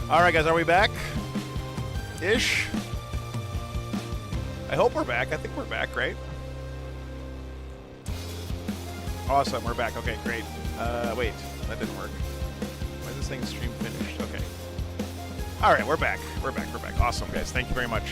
All right, guys, are we back? Ish. I hope we're back. I think we're back, right? Awesome, we're back. Okay, great. Wait, that didn't work. Why is this thing stream finished? Okay. All right, we're back. We're back. We're back. Awesome, guys. Thank you very much.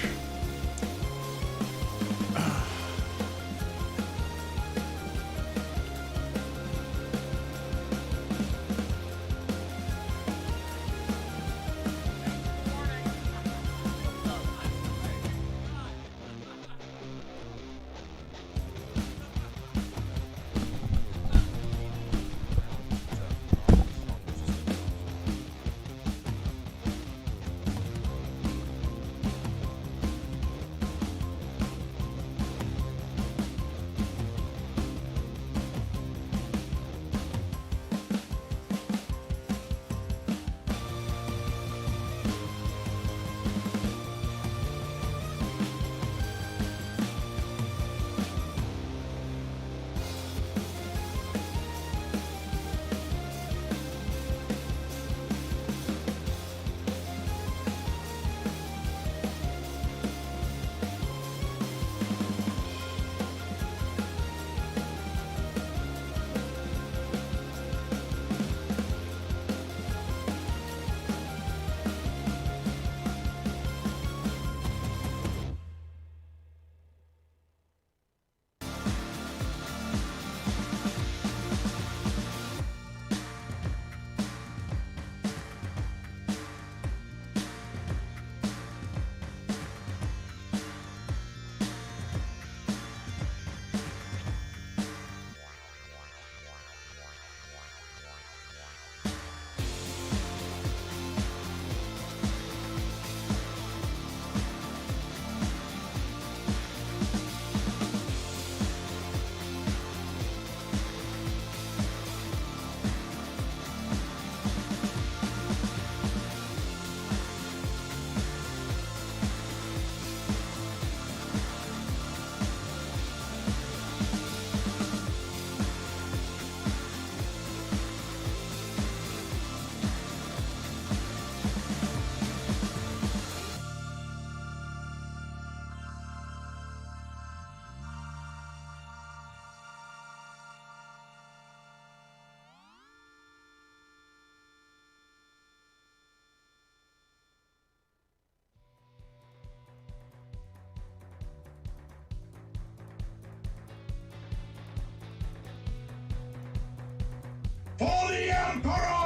For the Emperor!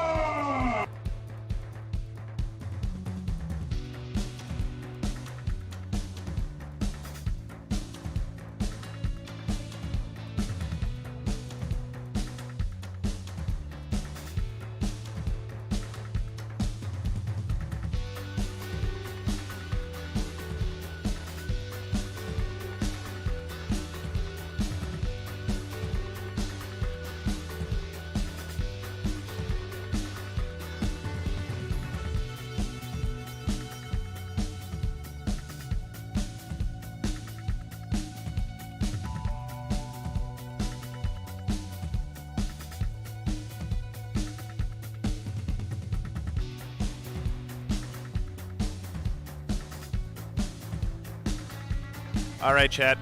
All right, chat.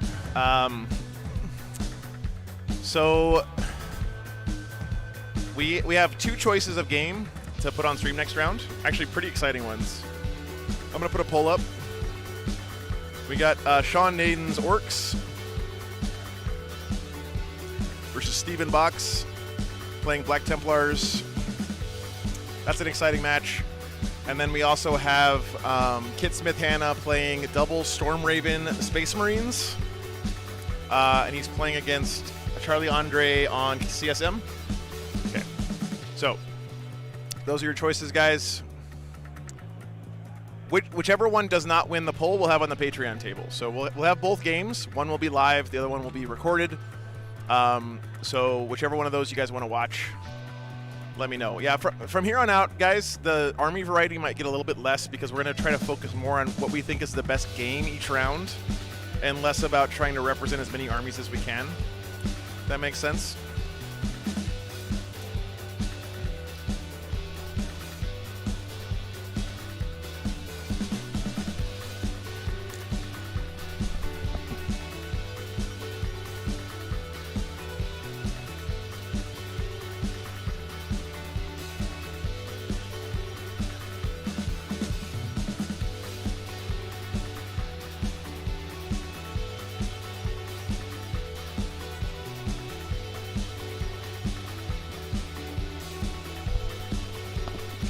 So we have two choices of game to put on stream next round. Actually, pretty exciting ones. I'm gonna put a poll up. We got Sean Naden's Orks versus Steven Box playing Black Templars. That's an exciting match. And then we also have Kit Smith-Hanna playing double Stormraven Space Marines. And he's playing against Charlie Andre on CSM. Okay. So, those are your choices, guys. Whichever one does not win the poll, we'll have on the Patreon table. So we'll have both games. One will be live, the other one will be recorded. So whichever one of those you guys want to watch, let me know. Yeah, from here on out, guys, the army variety might get a little bit less because we're going to try to focus more on what we think is the best game each round and less about trying to represent as many armies as we can. That makes sense?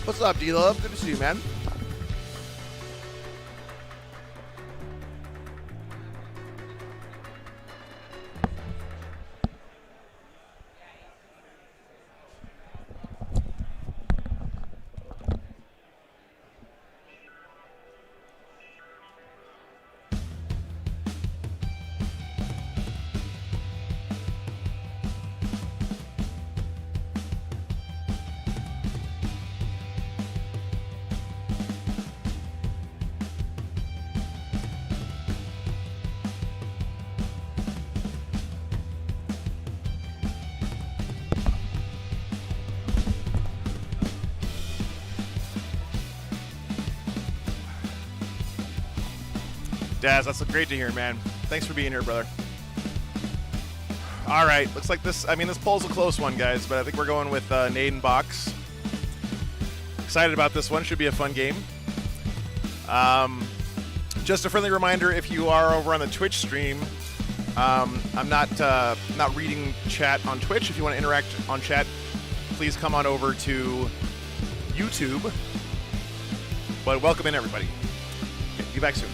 What's up, D-Love? Good to see you, man. Daz, that's great to hear, man. Thanks for being here, brother. All right, looks like this, this poll's a close one, guys, but I think we're going with Naden Box. Excited about this one. Should be a fun game. Just a friendly reminder, if you are over on the Twitch stream, I'm not reading chat on Twitch. If you want to interact on chat, please come on over to YouTube. But welcome in, everybody. Okay, be back soon.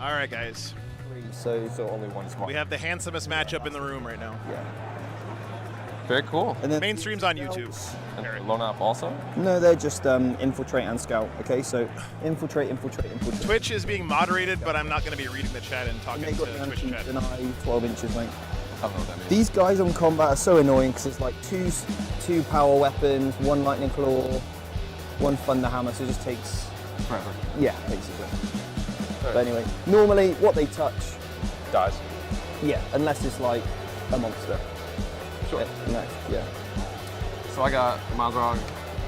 All right, guys. So only one squad. We have the handsomest matchup in the room right now. Yeah. Very cool. And then Main stream's on YouTube. And Lone Op also? No, they're just infiltrate and scout. Okay, so infiltrate. Twitch is being moderated, but I'm not going to be reading the chat and talking And to they got Twitch chat. an eye 12 inches, mate. I don't know what that means. These guys on combat are so annoying because it's like two power weapons, one lightning claw, one thunder hammer, so it just takes Forever. yeah, basically. But anyway, normally what they touch, Dies. yeah, unless it's like a monster. Sure. No, yeah. So I got Mazrog.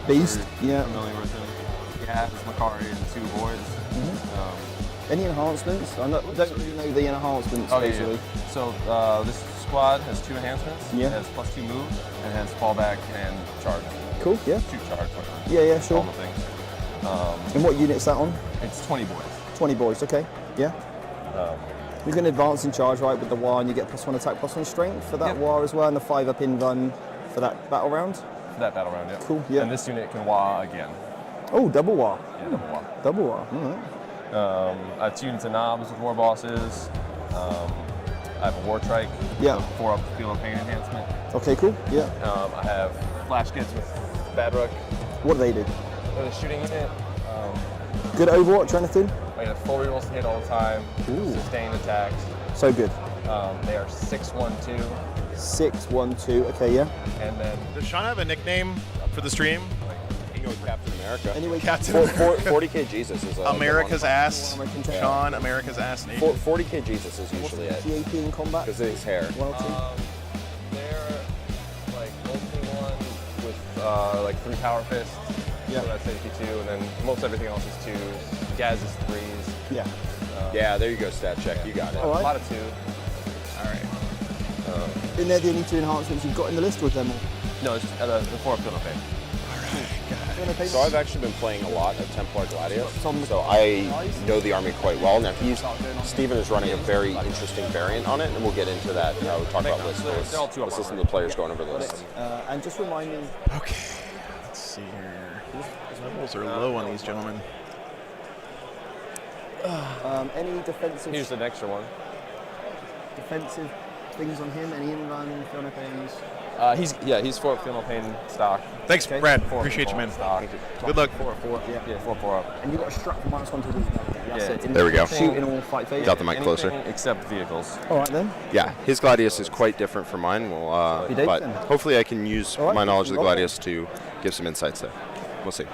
Beast, You're yeah. familiar with him. He has Makari and 2 voids. Any enhancements? I don't really know the enhancements, Oh, basically. yeah. So this squad has 2 enhancements. Yeah. It has +2 move, and it has fallback and charge. Cool, yeah. Shoot charge, whatever. Yeah, sure. All the things. And what unit's that on? It's 20 boys. 20 boys, okay, yeah. You can advance in charge, right, with the war, and you get +1 attack, +1 strength for that Yep. war as well, and the 5 up in run for that battle round. For that battle round, yeah. Cool, yeah. And this unit can WA again. Oh, double war. Yeah, double WA. Double war, all right. I have 2 units of knobs with war bosses. I have a war trike. Yeah. 4 up feel of pain enhancement. Okay, cool, yeah. I have flash kits with Badrook. What do they do? They're the shooting unit. Good Overwatch or anything? I have 4 rerolls to hit all the time. Ooh. Sustained attacks. So good. They are 6-1-2. 6-1-2, okay, yeah. And then Does Sean have a nickname for the stream? You know, Captain America. Anyway, Captain 40K Jesus is America's ass. American Tech. Sean, America's ass. Navy. 40K Jesus is usually it GAP in combat? because of his hair. 102? they're like multi one with like 3 power fists. Yeah. So that's safety 2, and then most everything else is 2s. Gaz is 3s. Yeah. Yeah, there you go, stat check. You got it. All right. A lot of 2. All right. And they're the only 2 enhancements you've got in the list with them all? No, it's the 4 up field of pain. So I've actually been playing a lot of Templar Gladius, so I know the army quite well. Now Steven is running a very interesting variant on it, and we'll get into that. We'll talk about lists. They're all 2 up Let's listen to armor. the players going over the lists. And just remind me, Okay. Let's see here. These levels are low on these gentlemen. any defensive Here's an extra one. things on him? Any in-run, Fiona things? He's 4 up field of pain stock. Thanks, Okay. Brad. 4 Appreciate you, man. Stock. Good luck. 4. Yeah. 4 up. And you got a strap from -1 to the That's Yeah. it. There we go. Shoot in all fight phase. Got the mic closer. Anything except vehicles. All right then. Yeah, his Gladius is quite different from mine. Happy days But then. hopefully I can use All right. my knowledge of the Roll it. Gladius to give some insights there. We'll see.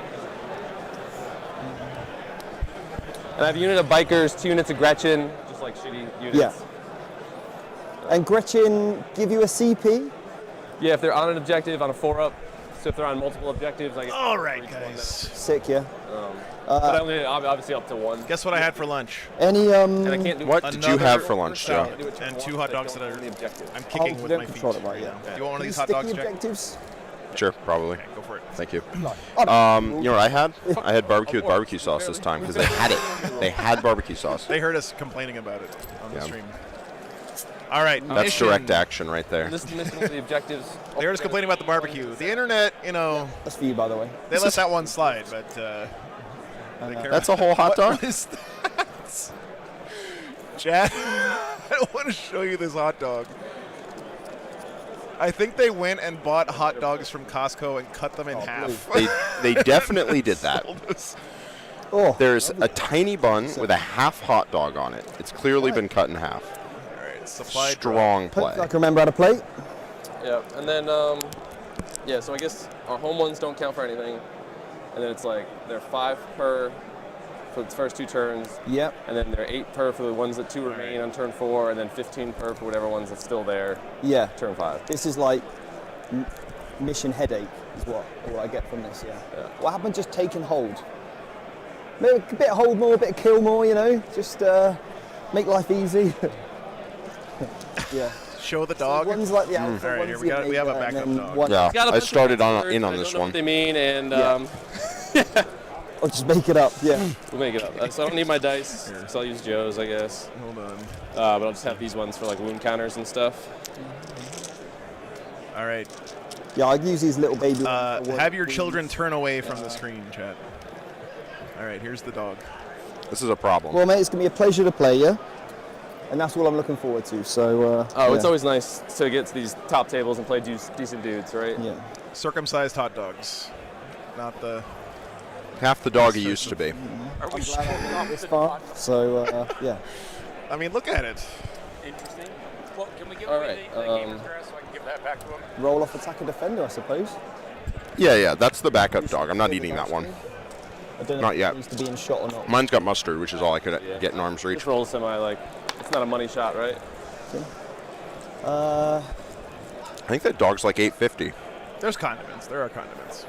And I have a unit of bikers, 2 units of Gretchen, just like shitty units. Yeah. And Gretchen give you a CP? Yeah, if they're on an objective, on a 4 up. So if they're on multiple objectives, I get. All right, for each one guys. Sick, yeah. But I only obviously up to 1. Guess what I had for lunch? Any And I can't do What did you have for lunch, Joe? salad and 2 hot dogs that the objective. I'm kicking you with don't my feet. control it right, yeah. Do you want one of these hot sticky dogs, Jack? objectives? Sure, probably. Okay, go for it. Thank you. Oh, You know what I had? I had barbecue with barbecue sauce this time because they had it. They had barbecue sauce. They heard us complaining about it on the Yeah. stream. All right. That's mission. direct action right there. This mission with the objectives. They heard us complaining about the barbecue. The internet, that's for you, by the way. they let that one slide, but That's a whole hot dog? What is that? Chad, I don't want to show you this hot dog. I think they went and bought hot dogs from Costco and cut them in half. They definitely did that. Oh, There's a tiny bun with a half hot dog on it. It's clearly been cut in half. All right, supply drop. Strong play. hopefully I can remember how to play. Yeah, and then yeah. So I guess our home ones don't count for anything, and then it's like they're 5 per for the first 2 turns, Yep. and then they're 8 per for the ones that 2 remain on turn 4, and then 15 per for whatever ones that's still there Yeah. turn 5. This is like mission headache is what I get from this, yeah. What happened just take and hold? Maybe a bit of hold more, a bit of kill more, you know? Just make life easy. Yeah. Show the dog. One's like the alpha, All right, one's here we the have a omega, backup and then dog. one- Yeah, Got a I bunch of started words, in on I this don't know one. what they mean, and Yeah. Or just make it up, yeah. we'll make it up. So I don't need my dice, so I'll use Joe's, I guess. Hold on. But I'll just have these ones for like wound counters and stuff. All right. Yeah, I use these little baby ones for Have your wounds. children turn away from the screen, chat. All right, here's the dog. This is a problem. Well, mate, it's going to be a pleasure to play you. And that's all I'm looking forward to. So. It's always nice to get to these top tables and play decent dudes, right? Yeah. Circumcised hot dogs, not the. Half the dog he used to be. I'm glad I got this far. So, yeah. I mean, look at it. Interesting. Well, can we give All away right, the game address so I can give that back to him? Roll off attacker defender, I suppose. Yeah, that's the backup dog. I'm not eating that one. I don't know Not if yet. it needs to be in shot or not. Mine's got mustard, which is all I could get in arm's reach. Just roll it's not a money shot, right? I think that dog's like $8.50. There's condiments. There are condiments.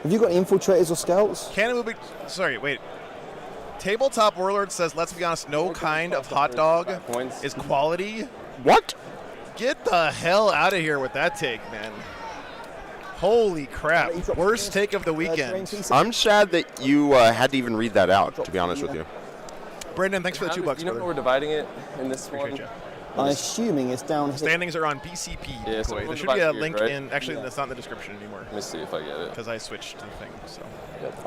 Have you got infiltrators or scouts? Cannon will be. Sorry, wait. Tabletop Warlord says, let's be honest, no kind of hot dog is quality. What? Get the hell out of here with that take, man. Holy crap. Worst take of the weekend. I'm sad that you had to even read that out, to be honest with you. Brendan, thanks for the $2, You know how brother. we're dividing it in this Appreciate one? you. I'm assuming it's down here. Standings are on BCP. Yeah, so Koi. we'll There should divide be a here, link right? in. Actually, that's not in the description anymore Let me see if I get it. because I switched to the thing. So.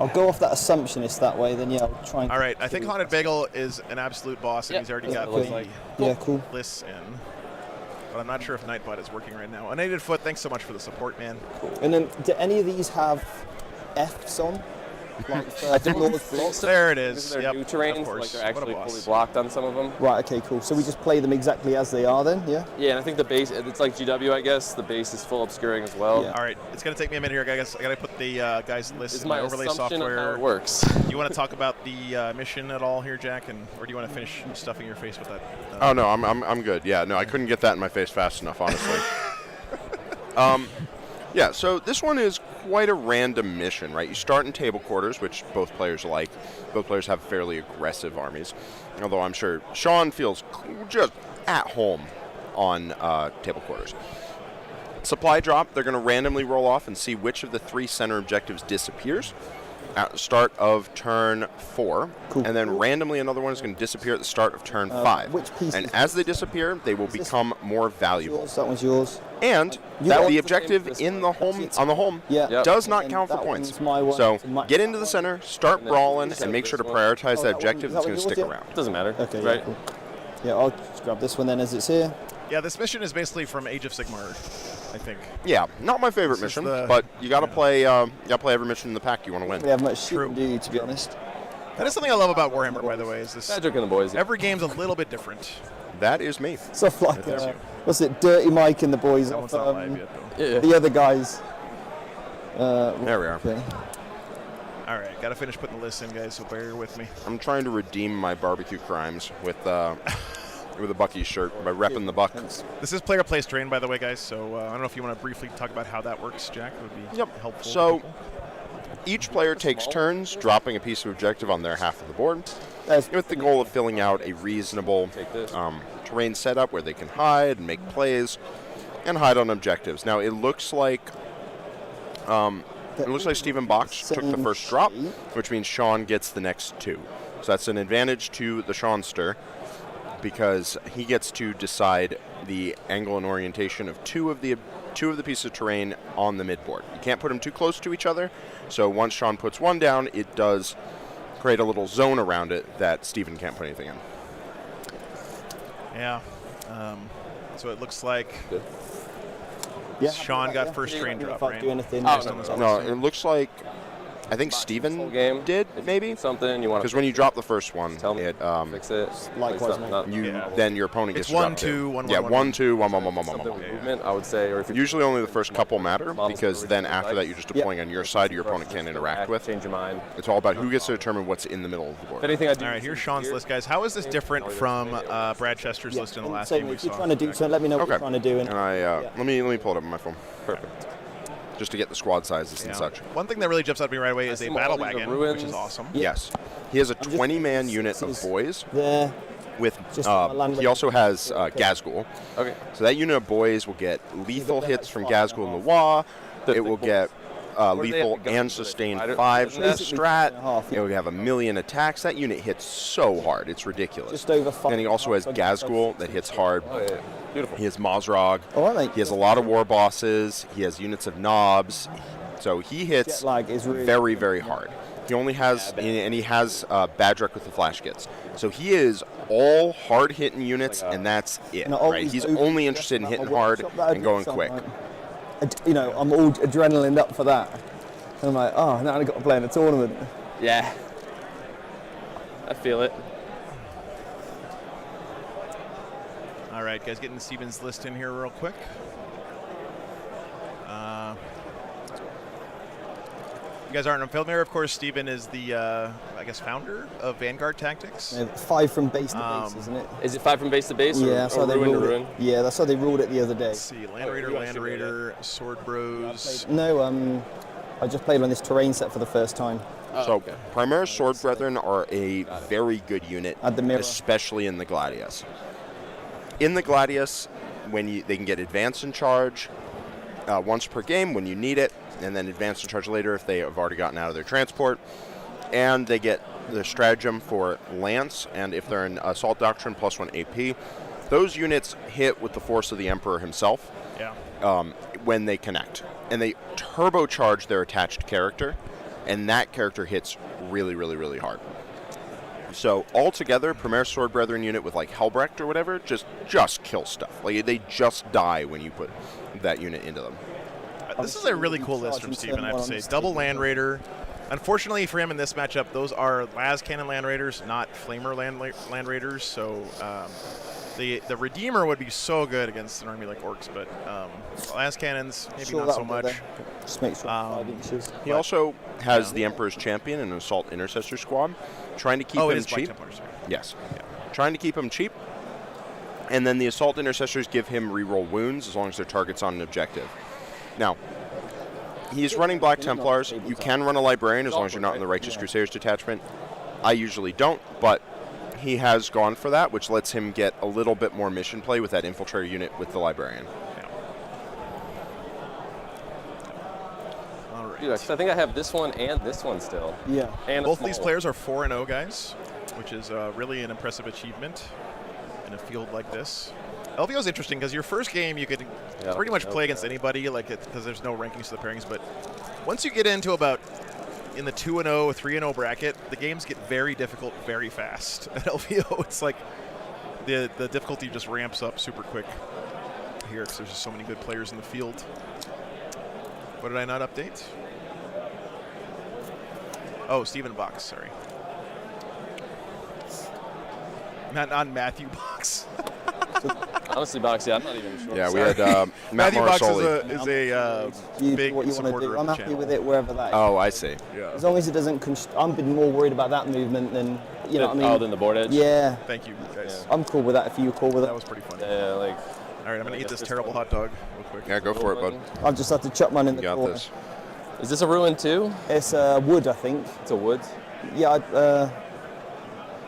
I'll go off that assumption it's that way, then yeah, I'll try and... All right, I think Haunted Bagel is an absolute boss, and Yeah, he's already that's got what it the looks Yeah, cool. lists in. But I'm not sure if Nightbot is working right now. Unaided Foot, thanks so much for the support, man. And then, do any of these have Fs on? Like, I think Lord's blocks? There it Because is. they're Yep, new of terrains, course. like they're What a actually boss. fully blocked on some of them. Right, okay, cool. So we just play them exactly as they are then, yeah? Yeah, and I think the base, it's like GW, I guess. The base is full obscuring as well. Yeah. All right, it's going to take me a minute here, guys. I got to put the guys' list This is in my my overlay assumption of how software. it works. You want to talk about the mission at all here, Jack, or do you want to finish stuffing your face with that? Oh, no, I'm good. Yeah, no, I couldn't get that in my face fast enough, honestly. Yeah, so this one is quite a random mission, right? You start in table quarters, which both players like. Both players have fairly aggressive armies, although I'm sure Sean feels just at home on table quarters. Supply drop, they're going to randomly roll off and see which of the 3 center objectives disappears at the start of turn 4, Cool. and then randomly another one is going to disappear at the start of turn 5. which piece And is as they disappear, they will this become more valuable. Yours, that one's yours. And You that got the the objective same for this in the home on the home Yeah. Yep. does not And count for that points. one's my one, So and my- get into the center, start then brawling, this and make sure to one. prioritize Oh, that that one- objective is that's that going to one stick yours, around. Doesn't matter. Okay, right? yeah, cool. Yeah, I'll just grab this one then as it's here. Yeah, this mission is basically from Age of Sigmar, I think. Yeah, not my favorite This is mission, the- but you got to play. You got to play every mission in the pack you want to We win. have much shit True. to do, to be honest. That is something I love about Warhammer, by the way, is this. Patrick and the boys. Every game's a little bit different. That is me. Stuff like, That's you. what's it, Dirty Mike and the boys That off, one's not live yet, though. Yeah. the other guys. There we are. Okay. All right, got to finish putting the list in, guys, so bear with me. I'm trying to redeem my barbecue crimes with a Bucky shirt by repping the Buck. This is player place terrain, by the way, guys, so I don't know if you want to briefly talk about how that works, Jack. It would be helpful. So to people. each player takes turns dropping a piece of objective on their half of the board, That's- with the goal of filling out a reasonable Take this. terrain setup where they can hide and make plays and hide on objectives. Now it looks like Stephen Box took the first drop, which means Sean gets the next 2. So that's an advantage to the Seanster because he gets to decide the angle and orientation of two of the pieces of terrain on the midboard. You can't put them too close to each other. So once Sean puts one down, it does create a little zone around it that Stephen can't put anything in. Yeah. So it looks like Yeah, Sean got yeah. first terrain If drop, I right? do anything, Oh, just no, on no, the- No, it looks like I think Whole Stephen game. did If maybe something you want because to when you drop the first one, tell me, it fix it. Likewise, Like, mate. you Yeah. then your opponent It's gets to drop 1-2, two. 1-1, Yeah, 1-1. 1-2, 1-1, 1-1, something 1-1. with movement, I would say, or if you Usually only the first couple matter Models because that then originally after that liked. you're just deploying on your side your opponent can't interact with. change your mind. It's all about who gets to determine what's in the middle of the If board. anything, I do. All right, here's Sean's list, guys. How is this different from Brad Chester's Yeah, list in the and last so game we if you're saw? trying to do something, let me know what Okay. you're trying to do. And I Yeah. let me pull it up on my phone Perfect. just to get the squad sizes and Yeah. such. One thing that really jumps out at me right away is I a see battle all these are wagon, which is ruins. awesome. Yes, he has a just- 20-man unit this of is- boys There. with. Just on my land He also has Okay. Gazgul. Okay. So that unit of boys will get lethal they're hits like from 5.5. Gazgul and Law. The It will big get do they lethal have to go and to the sustained fighter? 5 from this Basically strat. 2.5, yeah. It will have 1,000,000 attacks. That unit hits so hard. It's ridiculous. Just over 5. And he also has Gazgul that hits hard. Oh, yeah. Beautiful. He has Mozrog. All right, mate. He has a lot of war bosses. He has units of knobs. So he hits Jet lag is really very, very hard. He only has, and he has Badrek with the flash kits. So he is all hard-hitting units, and that's it, right? He's only interested in hitting hard and going quick. You know, I'm all adrenaline up for that. And I'm like, oh, now I've got to play in a tournament. Yeah. I feel it. All right, guys, getting Steven's list in here real quick. You guys aren't familiar, of course. Steven is the, I guess, founder of Vanguard Tactics. Yeah, 5 from base to base, isn't it? Is it 5 from base to base? Yeah, or, that's how or they ruin to ruled ruin? it. Yeah, that's how they ruled it the other day. Let's see, Land Raider, Sword Bros. No, I just played on this terrain set for the first time. So, Primaris Sword Brethren are a very good unit, At the mirror. especially in the Gladius. In the Gladius, they can get advanced in charge once per game when you need it, and then advanced in charge later if they have already gotten out of their transport. And they get the stratagem for Lance, and if they're in Assault Doctrine, +1 AP. Those units hit with the force of the Emperor himself when they connect. And they turbocharge their attached character, and that character hits really, really, really hard. So altogether, Primaris Sword Brethren unit with like Helbrecht or whatever just kill stuff. Like they just die when you put that unit into them. This is a really cool list from Steven, I have to say. Double Land Raider. Unfortunately for him in this matchup, those are Las Cannon Land Raiders, not Flamer Land Raiders. So the Redeemer would be so good against an army like Orks, but Las Cannons, maybe not so much. Just make sure 5 inches. He also has the Emperor's Champion and an Assault Intercessor squad, trying to keep him cheap. Templars. Yes. Yeah. Trying to keep him cheap. And then the Assault Intercessors give him reroll wounds as long as their target's on an objective. Now, he's running Black Templars. You can run a Librarian as long as you're not in the Righteous Crusaders detachment. I usually don't, but he has gone for that, which lets him get a little bit more mission play with that Infiltrator unit with the Librarian. All right. Dude, I think I have this one and this one still. Yeah. And Both these players are 4-0, guys, which is really an impressive achievement in a field like this. LVO is interesting because your first game you could pretty much play against anybody, like because there's no rankings to the pairings. But once you get into about in the 2-0, 3-0 bracket, the games get very difficult very fast. At LVO, it's like the difficulty just ramps up super quick here because there's just so many good players in the field. What did I not update? Oh, Steven Box, sorry. Not Matthew Box. Honestly, Box, I'm not even sure. Yeah, we had Matt Matthew Box Marsoli. is a big what you want to supporter do. of I'm the happy channel. with it wherever that is. Oh, I see. Yeah. As long as it doesn't, I'm been more worried about that movement than, you know what I mean? Oh, than the board edge? Yeah. Thank you, guys. I'm cool with that if you're cool with it. That was pretty fun. Yeah, like. All right, I'm gonna eat this terrible hot dog real quick. Yeah, go for it, bud. I'll just have to chuck mine in You the got corner. this. Is this a ruin too? It's wood, I think. It's a wood? Yeah,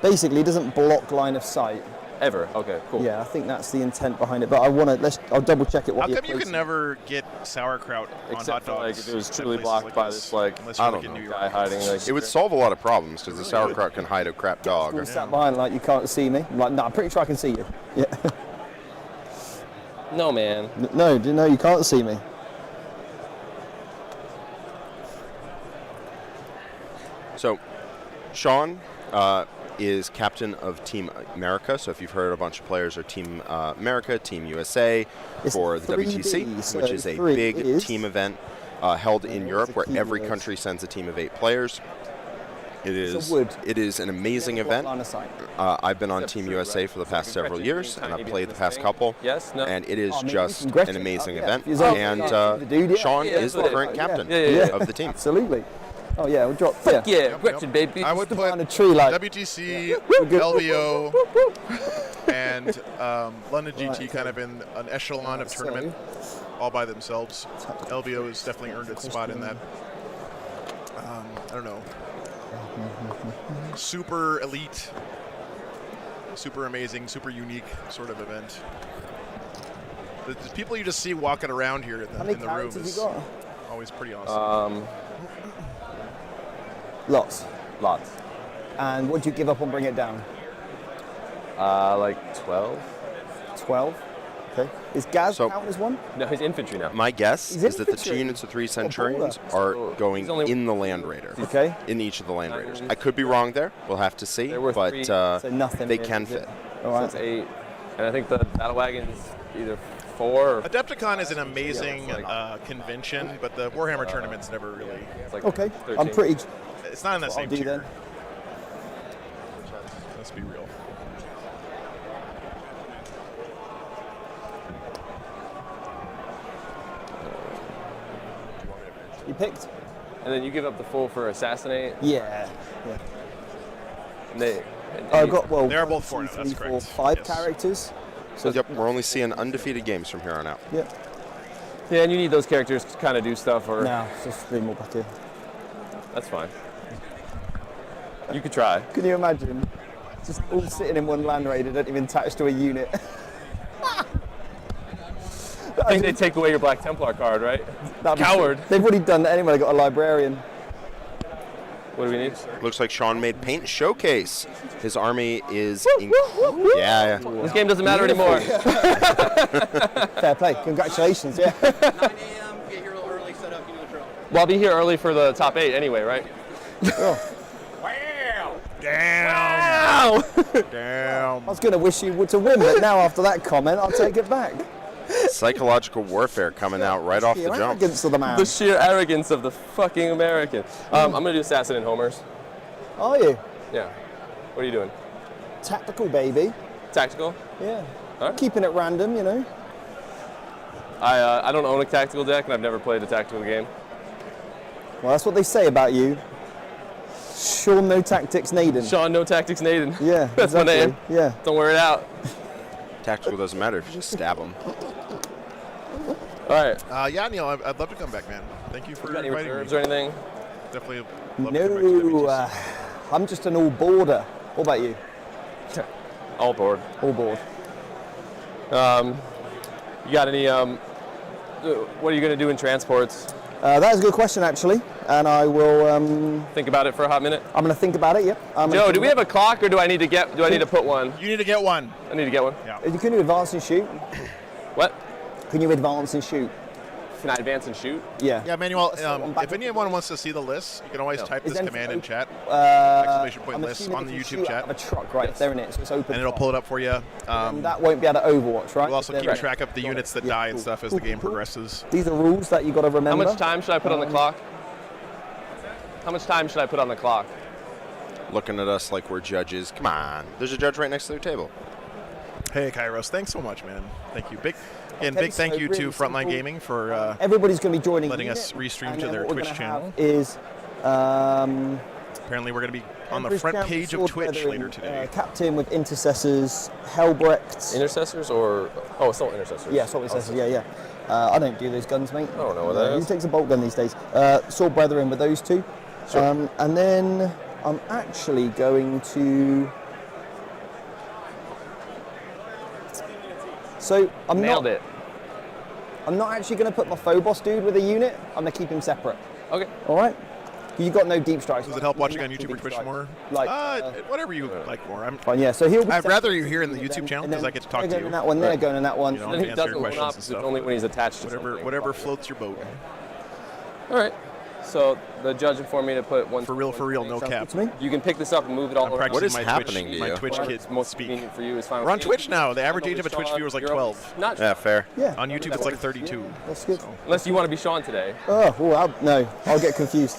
basically it doesn't block line of sight. Ever? Okay, cool. Yeah, I think that's the intent behind it. But I'll double check it. How come you can never get sauerkraut on hot Except for, dogs? like, if it was at truly places blocked like by this? this, like, Unless you're I like don't in New know. York. Guy hiding, like. It would solve a lot of problems because the sauerkraut can hide a crap dog. All sat behind like you can't see me. I'm like, no, I'm pretty sure I can see you. Yeah. No, man. No, you can't see me. So, Sean is captain of Team America. So if you've heard, a bunch of players are Team America, Team USA It's for the 3D, WTC, so which is a 3 big is- team event held in it's Europe a where key every word. country sends a team of 8 players. It It's is a wood. it is an amazing event. Line of sight. I've been on Team USA for the past several years, and I've played the past couple. Yes? No? And it is Oh, maybe just we can an amazing yeah. event. If you're And the dude, yeah. Sean Yeah, is the that's current it. Yeah. captain Yeah. of the team. Absolutely. Oh yeah, we'll drop. Yeah, Gretchen, baby. I would Behind put a tree like. WTC, good. LVO, and London GT kind of in an echelon of tournament all by themselves. LVO has definitely earned its spot in that. I don't know. Super elite, super amazing, super unique sort of event. The people you just see walking around here How many in the room characters have is you got? always pretty awesome. Lots. Lots. And what do you give up on Bring It Down? Like 12. 12. Okay. Is Gaz So- count as one? No, he's infantry now. My guess He's is that the infantry. 2 units of 3 Oh, Centurions baller. are going He's only- in the Land Raider. Okay. In each of the Land Raiders. I could be wrong there. We'll have to see. They're worth But 3. So nothing. they really, can is it? fit. All So right. it's 8. And I think the battle wagon's either 4 or Adepticon is an amazing Yeah, it's like- convention, but the Warhammer tournament's never really. it's like Okay. 13. I'm pretty. It's not in that I'll same do tier. then. Let's be real. You picked? And then you give up the full for assassinate. Yeah. And they. I got They are both 4 now, that's correct. 5 Yes. characters. So Yep, we're only seeing undefeated games from here on out. yeah. Yeah, and you need those characters to kind of do stuff, or No, it's just 3 more back here. that's fine. You could try. Can you imagine? Just all sitting in one Land Raider, don't even attach to a unit. I think they take away your Black Templar card, right? That'd be Coward. sick. They've already done that anyway. They got a librarian. What do we need? Looks like Sean made Paint Showcase. His army is. Yeah. This game doesn't matter anymore. Fair play. Congratulations. Yeah. 9 a.m. Get here a little early. Set up. You know the drill. Well, I'll be here early for the top 8 anyway, right? Wow. Damn. Damn. I was going to wish you would to win, but now after that comment, I'll take it back. Psychological warfare coming out right off the The jump. arrogance of the man. The sheer arrogance of the fucking American. I'm gonna do Assassin and Homers. Are you? Yeah. What are you doing? Tactical, baby. Tactical? Yeah. Alright. Keeping it random, you know. I don't own a tactical deck, and I've never played a tactical game. Well, that's what they say about you. Sean No Tactics Naden. Sean, no tactics, Nathan. Yeah, That's my exactly. name. Yeah. Don't wear it out. Tactical doesn't matter if you just stab them. All right. Yeah, Neil, I'd love to come back, man. Thank you for You got any inviting reserves me. or anything? Definitely love to come back to No, WTC. I'm just an all boarder. What about you? All board. All board. You got any? What are you gonna do in transports? That is a good question, actually, and I will. Think about it for a hot minute. I'm going to think about it. Yep. Joe, do we have a clock, or do I need to put one? You need to get one. I need to get one. Yeah. Can you advance and shoot? What? Can you advance and shoot? Can I advance and shoot? Yeah. Yeah, Manuel, I'm back if anyone wants to see the list, you can always type Is this anything command in open? chat, exclamation point I'm list assuming on the if you YouTube shoot out chat, of a truck, right? They're in it, so it's open. and it'll pull it up for you. And that won't be able to Overwatch, right? We'll also They're keep right. track of the units that Yeah, die and cool. stuff as Cool, the game cool, cool. progresses. These are rules that you got to How remember. much time should I put on the clock? How much time should I put on the clock? Looking at us like we're judges. Come on. There's a judge right next to their table. Hey, Kairos, thanks so much, man. Thank you. Big Okay, thank so you really to Frontline simple. Gaming for Everybody's going to be joining. letting unit, us restream and to then their what we're Twitch gonna have channel. Is apparently we're going to be on the Emperor's front Camp, page of Sword Twitch Brethren, later today. Captain with Intercessors, Helbrecht. Intercessors or it's not intercessors. Yeah, Sword Intercessors. Yeah. I don't do those guns, mate. I don't know what that Who is. takes a bolt gun these days? Sword Brethren with those two. Sure. And then I'm actually going to. So I'm Nailed not. it. I'm not actually going to put my Phobos dude with a unit. I'm going to keep him separate. Okay. All right. You got no deep strikes. Does it help right? watching on Natural YouTube or deep Twitch strike. more? Like, Whatever you like more. fine, yeah. So he'll. Be I'd separate rather you here in the and YouTube then- channel and because then I get to talk they're to going you. in that one. They're going in that one. You know, Then he to answer doesn't your one questions and opposite stuff. only when he's attached to something. Whatever floats your boat. All right. So the judge informed me to put one. For real, no Sounds cap. good to me. You can pick this up and move it all I'm around. practicing What is my happening Twitch, to my you? Twitch Whatever's kids most speak. convenient for you is fine. We're on with me. Twitch now. The average I'm age of a Twitch Sean, viewer is like you're 12. Not Yeah, fair. Yeah. On YouTube, it's like 32. That's good. unless you want to be Sean today. Oh, well, no, I'll get confused.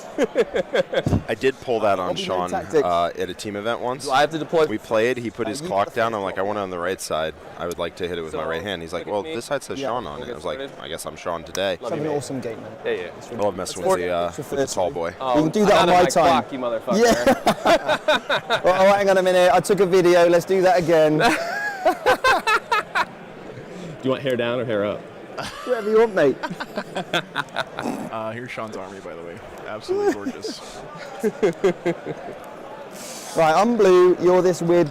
I did pull that on be no Sean tactics. at a team event once. Do I have to deploy? We played. He put his you clock got down. I'm like, I want it on the right side. I would like to hit it with my So, right hand. He's like, look at well, me. this side says Yeah. Sean on We'll it. get I was like, started. I guess I'm Sean today. It's an awesome game, man. Yeah, yeah. I love messing with the tall boy. Oh, You can do that I'm on not my at time. Clock, you motherfucker. Oh, hang on a minute. I took a video. Let's do that again. Do you want hair down or hair up? Whatever you want, mate. Here's Sean's army, by the way. Absolutely gorgeous. Right, I'm blue. You're this weird.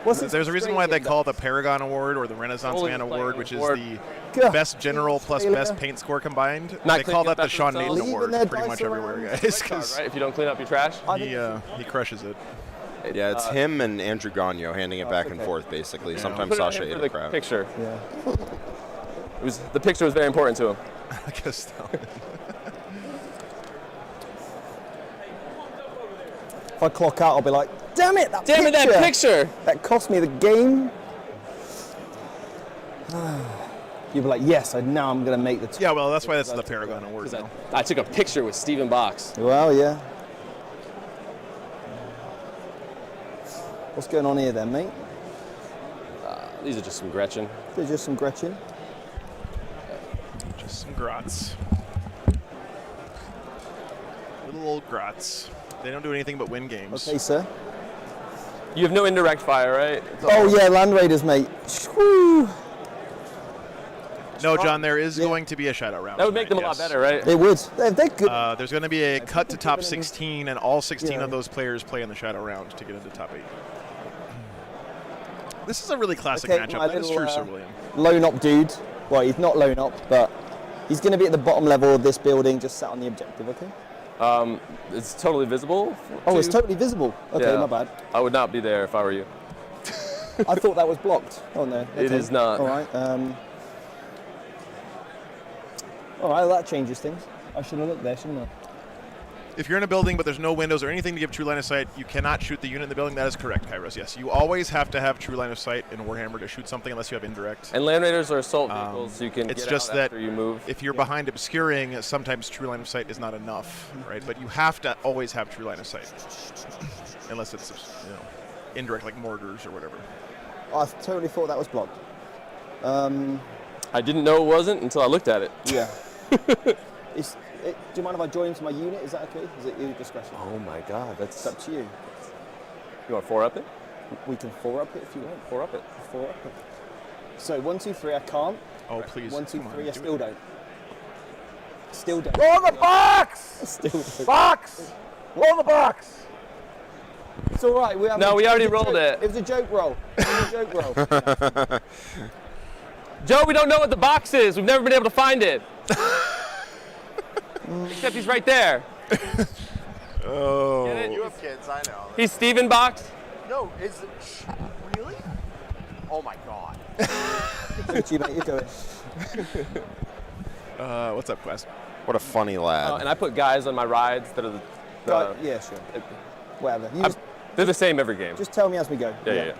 What's this There's a reason why they Australian call the Paragon Award or the Renaissance Totally Man playing Award, the which is board. the God. best general plus Australia. best paint score combined. Not They cleaning call that up the after Sean themselves? Naden Leaving Award their pretty dice much everywhere, around. guys. Card, 'cause right? If you don't clean up your trash. I think he crushes it. Yeah, it's him and Andrew Gagno handing it back and okay. forth, basically. Yeah. Sometimes Put it on Sasha him ate for a the crowd. picture. Yeah. The picture was very important to him. I guess so. If I clock out, I'll be like, damn it, that Damn it, that picture! That cost me the game. You'll be like, yes, now I'm going to make the... Yeah, well, that's why that's the Paragon Award. Because now. I took a picture with Steven Box. Well, yeah. What's going on here then, mate? These are just some Gretchen. There's just some Gretchen. Just some grots. Little old grots. They don't do anything but win games. Okay, sir. You have no indirect fire, right? Oh, yeah, Land Raiders, mate. Woo. No, John, there is going to be a shadow round. That would make them tonight, a lot yes. better, right? They would. They're good. There's going to be a cut to top 16, and all 16 Yeah. of those players play in the shadow round to get into top 8. This is a really classic Okay, matchup. my That is little, true, Sir William. Lone op dude. Well, he's not lone op, but he's going to be at the bottom level of this building, just sat on the objective, okay? It's totally visible. Oh, it's totally visible. Okay, Yeah. my bad. I would not be there if I were you. I thought that was blocked. Oh, no. It okay. is not. All right. All right, that changes things. I should have looked there, shouldn't I? If you're in a building but there's no windows or anything to give true line of sight, you cannot shoot the unit in the building. That is correct, Kairos. Yes, you always have to have true line of sight in Warhammer to shoot something unless you have indirect. And Land Raiders are assault vehicles, so you can It's get just out that after you move. if you're behind obscuring, sometimes true line of sight is not enough, right? But you have to always have true line of sight, unless it's indirect like mortars or whatever. I totally thought that was blocked. I didn't know it wasn't until I looked at it. Yeah. Do you mind if I join into my unit? Is that okay? Is it your discretion? Oh my God, It's that's. up to you. You want 4 up it? We can 4 up it if you want. 4 up it. 4 up it. So 1, 2, 3, I can't. Oh, please. 1, 2, come on, 3, I do still it. don't. Still don't. Roll the box! Still don't. Box! Roll the box! It's all right. We No, we already rolled it. It was a joke roll. It was a joke roll. Joe, we don't know what the box is. We've never been able to find it. Except he's right there. Oh. Get it? You have kids, I know. He's Steven Box. No, really? Oh my God. Look at you, mate. You do it. What's up, Quest? What a funny lad. And I put guys on my rides that are the. Right, yeah, sure. Whatever. You They're the same every game. just tell me as we go. Yeah.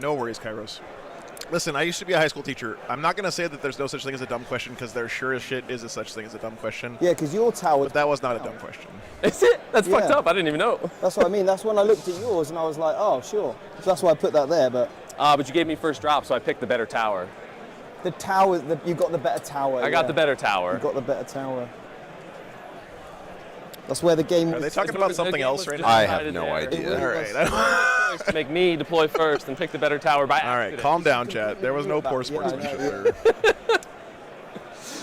No worries, Kairos. Listen, I used to be a high school teacher. I'm not going to say that there's no such thing as a dumb question because there sure as shit is a such thing as a dumb question. Yeah, because your tower. But that was not a dumb question. Is it? That's fucked Yeah. up. I didn't even know. That's what I mean. That's when I looked at yours and I was like, oh, sure. So that's why I put that there. But But you gave me first drop, so I picked the better tower. the tower, you got the better tower. I got the better tower. You got the better tower. That's where the game Are they was. talking about something else right now? I have no idea. All right. To make me deploy first and pick the better tower by All right, accident. calm down, chat. There was no poor Yeah, I know, sportsmanship yeah. there.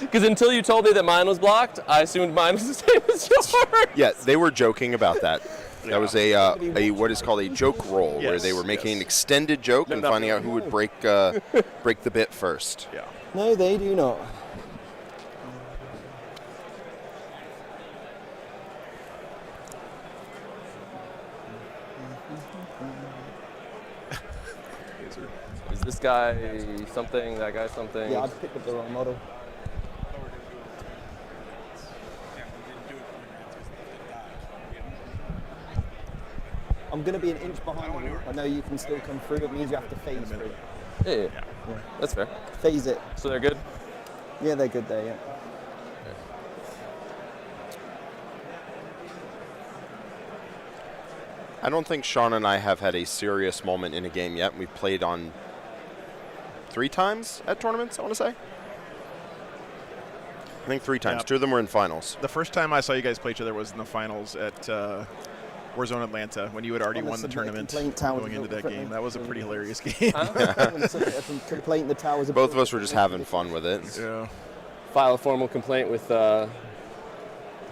Because until you told me that mine was blocked, I assumed mine was the same as yours. Yeah, they were joking about that. That was a what is called a joke roll, where they were making an extended joke and finding out who would break the bit first. Yeah. No, they do not. Is this guy something, that guy something? Yeah, I picked up the wrong model. I'm going to be an inch behind the wall. I know you can still come through. It means you have to phase through. Yeah. That's fair. Phase it. So they're good? Yeah, they're good there, yeah. I don't think Sean and I have had a serious moment in a game yet. We've played on 3 times at tournaments, I want to say. I think 3 times. Yeah. 2 of them were in finals. The first time I saw you guys play each other was in the finals at Warzone Atlanta when you had already won the tournament going into that game. That was a pretty hilarious game. Complaint the towers. Both of us were just having fun with it. Yeah. File a formal complaint with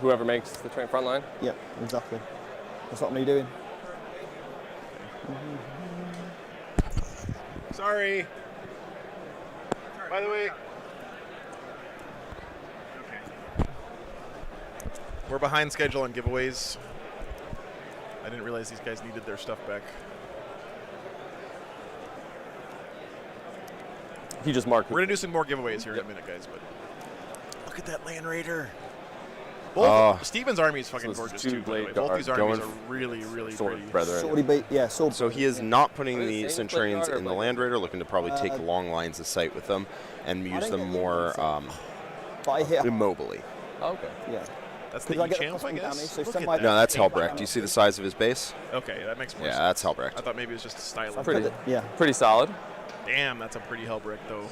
whoever makes the train front line. Yeah, exactly. That's what I'm doing. Sorry. By the way. We're behind schedule on giveaways. I didn't realize these guys needed their stuff back. If you just mark. We're gonna do some more giveaways here in a minute, guys. But look at that Land Raider. Both Steven's army is fucking gorgeous too. By the way. Both these armies are really, really sword pretty. brethren. Sword. So he is not putting Are they the the same Centurions player in the or Land Raider, looking to probably take long lines of sight with them and use them more But I hit. immobily. Oh, okay. Yeah. That's the I get E-champ, I custom damage, guess. so Look some at might- that. No, that's Helbrecht. Do you see the size of his base? Okay, that makes more Yeah, sense. that's Helbrecht. I thought maybe it was just a style. Pretty. Yeah. Pretty solid. Damn, that's a pretty Hellbrick, though.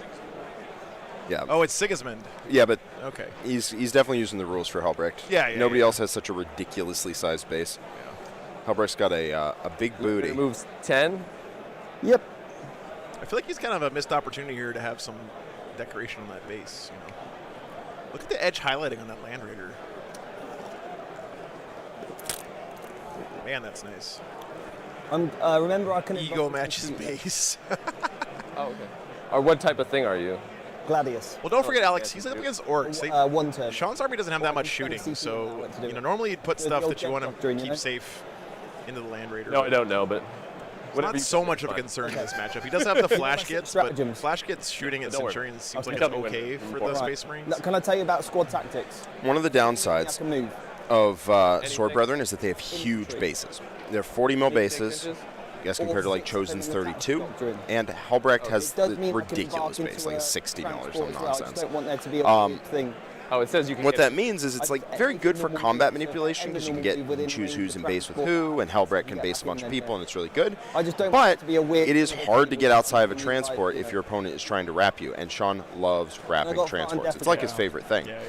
Yeah. Oh, it's Sigismund. Yeah, but Okay. he's definitely using the rules for Helbrecht. Yeah. Nobody else has such a ridiculously sized base. Helbrecht's got a big booty. It moves 10. Yep. I feel like he's kind of a missed opportunity here to have some decoration on that base. You know? Look at the edge highlighting on that Land Raider. Man, that's nice. Remember, I can Ego matches base. Oh, okay. Or what type of thing are you? Gladius. Well, don't forget, Alex, he's up against Orks. They, One turn. Sean's army doesn't have that much Trying to shooting, see so what to do. you know normally you'd put The stuff old that you want doctrine, to you keep know? safe into the Land Raider. No, but I don't know, but it's whatever not you so think much is of a fine. concern in this matchup. He does have the flash gets, but Stratagems. flash gets shooting at Don't worry. Centurions seems I'll like tell it's me when okay it's for the important. Space Marines. Now, can I tell you about squad tactics? One of the I downsides can move. of Sword Anything? Brethren is that they have huge Infantry. bases. They're 40 mil 26 bases inches? as compared to like Or Chosen's 6 depending on 32, doctrine. and Helbrecht has It does the mean I can ridiculous embark base, into like a 60 mil or transport some as well. I just nonsense. don't want there to be a weird thing. Oh, it says you can What get that means is it's like very good for combat manipulation because you can get and choose who's in base with who, and Helbrecht can base a bunch of people, and it's really good. I just don't want But it to be a weird. it is hard to get outside of a Like, transport you if know. your opponent is trying to wrap you, and Sean loves wrapping got transports. fun It's like his definitely. favorite thing. Yeah.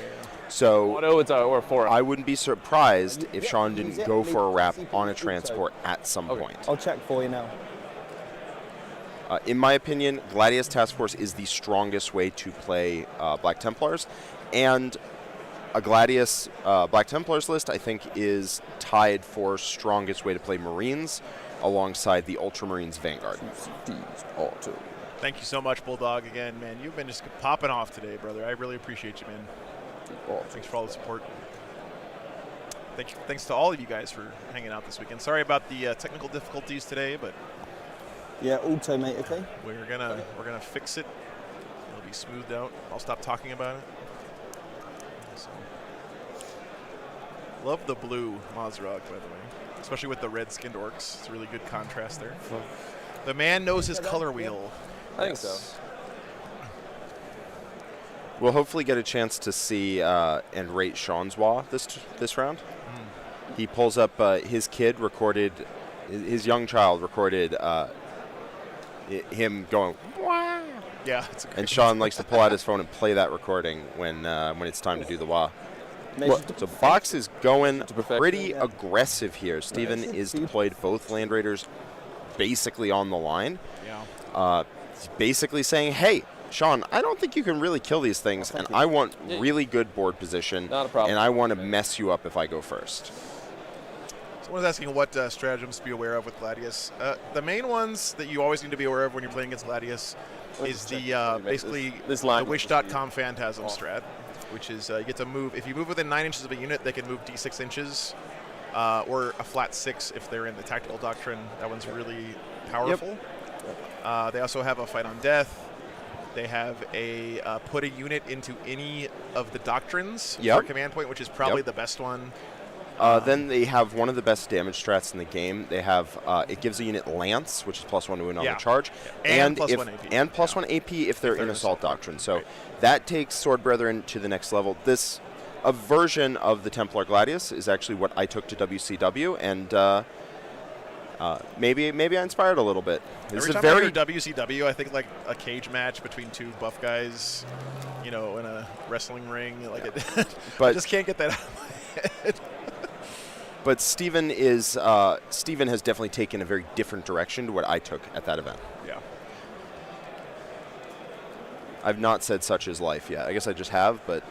So auto, it's or 4. I wouldn't be surprised if Yeah, Sean use didn't it, go leave for a it, wrap see if on a it's auto. transport at some Okay. point. I'll check for you now. In my opinion, Gladius Task Force is the strongest way to play Black Templars, and a Gladius Black Templars list, I think, is tied for strongest way to play Marines alongside the Ultramarines Vanguard. Thank you so much, Bulldog. Again, man, you've been just popping off today, brother. I really appreciate you, man. Thanks for all the support. Thanks to all of you guys for hanging out this weekend. Sorry about the technical difficulties today, but Yeah, auto, mate. Okay. we're gonna fix it. It'll be smoothed out. I'll stop talking about it. So. Love the blue Mazrog, by the way, especially with the red-skinned Orks. It's a really good contrast there. The man knows his color wheel. I think so. We'll hopefully get a chance to see and rate Sean's Wah this round. He pulls up his kid recorded, his young child recorded him going, "Wah." Yeah, it's a great And Sean likes to pull out his phone and play that recording when it's time to do the Wah. So Box is going perfection, pretty yeah. aggressive here. Steven is deployed both Land Raiders basically on the line. Yeah. He's basically saying, hey, Sean, I don't think you can really kill these things, and I want really good board position, Not a problem. and I want to mess you up if I go first. Someone's asking what stratagems to be aware of with Gladius. The main ones that you always need to be aware of when you're playing against Gladius is the basically this line the Wish.com Phantasm strat, which is you get to move. If you move within 9 inches of a unit, they can move d6 inches, or a flat 6 if they're in the Tactical Doctrine. That one's really powerful. They also have a Fight on Death. They have a put a unit into any of the doctrines for a command point, which is probably the best one. Then they have one of the best damage strats in the game. They have it gives a unit Lance, which is +1 to win on the charge, And plus if, 1 AP. and +1 AP if they're in Assault Doctrine. So that takes Sword Brethren to the next level. A version of the Templar Gladius is actually what I took to WCW, and maybe I inspired a little bit. This Every is time a very I hear WCW, I think like a cage match between two buff guys, in a wrestling ring. Like it, I But- just can't get that out of my head. But Steven has definitely taken a very different direction to what I took at that event. Yeah. I've not said such is life yet. I guess I just have, but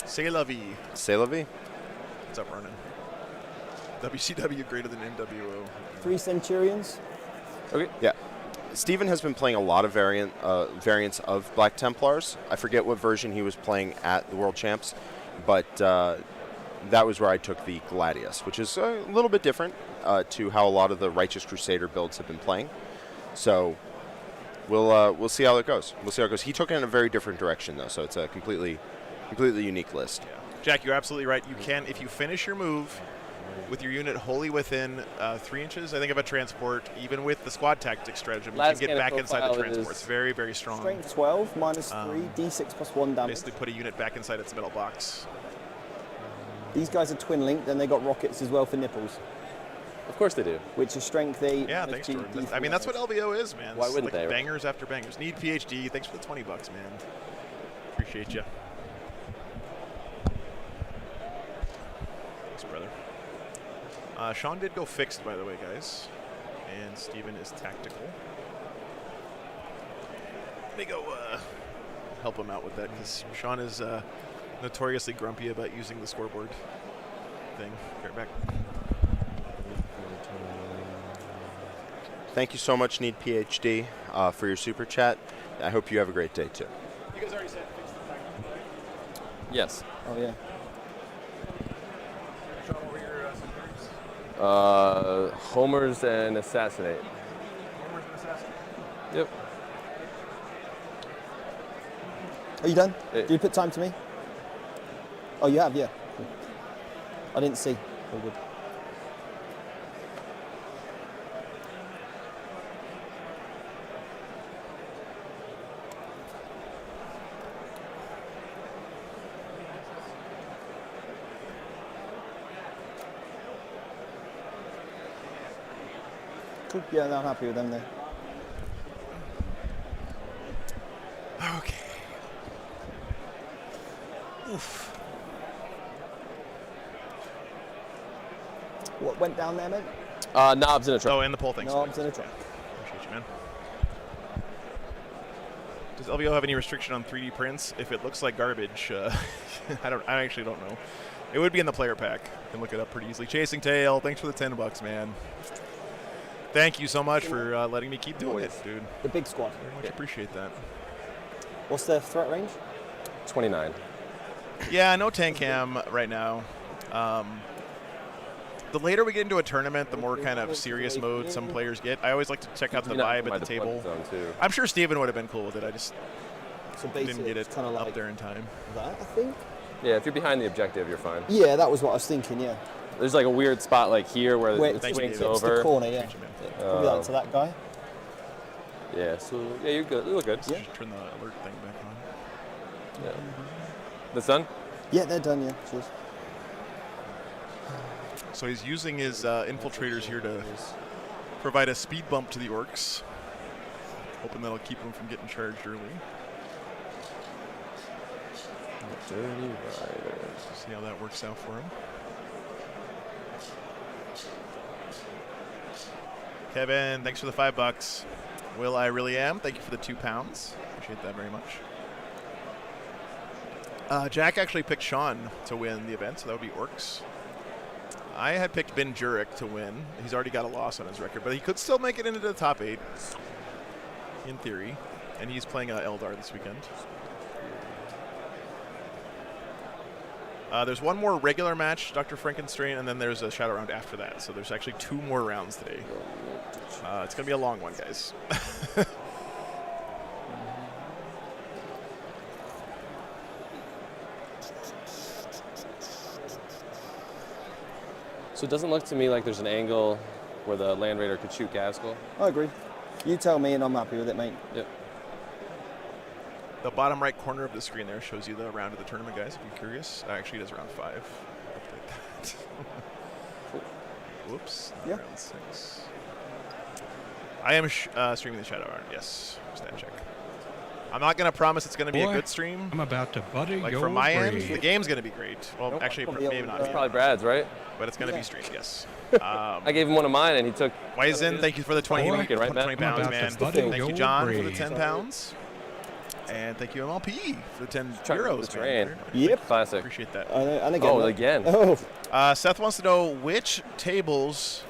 C'est la vie. C'est la vie. What's up, Ronan? WCW greater than NWO. 3 Centurions. Okay. Yeah. Steven has been playing a lot of variants of Black Templars. I forget what version he was playing at the World Champs, but that was where I took the Gladius, which is a little bit different to how a lot of the Righteous Crusader builds have been playing. So we'll see how it goes. We'll see how it goes. He took it in a very different direction, though, so it's a completely unique list. Yeah. Jack, you're absolutely right. You can, if you finish your move with your unit wholly within 3 inches, I think, of a transport, even with the squad tactics stratagem, you can get back inside the transport. It's very, very strong. Strength 12, minus 3, d6 plus 1 damage. Basically put a unit back inside its middle box. These guys are twin linked, then they got rockets as well for nipples, Of course they do. which is strength 8. Yeah, thanks, Jordan. I mean, that's what LVO is, man. Why It's wouldn't like they? Bangers after bangers. Need PhD. Thanks for the $20, man. Appreciate you. Thanks, brother. Sean did go fixed, by the way, guys. And Steven is tactical. Let me go help him out with that, because Sean is notoriously grumpy about using the scoreboard thing. Right back. Thank you so much, Need PhD, for your super chat. I hope you have a great day, too. You guys already said fix the tactical, right? Yes. Oh, yeah. Sean, what were your supers? Homers and Assassinate. Homers and Assassin. Yep. Are you done? Did you put time to me? Oh, you have, yeah. Cool. I didn't see. All good. Cool. Yeah, no, I'm happy with them there. Okay. Oof. What went down there, mate? Knobs in a truck. Oh, and the poll thing. Knobs in a truck. Appreciate you, man. Does LVO have any restriction on 3D prints? If it looks like garbage, I actually don't know. It would be in the player pack. You can look it up pretty easily. Chasing Tail, thanks for the $10, man. Thank you so much for letting me keep doing it, dude. The big squad. Very much appreciate that. What's their threat range? 29. Yeah, no tank cam right now. The later we get into a tournament, the more kind of serious mode some players get. I always like to check out the vibe at the table. I'm sure Steven would have been cool with it. I just didn't get it kind of like up there in time. that, I think. Yeah, if you're behind the objective, you're fine. Yeah, that was what I was thinking. Yeah. There's like a weird spot like here where Where it it swings flips over. the corner. Yeah. Probably like to that guy. Yeah, so yeah, you're good. You look good. Yeah. Just turn the alert thing back on. Yeah. This done? Yeah, they're done. Yeah. Cheers. So he's using his infiltrators here to provide a speed bump to the Orks. Hoping that'll keep them from getting charged early. Dirty Rider. See how that works out for him. Kevin, thanks for the $5. Will, I really am. Thank you for the £2. Appreciate that very much. Jack actually picked Sean to win the event, so that would be Orks. I had picked Ben Jurek to win. He's already got a loss on his record, but he could still make it into the top 8, in theory. And he's playing Eldar this weekend. There's one more regular match, Dr. Frankenstein, and then there's a shadow round after that. So there's actually 2 more rounds today. It's going to be a long one, guys. So it doesn't look to me like there's an angle where the Land Raider could shoot Gaskell. I agree. You tell me, and I'm happy with it, mate. Yep. The bottom right corner of the screen there shows you the round of the tournament, guys, if you're curious. Actually, it is round 5. Update that. Whoops. Yeah. Round 6. I am streaming the shadow round, yes. Stat check. I'm not going to promise it's going to be a good stream. I'm about to butter Like your from my brain. end, the game's going to be great. Well, Nope. actually, Probably maybe not. That's probably Brad's, right? But it's going to be streamed, yes. I gave him one of mine and he took. Wizen, thank you for the 20, Boy, right back. 20 I'm pounds, about man. to butter Thank you, your John, for the brain. 10 pounds. And thank you, MLP, for the 10 Trying to euros, the man. train. Very nice. Yep. Classic. Appreciate that. And again. Oh, mate. again. Oh. Seth wants to know which tables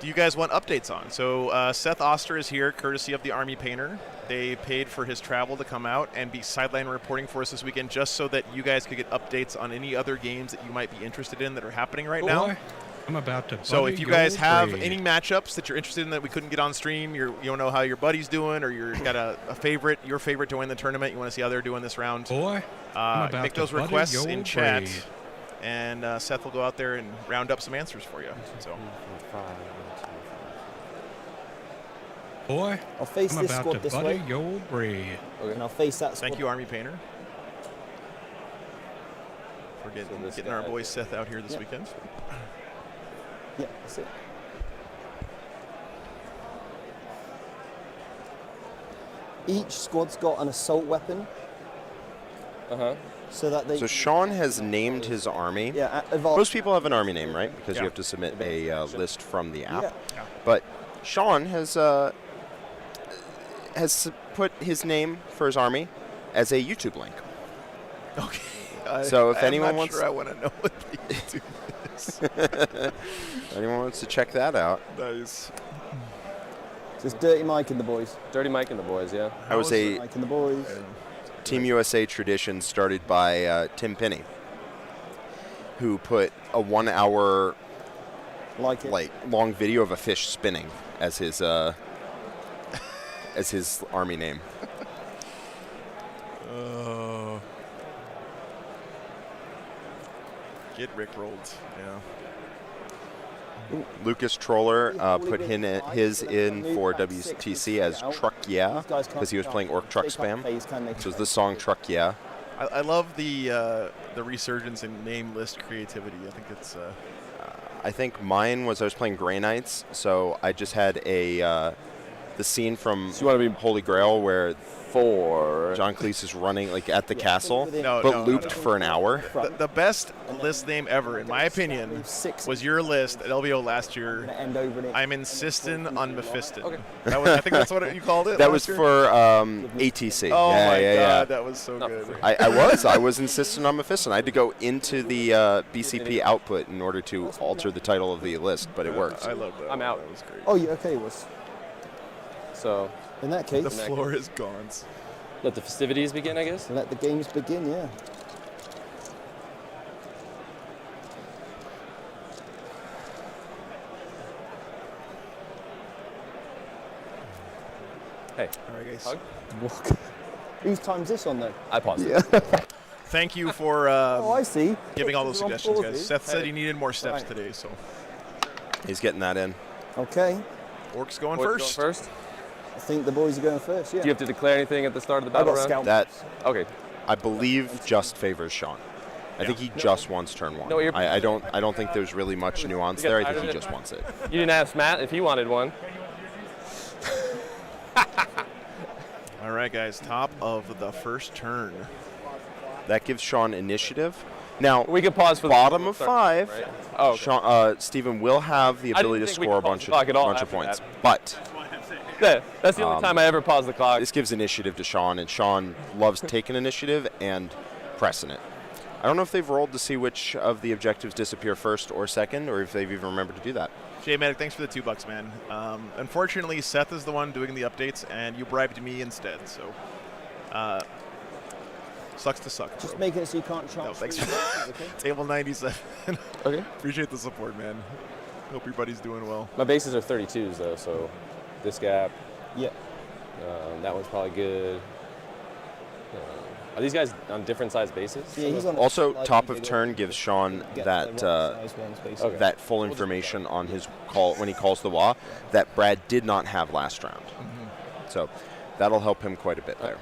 do you guys want updates on? So Seth Oster is here, courtesy of the Army Painter. They paid for his travel to come out and be sideline reporting for us this weekend, just so that you guys could get updates on any other games that you might be interested in that are happening right now. I'm about to. So if you guys have any matchups that you're interested in that we couldn't get on stream, you don't know how your buddy's doing, or you've got a favorite, your favorite to win the tournament, you want to see how they're doing this round, make those requests in chat, and Seth will go out there and round up some answers for you. So. Boy, I'll face I'm this about squad to this butter way. your bread. Okay. And I'll face that squad. Thank you, Army Painter. For getting our boy Seth out here this weekend. Yeah, that's it. Each squad's got an assault weapon. So that they. So Sean has named his army. Yeah, most people have an army name, right? Because you have to submit a list from the app. Yeah. But Sean has put his name for his army as a YouTube link. Okay. So if anyone I'm not wants, sure I want to know what the YouTube is. anyone wants to check that out. Nice. Just Dirty Mike and the boys. Dirty Mike and the boys, yeah. I was a Mike and the boys. Team USA tradition started by Tim Pinney, who put a 1 hour long video of a fish spinning as his army name. Get rickrolled, yeah. Lucas Troller put his in for WTC as Truck Yeah, because he was playing Orc Truck Spam. This was the song Truck Yeah. I love the resurgence in name list creativity. I think it's. I think mine was I was playing Grey Knights, so I just had the scene from Holy Grail where John Cleese is running like at the castle, looped for an hour. The best list name ever, in my opinion, was your list at LVO last year. I'm insisting on Mephiston. Okay. I think that's what you called it. That was for ATC. Oh my God, that was so good. I was insisting on Mephiston. I had to go into the BCP output in order to alter the title of the list, but it worked. I love that. I'm out. That was great. Oh, yeah, okay, it was. So, in that case, the floor is gone. Let the festivities begin, I guess. Let the games begin, yeah. Hey. All right, guys. Hug. Whose time's this on, though? I paused it. Thank you for I see. giving all those suggestions, guys. Seth said he needed more steps today, so. He's getting that in. Okay. Orcs going first. I think the boys are going first, yeah. Do you have to declare anything at the start of the battle round? That, okay. I believe, just favors Sean. I think he just wants turn one. No, I don't think there's really much nuance there. I think he just wants it. You didn't ask Matt if he wanted one. All right, guys. Top of the first turn. That gives Sean initiative. Now we can pause for bottom of 5. Right? Oh, okay. Sean, Stephen will have the ability to score a bunch of points, but. Yeah, that's the only time I ever pause the clock. This gives initiative to Sean, and Sean loves taking initiative and pressing it. I don't know if they've rolled to see which of the objectives disappear first or second, or if they've even remembered to do that. Jay Medic, thanks for the $2, man. Unfortunately, Seth is the one doing the updates, and you bribed me instead, so sucks to suck. Just making it so you can't charge. No, thanks for Table 97. Okay. Appreciate the support, man. Hope your buddy's doing well. My bases are 32s, though, so this gap. Yeah. That one's probably good. Are these guys on different size bases? Yeah, he's on also, top of turn gives Sean that full information on his call when he calls the WA that Brad did not have last round. So that'll help him quite a bit there.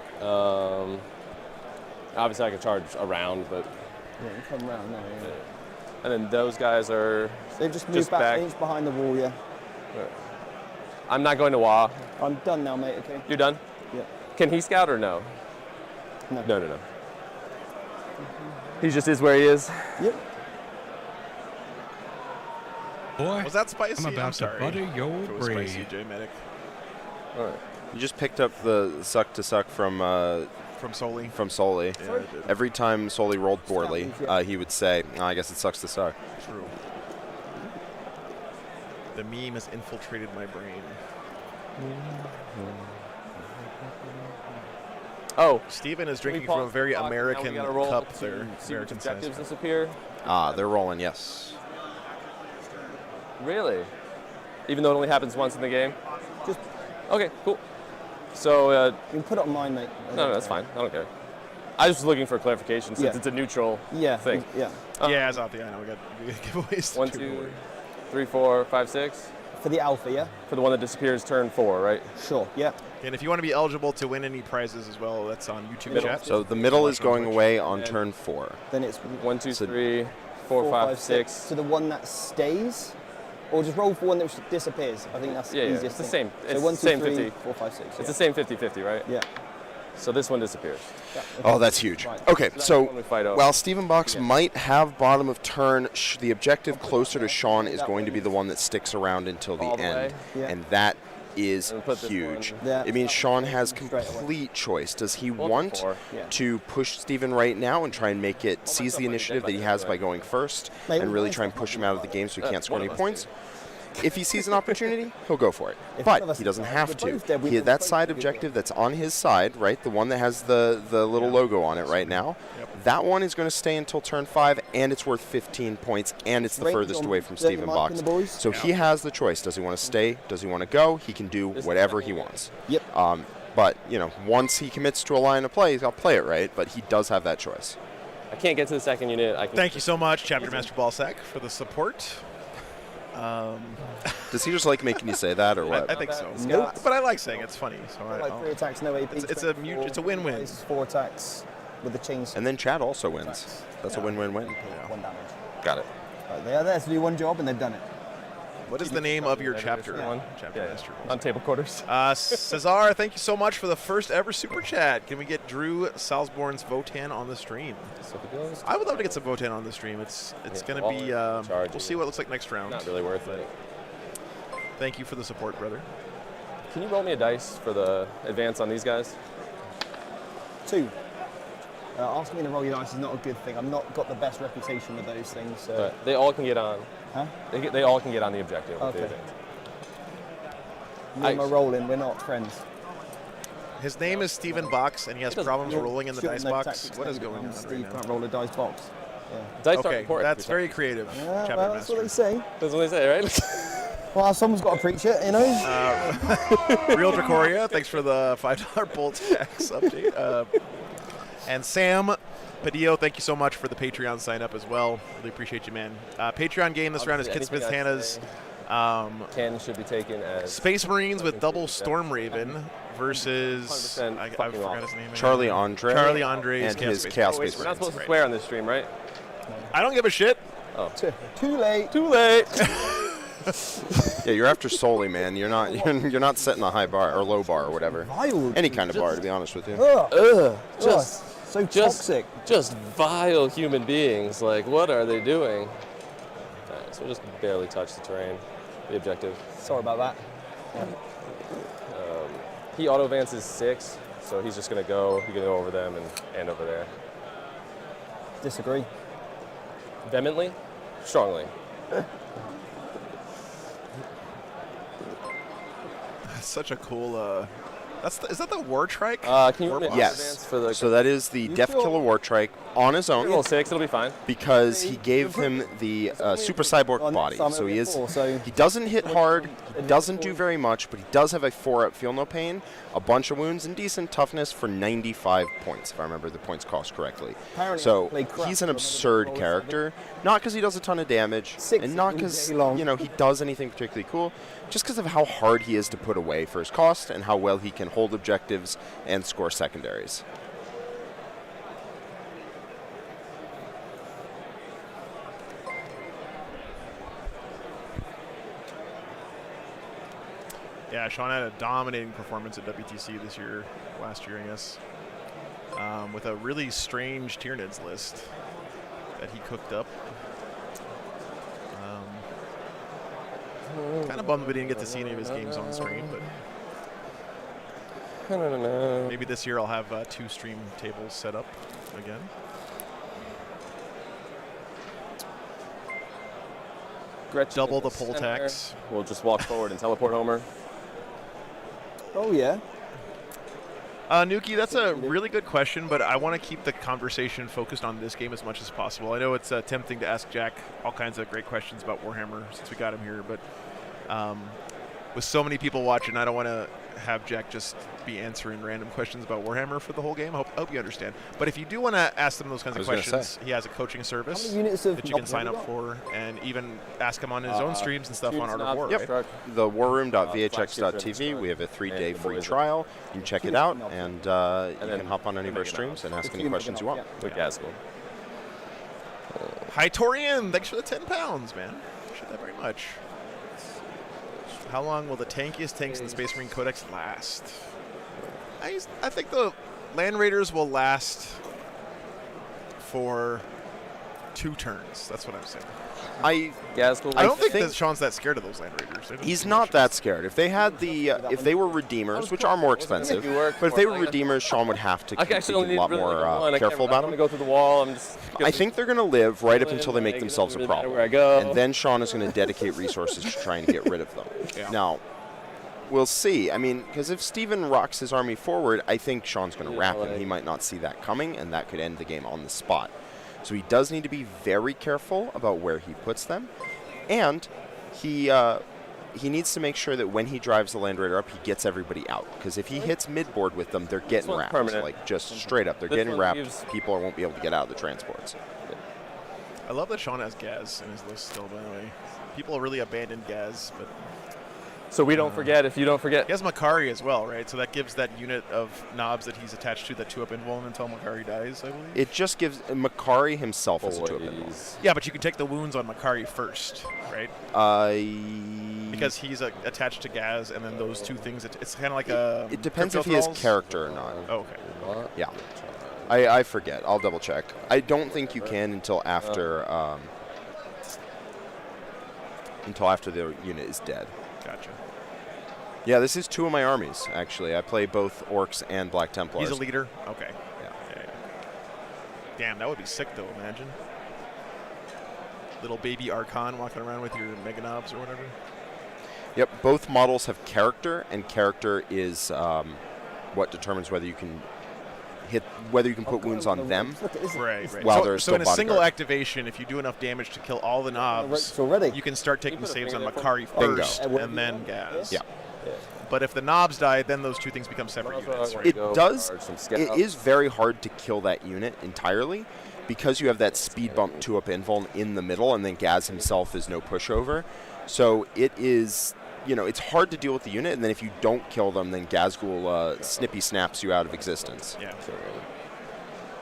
Obviously, I can charge around, but yeah, you come around there. Yeah. And then those guys are they've just moved back an inch behind the wall. Yeah. I'm not going to WA. I'm done now, mate. Okay. You're done? Yeah. Can he scout or no? No. No. He just is where he is. Yep. Boy, was that spicy? I'm about to butter your bread. Spicy, Jay Medic. All right. You just picked up the suck to suck from Soli. From Soli. Yeah, I did. Every time Soli rolled poorly, he would say, I guess it sucks to suck. True. The meme has infiltrated my brain. Oh, Steven is can we drinking from a pause very the clock? Now we American gotta roll cup to there. see which American objectives size. disappear. They're rolling, yes. Really? Even though it only happens once in the game? Just Okay, cool. So, you can put it on mine, mate. no, that's fine. I don't care. I was just looking for clarification since Yeah. it's a neutral Yeah. thing. Yeah. Yeah, it's out the. I know we got giveaways. 1, too, 2, 3, 4, 5, 6. For the alpha, yeah. For the one that disappears turn 4, right? Sure. Yeah. And if you want to be eligible to win any prizes as well, that's on YouTube Middle. chat. So the middle is going away on And- turn 4. Then it's 1, 2, So- 3, 4, 5, 6. So the one that stays, or just roll for one that disappears. I think that's Yeah, the yeah. easiest It's the thing. same. It's So 1, the 2, same 3, 50. 4, 5, 6. It's the same 50-50, right? Yeah. So this one disappears. Oh, that's huge. Right. Okay, that's so the one we fight over. while Stephen Box Yeah. might have bottom of turn, the objective closer to Sean is going to be the one that sticks around until the All the end. way? Yeah. And that is And put this huge. one- Yeah. It means Sean has Straight away. complete choice. Does he Well, want 4. Yeah. to push Stephen right now and try and make it seize stuff the might be initiative dead that he by has then, by right? going first Mate, and really all try and my push stuff him out of the game so he can't score one any of us points? If he sees an opportunity, he'll go for it. If one of But us he is doesn't dead, have we're to. both dead, we He, can that both side do it. objective that's on his side, right, the one that has the little logo on it right now, that one is going to stay until turn 5, and it's worth 15 points, and it's the Range furthest on away from Dirty Stephen Mike Box. and the boys? So he has the choice. Does he want to stay? Does he want to go? He can do This is whatever the he whole wants. Yep. But, once he commits to a line of play, he's got to play it, right? But he does have that choice. I can't get to the second unit. I can Thank you so much, Chapter Master Ballsack, for the support. Does he just like making you say that, or what? I think so. Nope. But I like saying it's funny. So Like 3 attacks, no AP. It's a it's a win-win. It's 4 attacks with the chains. And then Chad also wins. That's a win-win-win. 1 damage. Got it. Right, they are there to do one job and they've done it. What is the name of your chapter? One. Chapter Yeah, Master. on table quarters. Cesar, thank you so much for the first ever super chat. Can we get Drew Salzborn's Votan on the stream? So if it goes, I would love to get some Votan on the stream. It's Yeah, going to be. charge We'll you. see what it looks like next round. not really worth it. Thank you for the support, brother. Can you roll me a dice for the advance on these guys? 2. Asking me to roll your dice is not a good thing. I've not got the best reputation with those things. So. They all can get on. Huh? They all can get on the objective. with the Okay. advance. Me and my Ice. rolling, we're not friends. His name is Stephen Box, and he has It doesn't- problems rolling in the Shouldn't dice know box. tactics What is then, going on Steve right now? can't roll a dice box. Dice aren't Okay, important. that's very creative. Yeah, Chapter well, that's what they Master. say. That's what they say, right? Well, someone's got to preach it, you know? Real Dracoria, thanks for the $5 Bolt tax update. And Sam Padillo, thank you so much for the Patreon sign up as well. Really appreciate you, man. Patreon game this round is Kid Anything Smith I Hannah's Ken should be taken as Space Marines with double Storm Raven versus 100% I fucking forgot off. his name. Charlie Andre. Charlie Andre's and his Space Chaos Marines. Space We're not supposed to Right. swear on this stream, right? I don't give a shit. Too late. Too late. Yeah, you're after Soli, man. You're not you're not setting a high bar or low bar or whatever. Vile. Any kind of bar, to be honest with you. Ugh. Ugh. Just so toxic. Just vile human beings. Like, what are they doing? Alright, so we'll just barely touch the terrain, the objective. Sorry about that. He auto advances 6, so he's just gonna go. He can go over them and over there. Disagree. Vehemently, strongly. That's such a cool. Is that the War Trike? Can you roll me an Yes. advance for the? So that is the Death feel- Killer War Trike on his roll own 6. It'll be fine. because he gave him the Super Cyborg Well, body. next time So it'll he be is 4, so- he doesn't hit hard, he doesn't do very much, but he does have a 4-up Feel No Pain, a bunch of wounds, and decent toughness for 95 points, if I remember the points cost correctly. Apparently So I play crap, he's an but I'm absurd gonna roll character, not because he does a ton of damage, 6 and not all because day long. he does anything particularly cool, just because of how hard he is to put away for his cost and how well he can hold objectives and score secondaries. Yeah, Sean had a dominating performance at WTC last year, I guess, with a really strange Tyranids list that he cooked up. Kind of bummed we didn't get to see any of his games on stream, but maybe this year I'll have 2 stream tables set up again. Gretchen double in the poll center. tax. We'll just walk forward and teleport Homer. Oh yeah. Nuki, that's a really good question, but I want to keep the conversation focused on this game as much as possible. I know it's tempting to ask Jack all kinds of great questions about Warhammer since we got him here, but with so many people watching, I don't want to have Jack just be answering random questions about Warhammer for the whole game. I hope you understand. But if you do want to ask them those kinds of questions, he has a coaching service How many units of that you can knobs sign have up you for, and even ask him on his own streams and stuff on Art of knobs, War. yep. Right? The warroom.vhx.tv. We have a 3-day free trial. You can check it out, and you can hop on any of our streams and ask any questions you want. With Gaskell. Hytorian, thanks for the 10 pounds, man. Appreciate that very much. How long will the tankiest tanks in the Space Marine Codex last? I think the Land Raiders will last for 2 turns. That's what I'm saying. Gaskell. I don't think that Sean's that scared of those Land Raiders. He's not that scared. If they had if they were Redeemers, which are more expensive, but if they were Redeemers, Sean would have to be a lot more careful about them. them. Go through the wall. I'm just. I think they're going to live right up until they make themselves a problem. Where I go. And then Sean is going to dedicate resources to trying to get rid of them. Yeah. Now, we'll see. I mean, because if Steven rocks his army forward, I think Sean's going to wrap him. He might not see that coming, and that could end the game on the spot. So he does need to be very careful about where he puts them. And he needs to make sure that when he drives the Land Raider up, he gets everybody out. Because if he hits midboard with them, they're getting wrapped. Like, just straight up. They're getting wrapped. People won't be able to get out of the transports. I love that Sean has Gaz in his list still, by the way. People really abandoned Gaz, but So we don't forget, if you don't forget. he has Makari as well, right? So that gives that unit of knobs that he's attached to that 2-up invuln until Makari dies, I believe. It just gives Makari himself as a 2-up invuln. Yeah, but you can take the wounds on Makari first, right? Because he's attached to Gaz, and then those 2 things, it's kind of like a... It depends if he has character or not. Oh, okay. Yeah. I forget. I'll double check. I don't think you can until after the unit is dead. Gotcha. Yeah, this is 2 of my armies, actually. I play both Orks and Black Templars. He's a leader? Okay. Yeah. Damn, that would be sick, though, imagine. Little baby Archon walking around with your Mega Knobs or whatever. Yep, both models have character, and character is what determines whether you can put wounds on them. Right. While they're still so in a single bodyguard. activation, if you do enough damage to kill all the knobs, already. you can start taking saves on Makari Bingo. first, and then Gaz. Yeah. But if the knobs die, then those 2 things become separate units. Right? It does. It is very hard to kill that unit entirely because you have that speed bump 2-up invuln in the middle, and then Gaz himself is no pushover. So it is, it's hard to deal with the unit, and then if you don't kill them, then Gazgul snippy snaps you out of existence. Yeah.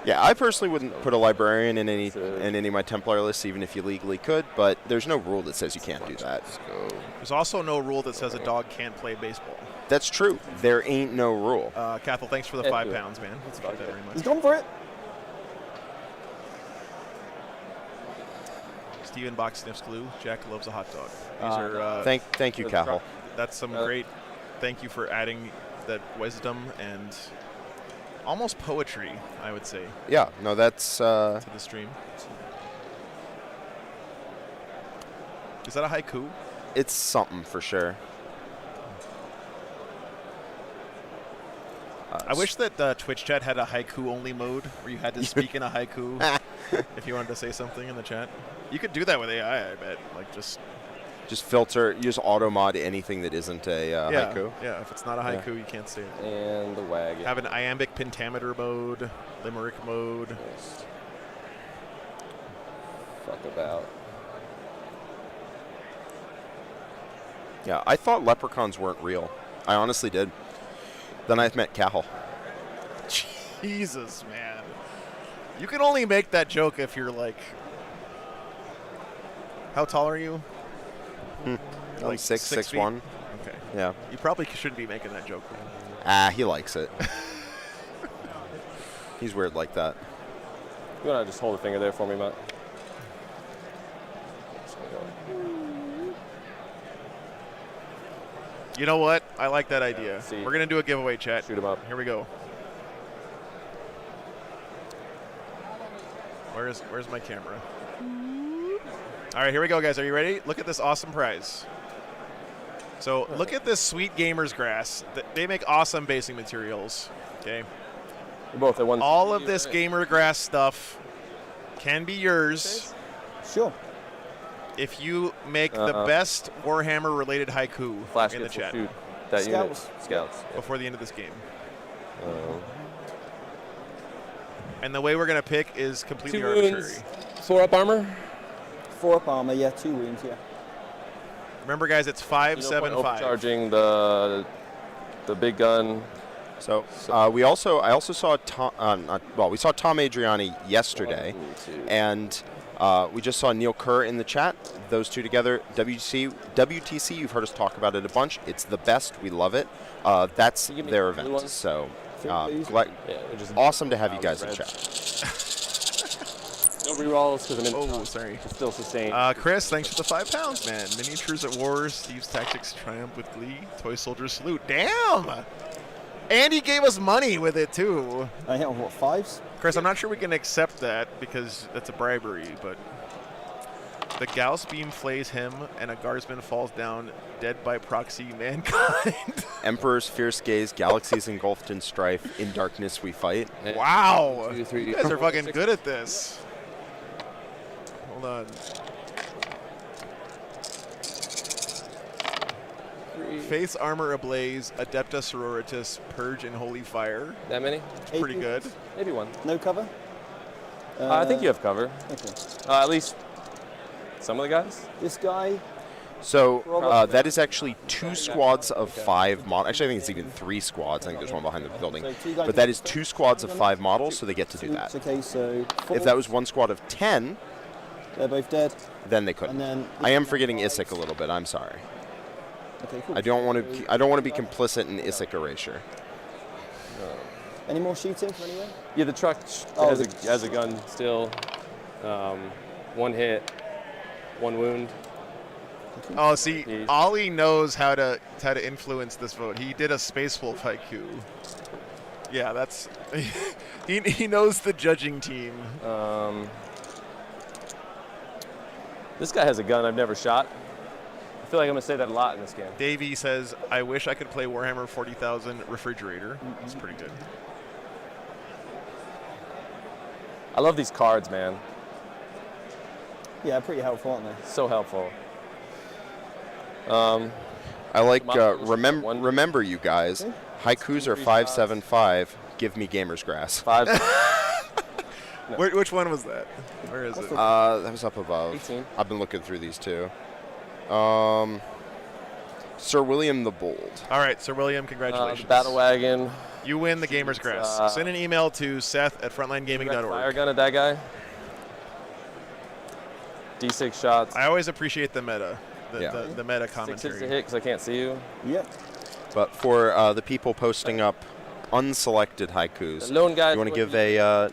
Yeah, I personally wouldn't put a librarian in any of my Templar lists, even if you legally could, but there's no rule that says you can't do that. There's also no rule that says a dog can't play baseball. That's true. There ain't no rule. Cathal, thanks for the 5 pounds, man. Appreciate that very much. He's gone for it. Steven Bach sniffs glue. Jack loves a hot dog. These are thank you, Cathal. That's some great. Thank you for adding that wisdom and almost poetry, I would say. Yeah, no, that's to the stream. Is that a haiku? It's something for sure. I wish that Twitch chat had a haiku-only mode where you had to speak in a haiku if you wanted to say something in the chat. You could do that with AI, I bet. Like just filter, use auto mod anything that isn't a haiku. Yeah, if it's not a haiku, you can't say it. And the wagon. Have an iambic pentameter mode, limerick mode. Fuck about. Yeah, I thought leprechauns weren't real. I honestly did. Then I met Cathal. Jesus, man. You can only make that joke if you're like... How tall are you? Like 6'1". Okay. Yeah. You probably shouldn't be making that joke. He likes it. He's weird like that. You want to just hold a finger there for me, Matt? You know what? I like that idea. See. We're going to do a giveaway, chat. Shoot him up. Here we go. Where's my camera? All right, here we go, guys. Are you ready? Look at this awesome prize. So look at this sweet gamer's grass. They make awesome basing materials. Okay. We're both at one. All of this gamer grass stuff can be yours Sure. if you make the best Warhammer-related haiku Flash in the gets will chat shoot that Scouts. unit. Scouts. before the end of this game. And the way we're going to pick is completely 2 arbitrary. wounds, 4 up armor. 4 up armor, yeah, 2 wounds, yeah. Remember, guys, it's 5, 7, 5. Overcharging the big gun. So I also saw we saw Tom Adriani yesterday, 1, 2. and we just saw Neil Kerr in the chat. Those two together, WTC. You've heard us talk about it a bunch. It's the best. We love it. That's Can you give me their the blue event. ones? So Please. awesome to have you guys in red. chat. No rerolls because I'm in. Oh, sorry. It's still sustained. Chris, thanks for the £5, man. Miniatures at War, Steve's Tactics triumph with glee, Toy Soldier salute. Damn! And he gave us money with it, too. I hit on what, 5s? Chris, I'm not sure we can accept that because that's a bribery, but the Gauss beam flays him and a guardsman falls down dead by proxy mankind. Emperor's fierce gaze, galaxies engulfed in strife, in darkness we fight. Wow. 2, 3, You guys are 4, fucking 6. good at this. Hold on. 3. Face armor ablaze, Adepta sororitas, purge in holy fire. That many? It's pretty good. Maybe 1. No cover? I think you have cover. Okay. At least some of the guys. This guy, So that is actually 2 squads of 5 models. Actually, I think it's even 3 squads. I think there's one behind the building. So 2 guys But that is 2 squads of 5 models, so they get to do that. Okay, so 4. If that was 1 squad of 10, They're both dead. then they couldn't. And then I am forgetting Isaac a little bit. I'm sorry. Okay, cool. I don't want to be complicit in Isaac erasure. Any more shooting from anywhere? Yeah, the truck has a gun still. 1 hit, 1 wound. Oh, see, Jeez. Ollie knows how to influence this vote. He did a Space Wolf haiku. Yeah, that's he knows the judging team. This guy has a gun I've never shot. I feel like I'm gonna say that a lot in this game. Davey says, "I wish I could play Warhammer 40,000 Refrigerator." It's pretty good. I love these cards, man. Yeah, pretty helpful, aren't they? So helpful. I like remember you guys. Haikus are 575. Give me gamer's grass. 5. Which one was that? Where is it? That was up above. 18. I've been looking through these too. Sir William the Bold. All right, Sir William, The congratulations. battle wagon. You win the Gamer's Grass. Send an email to seth@frontlinegaming.org. Fire gun at that guy. D6 shots. I always appreciate the meta, Yeah. the meta 6 hits to commentary. hit because I can't see you. Yep. But for the people posting up unselected haikus, The lone guy. you want to give a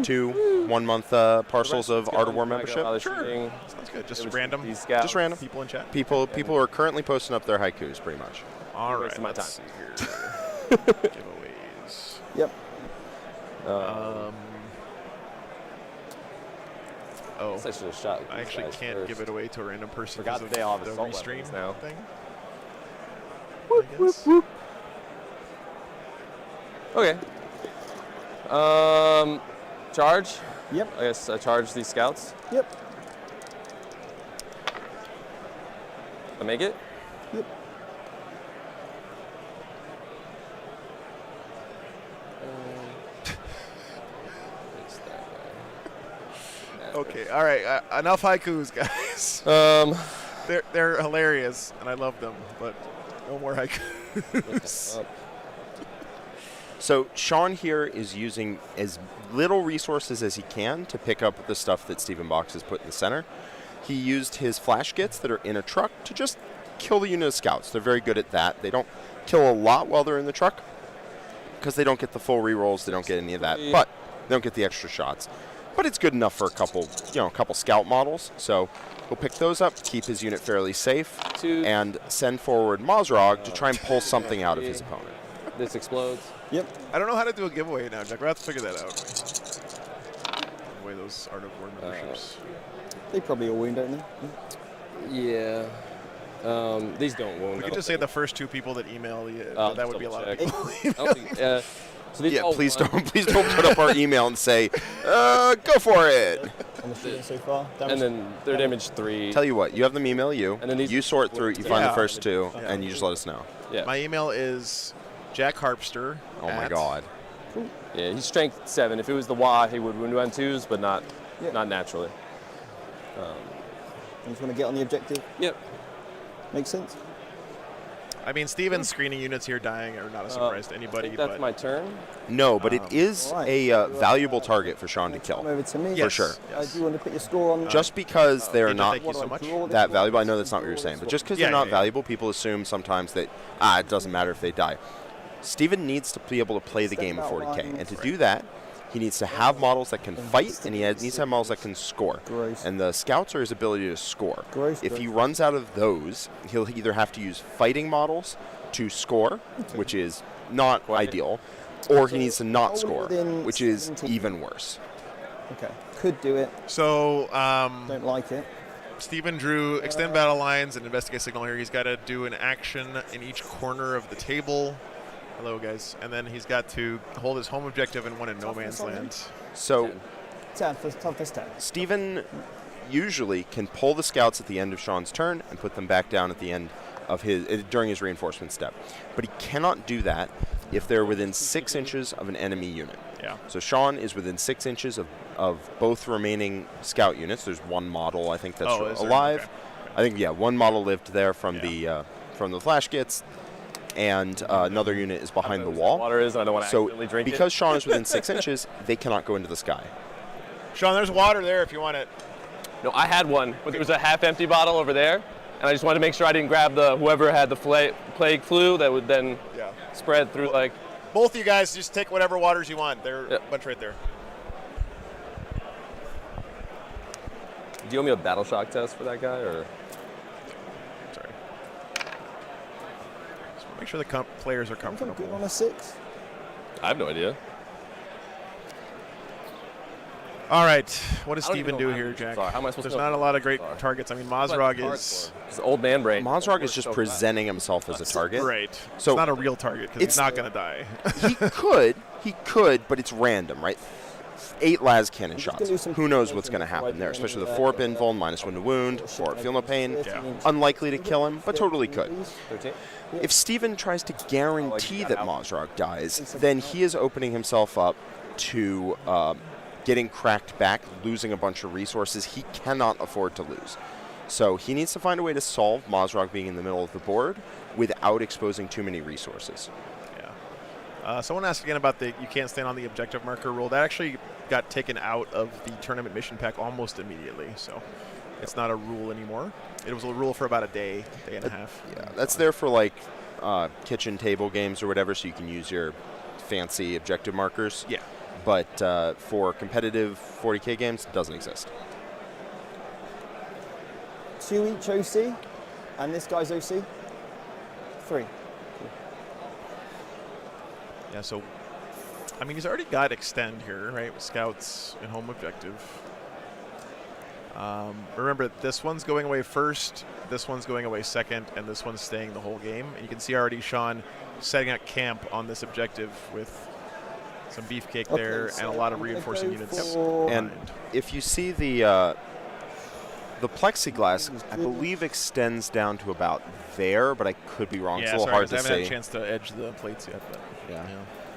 2 1-month parcels of Art of War membership? Sure. Sounds good. Just It was random. these scouts. Just random. People in chat. People are currently posting up their haikus, pretty much. All right, wasting my let's see time. here. Giveaways. Yep. Oh, I should have shot. I these actually guys can't first. give it away to a random person Forgot because they all have the assault restream weapons now. thing. I guess. Okay. Charge. Yep. I guess I charge these scouts. Yep. I make it. Yep. Fix that guy. Okay, all right. Enough haikus, guys. They're hilarious, and I love them, but no more haikus. So Sean here is using as little resources as he can to pick up the stuff that Stephen Box has put in the center. He used his flash kits that are in a truck to just kill the unit of scouts. They're very good at that. They don't kill a lot while they're in the truck because they don't get the full rerolls. They don't get any of that, but they don't get the extra shots. But it's good enough for a couple scout models. So he'll pick those up, keep his unit fairly safe, and send forward Mazrog to try and pull something out of his opponent. This explodes. Yep. I don't know how to do a giveaway now, Jack. We'll have to figure that out. away those Art of War memberships. They probably all wound, don't they? Yeah. These don't wound. We could just say the first 2 people that email that would be a lot of people. So these Yeah, all please won. don't put up our email and say, go for it. On the student so far. And then they're damage 3. Tell you what, you have them email you. And then these- you sort through, you find Yeah. the first 2, Yeah. and you just let us know. Yeah. My email is Jack Harpster. Oh my God. Yeah, he's strength 7. If it was the WA, he would wound on 2s, but not naturally. You just want to get on the objective. Yep. Makes sense. I mean, Steven's screening units here dying are not a surprise to I anybody. think that's but my turn. No, but it is Alright. a valuable target for Sean to Come kill. over to me. Yes, sure. yes. Do you want to put your score on? Just because they're Agent, not thank you so much. that valuable, I know that's not what you're saying, but just because Yeah, they're not yeah. valuable, people assume sometimes that, it doesn't matter if they die. Steven needs to be able to play the game of 40K, and to do that, he needs to have models that can fight, and he needs to have models that can score. Gross. And the scouts are his ability to score. Gross, If gross. he runs out of those, he'll either have to use fighting models to score, which is not ideal, or he needs to not hold score, within which is 17. even worse. Okay. Could do it. So Don't like it. Steven drew extend battle lines and investigate signal here. He's got to do an action in each corner of the table. Hello, guys. And then he's got to hold his home objective and one in no man's land. So 10. Toughest 10. Steven usually can pull the scouts at the end of Sean's turn and put them back down at the end of his during his reinforcement step. But he cannot do that if they're within 6 inches of an enemy unit. Yeah. So Sean is within 6 inches of both remaining scout units. There's one model, I think, that's Oh, is there? alive. Okay. I think, one model lived there from Yeah. the flash kits, and another unit is behind the wall. Water is, and I don't want to So accidentally drink it. because Sean is within 6 inches, they cannot go into the sky. Sean, there's water there if you want it. No, I had one, but there was a half-empty bottle over there, and I just wanted to make sure I didn't grab whoever had the plague flu that would then spread through like. Both of you guys just take whatever waters you want. They're a Yep. bunch right there. Do you owe me a battle shock test for that guy, or? Sorry. Just make sure the players are I'm good comfortable. on a 6. I have no idea. All right. What does I don't even Steven know do what here, I'm Jack? sorry. How am I supposed There's to know not a lot of great Sorry. targets. I mean, Mazrog is It's old man brain. Mazrog is just presenting himself as a target. great. So it's not a real target because it's- he's not going to die. He could, but it's random, right? 8 las cannon just gonna shots. do some Who knows what's going to calculations happen there, before I especially do the any 4 pinful, -1 to wound, 4 feel no pain. Yeah. Unlikely to kill him, but totally could. 13. If Steven tries to guarantee that Mazrog dies, then he is opening himself up to getting cracked back, losing a bunch of resources he cannot afford to lose. So he needs to find a way to solve Mazrog being in the middle of the board without exposing too many resources. Yeah. Someone asked again about the you can't stand on the objective marker rule. That actually got taken out of the tournament mission pack almost immediately. So it's not a rule anymore. It was a rule for about a day and a half. Yeah, that's there for like kitchen table games or whatever, so you can use your fancy objective markers. Yeah. But for competitive 40K games, it doesn't exist. 2 each OC, and this guy's OC. 3. Yeah, so, I mean, he's already got extend here, right, with scouts and home objective. Remember, this one's going away first, this one's going away second, and this one's staying the whole game. And you can see already Sean setting up camp on this objective with some beefcake there and a lot of reinforcing units. And if you see the plexiglass, I believe extends down to about there, but I could be wrong. Yeah, it's a little sorry, hard guys, to I haven't had a see. chance to edge the plates yet. But Yeah.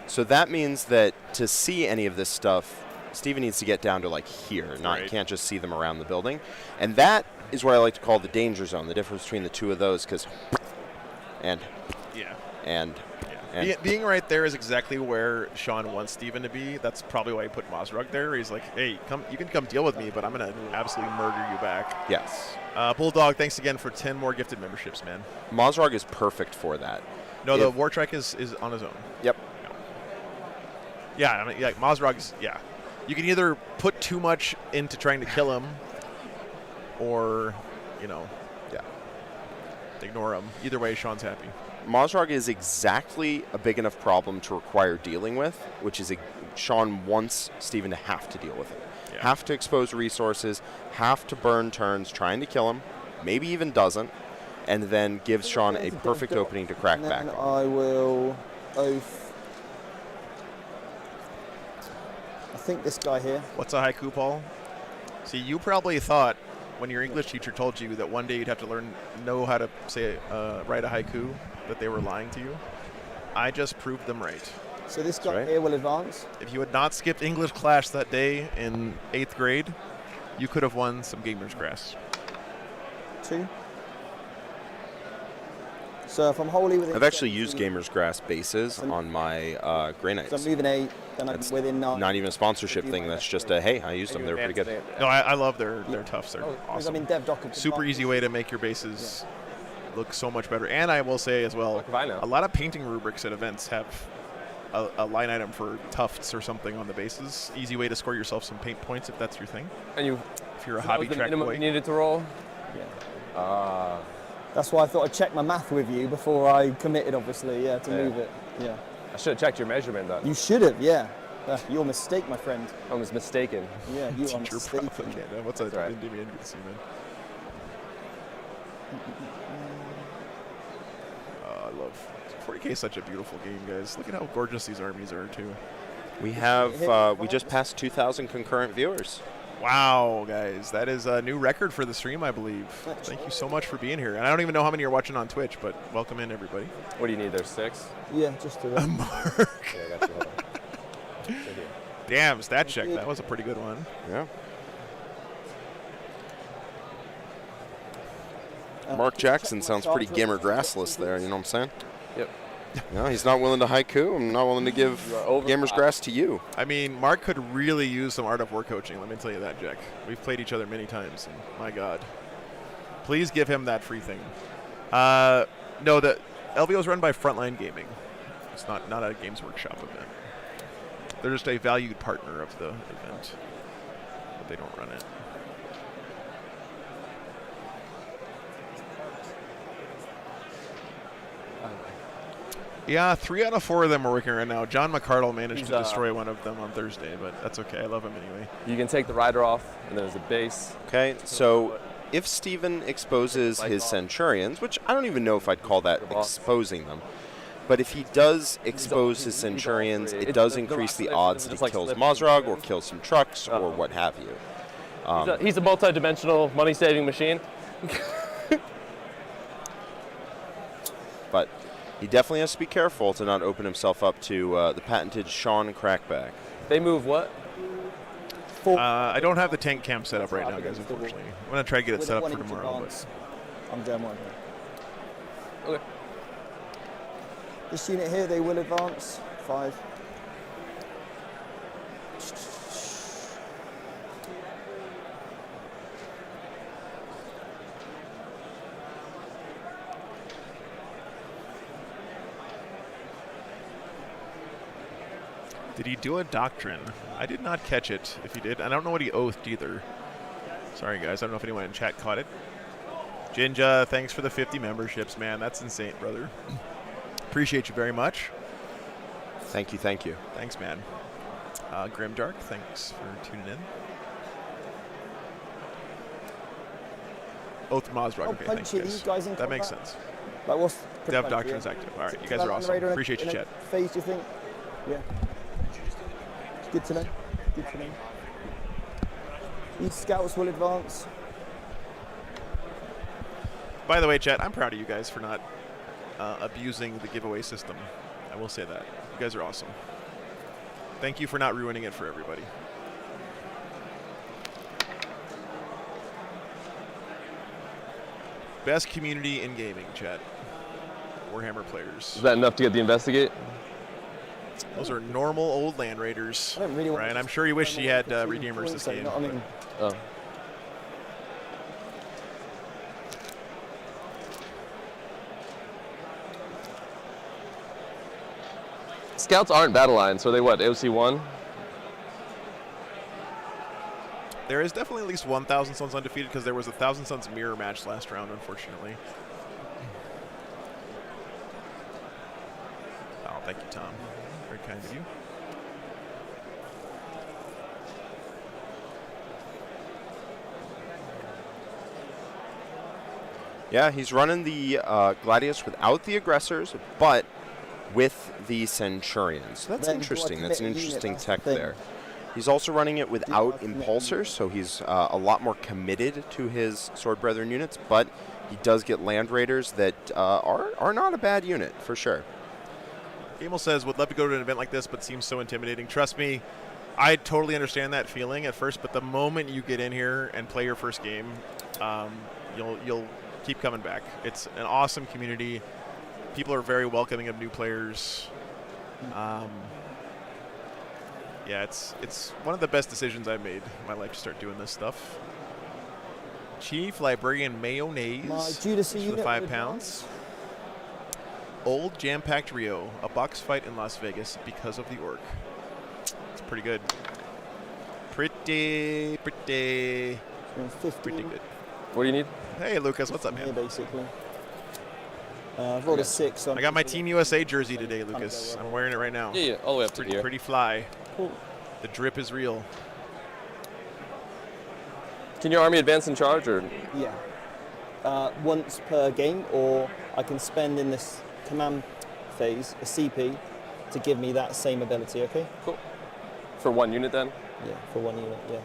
So that means that to see any of this stuff, Steven needs to get down to like here. Not Right. can't just see them around the building. And that is what I like to call the danger zone, the difference between the two of those, because and yeah. and Being right there is exactly where Sean wants Steven to be. That's probably why he put Mazrug there. He's like, hey, you can come deal with me, but I'm going to absolutely murder you back. yes. Bulldog, thanks again for 10 more gifted memberships, man. Mazrog is perfect for that. No, the If- War Trek is on his own. Yep. Yeah, I mean, yeah, Mazrog is, yeah. You can either put too much into trying to kill him or, Yeah. ignore him. Either way, Sean's happy. Mazrog is exactly a big enough problem to require dealing with, which is Sean wants Steven to have to deal with it. Yeah. have to expose resources, have to burn turns trying to kill him, maybe even doesn't, and then gives Sean a perfect opening to crack back. And I will oath. I think this guy here. What's a haiku, Paul? See, you probably thought when your English teacher told you that one day you'd have to know how to say, write a haiku, that they were lying to you. I just proved them right. So this guy here will advance. If you had not skipped English class that day in 8th grade, you could have won some Gamer's Grass. 2. So if I'm wholly within... I've actually used Gamer's Grass bases on my Grey Knights. So I'm moving 8, then I'm within 9. Not even a sponsorship thing. That's just a, hey, I used them. They're pretty good. No, I love their toughs. They're awesome. I'm in dev doc. Super easy way to make your bases look so much better. And I will say as well, a lot of painting rubrics at events have a line item for tufts or something on the bases. Easy way to score yourself some paint points if that's your thing. And if you're a hobby track boy. You needed to roll? Yeah. That's why I thought I'd check my math with you before I committed, obviously, to move it. Yeah. I should have checked your measurement, though. You should have, yeah. Your mistake, my friend. I was mistaken. Yeah, you are mistaken. What's that? Right. Didn't do me any good to see, man. I love 40K is such a beautiful game, guys. Look at how gorgeous these armies are, too. We have, we just passed 2,000 concurrent viewers. Wow, guys. That is a new record for the stream, I believe. Thank you so much for being here. And I don't even know how many are watching on Twitch, but welcome in, everybody. What do you need? There's 6? Yeah, just to... Mark. Yeah, I got you. Hold on. Damn, stat check. That was a pretty good one. Yeah. Mark Jackson sounds pretty Gamer Grassless there, you know what I'm saying? Yep. No, he's not willing to haiku. I'm not willing to give Gamer's Grass to you. I mean, Mark could really use some Art of War coaching. Let me tell you that, Jack. We've played each other many times, and my God. Please give him that free thing. No, the LVO is run by Frontline Gaming. It's not a Games Workshop event. They're just a valued partner of the event, but they don't run it. Yeah, 3 out of 4 of them are working right now. John McCardle managed to destroy one of them on Thursday, but that's okay. I love him anyway. You can take the rider off, and there's a base. Okay, so if Steven exposes his Centurions, which I don't even know if I'd call that exposing them, but if he does expose his Centurions, it does increase the odds that he kills Mozrog or kills some trucks or what have you. He's a multi-dimensional money-saving machine. But he definitely has to be careful to not open himself up to the patented Sean crackback. They move what? I don't have the tank camp set up right now, guys, unfortunately. I'm going to try to get it set up for tomorrow. But I'm down one. Okay. This unit here, they will advance. 5. did he do a doctrine? I did not catch it. If he did, I don't know what he oathed either. Sorry, guys. I don't know if anyone in chat caught it. Jinja, thanks for the 50 memberships, man. That's insane, brother. Appreciate you very much. Thank you, thank you. Thanks, man. Grimdark, thanks for tuning in. Oath Mozrog. Okay, thanks, guys. That makes sense. Like what's Dev Doctrine is active. All right, you guys are awesome. Appreciate you, chat. Phase, do you think? Yeah. Good to know. Good to know. These scouts will advance. By the way, chat, I'm proud of you guys for not abusing the giveaway system. I will say that. You guys are awesome. Thank you for not ruining it for everybody. Best community in gaming, chat. Warhammer players. Is that enough to get the investigate? Those are normal old land raiders. Really right? I'm sure you wish you had redeemers this game. I mean, Scouts aren't battle lines, so they what? AOC 1? There is definitely at least 1,000 Suns undefeated because there was a 1,000 Suns mirror match last round, unfortunately. Oh, thank you, Tom. Very kind of you. Yeah, he's running the Gladius without the aggressors, but with the Centurions. So that's Then interesting. do I That's an commit a unit? interesting That's the tech thing. there. He's also running it without commit a Impulsors, so he's a lot more committed to his Sword Brethren units, but he does get Land Raiders that are not a bad unit, for sure. Gamel says, would love to go to an event like this, but seems so intimidating. Trust me, I totally understand that feeling at first, but the moment you get in here and play your first game, you'll keep coming back. It's an awesome community. People are very welcoming of new players. Yeah, it's one of the best decisions I've made in my life to start doing this stuff. Chief Librarian Mayonnaise My Judas for the unit 5 would pounds. Old Jam-Packed Rio, a box fight in Las Vegas because of the Ork. It's pretty good. Pretty advance. 15 good. What do you need? Hey, Lucas, what's up, here, man? basically. I've rolled a 6. So I got my Team USA jersey today, Lucas. I'm wearing it right now. Yeah, all the way up to here. Pretty fly. Cool. The drip is real. Can your army advance and charge, or Yeah. Once per game, or I can spend in this command phase a CP to give me that same ability, okay? cool? For one unit then? Yeah, for 1 unit, yeah.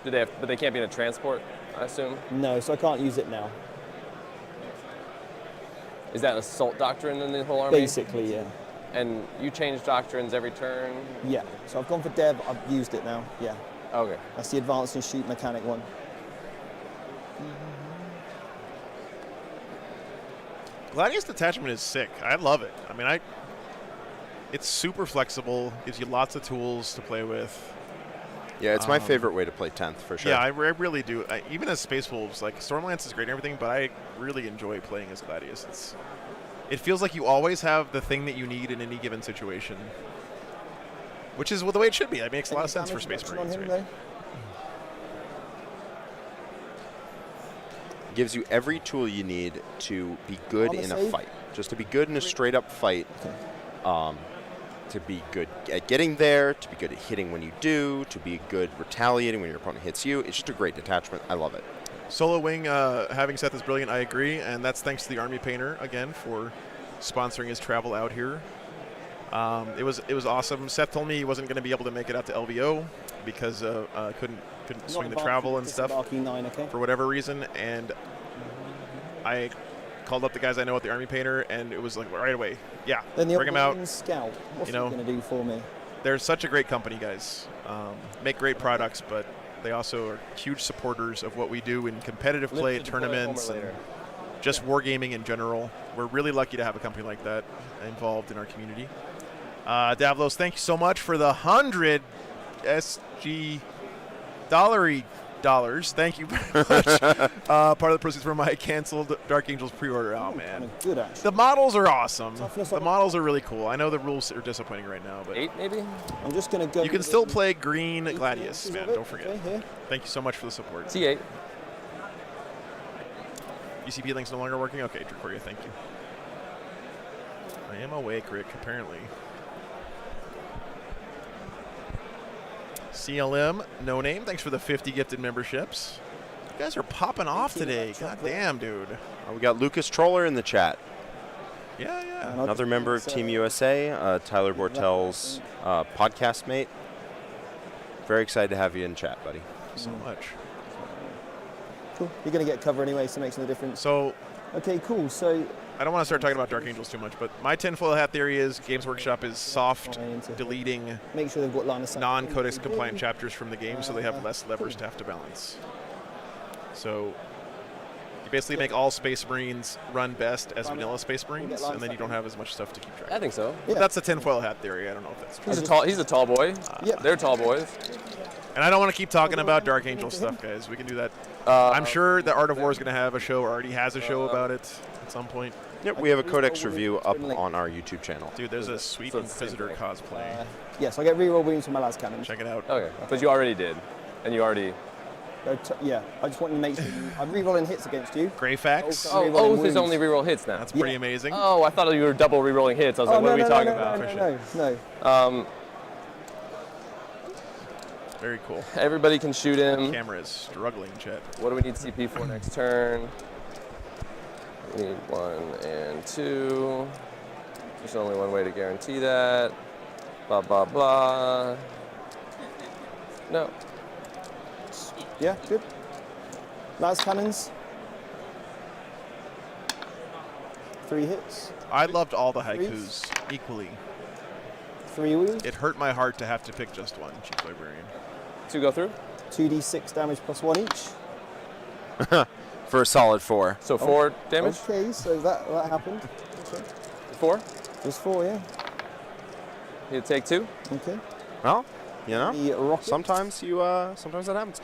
Do they have? But they can't be in a transport, I assume. No, so I can't use it now. Is that assault doctrine in the whole army? Basically, yeah. And you change doctrines every turn. Yeah, so I've gone for Dev, I've used it now, yeah. Okay. That's the advanced and shoot mechanic one. Gladius Detachment is sick. I love it. I mean, it's super flexible, gives you lots of tools to play with. Yeah, it's my favorite way to play 10th, for sure. Yeah, I really do. Even as Space Wolves, like Stormlance is great and everything, but I really enjoy playing as Gladius. It feels like you always have the thing that you need in any given situation, which is the way it should be. It makes a lot of sense for Space Marines. Right? Gives you every tool you need to be good Armor in a save? fight. Just to be good in a straight up fight. To be good at getting there, to be good at hitting when you do, to be good retaliating when your opponent hits you. It's just a great detachment. I love it. Solo Wing having Seth is brilliant. I agree, and that's thanks to the Army Painter again for sponsoring his travel out here. It was awesome. Seth told me he wasn't going to be able to make it out to LVO because couldn't swing the travel and stuff for whatever reason, and I called up the guys I know at the Army Painter, and it was like right away. Yeah, Then the bring them out. Scout, what's You know, he going to do for me? They're such a great company, guys. Make great products, but they also are huge supporters of what we do in competitive play, tournaments, and just wargaming in general. We're really lucky to have a company like that involved in our community. Davlos, thank you so much for the 100 SG dollars. Thank you very much. Part of the proceeds from my canceled Dark Angels pre-order. Oh, man. Good, actually. The models are awesome. Toughness The on- models are really cool. I know the rules are disappointing right now, but 8 maybe? I'm just going to go. you can with still the play green 18 Gladius, inches man. of it. Don't forget. Okay, here. Thank you so much for the support. T8. UCP link's no longer working? Okay, Dracoria, thank you. I am awake, Rick, apparently. CLM, no name. Thanks for the 50 gifted memberships. You guys are popping off today. God damn, dude. We got Lucas Troller in the chat. Yeah, yeah. And I'll Another member of just, Team USA, Tyler Bortel's podcast mate. Very excited to have you in chat, buddy. So much. Cool. You're going to get cover anyway, so it makes no difference. So Okay, cool. So I don't want to start talking about Dark Angels too much, but my tinfoil hat theory is Games Workshop is soft deleting make sure they've got line of sight. non-codex compliant chapters from the game so they have less levers to have to balance. So you basically make all Space Marines run best as vanilla Space Marines, and then you don't have as much stuff to keep track I of. think so. But that's a tinfoil hat theory. I don't know if that's true. He's a tall boy. Yep. They're tall boys. And I don't want to keep talking about Dark Angel stuff, guys. We can do that. I'm sure the Art of War is going to have a show, or already has a show about it at some point. Yep, we have a Codex review up on our YouTube channel. Dude, there's a sweet So it's the same Inquisitor thing. cosplay. Yes, I get reroll wounds from my last cannon. Check it out. Okay, but you already did, and you already. Yeah, I just want to make sure I'm rerolling hits against you. Greyfax. Oh, Oh, Rerolling Oath is wounds. only reroll hits now. That's pretty amazing. Oh, I thought you were double rerolling hits. I was like, what are we talking about? No. Very cool. Everybody can shoot him. Camera is struggling, chat. What do we need CP for next turn? We need 1 and 2. There's only one way to guarantee that. Blah, blah, blah. No. Yeah, good. Las cannons. 3 hits. I loved all the haikus equally. 3 wounds. It hurt my heart to have to pick just one, Chief Librarian. 2 go through. 2d6 damage plus 1 each. For a solid 4. So 4 damage. Okay, so that happened. Okay. 4. There's 4, yeah. You take 2. Okay. Well, you know, The rocket. sometimes that happens.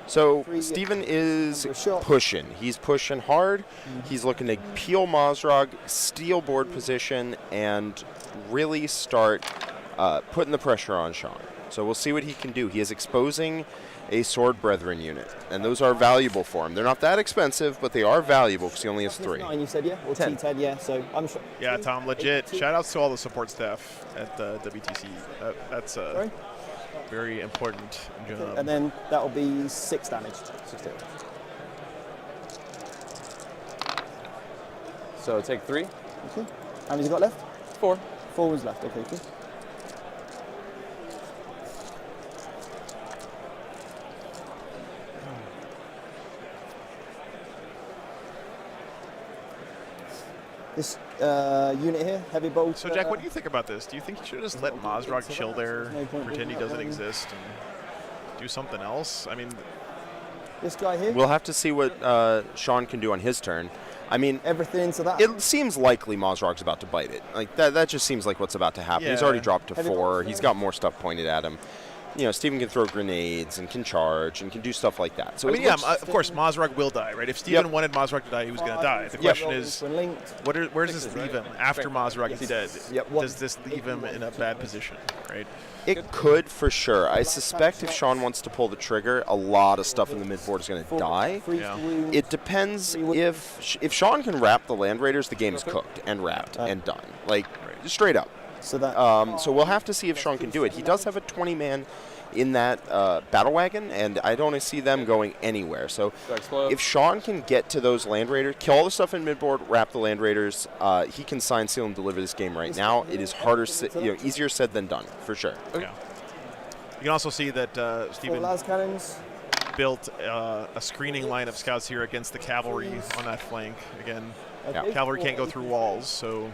So 3 Steven is number shot. pushing. He's pushing hard. He's looking to peel Mazrog, steal board position, and really start putting the pressure on Sean. So we'll see what he can do. He is exposing a Sword Brethren unit, and those are valuable for him. They're not that expensive, but they are valuable because he only has 3. 9, you said, yeah? Or 10. T10, yeah. So I'm sure. Yeah, Tom, legit. Shout outs to all the support staff at WTC. That's a Sorry? very important job. Okay, and then that'll be 6 damage. 6 damage. So take 3. Okay. How many's he got left? 4. 4 was left. Okay, good. This unit here, heavy bolt. So, Jack, what do you think about this? Do you think you should just let Mazrog chill there, no point pretend he doing that doesn't one. exist, and do something else? I mean, This guy here, We'll have to see what Sean can do on his turn. I mean, everything into that. it seems likely Mazrog's about to bite it. Like that just seems like what's about to happen. He's Yeah. already dropped to Heavy 4. bolts, He's yeah. got more stuff pointed at him. You know, Steven can throw grenades and can charge and can do stuff like that. So I it mean, yeah, looks- of course, Mazrog will die, right? If Steven wanted Mazrog to die, he was going to die. The question is, where does this leave him after Mazrog is dead? Yep. Does this leave him in a bad position, right? It could for sure. I suspect if Sean wants to pull the trigger, a lot of stuff in the midboard is going to die. Yeah. It depends if Sean can wrap the Land Raiders, the game's cooked and wrapped and done. Like straight up. So that. So we'll have to see if Sean can do it. He does have a 20-man in that battle wagon, and I don't see them going anywhere. So if Sean can get to those Land Raiders, kill all the stuff in midboard, wrap the Land Raiders, he can sign, seal, and deliver this game right now. It is harder, easier said than done, for sure. Yeah. You can also see that 4 Steven las cannons. built a screening line of scouts here against the cavalry on that flank. Again, Okay. cavalry can't go through walls, so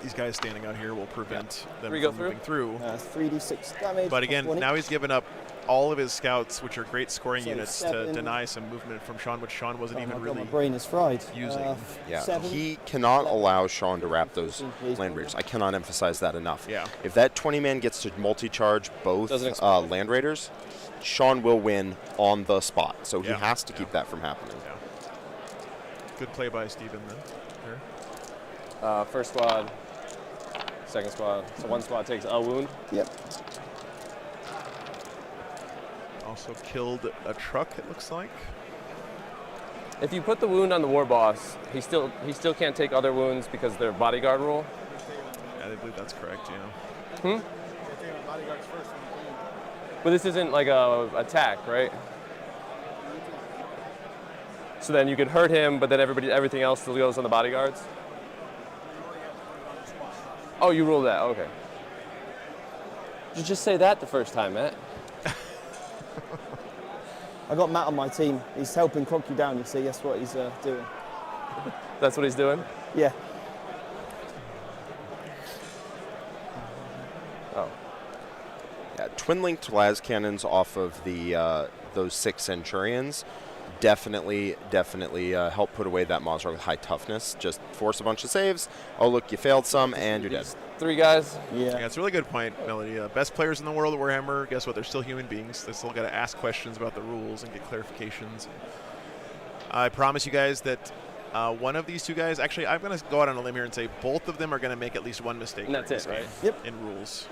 these guys standing out here will prevent them from moving through. 3d6 damage. But plus again, 1 now each. he's given up all of his scouts, which are great scoring So units, to 7. deny some movement from Sean, which Sean wasn't Oh even my God, really. my brain is fried. using. Yeah, 7. he cannot allow Sean to wrap those Land Raiders. I cannot emphasize that enough. Yeah. If that 20-man gets to multi-charge both Land Raiders, Sean will win on the spot. So he has to keep that from happening. Yeah. Good play by Steven then. There. First squad. Second squad. So one squad takes a wound. Yep. Also killed a truck, it looks like. If you put the wound on the war boss, he still can't take other wounds because they're bodyguard rule. Yeah, I believe that's correct, yeah. But this isn't like a attack, right? So then you could hurt him, but then everything else still goes on the bodyguards. Oh, you ruled that. Okay. You just say that the first time, Matt. I got Matt on my team. He's helping Croc you down, you see. That's what he's doing. That's what he's doing? Yeah. Oh. Yeah, twin-linked las cannons off of the those 6 Centurions definitely help put away that Mazrog with high toughness. Just force a bunch of saves. Oh, look, you failed some, and you're dead. 3 guys. Yeah, it's a really good point, Melody. Best players in the world of Warhammer, guess what? They're still human beings. They still got to ask questions about the rules and get clarifications. I promise you guys that one of these 2 guys, actually, I'm going to go out on a limb here and say both of them are going to make at least one mistake. And that's during it, this right? game Yep. In rules.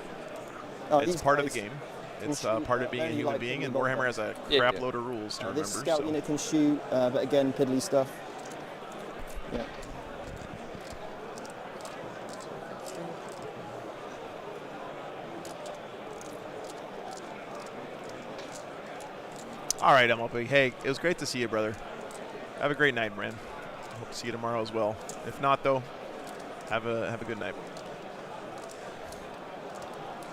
These It's part of guys the game. can It's shoot, part of being a only human like being, and the Warhammer has a crap load of rules to remember. This scout so. unit can shoot, but again, piddly stuff. Yeah. All right, MLP. Hey, it was great to see you, brother. Have a great night, man. Hope to see you tomorrow as well. If not, though, have a good night.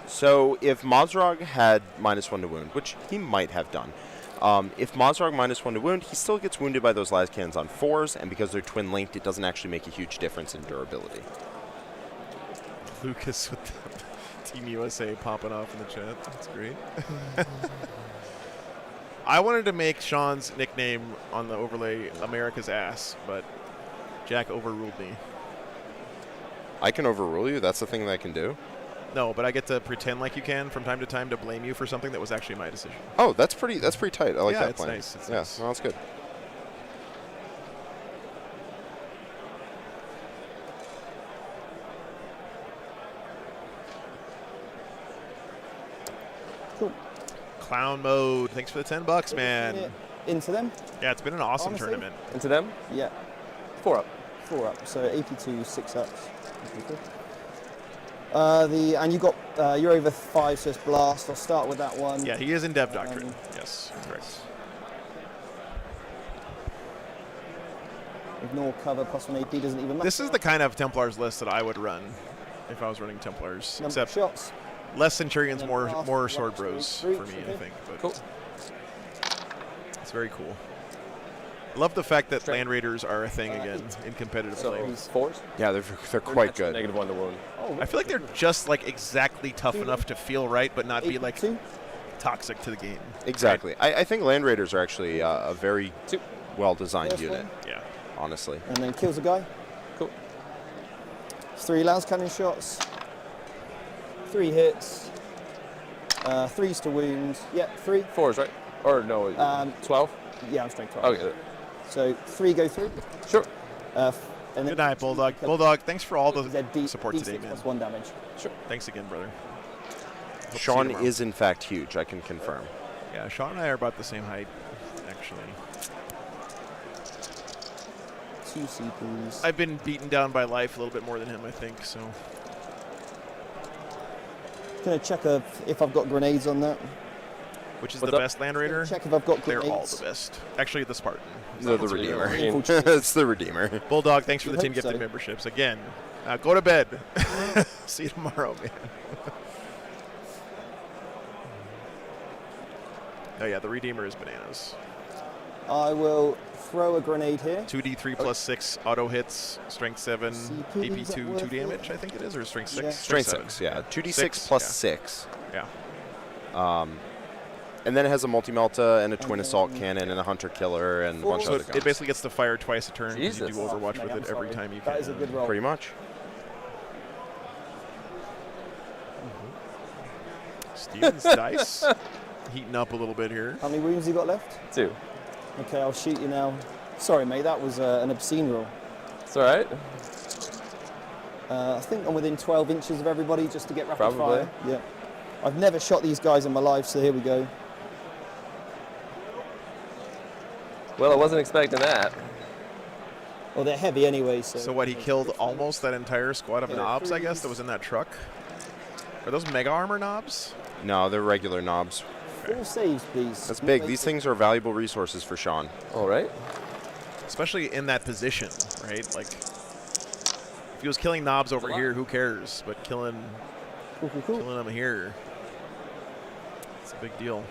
So if Mazrog had -1 to wound, which he might have done, if Mazrog -1 to wound, he still gets wounded by those las cannons on 4s, and because they're twin linked, it doesn't actually make a huge difference in durability. Lucas with the Team USA popping off in the chat. That's great. I wanted to make Sean's nickname on the overlay America's Ass, but Jack overruled me. I can overrule you? That's the thing that I can do? No, but I get to pretend like you can from time to time to blame you for something that was actually my decision. Oh, that's pretty tight. I like Yeah, that it's plan. nice. It's yeah, nice. no, that's good. Cool. Clown mode. Thanks for the $10, man. Into them? Yeah, it's been an awesome Honestly? tournament. Into them? Yeah. 4 up. 4 up. So 82, 6 ups. And you got you're over 5, so it's blast. I'll start with that one. Yeah, he is in Dev Doctrine. Yes, correct. Ignore cover, +1 AP doesn't even matter. This is the kind of Templars list that I would run if I was running Templars. Number of Except shots. less Centurions, And then blast, more right, Sword Bros three, for me, I okay. think. But Cool. it's very cool. I love the fact that Straight. Land Raiders are a thing again in competitive So play. 4s? Yeah, they're quite good. -1 to wound. I feel like they're just like exactly tough enough to feel right, but not be like 82. toxic to the game. Exactly. I think Land Raiders are actually a very 2. well-designed First unit, one. Yeah. honestly. And then kills a guy. Cool. 3 las cannon shots. 3 hits. 3s to wound. Yeah, 3. 4s, right? Or no, 12? Yeah, I'm straight 12. Okay. So 3 go through. Sure. And then Good night, Bulldog. Bulldog, thanks for all the Z support D6 today, man. +1 damage. Thanks again, brother. Hope to see Sean you tomorrow. is, in fact, huge, I can confirm. Yeah, Sean and I are about the same height, actually. 2 CPs. I've been beaten down by life a little bit more than him, I think, so. Gonna check if I've got grenades on that. Which is What's the up? best Land Raider? Check if I've got They're grenades. all the best. Actually, the Spartan. The That's Redeemer. really It's the Redeemer. Bulldog, thanks for You the team hope gifted so. memberships. Again, go to bed. See you tomorrow, man. Oh, yeah, the Redeemer is bananas. I will throw a grenade here. 2d3 plus 6 auto hits, strength 7, CP, is that AP2, 2 worth it? damage, I think it is, or strength 6? Yeah. Strength seven. 6, yeah. 2d6 6, plus yeah. 6. Yeah. And then it has a multi-melta and a twin assault cannon and a hunter killer and a bunch So of other it guns. basically gets to fire twice a turn because you do Jesus. Overwatch Mate, with I'm it every sorry. time you can. That is a good roll. Pretty much. Steven's dice heating up a little bit here. How many wounds you got left? 2. Okay, I'll shoot you now. Sorry, mate, that was an obscene roll. It's all right. I think I'm within 12 inches of everybody just to get rapid Probably. fire. Yeah. I've never shot these guys in my life, so here we go. Well, I wasn't expecting that. Well, they're heavy anyway, so. So what, he killed almost that entire squad of Yeah, knobs, I guess, that was in that truck? Are those mega armor knobs? No, they're regular knobs. 4 saves, please. That's big. These things are valuable resources for Sean. All right. Especially in that position, right? Like, if he was killing knobs over here, who cares? But killing Cool. them here, it's a big deal.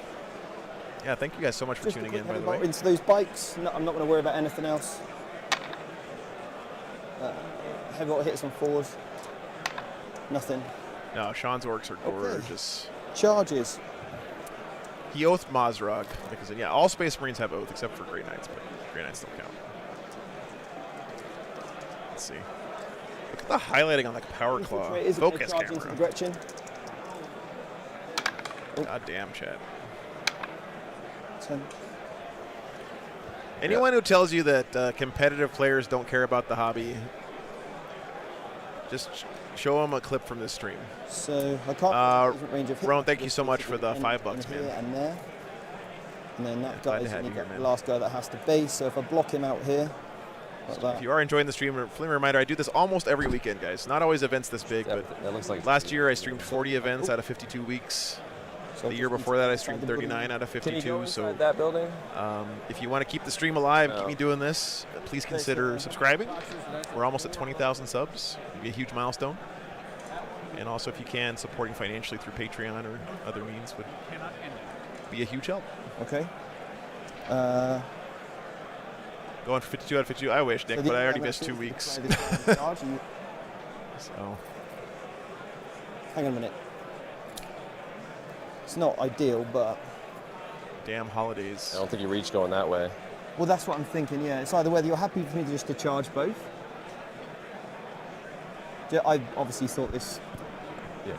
Yeah, thank you guys so much for Just a tuning quick in, by the headbutt way. into those bikes. No, I'm not going to worry about anything else. Heavy hits on 4s. Nothing. No, Sean's orcs are gorgeous. Charges. He oathed Mazrog because, yeah, all Space Marines have oath except for Grey Knights, but Grey Knights don't count. Let's see. Look at the highlighting on the Power Claw. Infiltrate isn't gonna Focus charge into the camera. Gretchen. God damn, chat. 10. Anyone who tells you that competitive players don't care about the hobby, just show them a clip from this stream. So I can't. Different range of hit. Ron, thank you so much Just for the in- $5, in man. here and there. And then that glad guy to is have only you here, the man. last guy that has to base. So if I block him out here, like If that. you are enjoying the stream, a friendly reminder, I do this almost every weekend, guys. Not always events this big, but That looks like last year I streamed 40 events out of 52 weeks. So The year before that, I streamed 39 out of Can you go 52. inside So that building? if you want to keep the stream alive, keep No. me doing this, please consider subscribing. We're almost at 20,000 subs. It'd be a huge milestone. And also, if you can, supporting financially through Patreon or other means would be a huge help. Okay. Going for 52 out of 52. I wish, Nick, So but the- I already I'm missed 2 actually weeks. charge and- So Hang on a minute. It's not ideal, but damn holidays. I don't think you reach going that way. well, that's what I'm thinking. Yeah, it's either whether you're happy for me just to charge both. I obviously thought this. Yeah.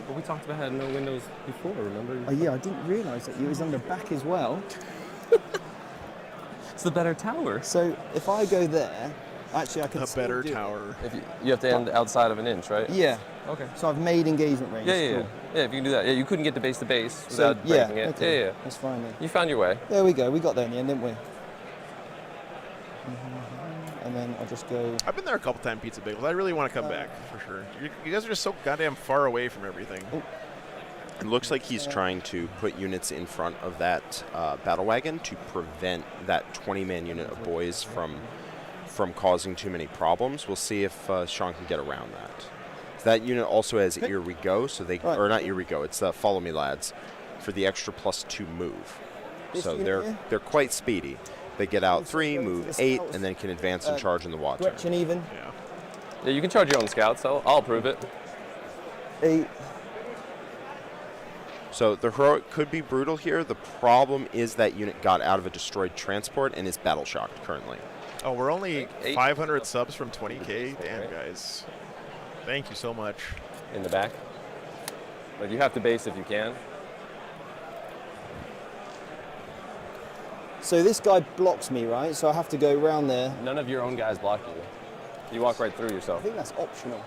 But we talked about having no windows before, remember? Oh yeah, I didn't realise that it was on the back as well. It's the better tower. So if I go there, actually I can. A still better do it. tower. If you have to end outside of an inch, right? Yeah. Okay. So I've made engagement range. Yeah, yeah, yeah. Cool. Yeah, if you can do that. Yeah, you couldn't get to base So without yeah, breaking it. okay. Yeah, yeah. That's fine then. You found your way. There we go. We got there in the end, didn't we? And then I'll just go. I've been there a couple times, Pizza Bagels. I really want to come back for sure. You guys are just so goddamn far away from everything. It looks like he's trying to put units in front of that battle wagon to prevent that 20-man unit of boys from causing too many problems. We'll see if Sean can get around that. That unit also has Here We Go, so they Right. or not Here We Go. It's Follow Me Lads for the extra +2 move. This So unit here? they're quite speedy. They get out 3, go to move the 8, scouts. and then can advance and charge in the water. Gretchen even. Yeah. Yeah, you can charge your own scouts. I'll approve it. 8. So the heroic could be brutal here. The problem is that unit got out of a destroyed transport and is battle shocked currently. Oh, we're only Eight. 500 subs from 20K. Damn, guys. Thank you so much. In the back. Like, you have to base if you can. So this guy blocks me, right? So I have to go around there. None of your own guys block you. You walk right through I yourself. think that's optional.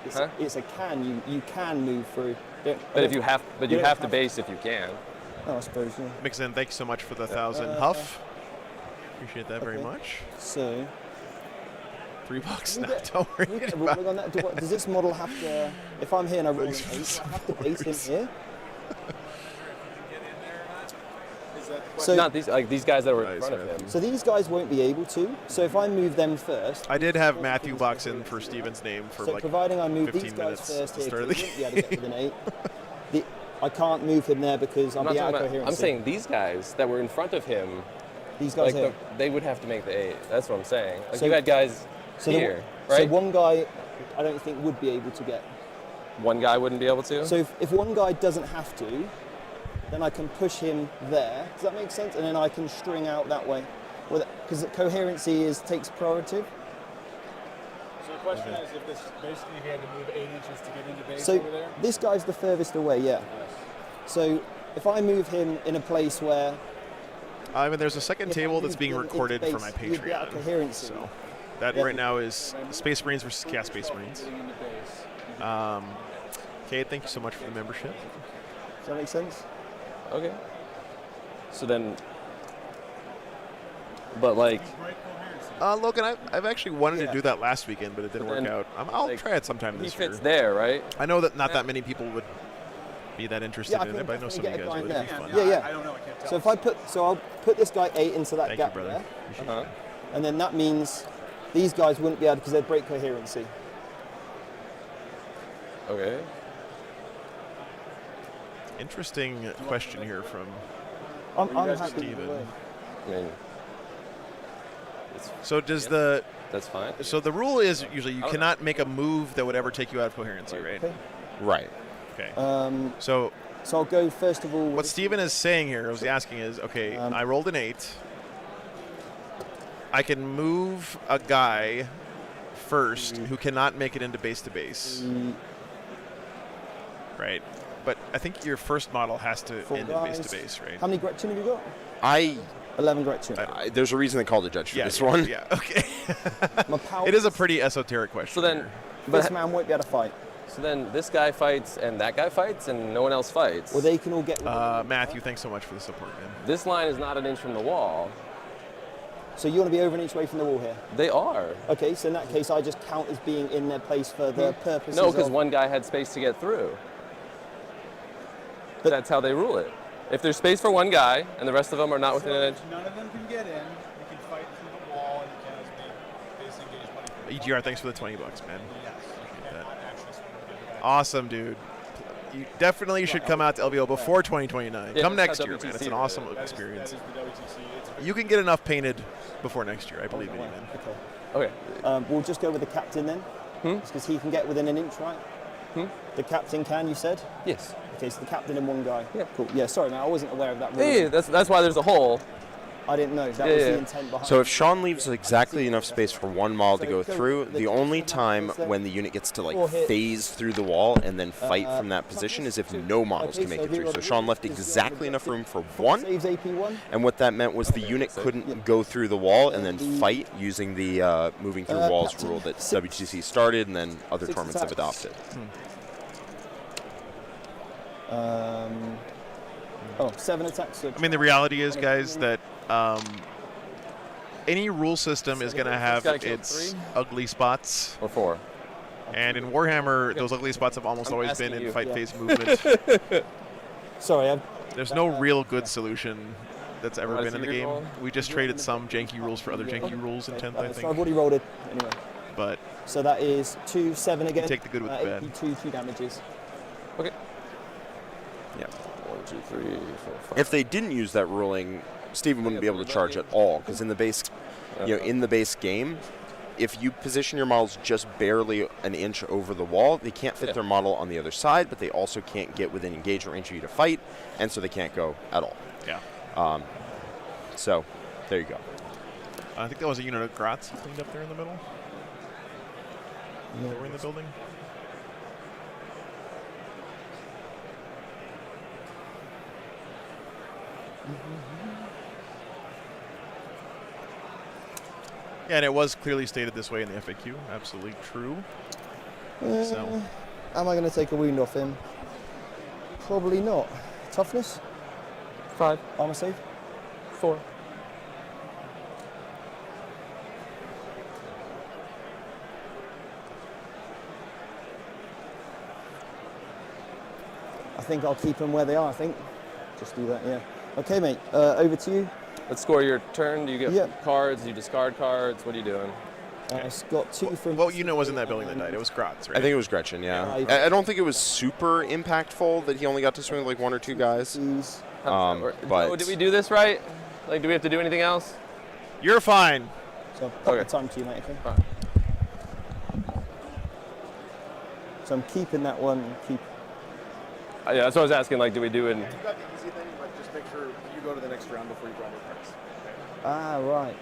It's, Huh? it's a can. You can move through. But if you have, you don't have to have base if you can. Oh, I suppose, yeah. Mixin, thank you so much for the 1,000 Huff. Appreciate that very okay. much. So, $3 we now. get- Don't we worry get a about ruling on that. Does this model have to, if I'm here and I roll an 8, Thanks do for I have to base supporters. him here? So, Not these guys that were in Nice, front of man. him. so these guys won't be able to. So if I move them first, I did have Matthew box in for Steven's name for so like providing I move 15 these guys minutes first at the here, start of because the he won't be able to get within 8. I can't move him there because I'll I'm, not be out talking of about, coherency. I'm saying these guys that were in front of him, these guys here. they would have to make the 8. That's what I'm saying. Like So- you had guys So, here, so right? one guy, I don't think would be able to get. One guy wouldn't be able to. So if one guy doesn't have to, then I can push him there. Does that make sense? And then I can string out that way, because coherency takes priority. So the question is if this basically he had to move 8 inches to get into base So over there? this guy's the furthest away, yeah. So if I move him in a place where I mean, there's a second If I table that's moved being him into recorded for my base, you'd be out of Patreon. coherency. So that Yeah. right now is Space Marines versus Chaos Space Marines. Getting into base. Okay, thank you so much for the membership. does that make sense? Okay. So then, but like, Logan, I've actually wanted Yeah. to do that last weekend, but it didn't But work then, out. I'll like, try it sometime he this year. fits there, right? I know that not that many people would be that interested Yeah, I in can it, but I know some of you definitely guys get a would. It'd be guy fun. Yeah, yeah. I don't know, I can't tell. So if I'll put this guy 8 into that Thank you, gap brother. there, Appreciate Uh-huh. that. and then that means these guys wouldn't be able because they'd break coherency. Okay. Interesting question here from I'm guys happy Steven. either way. I mean, So does that's fine. so the rule is usually you don't cannot make a move that would ever take you out of coherency, right? Okay. Right. Okay. So I'll go first of all. What Steven is saying here, was asking is, okay, I rolled an 8. I can move a guy first who cannot make it into base to base. Right. But I think your first model has to 4 end in base to guys. base, right? How many Gretchen have you got? 11 Gretchen. There's a reason they called it Judge for Yeah, this yeah, one. Yeah, okay. My power. It is a pretty esoteric question. So then, here. This man won't be able to fight. so then this guy fights and that guy fights and no one else fights. Or they can all get. Matthew, thanks so much for the support, man. This line is not an inch from the wall. So you want to be over an inch away from the wall here. They are. Okay, so in that case, I just count as being in their place for the purposes No, because of. one guy had space to get through. that's how they rule it. If there's space for one guy and the rest of them are not within an inch. None of them can get in. You can fight through the wall, and you can base engage money. EGR, thanks for the $20, man. Yes. That. Not actually swing with the other guy. Awesome, dude. You definitely should come out to LVO before 2029. Yeah, Come that's next how year, man. WTC It's an is. awesome That is experience. the WTC. It's You can get enough painted before next year. I believe in you, man. Okay. Okay. We'll just go with the captain then, because he can get within an inch, right? The captain can, you said? Yes. Okay, so the captain and one guy. Yeah. Cool. Yeah, sorry, man, I wasn't aware of that rule. Yeah, that's why there's a hole. I didn't know. That Yeah, was yeah. the intent behind So it. if Sean leaves exactly enough space for one model to go through, the only time when the unit gets to like phase through the wall and then fight from that position is if no models can make it through. So Sean left exactly enough room for one, Saves AP1. and what that meant was the unit couldn't go through the wall and then fight using the moving through walls Captain. rule that WTC started and then other Six tournaments have attacks. adopted. Oh, 7 attacks. So I mean, the reality is, guys, that any rule system is going to have gotta kill its 3? ugly spots. Or 4. And in Warhammer, those ugly spots have almost I'm always been asking in you. fight Yeah. phase movement. sorry, There's no real good solution that's ever Wanna been in see the your game. roll? We just traded some janky rules for other janky rules in 10th, I so I've think. already rolled it anyway. But So that is 2, 7 again. take the good with the bad. AP2, 2 damages. Okay. Yeah. 1, 2, 3, 4, 5. If they didn't use that ruling, Steven wouldn't be able to charge at all because in the base, in the base game, if you position your models just barely an inch over the wall, they can't fit their model on the other side, but they also can't get within engagement range of you to fight, and so they can't go at all. Yeah. So there you go. I think that was a unit of Grats cleaned up there in the middle. They were in the building. Yeah, and it was clearly stated this way in the FAQ. Absolutely true. So, Am I going to take a wound off him? Probably not. Toughness? 5, Armor save? 4. I think I'll keep them where they are, I think. Just do that, yeah. Okay, mate. Over to you. Let's score your turn. Do you get Yep. cards? Do you discard cards? What are you doing? It's got 2 from... what unit was in that building that night? It was Grats, right? I think it was Gretchen, yeah. Yeah. I don't think it was super impactful that he only got to swing with like 1 or 2 guys. These. How does that work? but- Oh, did we do this right? Like, do we have to do anything else? You're fine. So I'll pop Okay. the time to you, mate, okay? Alright. So I'm keeping that one. Yeah, that's what I was asking. Like, do we do it? You got the easy thing, but just make sure you go to the next round before you draw more cards. Ah, right.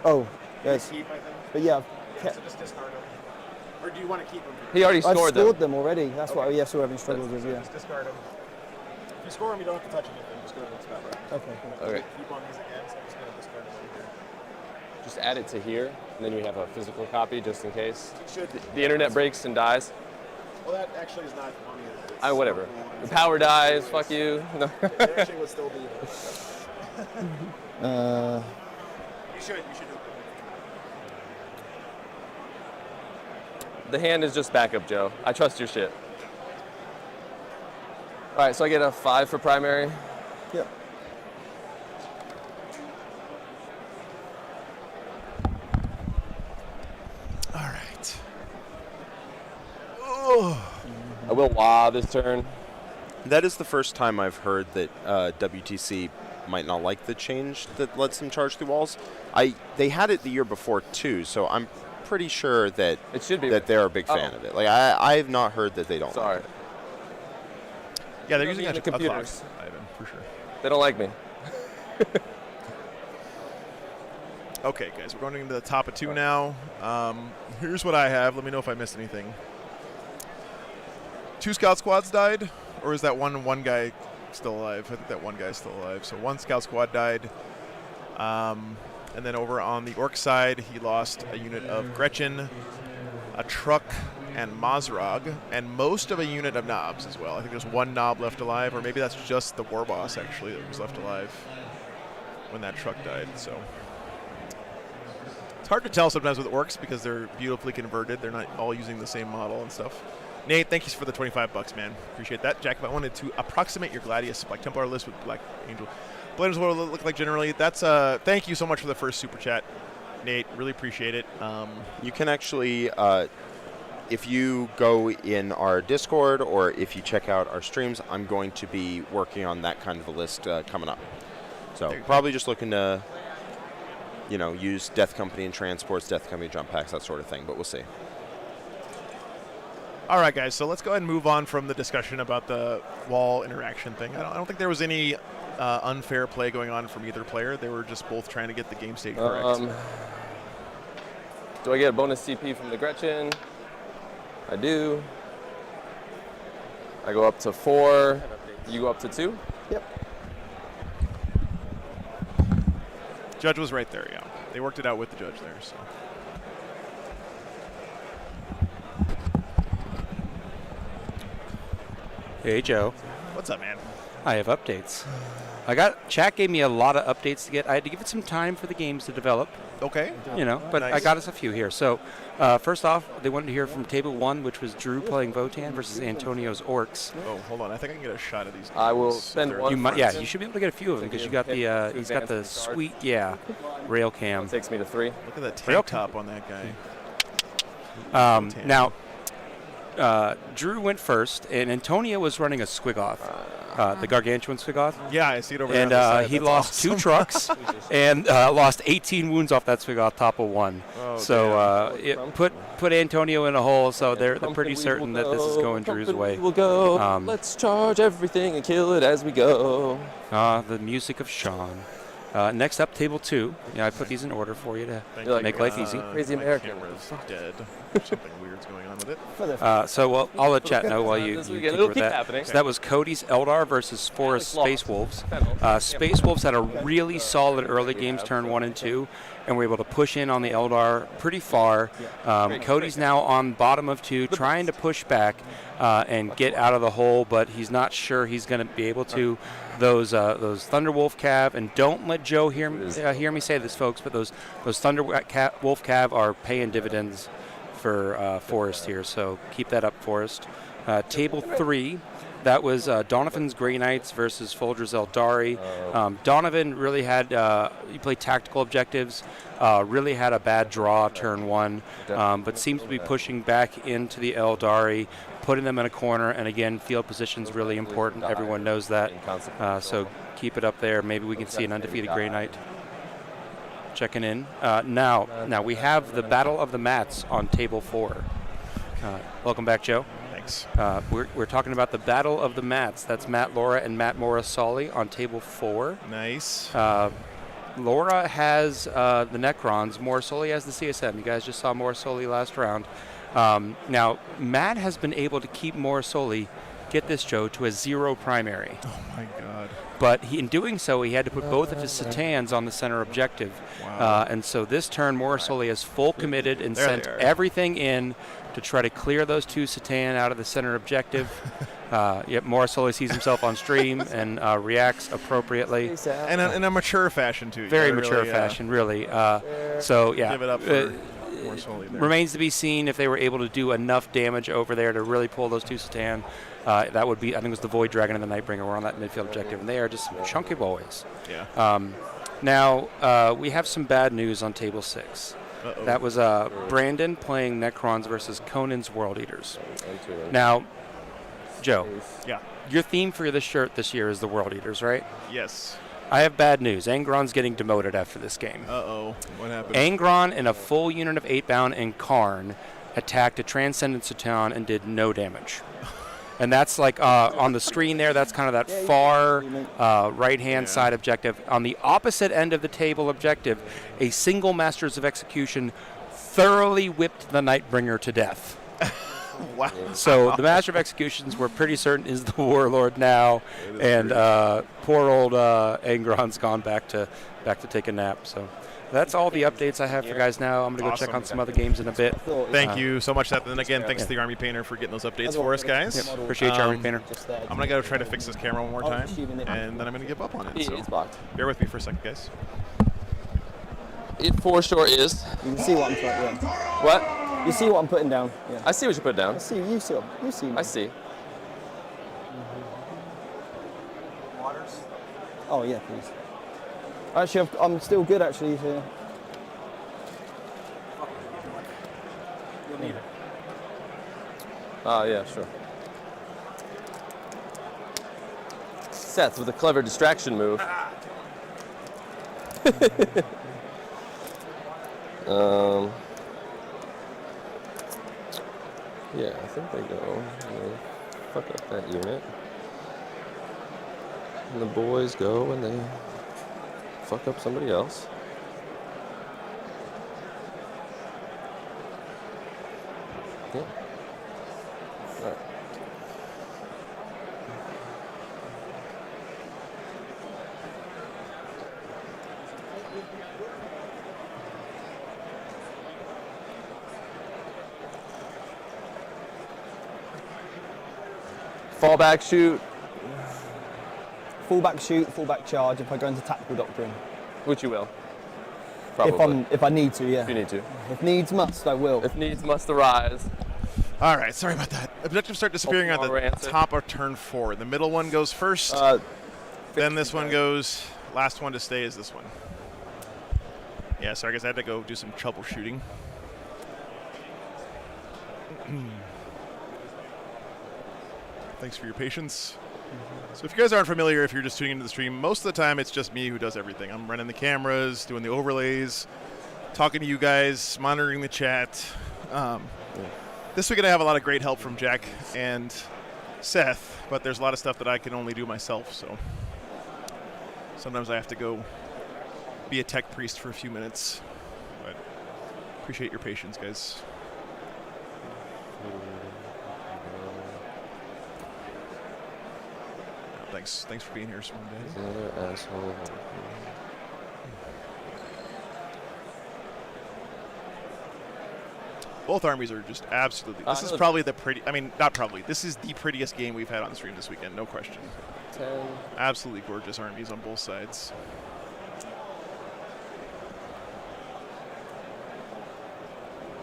Oh, yes. Keep, I think. But yeah, Yeah, so just discard them. Or do you want to keep them? He already I've scored scored them. them already. That's what. Yeah, so having struggled with. Yeah. Just discard them. If you score them, you don't have to touch anything. Just go to the next battle. Okay. Cool. Okay. Keep on these again, so I'm just going to discard them over here. Just add it to here, and then we have a physical copy just in case. It should. The internet breaks and dies. Well, that actually is not on you. Whatever. The power dies. Fuck you. No. It actually would still be. You should do it. The hand is just backup, Joe. I trust your shit. All right, so I get a 5 for primary. Yep. All right. I will wah this turn. That is the first time I've heard that WTC might not like the change that lets them charge through walls. They had it the year before too, so I'm pretty sure that It should be. that they're a big fan of it. Like I've not heard that they don't. Sorry. Like it. Yeah, they're don't using need a the clock, computers. Ivan, for sure. They don't like me. Okay, guys, we're going into the top of 2 now. Here's what I have. Let me know if I missed anything. 2 scout squads died, or is that one guy still alive? I think that one guy's still alive. So 1 scout squad died. And then over on the Ork side, he lost a unit of Gretchen, a truck, and Mazrog, and most of a unit of knobs as well. I think there's 1 knob left alive, or maybe that's just the war boss, actually, that was left alive when that truck died. So it's hard to tell sometimes with Orks because they're beautifully converted. They're not all using the same model and stuff. Nate, thank you for the $25, man. Appreciate that. Jack, if I wanted to approximate your Gladius Black Templar list with Black Angel, what it look like generally? That's thank you so much for the first super chat, Nate. Really appreciate it. You can actually, if you go in our Discord or if you check out our streams, I'm going to be working on that kind of a list coming up. So probably just looking to, use Death Company and transports, Death Company jump packs, that sort of thing. But we'll see. All right, guys. So let's go ahead and move on from the discussion about the wall interaction thing. I don't think there was any unfair play going on from either player. They were just both trying to get the game state correct. Do I get a bonus CP from the Gretchen? I do. I go up to 4. You go up to 2? Yep. Judge was right there, yeah. They worked it out with the judge there, so. Hey, Joe. What's up, man? I have updates. Chat gave me a lot of updates to get. I had to give it some time for the games to develop. Okay. But Nice. I got us a few here. So, first off, they wanted to hear from Table 1, which was Drew playing Votan versus Antonio's Orks. Oh, hold on. I think I can get a shot of these. I will games. spend They're- one. You might, yeah, you should be able to get a few of them because you got the he's got the sweet rail cam. Takes me to 3. Look at that Real tank top on that guy. Now, Drew went first, and Antonio was running a Squigoth, the gargantuan Squigoth. Yeah, I see it over there. And on the side. he That's lost awesome. 2 trucks and lost 18 wounds off that Squigoth top of 1. Oh, So it put Antonio in a hole. So they're pretty certain that this is going Drew's way. We'll go. Let's charge everything and kill it as we go. The music of Sean. Next up, Table 2. Yeah, I put these in order for you to you. make life easy. Crazy my American. camera's dead. Something weird's going on with it. So I'll let chat know while you It'll tinker with keep that. happening. So that was Cody's Eldar versus Forest Space Wolves. Space Wolves had a really solid early games, turn 1 and 2, and were able to push in on the Eldar pretty far. Cody's now on bottom of 2, trying to push back and get out of the hole, but he's not sure he's going to be able to. Those Thunderwolf Cav, and don't let Joe hear me say this, folks, but those Thunderwolf Cav are paying dividends for Forest here, so keep that up, Forest. Table 3, that was Donovan's Grey Knights versus Folger's Eldari. Donovan really had he played tactical objectives, really had a bad draw turn 1, but seems to be pushing back into the Eldari, putting them in a corner, and again, field position's really important. Everyone knows that. So keep it up there. Maybe we can see an undefeated Grey Knight checking in. Now we have the Battle of the Mats on Table 4. Welcome back, Joe. Thanks. We're talking about the Battle of the Mats. That's Matt Laura and Matt Morrisoli on Table 4. Nice. Laura has the Necrons. Morrisoli has the CSM. You guys just saw Morrisoli last round. Now, Matt has been able to keep Morrisoli, get this, Joe, to a 0 primary. Oh, my God. But in doing so, he had to put both of his Satans on the center objective. Wow. And so this turn, Morrisoli is full committed and There sent they are. everything in to try to clear those 2 Satan out of the center objective. Morrisoli sees himself on stream and reacts appropriately. And in a mature fashion, too. You Very gotta mature really, fashion, really. So, yeah. Give it up for Morrisoli there. Remains to be seen if they were able to do enough damage over there to really pull those 2 Satan. That would be, I think it was the Void Dragon and the Nightbringer were on that midfield objective, and they are just some chunky boys. Yeah. Now, we have some bad news on Table 6. Uh-oh. That was Brandon playing Necrons versus Conan's World Eaters. Now, Joe, Yeah. your theme for this shirt this year is the World Eaters, right? Yes. I have bad news. Angron's getting demoted after this game. Uh-oh. What happened? Angron in a full unit of 8-bound and Karn attacked a Transcendent Satan and did no damage. And that's like on the screen there, that's kind of that far right-hand side objective. On the opposite end of the table objective, a single Masters of Execution thoroughly whipped the Nightbringer to death. Wow. So the Master of Executions, we're pretty certain, is the Warlord now, and poor old Angron's gone back to take a nap. So that's all the updates I have for guys now. I'm going to go check on some other games in a bit. Thank you so much, Seth. And again, thanks to the Army Painter for getting those updates for us, guys. Yep. Appreciate you, Army Painter. I'm going to go try to fix this camera one more time, and then I'm going to give up on it. So It's blocked. bear with me for a second, guys. It for sure is. You can see what I'm trying to do. What? You see what I'm putting down? Yeah. I see what you put down. I see. You see. You see. I see. Waters. Oh yeah, please. Actually, I'm still good actually. So. You'll need it. Yeah, sure. Seth with a clever distraction move. Yeah, I think they go. They fuck up that unit. And the boys go and they fuck up somebody else. Yeah. All right. Fallback shoot, Fullback shoot, fullback charge. If I go into tactical doctrine. which you will. Probably. If I need to, yeah. If you need to. If needs must, I will. If needs must arise. All right, sorry about that. Objectives start disappearing at the top of turn 4. The middle one goes first. Then this one goes. Last one to stay is this one. Yeah, sorry guys, I had to go do some troubleshooting. Thanks for your patience. So if you guys aren't familiar, if you're just tuning into the stream, most of the time it's just me who does everything. I'm running the cameras, doing the overlays, talking to you guys, monitoring the chat. This week I have a lot of great help from Jack and Seth, but there's a lot of stuff that I can only do myself, so sometimes I have to go be a tech priest for a few minutes. But appreciate your patience, guys. Thanks for being here, Swan Daddy. Another asshole. Both armies are just absolutely. This is probably the pretty. I mean, not probably. This is the prettiest game we've had on the stream this weekend, no question. 10. Absolutely gorgeous armies on both sides.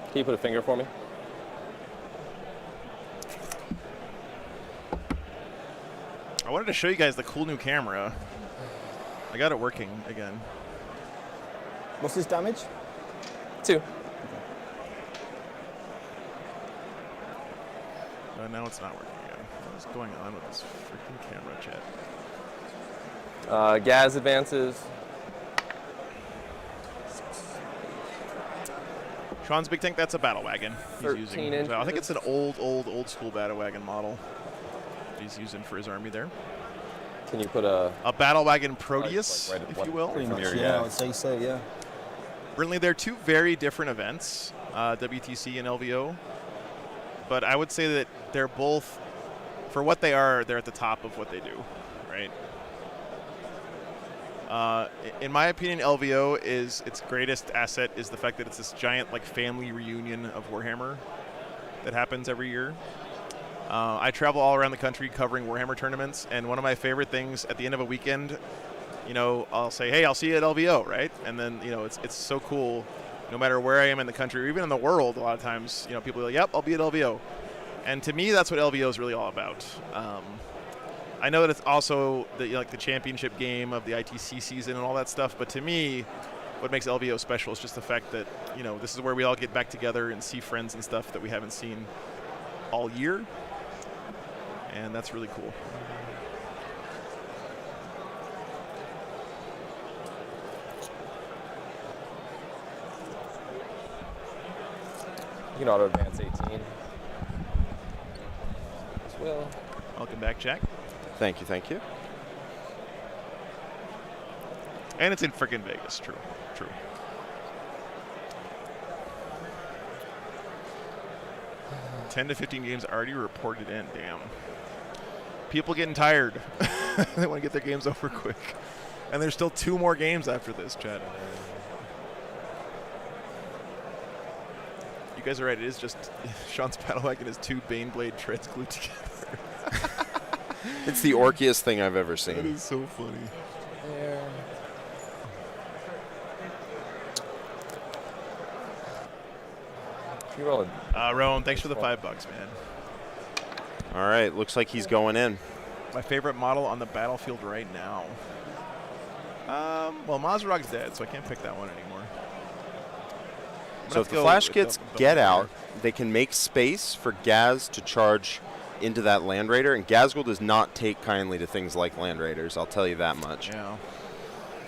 Can you put a finger for me? I wanted to show you guys the cool new camera. I got it working again. What's his damage? 2. Now it's not working again. What is going on with this freaking camera, chat? Gaz advances. Sean's big tank, that's a battle wagon he's 13 using. inches. So I think it's an old school battle wagon model he's using for his army there. Can you put a battle wagon Proteus, right if you will? Pretty much, your yeah, I would say so, yeah. Currently, they're two very different events, WTC and LVO. But I would say that they're both, for what they are, they're at the top of what they do, right? In my opinion, LVO is its greatest asset is the fact that it's this giant like family reunion of Warhammer that happens every year. I travel all around the country covering Warhammer tournaments, and one of my favorite things at the end of a weekend, you know, I'll say, hey, I'll see you at LVO, right? And then, you know, it's so cool. No matter where I am in the country or even in the world, a lot of times, you know, people are like, yep, I'll be at LVO. And to me, that's what LVO is really all about. I know that it's also the, like the championship game of the ITC season and all that stuff, but to me, what makes LVO special is just the fact that, you know, this is where we all get back together and see friends and stuff that we haven't seen all year. And that's really cool. You can auto advance 18 as well. Welcome back, Jack. Thank you, thank you. And it's in frickin' Vegas. True. 10 to 15 games already reported in. Damn. People getting tired. They want to get their games over quick. And there's still 2 more games after this, Chad. You guys are right. It is just Sean's battle wagon is 2 Baneblade treads glued together. It's the orkiest thing I've ever That seen. is so funny. There. You roll it. Rowan, thanks for the $5, man. All right, looks like he's going in. My favorite model on the battlefield right now. Well, Mazarog's dead, so I can't pick that one anymore. So if the Flash gets Get Out, they can make space for Gaz to charge into that Land Raider, and Gazgul does not take kindly to things like Land Raiders, I'll tell you that much. Yeah.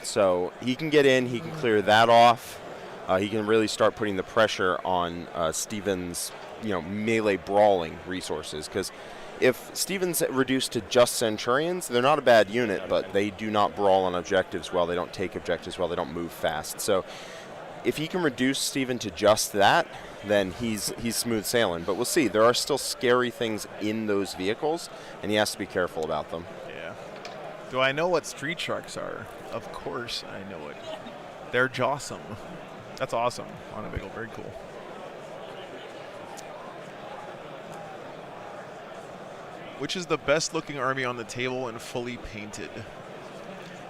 So he can get in, he can clear that off. He can really start putting the pressure on Steven's, melee brawling resources. Because if Steven's reduced to just Centurions, they're not a bad unit, but they do not brawl on objectives well. They don't take objectives well. They don't move fast. So if he can reduce Steven to just that, then he's smooth sailing. But we'll see. There are still scary things in those vehicles, and he has to be careful about them. Yeah. Do I know what Street Sharks are? Of course I know it. They're jawsome. That's awesome on a Beagle. Very cool. Which is the best looking army on the table and fully painted?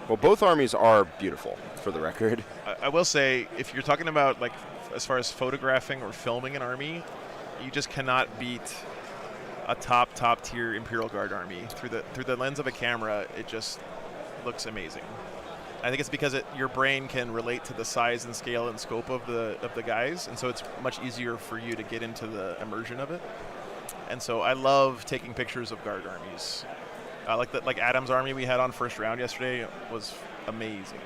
Well, both armies are beautiful, for the record. I will say, if you're talking about, like, as far as photographing or filming an army, you just cannot beat a top tier Imperial Guard army. Through the lens of a camera, it just looks amazing. I think it's because your brain can relate to the size and scale and scope of the guys, and so it's much easier for you to get into the immersion of it. And so I love taking pictures of guard armies. Like Adam's army we had on first round yesterday was amazing.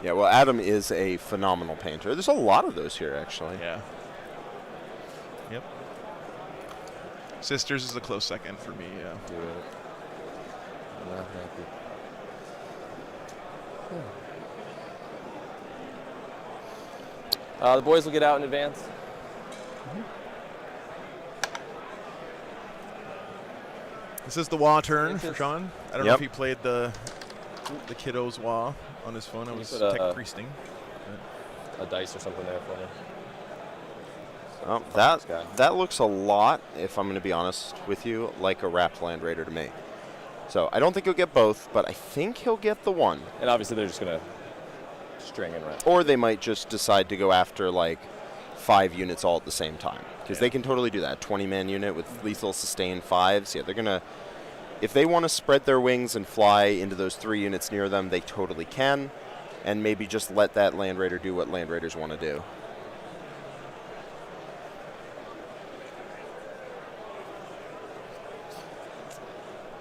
Yeah, well, Adam is a phenomenal painter. There's a lot of those here, actually. Yeah. Yep. Sisters is a close second for me, yeah. Do it. I'm not happy. The boys will get out in advance. This is the Wah turn for Sean. I don't know Yep. if he played the kiddo's Wah on his phone. I was put tech priesting. A dice or something there for me. Well, that looks a lot, if I'm going to be honest with you, like a wrapped Land Raider to me. So I don't think he'll get both, but I think he'll get the one. And obviously they're just going to string and wrap. Or they might just decide to go after like 5 units all at the same time. Because they can totally do that. 20-man unit with lethal sustained 5s. Yeah, they're going to... If they want to spread their wings and fly into those 3 units near them, they totally can. And maybe just let that Land Raider do what Land Raiders want to do.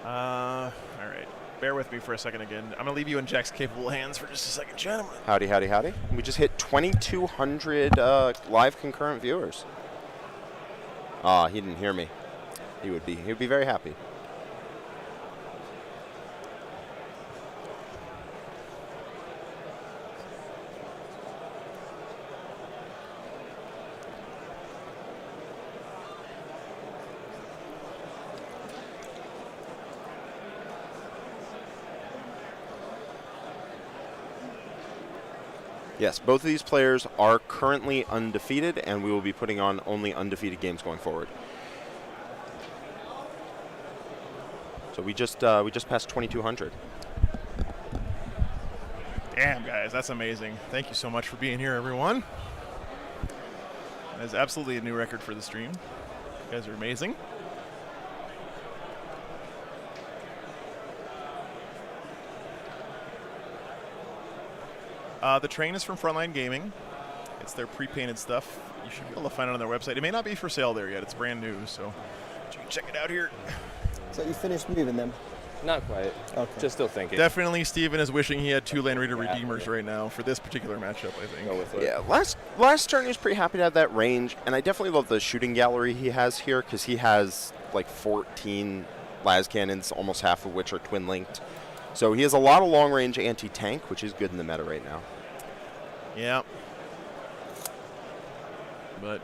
All right. Bear with me for a second again. I'm going to leave you in Jack's capable hands for just a second, gentlemen. Howdy, howdy, howdy. We just hit 2,200 live concurrent viewers. He didn't hear me. He would be very happy. Yes, both of these players are currently undefeated, and we will be putting on only undefeated games going forward. So we just passed 2,200. Damn, guys, that's amazing. Thank you so much for being here, everyone. That is absolutely a new record for the stream. You guys are amazing. The train is from Frontline Gaming. It's their pre-painted stuff. You should be able to find it on their website. It may not be for sale there yet. It's brand new, so you can check it out here. So you finished moving them? Not quite. Okay. Just still thinking. Definitely, Steven is wishing he had 2 Land Raider Redeemers right now for this particular matchup, I think. Go with it. Yeah, last turn he was pretty happy to have that range, and I definitely love the shooting gallery he has here because he has like 14 las cannons, almost half of which are twin-linked. So he has a lot of long-range anti-tank, which is good in the meta right now. Yeah. But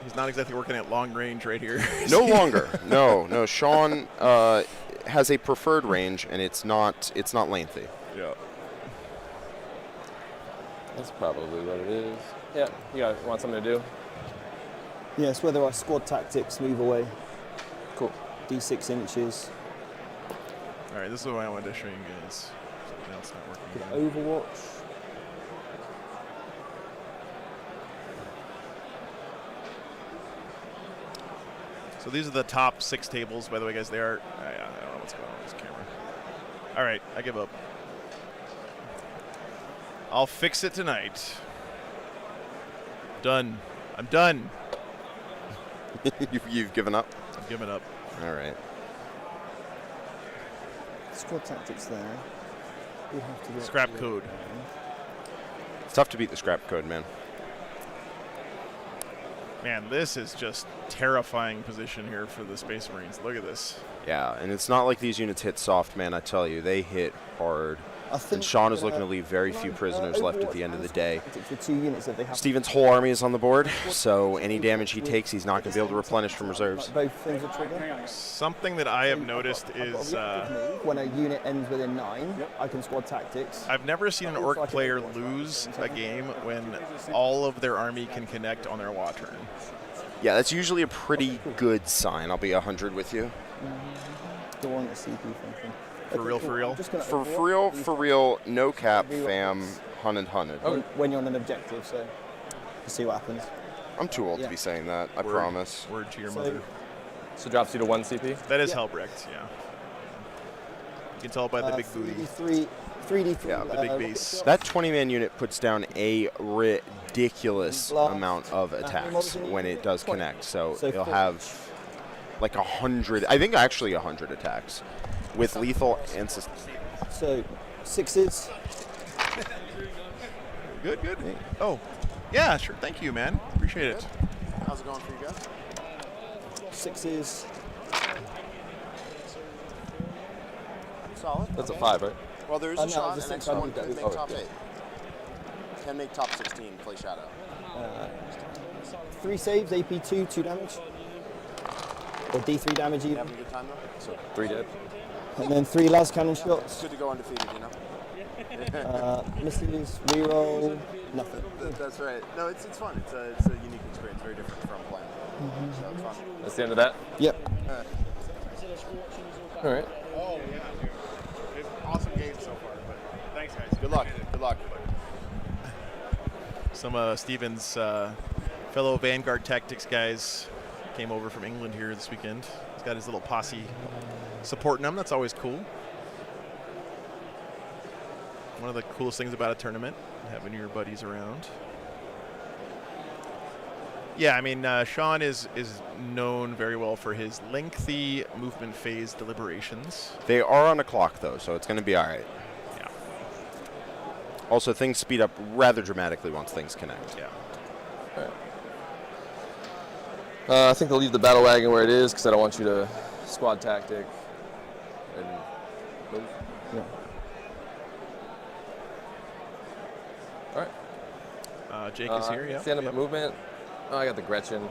he's not exactly working at long range right here. No longer. No. Sean has a preferred range, and it's not lengthy. Yeah. That's probably what it is. Yeah. You guys want something to do? Yes, whether our squad tactics move away. Cool. D6 inches. All right, this is what I wanted to show you guys. Something else not working. Overwatch. So these are the top 6 tables, by the way, guys. They are. I don't know what's going on with this camera. All right, I give up. I'll fix it tonight. Done. I'm done. You've given up? I've given up. All right. Squad tactics there. We have to get Scrap to code. It's tough to beat the scrap code, man. Man, this is just terrifying position here for the Space Marines. Look at this. Yeah, and it's not like these units hit soft, man. I tell you, they hit hard. And Sean is looking to leave very few prisoners left at the end of the day. For 2 units that they have. Steven's whole army is on the board, so any damage he takes, he's not going to be able to replenish from reserves. Both things are triggered. Something that I have noticed is when a unit ends within 9, I can squad tactics. I've never seen an Orc player lose a game when all of their army can connect on their Wa turn. Yeah, that's usually a pretty good sign. I'll be 100 with you. Don't want a CP function. For real, for real? For real, no cap, fam, hunted. When you're on an objective, so you see what happens. I'm too old to be saying that, I promise. Word to your mother. So drops you to 1 CP? That is Helbrecht, yeah. You can tell by the big booty. 3D3. Yeah, the big base. That 20-man unit puts down a ridiculous amount of attacks when it does connect. So it'll have like 100, I think actually 100 attacks with lethal and sustain. So 6s. Good. Oh, yeah, sure. Thank you, man. Appreciate it. How's it going for you guys? 6s. Solid. That's a 5, right? Well, there is a shot, it's a and six. next one can Oh, make top 8. Can make top 16, play shadow. 3 saves, AP2, 2 damage. Or D3 damage You even. having a good time though? So 3 dead. And then 3 las cannon shots. Good to go undefeated, you know? Misses, reroll, nothing. That's right. No, it's fun. It's a unique experience, very different from playing. So it's fun. That's the end of that? Yep. All right. Oh, yeah, dude. It's awesome game so far, but thanks, guys. Good luck. Good luck. Some Steven's fellow Vanguard Tactics guys came over from England here this weekend. He's got his little posse supporting him. That's always cool. One of the coolest things about a tournament, having your buddies around. Yeah, I mean, Sean is known very well for his lengthy movement phase deliberations. They are on a clock, though, so it's going to be all right. Yeah. Also, things speed up rather dramatically once things connect. Yeah. I think they'll leave the battle wagon where it is because I don't want you to squad tactic and move. Yeah. All right. Jake is here, yeah. That's the end of my movement. Oh, I got the Gretchen.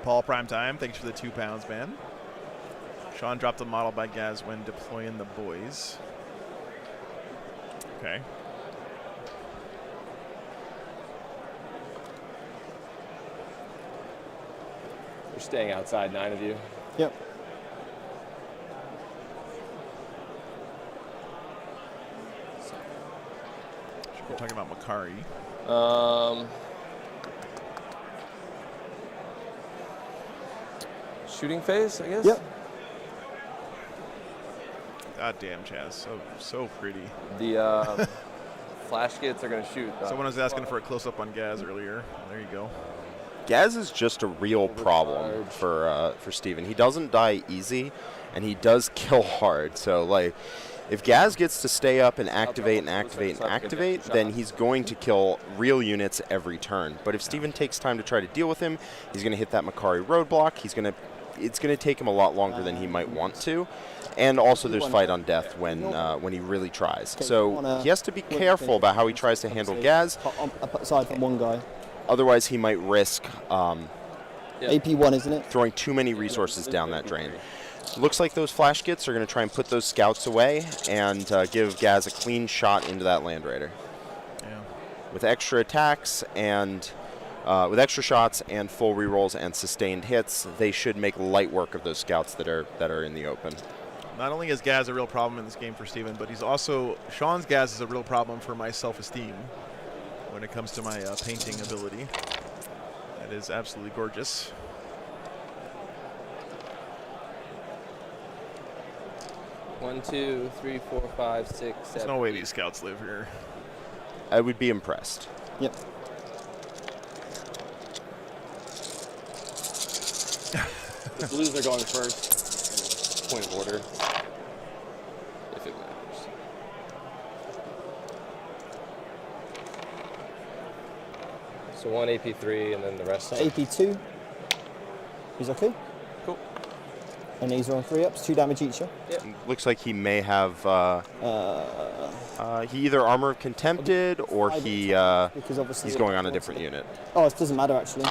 Paul Primetime, thanks for the £2, man. Sean dropped a model by Gaz when deploying the boys. Okay. You're staying outside, 9 of you. Yep. We're talking about Makari. Shooting phase, I guess? Yep. God damn, Chaz. So pretty. The flash kits are going to shoot. Someone was asking for a close-up on Gaz earlier. There you go. Gaz is just a real problem for Steven. He doesn't die easy, and he does kill hard. So, like, if Gaz gets to stay up and activate, then he's going to kill real units every turn. But if Steven takes time to try to deal with him, he's going to hit that Makari roadblock. It's going to take him a lot longer than he might want to. And also there's fight on death when he really tries. So he has to be careful about how he tries to handle Gaz. Aside from one guy. Otherwise, he might risk AP1, isn't it? throwing too many resources down that drain. Looks like those flash kits are going to try and put those scouts away and give Gaz a clean shot into that Land Raider. Yeah. With extra attacks and with extra shots and full rerolls and sustained hits, they should make light work of those scouts that are in the open. Not only is Gaz a real problem in this game for Steven, but he's also Sean's Gaz is a real problem for my self-esteem when it comes to my painting ability. That is absolutely gorgeous. One, two, three, 4, 5, 6, 7. There's no way these scouts live here. I would be impressed. Yep. The blues are going first. Point of order. If it matters. So 1 AP3 and then the rest. AP2. He's okay. Cool. And these are on 3-ups, 2 damage each. Yeah? Yep. Looks like he may have. He either Armor of Contempted or he's going on a different unit. Oh, it doesn't matter actually.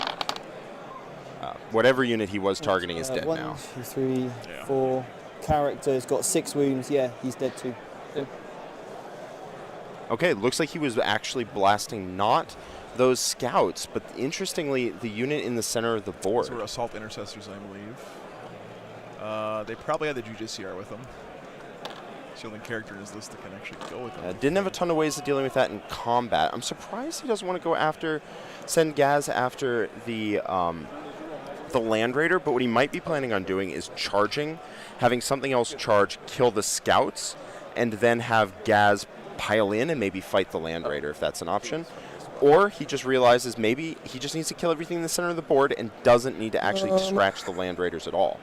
Whatever unit he was targeting is dead 1, now. 2, 3, 4. Character's got 6 wounds. Yeah, he's dead too. Yep. Okay, looks like he was actually blasting not those scouts, but interestingly, the unit in the center of the board. Those were assault intercessors, I believe. They probably had the Judiciar with them. It's the only character in his list that can actually go with them. Didn't have a ton of ways of dealing with that in combat. I'm surprised he doesn't want to go after, send Gaz after the Land Raider, but what he might be planning on doing is charging, having something else charge, kill the scouts, and then have Gaz pile in and maybe fight the Land Raider if that's an option. Or he just realizes maybe he just needs to kill everything in the center of the board and doesn't need to actually scratch the Land Raiders at all.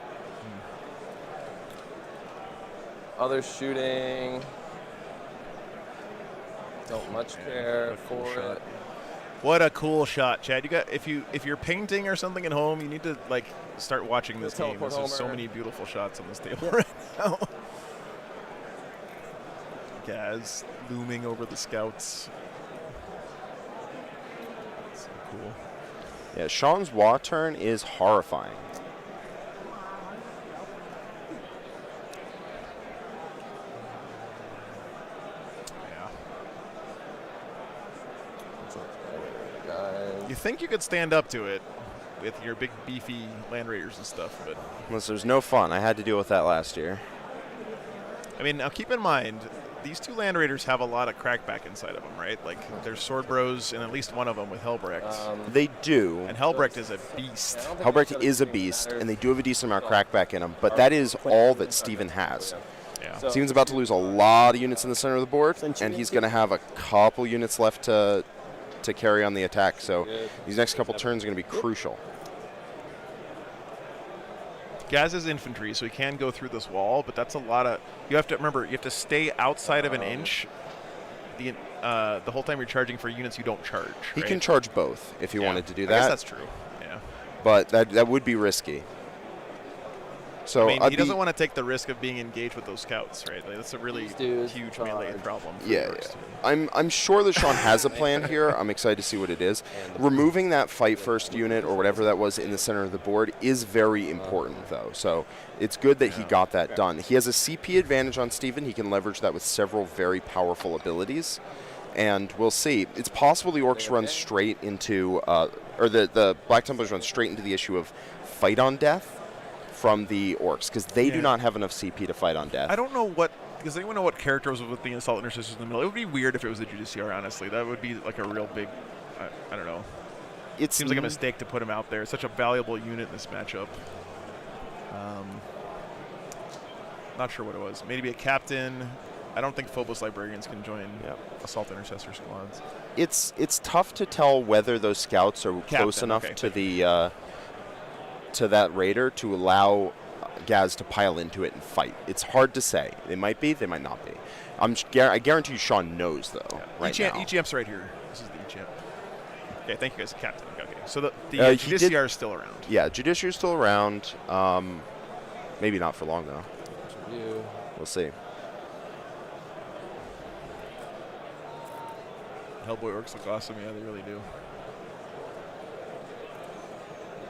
Other shooting. Don't much care for it. What a cool shot, Chad! You got if you're painting or something at home, you need to like start watching this game. There's just so many beautiful shots on this table right now. Gaz looming over the scouts. So cool. Yeah, Sean's Wa turn is horrifying. You think you could stand up to it with your big beefy Land Raiders and stuff, but Unless there's no fun. I had to deal with that last year. I mean, now keep in mind, these 2 Land Raiders have a lot of crackback inside of them, right? Like, there's Sword Bros and at least one of them with Helbrecht. They do. And Helbrecht is a beast. Helbrecht is a beast, and they do have a decent amount of crackback in them, but that is all that Steven has. Yeah. Steven's about to lose a lot of units in the center of the board, and he's going to have a couple units left to carry on the attack, so these next couple turns are going to be crucial. Gaz is infantry, so he can go through this wall, but that's a lot of... You have to remember, you have to stay outside of an inch the whole time you're charging for units you don't charge. He right? can charge both if he wanted to do that. I guess that's true, yeah. But that would be risky. So I mean, he doesn't want to take the risk of being engaged with those scouts, right? Like, that's a really huge melee problem. For yeah. I'm sure that Sean has a plan here. I'm excited to see what it is. Removing that fight first unit or whatever that was in the center of the board is very important, though. So it's good that he got that done. He has a CP advantage on Steven. He can leverage that with several very powerful abilities. And we'll see. It's possible the Orks run straight into, or the Black Templars run straight into the issue of fight on death from the Orks, because they do not have enough CP to fight on death. I don't know what... Does anyone know what character was with the Assault Intercessors in the middle? It would be weird if it was the Judiciar, honestly. That would be like a real big... I don't know. It seems like a mistake to put him out there. It's such a valuable unit in this matchup. Not sure what it was. Maybe a captain. I don't think Phobos Librarians can join Assault Intercessor squads. It's tough to tell whether those scouts are close enough to the... to that raider to allow Gaz to pile into it and fight. It's hard to say. They might be, they might not be. I guarantee you Sean knows, though, right now. EGM's right here. This is the EGM. Okay, thank you guys, Captain. Okay. So the Judiciar is still around. Yeah, Judiciar is still around. Maybe not for long, though. We'll see. Hellboy Orks look awesome. Yeah, they really do.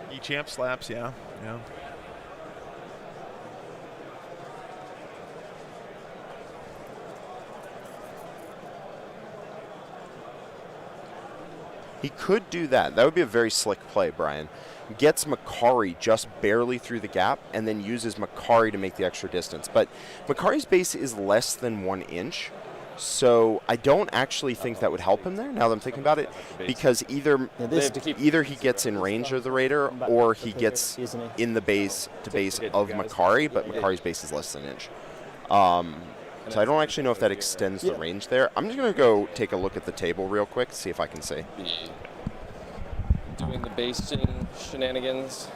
E-Champ slaps, yeah. He could do that. That would be a very slick play, Brian. gets Makari just barely through the gap, and then uses Makari to make the extra distance. But Makari's base is less than 1 inch, so I don't actually think that would help him there, now that I'm thinking about it, because either he gets in range of the Raider, or he gets in the base to base of Makari, but Makari's base is less than an inch. So I don't actually know if that extends the range there. I'm just going to go take a look at the table real quick, see if I can see. Doing the basting shenanigans.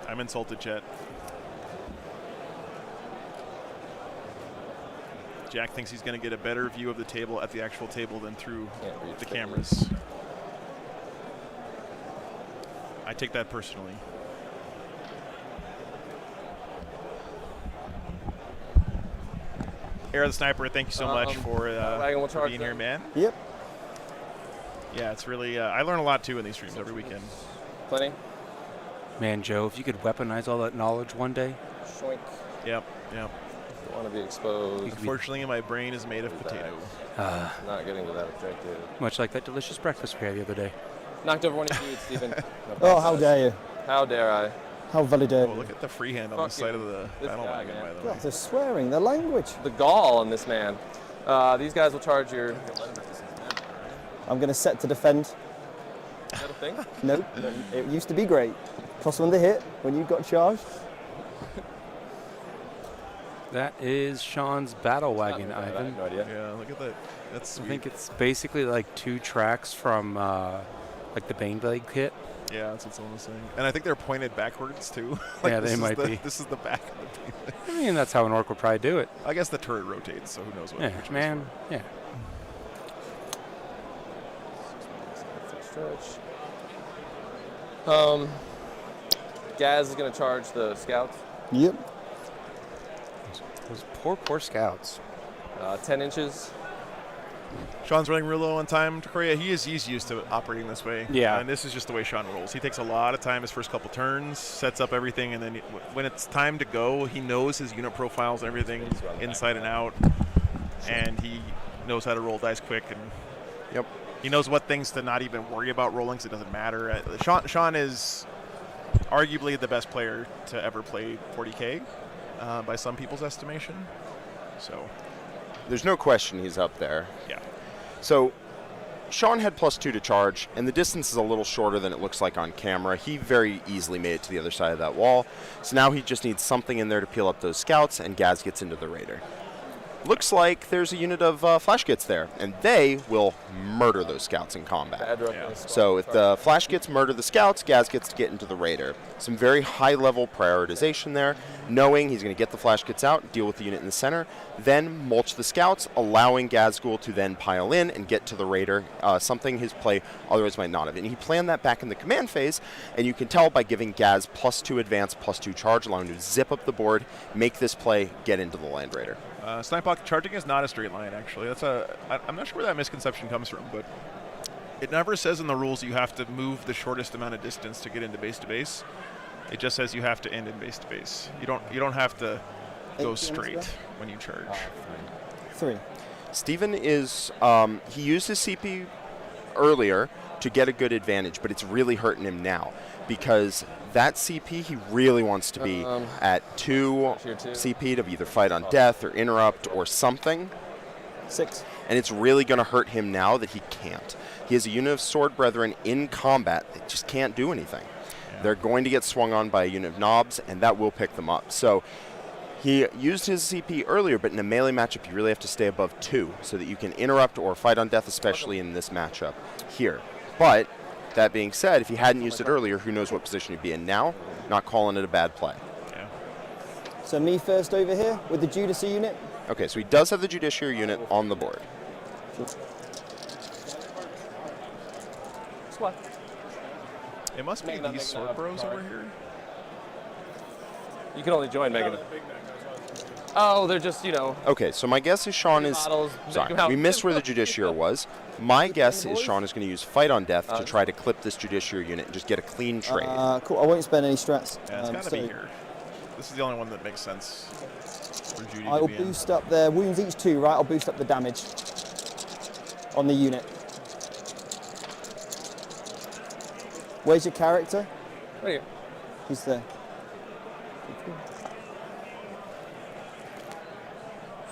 I'm insulted, Chet. Jack thinks he's going to get a better view of the table at the actual table than through the cameras. I take that personally. Air the Sniper, thank you so much for being here, man. Yep. Yeah, it's really, I learn a lot too in these streams every weekend. Plenty. Man, Joe, if you could weaponize all that knowledge one day. Shoink. Yep. Don't want to be exposed. Unfortunately, my brain is made of potato. Not getting to that objective. Much like that delicious breakfast we had the other day. Knocked over one of your feet, Stephen. Oh, how dare you. How dare I? How very dare Oh, look at the freehand on the side of the battle wagon, by the way. God, they're swearing, their language. The gall on this man. These guys will charge your... I'm going to set to defend. Is that a thing? Nope. It used to be great. Plus one to hit when you got charged. That is Sean's battle wagon, I Ivan. have no idea. Yeah, look at that. That's sweet. I think it's basically like 2 tracks from like the Baneblade kit. Yeah, that's what someone was saying. And I think they're pointed backwards too. Yeah, they might be. This is the back of the thing. I mean, that's how an Ork would probably do it. I guess the turret rotates, so who knows what. Yeah, man. Yeah. Stretch. Gaz is going to charge the scouts. Yep. Those poor scouts. 10 inches. Sean's running real low on time. Korea, he's used to operating this way. Yeah. And this is just the way Sean rolls. He takes a lot of time his first couple turns, sets up everything, and then when it's time to go, he knows his unit profiles and everything inside and out, and he knows how to roll dice quick, and he knows what things to not even worry about rolling, so it doesn't matter. Sean is arguably the best player to ever play 40K by some people's estimation. So there's no question he's up there. Yeah. So Sean had +2 to charge, and the distance is a little shorter than it looks like on camera. He very easily made it to the other side of that wall. So now he just needs something in there to peel up those scouts, and Gaz gets into the Raider. Looks like there's a unit of flash gits there, and they will murder those scouts in combat. So if the flash gits murder the scouts, Gaz gets to get into the Raider. Some very high-level prioritization there, knowing he's going to get the flash gits out, deal with the unit in the center, then mulch the scouts, allowing Gazgul to then pile in and get to the Raider, something his play otherwise might not have. And he planned that back in the command phase, and you can tell by giving Gaz +2 advance, +2 charge, allowing him to zip up the board, make this play, get into the Land Raider. Snipe charging is not a straight line, actually. I'm not sure where that misconception comes from, but it never says in the rules you have to move the shortest amount of distance to get into base to base. It just says you have to end in base to base. You don't have to go straight when you charge. 3. Stephen is he used his CP earlier to get a good advantage, but it's really hurting him now because that CP he really wants to be at 2 CP to either fight on death or interrupt or something. 6. And it's really going to hurt him now that he can't. He has a unit of Sword Brethren in combat that just can't do anything. Yeah. They're going to get swung on by a unit of Knobs, and that will pick them up. So he used his CP earlier, but in a melee matchup, you really have to stay above 2 so that you can interrupt or fight on death, especially in this matchup here. But that being said, if he hadn't used it earlier, who knows what position he'd be in now? Not calling it a bad play. Yeah. So me first over here with the Judici unit. Okay, so he does have the Judiciary unit on the board. Squad. It must be these sword bros over here. You can only join Megan. Oh, they're just, Okay, so my guess is Sean is... Sorry, we missed where the Judiciary was. My guess is Sean is going to use Fight on Death to try to clip this Judiciary unit and just get a clean trade. Cool, I won't spend any strats. Yeah, it's got to be here. This is the only one that makes sense for Judy I'll boost up their wounds each 2, right? I'll boost up the damage on the unit. Where's your character? Right here. He's there.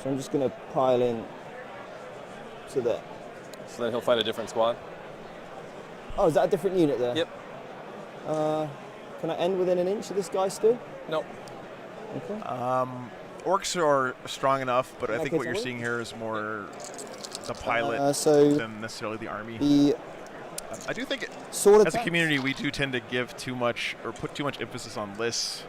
So I'm just going to pile in to there. So then he'll fight a different squad. Oh, is that a different unit there? Yep. Can I end within an inch of this guy still? Nope. Okay. Orcs are strong enough, but I think Okay, what you're so seeing here is more the pilot than necessarily the army. The I do think sword as a attack? community we do tend to give too much or put too much emphasis on lists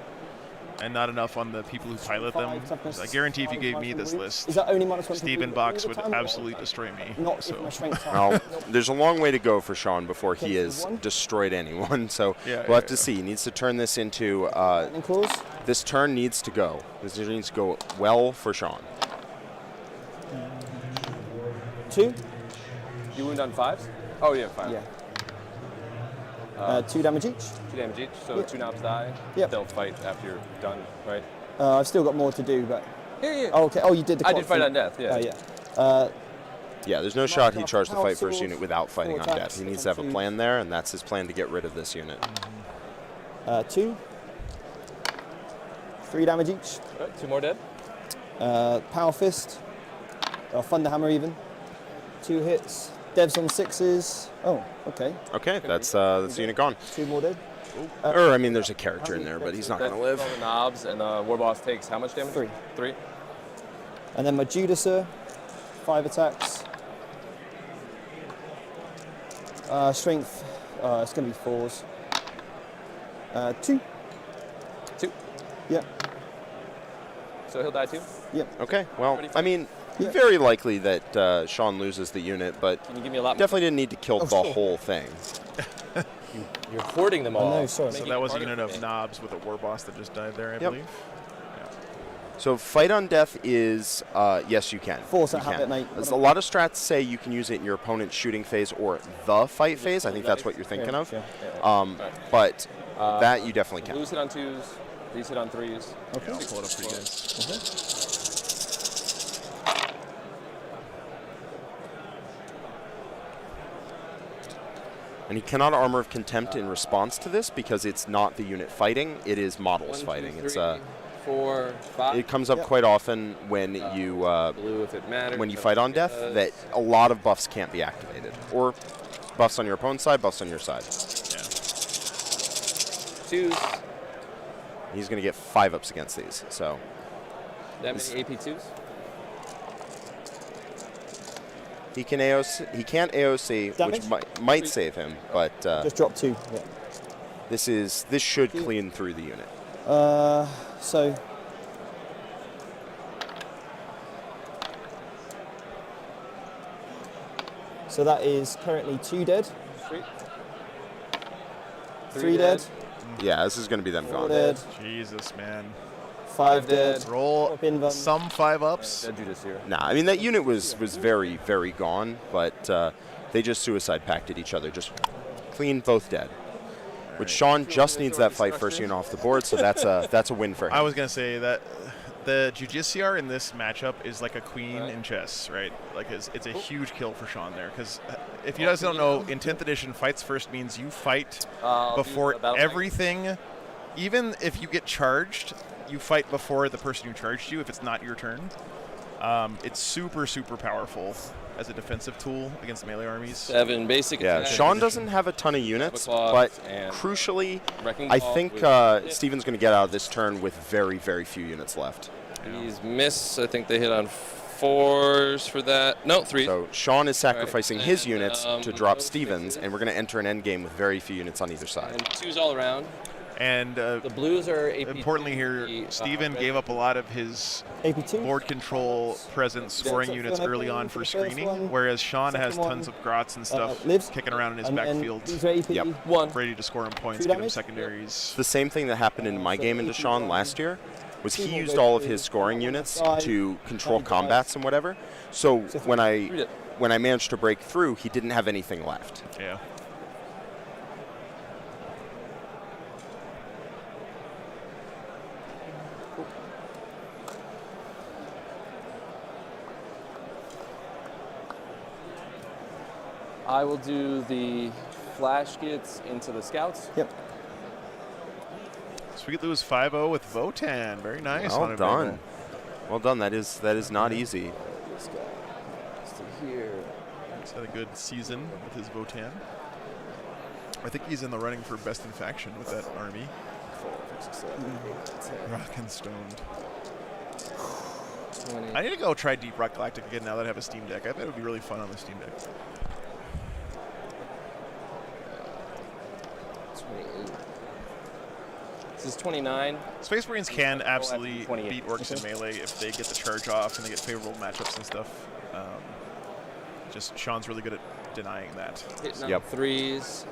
and not enough on the people who pilot them. I guarantee if you gave me this list, Is that only -1 Stephen all Box the would time, or absolutely destroy me. Not if So my strength's high. Well, there's a long way to go for Sean before he Okay, so has one. destroyed anyone. So Yeah, we'll have to see. He needs to turn this into. Lightning claws. This turn needs to go. This turn needs to go well for Sean. 2. You wound on 5s? Oh, yeah, 5. Yeah. 2 damage each. 2 damage each, so Yep. 2 knobs die. Yep. They'll fight after you're done, right? I've still got more to do, but. Yeah. Oh, okay. Oh, you did the I clock did fight thing. on death, yeah. Oh, yeah. Yeah, there's no shot he'd charge the power fight first sword, unit without fighting 4 on attacks, death. He needs to have a two. plan there, and that's his plan to get rid of this unit. 2. 3 damage each. Right, 2 more dead. Power fist. Thunder hammer even. 2 hits. Devs on 6s. Oh, okay. Okay, that's the unit gone. 2 more dead. Or, I mean, there's a character in there, but he's not going to live. All the knobs, and the war boss takes how much damage? 3. 3. And then my Judicer. 5 attacks. Strength. It's going to be 4s. 2. 2. Yep. So he'll die too? Yep. Okay, well, Ready? I mean, Yeah. very likely that Sean loses the unit, but Can you give me a lot? definitely didn't need to kill the sure. whole thing. You're hoarding them all. no, sorry. So that was a unit of knobs with a war boss that just died there, I Yep. believe. So fight on death is, yes, you can. Force You that habit, mate. As a lot of strats say you can use it in your opponent's shooting phase or the fight phase. I think that's what you're thinking of. Yeah. But that you definitely can. Blues hit on 2s, these hit on 3s. Okay. I'll pull it up for you guys. And he cannot Armor of Contempt in response to this because it's not the unit fighting, it is models 1, fighting. 2, It's 3, 4, 5. It comes up Yep. quite often when you Blue if it matters. when you fight on death that a lot of buffs can't be activated, or buffs on your opponent's side, buffs on your side. 2s. He's going to get 5-ups against these. So That many AP2s? he can AOC. He can't AOC, Damage? which might save him, but Just drop 2. Yeah. this should clean through the unit. So. So that is currently 2 dead. Sweet. 3 dead. Yeah, this is going to be them 4 gone. dead. Jesus, man. 5 dead. Roll Up in them. some 5-ups. Dead Judas here. Nah, I mean that unit was very, very gone, but they just suicide pacted each other, just clean both dead. Which Sean just needs that fight first unit off the board, so that's a win for him. I was going to say that the Judiciar in this matchup is like a queen in chess, right? Like it's a huge kill for Sean there, because if you guys don't know, in 10th edition, fights first means you fight before everything. Even if you get charged, you fight before the person who charged you if it's not your turn. It's super, super powerful as a defensive tool against melee armies. 7 basic Yeah, attacks. Sean doesn't have a ton of units, but crucially, Wrecking I Ball think with- Steven's going to get out of this turn with very, very few units left. These miss. I think they hit on 4s for that. No, 3. So Sean is sacrificing his and, units to drop those Stevens, and we're going to enter an endgame with very few units on either side. And 2s all around. And The blues are AP. importantly here, Steven gave up a lot of his AP2. board control present scoring so units for early on for the first screening, one, whereas Sean has second tons one, of grots and stuff lives. kicking around in his And backfield, these are AP. Yep. 1. ready to score him points, 2 get him damage? secondaries. It's the same thing that happened in my So game into AP Sean one, last year, was 2 he more used go all of to his scoring units side, to control and combats and whatever. So So when I 3 dead. when I managed to break through, he didn't have anything left. Yeah. I will do the Flash gets into the scouts. Yep. Sweet lose 5-0 with Votan. Very nice. Well on a done. bagel. Well done. That is not easy. This guy. Just to here. He's had a good season with his Votan. I think he's in the running for best in faction with that army. 4, 5, 6, 7, 8, 10. Rock and stoned. 20. I need to go try Deep Rock Galactic again now that I have a Steam Deck. I bet it would be really fun on the Steam Deck. 28. This is 29. Space Marines can absolutely 28. beat Orks in melee if they get the charge off and they get favorable matchups and stuff. Just Sean's really good at denying that. Hitting on Yep. 3s.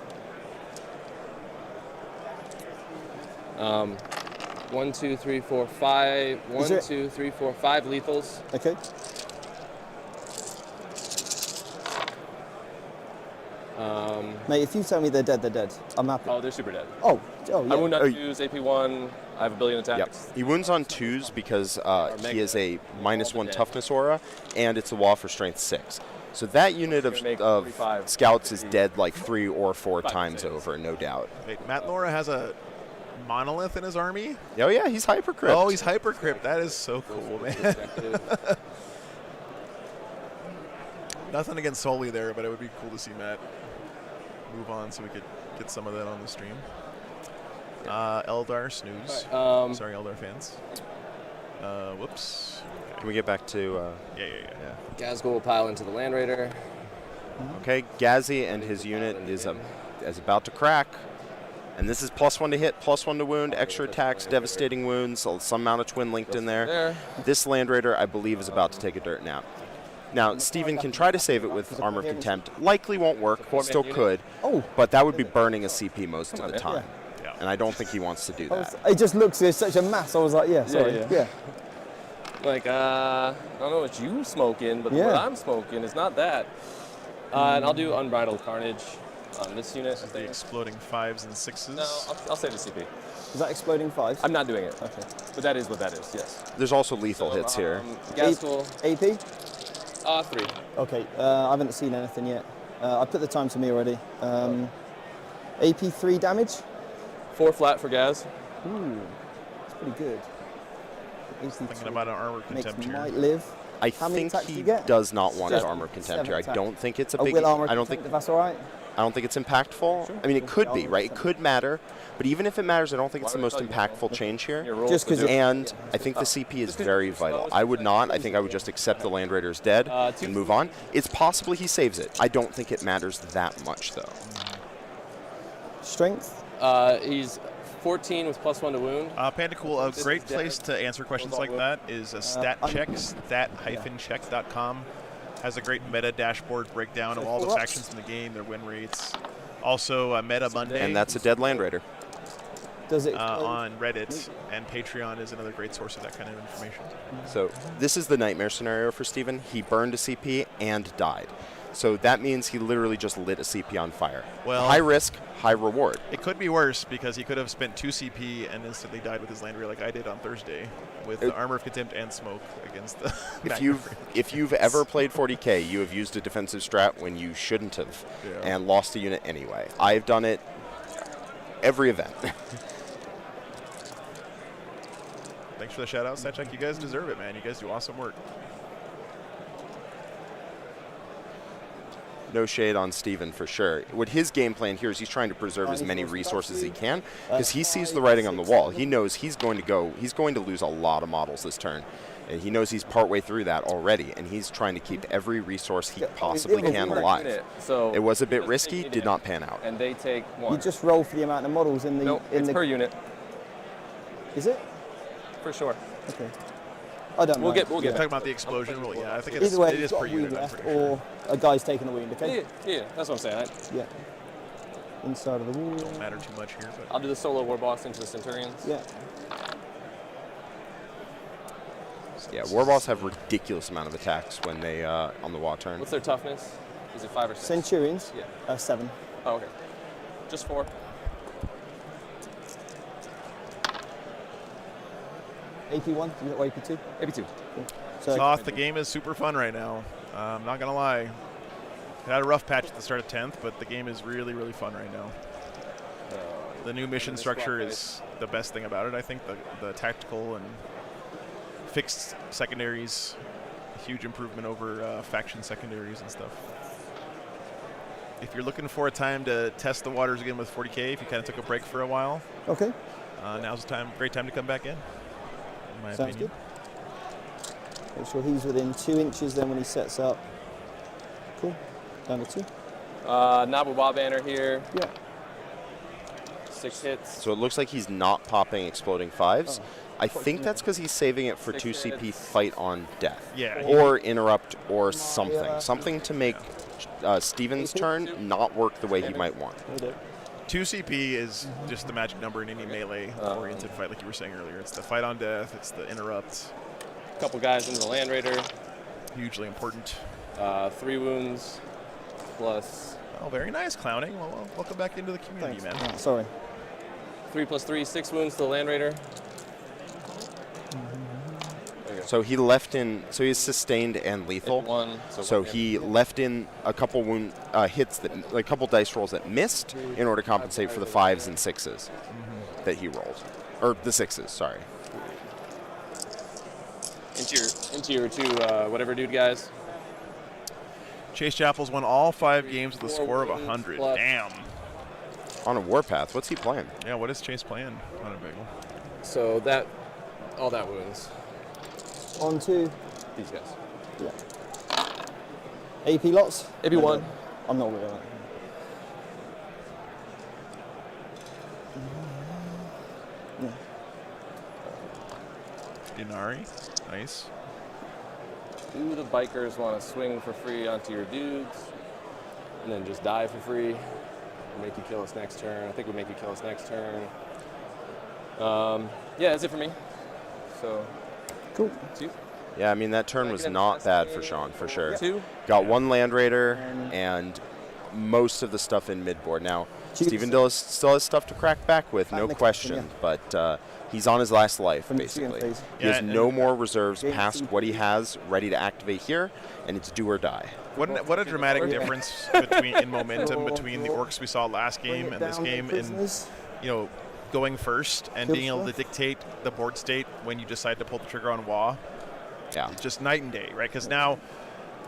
1, 2, 3, 4, 5. 1, 2, 3, 4, 5 lethals. Okay. Mate, if you tell me they're dead, they're dead. I'm happy. Oh, they're super dead. Oh, yeah. I wound on Oh, 2s, AP1. I have a billion attacks. Yep. He wounds on 2s because he is a -1 dead. toughness aura, and it's a wall for strength 6. So that unit Gonna make of 45. scouts is dead like 3 or 4 5 times saves. over, no doubt. Wait, Matt Laura has a monolith in his army? Oh yeah, he's hypercrypt. Oh, he's Hypercrypt. That is so cool, man. Nothing against Soli there, but it would be cool to see Matt move on so we could get some of that on the stream. Eldar snooze. Sorry, Eldar fans. Whoops. Can we get back to? Yeah. Gazgul will pile into the Land Raider. Okay, Ghazi and his unit is about to crack. And this is +1 to hit, +1 to wound, extra attacks, devastating wounds, so some amount of twin linked in there. This Land Raider, I believe, is about to take a dirt nap. Now, Steven can try to save it with Armor of Contempt. Likely won't work, still could, but that would be burning a CP most of the time. Yeah. And I don't think he wants to do that. It just looks there's such a mass. I was like, yeah, sorry. yeah. Like, I don't know what you smoking, but what I'm smoking is not that. And I'll do Unbridled Carnage on this unit. The exploding 5s and 6s. No, I'll save the CP. Is that exploding 5? I'm not doing it. Okay. But that is what that is, yes. There's also lethal hits here. Gazgul, AP? 3. Okay, I haven't seen anything yet. I put the time to me already. AP 3 damage? 4 flat for Gaz. Ooh, that's pretty good. Thinking about an Armor of Makes Contempt here. might live. I How many think attacks do he you get? does not want Just Armor of Contempt here. I 7 don't think it's a Oh, big. will Armor I don't think. Contempt, if that's all right. I don't think it's impactful. I mean, it could be, right? It could matter. But even if it matters, I don't think it's the most impactful change here. Just 'cause And I think the CP is very vital. I would not. I think I would just accept the Land Raider's dead and move on. It's possible he saves it. I don't think it matters that much, though. Strength? He's 14 with +1 to wound. Panda Cool, a great place to answer questions like that is a StatCheck, stat-check.com. Has a great meta dashboard breakdown of all the factions in the game, their win rates. Also, Meta Monday. And that's a dead Land Raider. Does it on Reddit, and Patreon is another great source of that kind of information. So this is the nightmare scenario for Steven. He burned a CP and died. So that means he literally just lit a CP on fire. Well, high risk, high reward. It could be worse because he could have spent 2 CP and instantly died with his Land Raider like I did on Thursday with the Armor of Contempt and Smoke against the If you've ever played 40K, you have used a defensive strat when you shouldn't have and lost a unit anyway. I've done it every event. Thanks for the shout out, StatCheck. You guys deserve it, man. You guys do awesome work. No shade on Steven for sure. What his game plan here is he's trying to preserve as many resources as he can because he sees the writing on the wall. He knows he's going to lose a lot of models this turn. And he knows he's partway through that already, and he's trying to keep every resource he possibly can alive. So it was a bit risky, did not pan out. And they take 1. You just roll for the amount of models in the... No, it's per unit. Is it? For sure. Okay. I don't know. We'll get Talking about the explosion rule, yeah, I think it Either way, is got per a wound unit. left, or a guy's taking a wound, okay? Yeah, that's what I'm saying. Yeah. Inside of the wall. Don't matter too much here, but I'll do the solo war boss into the Centurions. Yeah. Yeah, War Boss have ridiculous amount of attacks when they on the wall turn. What's their toughness? Is it 5 or 6? Centurions? Yeah. 7. Oh, okay. Just 4. AP1? You got AP2? AP2. So Soth, the game is super fun right now. I'm not gonna lie. It had a rough patch at the start of 10th, but the game is really, really fun right now. The new mission structure is the best thing about it. I think the tactical and fixed secondaries, a huge improvement over faction secondaries and stuff. If you're looking for a time to test the waters again with 40K, if you kind of took a break for a while, Okay. Now's the time. Great time to come back in my Sounds opinion. good. Make sure he's within 2 inches then when he sets up. Cool. Down to 2. Nabu Wa banner here. Yeah. 6 hits. So it looks like he's not popping exploding 5s. Oh. I think that's because he's saving it for 2 6 CP hits. fight on death. Yeah. Or interrupt or something. Yeah. Something to make Steven's turn not work the way he might want. 2 CP is just the magic number in any melee-oriented fight, like you were saying earlier. It's the fight on death. It's the interrupt. A couple guys into the Land Raider. Hugely important. 3 wounds plus Oh, very nice, Clowning. Well, welcome back into the community, Thanks. man. Yeah, sorry. 3 plus 3, 6 wounds to the Land Raider. So he left in, so he's sustained and lethal. Hit 1. So he left in a couple hits that, like a couple dice rolls that missed in order to compensate for the 5s and 6s that he rolled, or the 6s. Sorry. Into your 2 whatever dude guys. Chase Chappell's won all 5 games with a score of 100. Plus. Damn. On a warpath, what's he playing? Yeah, what is Chase playing on a bagel? So that all that wounds. On to These guys. yeah. AP lots? AP 1. I'm not with it. Inari. Nice. Do the bikers want to swing for free onto your dudes and then just die for free? Make you kill us next turn. I think we make you kill us next turn. Yeah, that's it for me. So, Cool. 2. Yeah, I mean, that turn was not bad for Sean, for sure. 2. Got 1 Land Raider and most of the stuff in midboard. Now, Stephen still has stuff to crack back with, no question, but he's on his last life, basically. He has no more reserves past what he has ready to activate here, and it's do or die. What a dramatic difference in momentum between the Orks we saw last game and this game in, going first and being able to dictate the board state when you decide to pull the trigger on Wa. Yeah. Just night and day, right? Because now,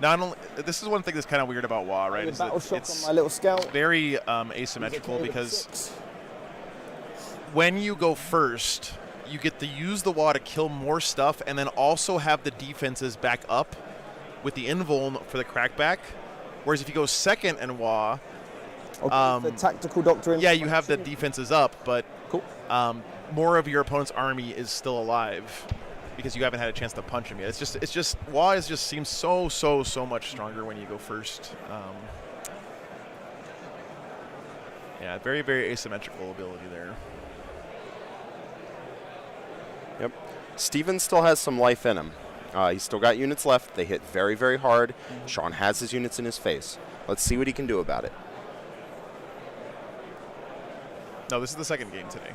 not only this is one thing that's kind of weird about Wa, right? Is that it's on my little scout. very asymmetrical because when you go first, you get to use the Wa to kill more stuff and then also have the defenses back up with the invuln for the crackback. Whereas if you go second and Wa, the tactical doctrine. yeah, you have the defenses up, but Cool. more of your opponent's army is still alive because you haven't had a chance to punch him yet. It's just Wa just seems so much stronger when you go first. Yeah, very asymmetrical ability there. Yep. Steven still has some life in him. He's still got units left. They hit very hard. Sean has his units in his face. Let's see what he can do about it. No, this is the second game today.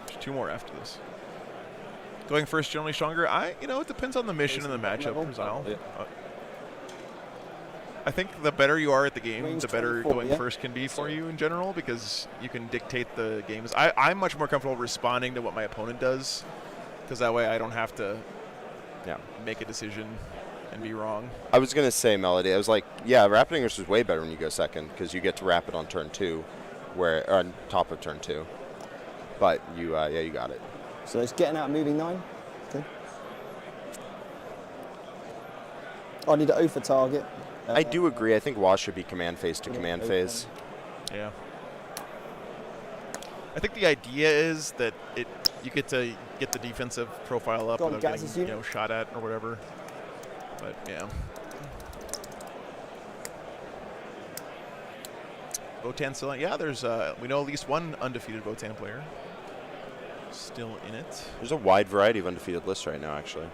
There's 2 more after this. Going first generally stronger. It depends on the mission and the matchup, Rizal. Yeah. I think the better you are at the game, Range the better 24, going yeah. first can be for you in general because you can dictate the games. I'm much more comfortable responding to what my opponent does because that way I don't have to make a decision and be wrong. I was going to say, Melody, I was like, yeah, Rapid English is way better when you go second because you get to rapid on turn 2, or on top of turn 2. But you got it. So it's getting out moving 9. Okay. I need to O for target. I do agree. I think Wa should be command phase to command phase. Yeah. I think the idea is that you get to get the defensive profile up without getting shot at or whatever. But yeah. Votan still, yeah. There's we know at least one undefeated Votan player still in it. There's a wide variety of undefeated lists right now, actually,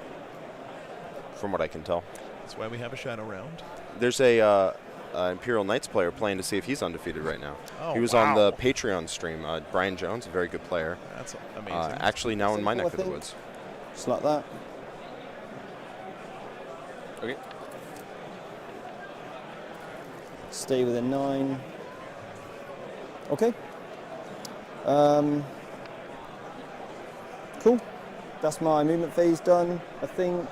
from what I can tell. That's why we have a shadow round. There's a Imperial Knights player playing to see if he's undefeated right now. Oh, he was on the Patreon stream. Brian Jones, a very good player. That's amazing. Actually now in my neck of the woods. Just like that. Okay. Stay within 9. Okay. Cool. That's my movement phase done, I think.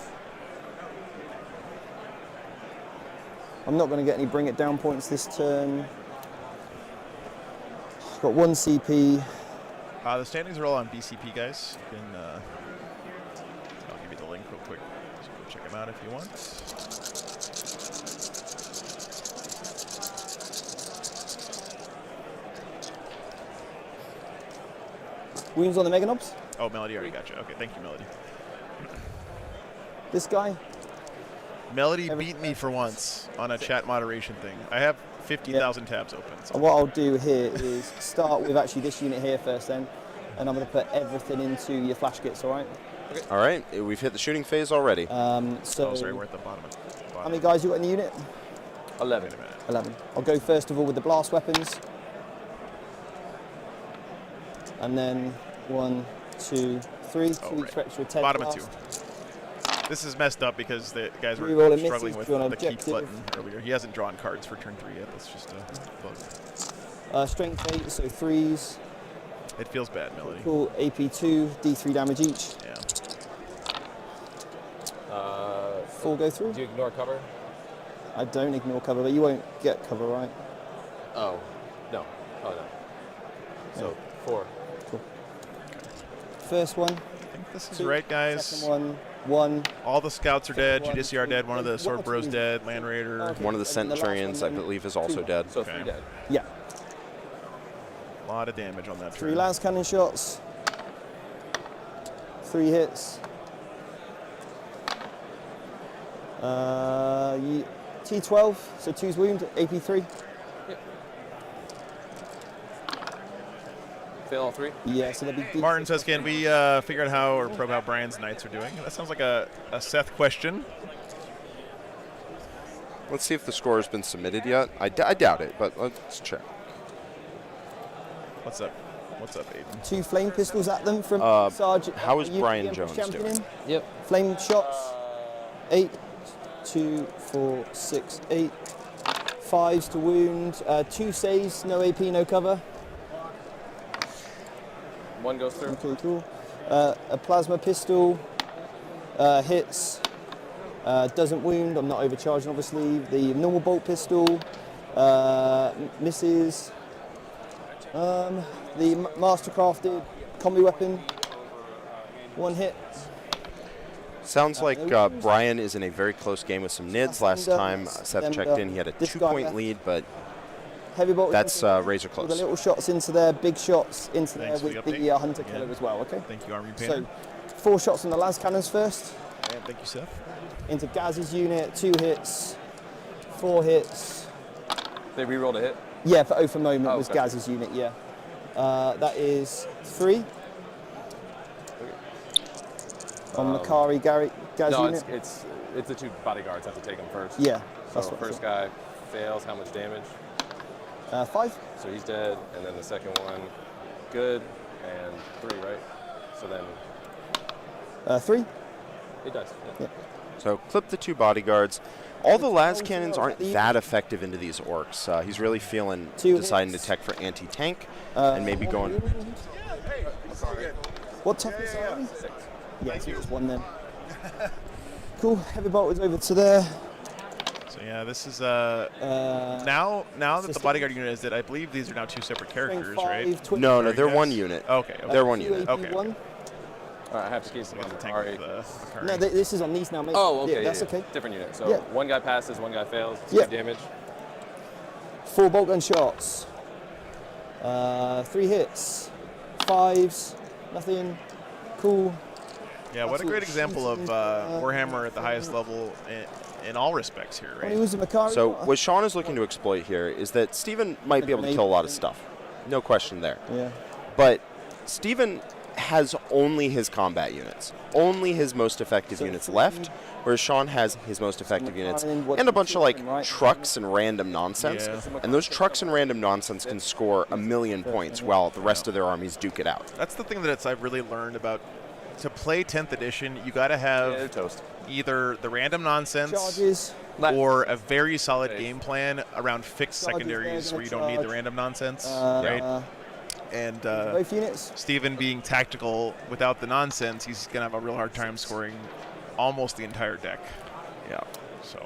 I'm not going to get any bring it down points this turn. Got 1 CP. The standings are all on BCP, guys. You can, I'll give you the link real quick. So go check them out if you want. Wounds on the Mega Knobs. Oh, Melody already got you. Okay, thank you, Melody. This guy. Melody beat me for once on a chat moderation thing. I have 50,000 tabs open. So. What I'll do here is start with actually this unit here first then, and I'm going to put everything into your flash kits, all right? Okay. All right, we've hit the shooting phase already. Sorry, we're at the bottom. How many guys you got in the unit? 11. 11. I'll go first of all with the blast weapons. And then 1, 2, 3, Oh, each for extra 10. Bottom of blast. 2. This is messed up because the guys were Rerolling struggling misses, with draw an the keep objective. button earlier. He hasn't drawn cards for turn 3 yet. That's just a bug. Strength 8, so 3s. It feels bad, Melody. Cool. AP 2, D3 damage each. Yeah. 4 go through. Do you ignore cover? I don't ignore cover, but you won't get cover, right? Oh, no. Oh, no. So, 4. Cool. First one. I think this is 2, right, guys. Second one. 1. All the scouts are dead. One, Judiciary dead. One of the one sword or bros two. dead. Land Raider. Okay. One of the And then the last Centurions, I one, then believe, is also 2. dead. So, Okay. 3 dead. Yeah. A lot of damage on that 3 turn. lance cannon shots. 3 hits. T12, so 2's wound, AP3. Fail all 3? Yeah, so there'll be Martin says, can we figure out how or probe how Brian's knights are doing? That sounds like a Seth question. Let's see if the score has been submitted yet. I doubt it, but let's check. What's up? What's up, Aiden? 2 flame pistols at them from Sarge. how is Brian Emperor's Jones Champion. doing? Yep. Flame shots. 8, 2, 4, 6, 8. 5s to wound. 2 saves, no AP, no cover. 1 goes through. Okay, cool. A plasma pistol hits. Doesn't wound. I'm not overcharging, obviously. The normal bolt pistol misses. The mastercrafted combi weapon. 1 hit. Sounds like Brian is in a very close game with some nids. Last time Seth checked in, he had a This guy 2-point there. lead, but Heavy bolt. that's razor With the close. little shots into there, big shots into Thanks for there with the the update. hunter killer Yeah. as well. Okay. Thank you, Army So Painter. 4 shots on the las cannons first. And thank you, Seth. Into Gaz's unit, 2 hits, 4 hits. They re-rolled a hit. Yeah, for moment Oh, was gotcha. Gaz's unit. Yeah. That is 3. On Makari, Gaz No, unit. it's the 2 bodyguards have to take him first. Yeah, So that's what I first thought. guy fails, how much damage? 5. So he's dead, and then the second one, good, and 3, right? So then 3. it dies. Yeah. So clip the 2 bodyguards. All the las Oh, cannons no, aren't the- that effective into these orcs. He's really feeling 2 deciding to hits. tech for anti-tank and maybe going. What toughness are we? 6. Yeah, so it's 1 then. Cool. Heavy bolt is over to there. So yeah, this is now that the system. bodyguard unit is it, I believe these are now 2 separate characters, right? No, Or they're yes? one unit. Okay. They're one unit. Okay. One. All right, I have to keep some Got on the the tank Atari. with the No, this is on these now, mate. Oh, okay, Yeah, that's yeah. okay. Different unit. So Yeah. 1 guy passes, 1 guy fails, 2 Yeah. damage. 4 bolt gun shots. 3 hits. 5s. Nothing. Cool. Yeah, what a Absolute great example of cheese. Warhammer at the highest level in all respects here, When he right? was a Makari. So what Sean is looking to exploit here is that Steven might be able to kill a lot of stuff. No question there. Yeah. But Steven has only his combat units, only his most effective units left, whereas Sean has his most effective units and a bunch of like trucks and random nonsense. Yeah. And those trucks and random nonsense can score 1,000,000 points while the rest of their armies duke it out. That's the thing that I've really learned about to play 10th edition, you got to Yeah, they're have toast. either the random nonsense Charges. or a very solid Hey. game plan around fixed Charges secondaries there, where you gonna don't need the charge. random nonsense, right? And Both units. Steven being tactical without the nonsense, he's going to have a real hard time scoring almost the entire deck. Yeah. So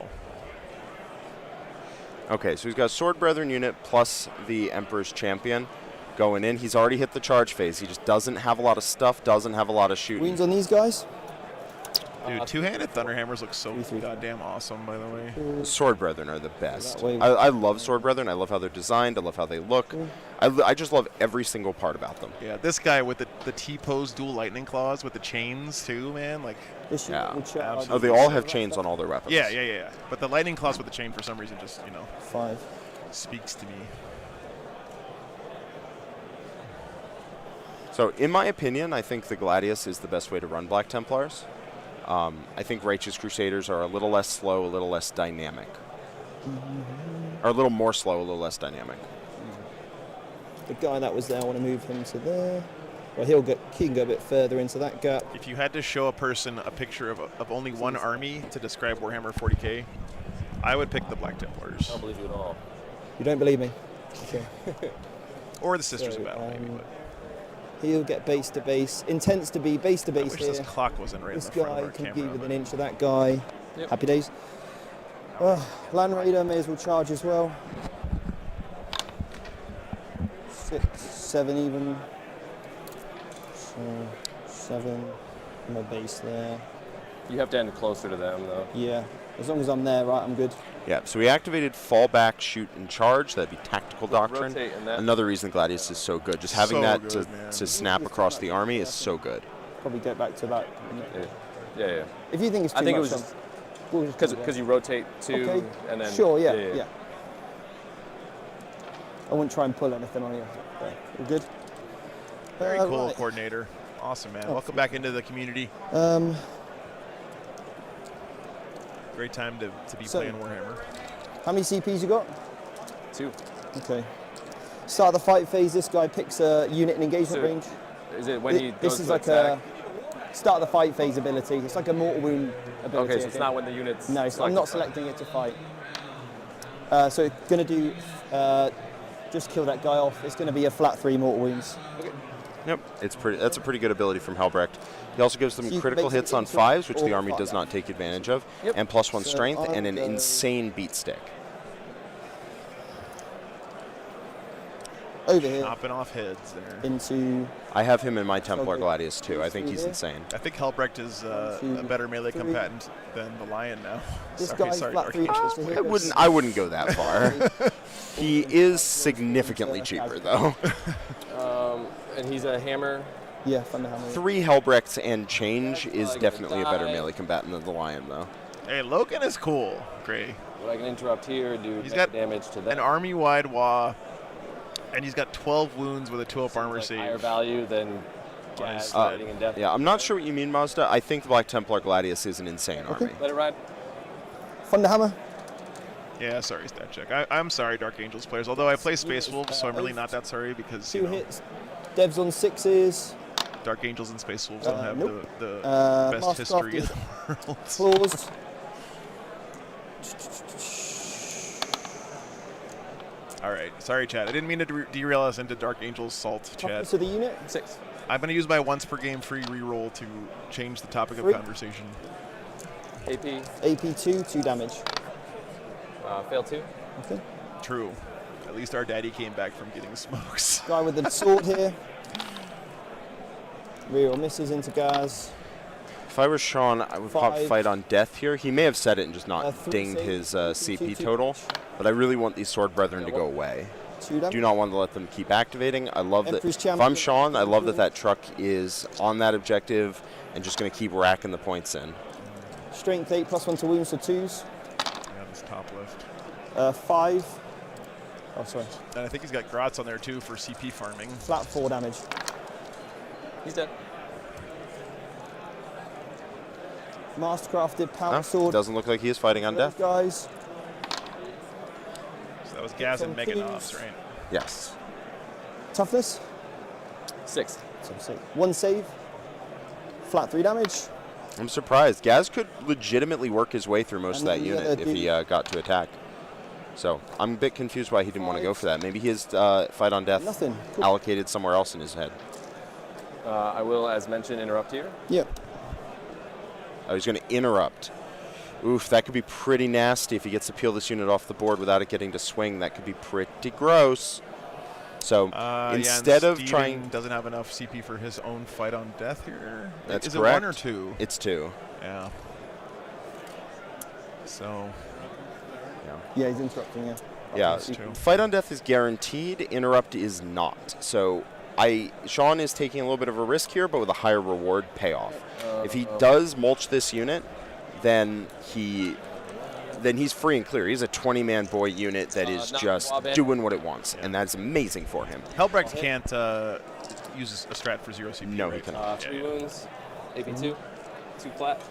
Okay, so he's got Sword Brethren unit plus the Emperor's Champion going in. He's already hit the charge phase. He just doesn't have a lot of stuff, doesn't have a lot of shooting. Wounds on these guys. dude, two-handed Thunderhammers look so goddamn awesome, by the way. Sword Brethren are the best. That way. I love Sword Brethren. I love how they're designed. I love how they look. I just love every single part about them. Yeah, this guy with the T-pose dual lightning claws with the chains too, man. Like, This unit Yeah. will charge. Oh, they all have chains on all their weapons. yeah. But the lightning claws with the chain for some reason just, 5. speaks to me. So, in my opinion, I think the Gladius is the best way to run Black Templars. I think Righteous Crusaders are a little less slow, a little less dynamic. Or a little more slow, a little less dynamic. The guy that was there, I want to move him to there. Well, he can go a bit further into that gap. If you had to show a person a picture of only one army to describe Warhammer 40K, I would pick the Black Templars. I don't believe you at all. You don't believe me? Okay. Or the Sisters So, of Battle, maybe. But He'll get base to base. Intends to be base to I base wish here. this clock wasn't right This in the front guy of our can camera. be within an inch of that guy. Yep. Happy days. Land Raider may as well charge as well. 6, 7 even. So 7. My base there. You have to end closer to them, though. Yeah. As long as I'm there, right, I'm good. Yeah, so we activated fallback, shoot, and charge. That'd be tactical doctrine. Rotate and that. Another reason Gladius is so good. Just having So that good, man. to snap across the army is so good. Probably go back to about. Yeah. If you think it's too I think it much, was just we'll just do that. because you rotate two Okay. and then. Sure, yeah. I wouldn't try and pull anything on you. Okay. All good? Very cool, Right. coordinator. Awesome, man. Welcome back into the community. Great time to be So- playing Warhammer. How many CPs you got? 2. Okay. Start the fight phase. This guy picks a unit in engagement So, range. Is it when he goes This is to like attack? a start the fight phase ability. It's like a mortal wound ability. Okay, so it's not when the unit's. No, I'm not selecting it to fight. So it's going to do just kill that guy off. It's going to be a flat 3 mortal wounds. Yep, that's a pretty good ability from Helbrecht. He also gives So them you critical basically hits on into 5s, which the all army five. does not take advantage of, Yep. and +1 So strength and an I'll go- insane beat stick. Over here Chopping off heads there. into I have him in my Templar Okay. Gladius too. I think Through he's here. insane. I think Helbrecht is a 1, 2, better melee 3. combatant than the Lion now. this sorry, guy's sorry, flat Dark 3 Angels. inches. So here I wouldn't go that far. He is significantly cheaper though. And he's a hammer. Yeah, Thunderhammer. 3 Helbrechts and change is definitely a better melee combatant than the Lion though. Hey, Logan is cool. Gray. But I can interrupt here, do He's net got damage to that. An army-wide WA, and he's got 12 wounds with a 2-up armor Like higher save. value than gas Uh, fighting and death. Yeah, I'm not sure what you mean, Mazda. I think the Black Templar Gladius is an insane army. Let it ride. Thunderhammer. Yeah, sorry, stat check. I'm sorry, Dark Angels players. Although I play Space Wolves, so I'm really not that sorry because 2 hits. Devs on 6s. Dark Angels and Space Wolves don't have nope. the best Master history in Crafted. the world. Claws. All right, sorry, Chad. I didn't mean to derail us into Dark Angels salt, Chad. Toughness of the unit. 6. I'm going to use my once per game free reroll to change the topic of 3. conversation. AP. AP 2, 2 damage. Fail 2. Okay. True. At least our daddy came back from getting smokes. Guy with the sword here. Reroll misses into Gaz. If I was Sean, I would pop 5. fight on death here. He may have said it and just not 3 dinged save. his 2, CP 2, total, but I really want these Sword Brethren to go away. 2 damage. Do not want to let them keep activating. I love that. Emperor's If Champion. I'm Sean, I love that that truck is on that objective and just going to keep racking the points in. Strength 8 +1 to wounds, so 2s. Yeah, this top left. 5. Oh, sorry. And I think he's got Grotz on there too for CP farming. Flat 4 damage. He's dead. Mastercrafted power No, sword. doesn't look like he is fighting on Those death. guys. So that was Gaz and Some Meganovs, thieves. right? Toughness. 6. So 1 save. flat 3 damage. I'm surprised. Gaz could legitimately work his way through most of that unit if he got to attack. So I'm a bit confused why he didn't want to go for that. Maybe he has fight on death allocated somewhere else in his head. I will, as mentioned, interrupt here. Yep. Oh, he's going to interrupt. Oof, that could be pretty nasty if he gets to peel this unit off the board without it getting to swing. That could be pretty gross. So instead of trying, doesn't have enough CP for his own fight on death here. That's Is correct. it 1 or 2? It's 2. Yeah. So. Yeah, he's interrupting. Yeah. Yeah. Fight on death is guaranteed. Interrupt is not. So Sean is taking a little bit of a risk here, but with a higher reward payoff. If he does mulch this unit, then he's free and clear. He's a 20-man boy unit that is just doing what it wants, and that's amazing for him. Helbrecht can't use a strat for 0 CP. No, he cannot. 3 wounds, AP2, 2 flat.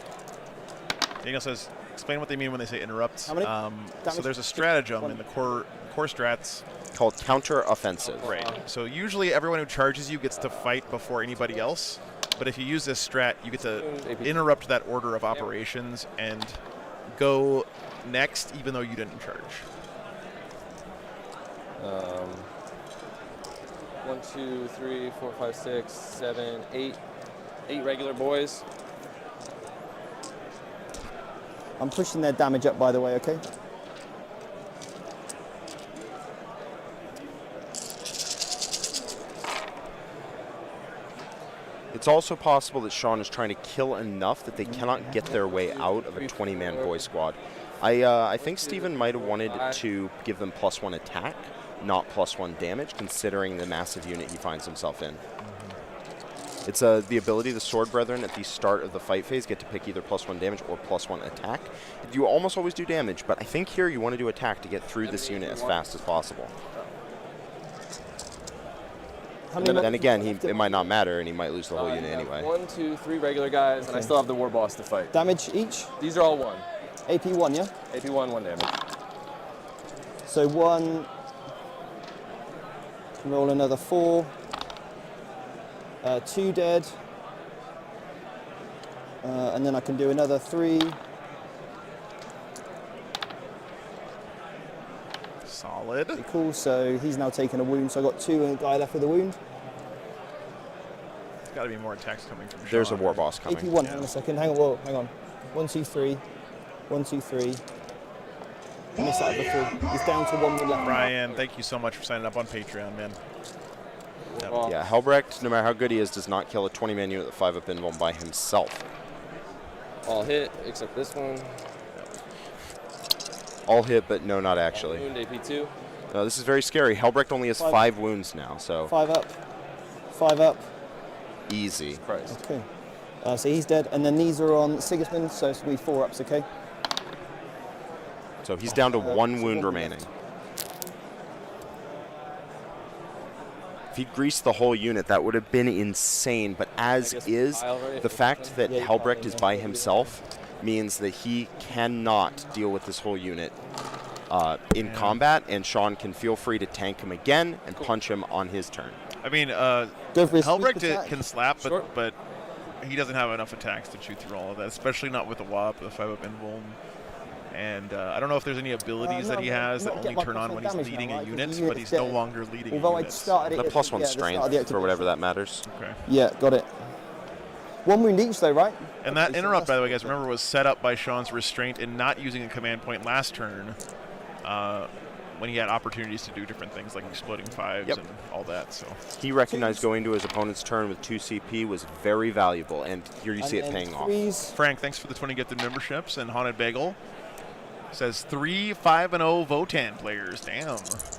Daniel says, explain what they mean when they say interrupt. How many? So there's a stratagem in the core strats called counter-offensive. Right. So usually everyone who charges you gets to fight before anybody else. But if you use this strat, you get to interrupt that order of operations and go next, even though you didn't charge. 1, 2, 3, 4, 5, 6, 7, 8. 8 regular boys. I'm pushing their damage up, by the way, okay? It's also possible that Sean is trying to kill enough that they cannot get their way out of a 20-man boy squad. I think Steven might have wanted to give them +1 attack, not +1 damage, considering the massive unit he finds himself in. It's the ability the Sword Brethren at the start of the fight phase get to pick either +1 damage or +1 attack. You almost always do damage, but I think here you want to do attack to get through this unit as fast as possible. Then again, it might not matter, and he might lose the whole unit anyway. 1, 2, 3 regular guys, and I still have the war boss to fight. Damage each? These are all 1. AP 1, yeah? AP 1, 1 damage. So 1. Roll another 4. 2 dead. And then I can do another 3. Solid. Okay, cool, so he's now taken a wound, so I got 2 and a guy left with a wound. There's got to be more attacks coming from Sean. There's a war boss coming. AP 1, hang on a second, hang on, whoa, hang on. 1, 2, 3. 1, 2, 3. I missed that before. He's down to 1 wound left. Brian, thank you so much for signing up on Patreon, man. Yep. Yeah, Helbrecht, no matter how good he is, does not kill a 20-man unit with 5-up invuln by himself. All hit, except this one. All hit, but no, not actually. Wound, AP2. This is very scary. Helbrecht only has 5 wounds now, so 5 up. 5 up. easy. Christ. Okay. So he's dead, and then these are on Sigismund, so it's going to be 4 ups, okay? So he's down to 1 wound remaining. If he greased the whole unit, that would have been insane. But as is, the fact that Helbrecht is by himself means that he cannot deal with this whole unit in combat, and Sean can feel free to tank him again and punch him on his turn. I mean, Helbrecht can slap, but he doesn't have enough attacks to chew through all of that, especially not with the WAP, the 5-up invuln. And I don't know if there's any abilities that he has that only turn on when he's leading a unit, but he's no longer leading a unit. The +1 strength, for whatever that matters. Okay. Yeah, got it. 1 wound each though, right? And that interrupt, by the way, guys, remember, was set up by Sean's restraint in not using a command point last turn when he had opportunities to do different things like exploding 5s and all that. So he recognized going to his opponent's turn with 2 CP was very valuable, and here you see it paying off. Frank, thanks for the 20 gifted memberships, and Haunted Bagel says 3 5-0 Votan players. Damn,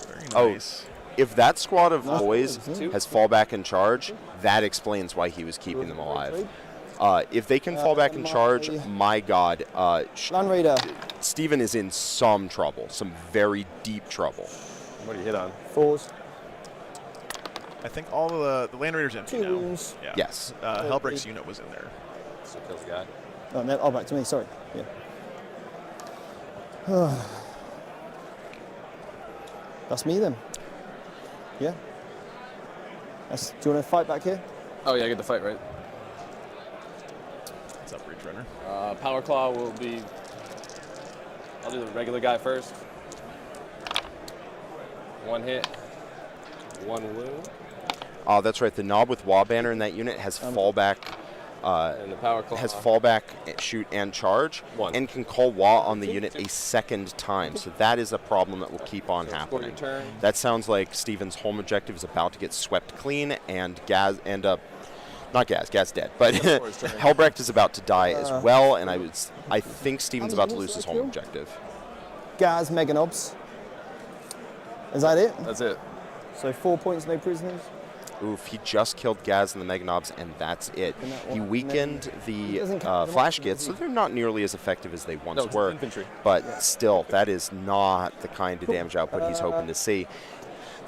very nice. If that squad of boys has fallback and charge, that explains why he was keeping them alive. If they can fall back and charge, my God, Steven is in some trouble, some very deep trouble. What do you hit on? 4s. I think all the Land Raiders empty now. Yeah. Yes. Helbrecht's unit was in there. So kills the guy. Oh, no, back to me, sorry. Yeah. That's me then. Yeah. Do you want to fight back here? Oh yeah, I get the fight, right? up, Rage Runner? Power Claw will be. I'll do the regular guy first. 1 hit, 1 wound. Oh, that's right. The Knob with Wah Banner in that unit has fallback. And the Power Claw has fallback, shoot, and charge, 1. and can call Wah on the unit a second time. So that is a problem that will keep on happening. Turn. That sounds like Steven's home objective is about to get swept clean, and Gaz dead, but Helbrecht is about to die as well, and I think Steven's about to lose his home objective. Gaz, Mega Knobs. Is that it? That's it. So 4 points, no prisoners. Oof, he just killed Gaz and the Mega Knobs, and that's it. He weakened the Flash Gits, so they're not nearly as effective as they once were. Infantry. But still, that is not the kind of damage output he's hoping to see.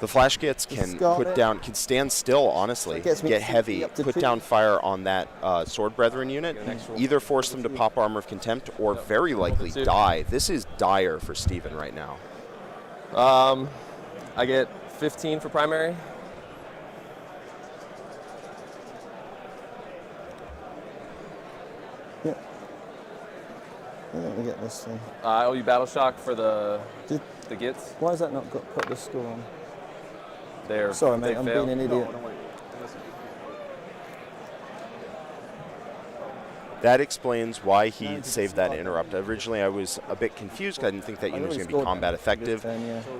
The Flash Gits can can stand still, honestly, get heavy, put down fire on that Sword Brethren unit, either force them to pop Armor of Contempt or very likely die. This is dire for Steven right now. I get 15 for primary. Yeah. Let me get this thing. I owe you Battle Shock for the Gits. Why has that not put the score on? They're, Sorry, mate, they I'm fail. being an idiot. That explains why he saved that interrupt. Originally, I was a bit confused because I didn't think that unit was going to be combat effective.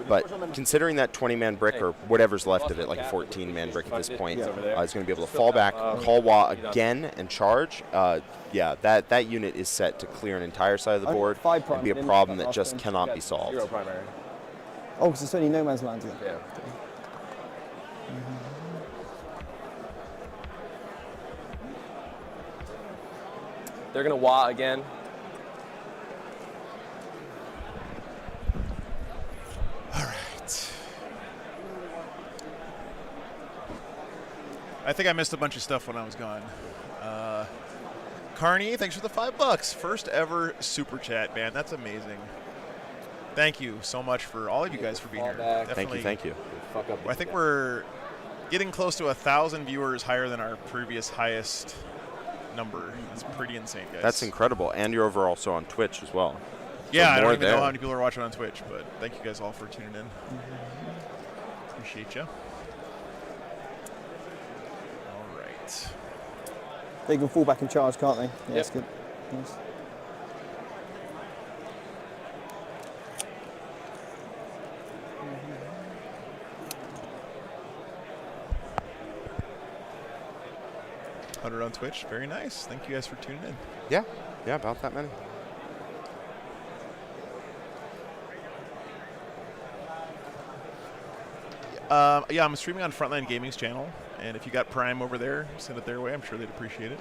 But considering that 20-man brick, or whatever's left of it, like a 14-man brick at this point, is going to be able to fall back, call Wah again, and charge. Yeah, that unit is set to clear an entire side of the board and be a problem that just cannot be solved. 0 primary. Oh, because it's only no man's land. Yeah. They're going to Wah again. All right. I think I missed a bunch of stuff when I was gone. Carney, thanks for the $5. First ever super chat, man. That's amazing. Thank you so much for all of you guys for being here. Definitely. Thank you. I think we're getting close to 1,000 viewers, higher than our previous highest number. That's pretty insane, guys. That's incredible. And you're over also on Twitch as well. Yeah, so I don't even there. know how many people are watching on Twitch, but thank you guys all for tuning in. Appreciate you. All right. They can fall back and charge, can't they? Yeah, that's good. Nice. On Twitch, very nice. Thank you guys for tuning in. Yeah, about that many. Yeah, I'm streaming on Frontline Gaming's channel, and if you got Prime over there, send it their way. I'm sure they'd appreciate it.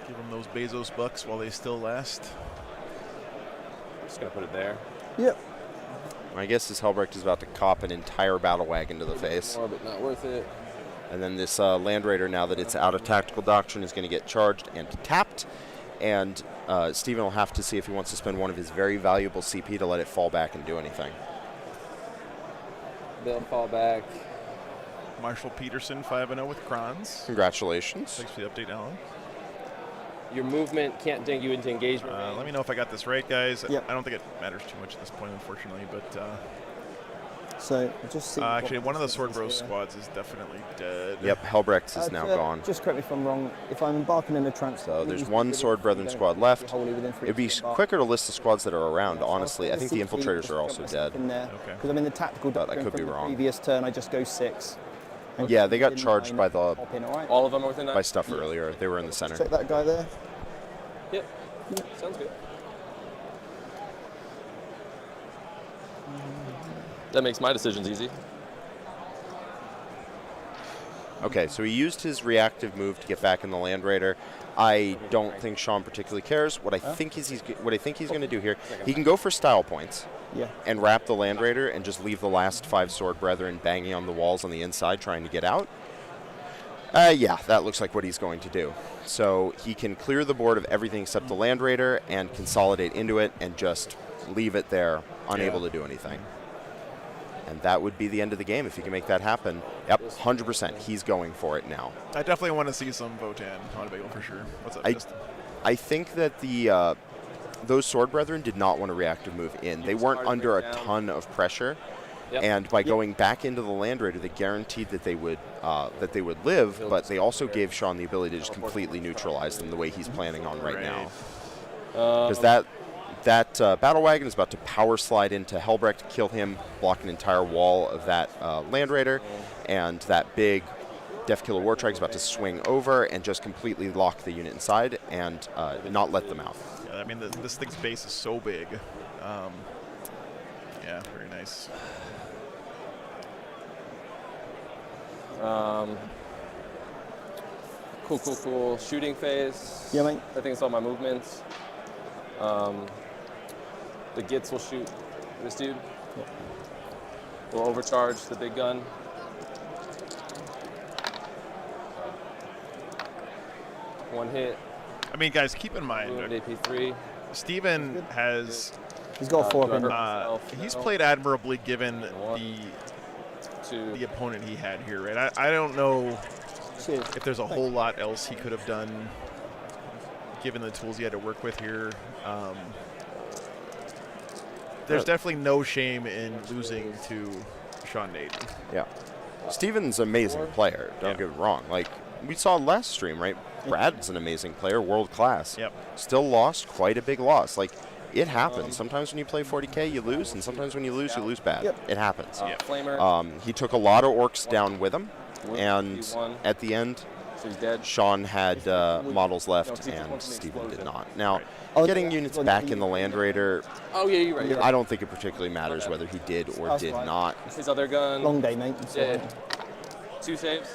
Give them those Bezos bucks while they still last. I'm just going to put it there. Yep. My guess is Helbrecht is about to cop an entire battle wagon to the face. More, but not worth it. And then this Land Raider, now that it's out of Tactical Doctrine, is going to get charged and tapped. And Steven will have to see if he wants to spend one of his very valuable CP to let it fall back and do anything. They'll fall back. Marshall Peterson, 5-0 with Crons. Congratulations. Thanks for the update, Alan. Your movement can't ding you into engagement. Let me know if I got this right, guys. Yep. I don't think it matters too much at this point, unfortunately, but... So, just see. actually, one of the Sword Bros squads is definitely dead. Yep, Helbrecht is now gone. Just correct me if I'm wrong. If I'm embarking in a transfer... So there's one Sword Brethren squad left. It'd be quicker to list the squads that are around, honestly. I think the Infiltrators are also dead. Because I'm in the tactical But I doctrine could be from the wrong. previous turn, I just go 6. Yeah, they got charged by the All of them are within 9? by stuff earlier. They were in the center. Check that guy there. Yep. Sounds good. That makes my decisions easy. Okay, so he used his reactive move to get back in the Land Raider. I don't think Sean particularly cares. What I think he's going to do here, he can go for style points. Yeah. And wrap the Land Raider and just leave the last 5 Sword Brethren banging on the walls on the inside trying to get out. Yeah, that looks like what he's going to do. So he can clear the board of everything except the Land Raider and consolidate into it and just leave it there, unable to do anything. And that would be the end of the game if he can make that happen. Yep, 100%. He's going for it now. I definitely want to see some Votan on a bagel for sure. What's up, Justin? I think that those Sword Brethren did not want a reactive move in. They weren't under a ton of pressure. Yep. And by going back into the Land Raider, they guaranteed that they would live, but they also gave Sean the ability to just completely neutralize them the way he's planning on right now. Because that Battle Wagon is about to power slide into Helbrecht, kill him, block an entire wall of that Land Raider, and that big Death Killer Wartrike is about to swing over and just completely lock the unit inside and not let them out. Yeah, I mean, this thing's base is so big. Yeah, very nice. Cool. Shooting phase. Yeah, mate. I think it's all my movements. The Gits will shoot this dude. Yeah. We'll overcharge the big gun. One hit. I mean, guys, keep in mind, AP3. Steven has He's got 4 do I up hurt in he's played admirably given One, two. the opponent he had here, right? I don't know Cheers. if there's a whole lot else he could have done given the tools he had to work with here. There's definitely no shame in losing to Sean Naden. Yeah. Steven's an amazing player, don't get me wrong. Like, we saw last stream, right? Brad's an amazing player, world class. Yep. Still lost quite a big loss. Like, it happens. Sometimes when you play 40K, you lose, and sometimes when you lose bad. Yep. It happens. Flamer. He took a lot of Orks down with him, and He won. at the end, So he's dead. Sean had models left, and Steven did not. Now, getting units back in the Land Raider, Oh, yeah, you're right. I don't think it particularly matters whether he did or did not. His other gun. Long day, mate. Yeah. 2 saves.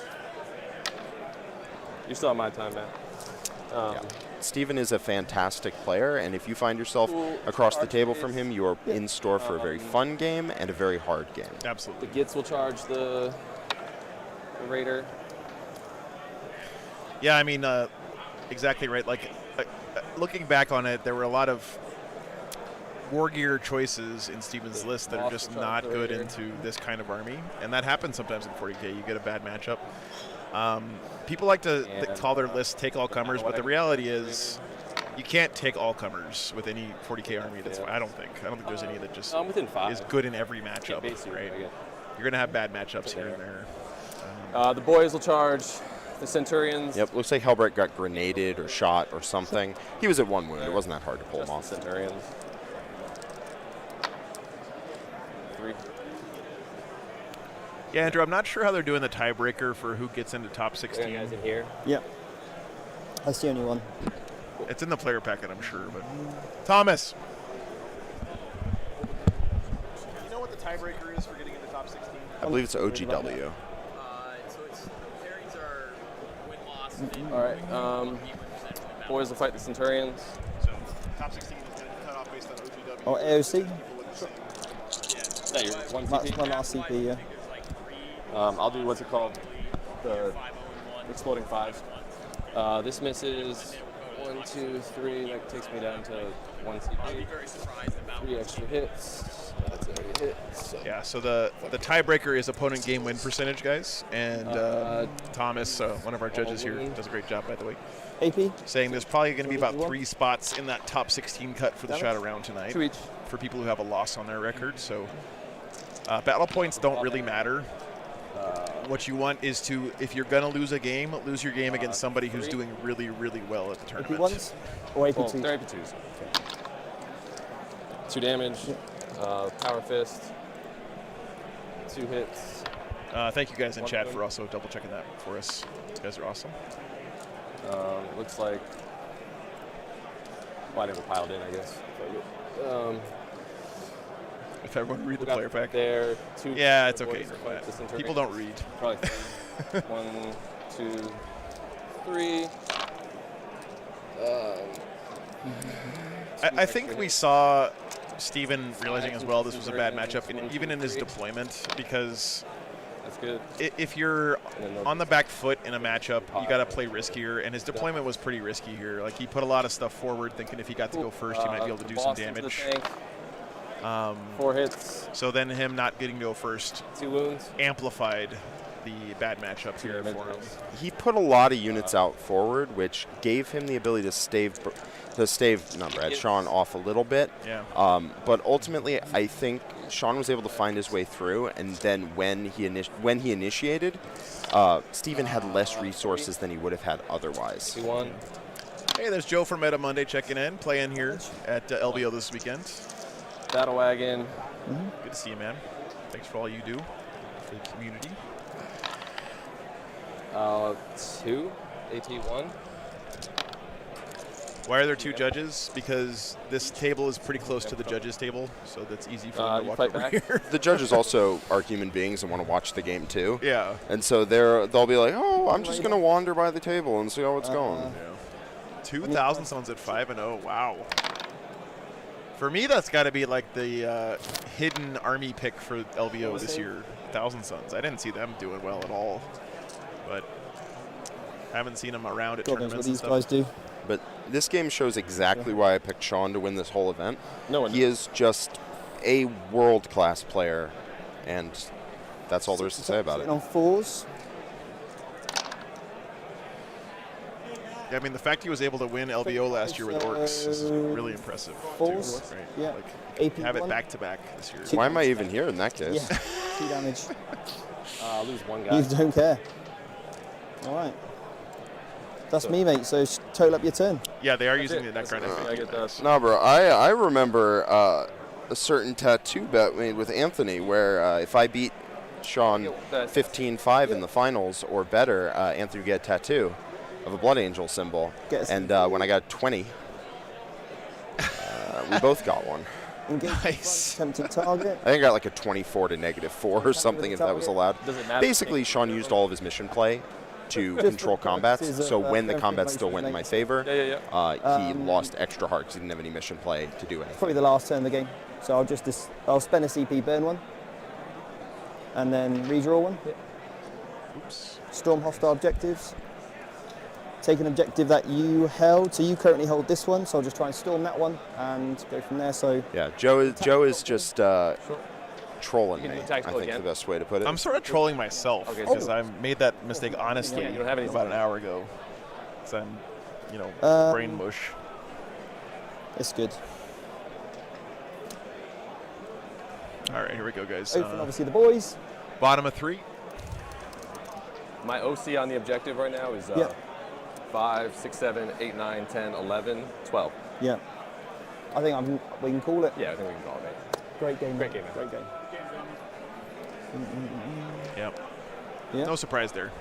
You're still on my time, man. Steven is a fantastic player, and if you find yourself across the table from him, you are in store for a very fun game and a very hard game. Absolutely. The Gits will charge the Raider. Yeah, I mean, exactly right. Like, looking back on it, there were a lot of war gear choices in Steven's list that are just not good into this kind of army, and that happens sometimes in 40K. You get a bad matchup. People like to call their list take all comers, but the reality is you can't take all comers with any 40K army. That's I don't think there's any that just within 5. is good in every matchup. Right? You're gonna have bad matchups here and there. The boys will charge the Centurions. Yep, looks like Helbrecht got grenaded or shot or something. He was at 1 wound. It wasn't that hard to pull him off. Centurions. 3. Yeah, Andrew, I'm not sure how they're doing the tiebreaker for who gets into top 16. Guys in here. Yeah. That's the only one. It's in the player packet, I'm sure. But Thomas, you know what the tiebreaker is for getting into top 16? I believe it's OGW. So it's pairings are win-loss. All right. Boys will fight the Centurions. So top 16 is going to cut off based on OGW. Oh, AOC? Yeah, you're 1 That's CP. my last CP, yeah. I'll do what's it called? The exploding 5s. This misses 1, 2, 3. That takes me down to 1 CP. 3 extra hits. That's a hit. So. Yeah, so the tiebreaker is opponent game win percentage, guys. And Thomas, one of our judges here, does a great job, by the way. AP? Saying there's probably going to be about 3 spots in that top 16 cut for the shadow round tonight. 2 each. For people who have a loss on their record. So battle points don't really matter. What you want is to, if you're going to lose a game, lose your game against somebody who's doing really, really well at the tournament. AP1s? Or AP2s? Well, they're AP2s. 2 damage. Power fist. 2 hits. Thank you guys in chat for also double checking that for us. You guys are awesome. Looks like. Well, I never piled in, I guess. If everyone read the player pack. There, 2. Yeah, it's okay. Right. People don't read. Probably 3. 1, 2, 3. I think we saw Steven realizing as well this was a bad matchup, even in his deployment, because that's good. If you're on the back foot in a matchup, you got to play riskier, and his deployment was pretty risky here. Like, he put a lot of stuff forward, thinking if he got to go first, he might be able to do some damage. 4 hits. So then him not getting to go first 2 wounds. amplified the bad matchup here for him. He put a lot of units out forward, which gave him the ability to stave Sean off a little bit. Yeah. But ultimately, I think Sean was able to find his way through, and then when he initiated, Steven had less resources than he would have had otherwise. 2-1. Hey, there's Joe from Meta Monday checking in, playing here at LVO this weekend. Battle wagon. Good to see you, man. Thanks for all you do for the community. 2. AT1. Why are there 2 judges? Because this table is pretty close to the judges' table, so that's easy for them to watch over here. The judges also are human beings and want to watch the game too. Yeah. And so they'll be like, oh, I'm just going to wander by the table and see how it's going. Yeah. 2,000 someone's at 5-0. Wow. For me, that's got to be like the hidden army pick for LVO this year. 1,000 Suns. I didn't see them doing well at all, but I haven't seen them around at tournaments what and these stuff. guys do. But this game shows exactly why I picked Sean to win this whole event. No one He is just a world-class player, and that's all there is to say about it. On 4s. Yeah, I mean, the fact he was able to win LVO last year with Orks is really impressive. 4s. Too, right? Yeah. Like, AP have it one. back-to-back this year. Why am I even here in that case? Yeah. 2 damage. lose 1 guy. You don't care. All right. That's me, mate. So total up your turn. Yeah, they are That's using it. the Necron. That's I get that. No, bro. I remember a certain tattoo bet made with Anthony where if I beat Sean 15-5 in the finals or better, Anthony would get a tattoo of a Blood Angel symbol. And when I got 20, we both got one. Nice. Tempting target. I think I got like a 24 to -4 or something, if that was allowed. Does it matter? Basically, Sean used all of his mission play to control combats, so when the combat still went in my favor, he lost extra heart because he didn't have any mission play to do anything. Probably the last turn of the game. So I'll spend a CP, burn 1, and then redraw 1. Oops. Storm hostile objectives. Take an objective that you held. So you currently hold this one, so I'll just try and storm that one and go from there. So yeah, Joe is just trolling me. I think the best way to put it. I'm sort of trolling myself because I made that mistake honestly you don't have any about an hour ago. So I'm, brain mush. It's good. All right, here we go, guys. Open, obviously, the boys. Bottom of 3. My OC on the objective right now is 5, 6, 7, 8, 9, 10, 11, 12. Yeah. I think we can call it. Yeah, I think we can call it, mate. Great game. Great game, man. Great game. Yep. Yeah. No surprise there.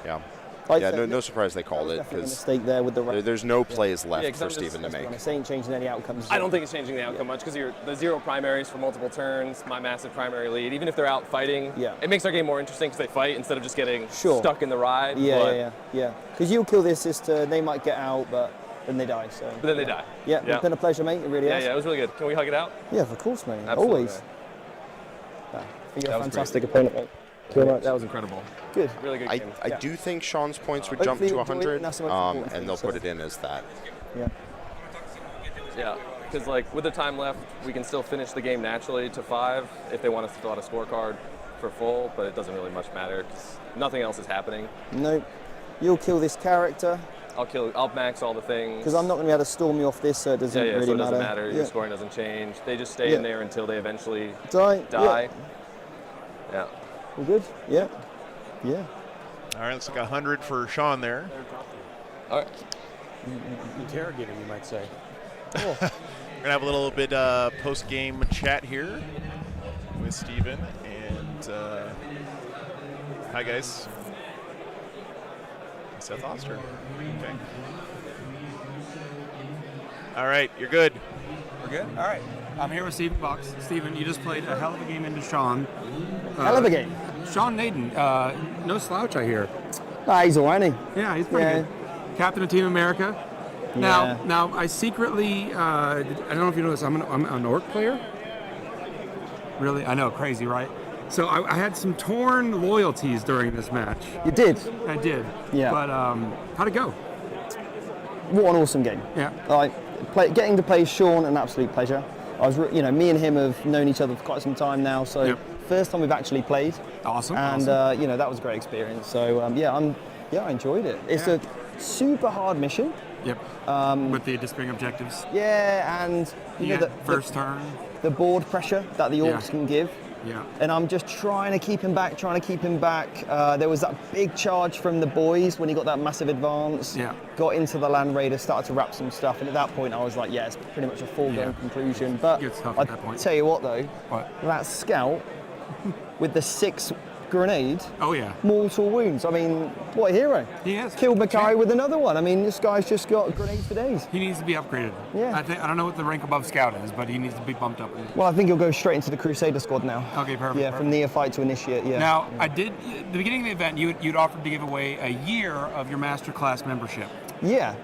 Yeah. Like Yeah, I said, no surprise they called it definitely a because mistake there with the there's no plays left 'cause for I'm just- Steven to make. This ain't changing any outcomes. I don't think it's changing the outcome much because the 0 primaries for multiple turns, my massive primary lead, even if they're out fighting, it makes our game more interesting because they fight instead of just getting stuck in the ride. Yeah. Because you'll kill the sister, they might get out, but then they die. So. But then they die. Yeah, it's been a pleasure, mate. It really has. Yeah, it was really good. Can we hug it out? Yeah, of course, mate. Absolutely, Always. You're a was fantastic opponent, mate. That was incredible. Good. Really good game. I do think Sean's points would jump Hopefully to you enjoy it, 100, and that's the most important and thing, they'll so. put it in as that. Yeah. Yeah, because with the time left, we can still finish the game naturally to 5 if they want us to fill out a scorecard for full, but it doesn't really much matter because nothing else is happening. Nope. You'll kill this character. I'll max all the things. Because I'm not going to be able to storm you off this, so it doesn't really so it matter. doesn't matter. Your scoring doesn't change. They just stay in there until they eventually die. Yeah. All good? Yeah. Yeah. All right, looks like 100 for Sean there. All right. Interrogating, you might say. We're going to have a little bit post-game chat here with Steven. And hi, guys. Seth Oster. Okay. All right, you're good. We're good? All right. I'm here with Steven Box. Steven, you just played a hell of a game into Sean. Hell of a game. Sean Naden, no slouch, I hear. Nah, he's all right, isn't he? Yeah, he's pretty good. Captain of Team America. Now, I secretly, I don't know if you know this, I'm an Ork player. Really? I know, crazy, right? So I had some torn loyalties during this match. You did? I did. Yeah. But how'd it go? What an awesome game. Yeah. Getting to play Sean, an absolute pleasure. you know, me and him have known each other for quite some time now, so first time we've actually played. Awesome. And you know, that was a great experience. So I enjoyed it. It's a super hard mission. Yep. With the disappearing objectives. Yeah, and you know, first turn. The board pressure that the Orks can give. Yeah. And I'm just trying to keep him back. There was that big charge from the boys when he got that massive advance. Yeah. Got into the Land Raider, started to wrap some stuff, and at that point I was like, yeah, it's pretty much a foregone conclusion. But Good stuff at that point. Tell you what though, What? that scout with the 6 grenade, Oh yeah. mortal wounds. I mean, what a hero. He is. Killed Mackay with another one. I mean, this guy's just got grenades for days. He needs to be upgraded. Yeah. I don't know what the rank above scout is, but he needs to be bumped up. Well, I think he'll go straight into the Crusader squad now. Okay, perfect. Yeah, from neophyte to initiate, yeah. Now, at the beginning of the event, you'd offered to give away a year of your masterclass membership. Yeah.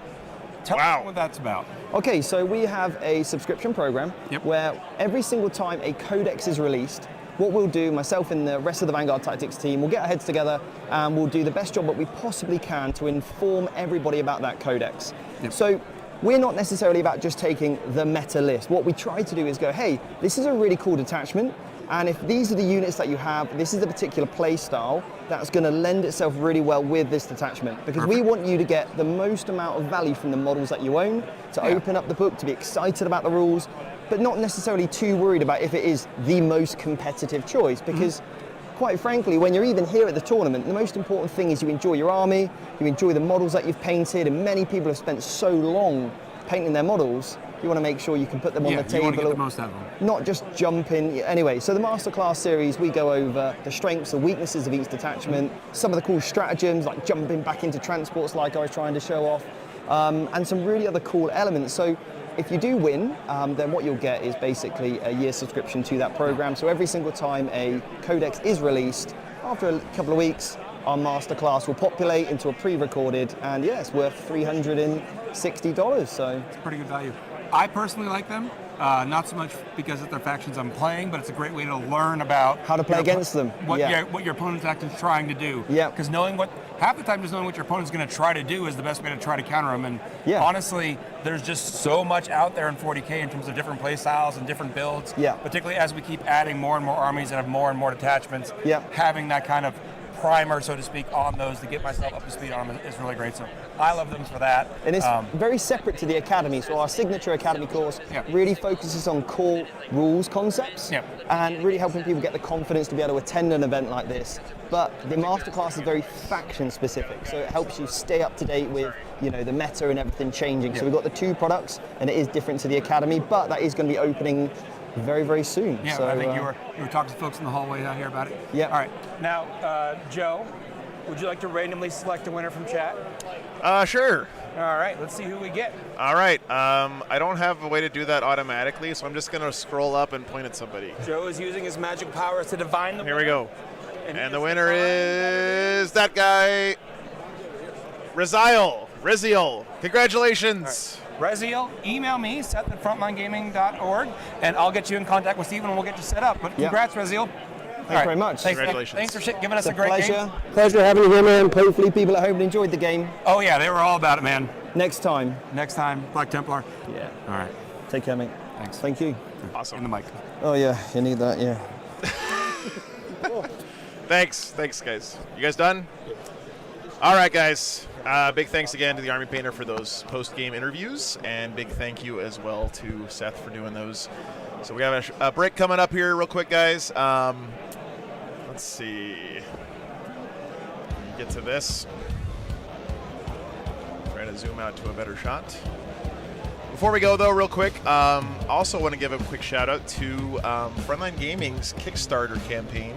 Tell us what that's about. Okay, so we have a subscription program where every single time a codex is released, what we'll do, myself and the rest of the Vanguard Tactics team, we'll get our heads together and we'll do the best job that we possibly can to inform everybody about that codex. So we're not necessarily about just taking the meta list. What we try to do is go, hey, this is a really cool detachment, and if these are the units that you have, this is the particular play style that's going to lend itself really well with this detachment, because we want you to get the most amount of value from the models that you own, to open up the book, to be excited about the rules, but not necessarily too worried about if it is the most competitive choice, because quite frankly, when you're even here at the tournament, the most important thing is you enjoy your army, you enjoy the models that you've painted, and many people have spent so long painting their models, you want to make sure you can put them on the table. You want to get the most out of them. Not just jumping. Anyway, so the Masterclass series, we go over the strengths, the weaknesses of each detachment, some of the cool stratagems, like jumping back into transports like I was trying to show off, and some really other cool elements. So if you do win, then what you'll get is basically a year subscription to that program. So every single time a codex is released, after a couple of weeks, our masterclass will populate into a pre-recorded, and yeah, it's worth $360. So it's pretty good value. I personally like them, not so much because of their factions I'm playing, but it's a great way to learn about how to play against them. What your opponent's actually trying to do. Yeah. Because half the time just knowing what your opponent's going to try to do is the best way to try to counter them. And honestly, there's just so much out there in 40K in terms of different play styles and different builds. Yeah. Particularly as we keep adding more and more armies that have more and more detachments. Yeah. Having that kind of primer, so to speak, on those to get myself up to speed on them is really great. So I love them for that. And it's very separate to the Academy. So our signature Academy course really focuses on core rules concepts and really helping people get the confidence to be able to attend an event like this. But the Masterclass is very faction specific. So it helps you stay up to date with, you know, the meta and everything changing. So we've got the 2 products, and it is different to the Academy, but that is going to be opening very, very soon. Yeah, so, I think you were talking to folks in the hallway out here about it. Yeah. All right. Now, Joe, would you like to randomly select a winner from chat? Sure. All right, let's see who we get. All right. I don't have a way to do that automatically, so I'm just going to scroll up and point at somebody. Joe is using his magic powers to divine the winner. Here we go. And the winner is that guy, Raziel. Congratulations. Raziel, email me, seth@frontlinegaming.org, and I'll get you in contact with Steven and we'll get you set up. But congrats, Raziel. Thanks very much. Congratulations. Thanks for giving us a great game. Pleasure having you here, man. Hopefully people at home enjoyed the game. Oh, yeah, they were all about it, man. Next time, Black Templar. Yeah. All right. Take care, mate. Thanks. Thank you. Awesome. In the mic. Oh, yeah, you need that, yeah. Thanks, guys. You guys done? All right, guys. Big thanks again to the Army Painter for those post-game interviews, and big thank you as well to Seth for doing those. So we have a break coming up here real quick, guys. Let's see. Get to this. Try to zoom out to a better shot. Before we go, though, real quick, also want to give a quick shout-out to Frontline Gaming's Kickstarter campaign.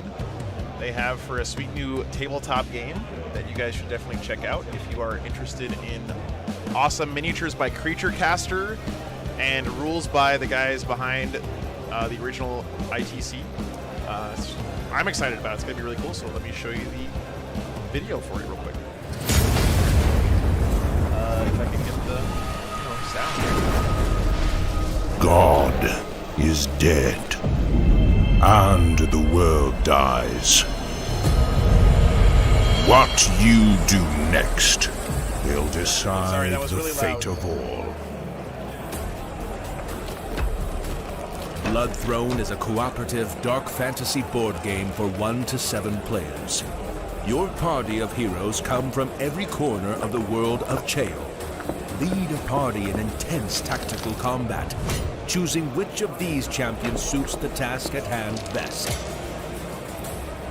They have for a sweet new tabletop game that you guys should definitely check out if you are interested in awesome miniatures by Creature Caster and rules by the guys behind the original ITC. I'm excited about it. It's going to be really cool, so let me show you the video for you real quick. If I can get the sound. God is dead. And the world dies. What you do next will decide the fate of all. Blood Throne is a cooperative dark fantasy board game for 1 to 7 players. Your party of heroes come from every corner of the world of Chael. Lead a party in intense tactical combat, choosing which of these champions suits the task at hand best.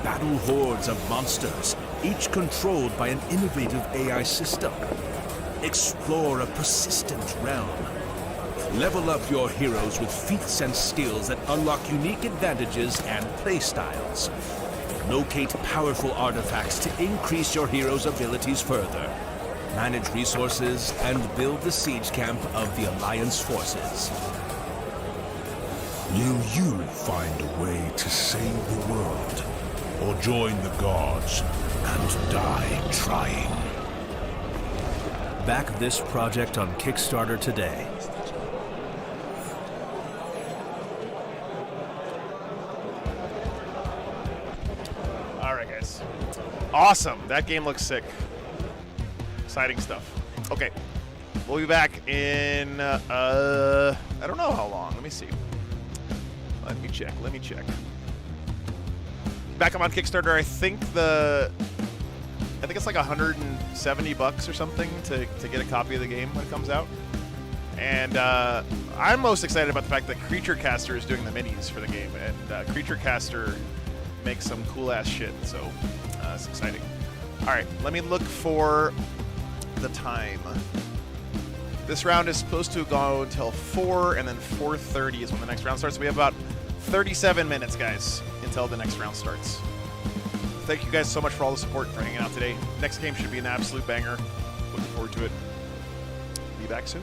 Battle hordes of monsters, each controlled by an innovative AI system. Explore a persistent realm. Level up your heroes with feats and skills that unlock unique advantages and playstyles. Locate powerful artifacts to increase your heroes' abilities further. Manage resources and build the siege camp of the Alliance forces. Will you find a way to save the world? Or join the gods and die trying? Back this project on Kickstarter today. All right, guys. Awesome. That game looks sick. Exciting stuff. Okay. We'll be back in, I don't know how long. Let me see. Let me check. Back up on Kickstarter. I think it's like $170 or something to get a copy of the game when it comes out. And I'm most excited about the fact that Creature Caster is doing the minis for the game, and Creature Caster makes some cool ass shit. So it's exciting. All right, let me look for the time. This round is supposed to go until 4, and then 4:30 is when the next round starts. So we have about 37 minutes, guys, until the next round starts. Thank you guys so much for all the support and for hanging out today. Next game should be an absolute banger. Looking forward to it. Be back soon.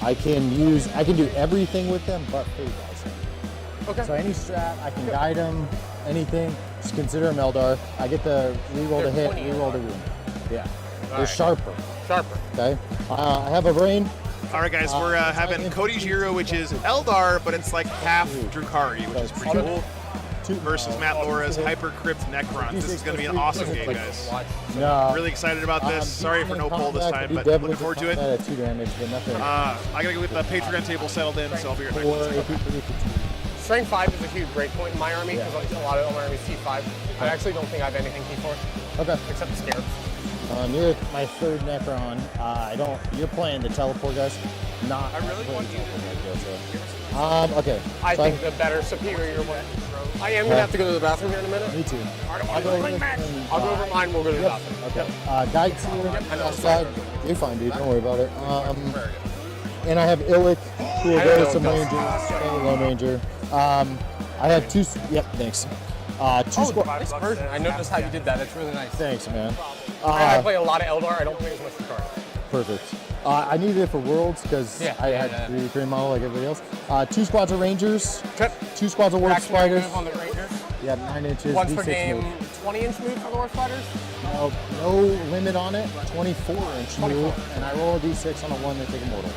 I can do everything with them but food guys. Okay. So any strat, I can guide them, anything. Just consider them Eldar. I get the reroll to hit, reroll to wound. Yeah. They're sharper. Sharper. Okay. I have a brain. All right, guys, we're having Cody's Hero, which is Eldar, but it's like half Drukhari, which is pretty cool. Versus Matt Laura's Hyper Crypt Necrons. This is going to be an awesome game, guys. No. Really excited about this. Sorry for no poll this time, but looking forward to it. At 2 damage, but nothing. I gotta go get the Patreon table settled in, so I'll be right back. Strength 5 is a huge break point in my army because a lot of my army is T5. I actually don't think I have anything T4. Okay. Except the Scarabs. You're my 3rd Necron. You're playing the teleport guys. Not. I really want you to. Okay. I think the better, superior one. I am gonna have to go to the bathroom here in a minute. Me too. I'll go over mine. We'll go to the bathroom. Okay. Guides here. You're fine, dude. Don't worry about it. And I have Illic, who will go to some Rangers. Lone Ranger. I have 2. Yep. Thanks. 2 squads. I noticed how you did that. It's really nice. Thanks, man. I play a lot of Eldar. I don't play as much Drukhari. Perfect. I needed it for Worlds because I had 3D model like everybody else. 2 squads of Rangers. 2 squads of Warp Spiders. On the Rangers. Yeah, 9 inches. Once per D6 game, move. 20-inch move for the Warp Spiders? No limit on it. 24-inch move, and I roll a D6 on a 1 to take a mortal.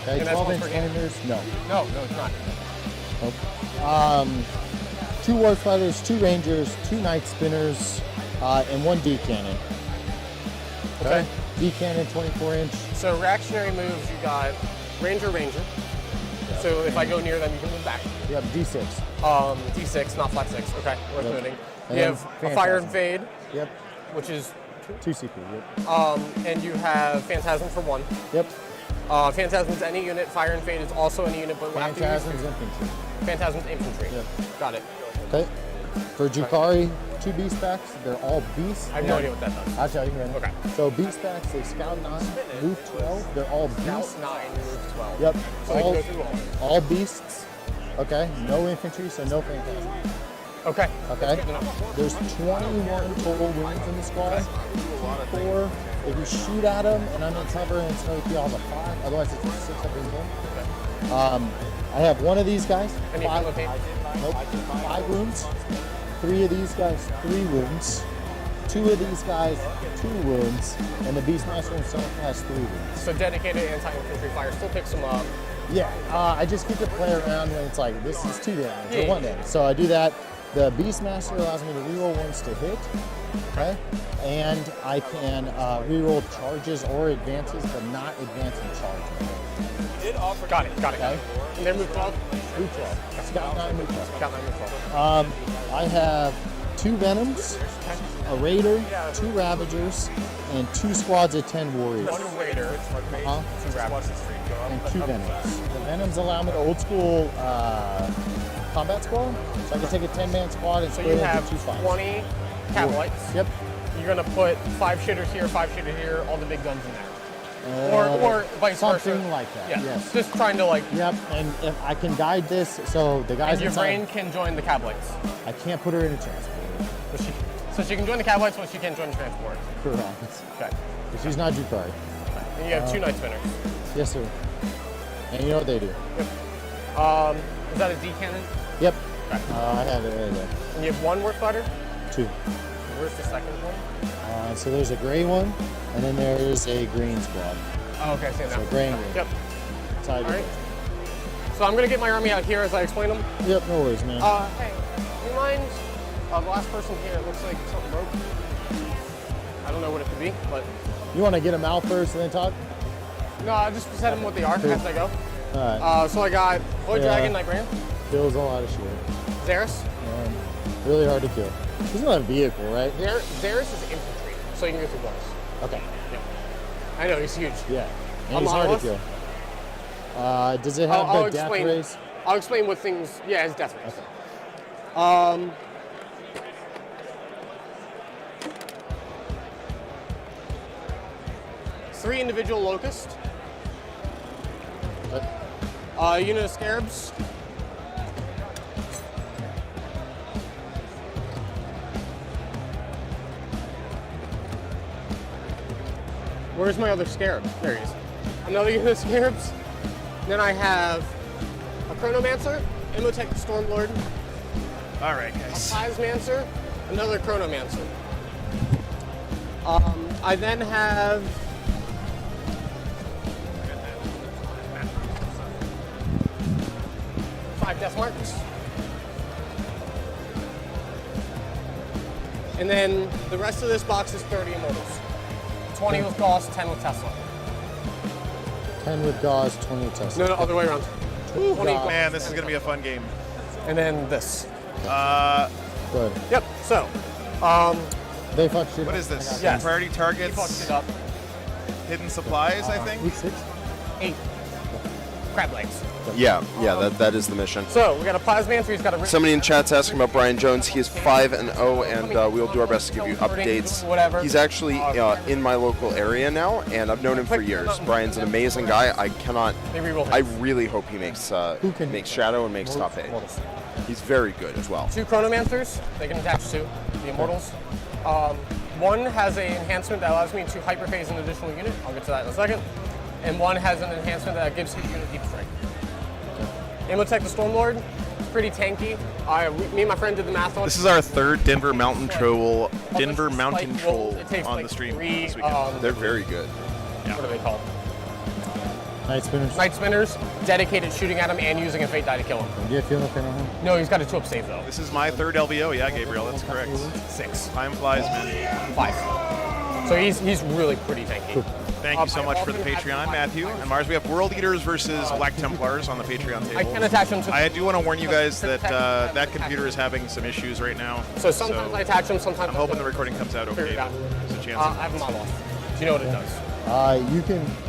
Okay, 12-inch flamers. No. No, it's not. Nope. 2 Warp Spiders, 2 Rangers, 2 Night Spinners, and 1 D cannon. Okay. D cannon, 24-inch. So reactionary moves, you got Ranger. Yeah. So if I go near them, you can move back. You have D6. D6, not flat 6. Okay, worth noting. And you have a Fire and Fade. Yep. Which is 2 CP. Yep. And you have Phantasm for 1. Yep. Phantasm's any unit. Fire and Fade is also any unit, but Phantasm's infantry. Phantasm's infantry. Yep. Got it. Okay. For Drukhari, 2 beast packs. They're all beasts. I have no idea what that does. I'll tell you, man. Okay. So beast packs, they scout 9, move 12. They're all beasts. Scout 9, move 12. Yep. So they can go through all beasts. Okay. No infantry, so no phantasm. Okay. Okay. There's 21 total wounds in the squad. 4. If you shoot at them and I'm in cover and it's no AP, I'll have a 5. Otherwise, it's a 6 up in game. I have 1 of these guys. 5 wounds. 3 of these guys, 3 wounds. 2 of these guys, 2 wounds. And the Beastmaster himself has 3 wounds. So dedicated anti-infantry fire still picks them up. Yeah. I just get to play around when it's like, this is 2 damage or 1 damage. So I do that. The Beastmaster allows me to reroll ones to hit. Okay. And I can reroll charges or advances, but not advance and charge. Got it. Okay. And then move 12? Move 12. Scout 9, move 12. Scout 9, move 12. I have 2 Venoms, a Raider, 2 Ravagers, and 2 squads of 10 Warriors. 1 Raider, 2 Ravagers, and 2 Venoms. The Venoms allow me to old school combat squad, so I can take a 10-man squad and split you into have 2 fights. 20 Cavalites. Yep. You're going to put 5 shitters here, 5 shitters here, all the big guns in there. Or vice versa. Something like that, Yeah. yes. Just trying to like... Yep, and if I can guide this, so the guys And your inside, brain can join the Cavalites. I can't put her in a transport. So she can join the Cavalites, but she can't join the transport. Correct. Okay. But she's not Drukhari. And you have 2 Night Spinners. Yes, sir. And you know what they do? Yep. Is that a D cannon? Yep. Okay. I have it right there. And you have 1 Warp Spider? 2. Where's the second one? So there's a gray one, and then there's a green squad. Oh, okay, I see it now. So gray and green. Yep. That's how I do it. So I'm going to get my army out here as I explain them. Yep, no worries, man. Hey, do you mind, the last person here, it looks like something broke. I don't know what it could be, but... You want to get them out first and then talk? No, I just set them what they are as I go. All right. So I got Void Dragon, Nightbringer. Kills a lot of shit. Xeris. Really hard to kill. He's not a vehicle, right? Xeris is infantry, so you can go through walls. Okay. Yeah. I know, he's huge. Yeah. And he's hard to kill. Does it have the death race? I'll explain what things... Yeah, it's death race. Okay. 3 individual locusts. Unit of scarabs. Where's my other scarab? There he is. Another unit of scarabs. Then I have a Chronomancer, Imotech the Stormlord, All right, guys. a Plasmancer, another Chronomancer. I then have 5 Death Marks. And then the rest of this box is 30 Immortals. 20 with Gauss, 10 with Tesla. 10 with Gauss, 20 with Tesla. No, other way around. 20 Man, this is going to be a fun game. And then this. Good. Yep, so. They fucked shit What up. is this? Yes. Priority He fucked targets, it up. hidden supplies, I think. 8 crab legs. Yeah, that is the mission. So we got a Plasmancer. He's got a. Somebody in chat's asking about Brian Jones. He is 5-0, and we'll do our best to give you updates. Whatever. He's actually in my local area now, and I've known him for years. Brian's an amazing guy. I really hope he makes Shadow and makes top 8. He's very good as well. 2 Chronomancers. They can attach to the Immortals. One has an enhancement that allows me to hyperphase an additional unit. I'll get to that in a second. And one has an enhancement that gives his unit deep strike. Imotech the Stormlord, pretty tanky. Me and my friend did the math on it. This is our third Denver Mountain Troll takes on like the stream 3, this weekend. They're very good. What are they called? Night Spinners. Night Spinners, dedicated shooting at him and using a Fate die to kill him. Do you feel nothing on him? No, he's got a 2-up save though. This is my third LVO. Yeah, Gabriel, that's correct. 6. Time flies, man. 5. So he's really pretty tanky. Thank you so much for the Patreon, Matthew and Mars. We have World Eaters versus Black Templars on the Patreon table. I can attach them to. I do want to warn you guys that that computer is having some issues right now. So sometimes I attach them, sometimes I'm hoping the recording comes out okay. There's a chance. I have them all off. Do you know what it does?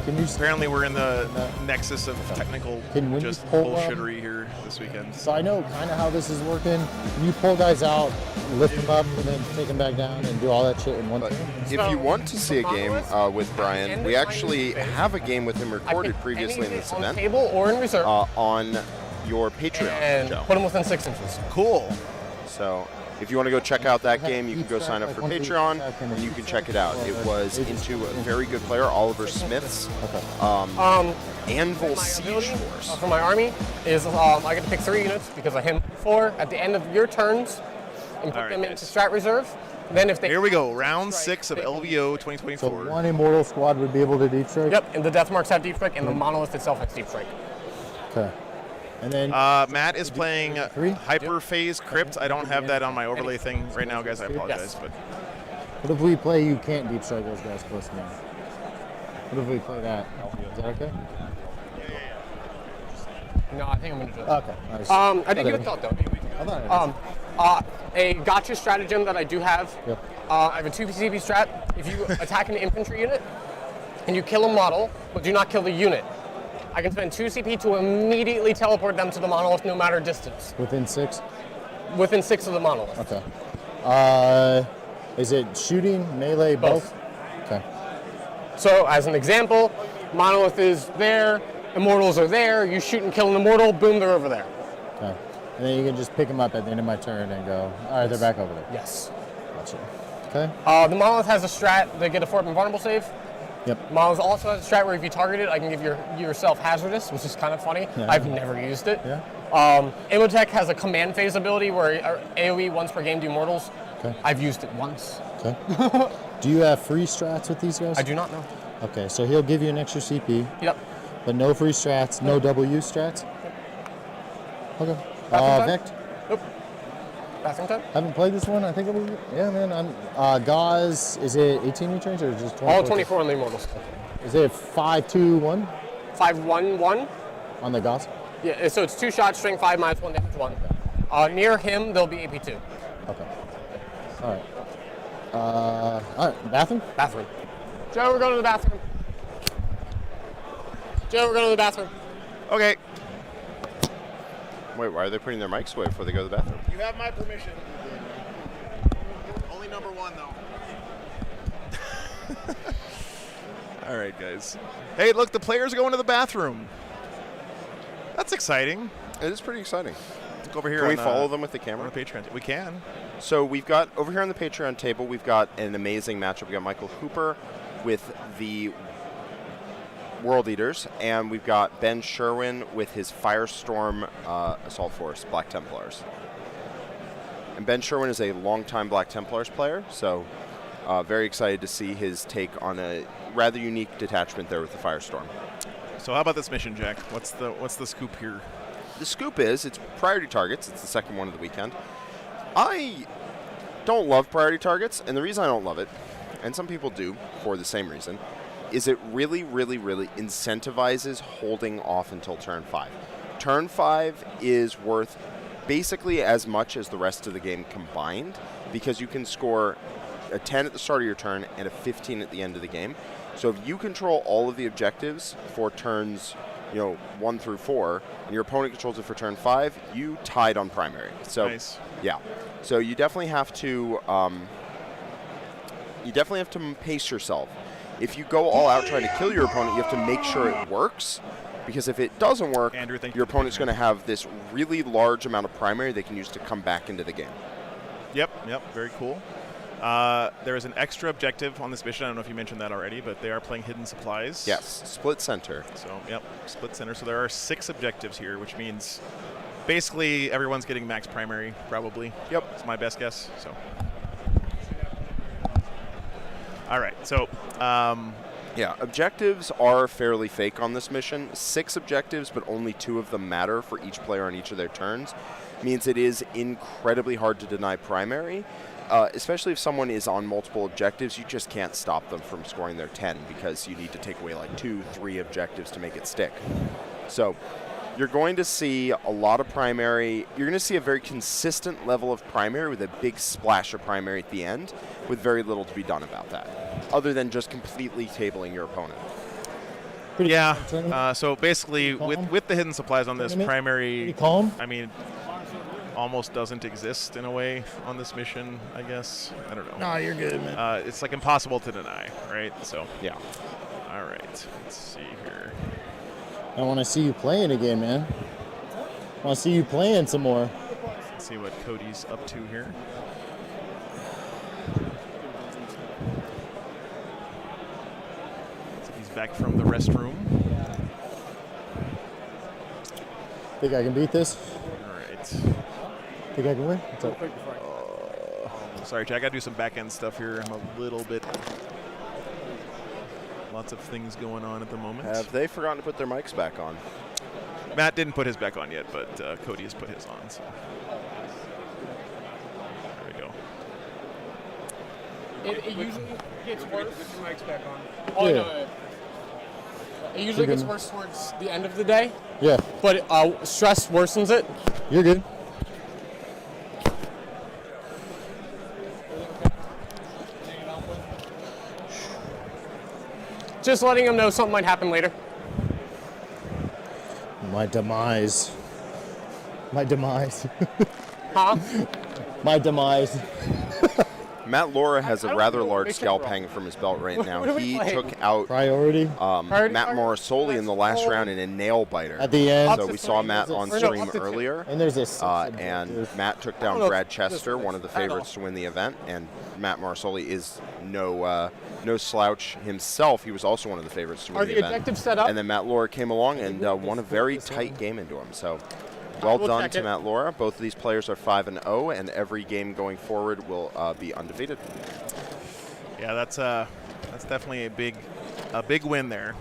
Can you? Apparently, we're in the nexus of technical just bullshittery here this weekend. So I know kind of how this is working. You pull guys out, lift them up, and then take them back down, and do all that shit in one thing. If you want to see a game with Brian, we actually have a game with him recorded previously in this event. Table or in reserve. On your Patreon and show. Put them within 6 inches. Cool. So if you want to go check out that game, you can go sign up for Patreon, and you can check it out. It was into a very good player, Oliver Smith's Anvil Siege Force. For my army is I get to pick 3 units because of him. 4 at the end of your turns and put them into strat reserve. Then if they here we go, round 6 of LVO 2024. So one Immortal squad would be able to deep strike? Yep, and the Death Marks have deep strike, and the Monolith itself has deep strike. Okay. And then Matt is playing Hyperphase Crypt. I don't have that on my overlay thing right now, guys. I apologize. But what if we play you can't deep strike those guys close to me? What if we play that? Is that okay? No, I think I'm going to do it. Okay. Nice. I did give a thought, though. A gotcha stratagem that I do have. Yep. I have a 2 PCB strat. If you attack an infantry unit and you kill a model, but do not kill the unit, I can spend 2 CP to immediately teleport them to the monolith no matter distance. Within 6? Within 6 of the monolith. Okay. Is it shooting, melee, both? Okay. So, as an example, monolith is there, immortals are there, you shoot and kill an immortal, boom, they're over there. Okay. And then you can just pick them up at the end of my turn and go, all right, they're back over there. Yes. Gotcha. Okay. The monolith has a strat, they get a 4-up invulnerable save. Yep. Monolith also has a strat where if you target it, I can give yourself hazardous, which is kind of funny. Yeah. I've never used it. Yeah. Imotech has a command phase ability where AoE once per game do mortals. Okay. I've used it once. Okay. Do you have free strats with these guys? I do not know. Okay, so he'll give you an extra CP. Yep. But no free strats, no double use strats? Okay. Vect? Nope. Bathroom time? Haven't played this one. I think it'll be, yeah, man. Gauze, is it 18 reach range or just 24? All 24 on the immortals. Is it 5-2-1? 5-1-1. On the Gauze? Yeah, so it's 2 shots, strength 5, -1 damage 1. Near him, there'll be AP 2. Okay. All right. All right, bathroom? Bathroom. Joe, we're going to the bathroom. Joe, we're going to the bathroom. Okay. Wait, why are they putting their mics away before they go to the bathroom? You have my permission. Only number 1, though. All right, guys. Hey, look, the players are going to the bathroom. That's exciting. It is pretty exciting. Let's go over here. Can we follow them with the camera? On the Patreon. We can. So we've got, over here on the Patreon table, we've got an amazing matchup. We've got Michael Hooper with the World Eaters, and we've got Ben Sherwin with his Firestorm Assault Force Black Templars. And Ben Sherwin is a longtime Black Templars player, so very excited to see his take on a rather unique detachment there with the Firestorm. So how about this mission, Jack? What's the scoop here? The scoop is it's priority targets. It's the second one of the weekend. I don't love priority targets, and the reason I don't love it, and some people do for the same reason, is it really, really, really incentivizes holding off until turn 5. Turn 5 is worth basically as much as the rest of the game combined, because you can score a 10 at the start of your turn and a 15 at the end of the game. So if you control all of the objectives for turns 1 through 4, and your opponent controls it for turn 5, you tied on primary. So nice. Yeah. So you definitely have to pace yourself. If you go all out trying to kill your opponent, you have to make sure it works, because if it doesn't work, Andrew, your opponent's going to have this really large amount of primary they can use to come back into the game. Yep, very cool. There is an extra objective on this mission. I don't know if you mentioned that already, but they are playing Hidden Supplies. Yes, split center. So, yep, split center. So there are 6 objectives here, which means basically everyone's getting max primary, probably. Yep. It's my best guess. So. All right, so yeah, objectives are fairly fake on this mission. 6 objectives, but only 2 of them matter for each player on each of their turns. Means it is incredibly hard to deny primary, especially if someone is on multiple objectives. You just can't stop them from scoring their 10 because you need to take away like 2, 3 objectives to make it stick. So you're going to see a lot of primary. You're going to see a very consistent level of primary with a big splash of primary at the end, with very little to be done about that, other than just completely tabling your opponent. Yeah. So basically, with the Hidden Supplies on this primary, I mean, almost doesn't exist in a way on this mission, I guess. I don't know. No, you're good, man. It's like impossible to deny, right? So yeah. All right. Let's see here. I want to see you playing again, man. I want to see you playing some more. Let's see what Cody's up to here. So he's back from the restroom. Think I can beat this? All right. Think I can win? What's up? Sorry, Jack. I got to do some back-end stuff here. I'm a little bit... Lots of things going on at the moment. Have they forgotten to put their mics back on? Matt didn't put his back on yet, but Cody has put his on. So. There we go. It usually gets worse. Put your mics back on. Oh, no. It usually gets worse towards the end of the day. Yeah. But stress worsens it. You're good. Just letting them know something might happen later. My demise. My demise. Huh? My demise. Matt Laura has a rather large scalp hanging from his belt right now. He took out Priority. Matt Morrisoli in the last round in a nail biter. At the end. So we saw Matt on stream earlier. And there's this. And Matt took down Brad Chester, one of the favorites to win the event. And Matt Morrisoli is no slouch himself. He was also one of the favorites to win the event. Are the objectives set up? And then Matt Laura came along and won a very tight game into him. So well done to Matt Laura. Both of these players are 5-0, and every game going forward will be undefeated. Yeah, that's definitely a big win there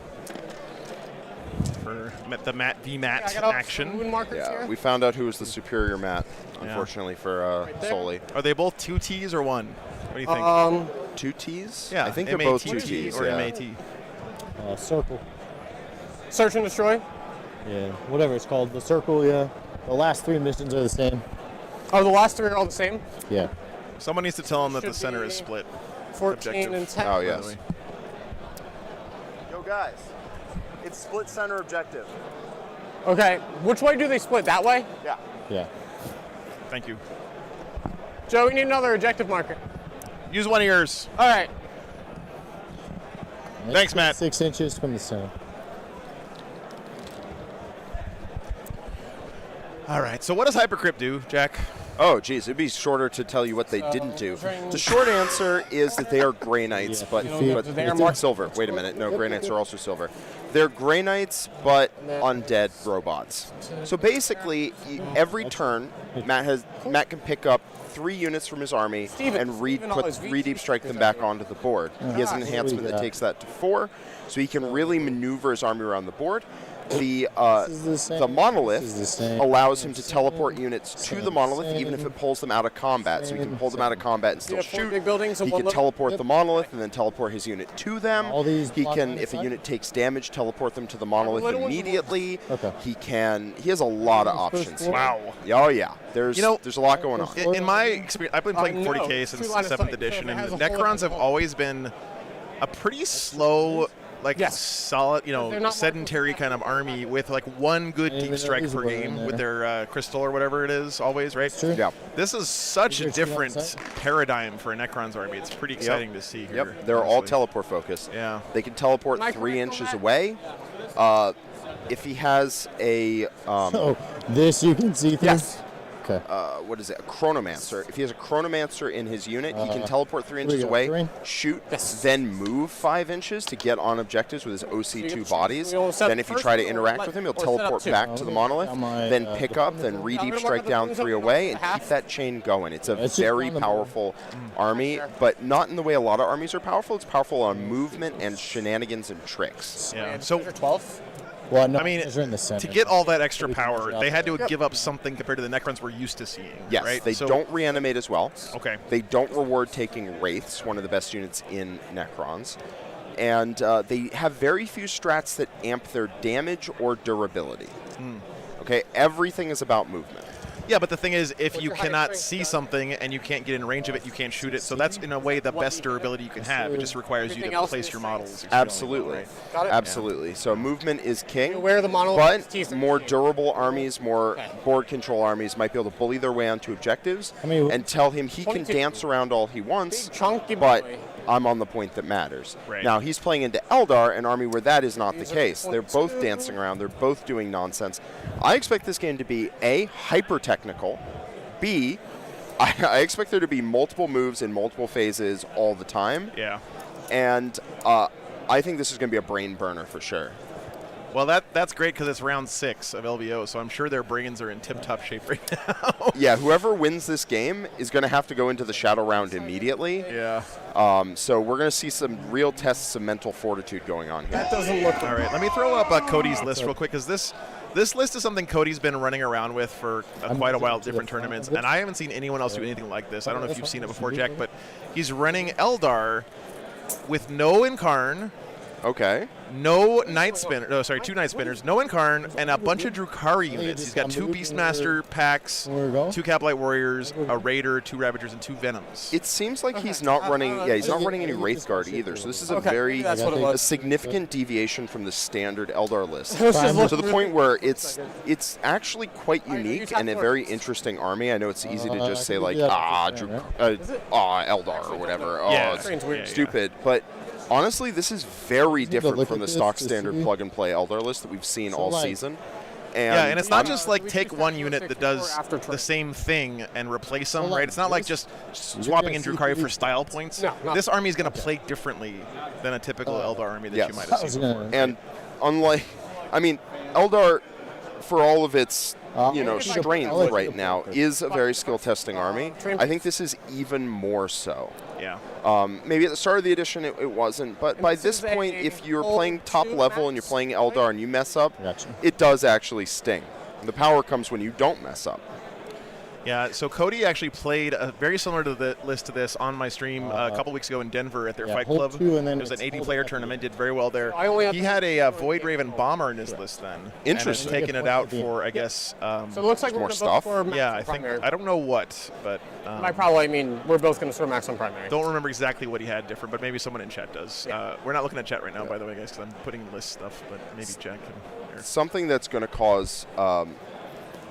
for the Matt v Matt action. Yeah, we found out who was the superior Matt, unfortunately for Soli. Are they both 2 T's or 1? What do you think? 2 T's? Yeah, I think they're both 2 T's. Or yeah. MAT. Circle. Search and destroy? Yeah, whatever it's called. The circle, yeah. The last 3 missions are the same. Oh, the last 3 are all the same? Yeah. Someone needs to tell them that the center is split. 14 and 10. Oh, yes. Yo, guys. It's split center objective. Okay. Which way do they split? That way? Yeah. Yeah. Thank you. Joe, we need another objective marker. Use one of yours. All right. Thanks, Matt. 6 inches from the center. All right. So what does Hypercrypt do, Jack? Oh, geez, it'd be shorter to tell you what they didn't do. The short answer is that they are Grey Knights, but silver. Wait a minute. No, Grey Knights are also silver. They're Grey Knights, but undead robots. So basically, every turn, Matt can pick up 3 units from his army and re-deep strike them back onto the board. He has an enhancement that takes that to 4, so he can really maneuver his army around the board. The monolith allows him to teleport units to the monolith even if it pulls them out of combat. So he can pull them out of combat and still shoot. He can teleport the monolith and then teleport his unit to them. He can, if a unit takes damage, teleport them to the monolith immediately. He has a lot of options. Wow. Oh yeah. There's a lot going on. In my experience, I've been playing 40K since 7th edition, and Necrons have always been a pretty slow, solid, sedentary kind of army with like 1 good deep strike per game with their crystal or whatever it is always, right? Yeah. This is such a different paradigm for a Necrons army. It's pretty exciting to see here. Yep, they're all teleport focused. Yeah. They can teleport 3 inches away. If he has a... this you can see through? Yes. Okay. What is it? A Chronomancer. If he has a Chronomancer in his unit, he can teleport 3 inches away, shoot, then move 5 inches to get on objectives with his OC2 bodies. Then if you try to interact with him, he'll teleport back to the monolith, then pick up, then re-deep strike down 3 away, and keep that chain going. It's a very powerful army, but not in the way a lot of armies are powerful. It's powerful on movement and shenanigans and tricks. Yeah. So 12th. Well, no, I mean, to get all that extra power, they had to give up something compared to the Necrons we're used to seeing. Yes, right? They don't reanimate as well. Okay. They don't reward taking Wraiths, one of the best units in Necrons. And they have very few strats that amp their damage or durability. Okay, everything is about movement. Yeah, but the thing is, if you cannot see something and you can't get in range of it, you can't shoot it. So that's, in a way, the best durability you can have. It just requires you to place your models. Absolutely. Absolutely. So movement is king. Where the monolith but more durable armies, more board control armies might be able to bully their way onto objectives and tell him he can dance around all he wants, but I'm on the point that matters. Right. Now, he's playing into Eldar, an army where that is not the case. They're both dancing around. They're both doing nonsense. I expect this game to be, A, hyper-technical, B, I expect there to be multiple moves in multiple phases all the time. Yeah. And I think this is going to be a brain burner for sure. Well, that's great because it's round 6 of LVO, so I'm sure their brains are in tip-top shape right now. Yeah, whoever wins this game is going to have to go into the shadow round immediately. Yeah. So we're going to see some real tests of mental fortitude going on here. That doesn't look all right. Let me throw up Cody's list real quick, because this list is something Cody's been running around with for quite a while at different tournaments, and I haven't seen anyone else do anything like this. I don't know if you've seen it before, Jack, but he's running Eldar with no Incarn. Okay. No Night Spinner. No, sorry, 2 Night Spinners. No Incarn, and a bunch of Drukhari units. He's got 2 Beastmaster packs, 2 Caplite Warriors, a Raider, 2 Ravagers, and 2 Venoms. It seems like he's not running. Yeah, he's not running any Wraithguard either. So this is a significant deviation from the standard Eldar list. To the point where it's actually quite unique and a very interesting army. I know it's easy to just say like Eldar or whatever. It's stupid, but. Honestly, this is very different from the stock standard plug-and-play Eldar list that we've seen all season. And it's not just like take one unit that does the same thing and replace them, right? It's not like just swapping in Drukhari for style points. This army is going to play differently than a typical Eldar army that you might have seen before. And unlike, Eldar, for all of its strength right now, is a very skill-testing army. I think this is even more so. Yeah. Maybe at the start of the edition it wasn't, but by this point, if you're playing top level and you're playing Eldar and you mess up, it does actually sting. The power comes when you don't mess up. Yeah, so Cody actually played very similar to the list to this on my stream a couple weeks ago in Denver at their Fight Club. It was an 80-player tournament, did very well there. He had a Void Raven Bomber in his list then. Interesting. And taking it out for, I guess, so it looks like more stuff. Yeah, I don't know what, but... we're both going to sort of max on primary. Don't remember exactly what he had different, but maybe someone in chat does. We're not looking at chat right now, by the way, guys, because I'm putting list stuff, but maybe Jack can... Something that's going to cause...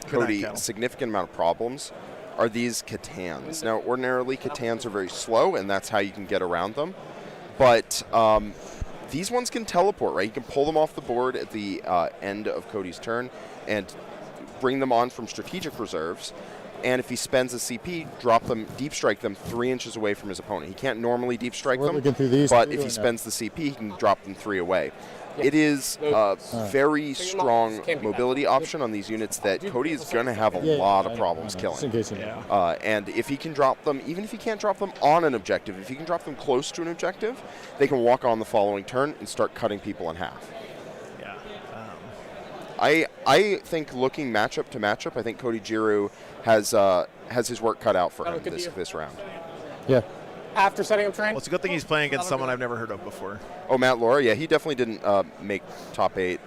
Cody, a significant amount of problems are these Catans. Now, ordinarily, Catans are very slow, and that's how you can get around them. But these ones can teleport, right? You can pull them off the board at the end of Cody's turn and bring them on from strategic reserves, and if he spends a CP, drop them, deep strike them 3 inches away from his opponent. He can't normally deep strike them, but if he spends the CP, he can drop them 3 away. It is a very strong mobility option on these units that Cody is going to have a lot of problems killing. And if he can drop them, even if he can't drop them on an objective, if he can drop them close to an objective, they can walk on the following turn and start cutting people in half. I think looking matchup to matchup, I think Cody Giroux has his work cut out for him this round. Yeah. After setting up train. Well, it's a good thing he's playing against someone I've never heard of before. Oh, Matt Laura? Yeah, he definitely didn't make top 8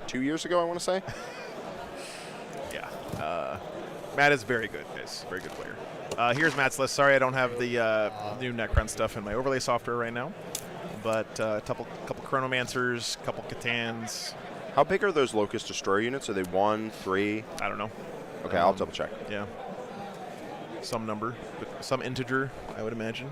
2 years ago, I want to say. Yeah. Matt is very good, guys. Very good player. Here's Matt's list. Sorry I don't have the new Necron stuff in my overlay software right now. But a couple Chronomancers, couple Catans. How big are those Locust Destroyer units? Are they 1, 3? I don't know. Okay, I'll double check. Yeah. Some number, but some integer, I would imagine.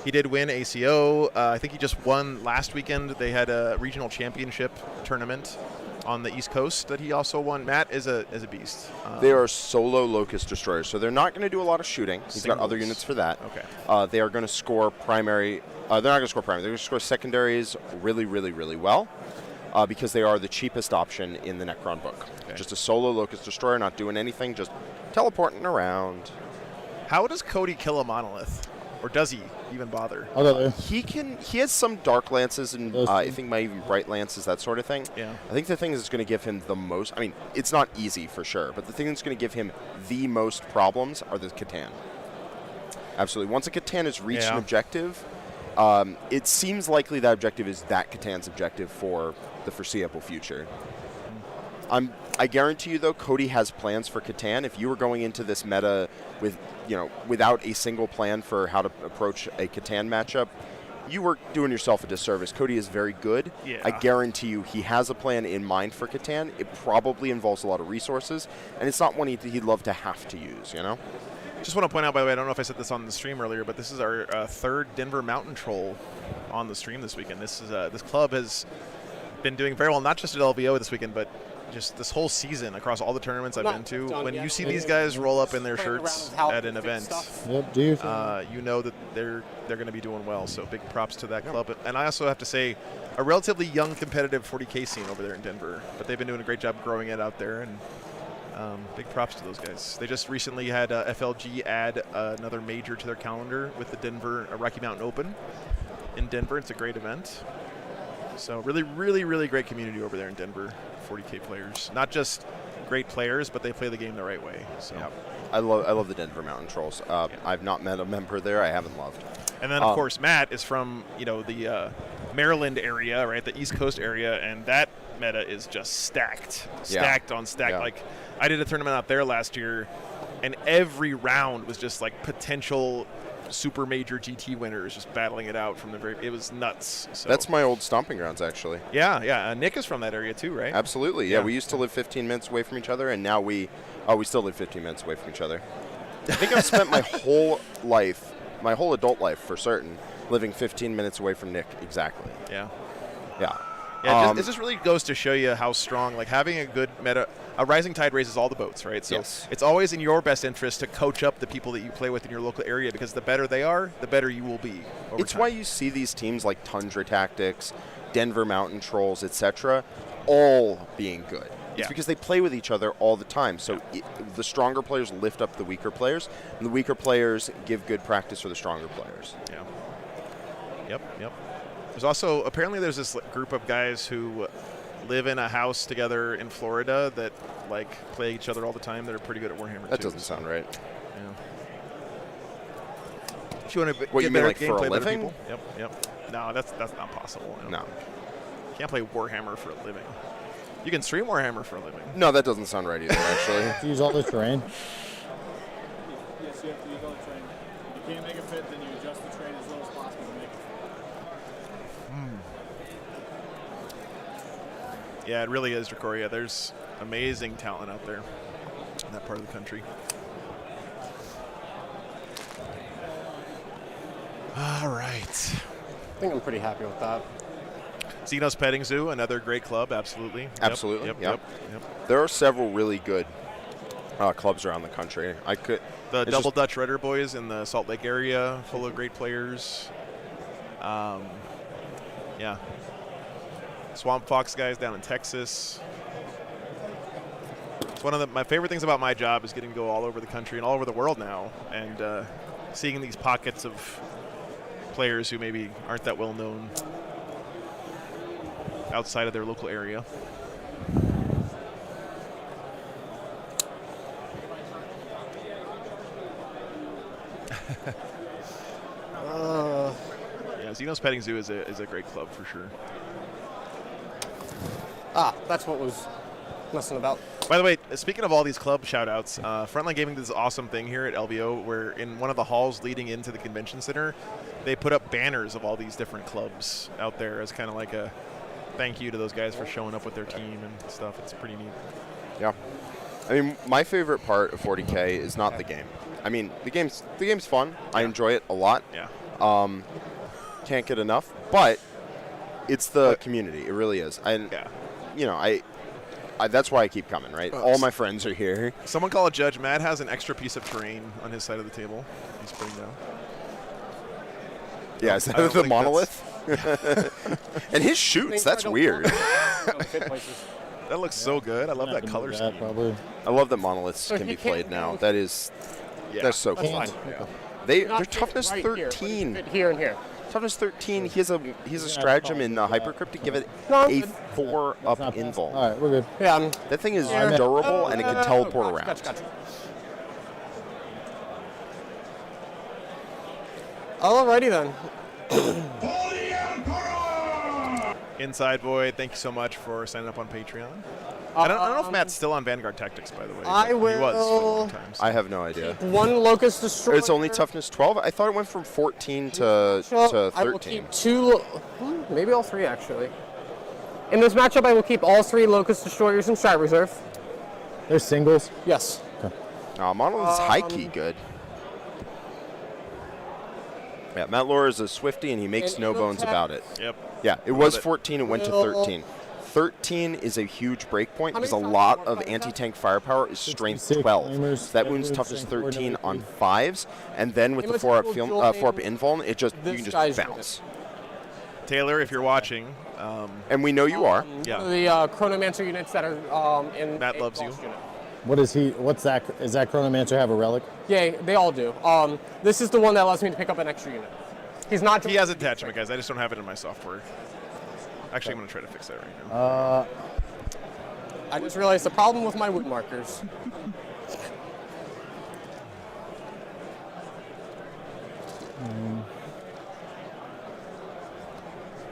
He did win ACO. I think he just won last weekend. They had a regional championship tournament on the East Coast that he also won. Matt is a beast. They are solo Locust Destroyers, so they're not going to do a lot of shooting. He's got other units for that. Okay. They are going to score primary. They're not going to score primary. They're going to score secondaries really, really, really well. Because they are the cheapest option in the Necron book. Okay. Just a solo Locust Destroyer, not doing anything, just teleporting around. How does Cody kill a monolith? Or does he even bother? He has some dark lances and I think maybe even bright lances, that sort of thing. Yeah. I think the thing that's going to give him the most, I mean, it's not easy for sure, but the thing that's going to give him the most problems are the Catan. Absolutely. Once a Catan has reached an objective, it seems likely that objective is that Catan's objective for the foreseeable future. I guarantee you, though, Cody has plans for Catan. If you were going into this meta with, without a single plan for how to approach a Catan matchup, you were doing yourself a disservice. Cody is very good. Yeah. I guarantee you he has a plan in mind for Catan. It probably involves a lot of resources, and it's not one he'd love to have to use, Just want to point out, by the way, I don't know if I said this on the stream earlier, but this is our third Denver Mountain Troll on the stream this weekend. This club has been doing very well, not just at LVO this weekend, but just this whole season across all the tournaments I've been to. When you see these guys roll up in their shirts at an event, you know that they're going to be doing well. So big props to that club. And I also have to say, a relatively young competitive 40K scene over there in Denver, but they've been doing a great job growing it out there. And big props to those guys. They just recently had FLG add another major to their calendar with the Denver Rocky Mountain Open in Denver. It's a great event. So really, really, really great community over there in Denver, 40K players. Not just great players, but they play the game the right way. So I love the Denver Mountain Trolls. I've not met a member there I haven't loved. And then, of course, Matt is from the Maryland area, right, the East Coast area, and that meta is just stacked on stacked. Like, I did a tournament out there last year, and every round was just like potential super major GT winners just battling it out from the very. It was nuts. So. That's my old stomping grounds, actually. Yeah. Nick is from that area too, right? Absolutely. Yeah, we used to live 15 minutes away from each other, and now we still live 15 minutes away from each other. I think I've spent my whole life, my whole adult life for certain, living 15 minutes away from Nick exactly. Yeah. Yeah, it just really goes to show you how strong, like having a good meta, a rising tide raises all the boats, right? So it's always in your best interest to coach up the people that you play with in your local area, because the better they are, the better you will be over It's time. why you see these teams like Tundra Tactics, Denver Mountain Trolls, etc., all being good. It's because they play with each other all the time. So the stronger players lift up the weaker players, and the weaker players give good practice for the stronger players. Yep. There's also, apparently there's this group of guys who live in a house together in Florida that like play each other all the time. That are pretty good at Warhammer. That doesn't sound right. Yeah. If you want to What, you mean like for a living? People, yep. No, that's not possible. No. You can't play Warhammer for a living. You can stream Warhammer for a living. No, that doesn't sound right either, actually. To use all the terrain. Yes, you have to use all the terrain. If you can't make it fit, then you adjust the terrain as low as possible to make it fit. Yeah, it really is, Dracoria. There's amazing talent out there in that part of the country. All right. I think I'm pretty happy with that. Xenos Petting Zoo, another great club, absolutely. Absolutely, Yep. There are several really good clubs around the country. The Double Dutch Redder Boys in the Salt Lake area, full of great players. Yeah. Swamp Fox guys down in Texas. It's one of my favorite things about my job is getting to go all over the country and all over the world now, and seeing these pockets of players who maybe aren't that well known outside of their local area. Yeah, Xenos Petting Zoo is a great club for sure. That's what was messing about. By the way, speaking of all these club shout-outs, Frontline Gaming did this awesome thing here at LVO where in one of the halls leading into the convention center, they put up banners of all these different clubs out there as kind of like a thank you to those guys for showing up with their team and stuff. It's pretty neat. Yeah. I mean, my favorite part of 40K is not the game. I mean, the game's fun. Yeah. I enjoy it a lot. Yeah. Can't get enough, but it's the community. It really is. And you know, I that's why I keep coming, right? All my friends are here. Someone call a judge. Matt has an extra piece of terrain on his side of the table. He's putting down. Yeah, is that the monolith? And his shoots, that's weird. That looks so good. I love that color scheme. Probably. I love that monoliths can be played now. That is, that's so cool. Yeah. They're toughness 13. Here and here. Toughness 13. He has a stratagem in Hypercrypt to give it a 4 up invul. All right, we're good. Yeah, that thing is durable and it can teleport around. Gotcha. Alrighty then. Inside Void, thank you so much for signing up on Patreon. I don't know if Matt's still on Vanguard Tactics, by the way. I will. He was for a long time. I have no idea. One Locust Destroyer. It's only toughness 12? I thought it went from 14 to 13. I will keep maybe all 3 actually. In this matchup, I will keep all 3 Locust Destroyers in Strat Reserve. They're singles? Yes. Okay. Monolith's high-key good. Yeah, Matt Lohr is a Swifty, and he makes no bones about it. Yep. Yeah, it was 14, it went to 13. 13 is a huge break point because a lot of anti-tank firepower is strength 12. So that wounds toughness 13 on 5s, and then with the 4-up invuln, you can just bounce. Taylor, if you're watching. And we know you are. Yeah. The Chronomancer units that are in Matt loves you. What is he? What's that? Does that Chronomancer have a relic? Yeah, they all do. This is the one that allows me to pick up an extra unit. He's not. He has attachment, guys. I just don't have it in my software. Actually, I'm going to try to fix that right now. I just realized the problem with my wood markers.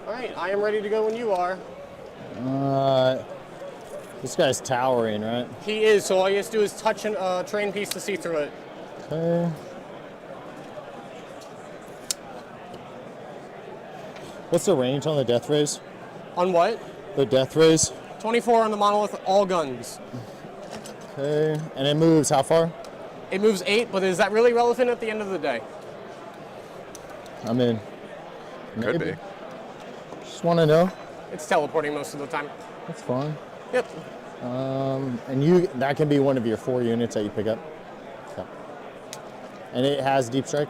All right, I am ready to go when you are. This guy's towering, right? He is, so all he has to do is touch a terrain piece to see through it. Okay. What's the range on the death rays? On what? The death rays. 24 on the monolith, all guns. Okay, and it moves how far? It moves 8, but is that really relevant at the end of the day? I mean, could be. Just want to know. It's teleporting most of the time. That's fine. Yep. And that can be one of your 4 units that you pick up. Okay. And it has deep strike.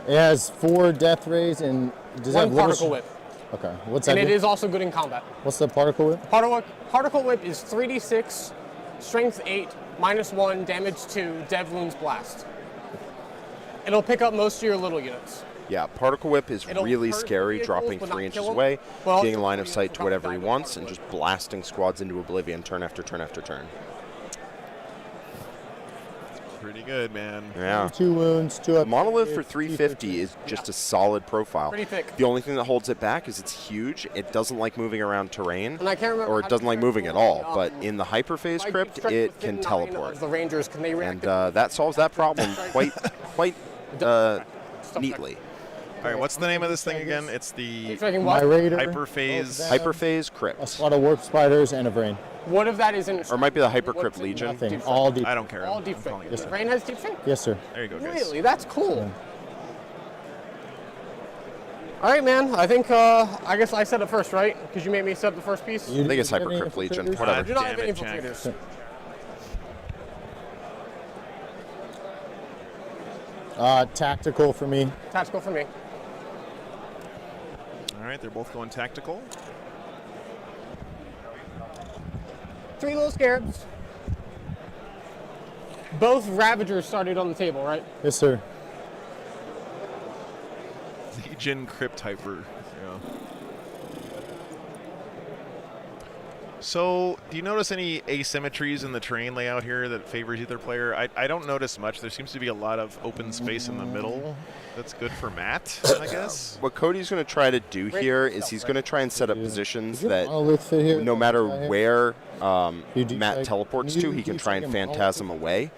It has 4 death rays and does that have particle whip. Okay, what's that? And it is also good in combat. What's the particle whip? Particle whip is 3d6, strength 8, -1, damage 2, dev wounds blast. It'll pick up most of your little units. Yeah, Particle Whip is really scary, dropping 3 inches away, getting line of sight to whatever he wants, and just blasting squads into oblivion turn after turn after turn. Pretty good, man. Yeah. 2 wounds, 2 up. Monolith for 350 is just a solid profile. Pretty thick. The only thing that holds it back is it's huge. It doesn't like moving around terrain, and I can't remember or it doesn't like moving at all. But in the hyperphase crypt, it can teleport. The Rangers, can they react? And that solves that problem quite neatly. All right, what's the name of this thing again? It's the My Raider. Hyperphase Hyperphase Crypt. A squad of warp spiders and a brain. What if that isn't? Or it might be the Hypercrypt Legion. Nothing. All deep. I don't care. All deep I'm fake. calling it Yes, that. sir. Rain has deep fake? Yes, sir. There you go, guys. Really? That's cool. All right, man. I think I guess I said it first, right? Because you made me set the first piece. I think it's Hypercrypt Legion. I Whatever. do not have Damn any it, Jack. infiltrators. Tactical for me. Tactical for me. All right, they're both going tactical. 3 little scarabs. Both Ravagers started on the table, right? Yes, sir. Legion Crypt Hyper. Yeah. So, do you notice any asymmetries in the terrain layout here that favors either player? I don't notice much. There seems to be a lot of open space in the middle. That's good for Matt, I guess. What Cody's going to try to do here is he's going to try and set up positions that monolith fit here? no matter Right here? where You do Matt like- teleports you to, do- he do can you try think and a monolith phantasm away.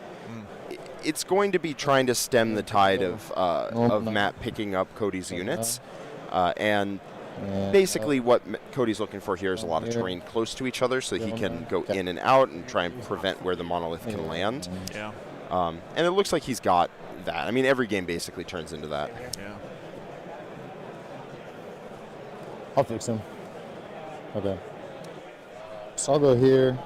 It's going to be trying to stem the tide of Matt picking up Cody's units. And basically what Cody's looking for here is a lot of terrain close to each other so he can go in and out and try and prevent where the monolith can land. Yeah. And it looks like he's got that. I mean, every game basically turns into that. Yeah. I'll fix him. Okay. So I'll go here.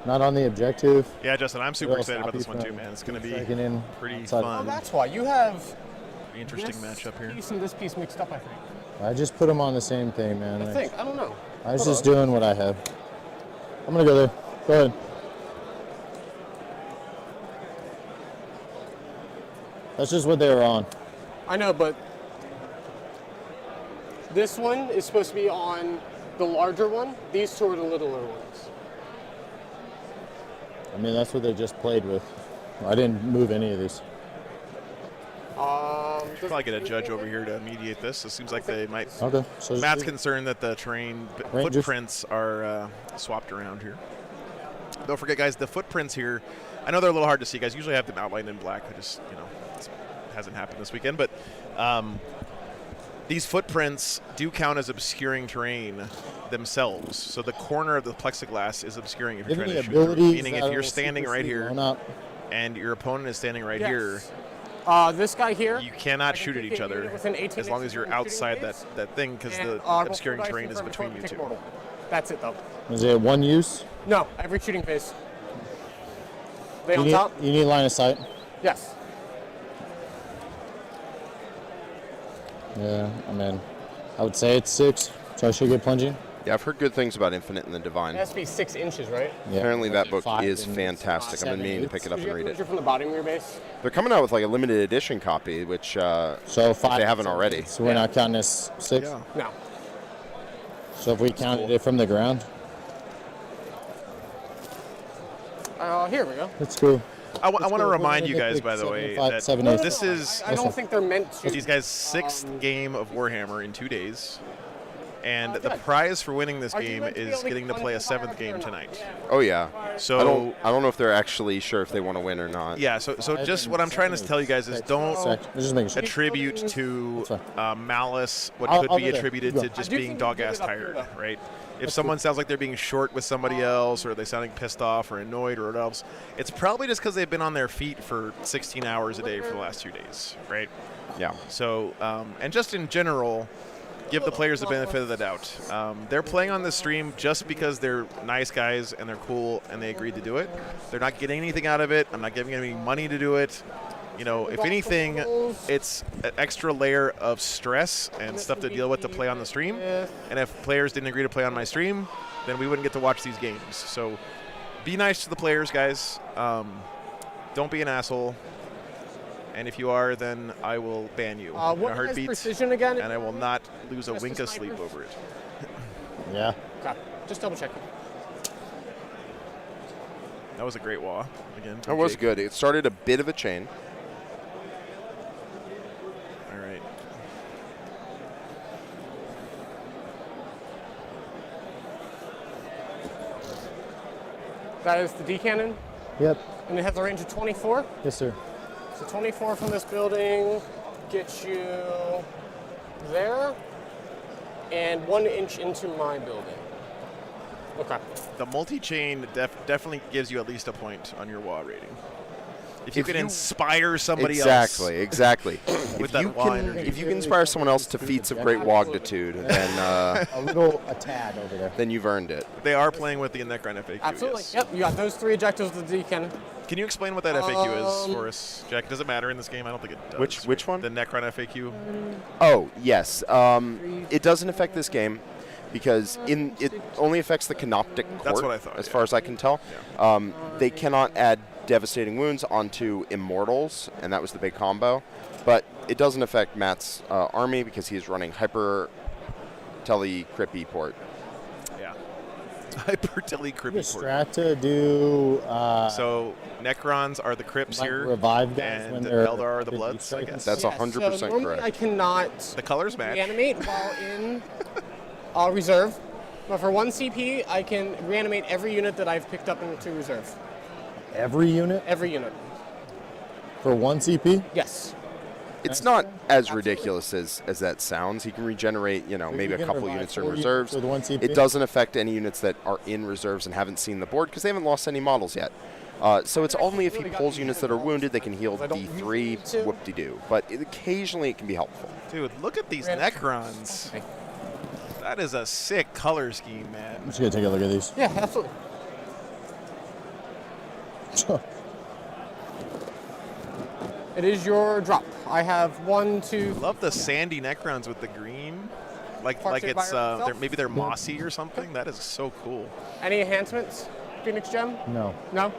Not on the objective. Yeah, Justin, I'm super It'll excited stop about this you one too, from man. It's going to be striking in pretty outside. Oh, fun. that's why. You have Pretty interesting this matchup here. piece and this piece mixed up, I think. I just put them on the same thing, man. I think. I don't know. I was Hold just on. doing what I have. I'm going to go there. Go ahead. That's just what they were on. I know, but this one is supposed to be on the larger one. These two are the littler ones. I mean, that's what they just played with. I didn't move any of these. Should probably get a judge over here to mediate this. It seems like they might. Okay. So just Matt's leave it. concerned that the terrain Rangers. footprints are swapped around here. Don't forget, guys, the footprints here. I know they're a little hard to see, guys. Usually I have them outlined in black. I just, it hasn't happened this weekend. But these footprints do count as obscuring terrain themselves. So the corner of the plexiglass is obscuring if you're Give trying me to shoot through. abilities Meaning that if you're will standing right supersede here one up. and your opponent is standing right Yes. here, This guy here. you cannot I can shoot at take each a other unit within 18 as long inches as you're from the shooting outside phase. that thing because And, the roll obscuring 4 dice terrain and is from between the you take two. mortal. That's it, though. Is it one use? No, every shooting phase. They You on need, top? you need line of sight? Yes. Yeah, I mean, I would say it's 6, so I should get plunging. Yeah, I've heard good things about Infinite and the Divine. It has to be 6 inches, right? Yeah. Apparently that book 5 is and fantastic. I've been 7 meaning to eighths. pick it up and read Measure it. from the bottom of your base? They're coming out with like a limited edition copy, which So if 5. they haven't already. So we're not counting this 6? Yeah. No. So if we counted it from the ground, Here we go. that's cool. I want to Let's go. remind We're you gonna guys, pick by the 7, way, 5, that 7, 8. this is I don't think they're meant to. these guys' 6th game of Warhammer in 2 days. And the good. prize for winning this Are you game meant to be is able to getting to play a punch and 7th fire game or not? tonight. Oh yeah. So I don't know if they're actually sure if they want to win or not. yeah, so just what I'm trying to tell you guys is don't Just making sure. attribute to malice what I'll could go be there. attributed You to go. just I do being think dog you ass did it up here, tired, though. right? If someone sounds like they're being short with somebody else or they're sounding pissed off or annoyed or what else, it's probably just because they've been on their feet for 16 hours a day for the last 2 days, right? Yeah. So, and just in general, give the players the benefit of the doubt. They're playing on this stream just because they're nice guys and they're cool and they agreed to do it. They're not getting anything out of it. I'm not giving them any money to do it. If anything, it's an extra layer of stress and stuff to deal with to play on the stream. And if players didn't agree to play on my stream, then we wouldn't get to watch these games. So be nice to the players, guys. Don't be an asshole. And if you are, then I will ban you in a What is heartbeat. precision again? And I will not lose a Just wink a of sleep sniper? over it. Yeah. Okay. Just double checking. That was a great wall again. That was Jake. good. It started a bit of a chain. All right. That is the D cannon, Yep. and it has a range of 24. Yes, sir. So 24 from this building gets you there, and 1 inch into my building. Okay. The multi-chain definitely gives you at least a point on your WA rating. If you can inspire somebody else. Exactly. With that WA energy. If you can inspire someone else to feats of great wogitude, then a tad over there. Then you've earned it. They are playing with the Necron FAQ. Absolutely. Yes. Yep. You got those 3 objectives with the cannon. Can you explain what that FAQ is for us, Jack? Does it matter in this game? I don't think it does. Which one? The Necron FAQ. Oh, yes. It doesn't affect this game because it only affects the Canoptic Court. That's what I thought, as far as I can tell. They cannot add devastating wounds onto Immortals, and that was the big combo. But it doesn't affect Matt's army because he is running Hyper Tele Crippy Port. Yeah. Hyper Tele Crippy Port. Strat to do. So Necrons are the Crips here, revive guys and when they're Eldar are the Bloods, I guess. That's 100% so normally correct. I cannot the colors match. reanimate while in reserve. But for 1 CP, I can reanimate every unit that I've picked up into reserve. Every unit? Every unit. For 1 CP? Yes. It's not as ridiculous as that sounds. He can regenerate, maybe a couple units in reserves. with 1 CP? It doesn't affect any units that are in reserves and haven't seen the board because they haven't lost any models yet. So it's only if he pulls units that are wounded they can heal D3, whoop-de-doo. But occasionally it can be helpful. Dude, look at these Necrons. That is a sick color scheme, man. I'm just going to take a look at these. Yeah, absolutely. It is your drop. I have 1, 2. Love the sandy Necrons with the green. Like it's maybe they're mossy or something. That is so cool. Any enhancements, Phoenix Gem? No. No?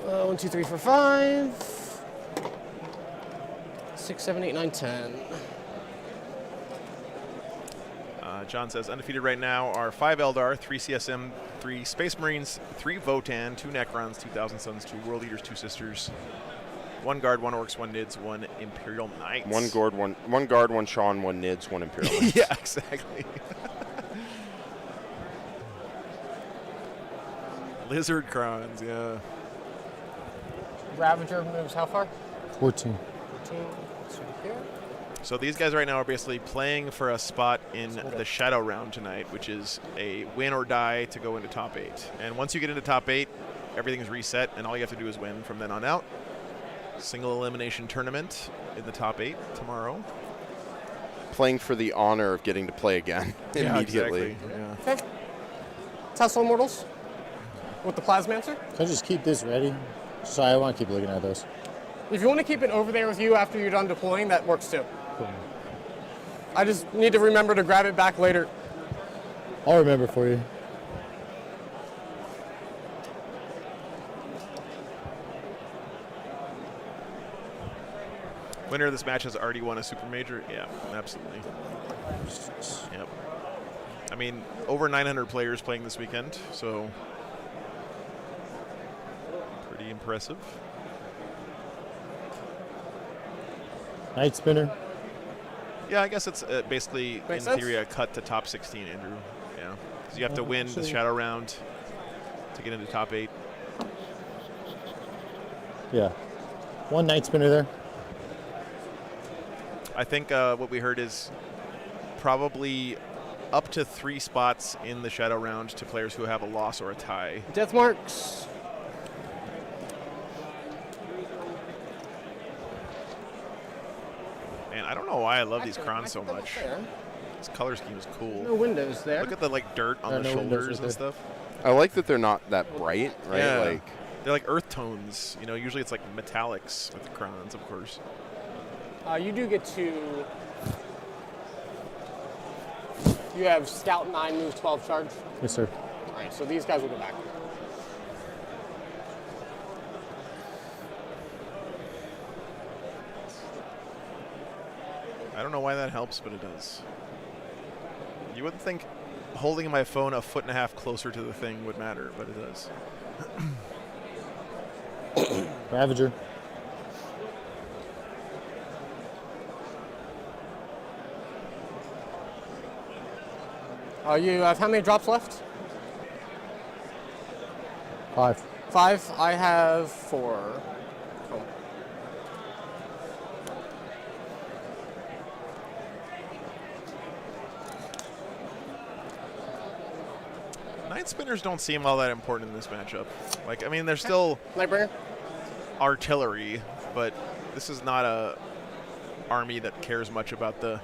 1, 2, 3, 4, 5. 6, 7, 8, 9, 10. John says undefeated right now are 5 Eldar, 3 CSM, 3 Space Marines, 3 Votan, 2 Necrons, 2,000 Suns, 2 World Eaters, 2 Sisters, 1 Guard, 1 Orks, 1 Nids, 1 Imperial Knights. 1 Guard, 1 Sean, 1 Nids, 1 Imperial Knights. Yeah, exactly. Lizard Crons, yeah. Ravager moves how far? 14. 14. So here. So these guys right now are basically playing for a spot in the Shadow Round tonight, which is a win or die to go into top 8. And once you get into top 8, everything is reset, and all you have to do is win from then on out. Single elimination tournament in the top 8 tomorrow. Playing for the honor of getting to play again immediately. Exactly. Yeah. Okay. Tesla Immortals with the Plasmancer. Can I just keep this ready? Sorry, I want to keep looking at those. If you want to keep it over there with you after you're done deploying, that works too. Cool. I just need to remember to grab it back later. I'll remember for you. Winner of this match has already won a Super Major. Yeah, absolutely. Yep. I mean, over 900 players playing this weekend, so pretty impressive. Night Spinner. Yeah, I guess it's basically, Makes in sense. theory, a cut to top 16, Andrew. Yeah, because you have to win the Shadow Round to get into top 8. Yeah. 1 Night Spinner there. I think what we heard is probably up to 3 spots in the Shadow Round to players who have a loss or a tie. Death marks. And I don't know why I love these crons so much. This color scheme is cool. No windows there. Look at the dirt on the no windows shoulders right and there. stuff. I like that they're not that bright, right? Yeah. They're like earth tones. Usually it's like metallics with the crons, of course. You do get to. You have Scout 9 moves 12 charge. Yes, sir. All right, so these guys will go back. I don't know why that helps, but it does. You wouldn't think holding my phone a foot and a half closer to the thing would matter, but it does. Ravager. You have how many drops left? 5. 5. I have 4. Cool. Light spinners don't seem all that important in this matchup. Like, I mean, they're still Lightbringer. artillery, but this is not a army that cares much about the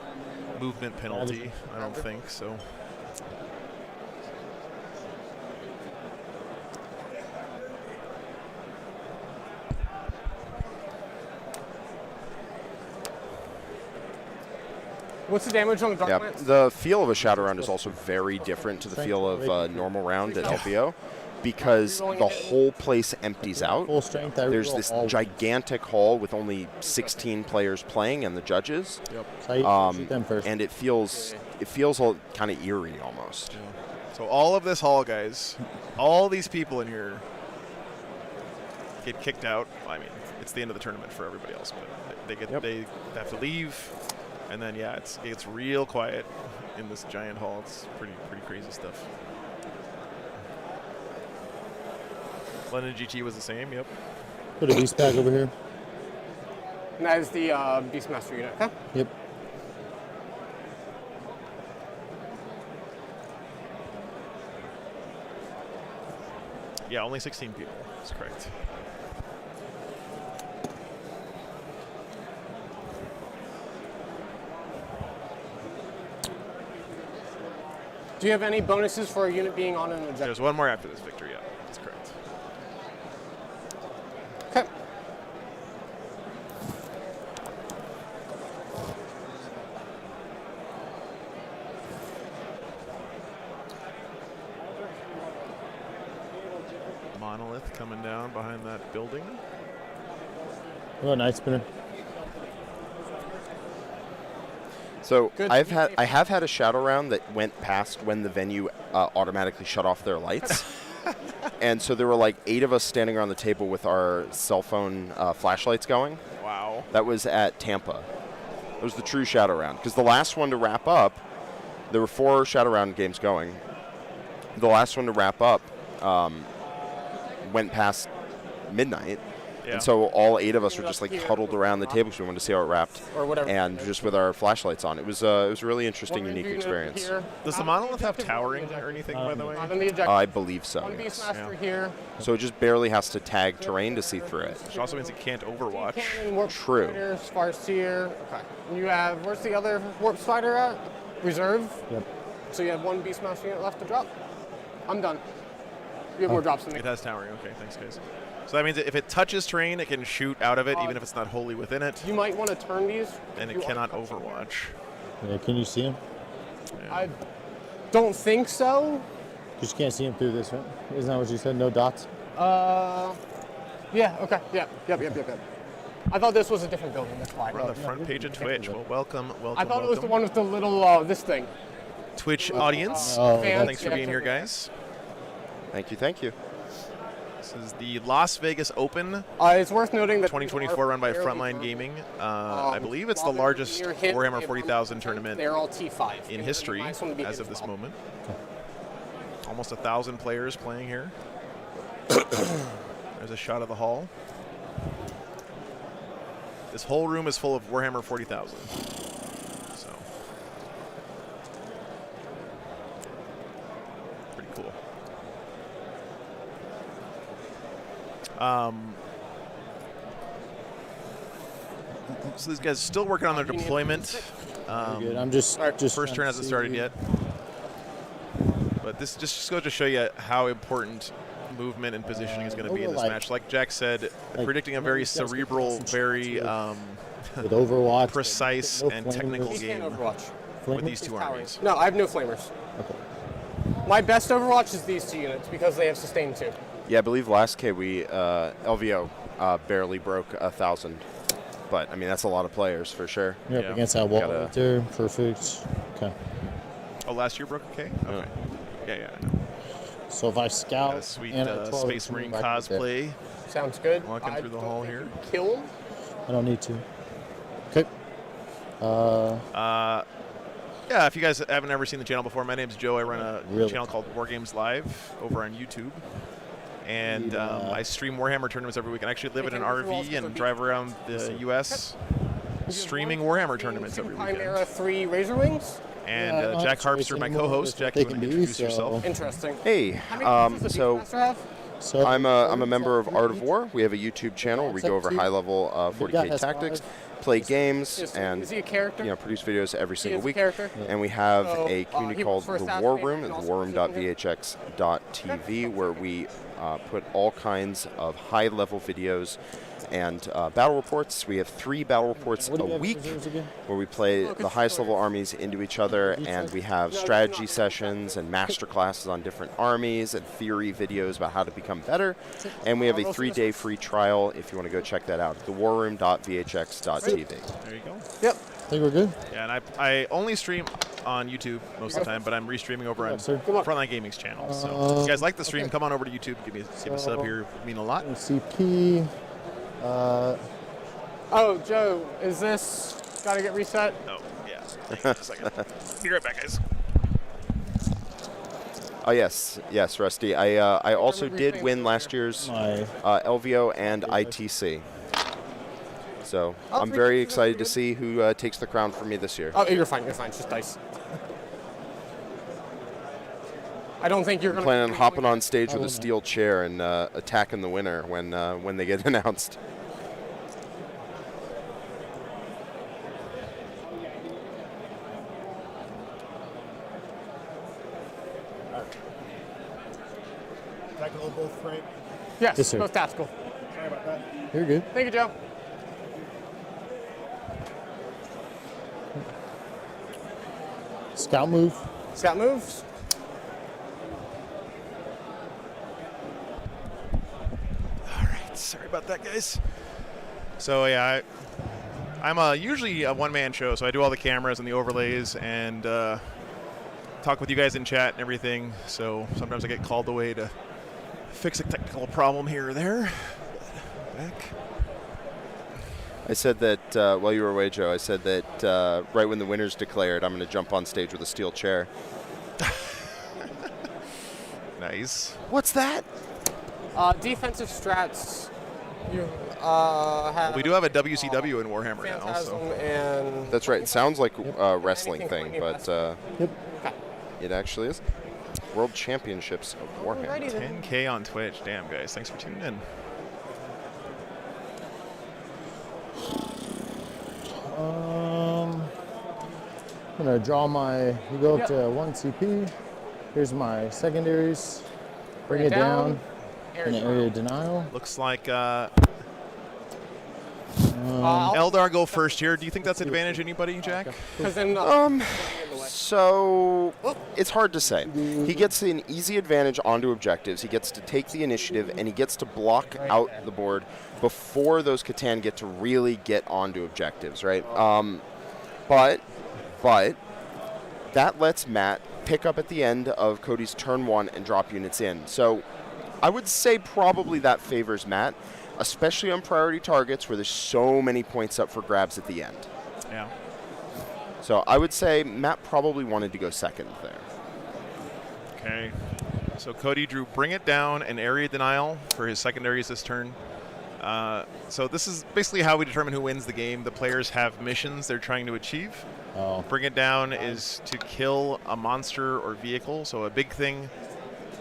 movement penalty, I don't think, so. What's the damage on the Dark Lance? The feel of a Shadow Round is also very different to the feel of a normal round at LVO because the whole place empties out. Full strength. There's this gigantic hall with only 16 players playing and the judges. And it feels all kind of eerie almost. Yeah. So all of this hall, guys, all these people in here get kicked out. I mean, it's the end of the tournament for everybody else, but they have to leave. And then, yeah, it gets real quiet in this giant hall. It's pretty crazy stuff. London GT was the same, yep. Put a beast pack over here. And that is the Beastmaster unit, okay? Yep. Yeah, only 16 people. That's correct. Do you have any bonuses for a unit being on an objective? There's one more after this victory, yeah. That's correct. Okay. Monolith coming down behind that building. Oh, nice spinner. So I have had a Shadow Round that went past when the venue automatically shut off their lights. And so there were like 8 of us standing around the table with our cell phone flashlights going. Wow. That was at Tampa. It was the true Shadow Round. Because the last one to wrap up, there were 4 Shadow Round games going. The last one to wrap up went past midnight. Yeah. And so all 8 of us were just like huddled around the table because we wanted to see how it wrapped. Or whatever. And just with our flashlights on. It was a really interesting, unique experience. Does the Monolith have towering or anything, by the way? I believe so. One Yes. Beastmaster here. So it just barely has to tag terrain to see through it. Which also means it can't overwatch. True. Sparse here. Okay. And you have, where's the other Warp Spider at? Reserve. Yep. So you have 1 Beastmaster unit left to drop. I'm done. You have more drops than me. It has towering. Okay, thanks, guys. So that means that if it touches terrain, it can shoot out of it, even if it's not wholly within it. You might want to turn these. And it cannot overwatch. Yeah, can you see him? Yeah. I don't think so. Because you can't see him through this, right? Isn't that what you said? No dots? Yeah, okay. Yep. I thought this was a different building. That's why. We're on the front page of Twitch. Well, welcome. I thought it was the one with the little, this thing. Twitch audience. Thanks for being here, guys. Thank you. This is the Las Vegas Open. It's worth noting that 2024 run by Frontline Gaming. I believe it's the largest Warhammer 40,000 tournament they're all T5 in history as of this moment. Almost 1,000 players playing here. There's a shot of the hall. This whole room is full of Warhammer 40,000. So pretty cool. So these guys still working on their deployment. Good. I'm just first turn hasn't started yet. But this just goes to show you how important movement and positioning is going to be in this match. Like Jack said, predicting a very cerebral, very Overwatch, precise and technical game with these two armies. No, I have no flamers. Okay. My best Overwatch is these 2 units because they have sustained 2. Yeah, I believe last K we LVO barely broke 1,000, but I mean that's a lot of players for sure. Yep, against that wall right there, perfect. Okay. Oh, last year broke a K? Okay. Yeah. I know. So if I scout, got a sweet and Space Marine cosplay. Sounds good. Walking through the hall here. Kill him? I don't need to. Okay. Yeah, if you guys haven't ever seen the channel before, my name's Joe. I run a channel called War Games Live over on YouTube. And I stream Warhammer tournaments every week. I actually live in an RV and drive around the U.S. streaming Warhammer tournaments every weekend. Chimera 3 Razor Wings. And Yeah, I don't Jack have choice Harpster, my anymore. co-host. That's Jack, what you they want to can do, introduce so- yourself? Interesting. Hey, How many classes does so Beastmaster have? So I'm a member of Art of War. We have a YouTube channel where we That's go up over to you. high-level The guy 40K has tactics, 5. play games, Is- and is he a character? produce videos every single is a week. character? And we have So, a community he called works the for War Assassination Room and at also warroom.vhx.tv, where we put all kinds of high-level videos and battle reports. We have 3 battle reports What do a you have week reserves again? where we play the highest level armies into each other, and we have strategy sessions and master classes on different armies and theory videos about how to become better. And we have a 3-day free trial if you want to go check that out. thewarroom.vhx.tv. There you go. Yep. I think we're good. Yeah, and I only stream on YouTube most of the time, but I'm restreaming over on Frontline Gaming's channel. So if you guys like the stream, come on over to YouTube. Give a sub here. It would mean a lot. CP. Oh, Joe, is this got to get reset? Oh, yeah. Hang on a second. Be right back, guys. Oh yes, Rusty. I also did win last year's LVO and ITC. So I'm very excited to see who takes the crown for me this year. Oh, you're fine. You're fine. It's just dice. I don't think you're I'm going planning on hopping on stage with a steel chair and attacking the winner when they get announced. Technical both right? Yes, Yes, sir. both tactical. Sorry about that. You're good. Thank you, Joe. Scout move. Scout moves. All right. Sorry about that, guys. So yeah, I'm usually a one-man show, so I do all the cameras and the overlays and talk with you guys in chat and everything. So sometimes I get called away to fix a technical problem here or there. Back. I said that while you were away, Joe. I said that right when the winner's declared, I'm going to jump on stage with a steel chair. Nice. What's that? Defensive strats. You have. We do have a WCW in Warhammer now. Phantasm So. and. That's right. It sounds like a wrestling thing, but Yep. it actually is. World Championships of Warhammer. Alrighty then. 10K on Twitch. Damn, guys. Thanks for tuning in. I'm gonna draw my. You go up to 1 CP. Here's my secondaries. Bring it down. And area denial. Looks like Eldar go first here. Do you think that's an advantage anybody, Jack? Because then. So it's hard to say. He gets an easy advantage onto objectives. He gets to take the initiative, and he gets to block out the board before those Catan get to really get onto objectives, right? But that lets Matt pick up at the end of Cody's turn 1 and drop units in. So I would say probably that favors Matt, especially on priority targets where there's so many points up for grabs at the end. Yeah. So I would say Matt probably wanted to go second there. Okay. So Cody drew Bring It Down and Area Denial for his secondaries this turn. So this is basically how we determine who wins the game. The players have missions they're trying to achieve. Oh. Bring It Down is to kill a monster or vehicle, so a big thing.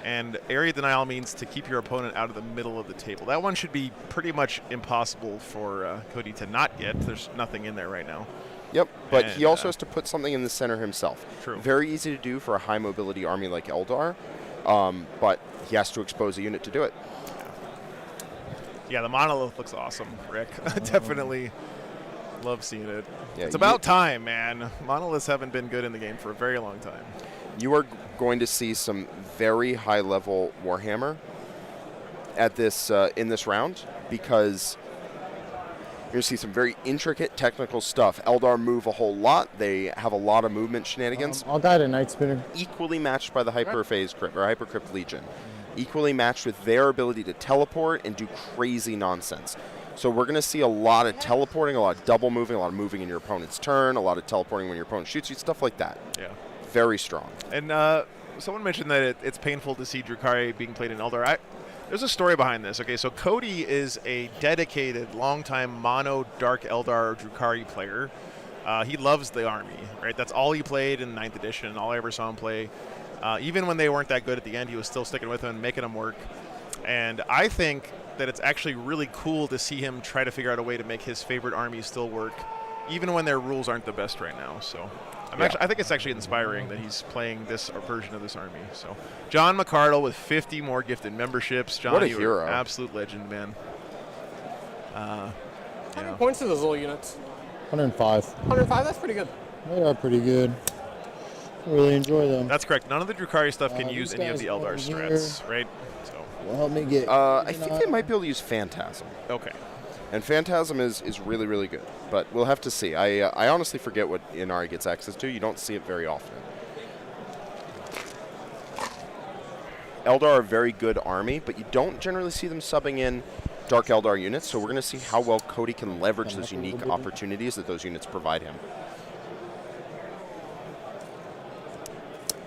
And Area Denial means to keep your opponent out of the middle of the table. That one should be pretty much impossible for Cody to not get. There's nothing in there right now. Yep, but And, he also has to put something in the center himself. True. Very easy to do for a high mobility army like Eldar, but he has to expose a unit to do it. Yeah, the monolith looks awesome, Rick. Definitely love seeing it. Yeah, It's about time, man. Monoliths haven't been good in the game for a very long time. You are going to see some very high level Warhammer in this round, because you're going to see some very intricate technical stuff. Eldar move a whole lot. They have a lot of movement shenanigans. I'll guide a Night Spinner. Equally matched by the Hyperphase Crypt, or Hypercrypt Legion. Equally matched with their ability to teleport and do crazy nonsense. So we're going to see a lot of teleporting, a lot of double moving, a lot of moving in your opponent's turn, a lot of teleporting when your opponent shoots you, stuff like that. Yeah. Very strong. And someone mentioned that it's painful to see Drukhari being played in Eldar. There's a story behind this. Okay, so Cody is a dedicated, longtime mono Dark Eldar Drukhari player. He loves the Army, right? That's all he played in 9th edition, all I ever saw him play. Even when they weren't that good at the end, he was still sticking with them, making them work. And I think that it's actually really cool to see him try to figure out a way to make his favorite army still work, even when their rules aren't the best right now. So I think it's actually inspiring that he's playing this version of this army. So John McCardle with 50 more gifted memberships. John, what a you hero. are an absolute legend, man. How many points are those little units? 105. 105, that's pretty good. They are pretty good. I really enjoy them. That's correct. None of the Drukhari stuff can use these any of guys the Eldar over strats, right? So will help me get. I think they might be able to use Phantasm. Okay. And Phantasm is really, really good. But we'll have to see. I honestly forget what Inari gets access to. You don't see it very often. Eldar are a very good army, but you don't generally see them subbing in Dark Eldar units, so we're going to see how well Cody can leverage those unique opportunities that those units provide him.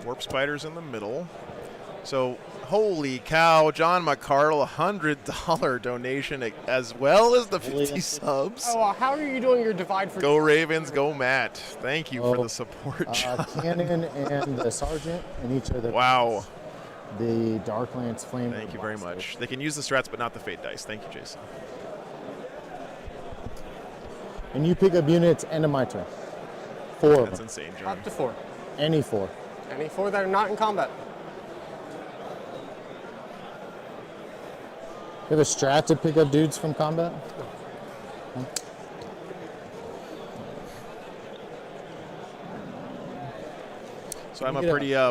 Warp Spiders in the middle. So, holy cow, John McCardle, $100 donation as well as the 50 subs. Oh, how are you doing your divide for? Go Ravens, go Matt. Thank you for the support, John. Cannon and the Sergeant and each of the. Wow. The Darklance Flame. Thank you very much. They can use the strats, but not the Fate dice. Thank you, Jason. And you pick up units, end of my turn. 4 of them. That's insane, John. Up to 4. Any 4. Any 4 that are not in combat. You have a strat to pick up dudes from combat? No. So I'm a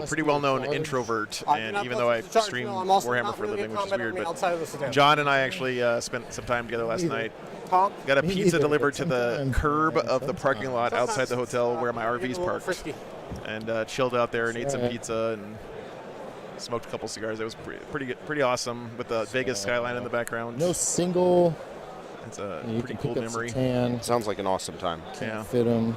pretty well-known introvert, and even though I stream Warhammer for a living, which is weird, but John and I actually spent some time together last night. Got a pizza delivered to the curb of the parking lot outside the hotel where my RV's parked, and chilled out there and ate some pizza and smoked a couple cigars. It was pretty awesome with the Vegas skyline in the background. No single. It's a pretty cool memory. Sounds like an awesome time. Can't fit them.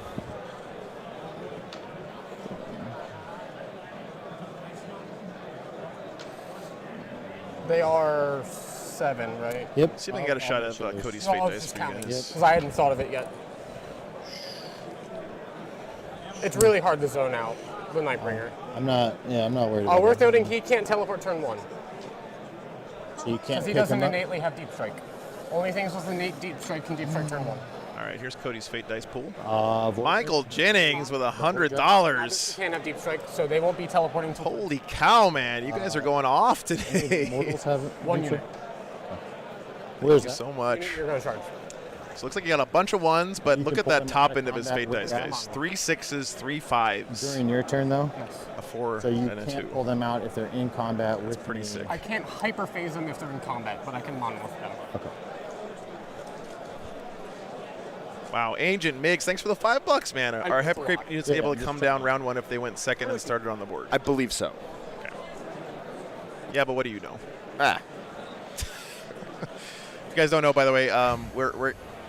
They are 7, right? Yep. See if I can get a shot at Cody's Fate dice for you guys. Because I hadn't thought of it yet. It's really hard to zone out the Nightbringer. I'm not worried about Oh, worth noting, he can't teleport turn 1. So you can't Because he doesn't innately have Deep Strike. Only things with innate Deep Strike can Deep Strike turn 1. All right, here's Cody's Fate dice pool. Michael Jennings with $100. Can't have Deep Strike, so they won't be teleporting to. Holy cow, man! You guys are going off today. Mortals have 1 unit. Thank you so much. You're going to charge. So it looks like you got a bunch of 1s, but look at that top end of his Fate dice, guys. 3 6s, 3 5s. During your turn, though? A 4 so you and a 2. can't pull them out if they're in combat with pretty sick. I can't hyperphase them if they're in combat, but I can monolith them. Okay. Wow, Ancient Migs, thanks for the $5, man. Are Hyper Creep units able to come down round 1 if they went second and started on the board? I believe so. Okay. Yeah, but what do you know? Ah. If you guys don't know, by the way,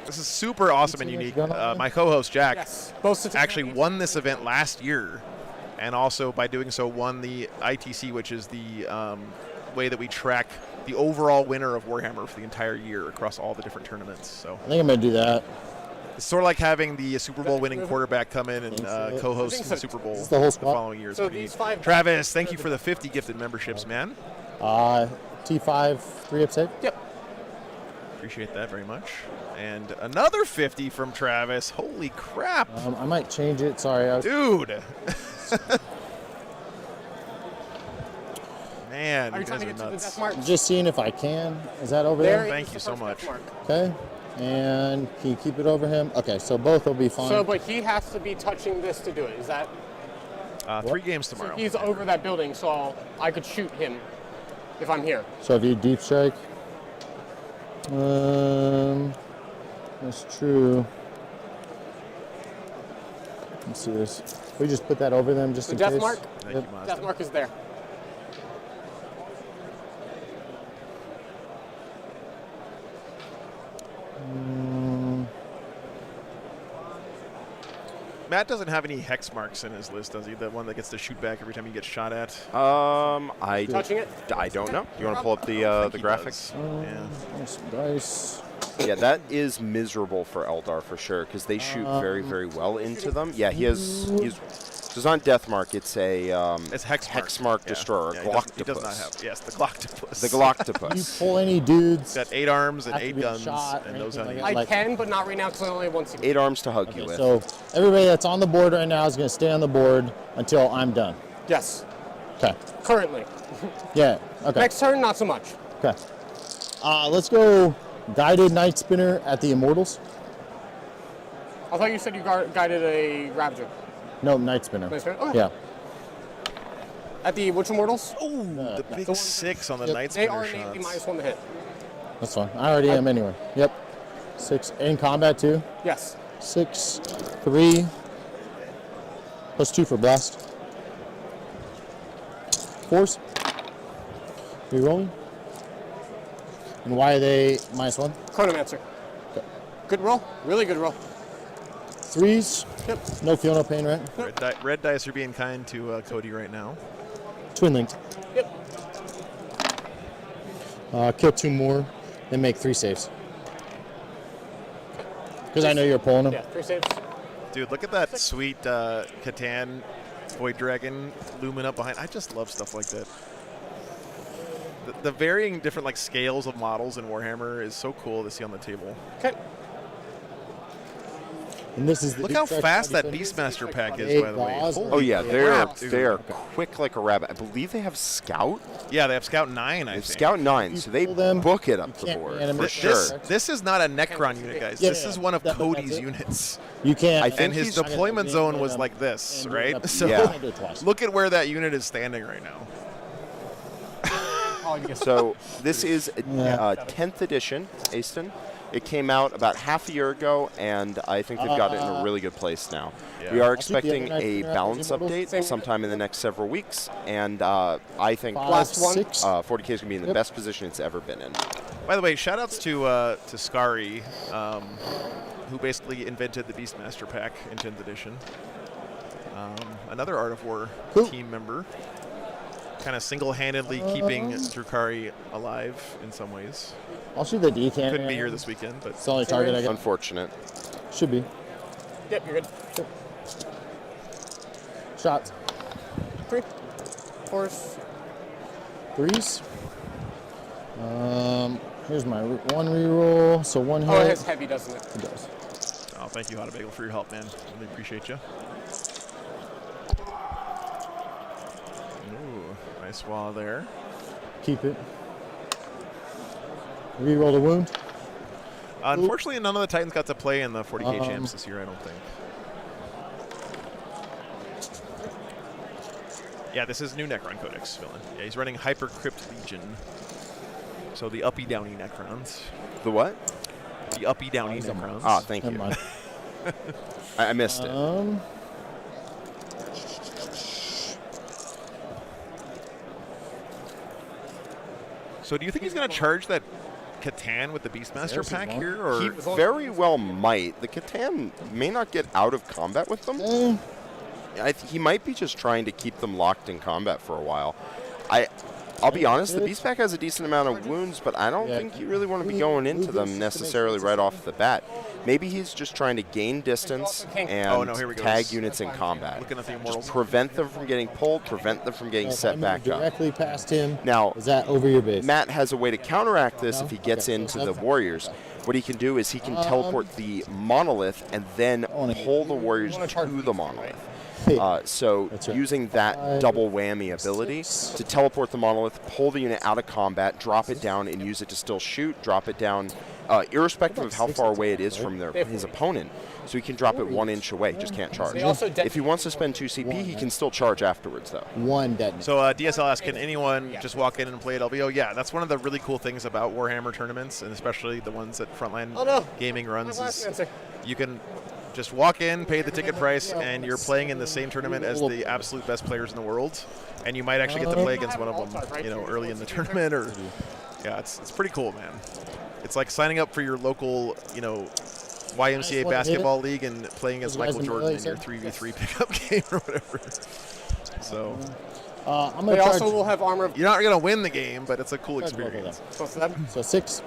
this is super awesome and unique. My co-host Jack actually won this event last year, and also by doing so won the ITC, which is the way that we track the overall winner of Warhammer for the entire year across all the different tournaments. So I think I'm gonna do that. It's sort of like having the Super Bowl winning quarterback come in and co-host the Super Bowl the following year. So Travis, thank you for the 50 gifted memberships, man. T5, 3-up save? Yep. Appreciate that very much. And another 50 from Travis. Holy crap. I might change it. Sorry. Dude. Man, are you you guys trying to are get to the nuts. death mark? Just seeing if I can. Is that over there? Thank you so much. Okay. And can you keep it over him? Okay, so both will be fine. So, but he has to be touching this to do it. Is that? 3 games tomorrow. So he's over that building, so I could shoot him if I'm here. So if you deep strike, that's true. Let's see this. We just put that over them just The in death case. mark. Yep. Death mark is there. Matt doesn't have any hex marks in his list, does he? The one that gets to shoot back every time he gets shot at. Touching it? I don't know. You want to pull up the graphics? There's some dice. Yeah, that is miserable for Eldar for sure, because they shoot very, very well into them. Yeah, he's on Deathmark. It's a it's Hexmark Destroyer, Glockopus. He does not have. Yes, the Glockopus. The Glockopus. You pull any dudes. Got 8 arms and have to 8 be guns, shot or and knows how to anything use like it. that. I can, but not right now because I only have 1 CP. 8 arms to hug you with. So everybody that's on the board right now is going to stay on the board until I'm done. Yes. Okay. Currently. Yeah. Okay. Next turn, not so much. Okay. Let's go guided Night Spinner at the Immortals. I thought you said you guided a Ravager. No, Night Spinner. Night Spinner? Okay. Yeah. At the which Immortals? Oh, the big 6 on the Night They Spinner are shots. innately -1 to hit. That's fine. I already am anyway. Yep. 6 in combat too. Yes. 6, 3, +2 for blast. 4s. Rerolling. And why are they -1? Chronomancer. Okay. Good roll. Really good roll. 3s. Yep. No Fiona Pain, right? Red dice are being kind to Cody right now. Twin linked. Yep. Kill 2 more, then make 3 saves. Because I know you're pulling them. Yeah, 3 saves. Dude, look at that sweet Catan Void Dragon looming up behind. I just love stuff like that. The varying different like scales of models in Warhammer is so cool to see on the table. Okay. And this is the Look how fast that Beastmaster pack is, by the way. Oh yeah, crap, dude. they're quick like a rabbit. I believe they have Scout. Yeah, they have Scout 9, I They have think. Scout 9, so they book it up the can't board reanimate for this- sure. This is not a Necron unit, guys. Yeah, this is one of that's Cody's it. units. You can't. I think And his he's- deployment zone was like this, and right? you So can't do it twice. look at where that unit is standing right now. So this is 10th edition, Aston. It came out about half a year ago, and I think they've got it in a really good place now. Yeah. We are I'll keep the expecting other a knife balance for Immortals. update sometime in the next several weeks, and I think 5, 6. 40K is going to be in the best position it's ever been in. By the way, shout outs to Skari, who basically invented the Beastmaster pack in 10th edition. Another Art of War team member. Kind of single-handedly keeping Drukari alive in some ways. I'll shoot the D-can. Couldn't be here this weekend, but It's the only target I got. Unfortunate. Should be. Yep, you're good. Shots. 3. 4s. 3s. Here's my 1 reroll. So 1 hit. Oh, it has heavy, doesn't it? It does. oh, thank you, Hot Bagel, for your help, man. Really appreciate you. Ooh, nice wall there. Keep it. Reroll the wound. Unfortunately, none of the Titans got to play in the 40K champs this year, I don't think. Yeah, this is new Necron Codex villain. Yeah, he's running Hyper Crypt Legion. So the uppy downy Necrons. The what? The uppy downy Necrons. Ah, thank Never you. mind. I missed it. So do you think he's going to charge that Catan with the Beastmaster pack here? Or He very well might. The Catan may not get out of combat with them. He might be just trying to keep them locked in combat for a while. I'll be honest, the Beast pack has a decent amount of wounds, but I don't think you really want to be going into them necessarily right off the bat. Maybe he's just trying to gain distance and tag units in combat. Looking at the Immortals. Just prevent them from getting pulled, prevent them from getting set back up. Directly past him. Now, is that over your base? Matt has a way to counteract this if he gets into the Warriors. What he can do is he can teleport the Monolith and then pull the Warriors to the Monolith. So using that double whammy ability to teleport the Monolith, pull the unit out of combat, drop it down, and use it to still shoot, drop it down, irrespective of how far away it is from his opponent. So he can drop it 1 inch away, just can't charge. If he wants to spend 2 CP, he can still charge afterwards, though. 1 detonate. So DSL asks, can anyone just walk in and play at LVO? Yeah, that's one of the really cool things about Warhammer tournaments, and especially the ones that Frontline Gaming runs. Is you can just walk in, pay the ticket price, and you're playing in the same tournament as the absolute best players in the world. And you might actually get to play against one of them, early in the tournament. Or yeah, it's pretty cool, man. It's like signing up for your local, YMCA basketball league and playing as Michael Jordan in your 3v3 pickup game or whatever. So I'm they also will have armor. You're not going to win the game, but it's a cool experience. So 6.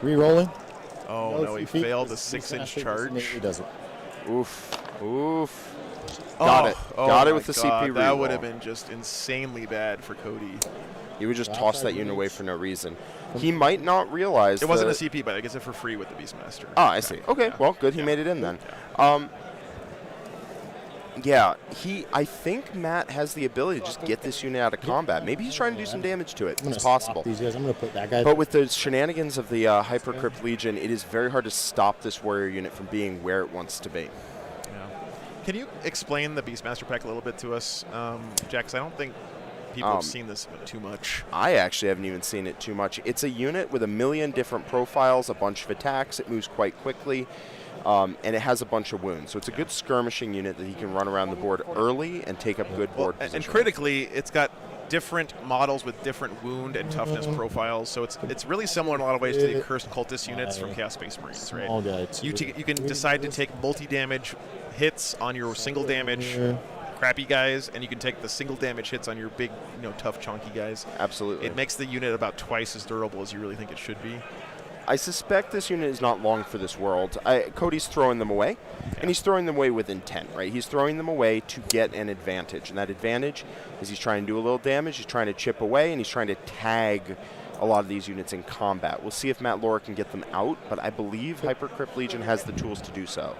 Re-rolling. Oh, no, he failed the 6-inch charge. He does it. Oof. Oof. Got it. Got it with the CP reroll. That would have been just insanely bad for Cody. He would just toss that unit away for no reason. He might not realize it wasn't a CP, but I guess it for free with the Beastmaster. Ah, I see. Okay, well, good. He made it in then. Yeah, I think Matt has the ability to just get this unit out of combat. Maybe he's trying to do some damage to it. It's possible. These guys. I'm going to put that guy. But with the shenanigans of the Hypercrypt Legion, it is very hard to stop this warrior unit from being where it wants to be. Yeah. Can you explain the Beastmaster pack a little bit to us, Jack? 'Cause I don't think people have seen this too much. I actually haven't even seen it too much. It's a unit with a million different profiles, a bunch of attacks. It moves quite quickly. And it has a bunch of wounds. So it's a good skirmishing unit that he can run around the board early and take up good board position. And critically, it's got different models with different wound and toughness profiles. So it's really similar in a lot of ways to the Cursed Cultist units from Chaos Space Marines, right? You can decide to take multi-damage hits on your single damage crappy guys, and you can take the single damage hits on your big, tough, chunky guys. Absolutely. It makes the unit about twice as durable as you really think it should be. I suspect this unit is not long for this world. Cody's throwing them away, and he's throwing them away with intent, right? He's throwing them away to get an advantage, and that advantage is he's trying to do a little damage, he's trying to chip away, and he's trying to tag a lot of these units in combat. We'll see if Matt Laura can get them out, but I believe Hypercrypt Legion has the tools to do so.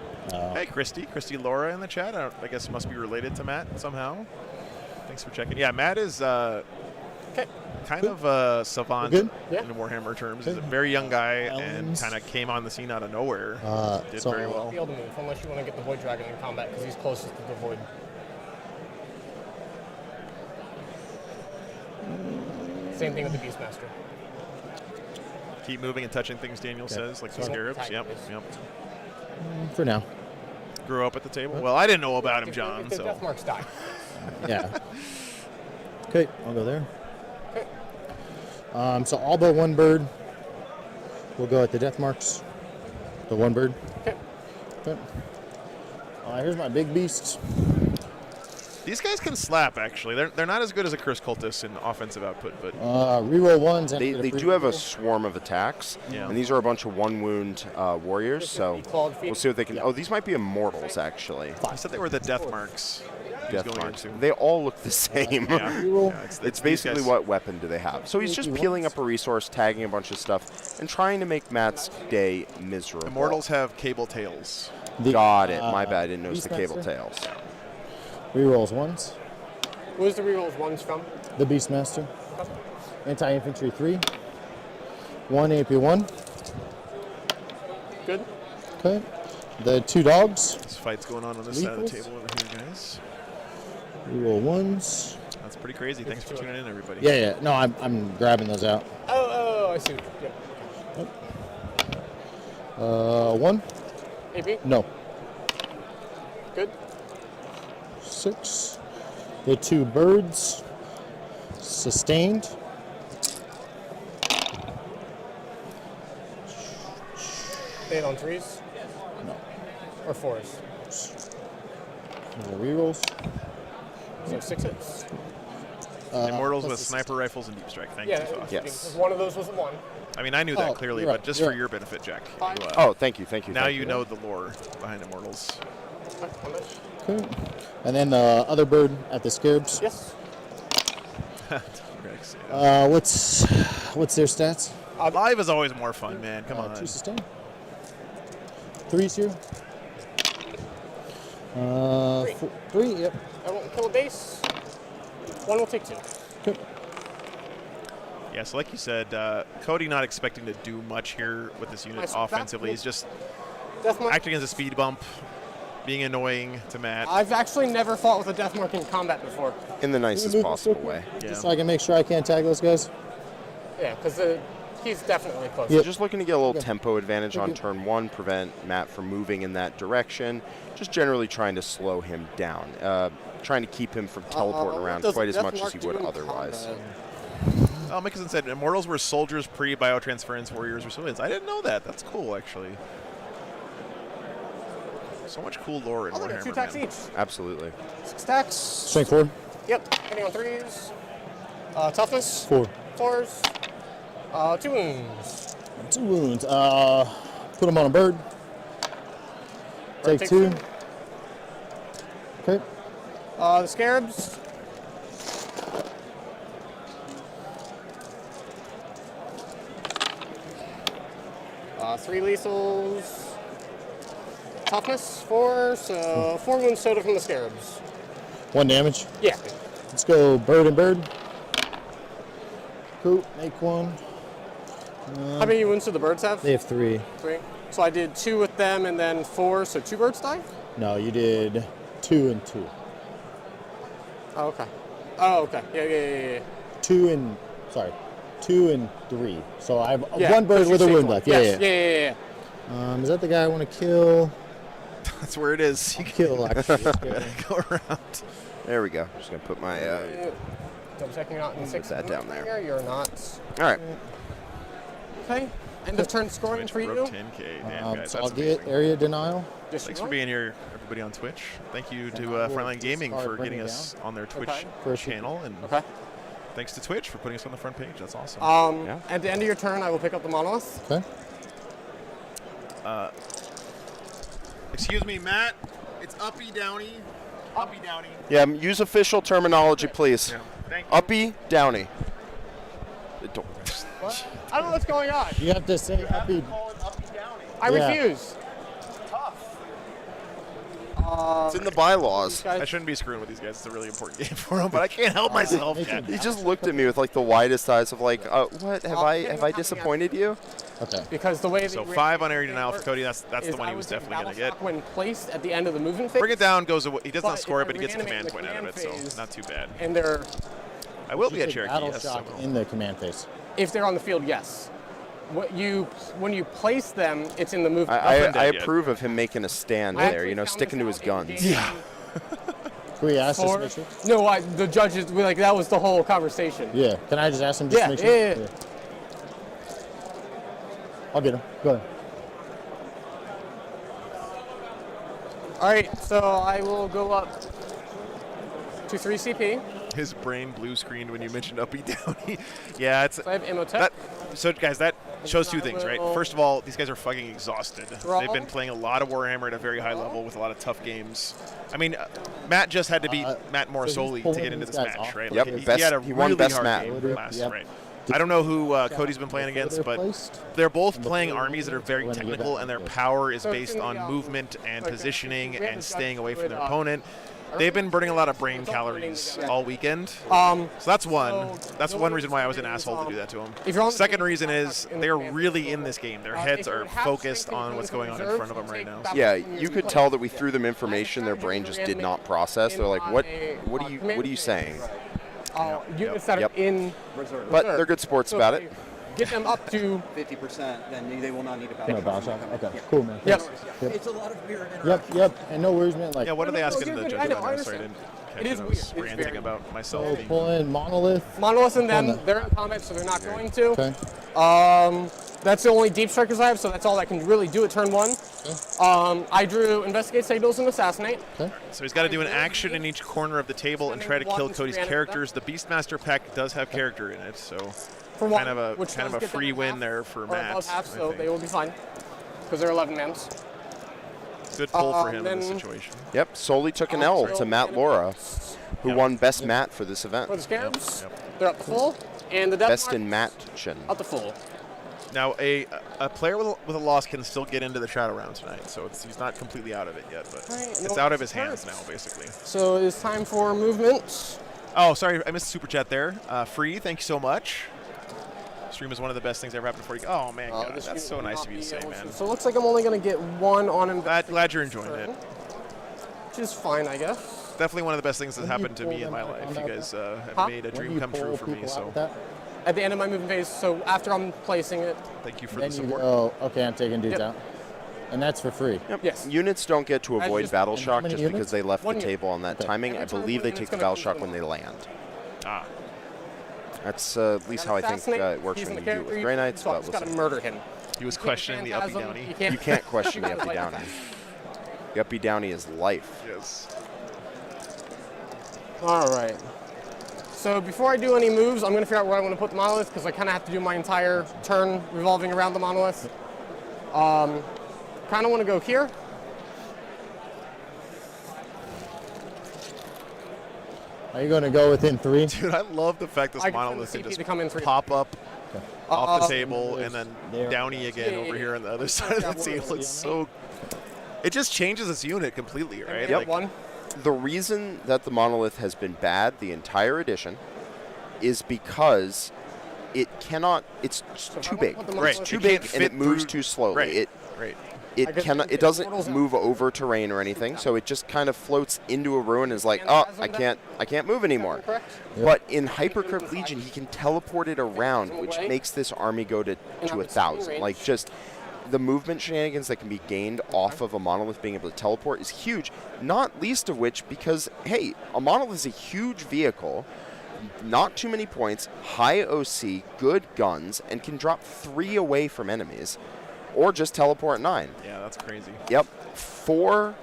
Hey, Christy Laura in the chat. I guess must be related to Matt somehow. Thanks for checking. Yeah, Matt is kind of a savant in Warhammer terms. He's a very young guy and kind of came on the scene out of nowhere. Did very well. Field move, unless you want to get the Void Dragon in combat, because he's closest to the Void. Same thing with the Beastmaster. Keep moving and touching things, Daniel says, like the Scarabs. Yep. For now. Grew up at the table. Well, I didn't know about him, John. The death marks die. Yeah. Okay, I'll go there. So all but one bird. We'll go at the death marks. The one bird. Okay. Here's my big beasts. These guys can slap, actually. They're not as good as a Cursed Cultist in offensive output, but reroll ones. They do have a swarm of attacks, and these are a bunch of one-wound warriors, so we'll see what they can. Oh, these might be immortals, actually. I said they were the death marks. Death marks. They all look the same. It's basically what weapon do they have. So he's just peeling up a resource, tagging a bunch of stuff, and trying to make Matt's day miserable. Immortals have cable tails. Got it. My bad. I didn't notice the cable tails. Rerolls ones. Where's the rerolls ones from? The Beastmaster. Anti-infantry 3. 1 AP 1. Good. Okay. The 2 dogs. This fight's going on this side of the table over here, guys. Reroll ones. That's pretty crazy. Thanks for tuning in, everybody. Yeah. No, I'm grabbing those out. Oh, I see. Yep. 1. AP? No. Good. 6. The 2 birds. Sustained. They hit on 3s? No. Or 4s? The rerolls. So 6 hits. Immortals with sniper rifles and deep strike. Thank you. Yes. One of those was a 1. I mean, I knew that clearly, but just for your benefit, Jack. Thank you. Now you know the lore behind Immortals. Okay. And then the other bird at the Scarabs. Yes. What's their stats? Live is always more fun, man. Come on. 2 sustain. 3s here. 3. Yep. I won't kill a base. 1 will take 2. Okay. Yeah, so like you said, Cody not expecting to do much here with this unit offensively. He's just acting as a speed bump, being annoying to Matt. I've actually never fought with a death mark in combat before. In the nicest possible way. Just so I can make sure I can't tag those guys. Yeah, because he's definitely close. Yep. Just looking to get a little tempo advantage on turn 1, prevent Matt from moving in that direction. Just generally trying to slow him down. Trying to keep him from teleporting around quite as much as he would otherwise. Mickelson said Immortals were soldiers pre-biotransference, warriors, or civilians. I didn't know that. That's cool, actually. So much cool lore in Warhammer. 2 attacks each. Absolutely. 6 attacks. Strength 4. Yep. Hitting on 3s. Toughness. 4. 4s. 2 wounds. 2 wounds. Put him on a bird. Take 2. Okay. The scarabs. Three lethals. Toughness 4, so 4 wounds total from the scarabs. 1 damage. Yeah. Let's go bird and bird. Cool. Make 1. How many wounds do the birds have? They have 3. 3. So I did 2 with them and then 4, so 2 birds die? No, you did 2 and 2. Oh, okay. Oh, okay. Yeah. 2 and 3. So I have Yeah, 1 bird with a wound left. Yes. Yeah. Is that the guy I want to kill? That's where it is. You kill, actually. Go around. There we go. Just gonna put my. Double checking out in 6. that down there. You're not. All right. Okay. End of turn scoring for you. 10K. Damn, guys, So that's I'll get amazing. area denial. Thanks for being here, everybody on Twitch. Thank you to Frontline Gaming for getting us on their Twitch channel, and thanks to Twitch for putting us on the front page. That's awesome. At the end of your turn, I will pick up the monolith. Okay. Excuse me, Matt. It's uppy downy. Uppy downy. Yeah, use official terminology, please. Yeah. Thank you. Uppy downy. Don't. What? I don't know what's going on. You have to say uppy. I refuse. It's in the bylaws. I shouldn't be screwing with these guys. It's a really important game for them, but I can't help myself. He just looked at me with like the widest eyes of like, what have I disappointed you? Okay. Because the way So 5 on area denial for Cody. That's the one he was definitely gonna get. When placed at the end of the movement phase. Bring it down goes away. He does not But score it, if but I he gets a reanimate command in the point out of it, so command not too bad. And they're. I will be at Take Cherokee. battle Yes, shock I will. in the command phase. If they're on the field, yes. When you place them, it's in the movement. I approve of him making a stand I there, actually sticking to his guns. Yeah. Can we ask For- this to make sure? No, the judges like that was the whole conversation. Yeah. Can I just ask him just Yeah, to make sure? yeah. I'll get him. Go ahead. All right, so I will go up to 3 CP. His brain blue screened when you mentioned uppy downy. Yeah, it's. So I have Imhotep. So guys, that shows 2 things, right? First of all, these guys are fucking exhausted. They've been playing a lot of Warhammer at a very high level with a lot of tough games. I mean, Matt just had to beat Matt Morosoli to get into this match, right? Yep, Like, best- he had a he won really best hard Matt. game last, right? I don't know who Cody's been playing against, but they're both playing armies that are very technical, and their power is based on movement and positioning and staying away from their opponent. They've been burning a lot of brain calories all weekend. So that's one. That's one reason why I was an asshole to do that to them. Second reason is they're really in this game. Their heads are focused on what's going on in front of them right now. Yeah, you could tell that we threw them information their brain just did not process. They're like, what are you saying? Units that are in reserve. But they're good sports So about if it. you Get them up to 50%, then they will not need a No battle shock. Okay. Cool, man. Yep. Thanks. It's a lot of weird Yep. And no worries, man. Like. Yeah, what are they asking the I judges? know, I I'm sorry, I didn't catch It it. is I was weird. It's ranting very- about myself. So being- pull in monolith. Monolith and them, On the- they're in combat, so they're not going to. Okay. That's the only deep strikers I have, so that's all I can really do at turn 1. I drew Investigate, Signals, and Assassinate. So he's got to do an action in each corner of the table and try to kill Cody's characters. The Beastmaster pack does have character in it, so For one, kind of which does a get them free at win half there for or Matt. above half, I so think. they will be fine because they're 11 mans. Good pull for him in this then- situation. Yep, Soli took an L to Matt Laura, who won Best Matt for this event. For the Scarabs, they're up to full, and the Death Best Mark, in Matchin. up to full. Now, a player with a loss can still get into the shadow round tonight, so he's not completely out of it yet, but it's out of his hands now, basically. So it's time for movement. Oh, sorry, I missed the super chat there. Free, thank you so much. Stream is one of the best things that ever happened for you. Oh man, God, that's so nice of you to say, man. So it looks like I'm only going to get 1 on him. Glad you're enjoying it. Which is fine, I guess. Definitely one of the best things that's happened to me in my life. You guys have made a dream come true for me, so At the end of my movement phase, so after I'm placing it. thank you for Then the you support. okay, I'm taking dudes Yep. out. And that's for free. Yep. Yes. Units don't get to I avoid just- battle and how shock many just units? because they left One the unit. table on that Okay. timing. I Every time believe they one take unit's the gonna battle come shock to when the they land. Ah, That's at least how I think it works He's when in you the do it with character, Grey Knights, so I but just we'll got to see. murder him. he was questioning the uppy Phantasm, downy. You can't question the you uppy can't downy. fight The uppy downy is life. Yes. All right. So before I do any moves, I'm going to figure out where I want to put the monolith because I kind of have to do my entire turn revolving around the monolith. Kind of want to go here. Are you going to go within 3? Dude, I love the fact this monolith can just pop up off the table and then downy again over here on the other side of the table. It's so... It just changes its unit completely, right? Yep. The reason that the monolith has been bad the entire edition is because it cannot. It's too big. Right. It's too big and it moves too slowly. Right. It cannot. It doesn't move over terrain or anything, so it just kind of floats into a ruin and is like, oh, I can't move anymore. But in Hypercrypt Legion, he can teleport it around, which makes this army go to 1,000. Like just. The movement shenanigans that can be gained off of a monolith being able to teleport is huge, not least of which because, hey, a monolith is a huge vehicle, not too many points, high OC, good guns, and can drop 3 away from enemies, or just teleport 9. Yeah, that's crazy. Yep. 4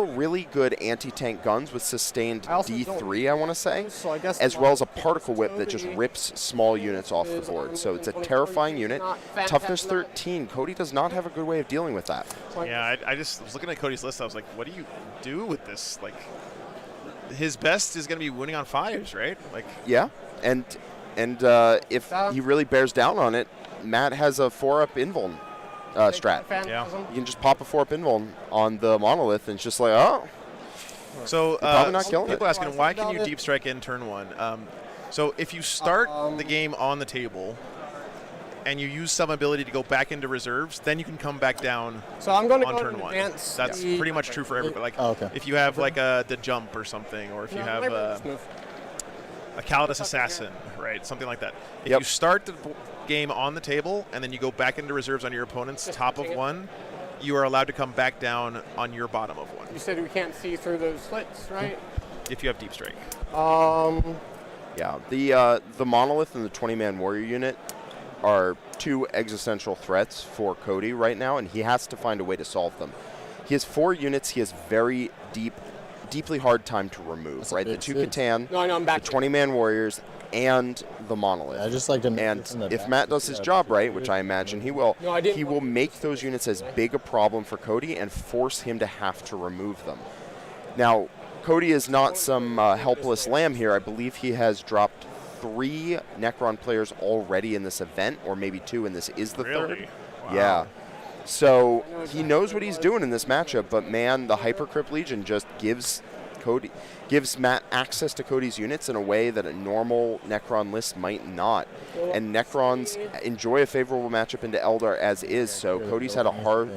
really good anti-tank guns with sustained D3, I want to say, as well as a particle whip that just rips small units off the board. So it's a terrifying unit. Toughness 13. Cody does not have a good way of dealing with that. Yeah, I just was looking at Cody's list. I was like, what do you do with this? Like, his best is going to be winning on 5s, right? Like, yeah, and if he really bears down on it, Matt has a 4-up invuln. Strat. Yeah. You can just pop a 4-up invuln on the monolith and it's just like, oh. So probably not killing people it. asking, why can you deep strike in turn 1? So if you start the game on the table and you use some ability to go back into reserves, then you can come back down I'm going to on go turn 1. Advance That's pretty much true for everybody. Like if you have like the jump or something, or if you have a Calidus Assassin, right? Something like that. If you start the game on the table and then you go back into reserves on your opponent's top of 1, you are allowed to come back down on your bottom of 1. You said we can't see through those slits, right? If you have deep strike. Yeah, the monolith and the 20-man warrior unit are 2 existential threats for Cody right now, and he has to find a way to solve them. He has 4 units he has very deeply hard time to remove, right? The 2 Catan, the 20-man warriors, and the monolith. I just like to make and if Matt does his job right, which I imagine he will, he will make those units as big a problem for Cody and force him to have to remove them. Now, Cody is not some helpless lamb here. I believe he has dropped 3 Necron players already in this event, or maybe 2, and this is the 3rd. Wow. Yeah. So he knows what he's doing in this matchup, but man, the Hypercrypt Legion just gives Matt access to Cody's units in a way that a normal Necron list might not. And Necrons enjoy a favorable matchup into Eldar as is, so Cody's had a hard,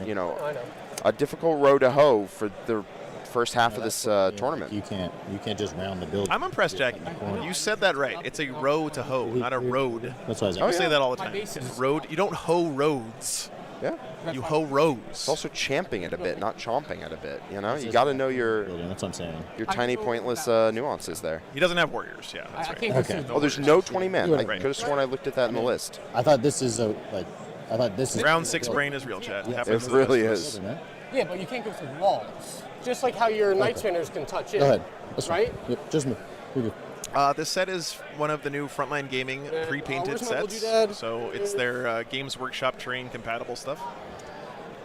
a difficult row to hoe for the first half of this tournament. You can't just round the building. I'm impressed, Jack. You said that right. It's a row to hoe, not a road. That's what I was I say that all the time. Road. You don't hoe roads. Yeah. You hoe rows. It's also champing it a bit, not chomping it a bit. You know, you got to know your That's what I'm saying. Your tiny pointless nuances there. He doesn't have warriors. Yeah, that's right. Okay. Oh, there's no 20 men. I could have sworn I looked at that in the list. I thought this is round 6 brain is real, Chat. It really is. Yeah, but you can't go through walls. Just like how your Night Spinners can touch it. Go ahead. Right? Yep, just move. This set is one of the new Frontline Gaming pre-painted sets. So it's their Games Workshop terrain compatible stuff.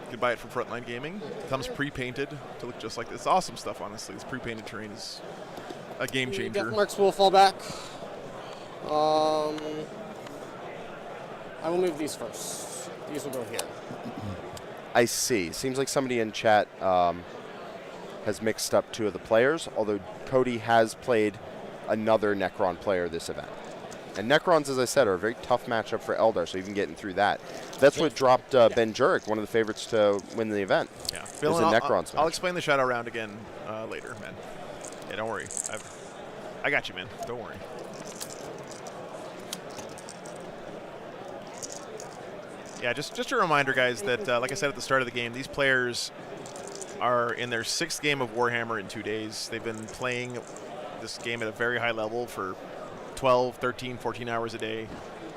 You can buy it from Frontline Gaming. It comes pre-painted to look just like this. It's awesome stuff, honestly. This pre-painted terrain is a game changer. Death marks will fall back. I will move these first. These will go here. I see. Seems like somebody in chat has mixed up 2 of the players, although Cody has played another Necron player this event. And Necrons, as I said, are a very tough matchup for Eldar, so even getting through that. That's what dropped Ben Jurek, one of the favorites to win the event. Yeah. It was a Necrons I'll explain the shadow round again later, man. Yeah, don't worry. I got you, man. Don't worry. Yeah, just a reminder, guys, that like I said at the start of the game, these players are in their 6th game of Warhammer in 2 days. They've been playing this game at a very high level for 12, 13, 14 hours a day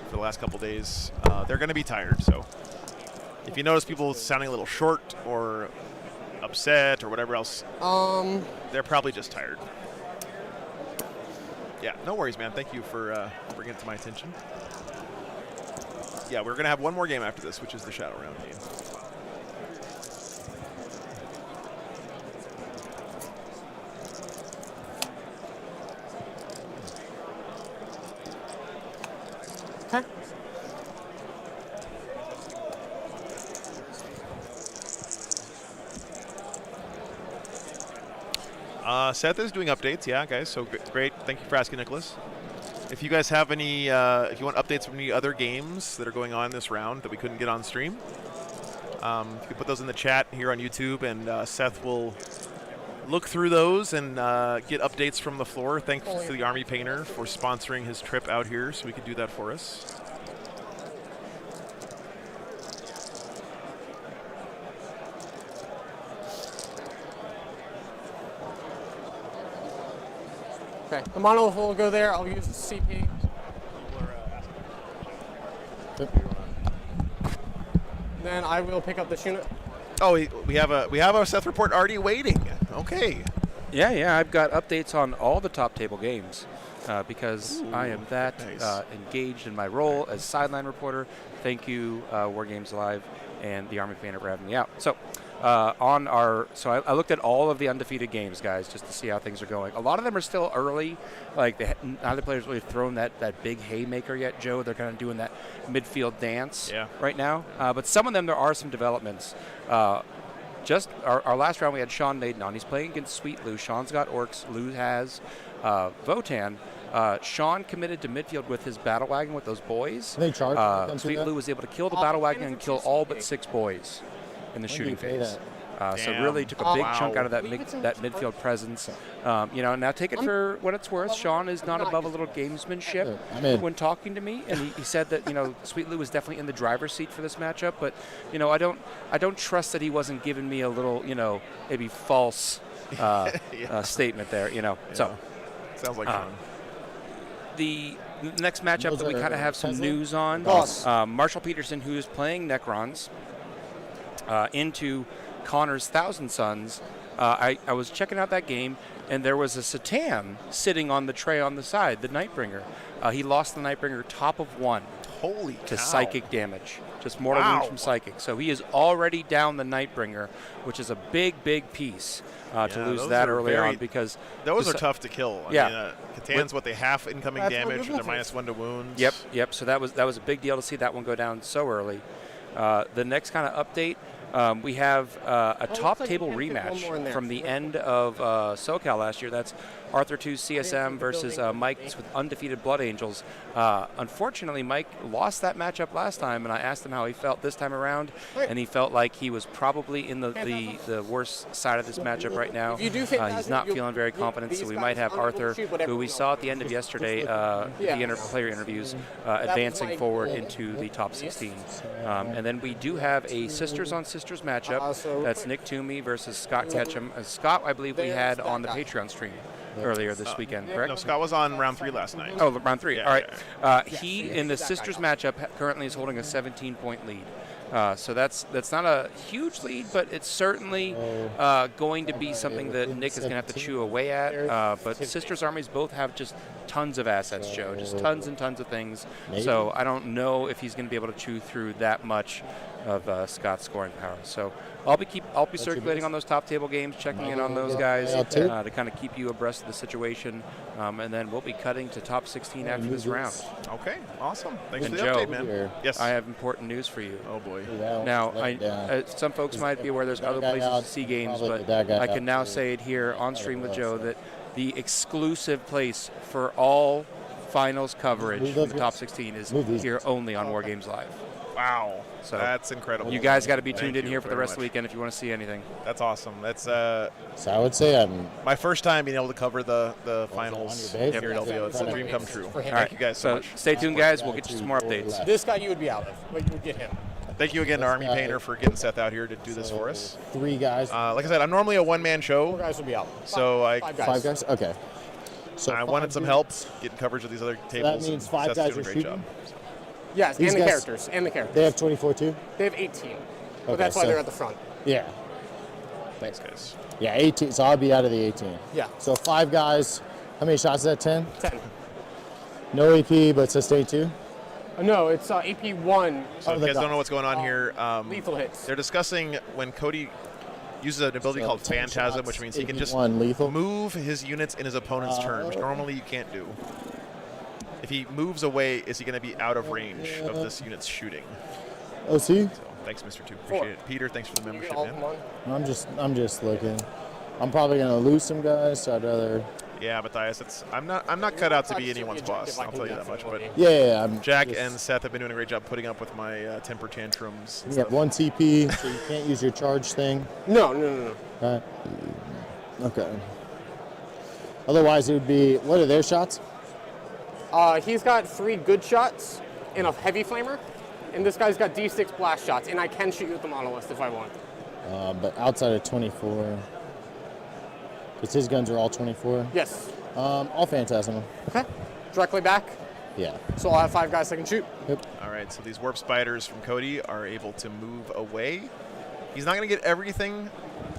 for the last couple days. They're going to be tired, so if you notice people sounding a little short or upset or whatever else, they're probably just tired. Yeah, no worries, man. Thank you for bringing it to my attention. Yeah, we're going to have one more game after this, which is the Shadow Round game. Okay. Seth is doing updates, yeah, guys. So great. Thank you for asking, Nicholas. If you guys have any, if you want updates from any other games that are going on this round that we couldn't get on stream, you can put those in the chat here on YouTube, and Seth will look through those and get updates from the floor. Thanks to the Army Painter for sponsoring his trip out here so we could do that for us. Okay, the monolith will go there. I'll use the CP. Then I will pick up this unit. Oh, we have a Seth report already waiting. Okay. Yeah, I've got updates on all the top table games because I am that engaged in my role as sideline reporter. Thank you, War Games Live and the Army Painter for having me out. So. I looked at all of the undefeated games, guys, just to see how things are going. A lot of them are still early. Like, neither player's really thrown that big haymaker yet, Joe. They're kind of doing that midfield dance right now. But some of them, there are some developments. Just our last round, we had Sean Maiden on. He's playing against Sweet Lou. Sean's got Orks. Lou has Votan. Sean committed to midfield with his battle wagon with those boys. Sweet Lou was able to kill the battle wagon and kill all but 6 boys in the shooting phase. So really took a big chunk out of that midfield presence. Now take it for what it's worth. Sean is not above a little gamesmanship when talking to me, and he said that Sweet Lou was definitely in the driver's seat for this matchup. But I don't trust that he wasn't giving me a little maybe false statement there. So sounds like fun. The next matchup that we kind of have some news on, Marshall Peterson, who is playing Necrons into Connor's Thousand Sons. I was checking out that game, and there was a Satan sitting on the tray on the side, the Nightbringer. He lost the Nightbringer top of 1. Holy to cow. Psychic damage. Just mortal wounds from Psychic. So he is already down the Nightbringer, which is a big piece to lose that early on, because those are tough to kill. I mean, Catan's what they half incoming damage, they're -1 to wounds. Yep. So that was a big deal to see that one go down so early. The next kind of update, we have a top table rematch from the end of SoCal last year. That's Arthur 2 CSM versus Mike's with Undefeated Blood Angels. Unfortunately, Mike lost that matchup last time, and I asked him how he felt this time around, and he felt like he was probably in the worst side of this matchup right now. He's not feeling very confident, so we might have Arthur, who we saw at the end of yesterday, the player interviews, advancing forward into the top 16. And then we do have a Sisters on Sisters matchup. That's Nick Toomey versus Scott Ketchum. Scott, I believe we had on the Patreon stream earlier this weekend, correct? No, Scott was on round 3 last night. Oh, round 3. All right. He, in the Sisters matchup, currently is holding a 17-point lead. So that's not a huge lead, but it's certainly going to be something that Nick is going to have to chew away at. But Sisters armies both have just tons of assets, Joe, just tons and tons of things. So I don't know if he's going to be able to chew through that much of Scott's scoring power. So I'll be circulating on those top table games, checking in on those guys to kind of keep you abreast of the situation, and then we'll be cutting to top 16 after this round. Okay, awesome. Thanks and for the Joe, update, man. Yes, I have important news for you. Oh boy. Now, some folks might be aware there's other places to see games, but I can now say it here on stream with Joe that the exclusive place for all finals coverage from the top 16 is here only on War Games Live. Wow. So that's incredible. You guys got to be tuned in here for the rest of the weekend if you want to see anything. That's awesome. That's so I would say I'm my first time being able to cover the finals here at LVO. It's a dream come true. Thank you guys so much. Stay tuned, guys. We'll get you some more updates. This guy you would be out of, but you would get him. Thank you again to Army Painter for getting Seth out here to do this for us. 3 guys. Like I said, I'm normally a one-man show. 4 guys will be out. So 5 guys? Okay. So I wanted some help getting coverage of these other tables. That means 5 guys are shooting? Yes, These and the guys, characters. They have 24 too? They have 18. But that's why they're at the front. Yeah. Thanks, guys. Yeah, 18. So I'll be out of the 18. Yeah. So 5 guys, How many shots is that? 10? 10. No AP, but sustain 2? No, it's AP 1. So if you guys don't know what's going on here, lethal hits. They're discussing when Cody uses an ability called Phantasm, which means he can just lethal. move his units in his opponent's turn, which normally you can't do. If he moves away, is he going to be out of range of this unit's shooting? OC? So, thanks, Mr. 2. Appreciate it. Peter, thanks for the membership, man. I'm just looking. I'm probably gonna lose some guys, so I'd rather. Yeah, Matthias, I'm not cut out to be anyone's boss. I'll tell you that much. But yeah, Jack and Seth have been doing a great job putting up with my temper tantrums. You have 1 TP, so you can't use your charge thing. No. Right. Okay. Otherwise, it would be. What are their shots? He's got 3 good shots and a heavy flamer, and this guy's got D6 blast shots, and I can shoot you with the monolith if I want. But outside of 24, because his guns are all 24. Yes. I'll Phantasm him. Okay. Directly back. Yeah. So I'll have 5 guys that can shoot. Yep. All right, so these warp spiders from Cody are able to move away. He's not going to get everything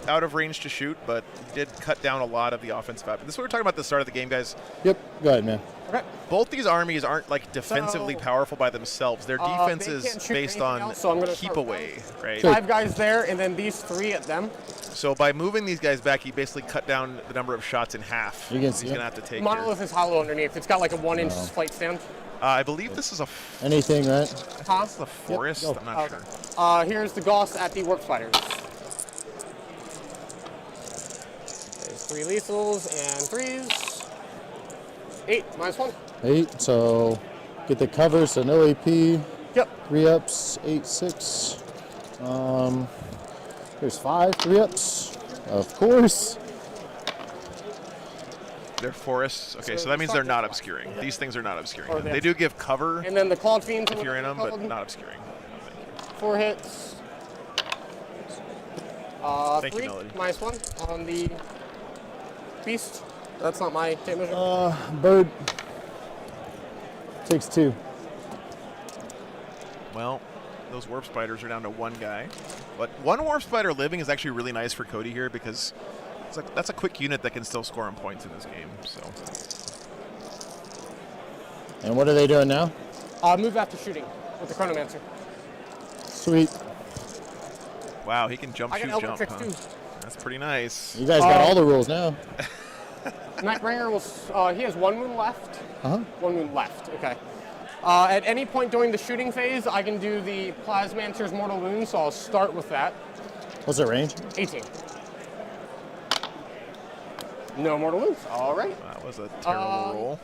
out of range to shoot, but he did cut down a lot of the offensive output. This is what we were talking about at the start of the game, guys. Yep. Go ahead, man. Okay. Both these armies aren't like defensively powerful by themselves. Their defense is based on else, so I'm gonna keep away, right? 5 guys there, and then these 3 at them. So by moving these guys back, he basically cut down the number of shots in half. You can He's going to have to take monolith is hollow underneath. It's got like a 1-inch flight stand. I believe this is a anything, right? Huh? This is a forest. Yep, I'm not sure. Here's the Gauss at the warp spiders. There's 3 lethals and 3s. 8 minus 1. 8. So get the cover. So no AP. Yep. 3 ups. 8, 6. There's 5 3 ups. Of course. They're forests. Okay, so that means they're not obscuring. These things are not obscuring. Or They do give cover And then the Clawed Fiends if you're in them, but not obscuring. 4 hits. Thank you, 3 Melody. minus 1 on the beast. That's not my tape measure. Bird takes 2. Well, those warp spiders are down to 1 guy. But 1 warp spider living is actually really nice for Cody here because it's like that's a quick unit that can still score him points in this game. So. And what are they doing now? Move after shooting with the Chronomancer. Sweet. Wow, he can jump, I shoot, got jump. Elder Huh? Tricks too. That's pretty nice. You guys got all the rules now. Nightbringer will. He has 1 wound left. 1 wound left. Okay. At any point during the shooting phase, I can do the Plasmancer's Mortal Wound, so I'll start with that. What's the range? 18. No mortal wounds. All right. That was a terrible roll.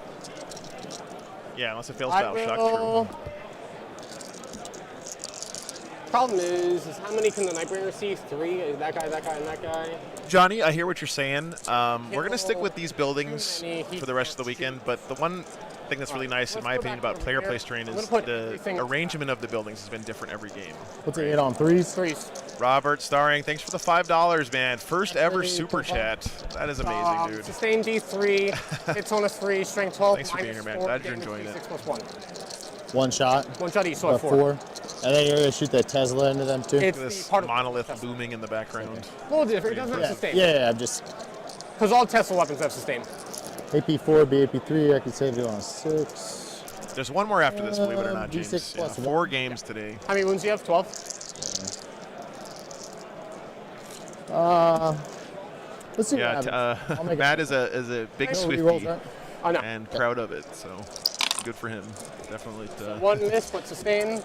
Yeah, unless it fails I battle shock will. through. Problem is how many can the Nightbringer see? 3. That guy, that guy, and that guy. Johnny, I hear what you're saying. We're going to stick with these buildings for the rest of the weekend, but the one thing that's really nice, in my opinion, about player place terrain is the arrangement of the buildings has been different every game. What's it hit on 3s? 3s. Robert Starring, thanks for the $5, man. First ever super chat. That is amazing, dude. Sustain D3, hits on a 3, strength 12. Thanks for being here, man. Glad you're enjoying it. 6+1. 1 shot. 1 shot each, so 4. And then you're going to shoot that Tesla into them too? Look at this monolith looming in the background. A little different. It doesn't have sustain. Yeah, I'm just. Because all Tesla weapons have sustain. AP4, be AP3. I can save you on 6. There's one more after this, believe it or not, James. D6 plus 4 games today. How many wounds do you have? 12? Let's see Yeah, what happens. I'll make Matt is a big No, he Swiftie rolls that. I know. and proud of it, so good for him. Definitely. 1 miss, but sustain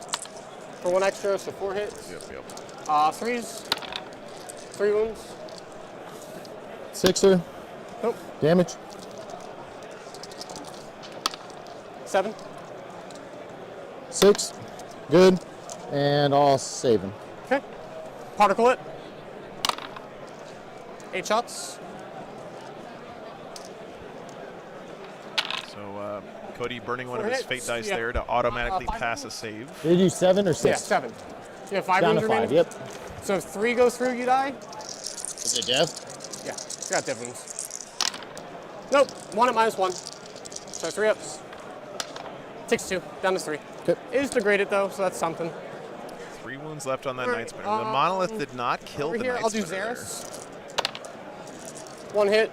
for 1 extra, so 4 hits. Yep. 3s. 3 wounds. 6er. Nope. Damage. 7. 6. Good. And I'll save him. Okay. Particle it. 8 shots. So Cody burning one of 4 his hits. fate dice Yeah. there to automatically 5 pass a wounds. save. Did you do 7 or 6? Yeah, 7. You have 5 Down wounds to 5, remaining? yep. So if 3 go through, you die? Is it death? Yeah, you got death wounds. Nope, 1 at -1. So 3 ups. Takes 2, down to 3. Okay. It is degraded though, so that's something. 3 wounds left on that All right, Night Spinner. The monolith did not kill Over the here, Night I'll do Spinner there. Xeris. 1 hit.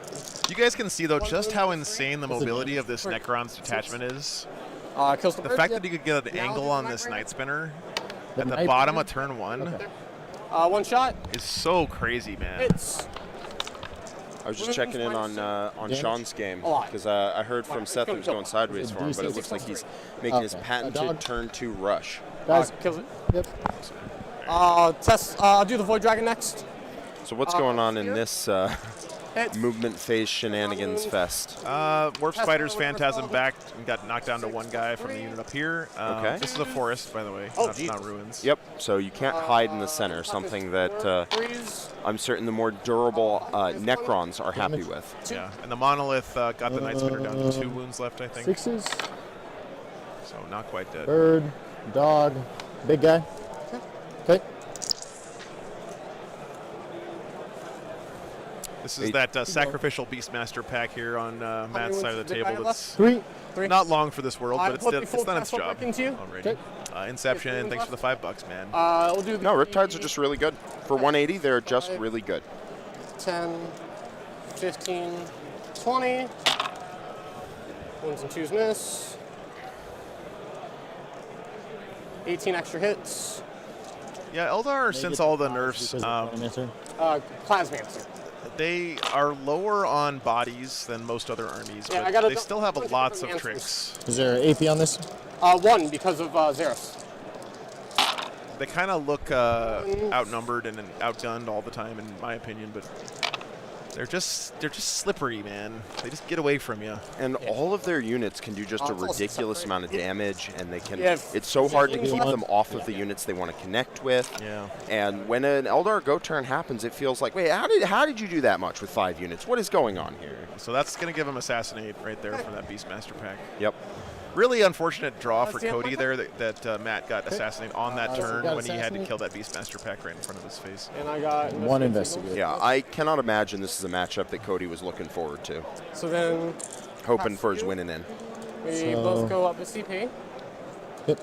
You guys can see, though, just how insane the mobility of this Necron's detachment is. The fact that you could get an angle on this Night Spinner at the bottom of turn 1 one shot is so crazy, man. I was just checking in on Sean's game because I heard from Seth it was going sideways for him, but it looks like he's making his patented turn 2 rush. Guys, kills it. Yep. Test. I'll do the Void Dragon next. So what's going on in this movement phase shenanigans fest? Warp Spider's Phantasm backed and got knocked down to 1 guy from the unit up here. Okay. This is a forest, by the way, not ruins. Yep, so you can't hide in the center, something that I'm certain the more durable Necrons are happy with. Yeah, and the Monolith got the Night Spinner down to 2 wounds left, I think. 6s. So not quite dead. Bird, dog, big guy. Okay. This is that sacrificial Beastmaster pack here on Matt's side of the table. That's 3. not long for this world, but it's done its job already. Inception, thanks for the $5, man. We'll do no, Riptides are just really good. For 180, they're just really good. 10, 15, 20. 1s and 2s miss. 18 extra hits. Yeah, Eldar, since all the nerfs, Plasmancer. they are lower on bodies than most other armies, Yeah, but they still have lots of tricks. Is there AP on this? 1 because of Xeros. They kind of look outnumbered and outgunned all the time, in my opinion, but they're just slippery, man. They just get away from you. And all of their units can do just a ridiculous amount of damage, and they can. It's so hard to keep them off of the units they want to connect with. Yeah. And when an Eldar go turn happens, it feels like, wait, how did you do that much with 5 units? What is going on here? So that's going to give him Assassinate right there for that Beastmaster pack. Yep. Really unfortunate draw for Cody there that Matt got Assassinate on that turn when he had to kill that Beastmaster pack right in front of his face. And I got 1 investigate. Yeah, I cannot imagine this is a matchup that Cody was looking forward to. So then... Hoping for his winning in. We both go up to CP. Yep.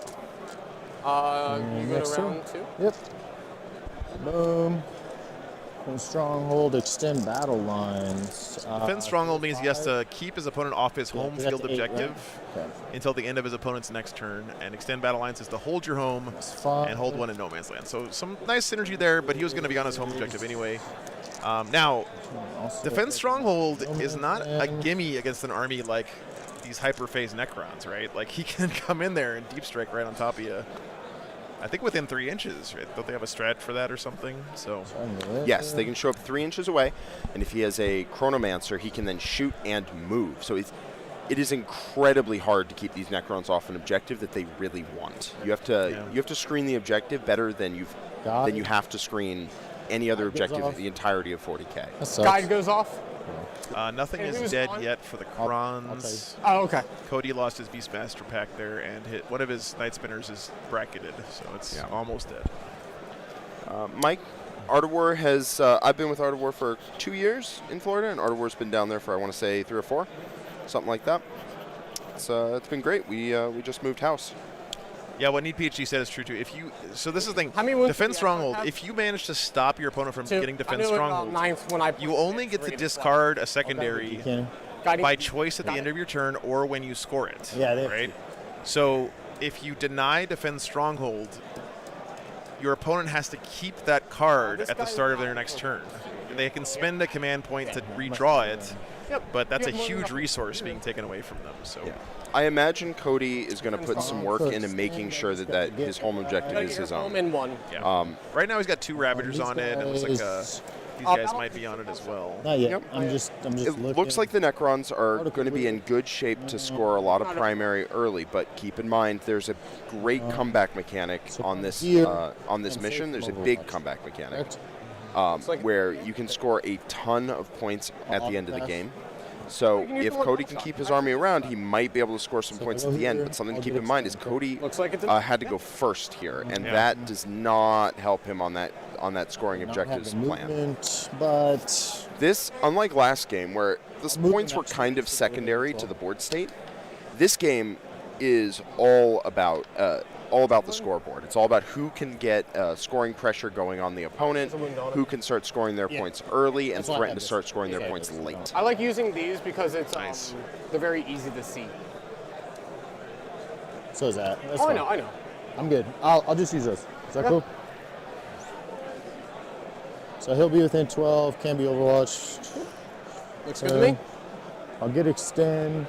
You go to round 2. Yep. Boom. Stronghold, extend battle lines. Defend Stronghold means he has to keep his opponent off his home field objective until the end of his opponent's next turn, and extend battle lines is to hold your home and hold 1 in no man's land. So some nice synergy there, but he was going to be on his home objective anyway. Now, Defend Stronghold is not a gimme against an army like these hyper-phase Necrons, right? Like, he can come in there and deep strike right on top of you. I think within 3 inches, right? Don't they have a strat for that or something? So yes, they can show up 3 inches away, and if he has a Chronomancer, he can then shoot and move. So it is incredibly hard to keep these Necrons off an objective that they really want. You have to screen the objective better than you have to screen any other objective in the entirety of 40K. Guide goes off. Nothing is dead yet for the Krons. Oh, okay. Cody lost his Beastmaster pack there and hit one of his Night Spinners is bracketed, so it's almost dead. Mike, Art of War has, I've been with Art of War for 2 years in Florida, and Art of War's been down there for, I want to say, 3 or 4, something like that. It's been great. We just moved house. Yeah, what Need PhD said is true too. So this is the thing. Defend Stronghold. If you manage to stop your opponent from getting Defend Stronghold, you only get to discard a secondary by choice at the end of your turn or when you score it. Yeah, right. So if you deny Defend Stronghold, your opponent has to keep that card at the start of their next turn. They can spend a command point to redraw it, but that's a huge resource being taken away from them. So. Yeah. I imagine Cody is going to put some work into making sure that his home objective is his own. Home in 1. Yeah. Right now he's got 2 Ravagers on it, and it looks like these guys might be on it as well. Not yet. I'm just it looks like the Necrons are going to be in good shape to score a lot of primary early, but keep in mind there's a great comeback mechanic on this mission. There's a big comeback mechanic where you can score a ton of points at the end of the game. So if Cody can keep his army around, he might be able to score some points at the end. But something to keep in mind is Cody had to go first here, and that does not help him on that scoring objectives plan. But this, unlike last game where the points were kind of secondary to the board state, this game is all about all about the scoreboard. It's all about who can get scoring pressure going on the opponent, who can start scoring their points early, and threaten to start scoring their points late. I like using these because it's they're very easy to see. So is that. That's I fine. know. I'm good. I'll just use those. Is that cool? So he'll be within 12, can be overwatched. Looks good to me. I'll get extend.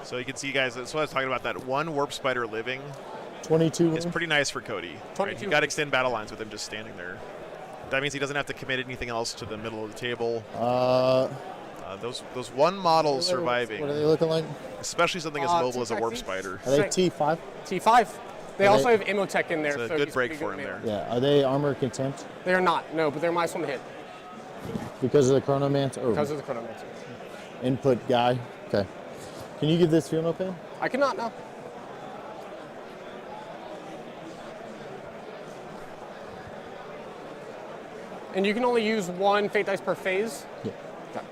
So you can see, guys, that's what I was talking about, that one Warp Spider living 22. is pretty nice for Cody. Right? You got to extend battle lines with him just standing there. That means he doesn't have to commit anything else to the middle of the table. Those one models surviving. What are they looking like? Especially something as mobile as a Warp Spider. Are they T5? T5. They also have Imotech in there. It's a so good break for him there. Yeah. Are they armor contempt? They are not, no, but they're my one to hit. Because of the Chronomancer? Oh. Because of the Chronomancer. Input guy. Okay. Can you give this Field No Pain? I cannot, no. And you can only use one Fate Dice per phase? Yeah. Okay.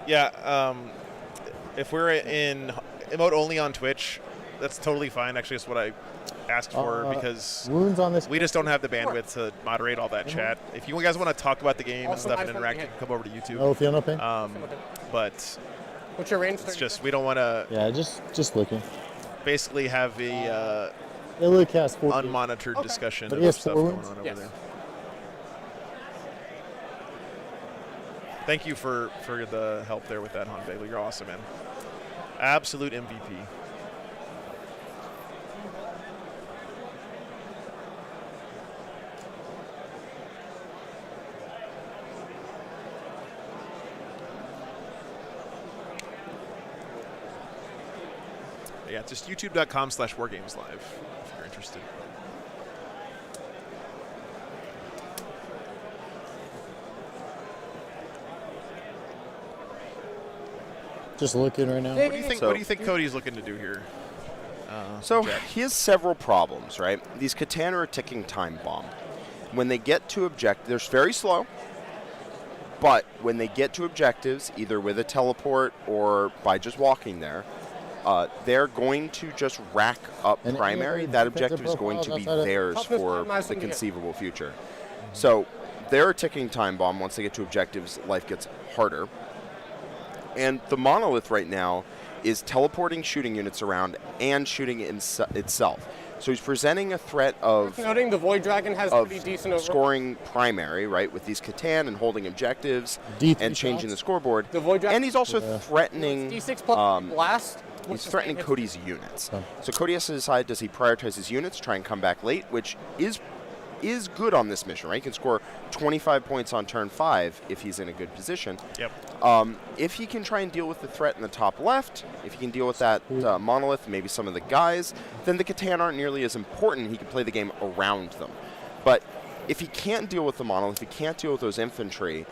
Yeah, if we're in emote only on Twitch, that's totally fine. Actually, that's what I asked for because wounds on this. We just don't have the bandwidth to moderate all that chat. If you guys want to talk about the game and stuff and interact, you can come over to YouTube. Oh, Field No Pain? But what's your range? It's just we don't want to. Yeah, just looking. Basically, have a unmonitored discussion but of stuff going on over there. Thank you for the help there with that, Han Bagel. You're awesome, man. Absolute MVP. Yeah, just youtube.com/wargameslive if you're interested. Just looking right now. What do you think Cody's looking to do here? So Jack? he has several problems, right? These Catan are a ticking time bomb. When they get to they're very slow, but when they get to objectives, either with a teleport or by just walking there, they're going to just rack up primary. That objective is going to be theirs for the conceivable future. So they're a ticking time bomb. Once they get to objectives, life gets harder. And the monolith right now is teleporting shooting units around and shooting itself. So he's presenting a threat of noting the Void Dragon has pretty decent scoring primary, right, with these Catan and holding objectives and changing the scoreboard. The Void Dragon, and he's also threatening D6 plus blast. He's threatening Cody's units. So Cody has to decide, does he prioritize his units, try and come back late, which is good on this mission, right? He can score 25 points on turn 5 if he's in a good position. Yep. If he can try and deal with the threat in the top left, if he can deal with that monolith, maybe some of the guys, then the Catan aren't nearly as important. He can play the game around them. But if he can't deal with the monolith, if he can't deal with those infantry,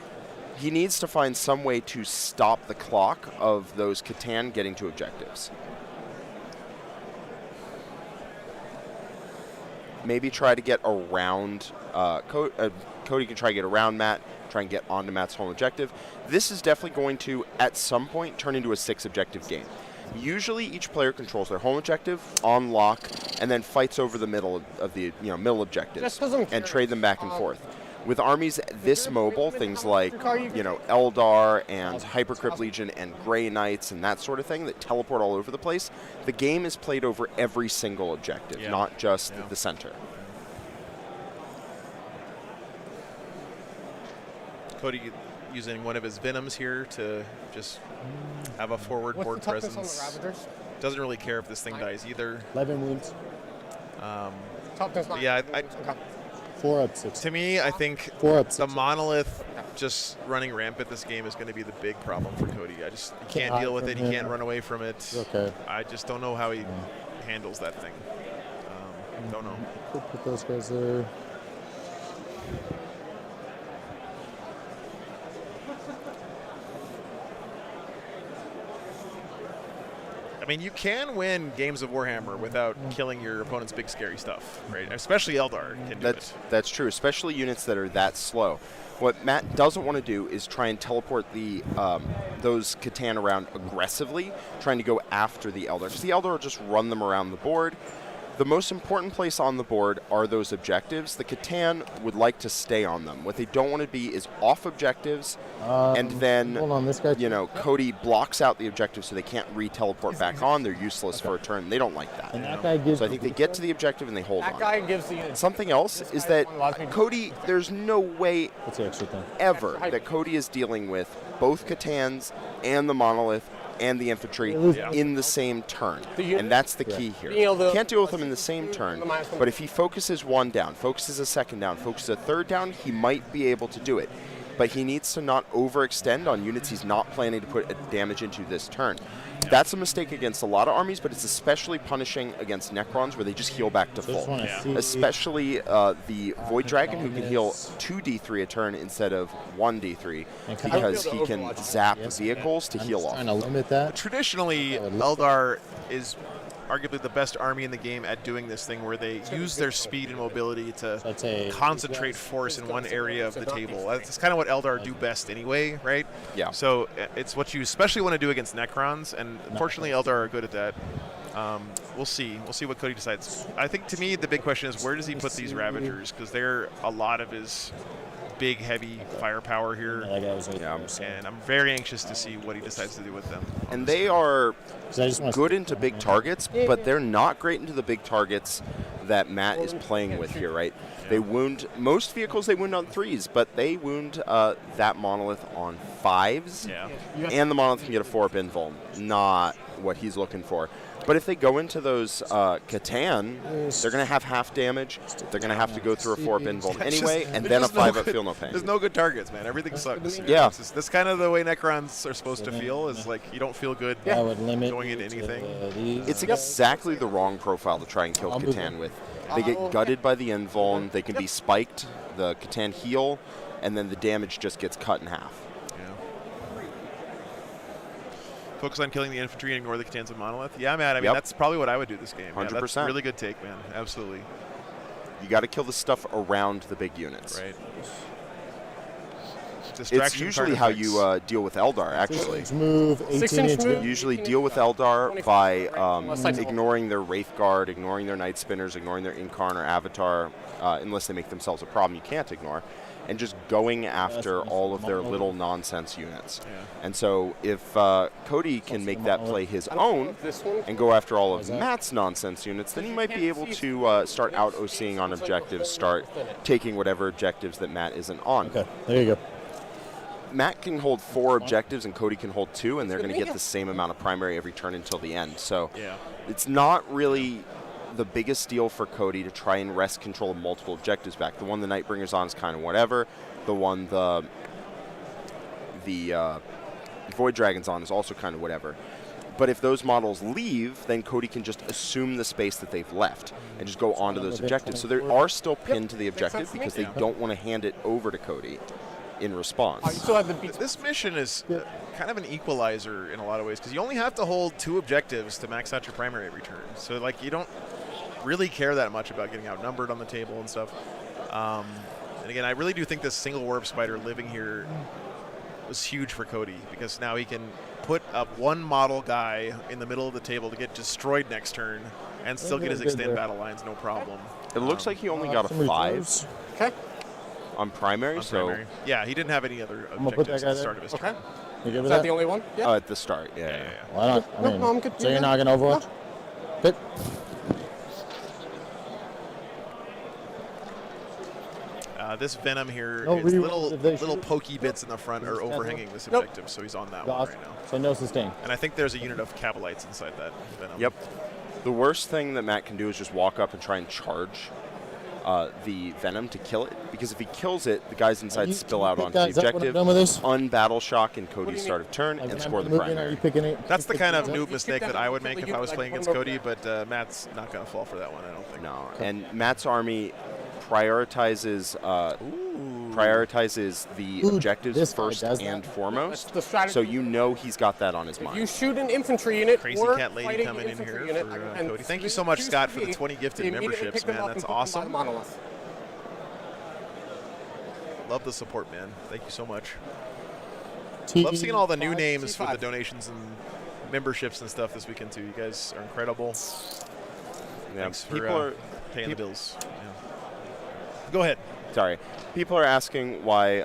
he needs to find some way to stop the clock of those Catan getting to objectives. Maybe try to get around, Cody can try to get around Matt, try and get onto Matt's home objective. This is definitely going to, at some point, turn into a 6-objective game. Usually each player controls their home objective on lock and then fights over the middle of the middle objectives and trade them back and forth. With armies this mobile, things like Eldar and Hypercrypt Legion and Grey Knights and that sort of thing that teleport all over the place, the game is played over every single objective, not just the center. Cody using one of his Venoms here to just have a forward board presence. On the Ravagers? Doesn't really care if this thing dies either. 11 wounds. Yeah, 4 up 6. To me, I think 4 up 6. the monolith just running rampant this game is going to be the big problem for Cody. He can't deal with it. He can't run away from it. Okay. I just don't know how he handles that thing. Don't know. Put those guys there. mean, you can win games of Warhammer without killing your opponent's big scary stuff, right? Especially Eldar can do it. That's true, especially units that are that slow. What Matt doesn't want to do is try and teleport the those Catan around aggressively, trying to go after the Eldar. Because the Eldar will just run them around the board. The most important place on the board are those objectives. The Catan would like to stay on them. What they don't want to be is off objectives, and then hold on, this guy, Cody blocks out the objectives so they can't re-teleport back on. They're useless for a turn. They don't like that. And that guy gives so I think they get to the objective and they hold on. That guy gives the. Something else is that Cody, there's no way What's the extra thing? ever that Cody is dealing with both Catans and the Monolith and the infantry in the same turn. And that's the key here. Can't deal with them in the same turn, but if he focuses one down, focuses a second down, focuses a third down, he might be able to do it. But he needs to not overextend on units he's not planning to put damage into this turn. That's a mistake against a lot of armies, but it's especially punishing against Necrons where they just heal back to full. Especially the Void Dragon, who can heal 2d3 a turn instead of 1d3 because he can zap vehicles to heal off. Trying to limit that. Traditionally, Eldar is arguably the best army in the game at doing this thing where they use their speed and mobility to concentrate force in one area of the table. That's kind of what Eldar do best anyway, right? Yeah. So it's what you especially want to do against Necrons, and unfortunately Eldar are good at that. We'll see. We'll see what Cody decides. I think, to me, the big question is where does he put these Ravagers, because they're a lot of his big, heavy firepower here. And I'm very anxious to see what he decides to do with them. And they are good into big targets, but they're not great into the big targets that Matt is playing with here, right? They wound most vehicles. They wound on 3s, but they wound that Monolith on 5s. And the Monolith can get a 4-up invuln. Not what he's looking for. But if they go into those Catan, they're going to have half damage. They're going to have to go through a 4-up invuln anyway, and then a 5-up feel no pain. There's no good targets, man. Everything sucks. Yeah. That's kind of the way Necrons are supposed to feel, is like you don't feel good going into anything. It's exactly the wrong profile to try and kill Catan with. They get gutted by the invuln. They can be spiked. The Catan heal, and then the damage just gets cut in half. Focus on killing the infantry and ignore the Catans and Monolith. Yeah, man. I mean, that's probably what I would do this game. 100%. That's a really good take, man. Absolutely. You got to kill the stuff around the big units. Right. It's usually how you deal with Eldar, actually. Move, 18-inch move. Usually deal with Eldar by ignoring their Wraith Guard, ignoring their Night Spinners, ignoring their Incarn or Avatar, unless they make themselves a problem you can't ignore, and just going after all of their little nonsense units. And so if Cody can make that play his own and go after all of Matt's nonsense units, then he might be able to start out-OCing on objectives, start taking whatever objectives that Matt isn't on. Okay, there you go. Matt can hold 4 objectives and Cody can hold 2, and they're going to get the same amount of primary every turn until the end. So it's not really the biggest deal for Cody to try and wrest control of multiple objectives back. The one the Nightbringer's on is kind of whatever. The one the Void Dragon's on is also kind of whatever. But if those models leave, then Cody can just assume the space that they've left and just go on to those objectives. So they are still pinned to the objective because they don't want to hand it over to Cody in response. This mission is kind of an equalizer in a lot of ways because you only have to hold 2 objectives to max out your primary every turn. So like you don't really care that much about getting outnumbered on the table and stuff. And again, I really do think this single Warp Spider living here was huge for Cody because now he can put up one model guy in the middle of the table to get destroyed next turn and still get his extend battle lines, no problem. It looks like he only got a 5. Okay. On primary, yeah, he didn't have any other objectives at the start of his turn. Is that the only one? Oh, at the start, yeah. Why not? I mean, I'm good. So you're not going to Overwatch? Good. This Venom here, its little pokey bits in the front are overhanging this objective, so he's on that one right now. So no sustain. And I think there's a unit of Cabalites inside that Venom. Yep. The worst thing that Matt can do is just walk up and try and charge the Venom to kill it, because if he kills it, the guys inside spill out onto the objective, unbattle shock in Cody's start of turn, and score the primary. That's the kind of noob mistake that I would make if I was playing against Cody, but Matt's not going to fall for that one, I don't think. No, and Matt's army prioritizes prioritizes the objectives this guy first does and that? foremost. That's the strategy. So you know he's got that on his If mind. you shoot an infantry unit Crazy or Cat Lady fighting coming in infantry here unit, for and Cody. Thank you so much, choose Scott, for the me, 20 gifted immediately memberships, pick them man. up That's and put them on awesome. Monolith. Love the support, man. Thank you so much. T- Love seeing all the new T5, names T5. with the donations and memberships and stuff this weekend too. You guys are incredible. Yeah, Thanks for people are paying the bills. Yeah. Go ahead. Sorry. People are asking why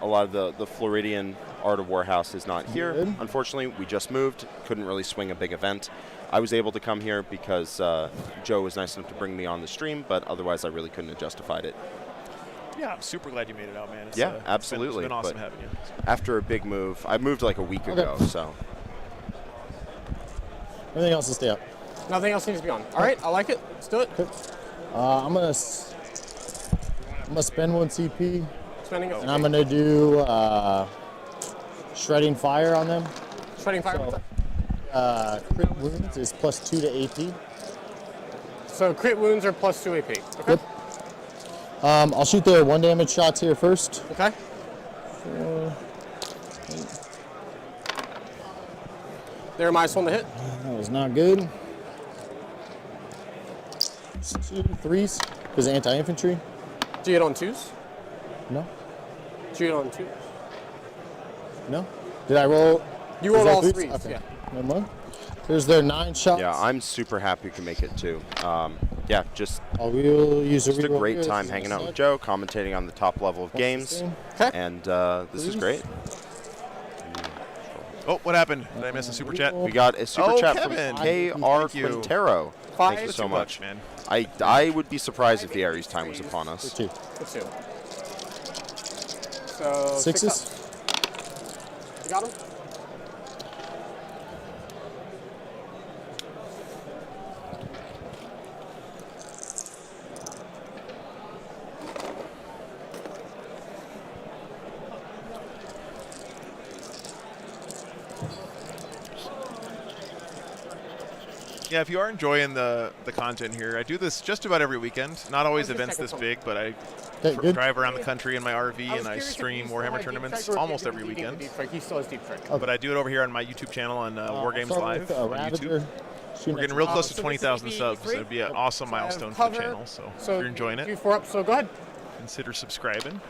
a lot of the Floridian Art of War house is not here. Good. Unfortunately, we just moved. Couldn't really swing a big event. I was able to come here because Joe was nice enough to bring me on the stream, but otherwise I really couldn't have justified it. Yeah, I'm super glad you made it out, man. It's, Yeah, absolutely. It's been awesome but having you. after a big move, I moved like a week ago, so. Everything else will stay up. Nothing else needs to be on. All right, I like it. Let's do it. I'm gonna spend 1 CP, Spending a and I'm gonna do shredding fire on them. shredding fire. So, crit wounds is +2 to AP. So crit wounds are +2 AP. Okay. Yep. I'll shoot the 1 damage shots here first. Okay. 4, They're -1 to hit. that was not good. 2 3s because anti-infantry. Do you hit on 2s? No, Do you hit on 2s? no. Did I roll? You rolled Is that all threes? 3s. Okay. Yeah. Never mind. There's their 9 shots. Yeah, I'm super happy you can make it too. Yeah, just I'll use a reroll great here. time This is hanging my out with set. Joe, commentating on the top level of games, 16. Okay. and this is great. Oh, what happened? Did I miss a super chat? We got a super Oh, chat Kevin. from KR Thank you. Quintero. Five. Thank you so Too much. man. I would be surprised if the Ares time was upon us. 2. For 2. So 6s. ups. You got him? Yeah, if you are enjoying the content here, I do this just about every weekend. Not always How's your events this second big, but I Okay, good. drive around the country in my RV and I curious if stream you still Warhammer had deep tournaments strike or if almost you're every keeping the weekend. deep strike. He still has deep strike. But I do it over here on my YouTube channel on War Games I'll start Live with, on Ravager. YouTube. We're getting real close to So 20,000 this is subs. great. It'd be an awesome So I have milestone for cover. the channel. So, if So you're enjoying do it, 4 ups. So go ahead. consider subscribing.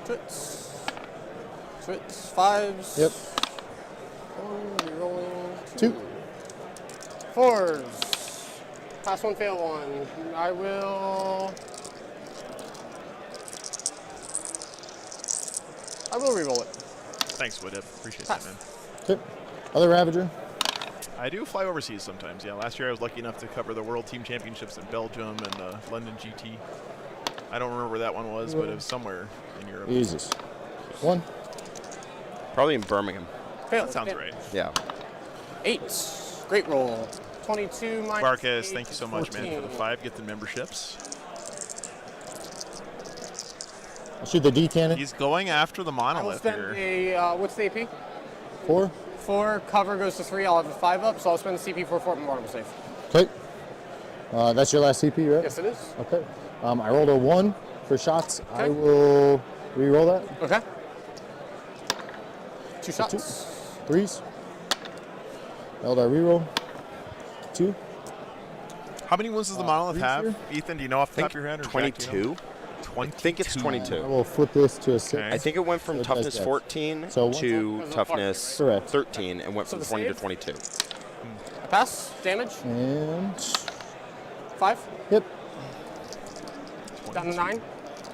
Twits. Twits. 5s. Yep. 1, rerolling 2. 4s. Pass 1, fail 1. I will reroll it. Thanks, Woodhead. Appreciate that, man. Okay. Other Ravager. I do fly overseas sometimes. Yeah, last year I was lucky enough to cover the World Team Championships in Belgium and London GT. I don't remember where that one was, but it was somewhere in Europe. Jesus. 1. Probably in Birmingham. Fail. That sounds fail. right. Yeah. 8. Great roll. 22 minus Barkes, 8 thank you so is much, man, for 14. the 5 gifted memberships. I'll shoot the D cannon. He's going after the I will monolith spend here. a, what's the AP? 4. 4, cover goes to 3, I'll have a 5 up, so I'll spend the CP for 4 mortal safe. Okay. That's your last CP, right? Yes, it is. Okay. I rolled a 1 for shots. I Okay. will re-roll that. Okay. 2 shots. 3s. Eldar reroll. 2. How many wounds does the monolith these have? here? Ethan, do you know off the top of your head? Or Jack, do you know? 22. I think it's 22. I will flip this to a 6. Okay. I think it went from So it does toughness that. 14 So once to I- toughness Correct. 13 and went So from the 20 to save? 22. I pass. Damage. And 5. yep. Down to 9.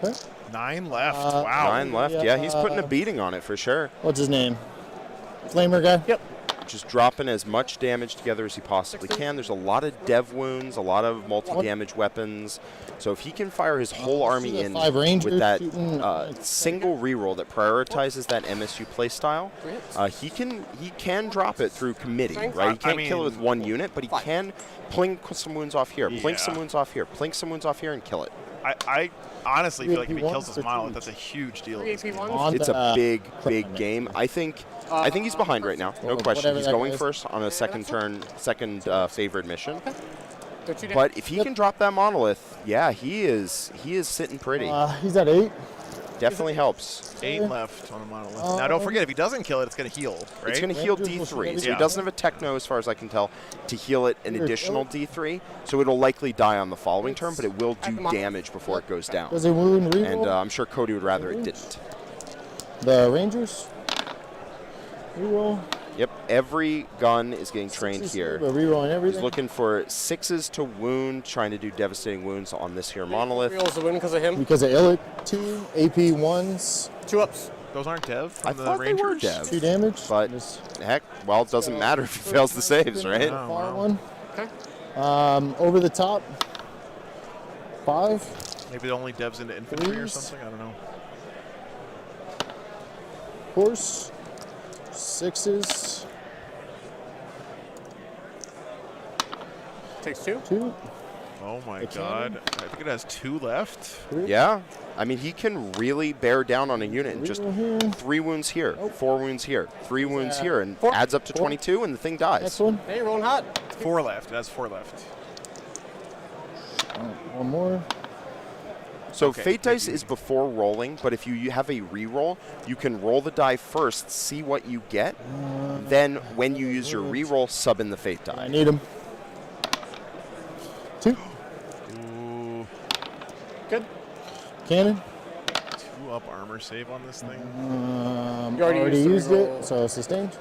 Okay. 9 left. Uh, Wow. 9 left. Yeah, he's putting a beating on it for sure. What's his name? Flamer guy? Yep. Just dropping as much damage together as he possibly can. There's a lot of dev wounds, a lot of multi-damage weapons. So if he can fire his whole army the in 5 Rangers with that shooting, single reroll that prioritizes that MSU playstyle, he can drop it through committee, right? He can't kill it with one unit, but he can plink some wounds off here, plink some wounds off here, plink some wounds off here, and kill it. I honestly feel like if he AP1 kills this for monolith, 2. that's a huge deal. Three AP1s. On It's a the big crap. game. I think he's behind right now. No Well, question. whatever He's that going is. first on a second favored mission. But if he can drop that monolith, yeah, he is sitting pretty. He's at 8. Definitely helps. 8 left on a monolith. Now, don't forget, if he doesn't kill it, it's going to heal, right? It's going to heal D3. So he doesn't have a techno, as far as I can tell, to heal it an additional D3. So it'll likely die on the following turn, but it will do damage before it goes down. Does it wound reroll? And I'm sure Cody would rather it didn't. The Rangers? Reroll. Yep, every gun is getting trained here. But rerolling everything. He's looking for 6s to wound, trying to do devastating wounds on this here monolith. Rerolls the win because of him. Because of Illic, 2 AP 1s. 2 ups. Those aren't dev from I the thought Rangers? they were dev. 2 damage. But heck, well, it doesn't matter if he fails the saves, right? Fire one. Okay. Over the top. 5. Maybe it only devs into infantry or 3s. something. I don't know. Horse. 6s. Takes 2. 2. Oh my god. I think it has 2 left. 3. Yeah. I mean, he can really bear down on a unit and just Here. 3 wounds here, 4 wounds here, 3 wounds here, and 4. adds up to 22, and the thing dies. Next one. Hey, you're rolling hot. 4 left. It has 4 left. One more. So Okay, Fate Dice is before rolling, but if you have a reroll, you can roll the die first, see what you get, then when you use your reroll, sub in the Fate die. I need him. 2. Ooh. Good. Cannon. 2 up armor save on this thing. You already used the reroll. it, so sustained.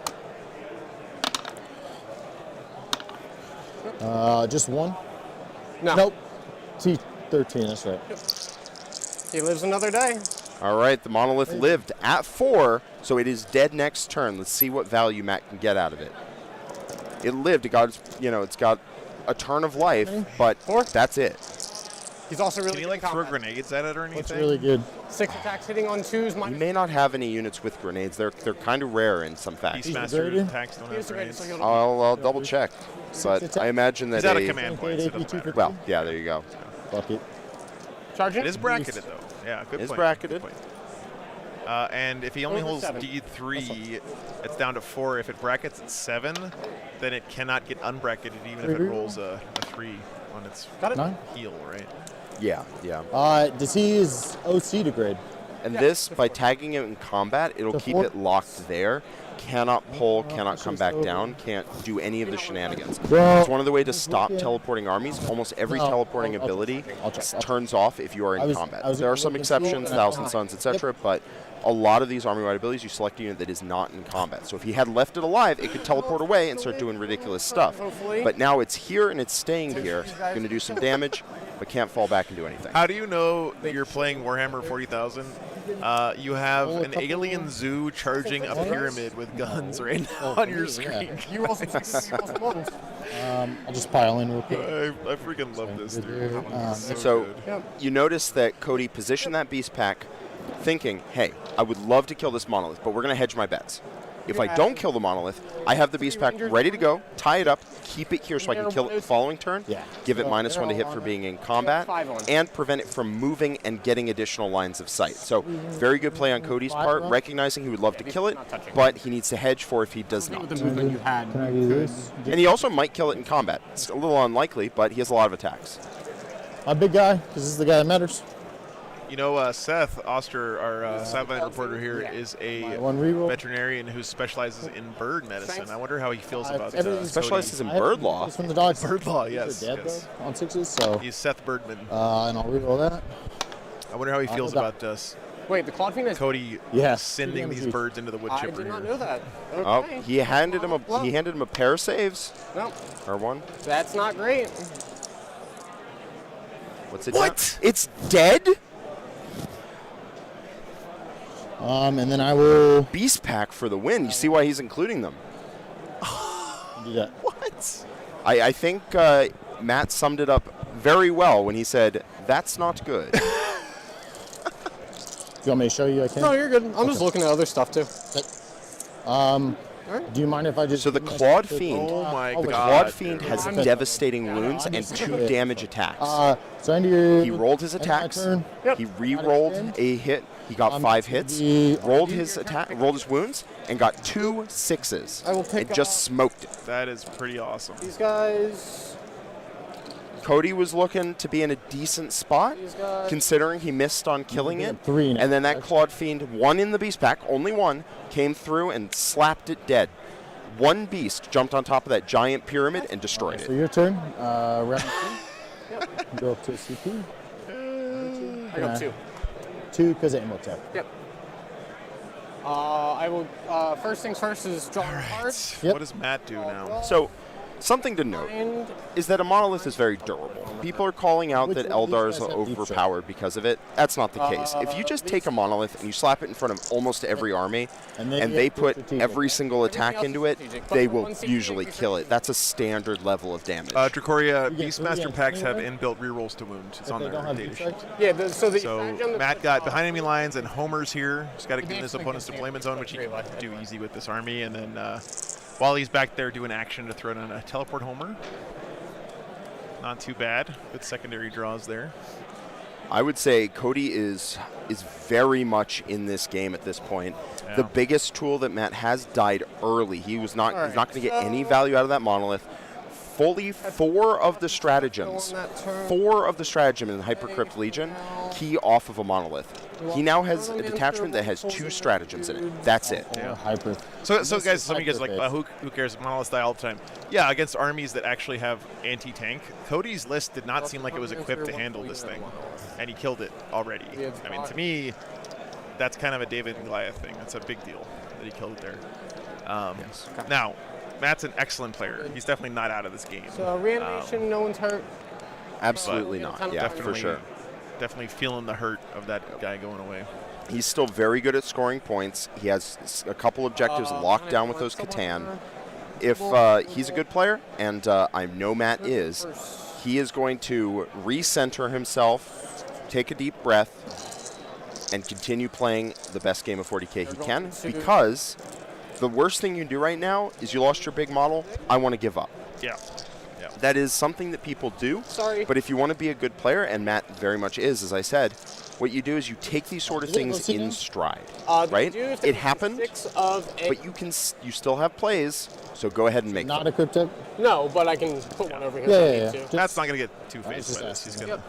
Just 1. No. Nope. T13, that's right. He lives another day. All right, the monolith lived at 4, so it is dead next turn. Let's see what value Matt can get out of it. It lived. It got, it's got a turn of life, but that's it. He's also really Can he good in throw combat. grenades at it or anything? That's really good. 6 attacks hitting on 2s. You Minus may not have any units with grenades. They're kind of rare in some facts. Beastmaster attacks don't have He's ready, grenades. so he'll- I'll double check, but I imagine that He's out of command points. It doesn't matter. Well, yeah, there you go. Fuck it. Charging? It is bracketed though. Yeah, good It is point. bracketed. Good point. And if he only Over holds 7. D3, it's down to 4. If it brackets at 7, then it cannot get unbracketed even if it rolls a 3 on its Got it? 9. heal, right? Yeah, yeah. Does he use OC to grade? And this, by tagging it in combat, it'll The keep 4? it locked there. Cannot pull, cannot come back down, can't do any of the shenanigans. Well, It's one of the ways to stop teleporting armies. Almost every No, teleporting I'll ability check. turns off if you are in combat. There are some exceptions, Thousand Suns, etc., but a lot of these army-wide abilities, you select a unit that is not in combat. So if he had left it alive, it could teleport away and start doing ridiculous stuff. But now it's here and it's staying here. Going to do some damage, but can't fall back and do anything. How do you know that you're playing Warhammer 40,000? You have an alien zoo charging a pyramid with guns right now on your screen. You roll some 6s, you roll some 1s. I'll just pile in real quick. I freaking love this, dude. So Yep. you notice that Cody positioned that beast pack thinking, hey, I would love to kill this monolith, but we're going to hedge my bets. If I don't kill the monolith, I have the beast pack ready to go, tie it up, keep it here so I can kill it the following turn, give it -1 to hit for being in combat, and prevent it from moving and getting additional lines of sight. So very good play on Cody's part, recognizing he would love to kill it, but he needs to hedge for if he does not. With the movement you had. Can I do this? And he also might kill it in combat. It's a little unlikely, but he has a lot of attacks. My big guy, because this is the guy that matters. You know, Seth Oster, our sideline reporter here, is a One reroll. veterinarian who specializes in bird medicine. I wonder how he feels about everything specializes in I have bird law. This from the dogs. Bird law, These yes. are dead, yes. though, on 6s, so. He's Seth Birdman. And I'll reroll that. I wonder how he feels about us. Wait, the Claude Fiend is... Cody Yes. sending these birds into the wood I chipper did not here. know that. Oh, Okay. he handed him a pair of saves. No, Or one. that's not great. What's it? What? Down? It's dead? And then I will Beast pack for the win. You see why he's including them. do that. What? I think Matt summed it up very well when he said, that's not good. Do you want me to show you? I can. No, you're good. I'm just looking at other stuff too. Do you mind if I just? So the Claude Fiend, Oh my the god. Claude Fiend has dude. devastating wounds and 2 damage attacks. So end of your. He rolled his end of my attacks. turn. He re-rolled a hit. He got 5 hits. Rolled his attack, rolled his wounds, and got 2 6s. I will pick and just smoked it. That is pretty awesome. These guys. Cody was looking to be in a decent spot, considering he missed on killing it. And then that Clawed Fiend, one in the beast pack, only one, came through and slapped it dead. One beast jumped on top of that giant pyramid and destroyed So it. your turn. Round 2. Go up to CP. I got 2. 2 because of ammo tech. Yep. I will. First things first is draw a card. What does Matt do now? So, something to note is that a monolith is very durable. People are calling out that Eldar are overpowered because of it. That's not the case. If you just take a monolith and you slap it in front of almost every army, and they put every single attack into it, they will usually kill it. That's a standard level of damage. Dracoria Beastmaster packs have inbuilt rerolls to wound. It's on their data sheet. Yeah, So Matt got behind enemy lines, and Homer's here. Just got to get in his opponent's deployment zone, which he can do easy with this army. And then while he's back there doing action to throw in a teleport Homer. Not too bad. Good secondary draws there. I would say Cody is very much in this game at this point. Yeah. The biggest tool that Matt has died early. He's not going to get any value out of that monolith. Fully 4 of the stratagems in Hypercrypt Legion key off of a monolith. He now has a detachment that has 2 stratagems in it. That's it. Yeah. So guys, some of you guys are like, who cares? Monoliths die all the time. Yeah, against armies that actually have anti-tank. Cody's list did not seem like it was equipped to handle this thing, and he killed it already. I mean, to me, that's kind of a David and Goliath thing. That's a big deal that he killed it there. Now, Matt's an excellent player. He's definitely not out of this game. So reanimation, no one's hurt. Absolutely not. Yeah, for sure. Definitely feeling the hurt of that guy going away. He's still very good at scoring points. He has a couple objectives locked down with those Catan. If he's a good player, and I know Matt is, he is going to recenter himself, take a deep breath, and continue playing the best game of 40K he can, because the worst thing you can do right now is you lost your big model. I want to give up. Yeah. That is something that people do. But if you want to be a good player, and Matt very much is, as I said, what you do is you take these sort of things in stride, right? It happened, but you still have plays, so go ahead and make them. Not a cryptic? No, but I can put one over here. Yeah. Matt's not going to get two-faced by this. He's going to...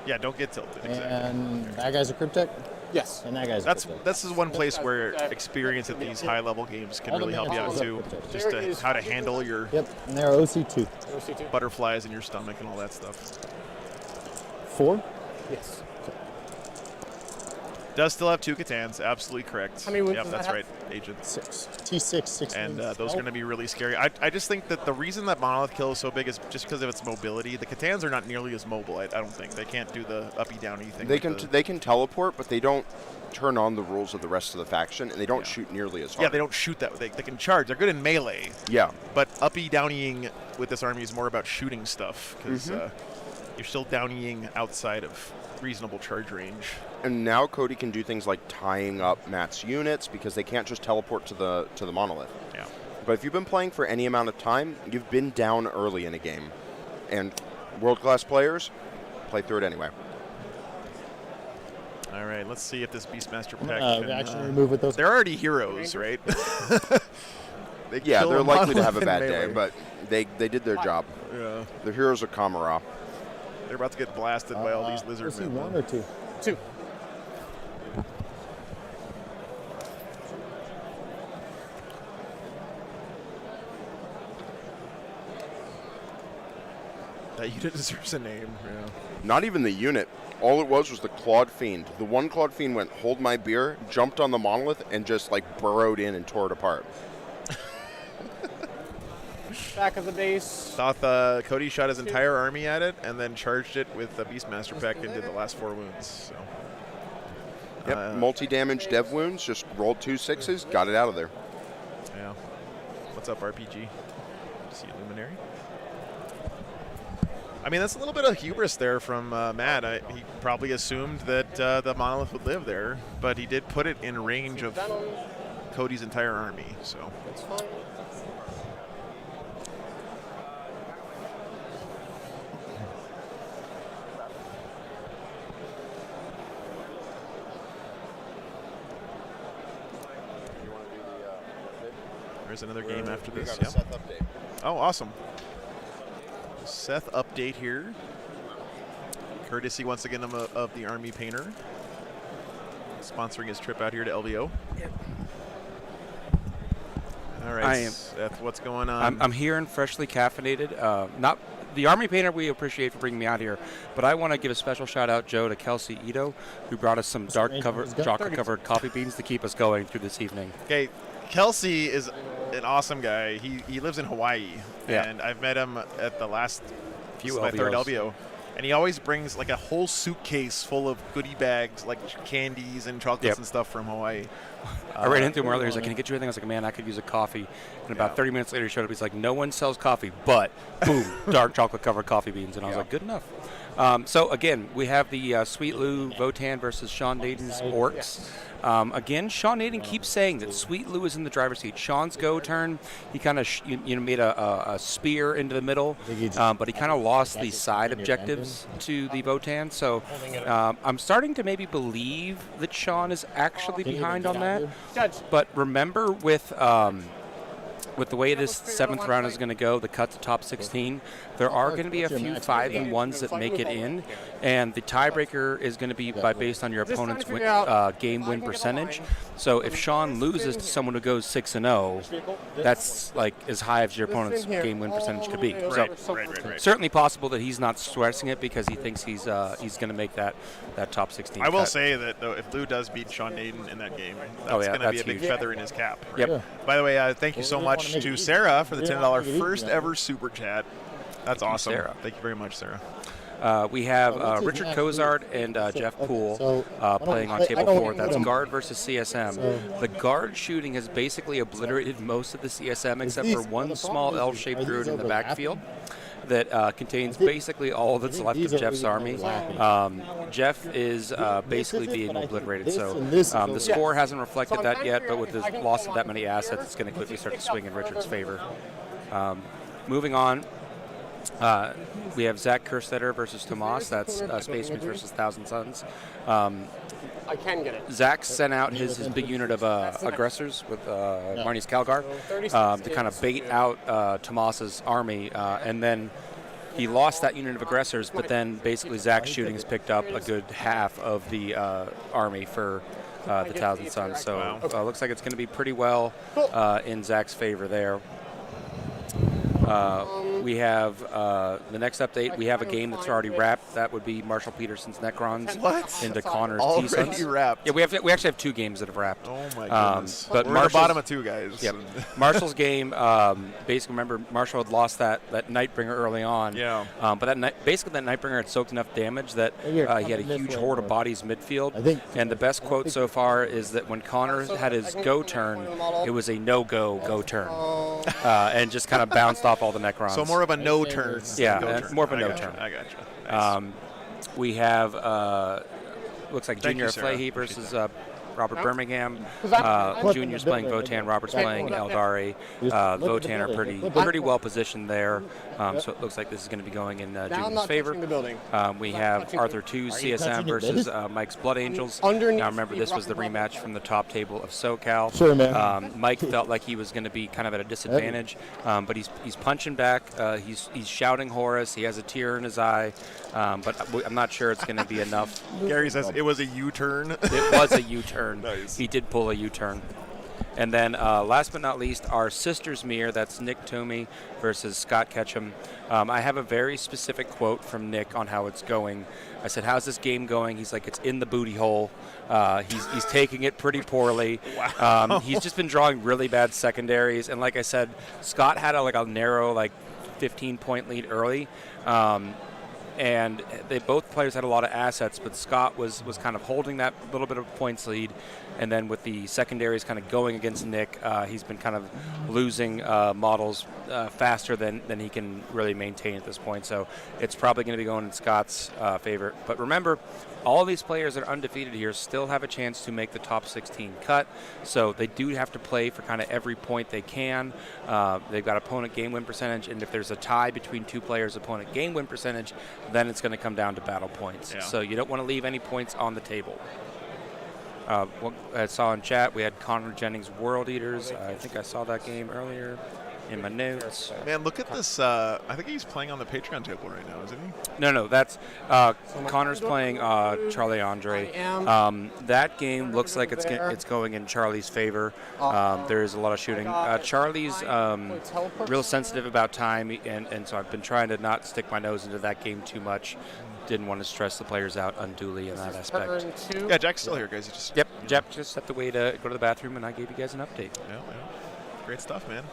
Yeah, don't get tilted. And that guy's a cryptic? Yes. And that guy's This is one place where experience at these high-level games can really help you out, too. Just how to handle your... Yep, and they're OC2. Butterflies in your stomach and all that stuff. 4? Yes. Does still have 2 Catans, absolutely correct. How many wounds Yep, does that's that right, Agent. 6. T6, 6 And wounds. those are going to be really scary. I just think that the reason that Monolith Kill is so big is just because of its mobility. The Catans are not nearly as mobile, I don't think. They can't do the uppy-downy thing. They can teleport, but they don't turn on the rules of the rest of the faction, and they don't shoot nearly as hard. Yeah, they don't shoot that. They can charge. They're good in melee. Yeah. But uppy-downying with this army is more about shooting stuff, because you're still downying outside of reasonable charge range. And now Cody can do things like tying up Matt's units because they can't just teleport to the monolith. Yeah. But if you've been playing for any amount of time, you've been down early in a game. And world-class players play through it anyway. All right, let's see if this Beastmaster pack reaction remove with those. They're already heroes, right? They're likely to have a bad day, but they did their job. Yeah. The heroes of Kamara. They're about to get blasted by all these lizard men. 1 or 2? 2. That unit deserves a name. Yeah. Not even the unit. All it was the Clawed Fiend. The one Clawed Fiend went, hold my beer, jumped on the monolith, and just like burrowed in and tore it apart. Back of the base. Cody shot his entire army at it and then charged it with the Beastmaster pack and did the last 4 wounds. So. Yep, multi-damage dev wounds, just rolled 2 6s, got it out of there. Yeah. What's up, RPG? See Luminary? I mean, that's a little bit of hubris there from Matt. He probably assumed that the monolith would live there, but he did put it in range of Cody's entire army. So that's fine. There's another game after this. Got a Seth update. Oh, awesome. Seth update here. Courtesy once again of the Army Painter. Sponsoring his trip out here to LVO. Yep. All right, Seth, what's going on? I'm here and freshly caffeinated. Not the Army Painter we appreciate for bringing me out here, but I want to give a special shout out, Joe, to Kelsey Ito, who brought us some chocolate-covered coffee beans to keep us going through this evening. Okay, Kelsey is an awesome guy. He lives in Hawaii, and I've met him at the last my third LVO. And he always brings like a whole suitcase full of goodie bags, like candies and chocolates and stuff from Hawaii. I ran into him earlier. He's like, "Can I get you anything?" I was like, "Man, I could use a coffee." And about 30 minutes later, he showed up. He's like, "No one sells coffee, but boom, dark chocolate-covered coffee beans." And I was like, "Good enough." So again, we have the Sweet Lou Votan versus Sean Naden's Orks. Again, Sean Naden keeps saying that Sweet Lou is in the driver's seat. Sean's go turn, he kind of made a spear into the middle, but he kind of lost the side objectives to the Votan. So I'm starting to maybe believe that Sean is actually behind on that. But remember with the way this 7th round is going to go, the cut to top 16, there are going to be a few 5-1s that make it in, and the tiebreaker is going to be based on your opponent's game win percentage. So if Sean loses to someone who goes 6-0, that's like as high as your opponent's game win percentage could be. So certainly possible that he's not stressing it because he thinks he's going to make that top 16. I will say that though, if Lou does beat Sean Naden in that game, that's going to be a big feather in his cap. Right? Yep. By the way, thank you so much to Sarah for the $10 first ever super chat. That's awesome. Sarah. Thank you very much, Sarah. We have Richard Cozart and Jeff Poole playing on table 4. That's guard versus CSM. The guard shooting has basically obliterated most of the CSM except for one small L-shaped druid in the backfield that contains basically all that's left of Jeff's army. Jeff is basically being obliterated, so the score hasn't reflected that yet, but with the loss of that many assets, it's going to quickly start to swing in Richard's favor. Moving on, we have Zach Kerstetter versus Tomas. That's Space Marines versus Thousand Suns. I can get it. Zach sent out his big unit of aggressors with Marnie's Calgar to kind of bait out Tomas's army, and then he lost that unit of aggressors, but then basically Zach's shooting has picked up a good half of the army for the Thousand Suns. So looks like it's going to be pretty well in Zach's favor there. We have the next update. We have a game that's already wrapped. That would be Marshall Peterson's Necrons into Connor's Already T-Suns. wrapped. Yeah, we actually have 2 games that have wrapped. Oh my goodness! But we're at the bottom of 2, guys. Yep. Marshall's game. Basically, remember Marshall had lost that Nightbringer early on. Yeah. But that Nightbringer had soaked enough damage that he had a huge horde of bodies midfield. And the best quote so far is that when Connor had his go turn, it was a no-go turn, and just kind of bounced off all the Necrons. So more of a no turn. Yeah, more of a no turn. I gotcha. Nice. We have looks like Junior Flahy versus Robert Birmingham. Junior's playing Votan, Robert's playing Eldar. Votan are pretty well positioned there, so it looks like this is going to be going in Junior's favor. We have Arthur 2 CSM versus Mike's Blood Angels. Now remember, this was the rematch from the top table of SoCal. Sure, man. Mike felt like he was going to be kind of at a disadvantage, but he's punching back. He's shouting Horus. He has a tear in his eye, but I'm not sure it's going to be enough. Gary says it was a U-turn. It was a U-turn. Nice. He did pull a U-turn. And then last but not least, our Sisters Mirror. That's Nick Tomey versus Scott Ketchum. I have a very specific quote from Nick on how it's going. I said, "How's this game going?" He's like, "It's in the booty hole." He's taking it pretty poorly. Wow. He's just been drawing really bad secondaries. And like I said, Scott had a narrow 15-point lead early. And both players had a lot of assets, but Scott was kind of holding that little bit of points lead, and then with the secondaries kind of going against Nick, he's been kind of losing models faster than he can really maintain at this point. So it's probably going to be going in Scott's favor. But remember, all these players that are undefeated here still have a chance to make the top 16 cut, so they do have to play for kind of every point they can. They've got opponent game win percentage, and if there's a tie between 2 players' opponent game win percentage, then it's going to come down to battle points. Yeah. So you don't want to leave any points on the table. What I saw in chat, we had Connor Jennings World Eaters. I think I saw that game earlier. in my notes. Man, look at this. I think he's playing on the Patreon table right now, isn't he? No, that's Connor's playing Charlie Andre. That game looks like it's going in Charlie's favor. There's a lot of shooting. Charlie's real sensitive about time, and so I've been trying to not stick my nose into that game too much. Didn't want to stress the players out unduly in that aspect. Yeah, Jack's still here, guys. Yep, Jack just stepped away to go to the bathroom, and I gave you guys an update. Yeah. Great stuff, man.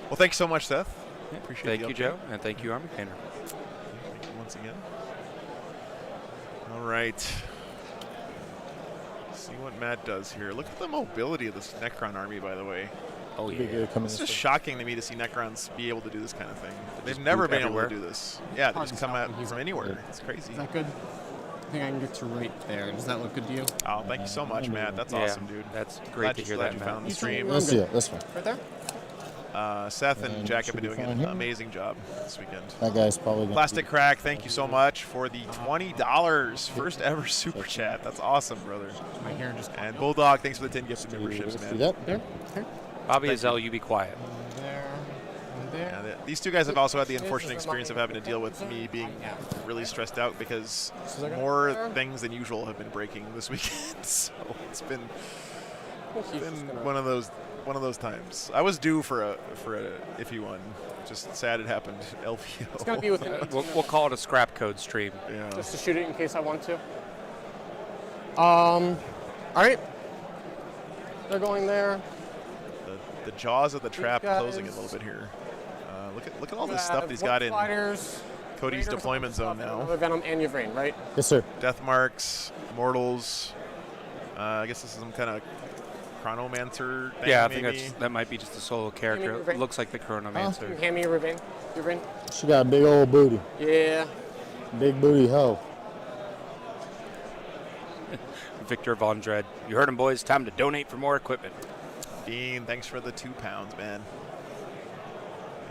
Well, thanks so much, Seth. Yeah, Appreciate it. Thank you, Joe, and thank you, Army Painter. Thank you once again. All right. See what Matt does here. Look at the mobility of this Necron army, by the way. Oh, yeah. It's just shocking to me to see Necrons be able to do this kind of thing. They've never been able to do this. Yeah, they just come out from anywhere. It's crazy. Is that good? I think I can get to right there. Does that look good to you? Oh, thank you so much, Matt. That's awesome, dude. That's great to hear that, you Matt. found the stream. Let's see it. That's fine. Right there? Seth and Jack have been doing an amazing job this weekend. That guy's probably gonna Plastic Crack, thank you so much for the $20 first ever super chat. That's awesome, brother. My hair just and Bulldog, thanks for the 10 gifted memberships, man. Yep. There. Bobby Azell, you be quiet. There. Yeah, these two guys have also had the unfortunate experience of having to deal with me being really stressed out because more things than usual have been breaking this weekend. So it's been one of those times. I was due for a iffy one. Just sad it happened. LVO. It's gonna be within. We'll call it a scrap code stream. Yeah. Just to shoot it in case I want to. All right. They're going there. The jaws of the trap closing a little bit here. Look at all this stuff he's got in Cody's deployment zone now. Venom and Yvrain, right? Yes, sir. Death marks, immortals. I guess this is some kind of chronomancer thing. Yeah, I think maybe. that might be just a solo character. It looks like the chronomancer. Hand me your Yvrain. She got a big old booty. Yeah. Big booty hoe. Victor Von Dredd. You heard him, boys. Time to donate for more equipment. Dean, thanks for the £2, man.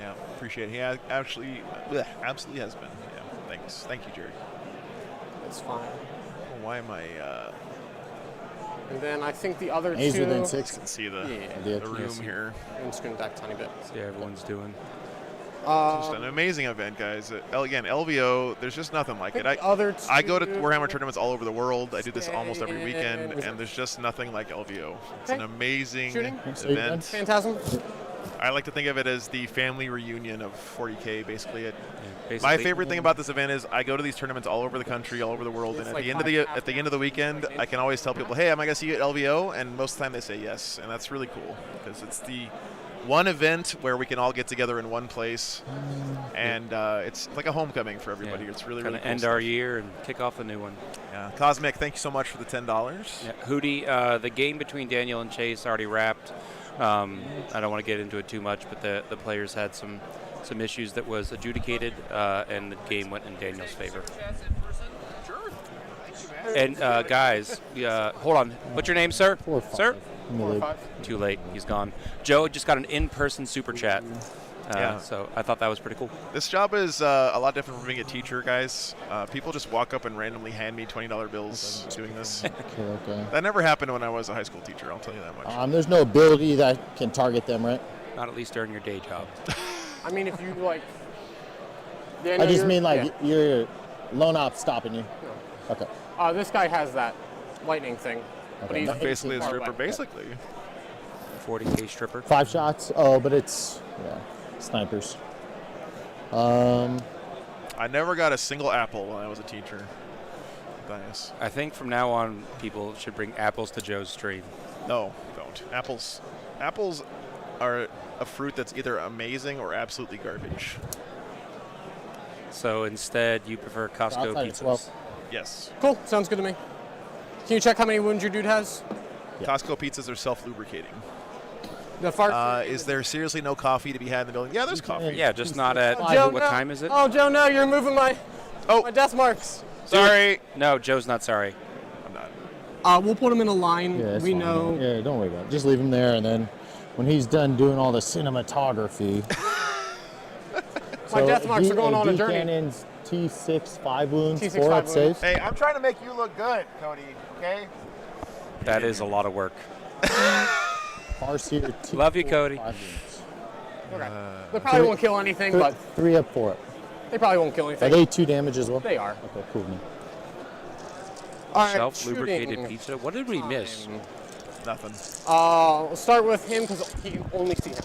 Yeah, appreciate it. He absolutely has been. Yeah, thanks. Thank you, Jerry. That's fine. Oh, why am I? And then I think the other He's two. within You 6. can see the room here. I'm just going back a tiny bit. See how everyone's doing. Just an amazing event, guys. Again, LVO, there's just nothing like it. I go to Warhammer tournaments all over the world. I do this almost every weekend, and there's just nothing like LVO. It's an amazing event. Phantasm. I like to think of it as the family reunion of 40K, basically. My favorite thing about this event is I go to these tournaments all over the country, all over the world, and at the end of the weekend, I can always tell people, "Hey, am I going to see you at LVO?" And most of the time they say yes, and that's really cool because it's the one event where we can all get together in one place, and it's like a homecoming for everybody. It's really cool. End our year and kick off a new one. Yeah, Cosmic, thank you so much for the $10. Yeah, Hootie, the game between Daniel and Chase already wrapped. I don't want to get into it too much, but the players had some issues that was adjudicated, and the game went in Daniel's favor. And guys, hold on. What's your name, sir? 4 or 5. Sir? 4 or 5. Too late. He's gone. Joe just got an in-person super chat. Yeah. So I thought that was pretty cool. This job is a lot different from being a teacher, guys. People just walk up and randomly hand me $20 bills doing this. Okay. That never happened when I was a high school teacher, I'll tell you that much. There's no ability that can target them, right? Not at least during your day job. I mean, if you like. I just mean like your loan op stopping you. No. Okay. This guy has that lightning thing. But he's basically a far stripper, away. basically. 40K stripper. 5 shots. Oh, but it's snipers. I never got a single apple when I was a teacher. Nice. I think from now on, people should bring apples to Joe's stream. No, don't. Apples are a fruit that's either amazing or absolutely garbage. So instead, you prefer Costco pizzas. Yes. Cool. Sounds good to me. Can you check how many wounds your dude has? Costco pizzas are self-lubricating. The fart. Is there seriously no coffee to be had in the building? Yeah, there's coffee. Yeah, just not at Joe, what time is it? Oh, Joe, no, you're moving my death marks. Sorry. No, Joe's not sorry. I'm not. We'll put him in a line. Yeah, We fine. know. Yeah, don't worry about it. Just leave him there, and then when he's done doing all the cinematography. My death marks are going on a journey. Cannon's T6, 5 wounds, T6, 4 5 up safe. Hey, I'm trying to make you look good, Cody, okay? That is a lot of work. Farseer, T4, Love you, Cody. 5 wounds. Okay. They probably won't kill anything, but 3 up, 4 up. they probably won't kill anything. Are they 2 damage as well? They are. Okay, cool. All right, Self-lubricated shooting. pizza. What did we miss? Nothing. We'll start with him because he can only see him.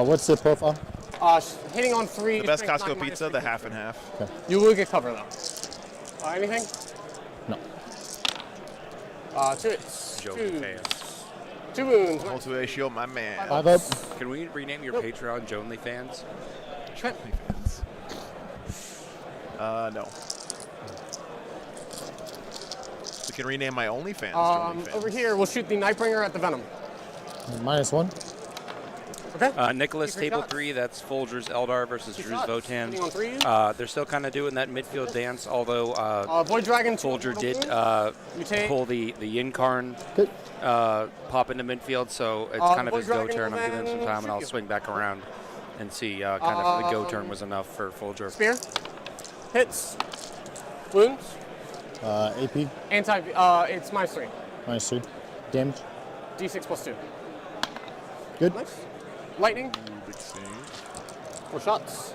What's the profile? Hitting on 3. The best strength Costco 9 minus pizza, the half and half. Okay. You will get cover though. Anything? No. 2 hits. Joe 2. fans. 2 wounds. Multi-ratio, my man. 5 up. Can we rename your Patreon Jonely fans? No. We can rename my OnlyFans. OnlyFans. Over here, we'll shoot the Nightbringer at the Venom. -1. Okay. Nicholas, Keep your table shots. 3, that's Folger's Eldar versus Keep Drew's shots. Votan. Hitting on 3s. They're still kind of doing that midfield dance, although Void Dragon. Folger did Mutate. pull the Incarn pop into midfield, so it's kind of Void his go Dragon turn. I'm will giving him some then time, and I'll shoot you. swing back around and see kind of the go turn was enough for Folger. Spear. Hits. Wounds. AP. Anti. It's -3. -3. Damage. D6 + 2. Good. Nice. Lightning. 4 shots.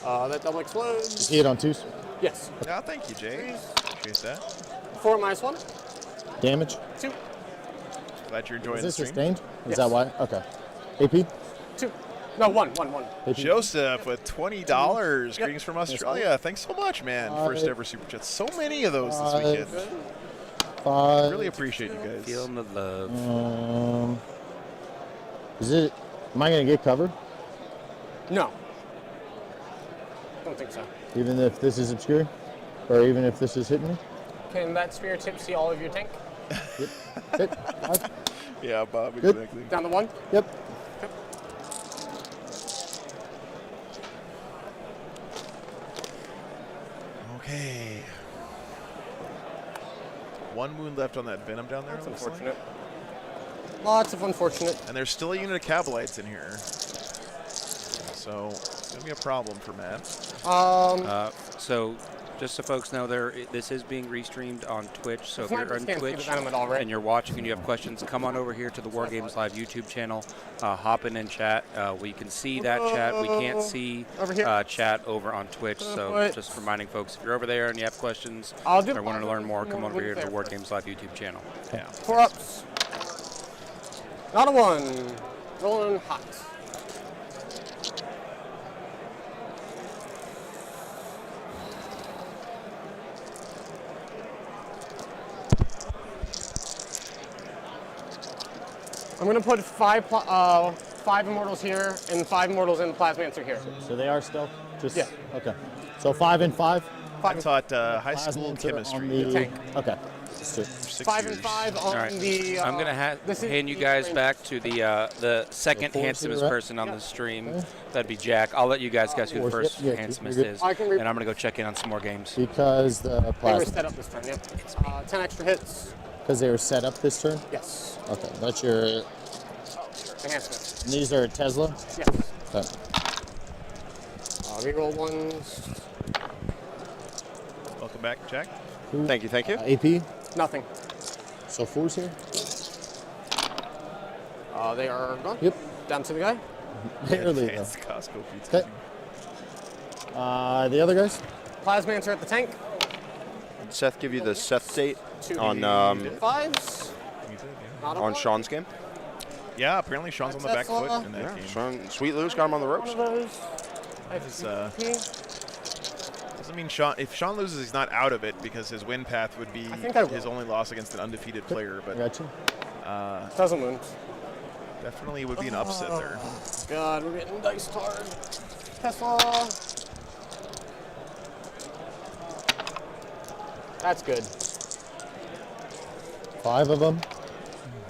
That double explodes. Is he hit on 2s? Yes. Yeah, thank you, Jay. Appreciate that. 4 -1. Damage. 2. Glad you're enjoying Is the this stream. sustained? Is Yes. that why? Okay. AP. 2. No, 1. AP. Joseph with $20. Yep. Greetings from Australia. Thanks so much, man. First ever super chat. So many of those this weekend. 5. Really appreciate you guys. Feeling the love. Is it? Am I gonna get covered? No. Don't think so. Even if this is obscure, or even if this is hitting me? Can that spear tip see all of your tank? Hit. 5. Yeah, Bob, Good. exactly. Down to 1. Yep. Okay. 1 wound left on that Venom down there. That's it looks like. unfortunate. Lots of unfortunate. And there's still a unit of Cabalites in here. So it's going to be a problem for Matt. So just so folks know, this is being restreamed on Twitch. So if It's you're not on just Twitch Venom at all, right? and you're watching and you have questions, come on over here to the War Games Live YouTube channel. Hop in and chat. We can see that chat. We can't see Over here. chat over on Twitch. So just reminding folks, if you're over there and you have questions I'll do or want to learn more, come over here to the there War first. Games Live YouTube channel. Yeah. 4 ups. Not a 1. Rolling hot. I'm gonna put 5 immortals here and 5 immortals in the Plasmancer here. So they are still just. Yeah. Okay. So 5 and 5. I taught high school Plasmancer chemistry. on the Tank. Okay. Let's do it. 5 and 5 on All right. the. I'm gonna hand you guys back to the second fours handsomest here, right? person on the stream. That'd be Jack. I'll let you guys guess who the Fours, first yep, yeah, handsomest you're good. is, I can and I'm gonna go check in on some more games. Because the They were plasma. set up this turn, yep. 10 extra hits. Because they were set up this turn. Yes. Okay. That's your. Enhancement. And these are Tesla. Yes. Okay. Reroll ones. Welcome back, Jack. Thank you, thank you. AP. Nothing. So 4s here. They are gone. Yep. Down to the guy. Barely though. Advanced Costco pizza. Okay. The other guys. Plasmancer at the tank. Did Seth give you the Seth date 2 on 5s. Not a on 1. Sean's game? Yeah, apparently Sean's on the back Tesla. foot in that Yeah, game. Sean, Sweet Lou's got him on the ropes. One of those. It's, doesn't mean Sean. If Sean loses, he's not out of it because his win path would be think I will. his only loss against an undefeated player. But Gotcha. Doesn't wound. definitely would be an upset there. God, we're getting dice hard. Tesla. That's good. 5 of them.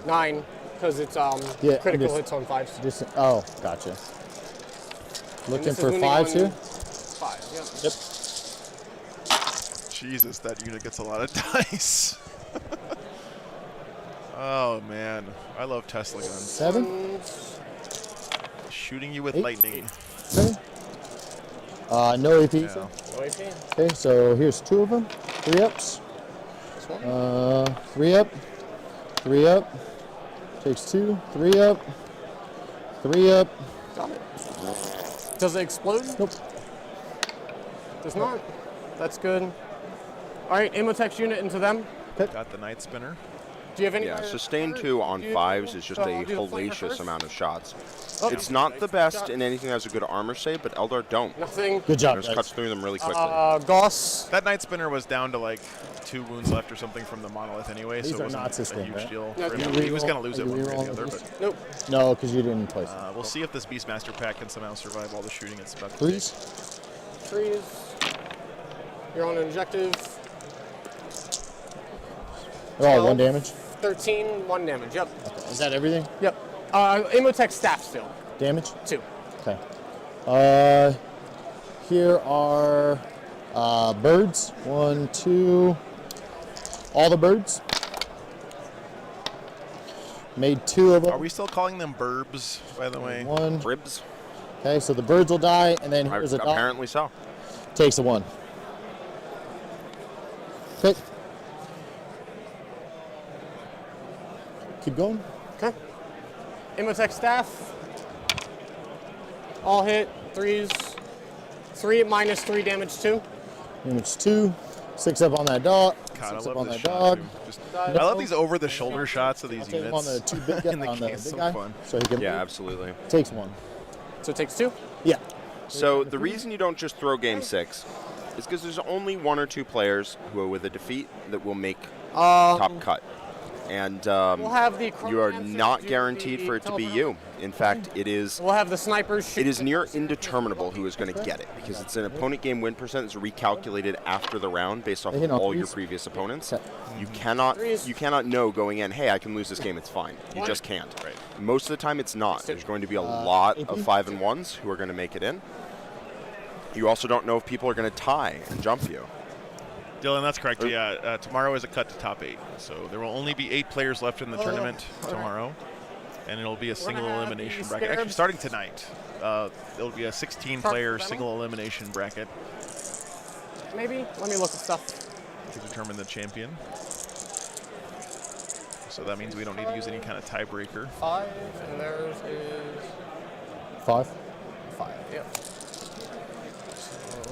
9, because it's Yeah, critical just- hits on 5s. Just. Oh, gotcha. Looking this is for wounding 5s on here. 5, yep. Yep. Jesus, that unit gets a lot of dice. Oh man, I love Tesla guns. 7. Shooting you with 8. lightning. 7. No AP. Yeah. So. No AP. Okay, so here's 2 of them. 3 ups. This one. 3 up. 3 up. Takes 2. 3 up. 3 up. Got it. Does it explode? Nope. Does not. That's good. All right, Amotex unit into them. Got the Night Spinner. Do you have any? Yeah, sustain 2 on 5s is just a hellacious amount of shots. Oh. It's not the best in anything that has a good armor save, but Eldar don't. Nothing. Good job, It just guys. cuts through them really quickly. Goss. That Night Spinner was down to like 2 wounds left or something from the monolith anyway, These so it are wasn't not a sustained, huge right? deal No, for do him. you He was going to lose Are it you one way or rerolling the other, these? but Nope. No, because you didn't place it. we'll see if this Beastmaster pack can somehow survive all the shooting it's about to Please. Trees. You're on an objective. They're all 1 damage. 13, 1 damage. Yep. Okay. Is that everything? Yep. Amotex staff still. Damage? 2. Okay. Here are birds. 1, 2. All the birds. Made 2 of them. Are we still calling them burbs, by the way? 1. Ribs? Okay, so the birds will die, and then here's a dot. Apparently so. Takes a 1. Okay. Keep going. Okay. Amotex staff. All hit. 3s. 3 minus 3 damage 2. Damage 2. 6 up on that dog. God, 6 I up love on this that shot, dog. too. I love these over-the-shoulder shots of these Take him units on the 2 big guy, in the on the game. big So guy, fun. so he can Yeah, move. absolutely. Takes 1. So it takes 2. Yeah. So the reason you don't just throw game 6 is because there's only 1 or 2 players who are with a defeat that will make top cut. And We'll have the you are Chromancers not do guaranteed the for it to be teleporter. you. In fact, it is We'll have the snipers shoot. it is near indeterminable who is going to get it because it's an opponent game win percent that's recalculated after the round based off They of hit on all your threes. previous opponents. Okay. You cannot know going in, hey, I can lose this game, it's fine. You just can't. Right. Most of the time it's not. There's going to be a lot of 5 and 1s who are going to make it in. You also don't know if people are going to tie and jump you. Dylan, that's correct. Yeah, tomorrow is a cut to top 8. So there will only be 8 players left in the tournament tomorrow. And it'll be a single have elimination the bracket. Actually, Scarabs. starting tonight, it'll be a 16-player single elimination bracket Maybe. Let me look at stuff. to determine the champion. So that means we don't need to use any kind of tiebreaker. 5, and theirs is 5. 5. Yep.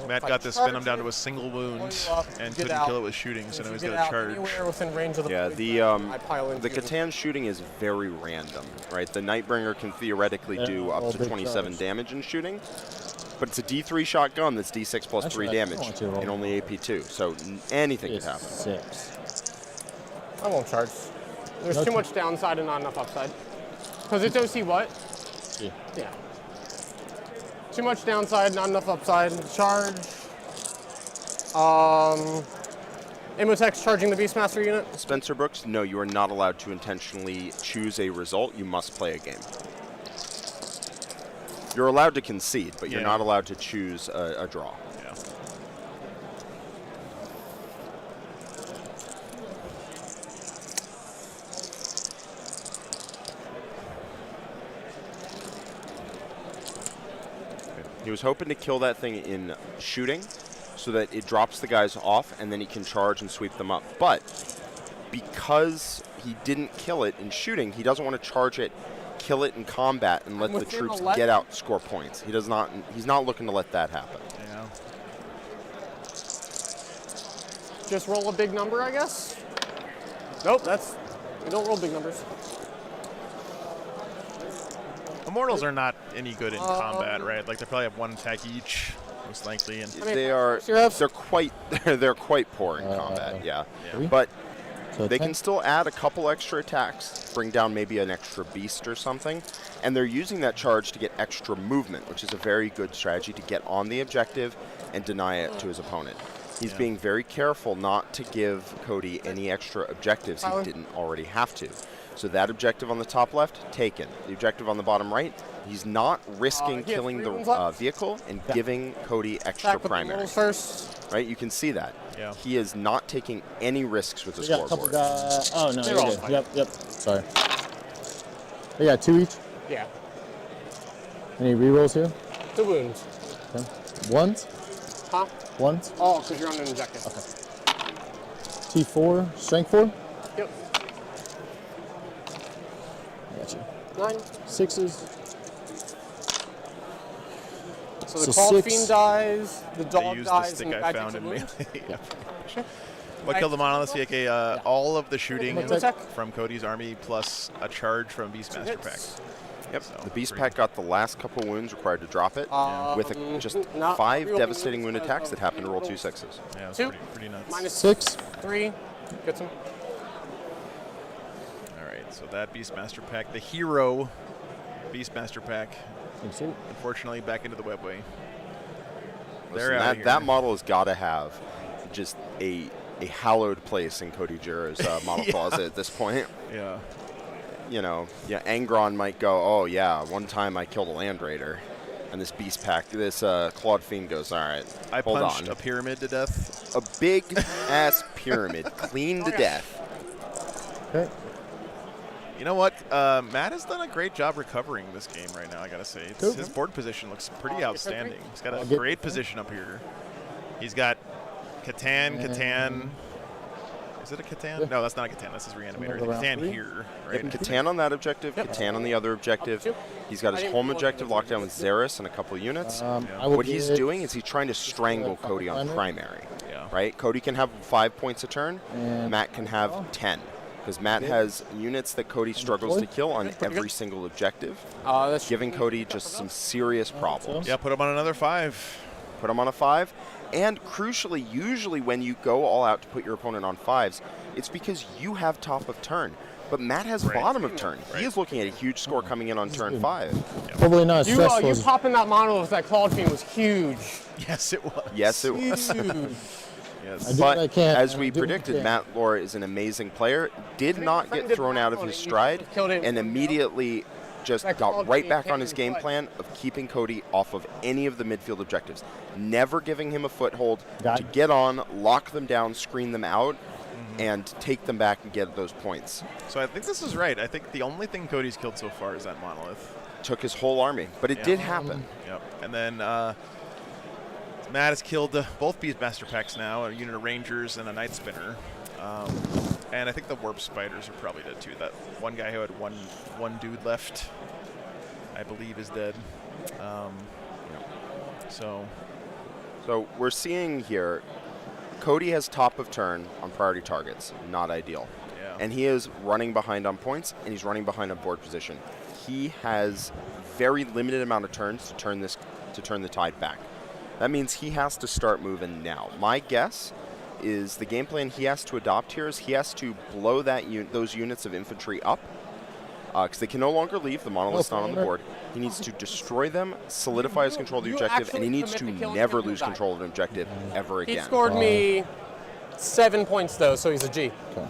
Matt got this Venom down to a single wound and couldn't kill it with shooting, so now he's got to charge. Anywhere within range of the Yeah, I pile into the Catan shooting is very random, right? The Nightbringer can theoretically do up to 27 damage in shooting, but it's a D3 shotgun that's D6 plus 3 Actually, I damage want to roll. and only AP2, so anything could happen. 6. I won't charge. There's No too ch- much downside and not enough upside. Because it's OC what? Yeah. Yeah. Too much downside, not enough upside. Charge. Amotex charging the Beastmaster unit. Spencer Brooks, no, you are not allowed to intentionally choose a result. You must play a game. You're allowed to concede, but you're Yeah. not allowed to choose a draw. Yeah. He was hoping to kill that thing in shooting so that it drops the guys off and then he can charge and sweep them up. But because he didn't kill it in shooting, he doesn't want to charge it, kill it in combat, and let the Within troops 11? get out, score points. He's not looking to let that happen. Yeah. Just roll a big number, I guess. Nope, we don't roll big numbers. Immortals are not any good in combat, right? Like they probably have 1 attack each, most likely. And They're quite poor in combat, yeah. But So they 10. can still add a couple extra attacks, bring down maybe an extra beast or something, and they're using that charge to get extra movement, which is a very good strategy to get on the objective and deny it to his opponent. He's being very careful not to give Cody any extra objectives he didn't already have to. So that objective on the top left, taken. The objective on the bottom right, he's not risking killing the vehicle and giving Cody extra primary. First. Right, you can see that. Yeah. He is not taking any risks with the We got a couple scoreboard. guys. Oh, no, They're you're all good. fine. Yep. Sorry. They got 2 each. Yeah. Any rerolls here? 2 wounds. Okay. 1s? Huh? 1s? Oh, because you're on an objective. T4, strength 4? Yep. I got you. 9. 6s. So the So Called 6. Fiend dies, the I Dog used dies, the stick and the I guy found takes in a me. wound. Yeah. What killed the monolith? All of the shooting Attack. from Cody's army plus a charge from Beastmaster Pack. Yep. So, the Beast pretty Pack got the last couple wounds required to drop it with just not 5 real devastating wounds, wound attacks that happened to roll 2 wounds. 6s. Yeah, it was 2. pretty nuts. Minus 6. 3. Get some. All right, so that Beastmaster Pack, the hero Beastmaster Pack, unfortunately back into the webway. Listen, that model has got to have just a hallowed place in Cody Jura's model closet at this point. Yeah. You know, Angron might go, oh yeah, one time I killed a Land Raider. And this Beast Pack, this Clawed Fiend goes, all right, I hold punched on. a pyramid to death. A big-ass pyramid, clean to death. Okay. You know what? Matt has done a great job recovering this game right now, I got to say. Cool. His board position looks pretty outstanding. He's got a I'll get great position up here. He's got Catan. Is it a Catan? No, that's not a Catan. That's his reanimator. Catan here, right? Yep, Catan on that objective, Catan on the other objective. He's got his home objective locked down with Xeris and a couple units. What he's doing is he's trying to strangle Cody on primary. Right? Cody can have 5 points a turn. Matt can have 10. Because Matt has units that Cody struggles to kill on every single objective, giving Cody just some serious problems. Yeah, put him on another 5. Put him on a 5. And crucially, usually when you go all out to put your opponent on 5s, it's because you have top of turn. But Matt has bottom of turn. He is looking at a huge score coming in on turn 5. Probably not You popping that model with that Clawed Fiend was huge. Yes, it was. Yes, it was. Yes. But as we predicted, Matt Laura is an amazing player. Did not get thrown out of his stride and immediately just got right back on his game plan of keeping Cody off of any of the midfield objectives. Never giving him a foothold to get on, lock them down, screen them out, and take them back and get those points. So I think this is right. I think the only thing Cody's killed so far is that monolith. Took his whole army, but it did happen. Yep. And then Matt has killed both Beastmaster Packs now, a unit of Rangers and a Night Spinner. And I think the Warp Spiders are probably dead too. That one guy who had one dude left, I believe, is dead. So we're seeing here, Cody has top of turn on priority targets. Not ideal. Yeah. And he is running behind on points, and he's running behind on board position. He has very limited amount of turns to turn the tide back. That means he has to start moving now. My guess is the game plan he has to adopt here is he has to blow those units of infantry up because they can no longer leave. The monolith's not on the board. He needs to destroy them, solidify his control of the objective, and he needs to never lose control of an objective ever again. He scored me 7 points, though, so he's a G. Okay.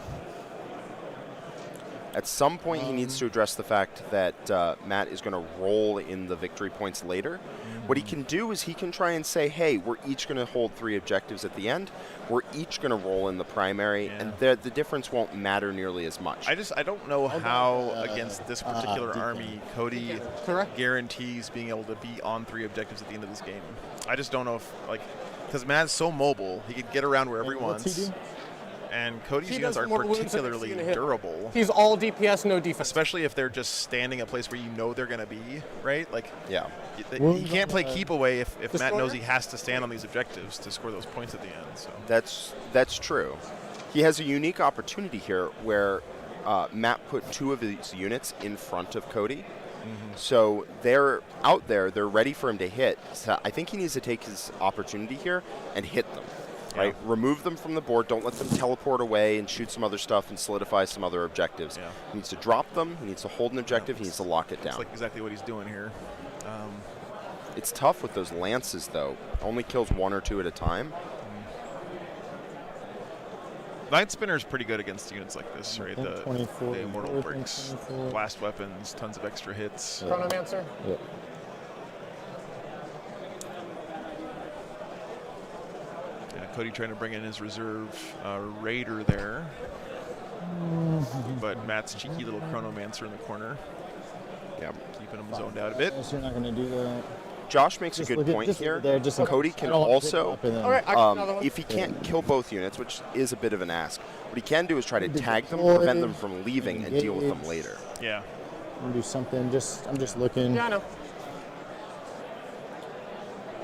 At some point, he needs to address the fact that Matt is going to roll in the victory points later. What he can do is he can try and say, hey, we're each going to hold 3 objectives at the end. We're each going to roll in the primary, and the difference won't matter nearly as much. I don't know how against this particular army Cody guarantees being able to be on 3 objectives at the end of this game. I just don't know if, because Matt's so mobile, he could get around wherever he wants. What's he do? And Cody's units aren't particularly durable. He's all DPS, no defense. Especially if they're just standing a place where you know they're going to be, right? Like, yeah. He can't play keep away if Matt knows he has to stand on these objectives to score those points at the end. So That's true. He has a unique opportunity here where Matt put 2 of his units in front of Cody. So they're out there. They're ready for him to hit. So I think he needs to take his opportunity here and hit them. Right? Remove them from the board. Don't let them teleport away and shoot some other stuff and solidify some other objectives. He needs to drop them. He needs to hold an objective. He needs to lock it down. That's like exactly what he's doing here. It's tough with those lances, though. Only kills 1 or 2 at a time. Night Spinner is pretty good against units like this, right? The 24, Immortal Bricks, blast weapons, tons of extra hits. Chronomancer? Yeah. Cody trying to bring in his reserve Raider there. But Matt's cheeky little Chronomancer in the corner. Yeah, keeping him zoned out a bit. You're not going to do that. Josh makes a good point here. Cody can also, if he can't kill both units, which is a bit of an ask, what he can do is try to tag them, prevent them from leaving, and deal with them later. Yeah. I'm going to do something. I'm just looking. Yeah, I know.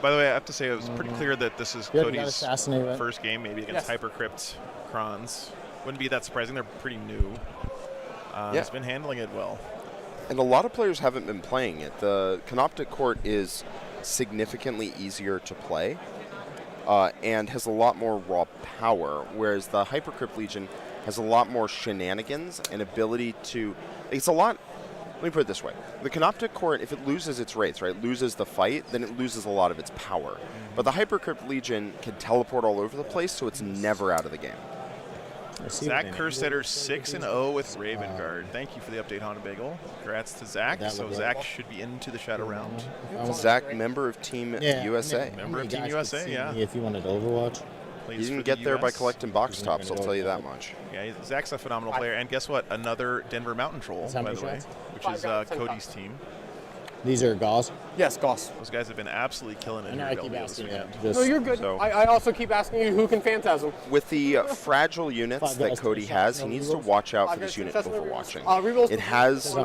By the way, I have to say it was pretty clear that this is Yeah, you gotta Cody's assassinate, right? first game, maybe against Hypercrypt Crons. Wouldn't be that surprising. They're pretty new. He's been handling it well. And a lot of players haven't been playing it. The Canoptic Court is significantly easier to play and has a lot more raw power, whereas the Hypercrypt Legion has a lot more shenanigans and ability to... It's a lot... Let me put it this way. The Canoptic Court, if it loses its wraiths, right, loses the fight, then it loses a lot of its power. But the Hypercrypt Legion can teleport all over the place, so it's never out of the game. Zach Kerstetter 6-0 with Raven Guard. Thank you for the update, Honda Bagel. Congrats to Zach. So Zach should be into the Shadow Round. Zach, member of Team USA. Member of Team USA, yeah. If you wanted Overwatch. You didn't get there by collecting box tops, I'll tell you that much. Yeah, Zach's a phenomenal player. And guess what? Another Denver Mountain Troll, by the way, which is Cody's team. These are Gauss? Yes, Gauss. Those guys have been absolutely killing it. I know I keep asking you. No, you're good. So I also keep asking you who can Phantasm. with the fragile units that Cody has, he needs to watch out for this unit overwatching. It has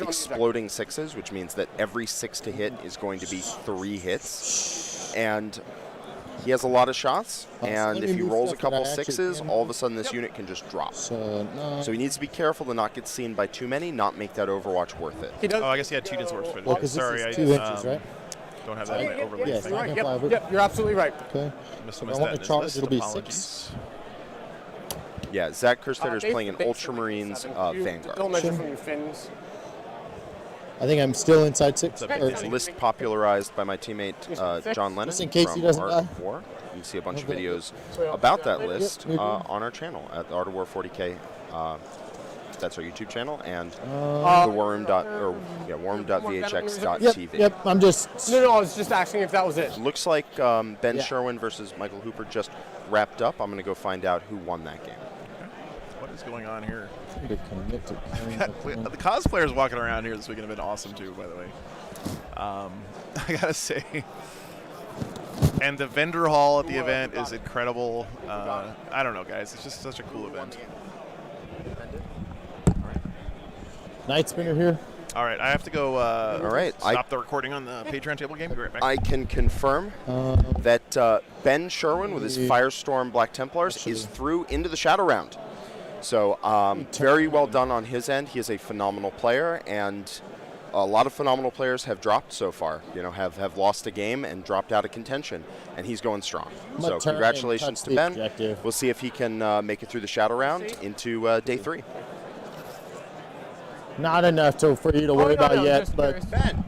exploding sixes, which means that every 6 to hit is going to be 3 hits. And he has a lot of shots, and if he rolls a couple 6s, all of a sudden this unit can just drop. So he needs to be careful to not get seen by too many, not make that Overwatch worth it. Oh, I guess he had 2 units worth for it. Well, Sorry, this I is 2 inches, right? don't have that in my overlay Yes, thing. I can fly over. Yep, you're absolutely right. Okay. Missed If I that want in to his charge, list. it'll be Apologies. 6. Yeah, Zach Kerstetter is playing an Ultramarines Don't Vanguard. measure from your fins. I think I'm still inside 6. It's a list popularized by my teammate John Lennon Just in case from he doesn't Art die. of War. You can see a bunch of videos about that list on our channel at Art of War 40K. That's our YouTube channel, and the warm.vhx.tv. Yep, I'm just... No, I was just asking if that was it. Looks like Ben Sherwin versus Michael Hooper just wrapped up. I'm going to go find out who won that game. What is going on here? to commit to playing the cosplayers walking around here this weekend have been awesome too, by the way. I gotta say. And the vendor hall at the event is incredible. I don't know, guys. It's just such a cool event. Night Spinner here. All right, I have to go all right, stop the recording on the Patreon table game. Be right back. I can confirm that Ben Sherwin with his Firestorm Black Templars is through into the Shadow Round. So very well done on his end. He is a phenomenal player, and a lot of phenomenal players have dropped so far. You know, have lost a game and dropped out of contention, and he's going strong. So congratulations to Ben. Objective. We'll see if he can make it through the Shadow Round into day 3. Not enough for you to worry about yet, but Ben.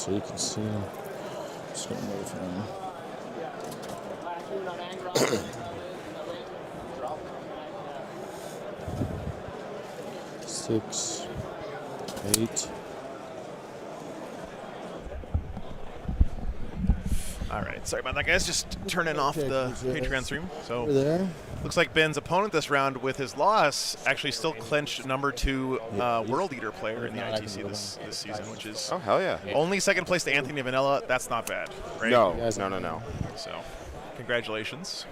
so you can see him. Just gonna move him. 6, 8. All right, sorry about that, guys. Just turning off the Patreon stream. So Over there. looks like Ben's opponent this round, with his loss, actually still clinched number 2 World Eater player in the ITC this season, which is hell yeah, only second place to Anthony Vanilla. That's not bad, right? No. So, congratulations.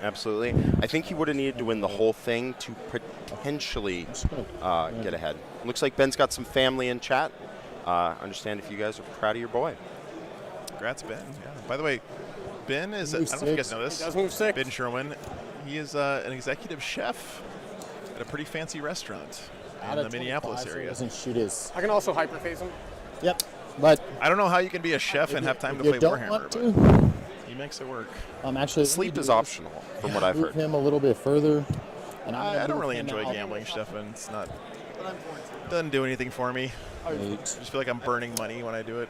Absolutely. I think he would have needed to win the whole thing to potentially get ahead. Looks like Ben's got some family in chat. Understand if you guys are proud of your boy. Congrats, Ben. Yeah. By the way, Ben is, I don't know if you guys know this, He does move 6. Ben Sherwin, he is an executive chef at a pretty fancy restaurant in the Minneapolis area. Doesn't shoot his. I can also hyperphase him. Yep, but I don't know how you can be a chef and have time to play don't Warhammer, want but to, he makes it work. actually Sleep is optional, from what I've move heard. him a little bit further. And I don't really enjoy gambling stuff, and it's not, doesn't do anything for me. I just feel like I'm burning money when I do it.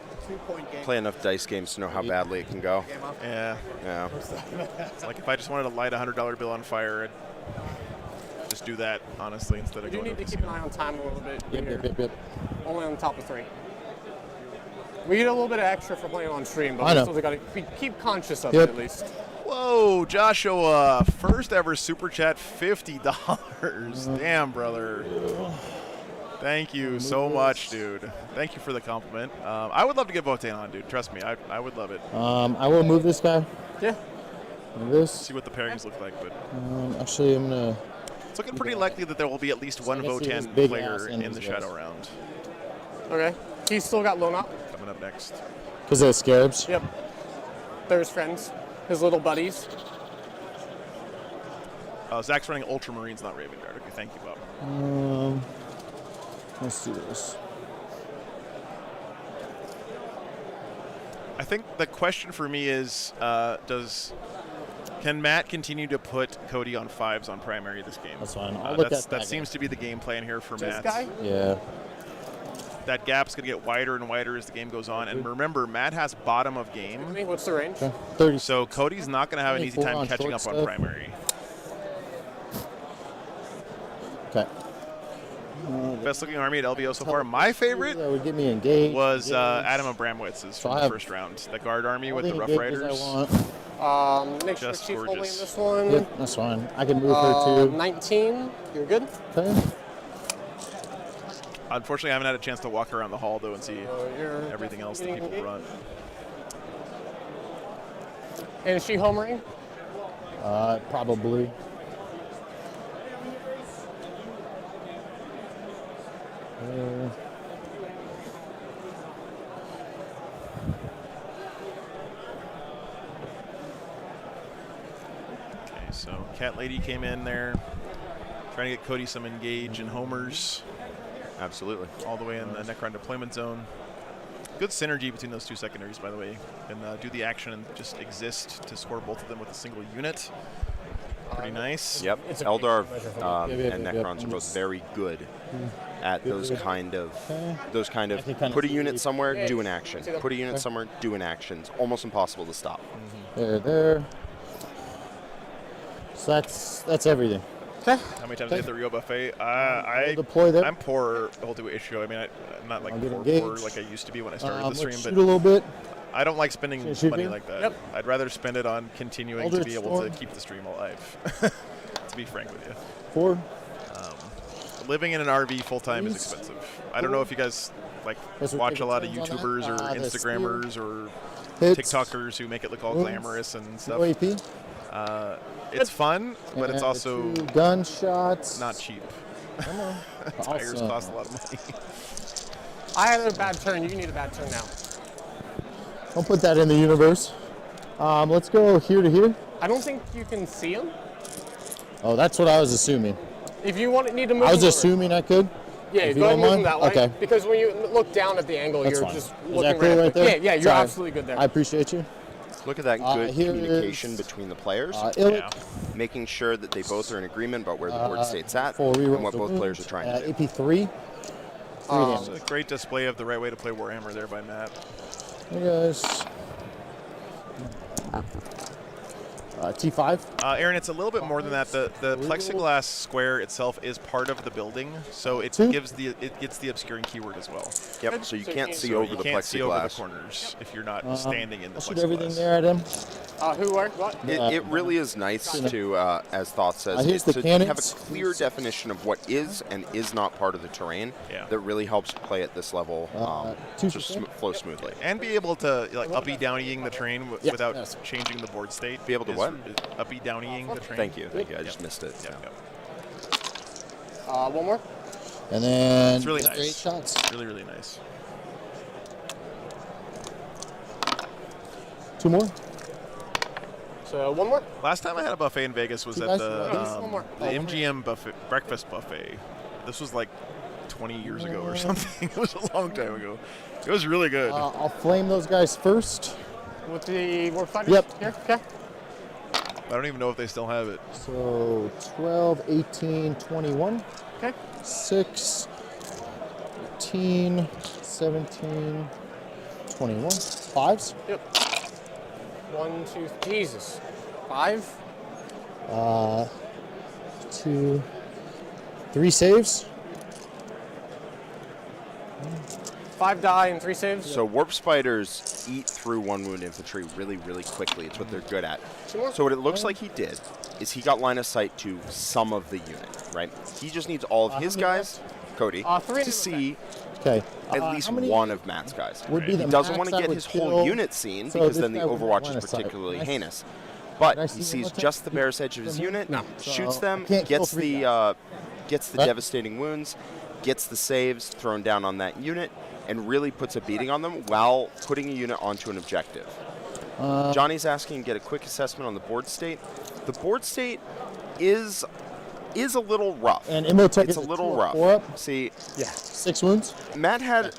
Play enough dice games to know how badly it can go. Yeah. Yeah. It's like if I just wanted to light a $100 bill on fire, I'd just do that, honestly, instead of You going need to to keep an eye on time a little bit. Yep. Only on the top of 3. We get a little bit of extra for playing on stream, but I know. we still got to keep conscious of it at least. Whoa, Joshua, first ever super chat, $50. Damn, brother. Thank you so much, dude. Thank you for the compliment. I would love to get Votan on, dude. Trust me, I would love it. I will move this guy. Yeah. Move this. See what the pairings look like, but actually, I'm gonna. It's looking pretty likely that there will be at least one I guess he has Votan big player ass in in the his Shadow guys. round. Okay. He's still got Lone Up. Coming up next. Because of the scarabs. Yep. They're his friends, his little buddies. Zach's running Ultramarines, not Raven Guard. Okay, thank you, Bob. Let's do this. I think the question for me is, can Matt continue to put Cody on 5s on primary this game? That's fine. I'll look at that seems to be the game plan here for This Matt. guy? Yeah. That gap's going to get wider and wider as the game goes on. And remember, Matt has bottom of game. What's the range? 30. So Cody's not going to have an easy 24 time on catching short up on stuff. primary. Okay. Best looking army at LVO so far. My favorite That would get me engaged. was Adam Abramowitz's from I the have first round. The guard army all with the the Rough engages Riders. I want. Make sure Just she's holding gorgeous. this one. Yep, that's fine. I can move her too. 19. You're good. Okay. Unfortunately, I haven't had a chance to walk around the hall, though, and see you're everything else that people run. And is she homering? Probably. Okay, so Cat Lady came in there, trying to get Cody some engage and homers. Absolutely. All the way in the Necron deployment zone. Good synergy between those two secondaries, by the way. And do the action and just exist to score both of them with a single unit. Pretty nice. Yep. Eldar and Yep. Necrons are both very good at those kind of I can kinda put a see unit what somewhere, do an action. Put a unit somewhere, do an action. It's almost impossible to stop. There. So that's everything. How many times did you hit the Rio Buffet? Deploy there. I'm poor to issue. I mean, I'm not like I'll get poor engaged. like I used to be when I started the Let's stream, shoot but a little bit. I don't like spending Should I shoot money here? like that. Yep. I'd rather spend it on continuing to Eldritch be able Storm. to keep the stream alive, to be frank with you. 4. Living in an RV full-time is Please. expensive. I don't know if you guys like Guess what watch the a lot of returns on YouTubers that? or The Instagrammers or Hits. TikTokers who make it look all Wounds. glamorous and stuff. No AP. It's fun, but it's And also 2 gunshots. not cheap. I know. Tires Awesome. cost a lot of money. I had a bad turn. You need a bad turn now. Don't put that in the universe. Let's go here to here. I don't think you can see him. Oh, that's what I was assuming. If you need to move I was him over. assuming I could. Yeah, if you go ahead and don't move him mind. that way. Okay. Because when you look down at the angle, That's you're fine. just Is looking that cool right right at the- there? Yeah, you're Sorry. absolutely good there. I appreciate you. Look at that good here communication is, between the players. Illic. Making sure that they both are in agreement about where the board state's at 4 and rerolls what of both players are wounds. trying to do. AP 3. 3 It's damage. a great display of the right way to play Warhammer there by Matt. Hey guys. T5. Aaron, it's a little bit more than that. The plexiglass square itself is part of the building, so it gets the obscuring keyword as well. Yep. So you can't see So over you the can't see over the plexiglass. corners if you're not standing in the I'll shoot plexiglass. everything there at him. Who, where, what? It really is nice to, as Thought says, here's the to cannons. have a clear definition of what is and is not part of the terrain. Yeah. That really helps play at this level just 2%. flow smoothly. And be able to like uppy downying the train Yeah, without yes. changing the board state. Be able to what? Uppy downying the train. Thank you. I just missed it. Yep. One more. And then It's really after nice. 8 shots. Really, really nice. 2 more. So one more. Last time I had a buffet in Vegas was Two at guys? the One more. MGM buffet, breakfast buffet. This was like 20 years ago or something. It was a long time ago. It was really good. I'll flame those guys first. With the warp fighters? Yep. Here, okay. I don't even know if they still have it. So 12, 18, 21. Okay. 6, 18, 17, 21. 5s. Yep. 1, 2, Jesus. 5. 2, 3 saves. 5 die and 3 saves. So warp spiders eat through 1 wound infantry really, really quickly. It's what they're good at. So what it looks like he did is he got line of sight to some of the unit, right? He just needs all of his guys Cody, to see Okay. at least one of Matt's guys. Would be He the doesn't max want to I get would his whole kill, unit seen so because this then the guy would Overwatch line is of sight. particularly Nice. heinous. But Can I he see sees one more just time? the barest edge of his unit, shoots them, I can't kill gets three gets the Right. devastating wounds, gets the saves thrown down on that unit, and really puts a beating on them while putting a unit onto an objective. Johnny's asking, get a quick assessment on the board state. The board state is a little rough. And Imhotep it's is a a little 2 or rough. 4 up? See, 6 wounds. Matt had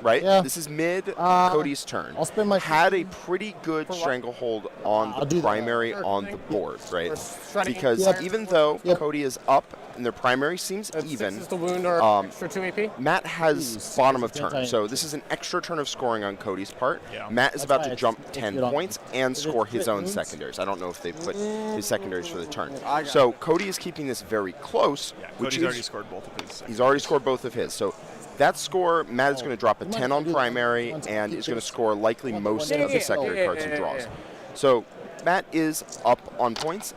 right. Yeah. This is mid Cody's turn. I'll spend my had a pretty good stranglehold on the primary on the board, right? Because even though Cody is up and their primary seems even, Is the wound or extra 2 AP? Matt has bottom of turn, so this is an extra turn of scoring on Cody's part. Matt is about to jump 10 points and score his own secondaries. I don't know if they put his secondaries for the turn. So Cody is keeping this very close. Which Cody's already scored both of his. He's already scored both of his. So that score, Matt is going to drop a 10 on primary and is going to score likely most of his secondary cards he draws. So Matt is up on points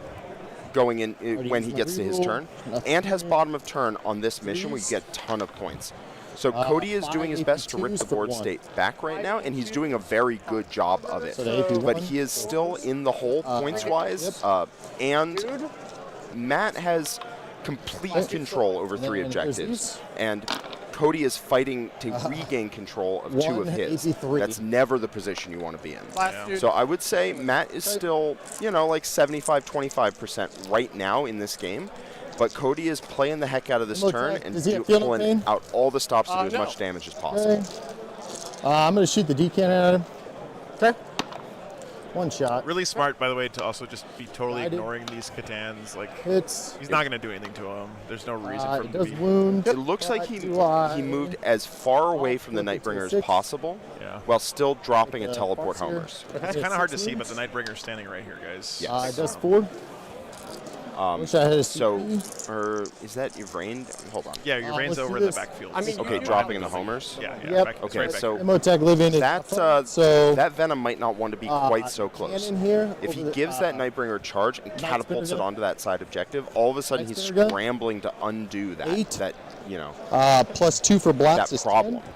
going in when he gets to his turn and has bottom of turn on this mission where you get a ton of points. So Cody is doing his best to rip the board state back right now, and he's doing a very good job of it. But he is still in the hole points-wise, and Matt has complete control over 3 objectives, and Cody is fighting to regain control of 2 of his. That's never the position you want to be in. So I would say Matt is still, like 75-25% right now in this game. But Cody is playing the heck out of this turn and pulling out all the stops to do as much damage as possible. I'm going to shoot the decan at him. Okay. 1 shot. Really smart, by the way, to also just be totally ignoring these Catans. Like, he's not going to do anything to him. There's no reason for him to be. Wound. It looks like he moved as far away from the Nightbringer as possible, while still dropping a teleport homers. It's kind of hard to see, but the Nightbringer's standing right here, guys. It does 4. Wish I had a so, is that Yvrain? Hold on. Yeah, Yvrain's over in the backfield. Okay, dropping in the homers? Yeah. Yep. Okay, so Imhotep living that Venom might not want to be quite so close. If he gives that Nightbringer a charge and catapults it onto that side objective, all of a sudden he's scrambling to undo that. Plus 2 for blacks.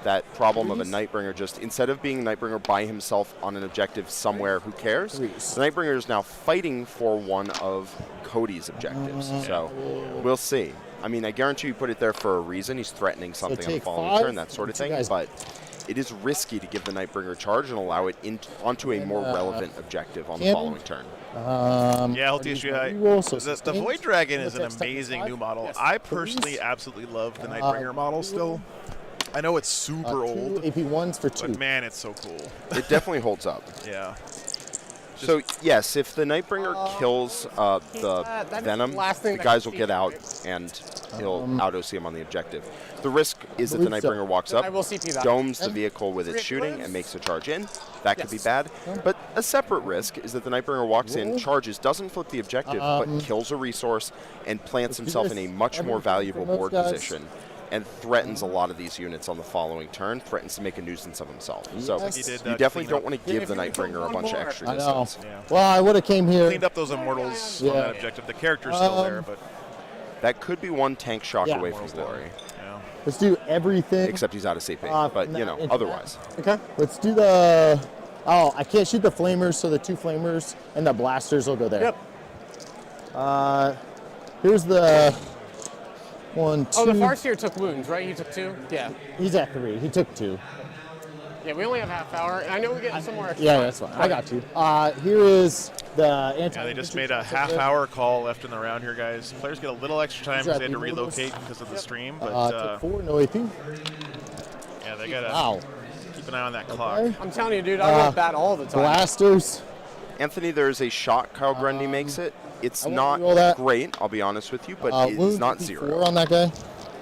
That problem of a Nightbringer just, instead of being a Nightbringer by himself on an objective somewhere, who cares? The Nightbringer is now fighting for one of Cody's objectives. So we'll see. I mean, I guarantee you put it there for a reason. He's threatening something on the following turn, that sort of thing. But it is risky to give the Nightbringer a charge and allow it onto a more relevant objective on the following turn. The Void Dragon is an amazing new model. I personally absolutely love the Nightbringer model still. I know it's super old. AP1s for 2. But man, it's so cool. It definitely holds up. Yeah. So, yes, if the Nightbringer kills the Venom, the guys will get out and he'll out-OC him on the objective. The risk is that the Nightbringer walks up, domes the vehicle with its shooting, and makes a charge in. That could be bad. But a separate risk is that the Nightbringer walks in, charges, doesn't flip the objective, but kills a resource and plants himself in a much more valuable board position, and threatens a lot of these units on the following turn, threatens to make a nuisance of himself. So you definitely don't want to give the Nightbringer a bunch of extra distance. Well, I would have came here. Cleaned up those Immortals on that objective. The character's still there, but that could be 1 tank shock away from glory. Let's do everything. Except he's out of CP, but otherwise. Okay. Let's do the. Oh, I can't shoot the flamers, so the 2 flamers and the blasters will go there. Yep. Here's the 1, 2. Oh, the Farseer took wounds, right? He took 2? Yeah. He's at 3. He took 2. Yeah, we only have half hour. I know we get somewhere extra. Yeah, that's fine. I got you. Here is the anti. Yeah, they just made a half-hour call left in the round here, guys. Players get a little extra time because they had to relocate because of the stream. But took 4, no AP. Yeah, they gotta keep an eye on that clock. I'm telling you, dude, I want that all the time. Blasters. Anthony, there's a shot Kyle Grundy makes it. It's not great, I'll be honest with you, but it's not 0. 4 on that guy.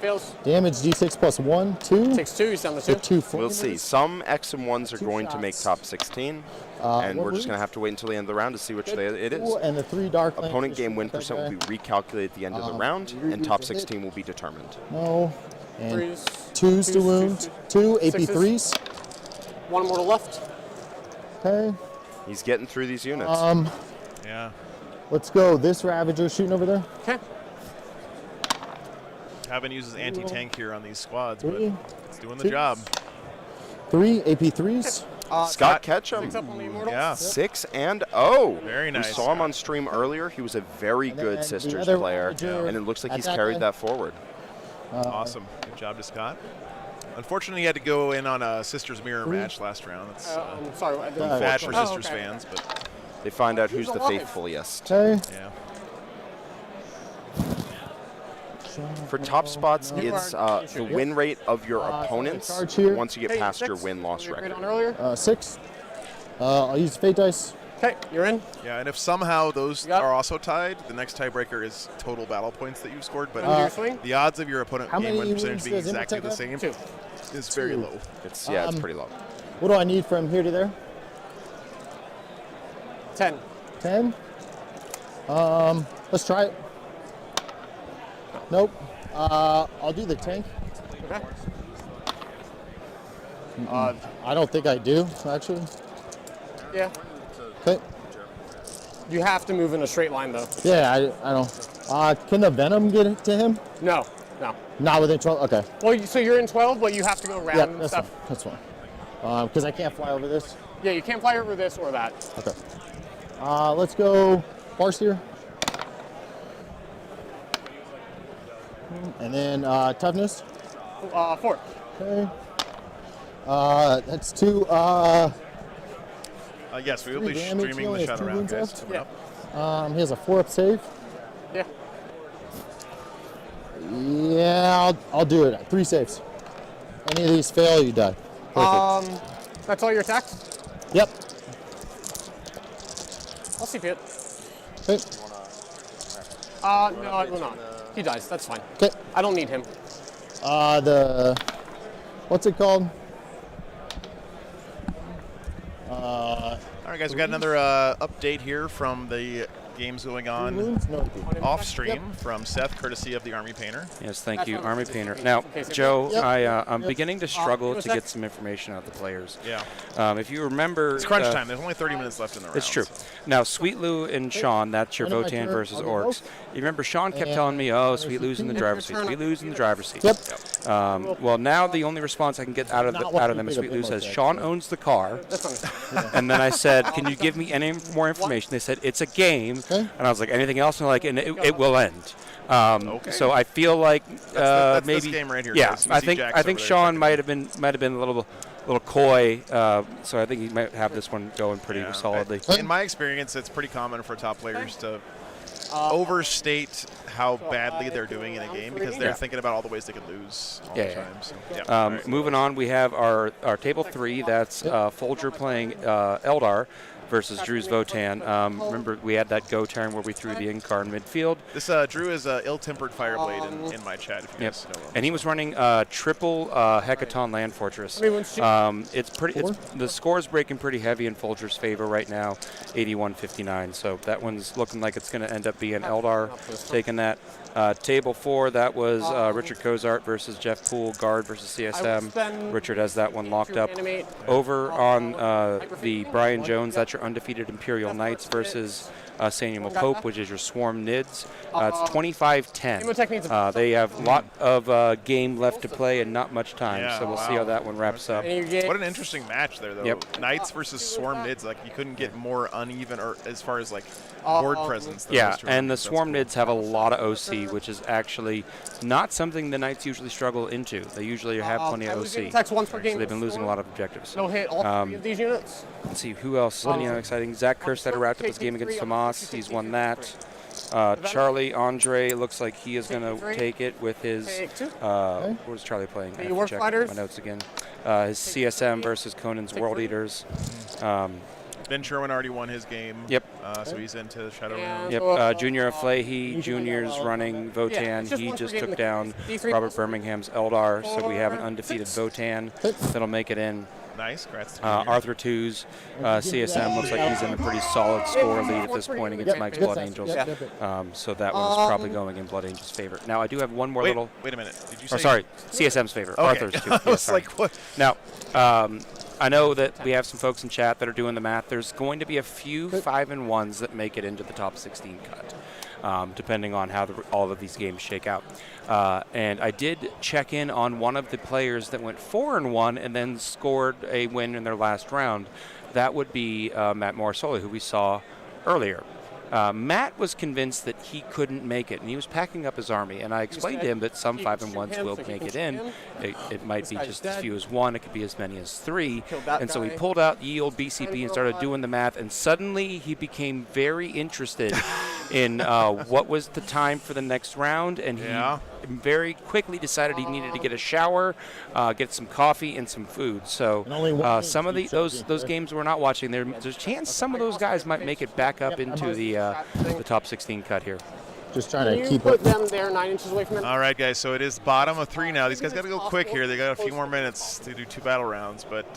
Fails. Damage D6 plus 1, 2. Takes 2, he's down to 2. We'll see. Some X and 1s are going to make top 16, and we're just going to have to wait until the end of the round to see which it is. And the 3 dark. Opponent game win percent will be recalculated at the end of the round, and top 16 will be determined. No. And 2s to wound. 2 AP3s. 1 mortal left. Okay. He's getting through these units. Yeah. Let's go. This Ravager shooting over there. Okay. Haven't used his anti-tank here on these squads, but Three, it's doing the two, job. 3 AP3s. Scott Ketchum. 6 up on the Immortals. Yeah. 6-0. Very nice. We saw him on stream earlier. He was a very And then good the Sisters other player, manager and it looks like at he's that carried guy. that forward. Awesome. Good job to Scott. Unfortunately, he had to go in on a Sisters Mirror match last round. That's I'm sorry. bad for Oh, Sisters okay. fans, but They find out who's the alive. faithfuliest. Okay. yeah. For top spots, it's the win rate of your opponents charge here. once you get Hey, past your 6. win-loss We agreed record. on earlier. 6. I'll use the fate dice. Okay, you're in. Yeah, and if somehow those got it. are also tied, the next tiebreaker is total battle points that you've scored. But Your swing. the odds of your opponent How game win many percentage wounds being does exactly Imhotep the same have? 2. is very low. It's it's pretty low. What do I need from here to there? 10. 10. Let's try it. Nope. I'll do the tank. Okay. I don't think I do, actually. Yeah. Okay. You have to move in a straight line, though. Yeah, I don't. Can the Venom get it to him? No. No. Not within 12. Okay. Well, so you're in 12, but you have to go around Yeah, and that's stuff. fine. That's fine. Because I can't fly over this. Yeah, you can't fly over this or that. Okay. Let's go Farseer. And then toughness. 4. Okay. That's 2. Yes, we will be 3 damage. He streaming only the has 2 Shadow Round, wounds guys. left. Coming up. He has a 4-up save. Yeah. Yeah, I'll do it. 3 saves. Any of these fail, you die. Perfect. That's all your attacks? Yep. I'll CP it. Okay. No, I will not. He dies. That's fine. Okay. I don't need him. What's it called? All right, guys, we got another update here from the games going on Wounds? No. off stream from Seth, courtesy of the Army Painter. Yes, thank you, Army Painter. Now, Joe, I'm beginning to struggle to get some information out of the players. Yeah. If you remember, It's crunch time. There's only 30 minutes left in the round. It's true. Now, Sweet Lou and Sean, that's your End of my Votan turn. versus I'll do Orks. both. You remember Sean kept telling me, oh, Sweet Lou's in the driver's seat. Sweet Lou's in the driver's seat. Yep. Well, now the only response I can get out of them is Sweet Lou says, Sean owns the car. That's fine. And then I said, can you give me any more information? They said, it's a game. Okay. And I was like, anything else? And they're like, and it will end. So I feel like that's maybe this game right here, Yeah, guys. You I see think Jax I over think there Sean checking might have been a little coy. So I think he might have this one going pretty solidly. In my experience, it's pretty common for top players to overstate how badly they're doing in a game because they're thinking about all the ways they could lose all the time. So, yeah. Right. Moving on, we have our table 3. That's Folger playing Eldar versus Drew's Votan. Remember, we had that go turn where we threw the Incar in midfield. This Drew is ill-tempered Fireblade in my chat. If you guys know him. And he was running triple Hecaton Land Fortress. It's pretty. The score is breaking pretty heavy in Folger's favor right now, 81-59. So that one's looking like it's going to end up being Eldar taking that. Table 4, that was Richard Cozart versus Jeff Poole, guard versus CSM. Richard has that one locked up. Over on the Brian Jones, that's your undefeated Imperial Knights versus Samuel Pope, which is your Swarm Nids. It's 25-10. They have a lot of game left to play and not much time, so we'll see how that one wraps up. What an interesting match there, though. Yep. Knights versus Swarm Nids, like you couldn't get more uneven, or as far as like board presence. Yeah, and the Swarm Nids have a lot of OC, which is actually not something the Knights usually struggle into. They usually have plenty of OC. So they've been losing a lot of objectives. No hit all 3 of these units. Let's see, who else? Any exciting? Zach Kerstetter wrapped up his game against Tomas. He's won that. Charlie Andre looks like he is going to take it with his. What was Charlie playing? I have to check my notes again. His CSM versus Conan's World Eaters. Ben Sherwin already won his game. Yep. So he's into Shadow Round. Yep. Junior Fleahy Jr.'s running Votan. He just took down Robert Birmingham's Eldar, so we have an undefeated Votan that'll make it in. Nice. Congrats to Arthur 2's CSM looks like he's in a pretty solid score lead at this point against Mike's Blood Angels. So that one's probably going in Blood Angels' favor. Now, I do have one more little... Wait a minute. Did you say... sorry, CSM's favor. Okay. Arthur's too. I was like, what? Now, I know that we have some folks in chat that are doing the math. There's going to be a few 5-1s that make it into the top 16 cut. depending on how all of these games shake out. And I did check in on one of the players that went 4-1 and then scored a win in their last round. That would be Matt Morrisoli, who we saw earlier. Matt was convinced that he couldn't make it, and he was packing up his army. And I explained to him that some 5-1s will make it in. It might be just as few as 1. It could be as many as 3. And so he pulled out ye old BCP and started doing the math. And suddenly he became very interested in what was the time for the next round. And he very quickly decided he needed to get a shower, get some coffee, and some food. So some of those games we're not watching, there's a chance some of those guys might make it back up into the top 16 cut here. Just trying to keep put them there 9 inches away from it. All right, guys. So it is bottom of 3 now. These guys got to go quick here. They got a few more minutes to do 2 battle rounds, but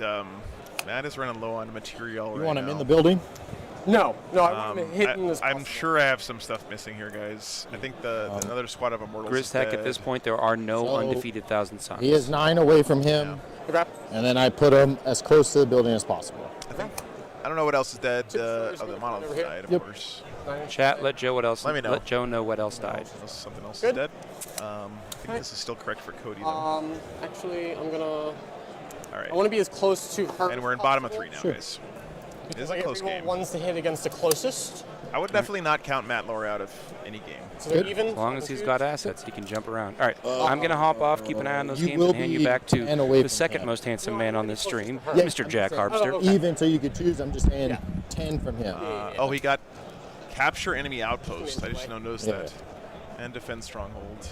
Matt is running low on material. You want him in the building? No, I want him hidden as I'm sure I have some stuff missing here, guys. I think another squad of Immortals. Griztech, at this point, there are no undefeated Thousand Suns. He is 9 away from him, and then I put him as close to the building as possible. I don't know what else is dead. The Monolith died, of course. Chat, let Joe Let me know. Let Joe know what else died. Something else is dead. I think this is still correct for Cody, though. Actually, I'm gonna. All right. I want to be as close to her. And we're in bottom of 3 now, guys. It is a close game. Ones to hit against the closest. I would definitely not count Matt Lohr out of any game. So they're even. As long as he's got assets, he can jump around. All right, I'm going to hop off, keep an eye on those games, and hand you back to the second most handsome man on this stream, Mr. Jack Harpster. Even so you could choose, I'm just saying 10 from him. Oh, he got capture enemy outpost. I just noticed that. And defend stronghold.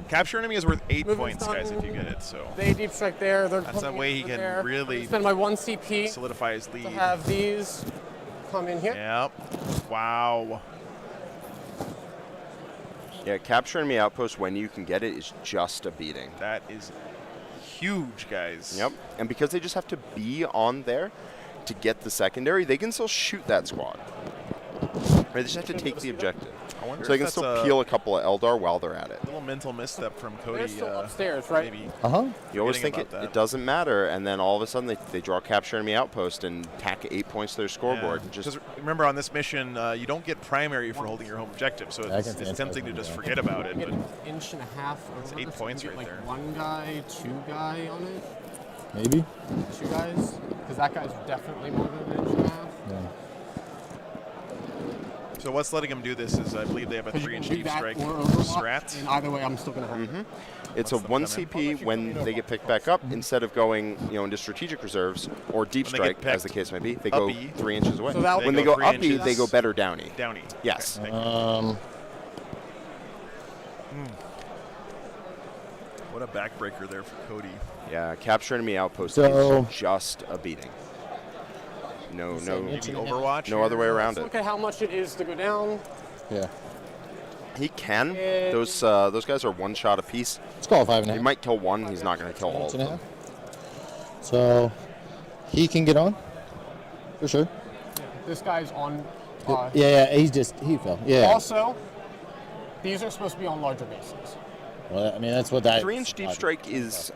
Capture enemy is worth 8 points, guys, if you get it. So they deep strike there. That's a way he can really spend my 1 CP. Solidify his lead. To have these come in here. Yep. Wow. Yeah, capture enemy outpost when you can get it is just a beating. That is huge, guys. Yep. And because they just have to be on there to get the secondary, they can still shoot that squad. Right, they just have to take the objective. So they can still peel a couple of Eldar while they're at it. A little mental misstep from Cody. They're still upstairs, right? Maybe You always think it doesn't matter, and then all of a sudden they draw capture enemy outpost and tack 8 points to their scoreboard. Yeah. Just remember, on this mission, you don't get primary for holding your home objective, so it's tempting to just forget about it. But an inch and a half. It's 8 points right there. 1 guy, 2 guy on it. Maybe. 2 guys, because that guy's definitely more than an inch and a half. Yeah. So what's letting them do this is I believe they have a 3-inch deep strike strat. And either way, I'm still going to have It's a 1 CP when they get picked back up. Instead of going into strategic reserves or deep strike, as the case may be, they go 3 inches away. So when they go up E, they go better down E. Down E. Yes. What a backbreaker there for Cody. Yeah, capture enemy outpost is just a beating. No Overwatch. No other way around Look at how much it is to go down. Yeah. He can. Those guys are 1 shot apiece. Let's call it 5.5. He might kill 1. He's not going to kill all of them. So he can get on, for sure. This guy's on. He fell. Yeah. Also, these are supposed to be on larger bases. Well, I mean, that's what that 3-inch deep strike is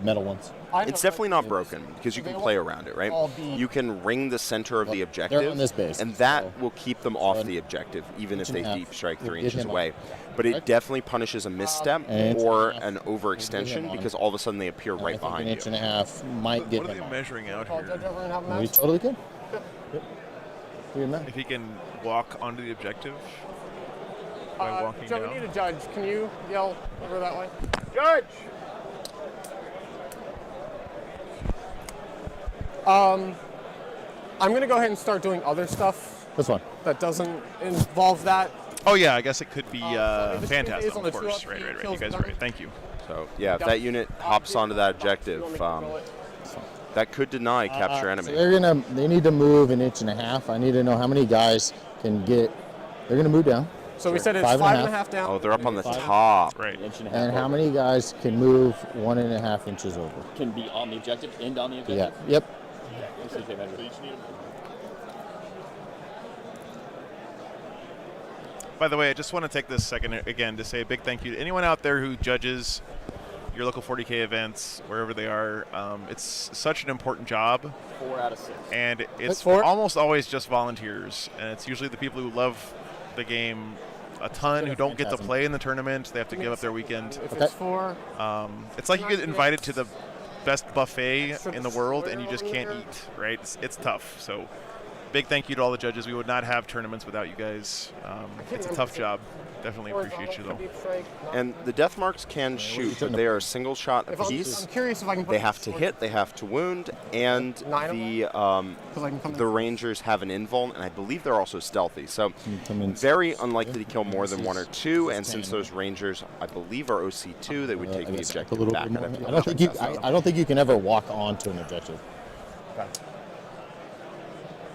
metal ones. It's definitely not broken because you can play around it, right? You can ring the center of the objective, they're on this base, and that will keep them off the objective, even if they deep strike 3 inches away. But it definitely punishes a misstep or an overextension because all of a sudden they appear right behind you. An inch and a half might get What are they measuring out here? We totally could. If he can walk onto the objective by walking Joe, down. we need a judge. Can you yell over that way? Judge! I'm going to go ahead and start doing other stuff. That's fine. That doesn't involve that. Oh yeah, I guess it could be Phantasm, of course. Right. You guys are right. Thank you. So yeah, if that unit hops onto that objective, that could deny capture enemy. So they need to move an inch and a half. I need to know how many guys can get. They're going to move down. So we said it's 5.5 down. Oh, they're up on the top. Right. And how many guys can move 1.5 inches over? Can be on the objective and on the objective? Yeah. Yep. By the way, I just want to take this second again to say a big thank you to anyone out there who judges your local 40K events, wherever they are. It's such an important job. 4 out of 6. And it's almost always just volunteers. And it's usually the people who love the game a ton who don't get to play in the tournament. They have to give up their weekend. If it's for It's like you get invited to the best buffet in the world and you just can't eat, right? It's tough. So big thank you to all the judges. We would not have tournaments without you guys. It's a tough job. Definitely appreciate you, though. And the death marks can shoot, but they are a single shot apiece. I'm curious if I can put They have to hit, they have to wound, and the Rangers have an invuln, and I believe they're also stealthy. So very unlikely to kill more than 1 or 2, and since those Rangers, I believe, are OC2, they would take the objective back. I don't think you can ever walk onto an objective. Okay.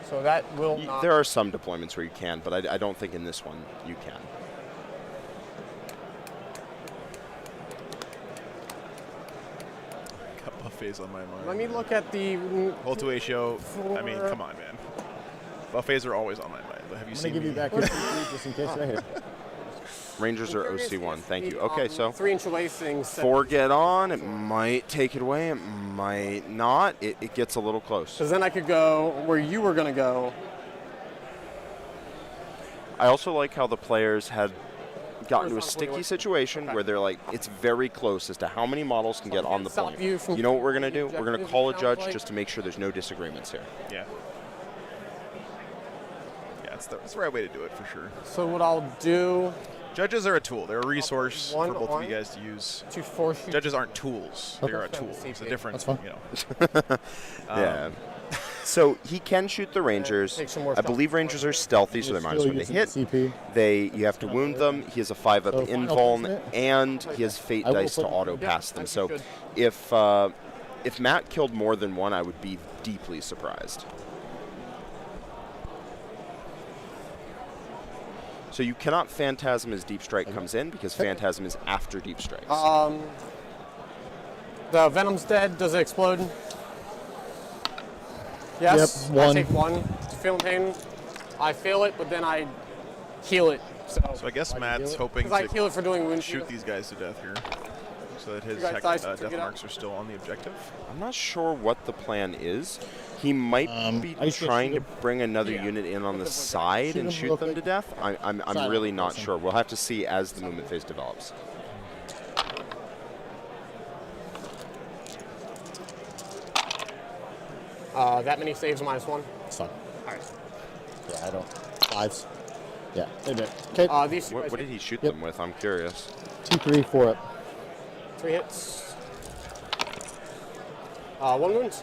So that will not... There are some deployments where you can, but I don't think in this one you can. Got buffets on my mind. Let me look at the... Whole 2A show. I mean, come on, man. Buffets are always on my mind. Have you seen me? I'm going to give you back your just in case right here. Rangers are OC1. Thank you. Okay, so 3-inch away things. 4 get on. It might take it away. It might not. It gets a little close. Because then I could go where you were going to go. I also like how the players had gotten to a sticky situation where they're like, it's very close as to how many models can get on the point. You know what we're going to do? We're going to call a judge just to make sure there's no disagreements here. Yeah. Yeah, it's the right way to do it for sure. So what I'll do... Judges are a tool. They're a resource for both of you guys to use. Judges aren't tools. Okay. They're a tool. It's a different, That's fine. you know. Yeah. So he can shoot the Rangers. I believe Rangers are stealthy, so they're minus 1 to hit. You have to wound them. He has a 5-up invuln, and he has fate dice to auto pass them. So if Matt killed more than 1, I would be deeply surprised. So you cannot Phantasm as Deep Strike comes in because Phantasm is after Deep Strikes. The Venom's dead. Does it explode? Yes. Yep, 1. I take 1. Feeling pain. I feel it, but then I heal it. So I guess Matt's hoping I heal it for doing wound shoot these guys to death here, so that his death marks are still on the objective. I'm not sure what the plan is. He might be trying to bring another unit in on the side and shoot them to death. I'm really not sure. We'll have to see as the movement phase develops. That many saves -1. It's fine. All right. Yeah, I don't. 5s. Yeah, they did. Okay. What did he shoot them with? I'm curious. 2, 3, 4 up. 3 hits. 1 wound.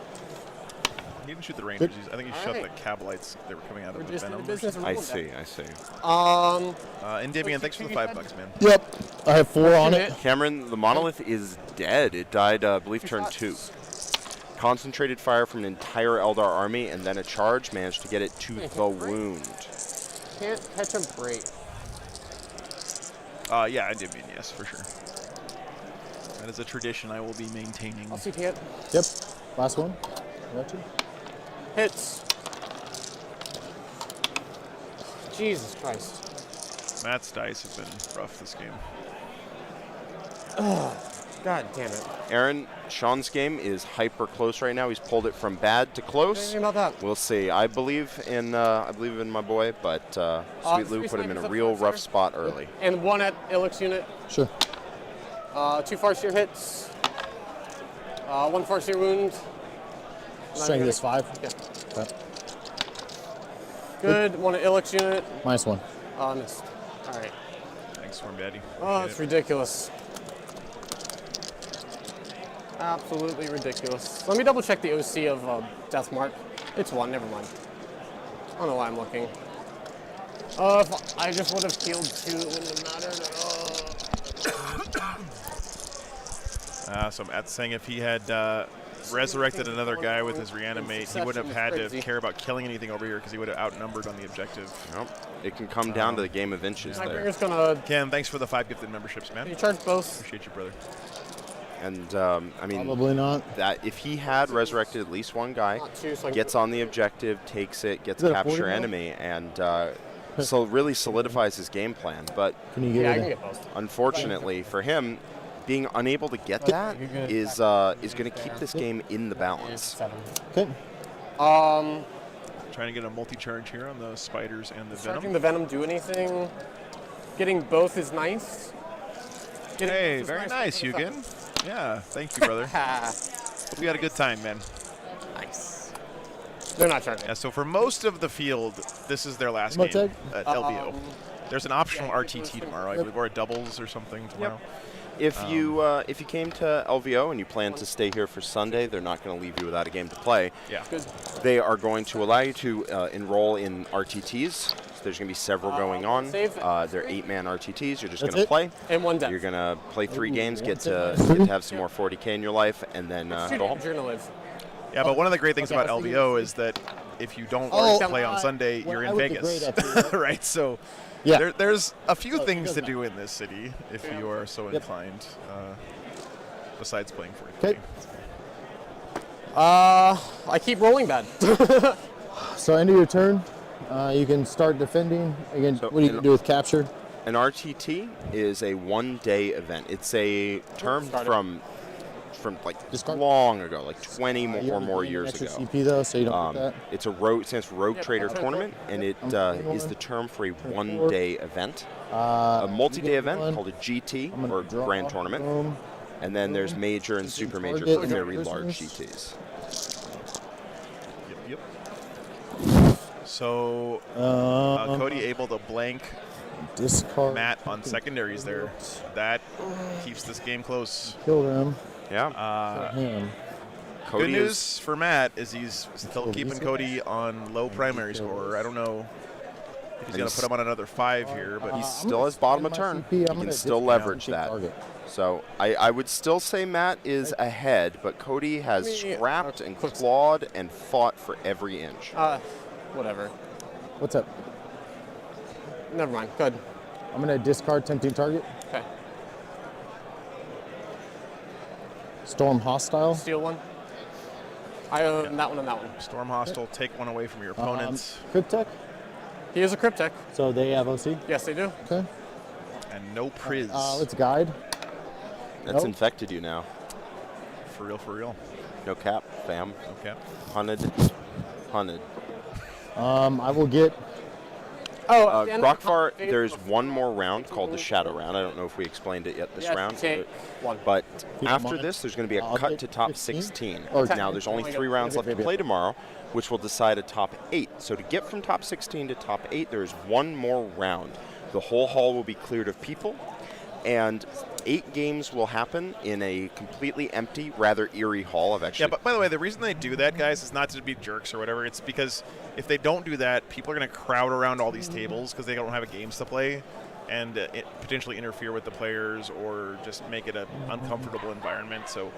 He didn't shoot the Rangers. I think he shot the Cabalites. They were coming out of the Venom. I see. And Davian, thanks for the $5, man. Yep. I have 4 on it. Cameron, the monolith is dead. It died, I believe, turn 2. Concentrated fire from an entire Eldar army, and then a charge managed to get it to the wound. Can't catch a break. Yeah, I did mean yes, for sure. That is a tradition I will be maintaining. I'll CP it. Yep. Last one. Got you. Hits. Jesus Christ. Matt's dice have been rough this game. God damn it. Aaron, Sean's game is hyper close right now. He's pulled it from bad to close. About that. We'll see. I believe in my boy, but Sweet Lou put him in a real rough spot early. And 1 at Illick's unit. Sure. 2 Farseer hits. 1 Farseer wound. Strength is 5. Yeah. Okay. Good. 1 at Illick's unit. -1. Missed. All right. Thanks, Storm Daddy. Oh, that's ridiculous. Absolutely ridiculous. Let me double check the OC of Death Mark. It's 1, never mind. I don't know why I'm looking. If I just would have healed 2, it wouldn't have mattered at all. So Matt's saying if he had resurrected another guy with his reanimate, he wouldn't have had to care about killing anything over here because he would have outnumbered on the objective. Nope. It can come down to the game of inches there. Ken, thanks for the 5 gifted memberships, man. You charge both. Appreciate you, brother. And I mean, probably not. That if he had resurrected at least 1 guy, gets on the objective, takes it, gets a capture enemy, and so really solidifies his game plan. But can you get I can get both. Unfortunately for him, being unable to get that is going to keep this game in the balance. Okay. Trying to get a multi-charge here on the spiders and the Charging venom. the venom do anything? Getting both is nice. Hey, very nice, Hugin. Yeah, thank you, brother. Hope you had a good time, man. Nice. They're not charging. Yeah, so for most of the field, this is their last game at LVO. There's an optional RTT tomorrow, I believe, or a doubles or something tomorrow. If you came to LVO and you plan to stay here for Sunday, they're not going to leave you without a game to play. Yeah. They are going to allow you to enroll in RTTs. So there's going to be several going on. They're 8-man RTTs. You're just going to play. And one death. You're going to play 3 games, get to have some more 40K in your life, and then go home. You're going to live. Yeah, but one of the great things about LVO is that if you don't play on Sunday, you're in Vegas, right? So there's a few things to do in this city if you are so inclined, besides playing 40K. I keep rolling bad. So end of your turn, you can start defending. Again, So what do you do with capture? An RTT is a 1-day event. It's a term from like long ago, like 20 or more years ago. CP though, so you don't get that. It's it stands for Rogue Trader Tournament, and it is the term for a 1-day event. A multi-day event called a GT, or Grand Tournament. And then there's major and super major for very large GTs. Yep. So Cody able to blank discard Matt on secondaries there. That keeps this game close. Kill them. Yeah. Good news for Matt is he's still keeping Cody on low primary score. I don't know if he's going to put him on another 5 here, but he still has bottom of turn. He can still leverage that. So I would still say Matt is ahead, but Cody has scrapped and clawed and fought for every inch. Whatever. What's up? Never mind. Good. I'm going to discard tempting target. Okay. Storm hostile. Steal one. I own that one and that one. Storm hostile, take one away from your opponents. Cryptek? He is a Cryptek. So they have OC? Yes, they do. Okay. And no Priz. Let's guide. That's infected you now. For real. No cap, fam. No cap. Hunted. I will get... Rockfar, there's one more round called the Shadow Round. I don't know if we explained it yet this round. But after this, there's going to be a cut to top 16. Now, there's only 3 rounds left to play tomorrow, which will decide a top 8. So to get from top 16 to top 8, there's one more round. The whole hall will be cleared of people, and 8 games will happen in a completely empty, rather eerie hall of actually. Yeah, but by the way, the reason they do that, guys, is not to be jerks or whatever. It's because if they don't do that, people are going to crowd around all these tables because they don't have games to play, and potentially interfere with the players or just make it an uncomfortable environment. So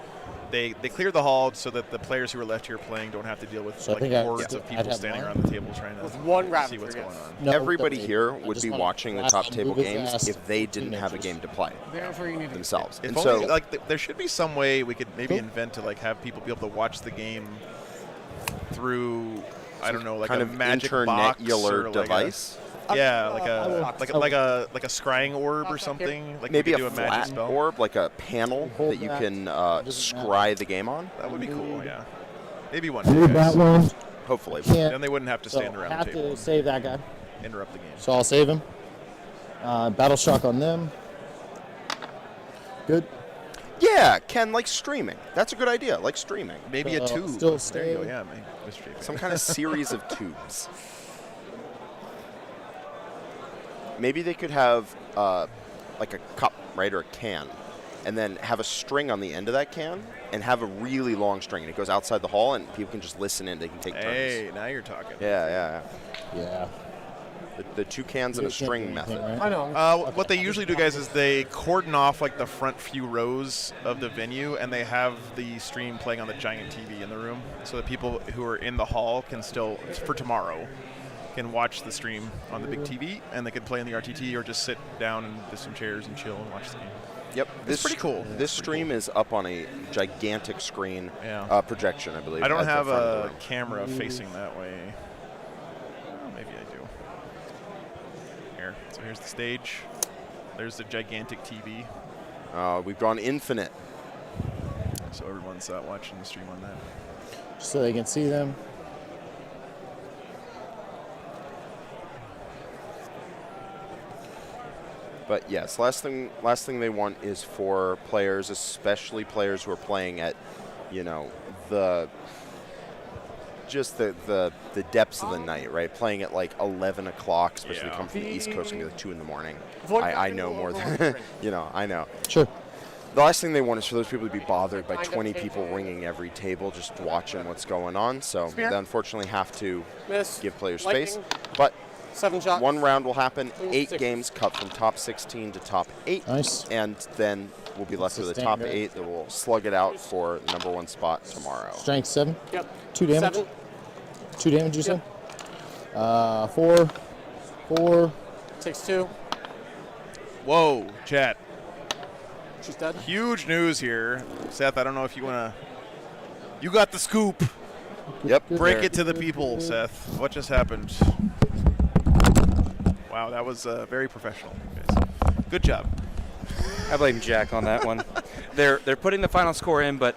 they clear the hall so that the players who are left here playing don't have to deal with hordes of people standing around the table trying to see what's going on. No, everybody here would be watching the top table games if they didn't have a game to play themselves. If And only, so, there should be some way we could maybe invent to have people be able to watch the game through, I don't know, like kind a of magic box internet-ular or device. like a scrying orb or something. Like Maybe you a could do magic flat spell. orb, like a panel that you can scry the game on. That would be cool. Yeah, maybe one Move day. that guys. one. Hopefully. Then they wouldn't have to So stand around have the table. to save that guy. Interrupt the game. So I'll save him. Battle shock on them. Good. Yeah, Ken, like streaming. That's a good idea, like streaming. Maybe a tube. Still There you go. stay. Yeah, Mr. JP. Some kind of series of tubes. Maybe they could have like a cup, right, or a can, and then have a string on the end of that can, and have a really long string, and it goes outside the hall, and people can just listen in. They can take turns. Hey, now you're talking. Yeah. Yeah. The 2 cans and a string method. I know. What they usually do, guys, is they cordon off like the front few rows of the venue, and they have the stream playing on the giant TV in the room, so that people who are in the hall can still, for tomorrow, can watch the stream on the big TV, and they can play in the RTT or just sit down in some chairs and chill and watch the game. Yep, It's pretty cool. This stream is up on a gigantic screen projection, I believe. I don't at the have front of the a room. camera facing that way. Well, maybe I do. Here, so here's the stage. There's the gigantic TV. We've gone infinite. So everyone's watching the stream on that. Just so they can see them. But yes, last thing they want is for players, especially players who are playing at, you know, the depths of the night, right? Playing at like 11 o'clock, especially come from the East Coast and get 2 in the morning. I know more than, you know, I know. Sure. The last thing they want is for those people to be bothered by 20 people ringing every table just watching what's going on. So they unfortunately have to give players space. But 7 shots. 1 round will happen, 8 games cut from top 16 to top 8. Nice. And then we'll be left with the top 8 that will slug it out for the #1 spot tomorrow. Strength 7. Yep. 2 damage. 7. 2 damage, you said? 4. 4. Takes 2. Whoa, chat. She's dead. Huge news here. Seth, I don't know if you want to... You got the scoop. Yep. Break it to the people, Seth. What just happened? Wow, that was very professional, guys. Good job. I blame Jack on that one. They're putting the final score in, but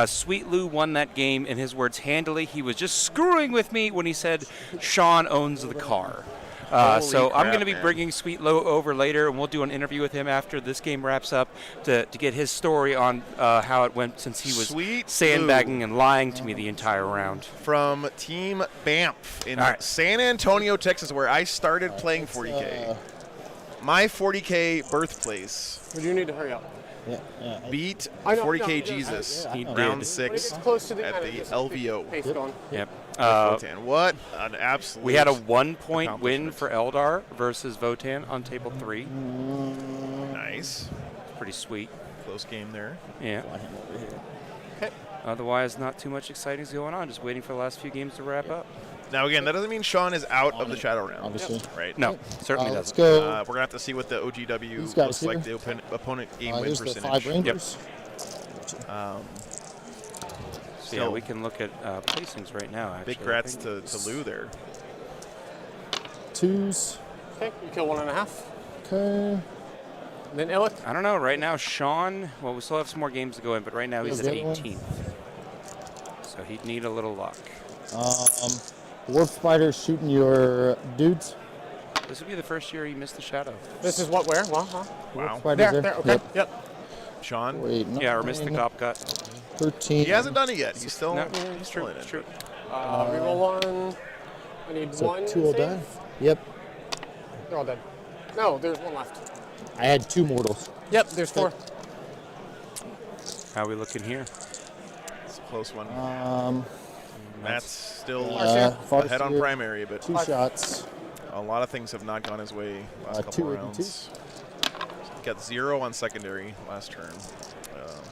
Sweet Lou won that game, in his words, handily. He was just screwing with me when he said Sean owns the car. So I'm going to be bringing Sweet Lou over later, and we'll do an interview with him after this game wraps up to get his story on how it went, since he was sandbagging and lying to me the entire round. From Team Banff in San Antonio, Texas, where I started playing 40K. My 40K birthplace. We do need to hurry up. Beat 40K Jesus round 6 close to the at the LVO. Yep. What an absolute. We had a 1-point win for Eldar versus Votan on table 3. Nice. Pretty sweet. Close game there. Yeah. Okay. Otherwise, not too much exciting is going on. Just waiting for the last few games to wrap up. Now, again, that doesn't mean Sean is out of the Shadow Round. Obviously. Right? No, certainly let's doesn't. go. We're going to have to see what the OGW These guys looks here. like, the opponent game win There's the percentage. 5 Rangers. So yeah, we can look at placings right now, actually. Big grats to Lou there. 2s. Okay, you kill 1.5. Okay. And then Illick. I don't know. Right now, Sean, well, we still have some more games to go in, but right now he's at 18th. So he'd need a little luck. Warp Spider shooting your dudes. This would be the first year he missed the Shadow. This is what, where? Well, huh? Wow. There, okay. Yep. Sean? Wait, yeah, or missed the cop cut. 13. He hasn't done it yet. He's still, No, he's still in it. True. Reroll 1. I need So 1. 2 will die. Yep. They're all dead. No, there's 1 left. I had 2 mortals. Yep, there's 4. How are we looking here? It's a close one. Matt's still ahead on primary, but 2 shots. a lot of things have not gone his way last couple rounds. He got 0 on secondary last turn.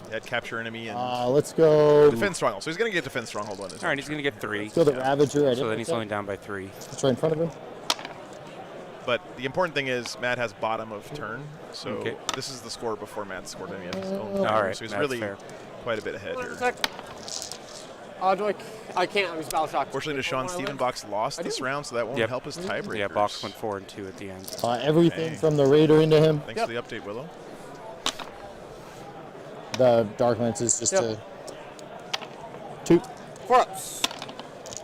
He had capture enemy and let's go. defense stronghold. So he's going to get defense stronghold on this. All right, he's going to get 3. Let's go the Ravager. So then he's only down by 3. It's right in front of him. But the important thing is Matt has bottom of turn, so this is the score before Matt scored any of his own. All right, so he's that's really fair. quite a bit ahead here. I can't. I'm just battle shocked. Fortunately, Deshaun Stevenbox lost this round, so that won't help his tiebreakers. Yeah, Box went 4 and 2 at the end. Everything from the Raider into him. Thanks for the update, Willow. The Dark Lance is just a 2. 4 ups.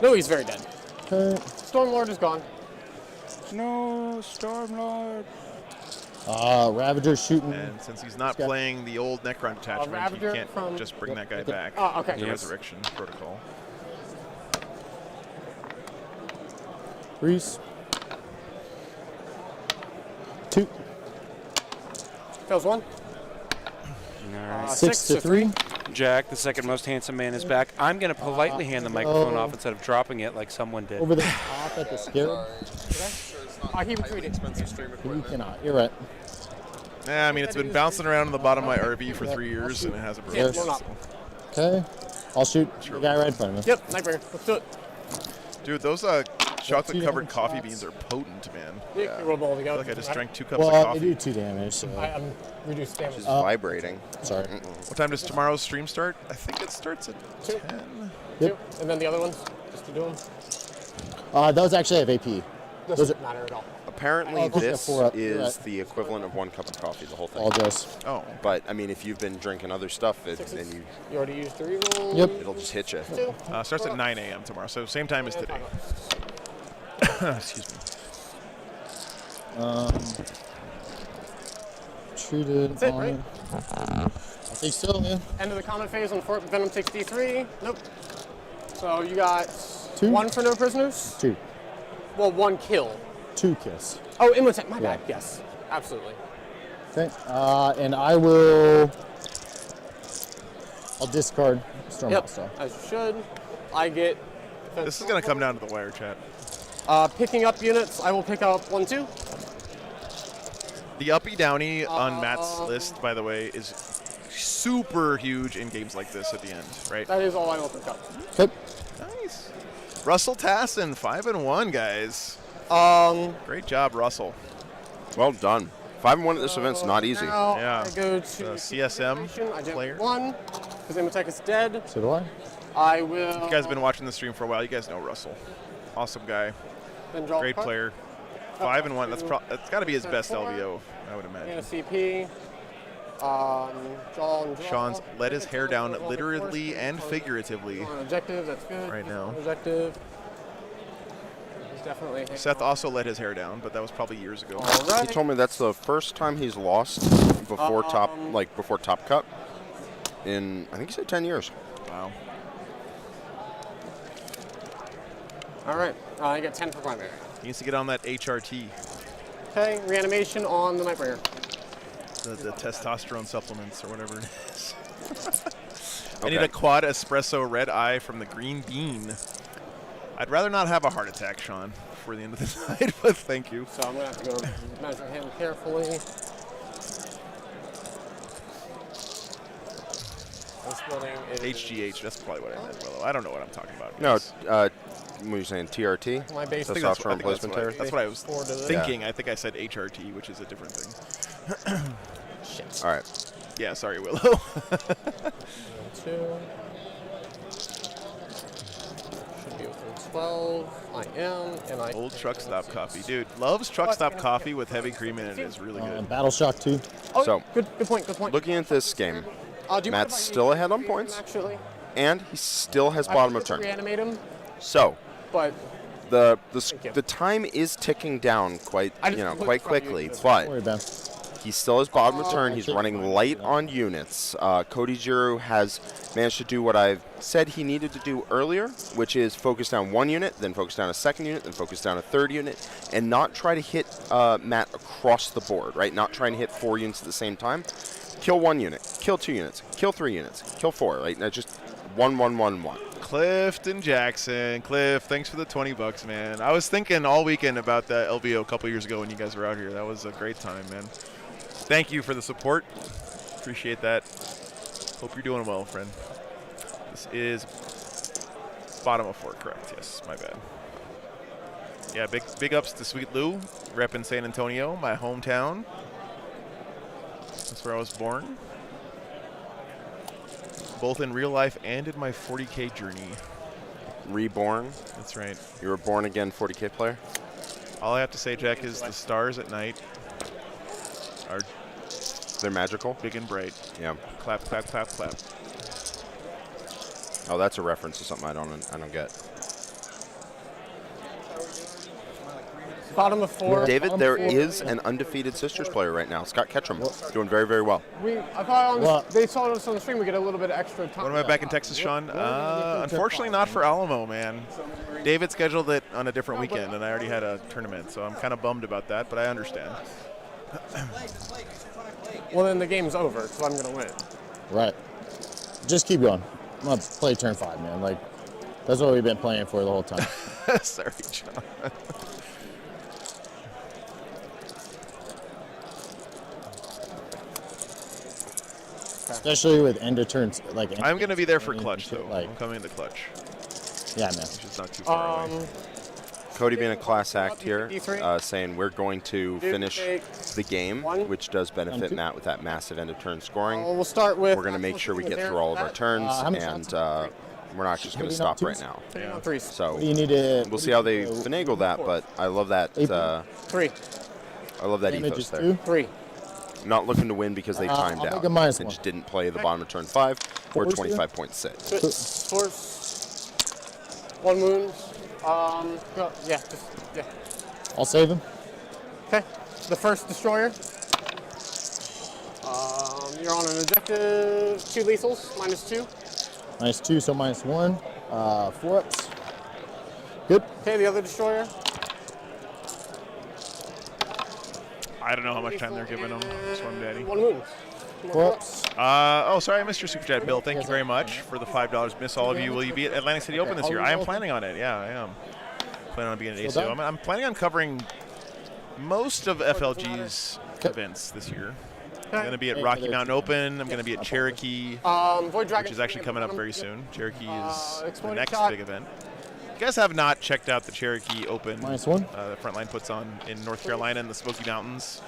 No, he's very dead. Okay. Stormlord is gone. No, Stormlord. Ravager shooting. And since he's not playing the old Necron attachment, you Ravager can't just bring that guy back. Oh, okay. The Resurrection Protocol. Reese. 2. Fails 1. All right. 6 to 3. Jack, the second most handsome man, is back. I'm going to politely hand the microphone off instead of dropping it like someone did. Over the top at the Scarab. He retreated. You cannot. You're right. Yeah, I mean, it's been bouncing around on the bottom of my RV for 3 years, and it hasn't broken. Yes. Okay. I'll shoot the guy right in front of me. Yep, Nightbringer. Let's do it. Dude, those chocolate-covered coffee beans are potent, man. Yeah. Roll all I together. feel like I just drank 2 cups Well, of coffee. they do 2 damage. So. I'm reduced damage. Just vibrating. Sorry. What time does tomorrow's stream start? I think it starts at 10. Yep. 2. And then the other ones, just to do them. Those actually have AP. Doesn't matter at all. Apparently, this 4 up. is the equivalent of 1 cup of coffee, the whole thing. All just. Oh. But, I mean, if you've been drinking other stuff, then You already used 3 rolls. Yep. it'll just hit you. Starts at 9 a.m. tomorrow, so same time as today. Excuse me. treated. That's it, right? I think so, man. End of the combat phase on Venom takes D3. Nope. So you got 2. 1 for no prisoners. 2. Well, 1 kill. 2 kills. Oh, Imhotep. My bad. Yes, absolutely. Okay. And I'll discard Storm Hostile. As you should. I get. This is gonna come down to the wire, chat. Picking up units, I will pick up 1, 2. The uppy downy on Matt's list, by the way, is super huge in games like this at the end, right? That is all I will pick up. Okay. Nice. Russell Tassin, 5-1, guys. Great job, Russell. Well done. 5-1 at this event's not easy. Yeah. I go to CSM I get player. 1 because Imhotep is dead. So do I. I will. You guys have been watching the stream for a while. You guys know Russell. Awesome guy. Then draw Great a card. player. 5-1. That's got to be his best LVO, I would And imagine. a CP. Draw and draw. Sean's let his hair down literally and figuratively On objective, that's good. right now. Objective. He's definitely. Seth also let his hair down, but that was probably years ago. He told me that's the first time he's lost before top cut in, I think he said 10 years. Wow. All right. I get 10 for primary. He needs to get on that HRT, Okay. Reanimation on the Nightbringer. the testosterone supplements or whatever it is. I need a quad espresso red eye from the green bean. I'd rather not have a heart attack, Sean, before the end of the night, but thank you. So I'm going to have to go measure him carefully. This building is HGH, that's probably what I meant, Willow. I don't know what I'm talking about. No, guys. what are you saying, TRT? My base. Testosterone replacement therapy? That's what I was Forward to the- thinking. I think I said HRT, which is a different thing. Shit. All right. Yeah, sorry, Willow. 2. Should be within 12. I am, and I. Old truck stop coffee. Dude, loves truck stop coffee with heavy cream in it. Is really good. Battle Shock 2. Oh, So, good point. Good point. looking at this game, Do you mind Matt's if I still ahead on reanimate him, points, Actually, and he still has I bottom of prefer to turn. reanimate him, So, but the you. time is ticking down quite I just put quite it in front of you quickly, this but Don't worry, Ben. he still has bottom of turn. He's running light on units. Cody Giroux has managed to do what I've said he needed to do earlier, which is focus down 1 unit, then focus down a 2nd unit, then focus down a 3rd unit, and not try to hit Matt across the board, right? Not trying to hit 4 units at the same time. Kill 1 unit, kill 2 units, kill 3 units, kill 4, right? Now just 1, 1, 1, 1. Clifton Jackson. Cliff, thanks for the $20, man. I was thinking all weekend about that LVO a couple years ago when you guys were out here. That was a great time, man. Thank you for the support. Appreciate that. Hope you're doing well, friend. This is bottom of 4, correct? Yes, my bad. Yeah, big ups to Sweet Lou, repping San Antonio, my hometown. That's where I was born. Both in real life and in my 40K journey. Reborn. That's right. You were born again 40K player? All I have to say, Jack, is the stars at night are They're magical? big and bright. Yeah. Clap, clap, clap, clap. Oh, that's a reference to something I don't get. bottom of 4. David, there is an undefeated Sisters player right now. Scott Ketchum, doing very, very well. I thought they saw us on the stream. We get a little bit of extra time. When am I back in Texas, Sean? Unfortunately, not for Alamo, man. David scheduled it on a different weekend, and I already had a tournament, so I'm kind of bummed about that, but I understand. Well, then the game's over, so I'm going to win. Right. Just keep going. I'm going to play turn 5, man. Like, that's what we've been playing for the whole time. Sorry, John. Especially with end of turns. Like, I'm going to be there for clutch, though. Like, I'm coming to clutch. Yeah, man. Which is not too far away. Cody being a class act here, saying we're going to finish the game, which does benefit Matt with that massive end of turn scoring. We'll start with. We're going to make sure we get through all of our turns, and we're not just going to stop right now. So we'll see how they finagle that, but I love that. 3. I love that ethos there. 3. Not looking to win because they timed out and just didn't play the bottom of turn 5. We're 25.6. Force. 1 wound. Yeah. I'll save him. Okay. The first destroyer. You're on an objective, 2 lethals, -2. -2, so -1. 4 ups. Good. Okay, the other destroyer. I don't know how much time they're giving him. Storm Daddy. 1 wound. 4 ups. Oh, sorry, I missed your super chat, Bill. Thank you very much for the $5. Miss all of you. Will you be at Atlantic City Open this year? I am planning on it. Yeah, I am. Planning on being at ACO. I'm planning on covering most of FLG's events this year. I'm going to be at Rocky Mountain Open. I'm going to be at Cherokee, Void Dragon, which is actually coming up very soon. Cherokee is the exploding next shot. big event. If you guys have not checked out the Cherokee Open -1. The Frontline puts on in North Carolina in the Smoky Mountains,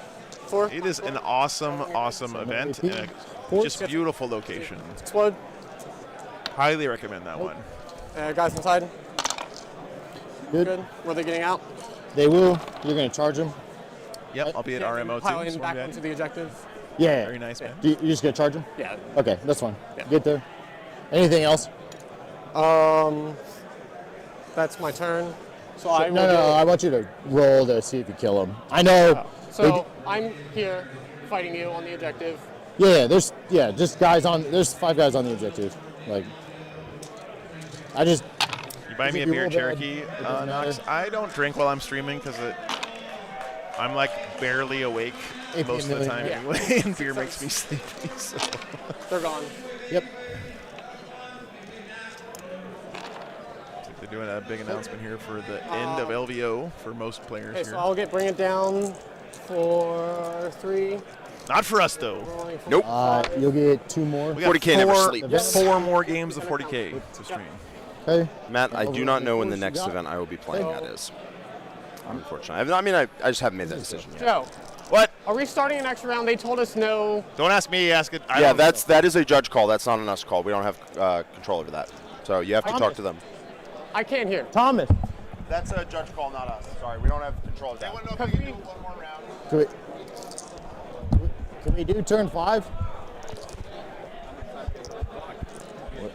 4. it is an awesome event and just beautiful location. Explode. Highly recommend that one. Guys inside. Good. Were they getting out? They will. You're going to charge them? Yep, I'll be at RMO Piling too. back onto the objective. Yeah. Very nice, man. You just going to charge them? Yeah. Okay, that's fine. Get there. Anything else? That's my turn. So No, I want you to roll to see if you kill them. I know. So I'm here fighting you on the objective. There's just guys on. There's 5 guys on the objective. Like, I just. You buy me a beer, Cherokee. Knox. I don't drink while I'm streaming because I'm like barely awake most of the time anyway, and beer makes me sleepy. So. They're gone. Yep. They're doing a big announcement here for the end of LVO for most players Okay, here. so I'll bring it down for 3. Not for us though. Nope. You'll get 2 more. We got 40K never sleeps. 4 more games of 40K to stream. Okay. Matt, I do not know when the next event I will be playing at is. Unfortunately. I just haven't made that decision yet. Joe. What? Are we starting an extra round? They told us no. Don't ask me, ask it. Yeah, that is a judge call. That's not an us call. We don't have control over that. So you have to talk to them. I can't hear. Thomas. That's a judge call, not us. Sorry, we don't have control of that. one more round. Can we do turn 5?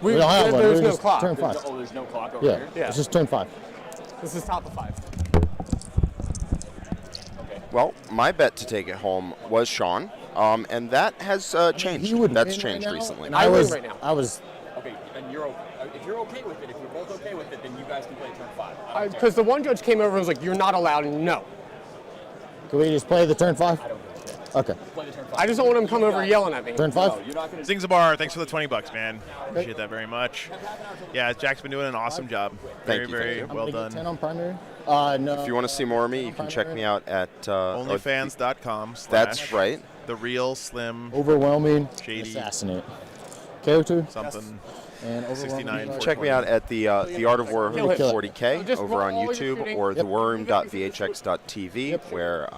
We don't have one. There's We're no just clock. turn 5. Oh, there's no clock over Yeah. here? It's just turn 5. This is top of 5. Well, my bet to take it home was Sean, and that has changed. That's changed recently. I was. right now. I was. Okay, and if you're okay with it, if you're both okay with it, then you guys can play turn 5. Because the one judge came over and was like, "You're not allowed." No. Can we just play the turn 5? I don't give a shit. Okay. Play the turn 5. I just don't want him to come over yelling at me. Turn 5? No, you're not going to. Zingzabar, thanks for the $20, man. Appreciate that very much. Yeah, Jack's been doing an awesome job. Very, very well done. 10 on primary. No. If you want to see more of me, you can check me out at Onlyfans.com. That's right. The real slim. Overwhelming. Shady. Assassinate. Character. Something. And 69. Check me out at the Art of War Kill it. 40K Just over on roll all your YouTube shooting. or theworm.vhx.tv, where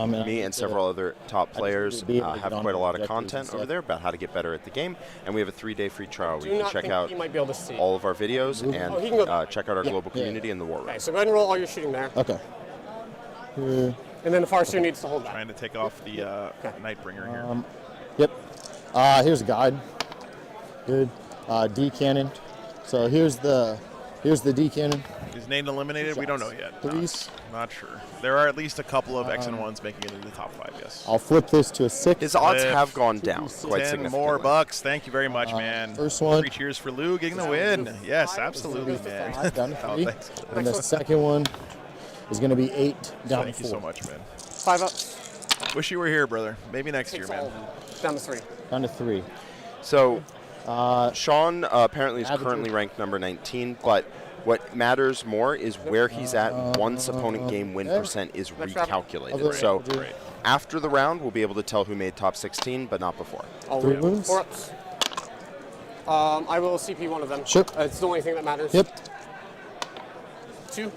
me and several other top players have quite a lot of content over there about how to get better at the game. And we have a 3-day free trial where you can check out You might be able to see. all of our videos he can and go- check out our global community in the war room. Okay, so go ahead and roll all your shooting there. Okay. And then the Farsu needs to hold that. Trying to take off the Nightbringer here. Yep. Here's a guide. Good. D cannon. So here's the D cannon. Is Nate eliminated? We don't know yet. Threes. Not sure. There are at least a couple of X and 1s making it into the top 5, yes. I'll flip this to a 6. His odds have gone down quite 10 significantly. more bucks. Thank you very much, man. First one. 3 cheers for Lou getting the win. Yes, absolutely, man. Down to 3. thanks. And the second one is going to be 8 down Thank to you 4. so much, man. 5 ups. Wish you were here, brother. Maybe next year, Takes all man. of them. Down to 3. Down to 3. So, Sean apparently is currently ranked number 19, but what matters more is where he's at once opponent game win percent is recalculated. So, after the round, we'll be able to tell who made top 16, but not before. 3 wounds? 4 ups. I will CP one of them. Sure. It's the only thing that matters. Yep. 2.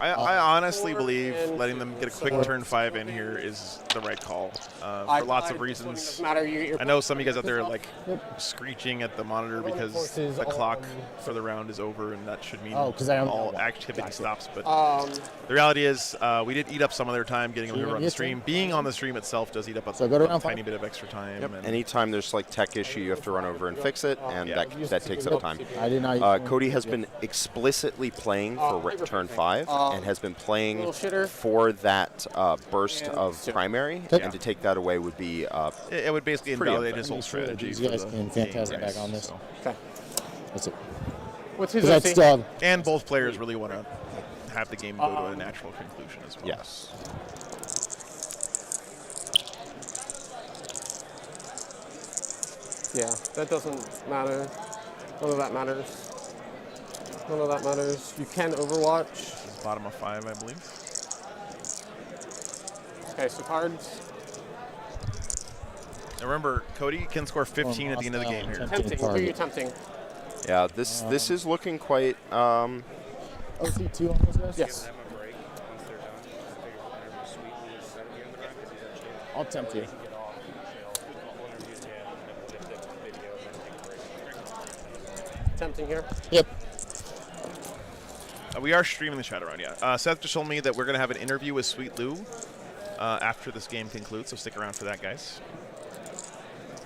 I honestly believe letting them get a quick turn 5 in here is the right call for lots of reasons. I know some of you guys out there are like screeching at the monitor because the clock for the round is over, and that should mean all activity stops. But the reality is we did eat up some of their time getting them here on the stream. Being on the stream itself does eat up a tiny bit of extra time. Yep. And anytime there's like tech issue, you have to run over and fix it, and that takes up time. I did not Cody has been explicitly playing for turn 5 and has been playing little shitter. for that burst of primary, and to take that away would be it would basically pretty invalidate his unfair. whole strategy. These for guys the can game, fantastic right? back on this. So. Okay. That's it. What's his That's OC? still And both players really want to have the game go to a natural conclusion as well. Yes. Yeah, that doesn't matter. None of that matters. None of that matters. You can Overwatch. Bottom of 5, I believe. Okay, so cards. Now remember, Cody can score 15 at the end of the game here. Tempting. Who are you tempting? Yeah, this is looking quite. OC2 on those guys? Yes. I'll tempt you. Tempting here. Yep. We are streaming the Shadowrun, yeah. Seth just told me that we're going to have an interview with Sweet Lou after this game concludes, so stick around for that, guys.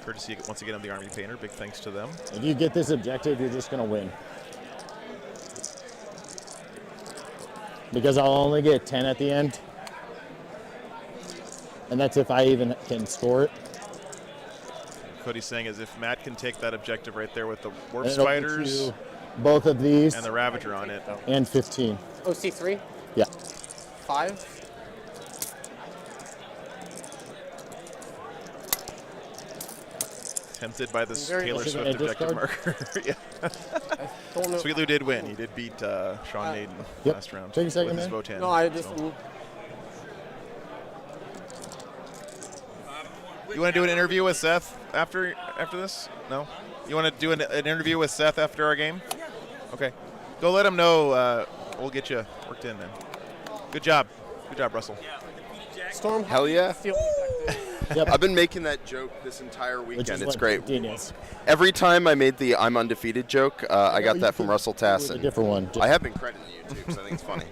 Courtesy, once again, of the Army Painter. Big thanks to them. If you get this objective, you're just going to win. Because I'll only get 10 at the end. And that's if I even can score it. Cody's saying is if Matt can take that objective right there with the Warp And it'll get Spiders you both of these and the Ravager on it. and 15. OC3? Yeah. 5? Tempted by this Very Taylor good. Swift objective marker. Yeah. don't know. Sweet Lou did win. He did beat Sean Naden Yep. last round. Take a second, with his man. Votan. No, I just. So. You want to do an interview with Seth after this? No? You want to do an interview with Seth after our game? Okay. Go let him know. We'll get you worked in, man. Good job. Good job, Russell. Storm. Hell yeah. Yep. I've been making that joke this entire Which weekend. is It's what great. Genius. Every time I made the I'm undefeated joke, I got that from Russell Tassin. A different one. I have been crediting you too, because I think it's funny.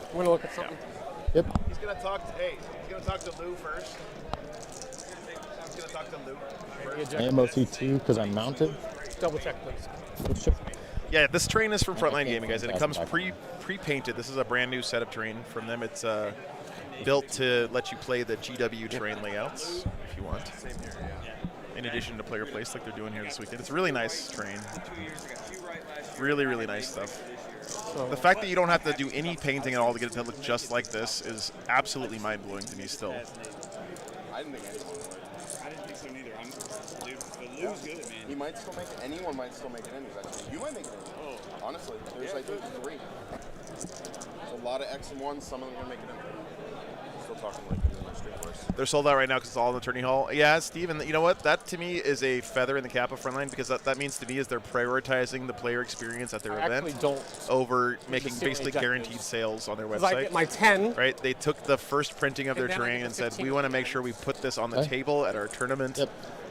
I'm going to look at something. Yep. He's going to talk to, he's going to talk to Lou first. He's going to talk to Lou first. I am OC2 because I'm mounted. Double check, please. Let's check. Yeah, this terrain is from Frontline Gaming, guys, and it comes pre-painted. This is a brand new setup terrain from them. It's built to let you play the GW terrain layouts if you want. In addition to player place like they're doing here this weekend. It's a really nice terrain. Really, really nice stuff. The fact that you don't have to do any painting at all to get it to look just like this is absolutely mind-blowing to me still. I didn't think anyone would. I didn't think so neither. But Lou's good, man. He might still make it. Anyone might still make it in eventually. You might make it in. Oh. Honestly, there's I think 3. There's a lot of X and 1s. Some of them are going to make it in. Still talking like in my stream course. They're sold out right now because it's all in the tourney hall. Yeah, Steve, and you know what? That to me is a feather in the cap of Frontline because that means to me is they're prioritizing the player experience at their event over making basically guaranteed sales on their website. I get my 10. Right? They took the first printing of their terrain and said, we want to make sure we put this on the table at our tournament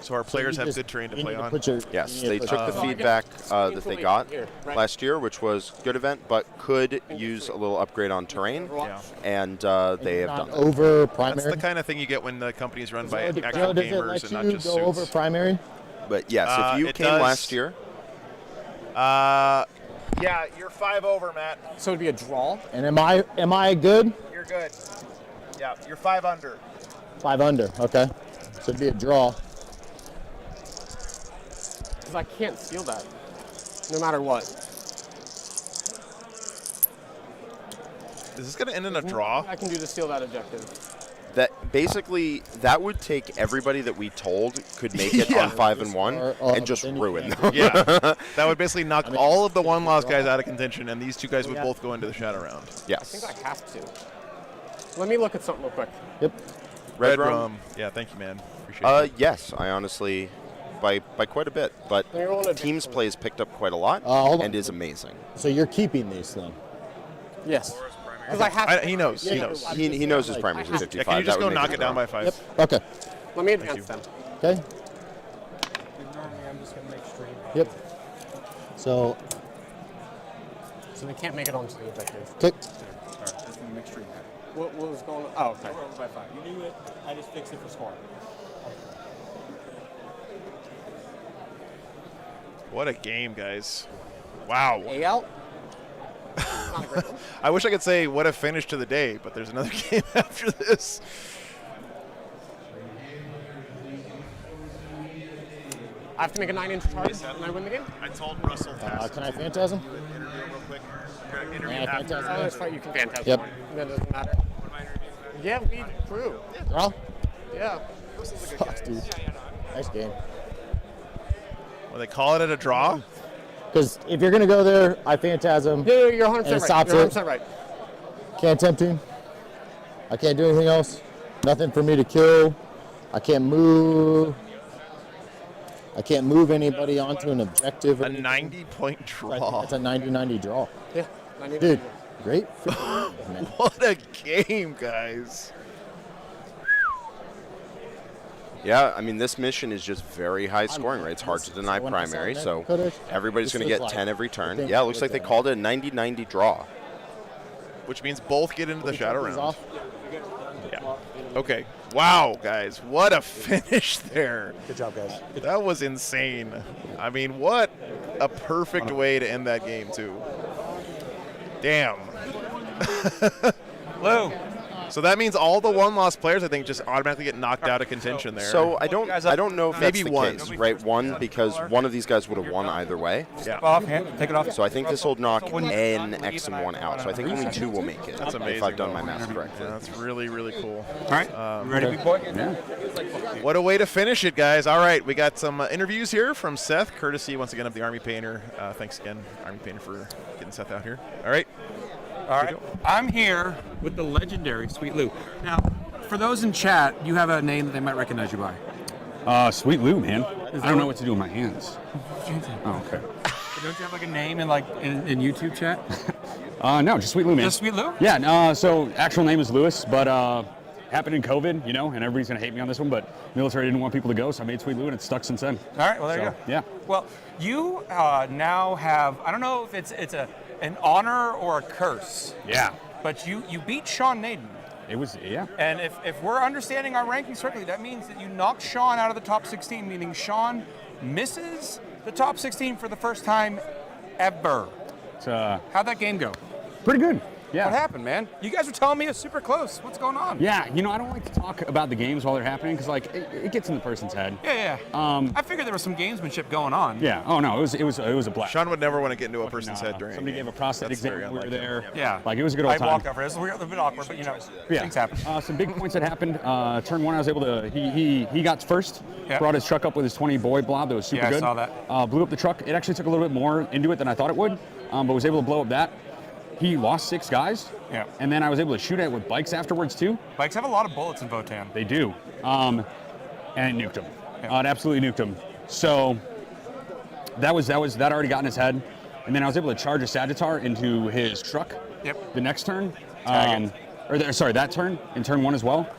so our players have good terrain to play on. Yes, they took the feedback that they got last year, which was good event, but could use a little upgrade on terrain, and they have done that. Over primary. That's the kind of thing you get when the company is run by actual does it gamers let and you not just go suits. over primary? But yes, if you it came does. last year, yeah, you're 5 over, Matt. So it'd be a draw. And am I good? You're good. Yeah, you're 5 under. 5 under. Okay. So it'd be a draw. Because I can't steal that, no matter what. Is this going to end in a draw? I can do to steal that objective. that basically that would take everybody that we told could make it on 5 and 1 and just ruin them. Yeah, that would basically knock all of the one loss guys out of contention, and these two guys would both go into the shadow round. Yes. I think I have to. Let me look at something real quick. Yep. Red Rum. Yeah, thank you, man. Appreciate it. Yes, I honestly, by quite a bit, but Teams play has picked up quite a lot and is amazing. So you're keeping these then? Yes. Because I have to. He knows. He knows. He knows his primaries are 55. Yeah, can you just That go would make knock it down by 5? Yep. Okay. Let me advance them. Okay. Normally, I'm just going to make straight. Yep. So they can't make it onto the objective. Okay. All right, just going to make straight. What was going on? Oh, okay. We're over by 5. You knew it. I just fixed it for scoring. What a game, guys. Wow. A out. I wish I could say what a finish to the day, but there's another game after this. I have to make a 9-inch charge, and I win the game. I told Russell. Can I Phantasm? Real quick. Yeah, Phantasm. Oh, that's fine. You can Phantasm. Yep. That doesn't matter. Yeah, we drew. Draw? Yeah. Fuck, dude. Nice game. Well, they call it a draw? Because if you're going to go there, I Phantasm. Yeah, you're 100% and it right. stops You're it. 100% right. Can't tempt him. I can't do anything else. Nothing for me to kill. I can't move. I can't move anybody onto an objective. A 90-point draw. It's a 90-90 draw. Yeah, 90. Dude, great. What a game, guys. Yeah, I mean, this mission is just very high scoring, right? It's hard to deny primary, so everybody's going to get 10 every turn. Yeah, it looks like they called it a 90-90 draw. Which means both get into the shadow round. Yeah. Okay. Wow, guys. What a finish there. Good job, guys. That was insane. I mean, what a perfect way to end that game, too. Damn. Lou. So that means all the one-loss players, I think, just automatically get knocked out of contention there. So I don't know if maybe that's the one. case, right? One, because one of these guys would have won either way. Yeah. Take it off. So I think this will knock N, X, and 1 out. So I think only 2 will make it. That's amazing. If I've done my math correctly. Yeah, that's really, really cool. All right. Ready, big boy? Yeah. What a way to finish it, guys. All right, we got some interviews here from Seth, courtesy, once again, of the Army Painter. Thanks again, Army Painter, for getting Seth out here. All right. All right, I'm here with the legendary Sweet Lou. Now, for those in chat, you have a name that they might recognize you by. Sweet Lou, man. I don't know what to do with my hands. Oh, okay. Don't you have like a name in YouTube chat? No, just Sweet Lou, man. Just Sweet Lou? Yeah, so actual name is Lewis, but happened in COVID, and everybody's going to hate me on this one, but military didn't want people to go, so I made Sweet Lou, and it's stuck since then. All right, well, there you go. Yeah. Well, you now have, I don't know if it's an honor or a curse. Yeah. But you beat Sean Naden. It was, yeah. And if we're understanding our rankings correctly, that means that you knocked Sean out of the top 16, meaning Sean misses the top 16 for the first time ever. How'd that game go? Pretty good. Yeah. What happened, man? You guys were telling me it's super close. What's going on? Yeah, I don't like to talk about the games while they're happening because, it gets in the person's head. Yeah. I figured there was some gamesmanship going on. Yeah. Oh no, it was a blast. Sean would never want to get into a person's head during. Somebody gave a prostate exam when we were there. Yeah. It was a good old time. I walked over. It was a bit awkward, but things happen. Some big points that happened. Turn 1, I was able to. He got first. Yeah. Brought his truck up with his 20 boy blob. That was super good. I saw that. Blew up the truck. It actually took a little bit more into it than I thought it would, but was able to blow up that. He lost 6 guys. Yeah. And then I was able to shoot at it with bikes afterwards too. Bikes have a lot of bullets in Votan. They do. And it nuked him. It absolutely nuked him. So that already got in his head. And then I was able to charge a Sagittar into his truck. Yep. The next turn. That turn, in turn 1 as well.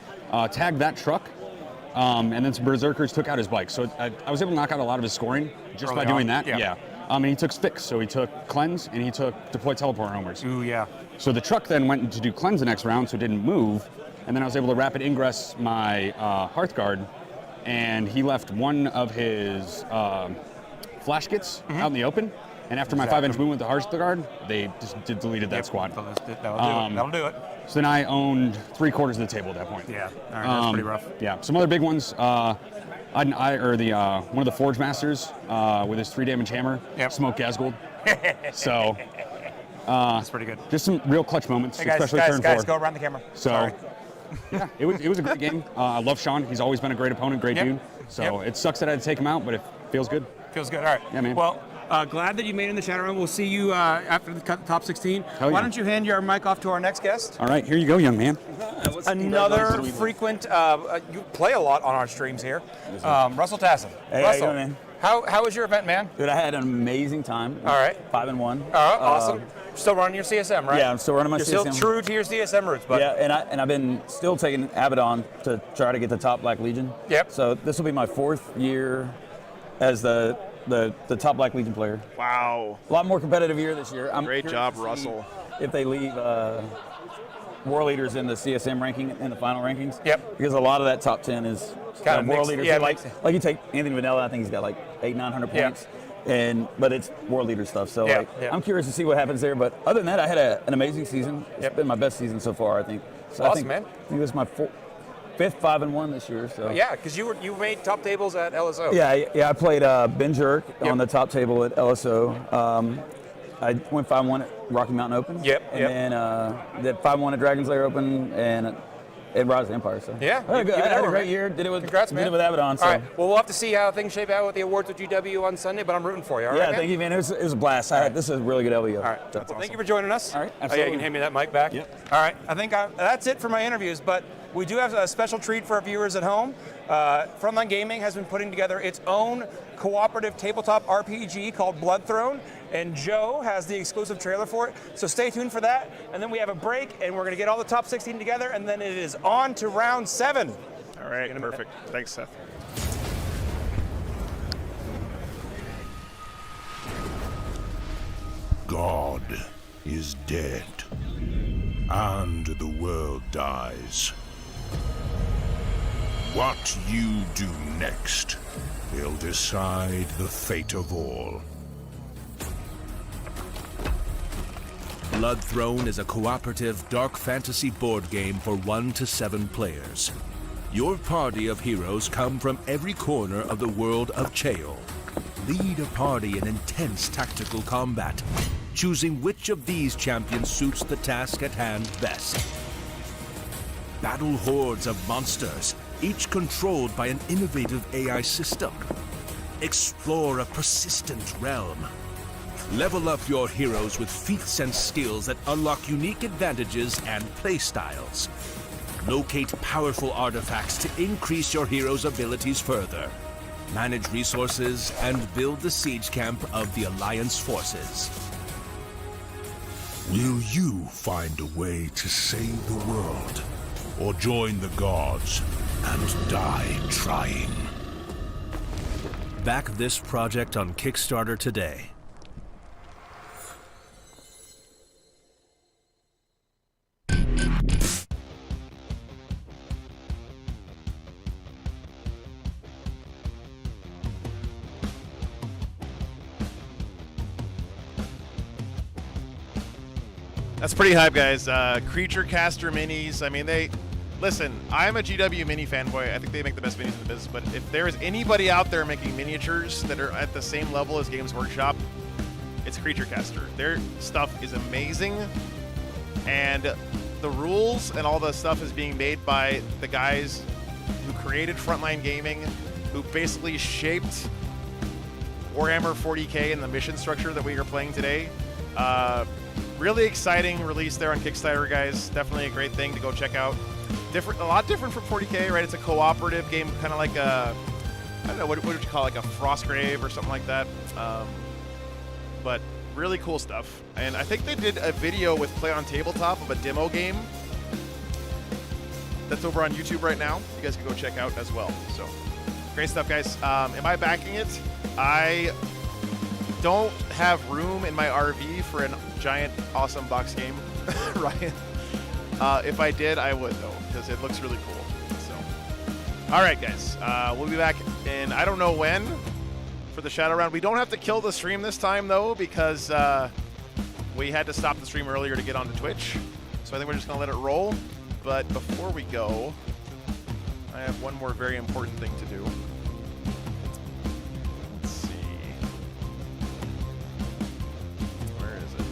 Tagged that truck. And then some Berserkers took out his bike. So I was able to knock out a lot of his scoring just by doing that. Yeah. And he took Fix, so he took Cleanse, and he took Deploy Teleport Homers. Ooh, yeah. So the truck then went to do Cleanse the next round, so it didn't move. And then I was able to rapid ingress my Hearthguard, and he left one of his flash kits out in the open. And after my 5-inch movement with the Hearthguard, they just deleted that squad. That'll do it. So then I owned 3/4 of the table at that point. Yeah, all right, that's pretty rough. Yeah, some other big ones. One of the Forge Masters with his 3 damage hammer, smoked Gazgold. So that's pretty good. Just some real clutch moments, hey guys, especially turn 4. Guys, go around the camera. So yeah, it was a great game. I love Sean. He's always been a great opponent, great dude. So it sucks that I had to take him out, but it feels good. Feels good. All right. Yeah, man. Well, glad that you made it in the shadow room. We'll see you after the top 16. Why don't you hand your mic off to our next guest? All right, here you go, young man. Another frequent, you play a lot on our streams here. Russell Tassin. Hey, Russell, how you doing, man? How was your event, man? Dude, I had an amazing time. All right. 5-1. Awesome. Still running your CSM, right? Yeah, I'm still running my You're CSM. still true to your CSM roots, but yeah, and I've been still taking Abaddon to try to get the top Black Legion. Yep. So this will be my 4th year as the top Black Legion player. Wow. A lot more competitive year this year. Great job, Russell. If they leave war leaders in the CSM ranking in the final rankings. Yep. Because a lot of that top 10 is kind of war mixed, leaders. yeah, like you take Anthony Vanella, I think he's got like 800-900 points. but it's World Leader stuff. So Yeah, like, yeah. I'm curious to see what happens there. But other than that, I had an amazing season. It's been my best season so far, I think. So Awesome, I think, man. I think this is my fifth 5-1 this year. So Yeah, because you made top tables at LSO. yeah. I played Ben Jerk on the top table at LSO. I went 5-1 at Rocky Mountain Open. And then did 5-1 at Dragon's Lair Open and at Rise of Empire. So Yeah, I had a man. great year. Did it with Congrats, man. Did it with Abaddon. So. All right. Well, we'll have to see how things shape out with the awards with GW on Sunday, but I'm rooting for you. All right, Yeah, man? thank you, man. It was a blast. This is a really good LVO. All right. That's Well, thank you for joining us. All right. Oh, yeah, Absolutely. you can hand me that mic back. Yep. All right. I think that's it for my interviews, but we do have a special treat for our viewers at home. Frontline Gaming has been putting together its own cooperative tabletop RPG called Bloodthrone, and Joe has the exclusive trailer for it. So stay tuned for that, and then we have a break, and we're going to get all the top 16 together, and then it is on to round 7. All right, perfect. Thanks, Seth. God is dead, and the world dies. What you do next will decide the fate of all. Bloodthrone is a cooperative dark fantasy board game for 1 to 7 players. Your party of heroes come from every corner of the world of Chael. Lead a party in intense tactical combat, choosing which of these champions suits the task at hand best. Battle hordes of monsters, each controlled by an innovative AI system. Explore a persistent realm. Level up your heroes with feats and skills that unlock unique advantages and playstyles. Locate powerful artifacts to increase your heroes' abilities further. Manage resources and build the siege camp of the Alliance forces. Will you find a way to save the world, or join the gods and die trying? Back this project on Kickstarter today. That's pretty hype, guys. Creature Caster minis. I mean, listen, I'm a GW mini fanboy. I think they make the best minis in the business. But if there is anybody out there making miniatures that are at the same level as Games Workshop, it's Creature Caster. Their stuff is amazing. And the rules and all the stuff is being made by the guys who created Frontline Gaming, who basically shaped Warhammer 40K and the mission structure that we are playing today. Really exciting release there on Kickstarter, guys. Definitely a great thing to go check out. A lot different from 40K, right? It's a cooperative game, kind of like a, I don't know, what would you call it, like a Frostgrave or something like that. But really cool stuff. And I think they did a video with Play on Tabletop of a demo game that's over on YouTube right now. You guys can go check out as well. So great stuff, guys. Am I backing it? I don't have room in my RV for a giant, awesome box game, Ryan. If I did, I would, though, because it looks really cool. So, all right, guys. We'll be back in, I don't know when, for the Shadow Round. We don't have to kill the stream this time, though, because we had to stop the stream earlier to get onto Twitch. So I think we're just going to let it roll. But before we go, I have one more very important thing to do. Let's see. Where is it?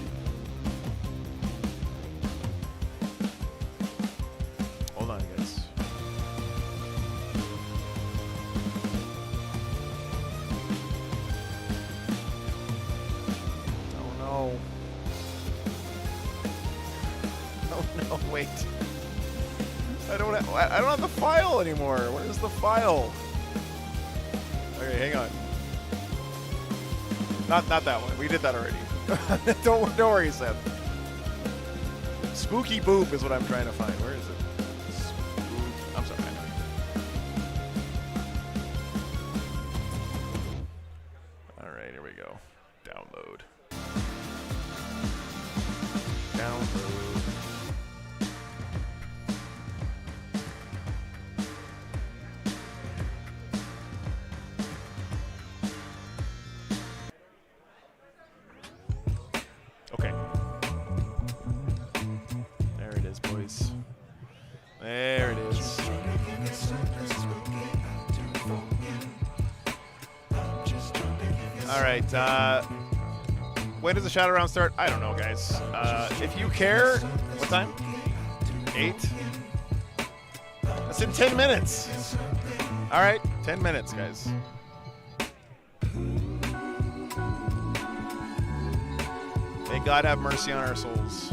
Hold on, guys. Oh no. Oh no, wait. I don't have the file anymore. Where's the file? Okay, hang on. Not that one. We did that already. Don't worry, Seth. Spooky Boop is what I'm trying to find. Where is it? I'm sorry. All right, here we go. Download. Download. All right. When does the shadow round start? I don't know, guys. If you care, what time? 8? That's in 10 minutes. All right, 10 minutes, guys. May God have mercy on our souls.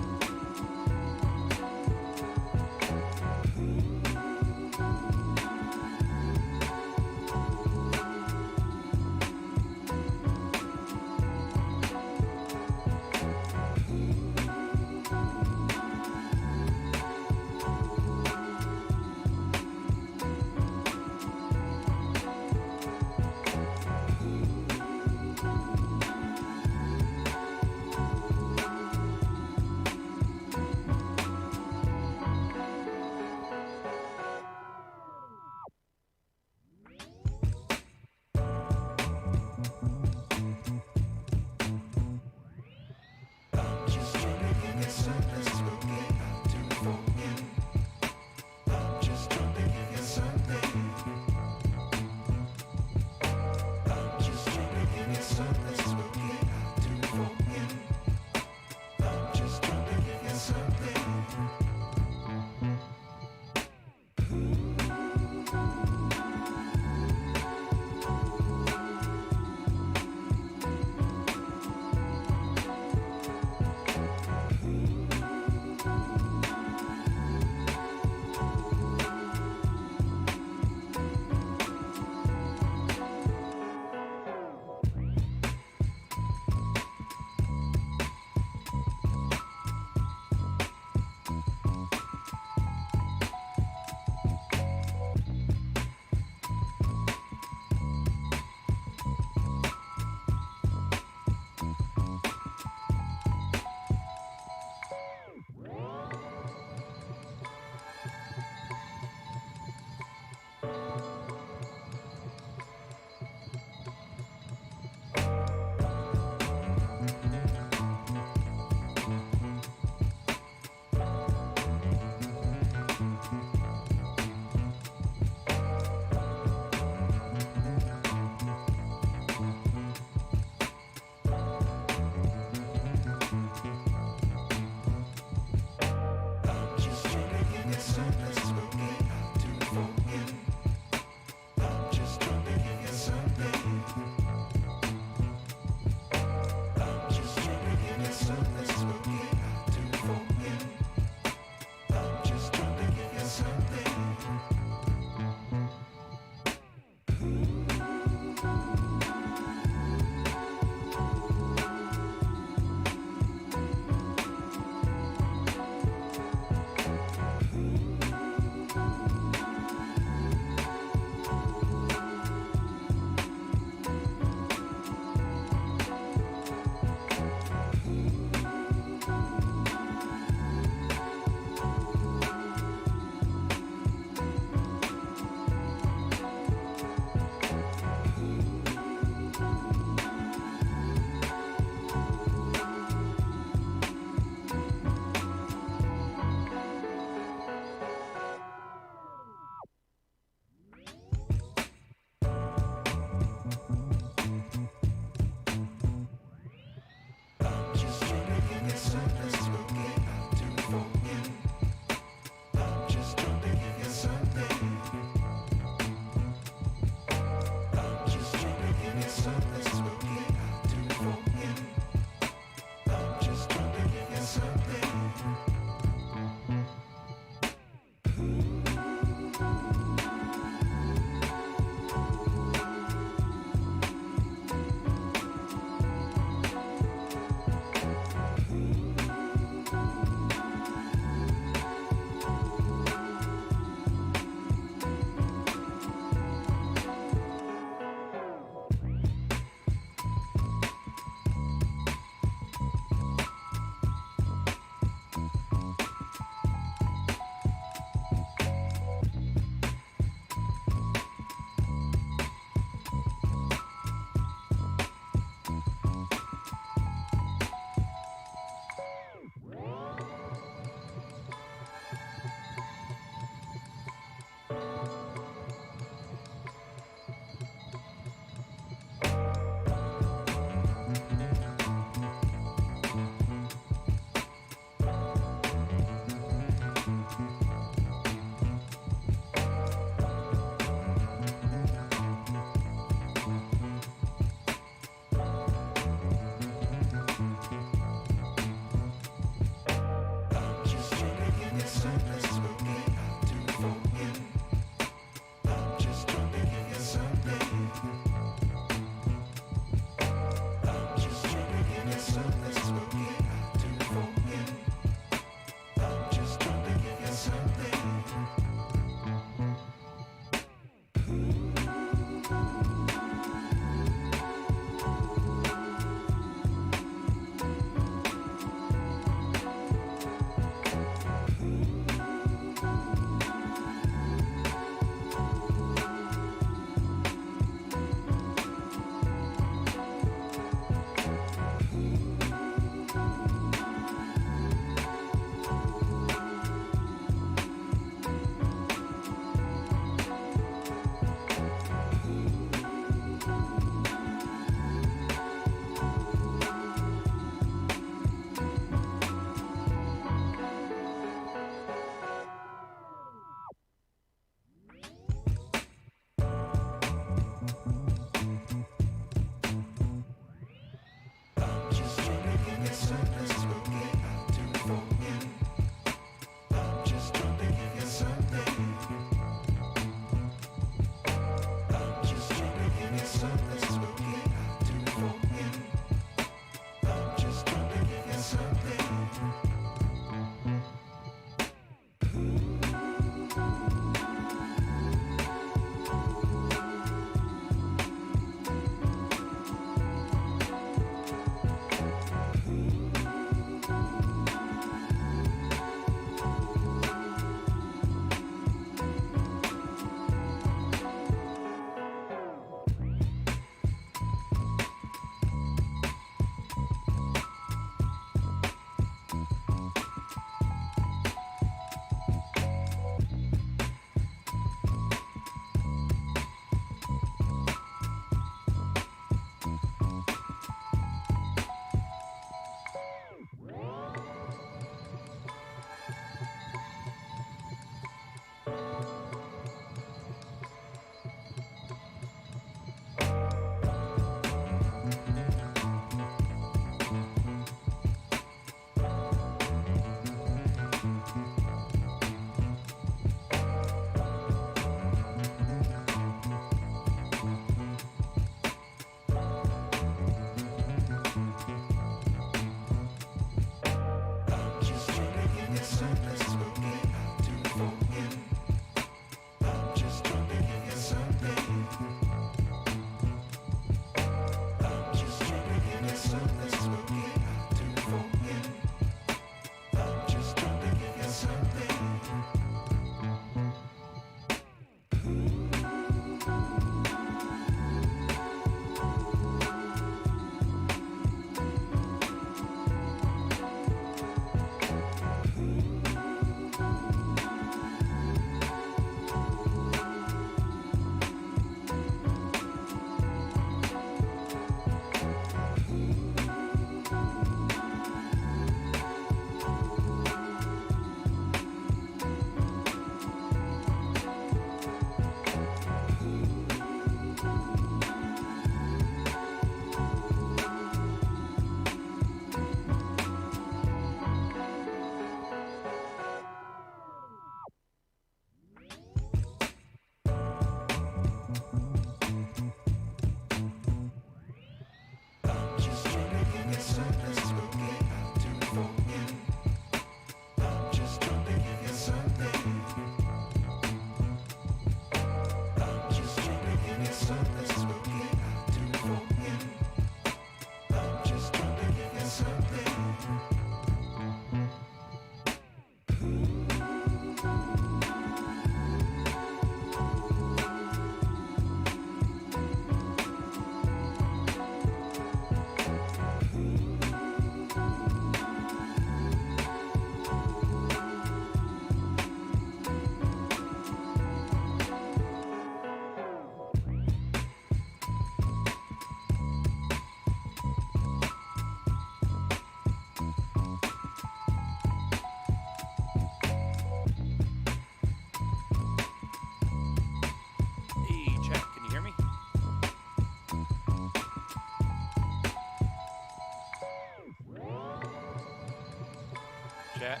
chat.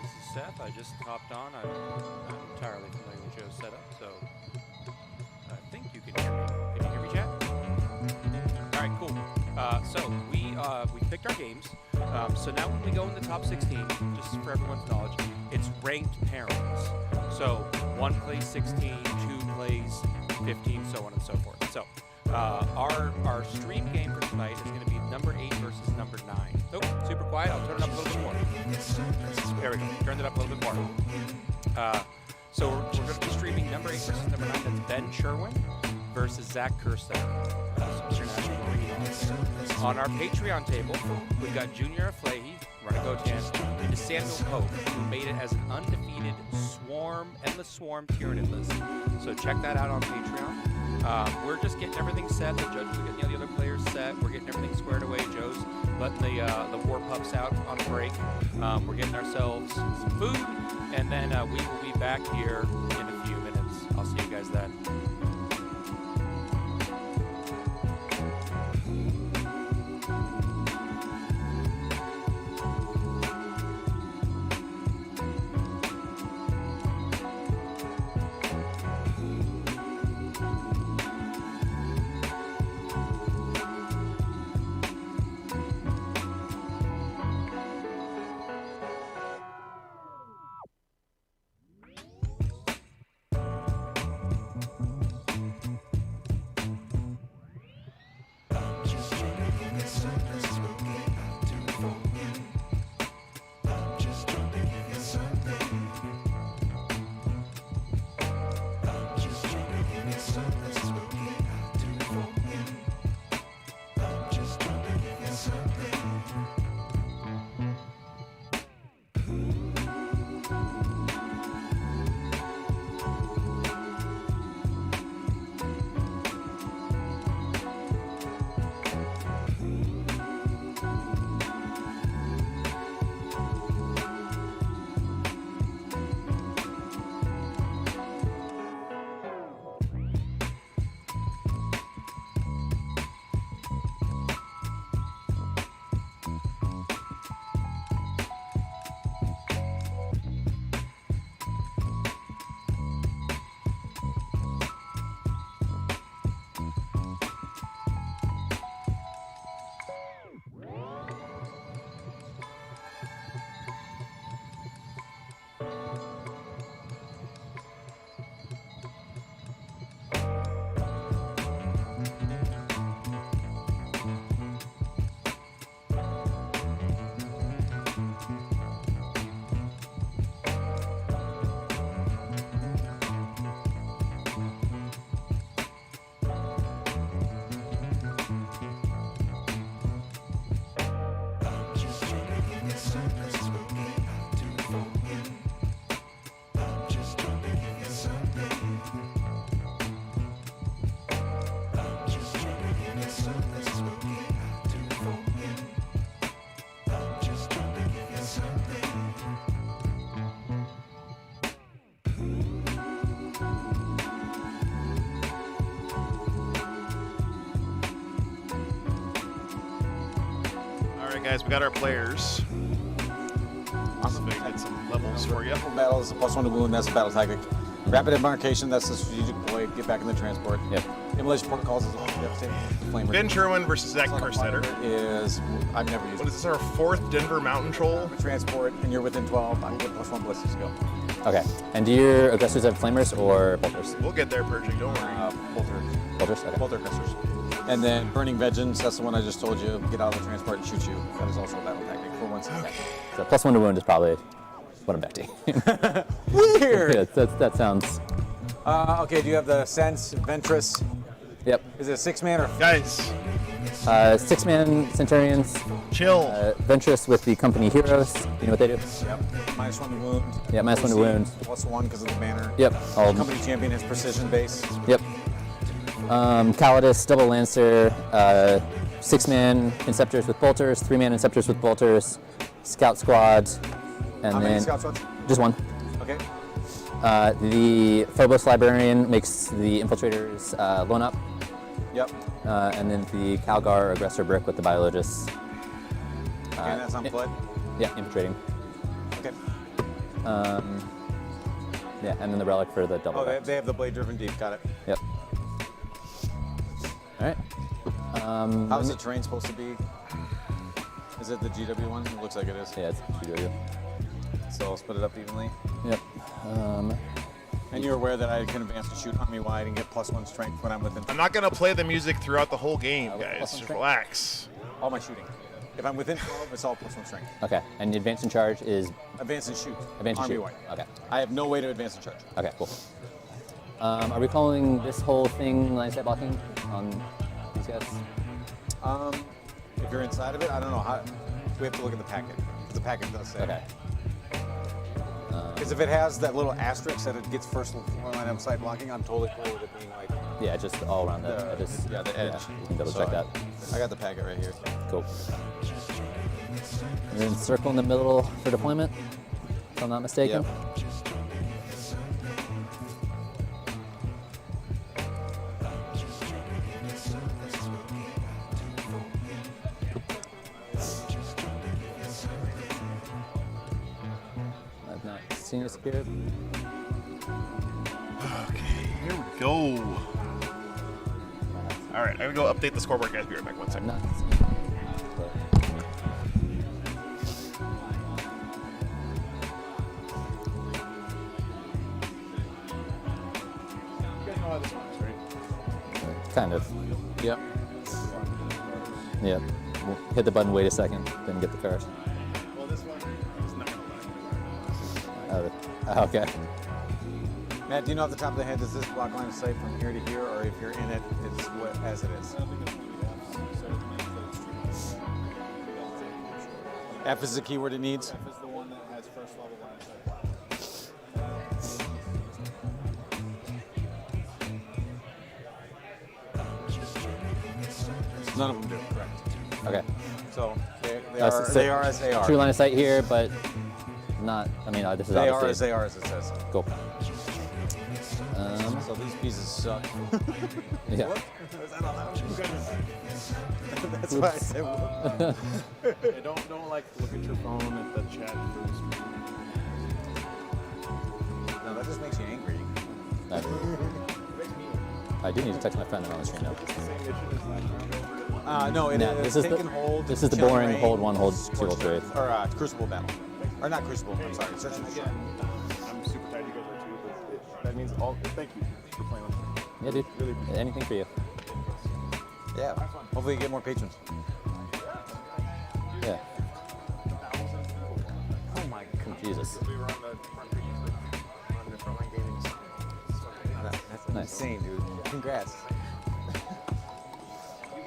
This is Seth. I just hopped on. I'm not entirely familiar with Joe's setup, so I think you can hear me. Can you hear me, chat? All right, cool. So we picked our games. So now when we go in the top 16, just for everyone's knowledge, it's ranked pairings. So 1 plays 16, 2 plays 15, so on and so forth. So our stream game for tonight is going to be number 8 versus number 9. Oh, super quiet. I'll turn it up a little bit more. There we go. Turned it up a little bit more. So we're going to be streaming number 8 versus number 9. That's Ben Sherwin versus Zach Kirstead. International Marine officer. On our Patreon table, we've got Junior Aflahi, Ranagotan, and Samuel Pope, who made it as an undefeated endless swarm Tyranid list. So check that out on Patreon. We're just getting everything set. The judges are getting the other players set. We're getting everything squared away. Joe's letting the war pups out on a break. We're getting ourselves some food, and then we will be back here in a few minutes. I'll see you guys then. Guys, we got our players. Awesome. So get some levels for you. Battle is a +1 to wound. That's a battle tactic. Rapid embarkation. That's the strategic way. Get back in the transport. Yep. Immolation protocols is devastating. Flame Ben Sherwin versus Zach Kerstetter. Is I've never used. What is this? Our 4th Denver Mountain Troll. Transport, and you're within 12. I can get +1 ballistics. Go. Okay. And do your aggressors have flamers or bolters? We'll get there, Purging. Don't worry. Bolters. Okay. Bolter aggressors. And then burning vengeance. That's the one I just told you. Get out of the transport and shoot you. That is also a battle tactic for 1 second. Okay. So +1 to wound is probably what I'm betting. Weird. Yeah, that sounds. Okay. Do you have the Sense Ventress? Yep. Is it a 6-man or guys? 6-man Centurions. Chill. Ventress with the company heroes. You know what they do? Yep. -1 to wound. Yeah, -1 to wound. +1 because of the banner. Yep. Company champion has precision base. Yep. Calidus, double lancer, 6-man Inceptors with bolters, 3-man Inceptors with bolters, scout squad, and How then many scout squads? just one. Okay. The Phobos Librarian makes the infiltrators lone up. Yep. And then the Calgar Aggressor Brick with the Biologists. And that's on foot? Yeah, infiltrating. Yeah, and then the relic for the double. Oh, they have the blade-driven deep. Got it. Yep. All right. How's the terrain supposed to be? Is it the GW one? It looks like it is. Yeah, it's GW. So I'll split it up evenly. Yep. And you're aware that I can advance to shoot army-wide and get +1 strength when I'm within... I'm not going to play the music throughout the whole game, guys. Just relax. All my shooting. If I'm within 12, it's all +1 strength. Okay, and the advance and charge is? Advance and shoot. Advance and shoot. Army-wide. Okay. I have no way to advance and charge. Okay, cool. Are we calling this whole thing line sight blocking on these guys? If you're inside of it, I don't know how. We have to look at the packet. The packet does say. Okay. Because if it has that little asterisk that it gets first line of sight blocking, I'm totally cool with it being like. Yeah, just all around the edge. Yeah, the edge. Yeah, you can double check that. I got the packet right here. Cool. You're in circle in the middle for deployment, if I'm not mistaken. Yep. I've not seen a spirit. Okay, here we go. All right, I'm going to go update the scoreboard, guys. Be right back. 1 second. Kind of. Yep. Yep. We'll hit the button, wait a second, then get the card. Well, this one is not going to Okay. Matt, do you know off the top of the head, does this block line of sight from here to here, or if you're in it, it's what, as it is? F is the keyword it needs? F is the one that has first level line of sight. None of them do, correct. Okay. So they So are as they are. True line of sight here, but not, I mean, this is They are obviously. as they are, as it says. Cool. So these pieces suck. Yeah. What? Was that allowed? That's why I said whoop. Yeah, don't like look at your phone at the chat. No, that just makes you angry. I do need to text my friend on the screen now. No, it is this is take the, and hold. This is the chill boring rain, hold one, hold two, hold three. Or Crucible battle. Or not Crucible, I'm sorry. Search and Destroy. I'm super tired. You guys are too. But that means all. Thank you for playing with me. Yeah, dude. Really Anything for you. Yeah. Hopefully you get more patrons. Yeah. Oh my Jesus. That's Nice. insane, dude. Congrats.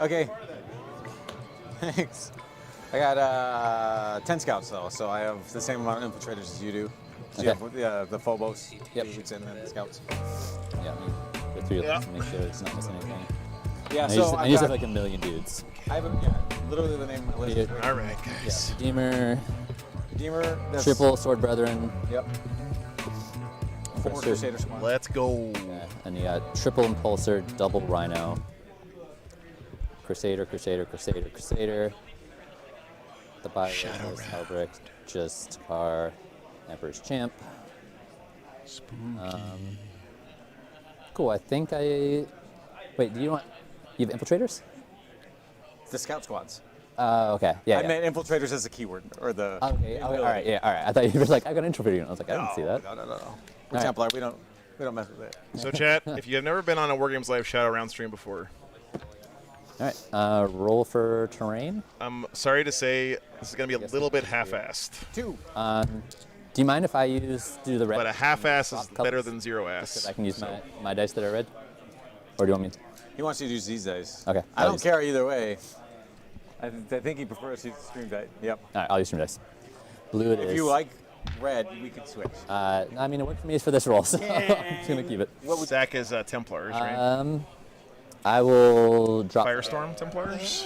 Okay. Thanks. I got 10 scouts though, so I have the same amount of infiltrators as you do. So you have the Phobos, shoots in, and the scouts. Yeah, I mean, the three of them to make sure it's not missing anything. Yeah, I used to have like a million dudes. I have literally the name of my list. All right, guys. Yeah, Redeemer. Redeemer. That's Triple Sword Brethren. Yep. 4 Crusader squad. Let's go. Yeah, and you got triple Impulsor, double Rhino. Crusader, Crusader, Crusader, Crusader. The Bio is Hellbrick, just our Emperor's Champ. Cool, I think I... Wait, do you want... You have infiltrators? The scout squads. Okay, yeah. I meant infiltrators as a keyword, or the... Okay, all right, yeah, all right. I thought you were like, I got an infiltrator. I was like, I didn't see that. No. We're Templar, we don't mess with it. So, chat, if you have never been on a Wargames Live Shadow Round stream before. All right, roll for terrain. I'm sorry to say, this is going to be a little bit half-assed. 2. Do you mind if I do the red? But a half-ass is better than zero-ass. I can use my dice that are red? Or do you want me to? He wants you to use these dice. Okay. I don't care either way. I think he prefers to use stream dice. Yep. All right, I'll use stream dice. Blue it is. If you like red, we can switch. I mean, it worked for me for this roll, so I'm just going to keep it. Zach is Templars, right? I will drop... Firestorm Templars?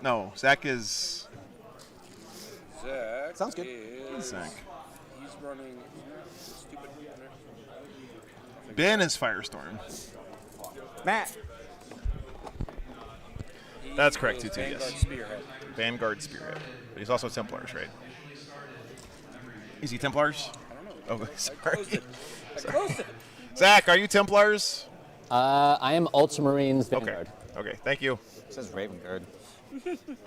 No, Zach is... Zach sounds good. Zach. He's running stupid. Ben is Firestorm. Matt. That's correct, Tutu, Vanguard yes. Spearhead. Vanguard Spearhead. But he's also Templars, right? Is he Templars? Oh, sorry. Sorry. Zach, are you Templars? I am Ultramarines Vanguard. Okay, thank you. It says Raven Guard.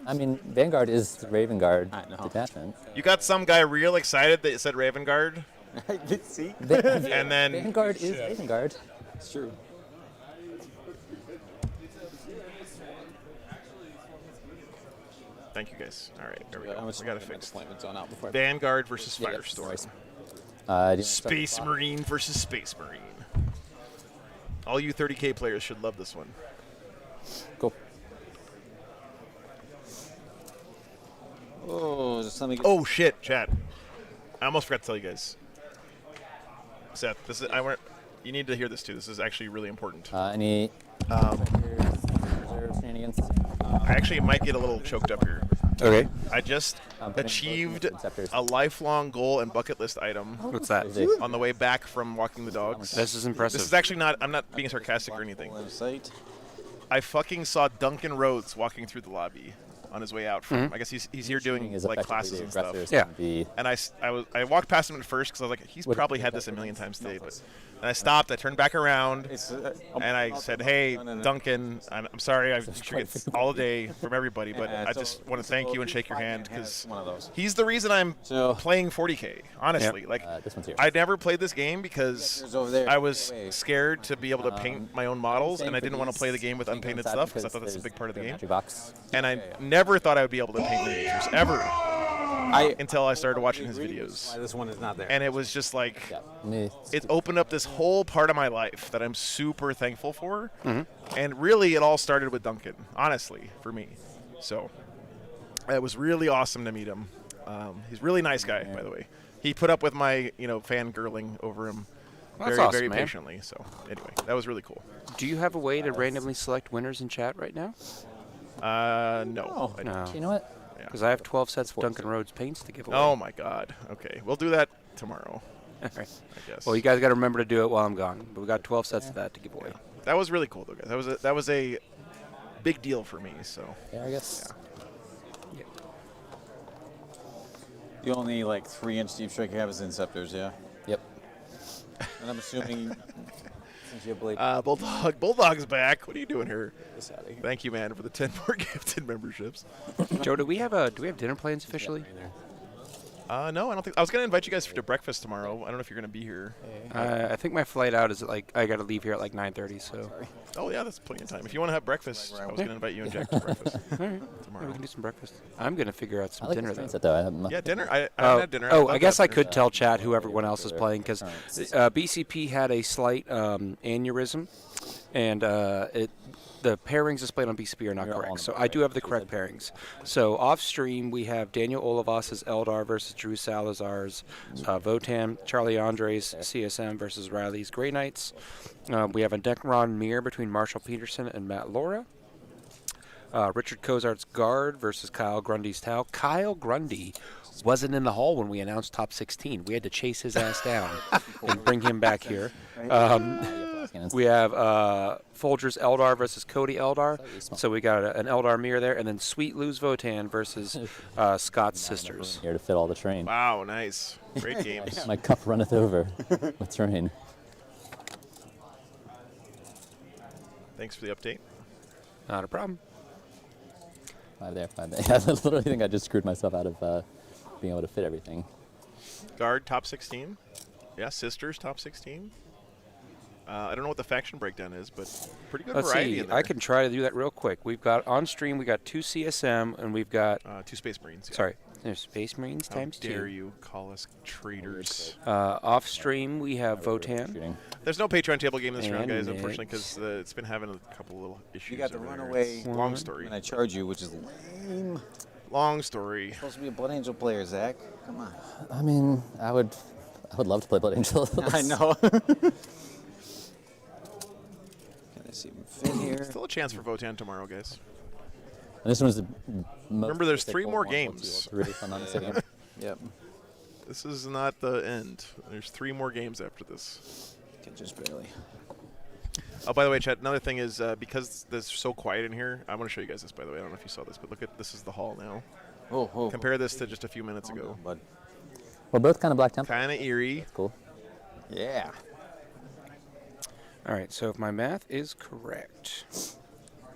I mean, Vanguard is the Raven Guard detachment. You got some guy real excited that it said Raven Guard. See? And then Vanguard is Raven Guard. It's true. Thank you guys. All right, there we go. How much We got to fix deployment zone out before I- Vanguard versus Yeah, Firestorm. do you want to start Space the clock? Marine versus Space Marine. All you 30K players should love this one. Go. Oh, just let me get Oh shit, chat. I almost forgot to tell you guys. Seth, this is you need to hear this too. This is actually really important. Any reserve shenanigans? I actually might get a little choked up here. Okay. I just achieved a lifelong goal and bucket list item. What's that? On the way back from walking the dogs. This is impressive. This is actually not, I'm not being sarcastic or anything. I fucking saw Duncan Rhodes walking through the lobby on his way out from, I guess he's here doing like classes and stuff. Yeah. And I walked past him at first because I was like, he's probably had this a million times today. But and I stopped, I turned back around, and I said, hey, Duncan, I'm sorry, I'm sure it's all day from everybody, but I just want to thank you and shake your hand because he's the reason I'm playing 40K, honestly. Like, this one's here. I never played this game because I was scared to be able to paint my own models, and I didn't want to play the game with unpainted stuff because I thought that's a big part of the game. And I never thought I would be able to paint miniatures, ever. Until I started watching his videos. Why this one is not there. And it was just like, it opened up this whole part of my life that I'm super thankful for. And really, it all started with Duncan, honestly, for me. So it was really awesome to meet him. He's a really nice guy, by the way. He put up with my, fangirling over him very, awesome, very man. patiently. So anyway, that was really cool. Do you have a way to randomly select winners in chat right now? No. I don't. You know what? Because I have 12 sets of Duncan Rhodes paints to give away. Oh my God. Okay, we'll do that tomorrow. All right. I guess. Well, you guys got to remember to do it while I'm gone. But we got 12 sets of that to give away. That was really cool, though, guys. That was a big deal for me. So. Yeah, I guess. Yeah. The only 3-inch deep strike you have is Inceptors, yeah. Yep. And I'm assuming since you have blade. Bulldog's back. What are you doing here? Get out of here. Thank you, man, for the 10 more gifted memberships. Joe, do we have dinner plans officially? No, I don't think. I was gonna invite you guys to breakfast tomorrow. I don't know if you're gonna be here. I think my flight out is I got to leave here at 9:30. So. Oh yeah, that's plenty of time. If you want to have breakfast, I was gonna invite you and Jack to breakfast tomorrow. Yeah, we can do some breakfast. I'm gonna figure out some dinner though. Yeah, dinner. I haven't had dinner. I guess I could tell chat who everyone else is playing because BCP had a slight aneurysm, and the pairings displayed on BCP are not correct. So I do have the correct pairings. So off stream we have Daniel Olivas' Eldar versus Drew Salazar's Votan, Charlie Andres CSM versus Riley's Grey Knights. We have a Necron mirror between Marshall Peterson and Matt Laura. Richard Cozart's Guard versus Kyle Grundy's Tau. Kyle Grundy wasn't in the hall when we announced top 16. We had to chase his ass down and bring him back here. We have Folger's Eldar versus Cody Eldar. So we got an Eldar mirror there. And then Sweet Lou's Votan versus Scott's Sisters. Here to fit all the terrain. Wow, nice. Great games. My cup runneth over with terrain. Thanks for the update. Not a problem. 5 there. I literally think I just screwed myself out of being able to fit everything. Guard top 16. Yeah, Sisters top 16. I don't know what the faction breakdown is, but pretty good variety in there. I can try to do that real quick. We've got on stream, we got 2 CSM, and we've got 2 Space Marines. Yeah. Sorry, there's Space Marines times 2. How dare you call us traitors? Off stream, we have Votan. There's no Patreon table game this round, guys, unfortunately, because it's been having a couple little issues. You got the over there. runaway. It's a long story. When I charge you, which is lame. Long story. You're supposed to be a Blood Angel player, Zach. Come on. I mean, I would love to play Blood Angel. I know. See if we fit here. Still a chance for Votan tomorrow, guys. And this one's the most. Remember, there's 3 more games. Yep. This is not the end. There's 3 more games after this. Just barely. Oh, by the way, chat, another thing is because it's so quiet in here, I want to show you guys this, by the way. I don't know if you saw this, but look at this is the hall now. Oh. Compare this to just a few minutes ago. Bud. We're both kind of Black Templars. Kind of eerie. That's cool. Yeah. All right, so if my math is correct,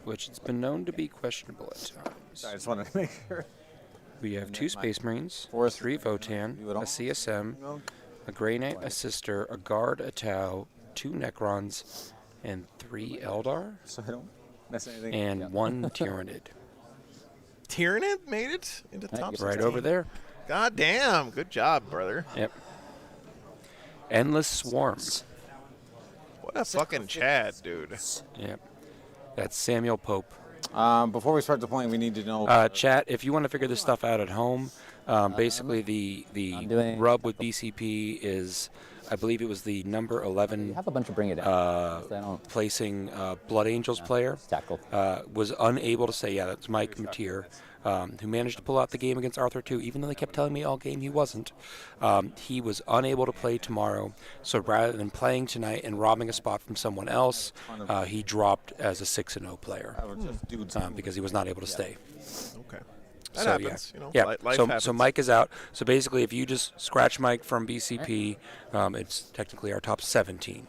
which it's been known to be questionable at times. I just wanted to make sure. We have 2 Space Marines, 3 Votan, a CSM, a Grey Knight, a Sister, a Guard, a Tau, 2 Necrons, and 3 Eldar. So I don't mess anything. And 1 Tyrannid. Tyrannid made it into top 16. Right over there. God damn. Good job, brother. Yep. Endless Swarms. What a fucking Chad, dude. Yep. That's Samuel Pope. Before we start deploying, we need to know. Chat, if you want to figure this stuff out at home, basically the rub with BCP is, I believe it was the number 11 have a bunch of bring it in. placing Blood Angels player was unable to say, yeah, that's Mike Mateer, who managed to pull out the game against Arthur too, even though they kept telling me all game he wasn't. He was unable to play tomorrow, so rather than playing tonight and robbing a spot from someone else, he dropped as a 6-0 player because he was not able to stay. Okay. That happens. Yeah, you know, yeah. Life So happens. Mike is out. So basically, if you just scratch Mike from BCP, it's technically our top 17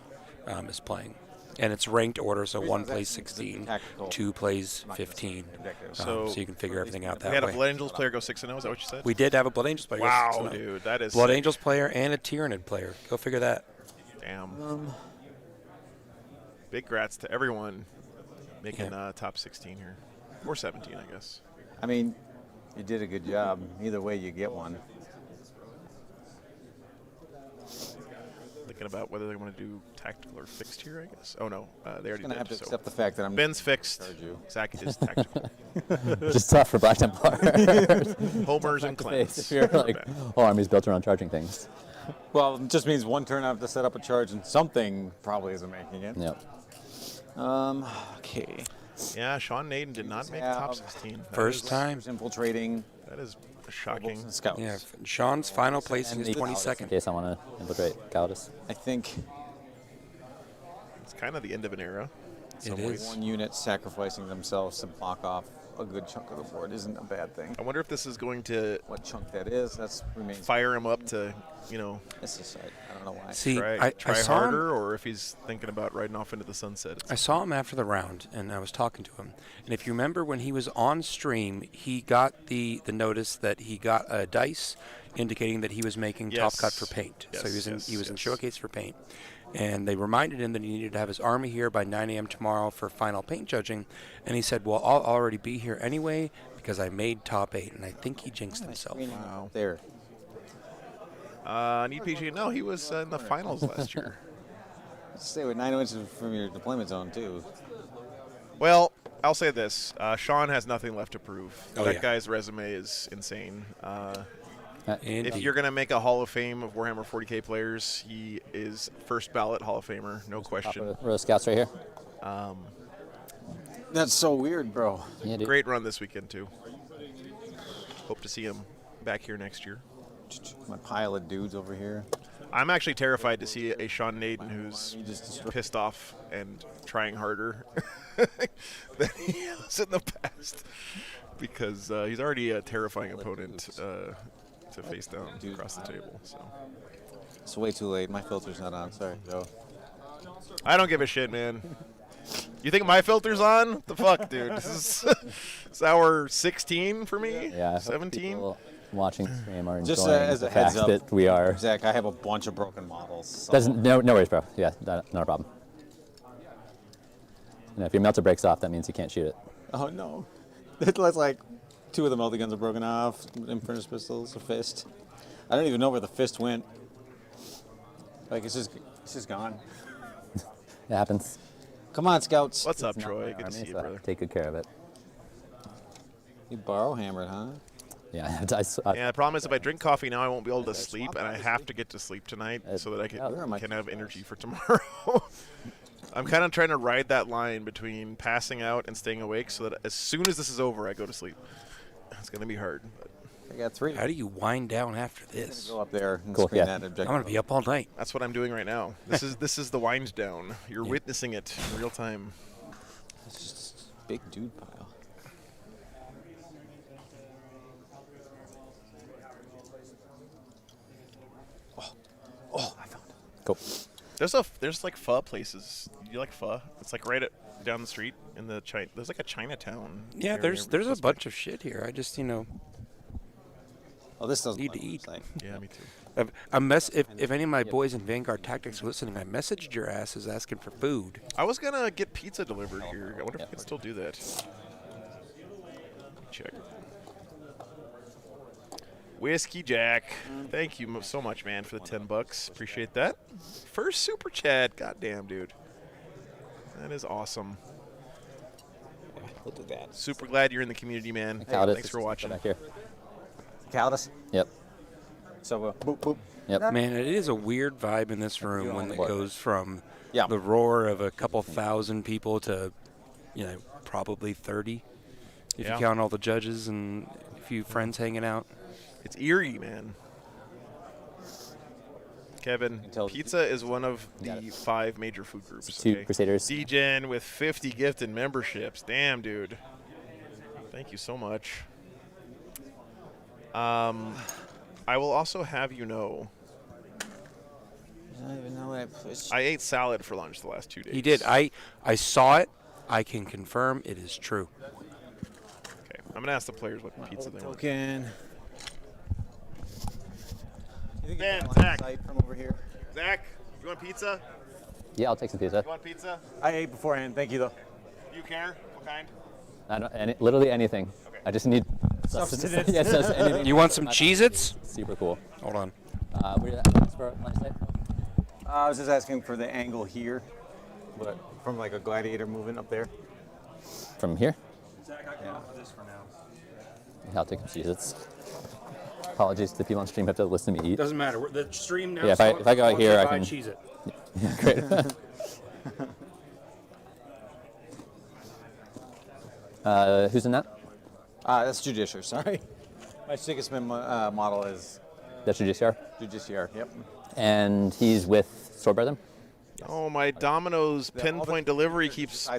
is playing. And it's ranked order, so 1 plays 16, 2 plays 15. So you can figure everything out that way. We had a Blood Angels player go 6-0, is that what you said? We did have a Blood Angels player Wow, go 6-0. dude, that is Blood sick. Angels player and a Tyrannid player. Go figure that. Damn. Big grats to everyone making top 16 here. Or 17, I guess. I mean, you did a good job. Either way, you get one. Thinking about whether they want to do tactical or fixed here, I guess. Oh, no. They already gonna did. have to so. accept the fact that I'm Ben's fixed. charge you. Zach is tactical. Just tough for Black Templar. Homers and Clint's. If you're like, whole army's built around charging things. Well, it just means one turn I have to set up a charge, and something probably isn't making it. Yep. Okay. Yeah, Sean Naden did not make the top 16. First time. Infiltrating. That is shocking. Scouts. Yeah, Sean's final placing is In 22nd. case I want to infiltrate Gaudas. I think It's kind of the end of an era. It is. one unit sacrificing themselves to block off a good chunk of the board isn't a bad thing. I wonder if this is going to What chunk that is, that's remains. fire him up to, you know, This is I don't know why. See, try I saw him- harder, or if he's thinking about riding off into the sunset. I saw him after the round, and I was talking to him. And if you remember when he was on stream, he got the notice that he got a dice indicating that he was making top cut for paint. So he was in showcase for paint. And they reminded him that he needed to have his army here by 9 a.m. tomorrow for final paint judging. And he said, well, I'll already be here anyway because I made top 8. And I think he jinxed himself. Wow. There. Need PG? No, he was in the finals last year. Stay with 9 inches from your deployment zone, too. Well, I'll say this. Sean has nothing left to prove. Oh, that yeah. guy's resume is insane. If Indeed. you're going to make a Hall of Fame of Warhammer 40K players, he is first ballot Hall of Famer, no question. Row of scouts right here. That's so weird, bro. Yeah, dude. Great run this weekend, too. Hope to see him back here next year. My pile of dudes over here. I'm actually terrified to see a Sean Naden who's pissed off and trying harder than he has in the past, because he's already a terrifying opponent to face down across the table. So It's way too late. My filter's not on. Sorry, Joe. I don't give a shit, man. You think my filter's on? What the fuck, dude? This is hour 16 for me. Yeah. I hope 17. people watching the stream are Just enjoying as the a heads fact up, that we are. Zach, I have a bunch of broken models. So. Doesn't no worries, bro. Yeah, not a problem. And if your melter breaks off, that means you can't shoot it. Oh no, that's like 2 of the multi-guns are broken off. Infernus pistols, a fist. I don't even know where the fist went. Like it's just gone. It happens. Come on, scouts. What's up, It's not Troy? my Good to army, see you, so I have brother. to take good care of it. You borrow hammered, huh? Yeah, Yeah, the problem is if I drink coffee now, I won't be able to sleep, and I have to get to sleep tonight so that I can have energy for tomorrow. I'm kind of trying to ride that line between passing out and staying awake so that as soon as this is over, I go to sleep. It's going to be hard. But I got 3. How do you wind down after this? Go up there and Cool, screen yeah. that objective. I'm going to be up all night. that's what I'm doing right now. This is the wind down. You're witnessing it in real time. It's just a big dude pile. Cool. There's like pho places. You like pho? It's like right down the street in the There's like a Chinatown. Yeah, there's a bunch of shit here. I just Oh, this doesn't need to eat. Yeah, me too. If any of my boys in Vanguard Tactics are listening, I messaged your asses asking for food. I was gonna get pizza delivered here. I wonder if I can still do that. Check. Whiskey Jack, thank you so much, man, for the $10. Appreciate that. First super chat, goddamn, dude. That is awesome. We'll do that. Super glad you're in the community, man. Hey, thanks for watching. Back here. Caldus? Yep. So, boop, boop. Yep. Man, it is a weird vibe in this room when it goes from the roar of a couple thousand people to, probably 30, if you count all the judges and a few friends hanging out. It's eerie, man. Kevin, pizza is one of the 5 major food groups. Two Crusaders. DGen with 50 gifted memberships. Damn, dude. Thank you so much. I will also have you know. I don't even know what I pushed. I ate salad for lunch the last 2 days. He did. I saw it. I can confirm it is true. Okay, I'm gonna ask the players what pizza they want. Token. Ben, Zach. From over here. Zach, you want pizza? Yeah, I'll take some pizza. You want pizza? I ate beforehand. Thank you, though. You care? What kind? I don't, literally anything. Okay. I just need substance. Yes, anything. You want some Cheez-Its? Super cool. Hold on. Where did that for lunch day? I was just asking for the angle here, but from like a gladiator moving up there. From here? Zach, I can offer this for now. Yeah, I'll take some Cheez-Its. Apologies to the people on stream who have to listen to me eat. Doesn't matter. The stream now. Yeah, if I go out here, I can. Cheese it. Yeah, great. Who's in that? That's Judiciary. Sorry, my Sigismund model is. That's Judiciary. Judiciary. Yep. And he's with Swordbear then? Oh, my Domino's pinpoint delivery keeps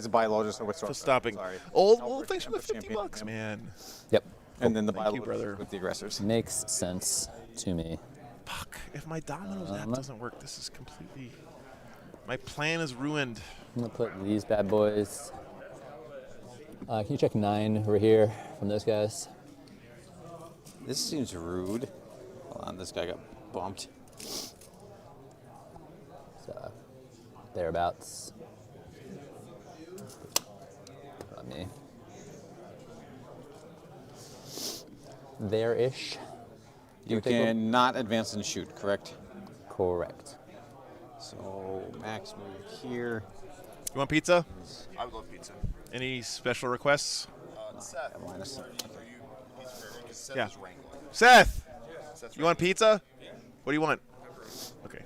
stopping. Oh, well, thanks for the $50, man. Yep. And then the Thank you, brother. with the aggressors. Makes sense to me. Fuck, if my Domino's app doesn't work, this is completely... My plan is ruined. I'm going to put these bad boys. Can you check 9 over here from those guys? This seems rude. Hold on, this guy got bumped. So, thereabouts. Not me. There-ish. You can not advance and shoot, correct? Correct. So Max move here. You want pizza? I would love pizza. Any special requests? Seth. Yeah. Seth! You want pizza? What do you want? Okay.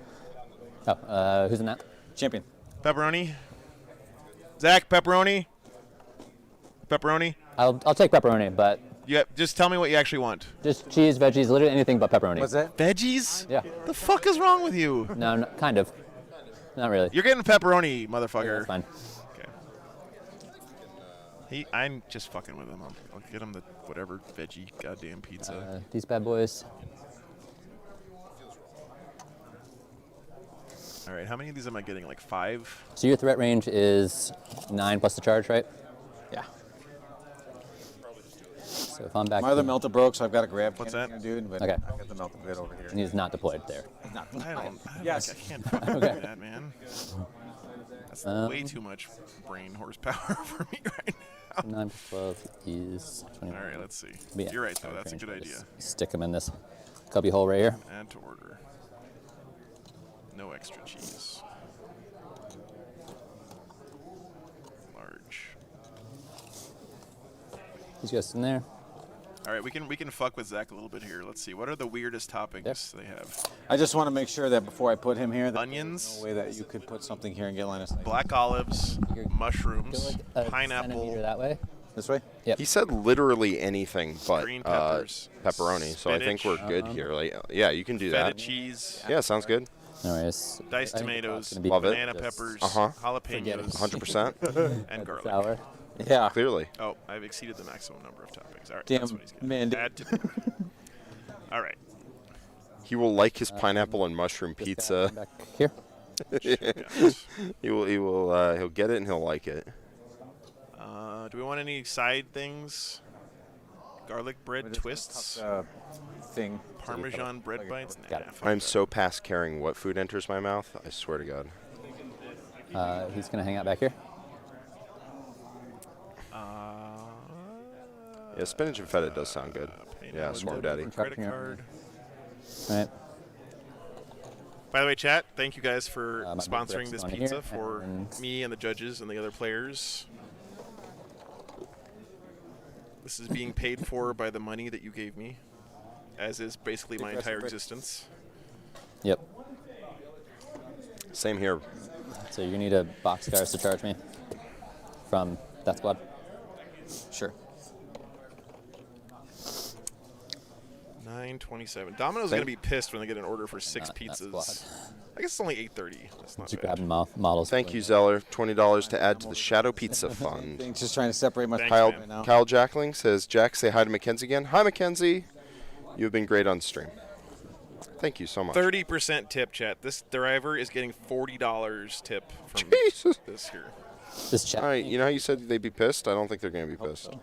Oh, who's in that? Champion. Pepperoni. Zach, pepperoni. Pepperoni. I'll take pepperoni, but Yeah, just tell me what you actually want. just cheese, veggies, literally anything but pepperoni. What's that? Veggies? Yeah. The fuck is wrong with you? No, kind of. Not really. You're getting pepperoni, motherfucker. That's fine. Okay. I'm just fucking with him. I'll get him the whatever veggie goddamn pizza. These bad boys. All right, how many of these am I getting? Like 5? So your threat range is 9 plus the charge, right? Yeah. So if I'm back. My other melter broke, so I've got to grab. What's that? Dude, but Okay. I've got the melter bit over here. And he's not deployed there. Yes. I can't fucking Okay. do that, man. That's Um, way too much brain horsepower for me right now. 9 plus 12 is 21. All right, let's see. But yeah, You're right, though. charge That's a range. good Just idea. Stick them in this cubby hole right here. Add to order. No extra cheese. Large. These guys in there. All right, we can fuck with Zach a little bit here. Let's see. What are the weirdest toppings they have? I just want to make sure that before I put him here, that Onions. there's no way that you could put something here and get line of sight. Black olives, mushrooms, Go like a pineapple. centimeter that way. This way? Yep. He said literally anything but Green peppers, pepperoni, so I think we're spinach, good here. Like, yeah, you can do feta that. cheese, Yeah, sounds good. Anyways. diced tomatoes, gonna be Love it. banana just peppers, Forget it. jalapenos, 100%. and garlic. Sour. Yeah. Clearly. Oh, I've exceeded the maximum number of toppings. All right, Damn, that's what he's getting. man. Add to All right. He will like his pineapple and mushroom This guy pizza. back here. He'll get it and he'll like it. Do we want any side things? Garlic bread twists? Thing. Parmesan bread bites? Nah, I'm so past caring what food enters my mouth. I swear to God. He's going to hang out back here. Yeah, spinach and feta does sound good. Yeah, Swarm Daddy. Credit card. All right. By the way, chat, thank you guys for my sponsoring this on pizza here, for and me and the judges and the other players. This is being paid for by the money that you gave me, as is basically my entire existence. Yep. Same here. So you need a boxcars to charge me from that squad? Sure. 9:27. Domino's going to be pissed when they get an order for 6 pizzas. I guess it's only 8:30. That's not bad. Models. Thank you, Zeller. $20 to add to the Shadow Pizza Fund. Just trying to separate my Kyle, right now. Kyle Jackling says, Jack, say hi to Mackenzie again. Hi, Mackenzie. You have been great on stream. Thank you so much. 30% tip, chat. This driver is getting $40 tip from this here. This chat. All right, you know how you said they'd be pissed? I don't think they're going to be pissed. Oh,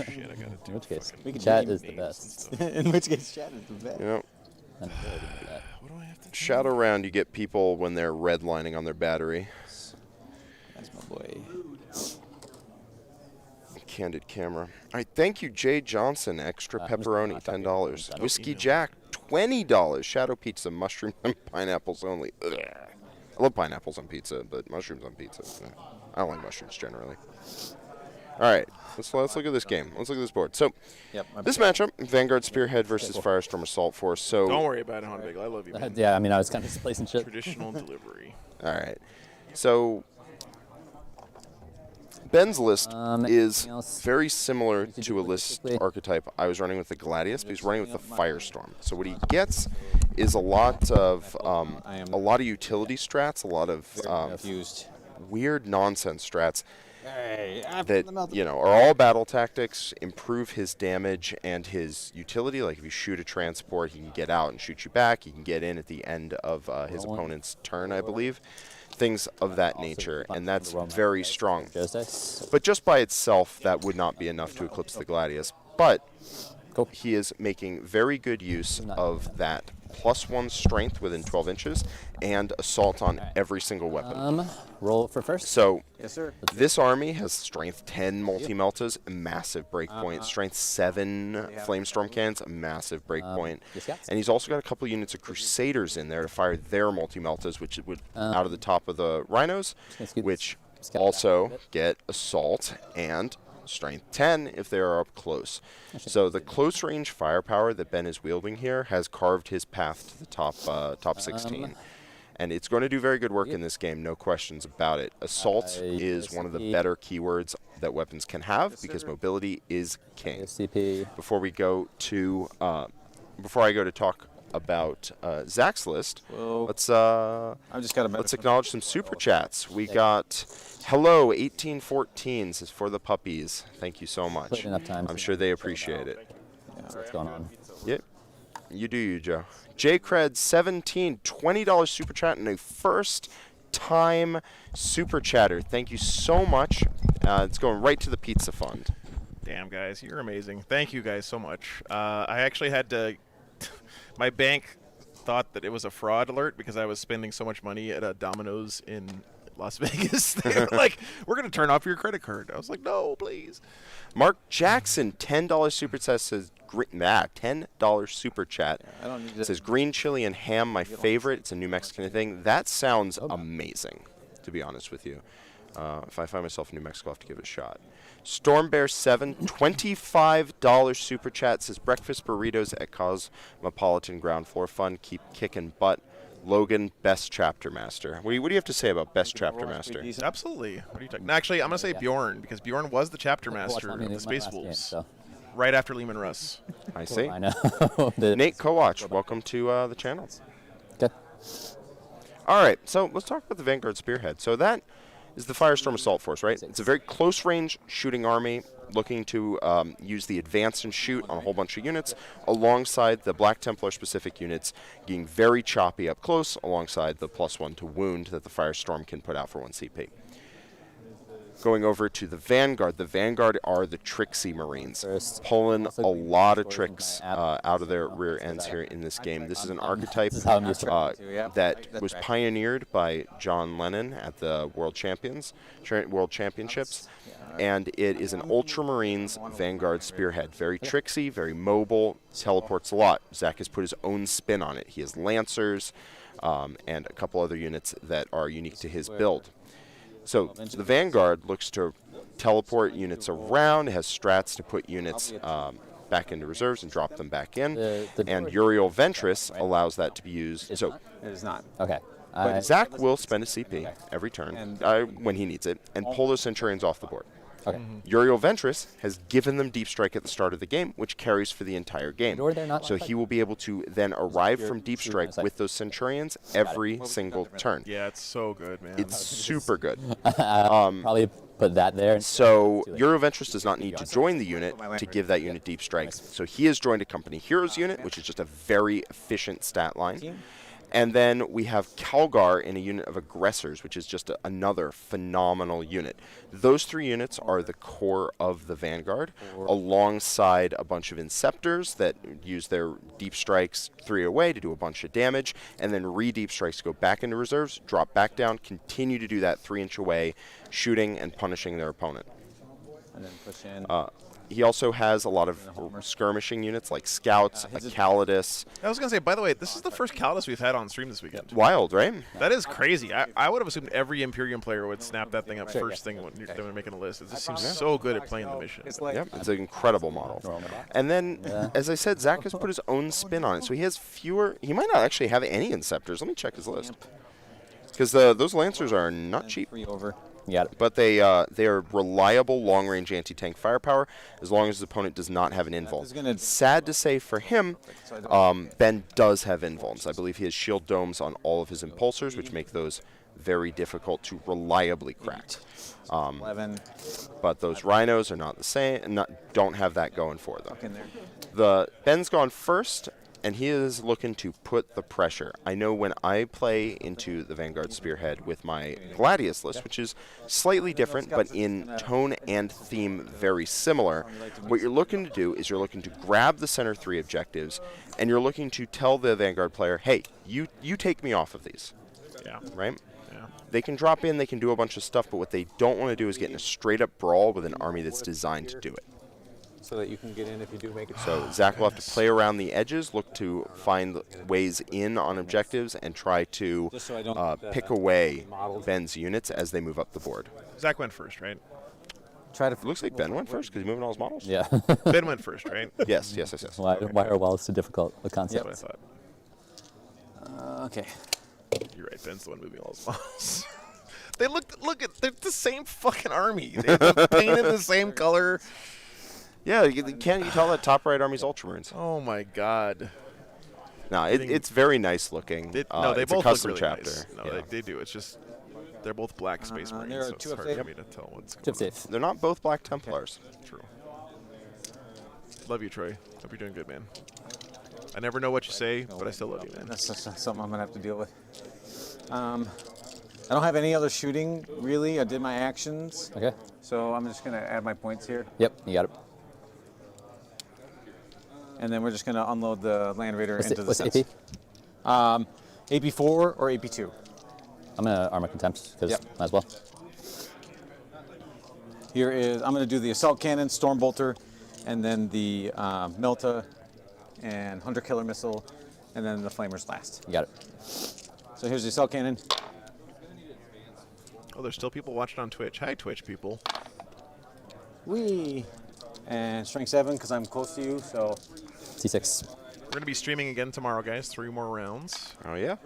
shit, I got to do In which case, We can chat do is the best. In which case, chat is the best. You know, I'm really good at that. What do I have to do? Shadow round, you get people when they're redlining on their battery. That's my boy. Candid camera. All right, thank you, Jay Johnson. Extra pepperoni, $10. Whiskey Jack, $20. Shadow pizza, mushrooms and pineapples only. Ugh. I love pineapples on pizza, but mushrooms on pizza. I don't like mushrooms generally. All right, let's look at this game. Let's look at this board. So, this matchup, Vanguard Spearhead versus Firestorm Assault Force. So don't worry about it, Honbig. I love you, man. Yeah, I mean, I was kind of placing shit. Traditional delivery. All right. So, Ben's list is very similar to a list archetype I was running with the Gladius, but he's running with the Firestorm. So what he gets is a lot of utility strats, a lot of weird nonsense strats that are all battle tactics, improve his damage and his utility. Like if you shoot a transport, he can get out and shoot you back. He can get in at the end of his opponent's turn, I believe. Things of that nature, and that's very strong. But just by itself, that would not be enough to eclipse the Gladius. But he is making very good use of that +1 strength within 12 inches and assault on every single weapon. Roll for first. So yes, sir. This army has strength 10 multi-meltas, a massive breakpoint. Strength 7 flamestorm cannons, a massive breakpoint. And he's also got a couple units of Crusaders in there to fire their multi-meltas, which would out of the top of the Rhinos, which also get assault and strength 10 if they are up close. So the close range firepower that Ben is wielding here has carved his path to the top 16. And it's going to do very good work in this game, no questions about it. Assault is one of the better keywords that weapons can have because mobility is king. Before I go to talk about Zach's list, let's acknowledge some super chats. We got hello 1814 says for the puppies. Thank you so much. I'm sure they appreciate it. What's going on? Yep, you do you, Joe. JCred17, $20 super chat and a first time super chatter. Thank you so much. It's going right to the pizza fund. Damn, guys, you're amazing. Thank you guys so much. I actually had to my bank thought that it was a fraud alert because I was spending so much money at a Domino's in Las Vegas. They were like, we're going to turn off your credit card. I was like, no, please. Mark Jackson, $10 super chat says, $10 super chat says green chili and ham, my favorite. It's a New Mexican thing. That sounds amazing, to be honest with you. If I find myself in New Mexico, I'll have to give it a shot. Stormbear7, $25 super chat says breakfast burritos at Cosmopolitan Ground Floor Fun. Keep kicking butt. Logan, best chapter master. What do you have to say about best chapter master? Absolutely. What are you talking? No, actually, I'm going to say Bjorn because Bjorn was the chapter master of the Space Wolves right after Lehman Russ. I see. I know. Nate Kowach, welcome to the channel. Okay. All right, so let's talk about the Vanguard Spearhead. So that is the Firestorm Assault Force, right? It's a very close-range shooting army. looking to use the advance and shoot on a whole bunch of units, alongside the Black Templar specific units getting very choppy up close, alongside the +1 to wound that the Firestorm can put out for 1 CP. Going over to the Vanguard are the tricksy Marines, pulling a lot of tricks out of their rear ends here in this game. This is an archetype that was pioneered by John Lennon at the World Championships, and it is an Ultramarines Vanguard Spearhead. Very tricksy, very mobile, teleports a lot. Zach has put his own spin on it. He has Lancers and a couple other units that are unique to his build. So the Vanguard looks to teleport units around, has strats to put units back into reserves and drop them back in, and Uriel Ventress allows that to be used. So it is not. Okay. But Zach will spend a CP every turn when he needs it and pull those Centurions off the board. Okay. Uriel Ventress has given them Deep Strike at the start of the game, which carries for the entire game. So he will be able to then arrive from Deep Strike with those Centurions every single turn. Yeah, it's so good, man. It's super good. Probably put that there. So Uriel Ventress does not need to join the unit to give that unit Deep Strike. So he has joined a Company Heroes unit, which is just a very efficient stat line. And then we have Calgar in a unit of Aggressors, which is just another phenomenal unit. Those 3 units are the core of the Vanguard, alongside a bunch of Inceptors that use their Deep Strikes 3 away to do a bunch of damage, and then re-Deep Strikes to go back into reserves, drop back down, continue to do that 3-inch away, shooting and punishing their opponent. And then push in. He also has a lot of skirmishing units like Scouts, a Calidus. I was going to say, by the way, this is the first Calidus we've had on stream this weekend. Wild, right? That is crazy. I would have assumed every Imperium player would snap that thing up first thing when they're making a list. It just seems so good at playing the mission. Yep, it's an incredible model. And then, as I said, Zach has put his own spin on it. So he has fewer. He might not actually have any Inceptors. Let me check his list. Because those Lancers are not cheap. But they are reliable long-range anti-tank firepower as long as the opponent does not have an invuln. Sad to say for him, Ben does have invulns. I believe he has shield domes on all of his impulsors, which make those very difficult to reliably crack. But those rhinos are not the same, don't have that going for them. Ben's gone first, and he is looking to put the pressure. I know when I play into the Vanguard Spearhead with my Gladius list, which is slightly different, but in tone and theme very similar, what you're looking to do is you're looking to grab the center 3 objectives, and you're looking to tell the Vanguard player, hey, you take me off of these. Yeah. Right? Yeah. They can drop in, they can do a bunch of stuff, but what they don't want to do is get in a straight-up brawl with an army that's designed to do it. So that you can get in if you do make it. So Zach will have to play around the edges, look to find ways in on objectives, and try to pick away Ben's units as they move up the board. Zach went first, right? Looks like Ben went first because he's moving all his models. Yeah. Ben went first, right? Yes. Why are walls so difficult? The concept. That's what I thought. Okay. You're right. Ben's the one moving all his models. They're the same fucking army. They're painted the same color. Yeah, can't you tell that top right army's Ultramarines? Oh my God. No, it's very nice looking. No, they it's both a custom look really chapter. nice. No, they do. It's just they're both black Space Marines, there are so two it's hard for me to tell what's going on. They're not both Black Templars. True. Love you, Troy. Hope you're doing good, man. I never know what you say, but I still love you, man. That's something I'm gonna have to deal with. I don't have any other shooting really. I did my actions. Okay. So I'm just gonna add my points here. Yep, you got it. And then we're just gonna unload the Land Raider into the What's sets. AP? AP4 or AP2? I'm gonna Armor Contempt because might as well. Here is I'm gonna do the Assault Cannon, Stormbolter, and then the Melta and Hunter Killer Missile, and then the Flamers last. You got it. So here's the Assault Cannon. Oh, there's still people watching on Twitch. Hi, Twitch people. Whee! And Strength 7 because I'm close to you, so. T6. We're going to be streaming again tomorrow, guys. 3 more rounds. Oh, yeah?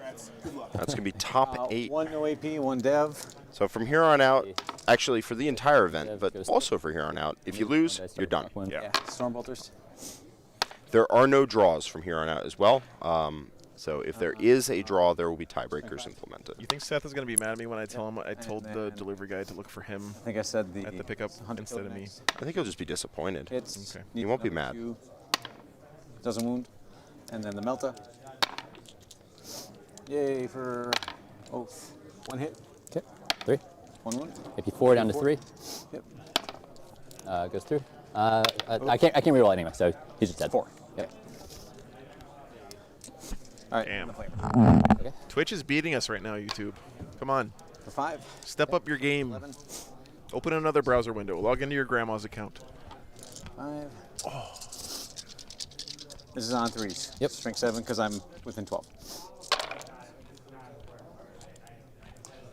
That's going to be top 8. 1 no AP, 1 dev. So from here on out, actually for the entire event, but also for here on out, if you lose, you're done. Yeah. Stormbolters. There are no draws from here on out as well. So if there is a draw, there will be tiebreakers implemented. You think Seth is going to be mad at me when I tell him I told the delivery guy to look for him I think I said at the pickup instead of me? I think he'll just be disappointed. Hits. Okay. He won't be mad. Doesn't wound. And then the Melta. Yay for 1 hit. Okay. 3. 1 wound. AP 4 down to 3. Yep. Goes through. I can't reroll anyway, so he's just dead. 4. Yep. All right. Damn. Okay. Twitch is beating us right now, YouTube. Come on. For 5. Step up your game. 11. Open another browser window. Log into your grandma's account. 5. Oh. This is on 3s. Yep. Strength 7 because I'm within 12.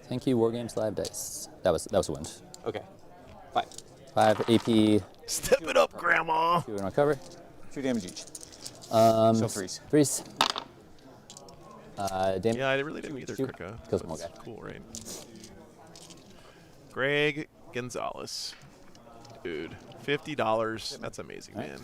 Thank you, Wargames Live Dice. That was a win. Okay. 5. 5 AP. Step it up, Grandma. 2 and recover. 2 damage each. So 3s. 3s. Damage. Yeah, I really didn't either, Shoot. Krika. Kills one more guy. Cool, right? Greg Gonzalez. Dude, $50. That's amazing, man.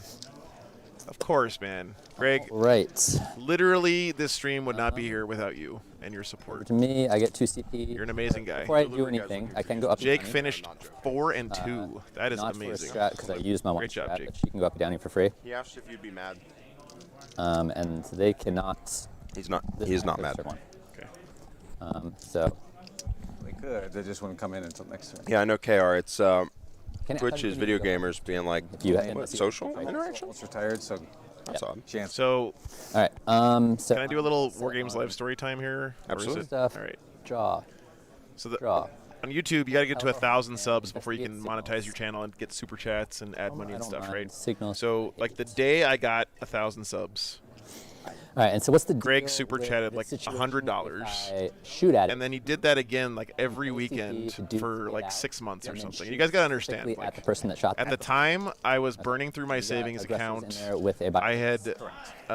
Of course, man. Greg, Right. literally, this stream would not be here without you and your support. To me, I get 2 CP. You're an amazing guy. Before I do anything, I can go up. Jake finished 4 and 2. That is not amazing. for a strat because I used my one Great job, strat, Jake. but she can go up and down here for free. He asked if you'd be mad. And they cannot. He's not. this He's is not my mad. third one. Okay. So. They could. They just wouldn't come in until next turn. Yeah, I know, KR. It's Can Twitch's I- video gamers being like, what, social interaction? Almost retired, so That's odd. chance. So, all right. So can I do a little Wargames Live story time here? Or is Absolutely. it- Stuff. All right. Draw. So the, Draw. on YouTube, you got to get to 1,000 subs before you can monetize your channel and get super chats and add money and don't stuff, mind. right? Signals. So, like the day I got 1,000 subs, All right. And so what's the Greg deal super with chatted this like situation $100, if I shoot at it. and then he did that again like every OCP weekend to do for like that, 6 months or and then something. shoot You guys got to understand. specifically Like, at the person that shot at the time, I was burning through my savings account. With a I had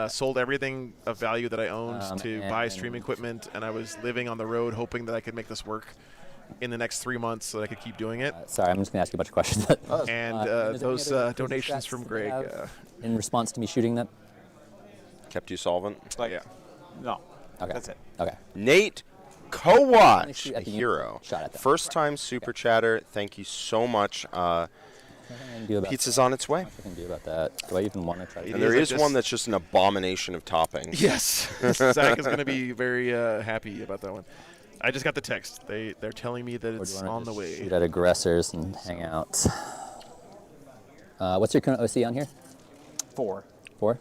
sold everything of value that I owned to buy stream equipment, and I was living on the road hoping that I could make this work in the next 3 months so that I could keep doing it. Sorry, I'm just going to ask you a bunch of questions. And is there any those other donations strats from that Greg. you have in response to me shooting that? Kept you solvent? Like, yeah. No. Okay. That's it. Okay. Nate Kowatch, shoot a at the hero. shot at them. First time super chatter. Thank you so much. Pizza's on its way. What I can do about that? Do I even want to try? And there is one that's just an abomination of toppings. Yes. Zach is going to be very happy about that one. I just got the text. They're telling me that it's on the way. Shoot at aggressors and hang out. What's your current OC on here? 4. 4?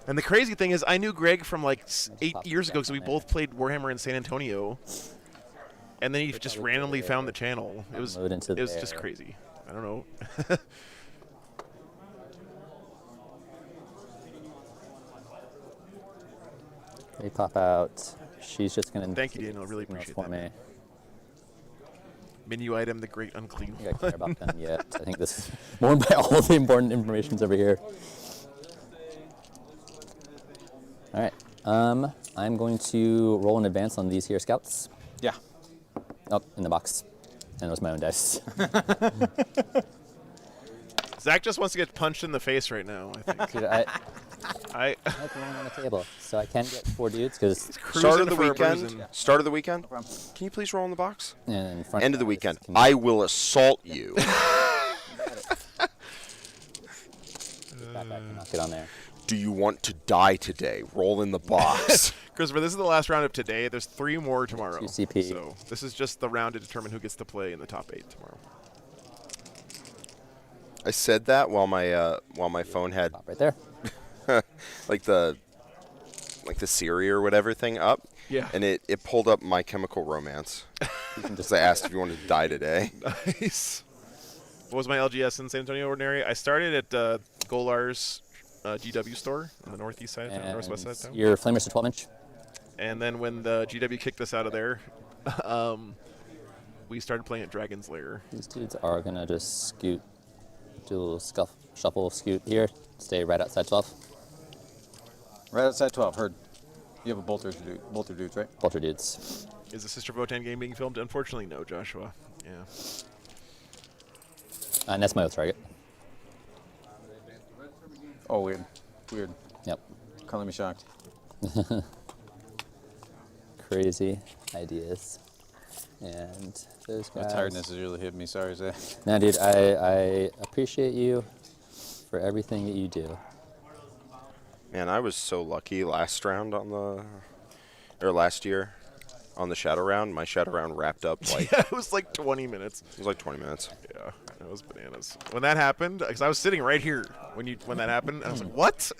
And the crazy thing is, I knew Greg from like 8 years ago because we both played Warhammer in San Antonio. And then he just randomly found the channel. It was just crazy. I don't know. They pop out. She's just going to. Thank you, Daniel. I really appreciate for that. me. Menu item, the great unclean I don't think I care about them yet. I think this is more by all the important information's over here. All right. I'm going to roll in advance on these here scouts. Yeah. Oh, in the box. And it was my own dice. Zach just wants to get punched in the face right now, I think. Dude, I I like rolling on the table, so I can get 4 dudes because Start of the weekend. Start of the weekend. Can you please roll in the box? And front End of the weekend. I will assault you. Get on there. Do you want to die today? Roll in the box. Christopher, this is the last round of today. There's 3 more tomorrow. 2 CP. So this is just the round to determine who gets to play in the top 8 tomorrow. I said that while my phone had right there, like the Siri or whatever thing up. Yeah. And it pulled up My Chemical Romance. Because I asked if you wanted to die today. Nice. What was my LGS in San Antonio Ordinary? I started at Golar's GW store on the northeast side, northwest side of town. Your flamer's a 12-inch. And then when the GW kicked us out of there, we started playing at Dragon's Lair. These dudes are gonna just scoot, do a little shuffle, scoot here, stay right outside 12. Right outside 12. Heard. You have a bolter dudes, right? Bolter dudes. Is the Sister Votan game being filmed? Unfortunately, no, Joshua. Yeah. And that's my oath target. Oh, weird. Weird. Yep. Color me shocked. Crazy ideas. And those guys. My tiredness has really hit me. Sorry, Zach. No, dude, I appreciate you for everything that you do. Man, I was so lucky last round on last year on the shadow round. My shadow round wrapped up like yeah, it was like 20 minutes. It was like 20 minutes. Yeah, that was bananas. When that happened, because I was sitting right here when that happened, and I was like, what?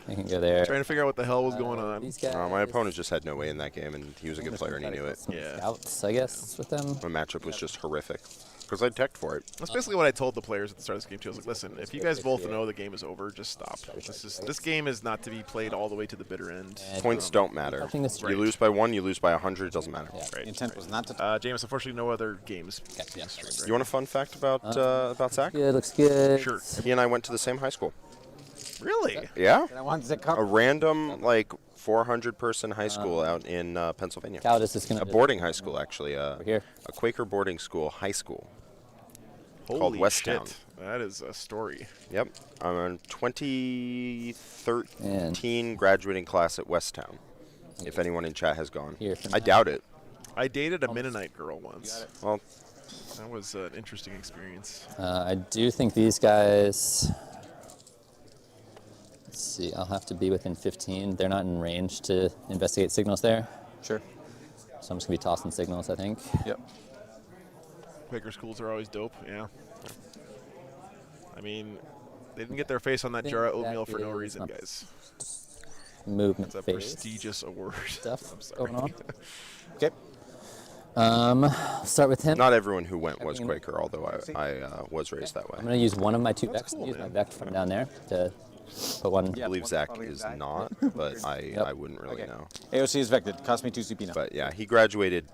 I can go there. Trying to figure out what the hell was going on. My opponent just had no way in that game, and he was a good player, and he knew it. Yeah. Scouts, I guess, with them. My matchup was just horrific because I teched for it. That's basically what I told the players at the start of this game too. I was like, listen, if you guys both know the game is over, just stop. This game is not to be played all the way to the bitter end. Points don't matter. You lose by 1, you lose by 100, it doesn't matter. Yeah. Right. The intent was not to. James, unfortunately, no other games. Yeah. You want a fun fact about Zach? Yeah, looks good. Sure. He and I went to the same high school. Really? Yeah. A random, like, 400-person high school out in Pennsylvania. A boarding high school, actually. A Quaker boarding school, high school. Holy called Westtown. Shit. That is a story. Yep. I'm in 2013 graduating class at Westtown. If anyone in chat has gone. I doubt it. I dated a Mennonite girl once. Well, that was an interesting experience. I do think these guys. Let's see, I'll have to be within 15. They're not in range to investigate signals there. Sure. So I'm just going to be tossing signals, I think. Yep. Quaker schools are always dope, yeah. I mean, they didn't get their face on that jar of oatmeal for no reason, guys. Movement It's a prestigious award. Stuff I'm sorry. going on. Okay. Start with him. Not everyone who went was Quaker, although I was raised that way. I'm going to use one of my 2 Vects. Use my Vect from down there to put one. I believe Zach is not, but I wouldn't really know. AOC is vected. Cost me 2 CP now. But yeah, he graduated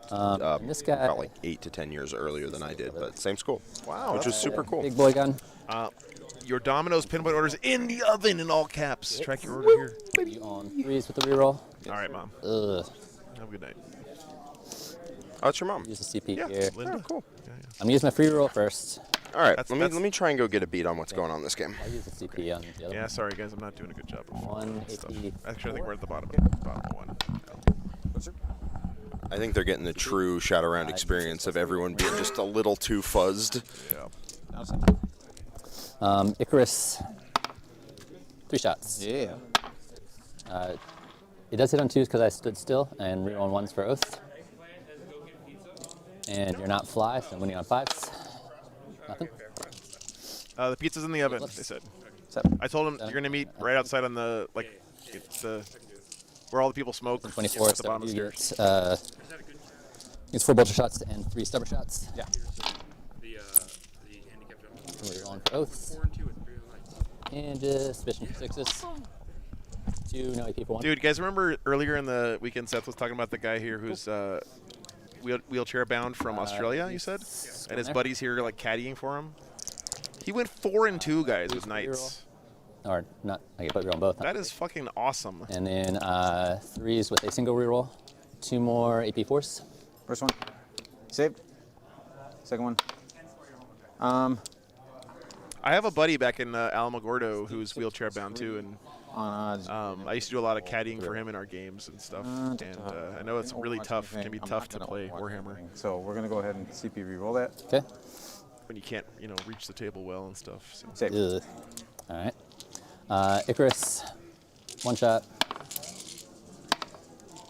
this guy about like 8 to 10 years earlier than I did, but same school. Wow. Which was super cool. Big boy gun. Your Domino's pinpoint orders in the oven in all caps. Track your order here. You on 3s with the reroll. All right, Mom. Ugh. Have a good night. Oh, it's your mom. Use the CP Yeah, here. Linda. Cool. I'm going to use my free roll first. All right, let me try and go get a beat on what's going on in this game. I'll use the CP on the other Yeah, one. sorry, guys. I'm not doing a good job of One stuff. AP. Actually, I think we're at the bottom one. I think they're getting the true Shadowround experience of everyone being just a little too fuzzed. Yeah. Icarus. 3 shots. Yeah. It does hit on 2s because I stood still and reroll on 1s for Oath. And you're not fly, so I'm winning on 5s. Nothing. The pizza's in the oven, they said. I told them you're going to meet right outside on the, like, where all the people smoke. 24, at the bottom of the stairs. It's 4 bolter shots and 3 stubber shots. Yeah. We're on for Oaths. And just fishing for 6s. 2, no AP for 1. Dude, guys, remember earlier in the weekend, Seth was talking about the guy here who's wheelchair bound from Australia, you said? And his buddies here, like, caddying for him. He went 4-2, guys, with Knights. Or not, I get put reroll on both. That is fucking awesome. And then 3s with a single reroll. 2 more AP 4s. First one. Saved. Second one. I have a buddy back in Alamogordo who's wheelchair bound too, and I used to do a lot of caddying for him in our games and stuff. And I know it's really tough. It can be tough to play Warhammer. So we're gonna go ahead and CP reroll that. Okay. When you can't, reach the table well and stuff. So. Save. All right. Icarus, 1 shot.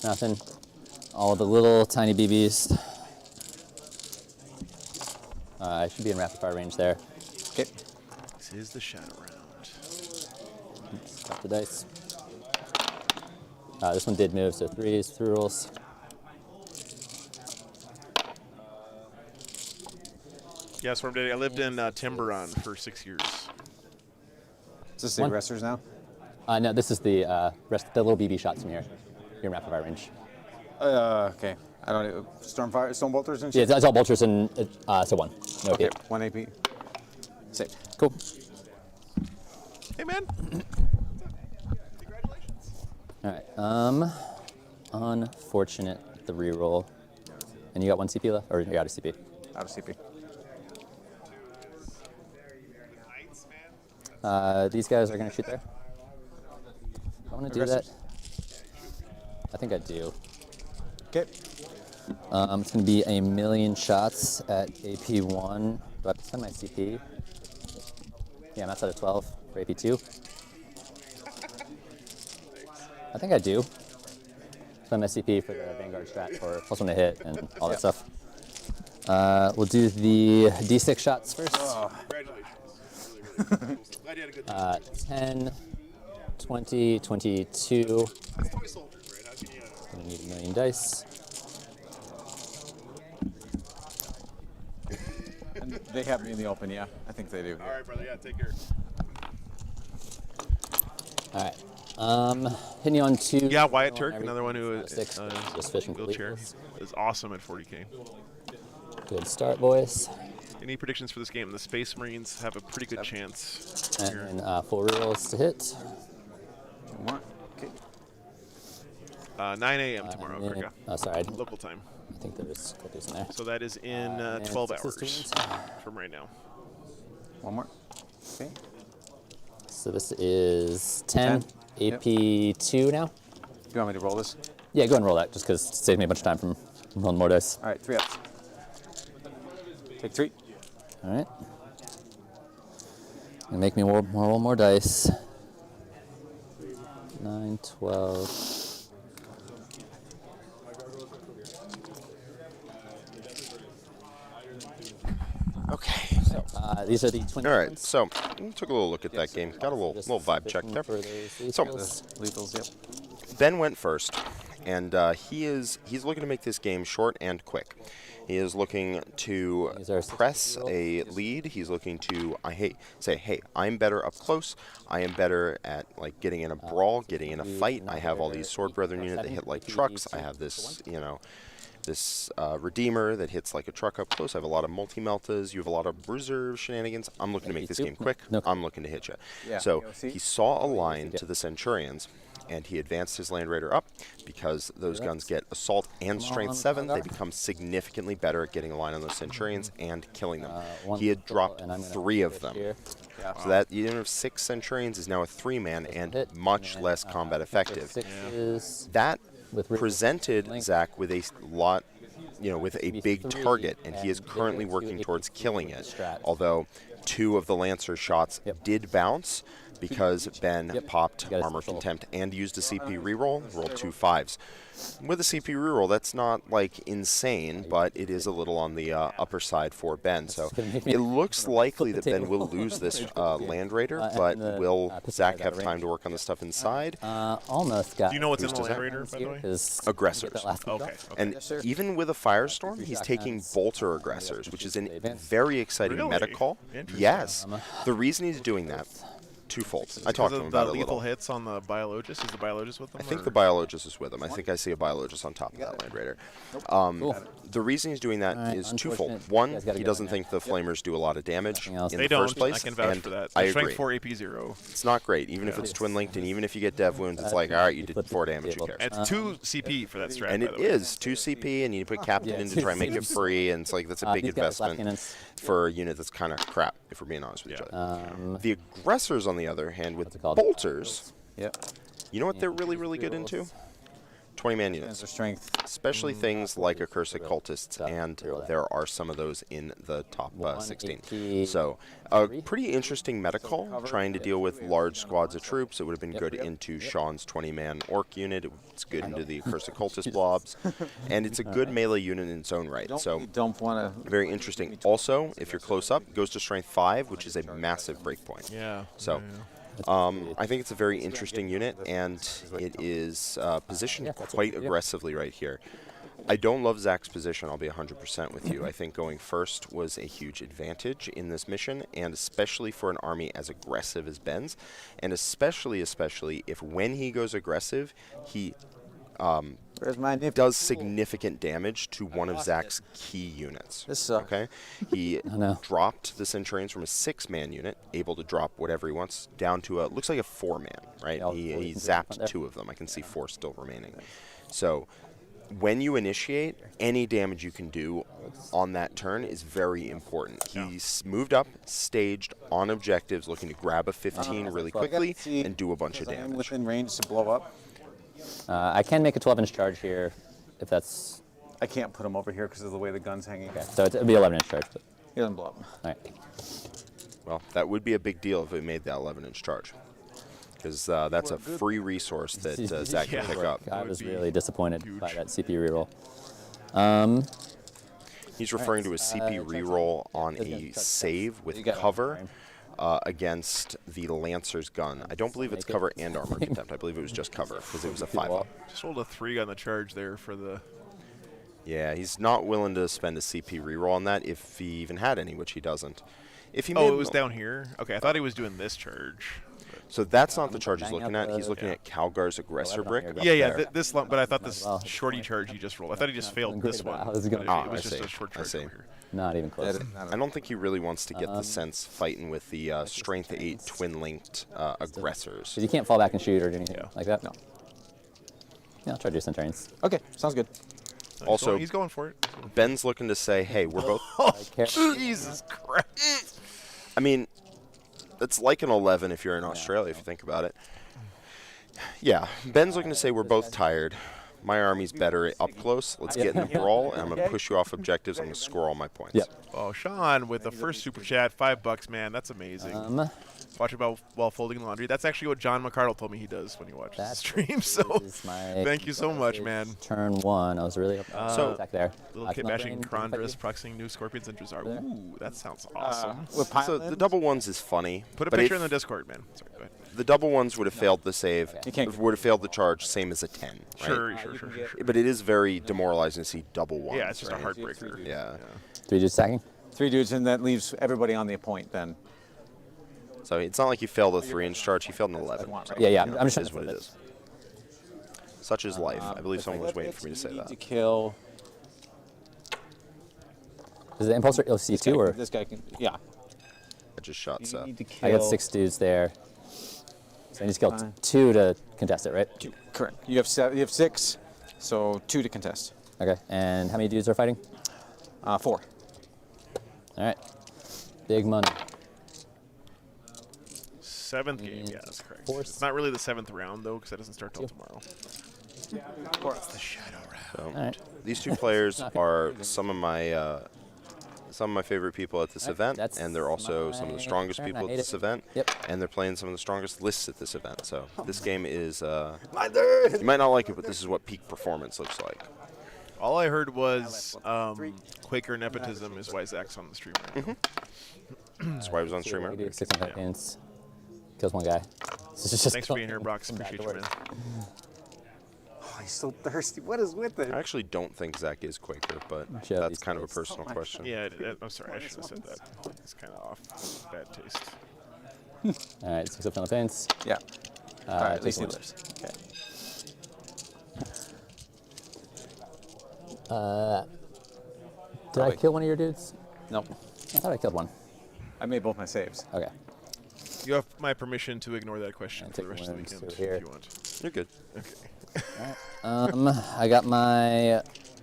Nothing. All the little tiny BBs. I should be in rapid fire range there. Okay. This is the shadow round. Stop the dice. This one did move, so 3s, 3 rolls. Yeah, that's what I lived in Tiburon for 6 years. Is this the aggressors now? No, this is the little BB shots from here. You're in rapid fire range. Okay. I don't know. Stone bolters and shit? Yeah, it's all bolters and so 1. No Okay, AP. 1 AP. Save. Cool. Hey, man. All right. Unfortunate the reroll. And you got 1 CP left, or you're out of CP? Out of CP. These guys are going to shoot there. I want to do that. I think I do. Okay. It's going to be 1,000,000 shots at AP1. Do I have to spend my CP? Yeah, max out of 12 for AP2. I think I do. Spend my CP for the Vanguard strat for +1 to hit and all that stuff. We'll do the D6 shots first. Oh. Congratulations. Glad you had a good time. 10, 20, 22. Gonna need 1,000,000 dice. And they have me in the open, yeah. I think they do. All right, brother. Yeah, take care. All right. Hitting you on 2. Yeah, Wyatt Turk, another one who is just fishing wheelchair, is awesome at 40K. Good start, boys. Any predictions for this game? The Space Marines have a pretty good chance. And 4 rerolls to hit. 9 a.m. tomorrow, Krika. Oh, sorry. Local time. I think there's cookies in there. So that is in 12 hours from right now. One more. Okay. So this is 10. AP2 now. Do you want me to roll this? Yeah, go ahead and roll that, just because it saves me a bunch of time from rolling more dice. All right, 3 ups. Take 3. All right. And make me roll more dice. 9, 12. Okay. These are the twin. All right, so we took a little look at that game. Got a little vibe check there. So lethals, yep. Ben went first, and he's looking to make this game short and quick. He is looking to press a lead. He's looking to say, hey, I'm better up close. I am better at like getting in a brawl, getting in a fight. I have all these sword brethren units that hit like trucks. I have this, this Redeemer that hits like a truck up close. I have a lot of multi-meltas. You have a lot of reserve shenanigans. I'm looking to make this game quick. I'm looking to hit you. Yeah. So he saw a line to the Centurions, and he advanced his Land Raider up because those guns get Assault and Strength 7. They become significantly better at getting a line on those Centurions and killing them. He had dropped 3 of them. So that unit of 6 Centurions is now a 3-man and much less combat effective. That presented Zach with a lot, with a big target, and he is currently working towards killing it. Although 2 of the Lancer shots did bounce because Ben popped Armor Contempt and used a CP reroll, rolled 2 5s. With a CP reroll, that's not like insane, but it is a little on the upper side for Ben. So it looks likely that Ben will lose this Land Raider, but will Zach have time to work on the stuff inside? Almost got. Do you know what's in the Land Raider, by the way? Aggressors. Okay. And even with a Firestorm, he's taking Bolter Aggressors, which is a very exciting meta call. Yes. The reason he's doing that, twofold. I talked to him about it a little. Lethal hits on the Biologist. Is the Biologist with them? I think the Biologist is with him. I think I see a Biologist on top of that Land Raider. The reason he's doing that is twofold. One, he doesn't think the Flamers do a lot of damage in the first place. I can vouch for that. I agree. Strength 4 AP 0. It's not great. Even if it's twin linked and even if you get dev wounds, it's like, all right, you did 4 damage, who cares? It's 2 CP for that strat. And it is 2 CP, and you put Captain in to try and make it free, and it's like that's a big investment for a unit that's kind of crap, if we're being honest with each other. The Aggressors, on the other hand, with Bolters, you know what they're really, really good into? 20-man units. Strength. Especially things like Accursed Cultists, and there are some of those in the top 16. So a pretty interesting meta call, trying to deal with large squads of troops. It would have been good into Sean's 20-man Orc unit. It's good into the Accursed Cultist blobs. And it's a good melee unit in its own right. So very interesting. Also, if you're close up, it goes to Strength 5, which is a massive breakpoint. Yeah. So I think it's a very interesting unit, and it is positioned quite aggressively right here. I don't love Zach's position, I'll be 100% with you. I think going first was a huge advantage in this mission, and especially for an army as aggressive as Ben's, and especially if when he goes aggressive, he does significant damage to one of Zach's key units. Okay, he dropped the Centurions from a 6-man unit, able to drop whatever he wants, down to a looks like a 4-man. Right, he zapped 2 of them. I can see 4 still remaining. So when you initiate, any damage you can do on that turn is very important. He's moved up, staged on objectives, looking to grab a 15 really quickly and do a bunch of damage. Within range to blow up. I can make a 12-inch charge here, if that's. I can't put him over here because of the way the gun's hanging. Okay, so it'd be 11-inch charge. But. He doesn't blow up. All right. Well, that would be a big deal if it made that 11-inch charge, because that's a free resource that Zach can pick up. I was really disappointed by that CP reroll. He's referring to a CP reroll on a save with cover against the Lancer's gun. I don't believe it's cover and armor contempt. I believe it was just cover because it was a 5-up. Just rolled a 3 on the charge there for the. Yeah, he's not willing to spend a CP reroll on that if he even had any, which he doesn't. If he it was down here? Okay, I thought he was doing this charge. So that's not the charge he's looking at. He's looking at Calgar's aggressor brick. Yeah, this lump, but I thought this shorty charge he just rolled. I thought he just failed this one. How's it going? It was just a short charge over here. Not even close. I don't think he really wants to get the sense fighting with the strength 8 twin-linked aggressors. You can't fall back and shoot or anything like that? No. Yeah, I'll try to do Centurions. Okay, sounds good. Also, he's going for it. Ben's looking to say, hey, we're both... Jesus Christ. I mean, it's like an 11 if you're in Australia, if you think about it. Yeah, Ben's looking to say we're both tired. My army's better up close. Let's get in a brawl, and I'm going to push you off objectives. I'm going to score all my points. Oh, Sean with the first super chat, $5, man. That's amazing. Watch it while folding laundry. That's actually what John McCardle told me he does when he watches the stream. So thank you so much, man. Turn 1. I was really up back there. Little kit bashing, Krondras, proxying new Scorpions and Drazar. Ooh, that sounds awesome. So the double ones is funny. Put a picture in the Discord, man. Sorry, go ahead. The double ones would have failed the save. Would have failed the charge, same as a 10. Right? Sure. But it is very demoralizing to see double ones. Yeah, it's just a heartbreaker. Yeah. 3 dudes stacking? 3 dudes, and that leaves everybody on the point then. So it's not like he failed a 3-inch charge, he failed an 11. So, yeah, I'm just what it is. Such is life. I believe someone was waiting for me to say that. To kill. Is the impulsor LC2 or? This guy can, yeah. I just shot Seth. I got 6 dudes there. So I need to kill 2 to contest it, right? 2, correct. You have 6, so 2 to contest. Okay, and how many dudes are fighting? 4. All right, big money. 7th game, yeah, that's correct. It's not really the 7th round, though, because that doesn't start till tomorrow. Of course, the shadow round. So, these 2 players are some of my favorite people at this event, and they're also some of the strongest people at this event, and they're playing some of the strongest lists at this event. So this game is, you might not like it, but this is what peak performance looks like. All I heard was Quaker nepotism is why Zach's on the stream right now. That's why I was on stream earlier. 16 seconds. Kills one guy. Thanks for being here, Brock. Appreciate you, man. Oh, he's so thirsty. What is with it? I actually don't think Zach is Quaker, but that's kind of a personal question. Yeah, I'm sorry. I should have said that. It's kind of off. Bad taste. All right, 6 up Philippines. Yeah. All right, at least he lives. Okay. Did I kill one of your dudes? Nope. I thought I killed one. I made both my saves. Okay. You have my permission to ignore that question for the rest of the weekend if you want. You're good. Okay. I got my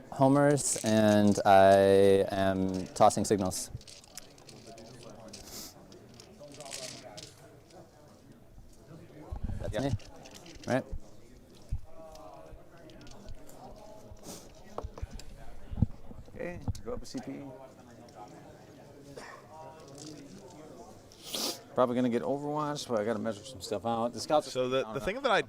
homers, and I am tossing signals. That's me, right? Okay, go up a CP. Probably gonna get Overwatch, but I gotta measure some stuff out. The scouts. So the thing that I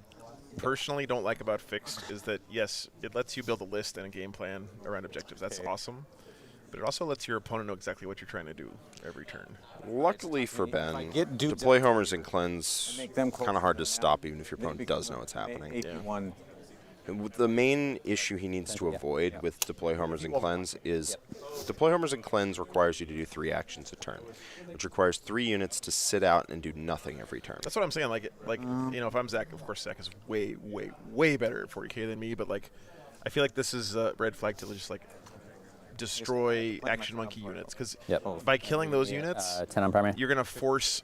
personally don't like about Fixed is that, yes, it lets you build a list and a game plan around objectives. That's awesome. But it also lets your opponent know exactly what you're trying to do every turn. Luckily for Ben, deploy homers and cleanse kind of hard to stop even if your opponent does know what's happening. The main issue he needs to avoid with deploy homers and cleanse is deploy homers and cleanse requires you to do 3 actions a turn, which requires 3 units to sit out and do nothing every turn. That's what I'm saying. Like you know, if I'm Zach, of course Zach is way, way, way better at 40k than me. But like, I feel like this is a red flag to just like destroy Action Monkey units because by killing those units, 10 on primary, you're gonna force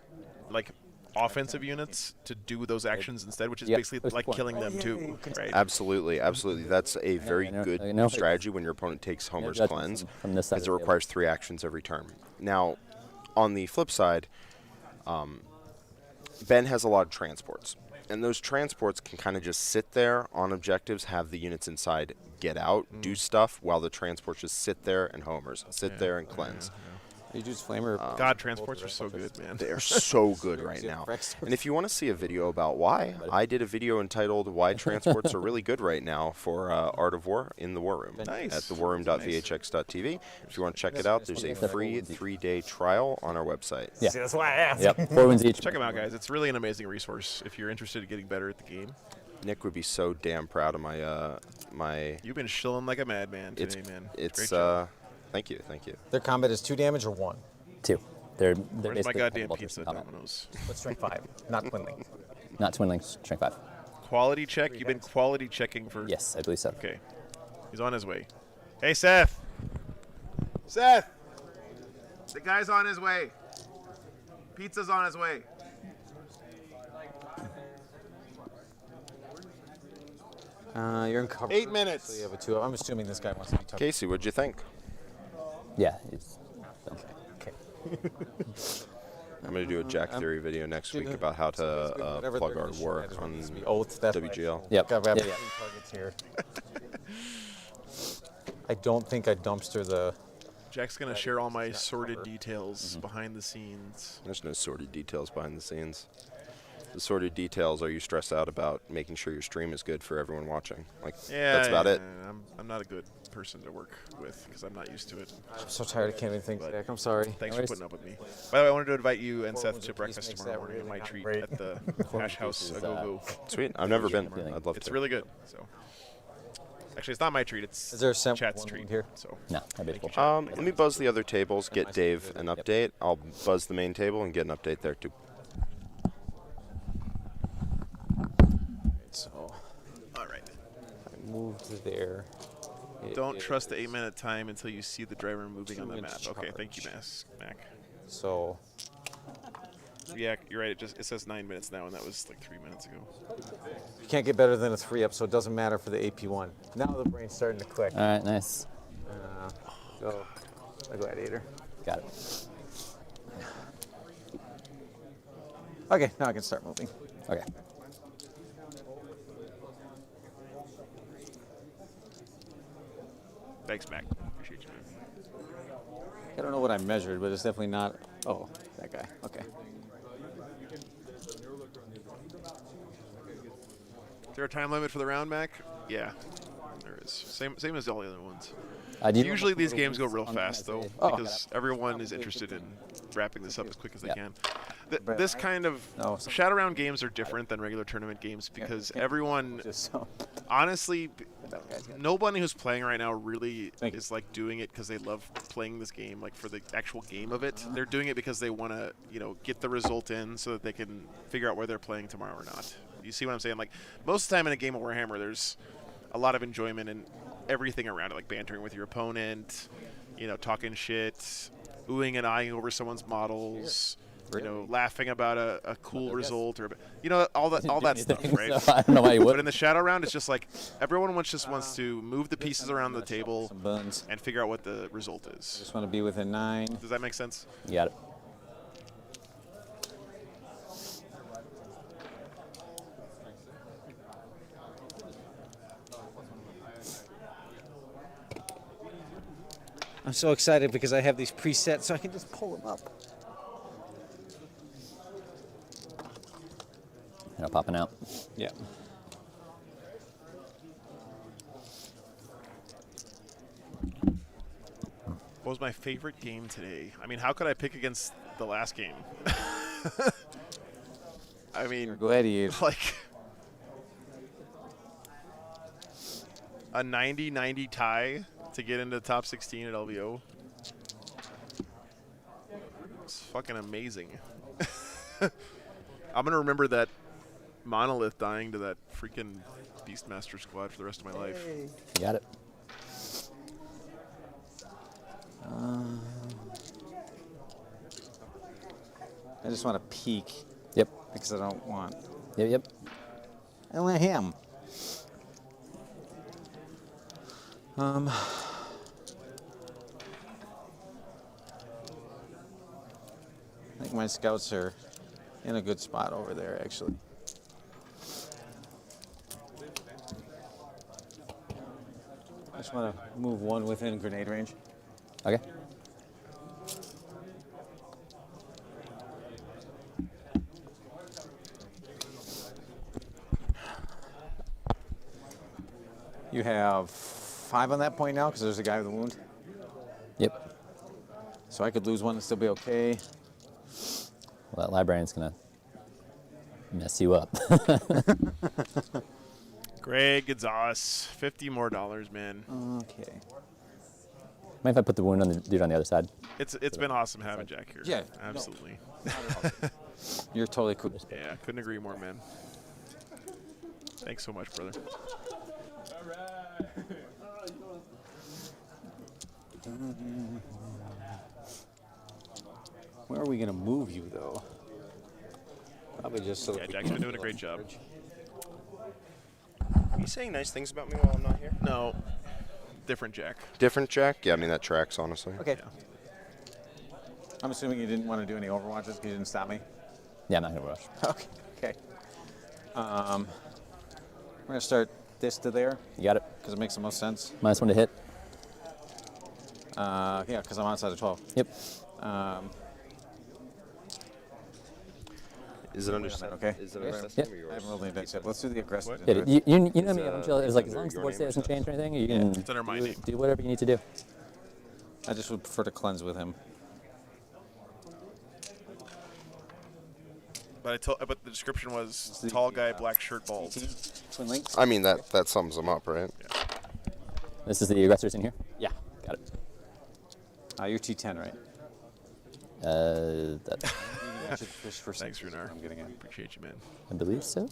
like offensive units to do those actions instead, which is basically like killing them too, right? Absolutely, absolutely. That's a very good strategy when your opponent takes Homer's Cleanse, because it requires 3 actions every turn. Now, on the flip side, Ben has a lot of transports. And those transports can kind of just sit there on objectives, have the units inside get out, do stuff, while the transports just sit there and homers, sit there and cleanse. You use flamer. God, transports are so good, man. They're so good right now. And if you want to see a video about why, I did a video entitled "Why Transports Are Really Good Right Now" for Art of War in the War Room at thewarroom.vhx.tv. If you want to check it out, there's a free 3-day trial on our website. Yeah. See, that's why I asked. Yep, 4 wins each. Check them out, guys. It's really an amazing resource if you're interested in getting better at the game. Nick would be so damn proud of my. You've been shilling like a madman today, man. It's thank you. Their combat is 2 damage or 1? 2. They're Where's my basically goddamn bolters pizza, in combat. Domino's? What's strength 5? Not twinling. Not twinling, strength 5. Quality check? You've been quality checking for... Yes, I believe so. Okay. He's on his way. Hey, Seth! Seth! The guy's on his way. Pizza's on his way. You're in cover. 8 minutes. So you have a 2. I'm assuming this guy wants to be tough. Casey, what'd you think? Yeah. It's, okay. I'm going to do a Jack Theory video next week about how to plug our war on WGL. Yep. I've got targets here. I don't think I dumpster the... Jack's going to share all my sordid details behind the scenes. There's no sordid details behind the scenes. The sordid details are you stressed out about making sure your stream is good for everyone watching. That's about it. I'm not a good person to work with because I'm not used to it. I'm so tired. I can't even think back. I'm sorry. Thanks for putting up with me. By the way, I wanted to invite you and Seth to breakfast tomorrow morning at my treat at the Hash House A Go Go. Sweet. I've never been. I'd love to. It's really good. So, actually, it's not my treat. It's Is there a chat's treat here? So no, that'd be cool. Let me buzz the other tables, get Dave an update. I'll buzz the main table and get an update there too. So, all right. I moved there. Don't trust the 8-minute time until you see the driver moving on the map. Okay, thank you, Mac. So, yeah, you're right. It says 9 minutes now, and that was like 3 minutes ago. you can't get better than a 3-up, so it doesn't matter for the AP1. Now the brain's starting to click. All right, nice. Go, a gladiator. Got it. Okay, now I can start moving. Okay. Thanks, Mac. Appreciate you, man. I don't know what I measured, but it's definitely not. Oh, that guy. Okay. Is there a time limit for the round, Mac? Yeah, there is. Same as all the other ones. Usually these games go real fast, though, because everyone is interested in wrapping this up as quick as they can. This kind of Shadow Round games are different than regular tournament games because everyone, honestly, nobody who's playing right now really is like doing it because they love playing this game, like for the actual game of it. They're doing it because they want to, get the result in so that they can figure out where they're playing tomorrow or not. You see what I'm saying? Like most of the time in a game of Warhammer, there's a lot of enjoyment in everything around it, like bantering with your opponent, talking shit, oohing and eyeing over someone's models. Laughing about a cool result, or all that stuff, right? So I don't know why you would. But in the Shadow Round, it's just like everyone just wants to move the pieces around the table and figure out what the result is. Just want to be within 9. Does that make sense? You got it. I'm so excited because I have these presets, so I can just pull them up. Popping out. Yeah. What was my favorite game today? I mean, how could I pick against the last game? I mean, gladiator. Like a 90-90 tie to get into the top 16 at LVO. It's fucking amazing. I'm gonna remember that Monolith dying to that freaking Beastmaster squad for the rest of my life. You got it. I just want to peek. Yep. Because I don't want. Yep. I want him. I think my scouts are in a good spot over there, actually. I just want to move one within grenade range. Okay. You have 5 on that point now because there's a guy with a wound. Yep. So I could lose one and still be okay. Well, that librarian's gonna mess you up. Greg Gonzalez, $50 more, man. Okay. Mind if I put the wound on the dude on the other side? It's been awesome having Jack here. Yeah, absolutely. No. You're totally cool. Yeah, couldn't agree more, man. Thanks so much, brother. Where are we going to move you, though? Probably just so. Yeah, Jack's been doing a great job. Are you saying nice things about me while I'm not here? No. Different Jack. Different Jack? Yeah, I mean, that tracks, honestly. Okay. Yeah. I'm assuming you didn't want to do any Overwatches because you didn't stop me? Yeah, I'm not going to rush. Okay. We're going to start this to there. You got it. Because it makes the most sense. -1 to hit. Yeah, because I'm outside of 12. Yep. Is it under okay? Is it under Yep. I haven't rolled any dice yet. Let's do the aggressive. Yeah, you know me, I'm chill. It's like as long as the board state doesn't change or anything, you can It's under my name. do whatever you need to do. I just would prefer to cleanse with him. But but the description was tall guy, black shirt, bald. Twin links? I mean, that sums them up, right? Yeah. This is the aggressors in here? Yeah. Got it. You're T10, right? That, Thanks, Runar. I'm getting in. Appreciate you, man. I believe so.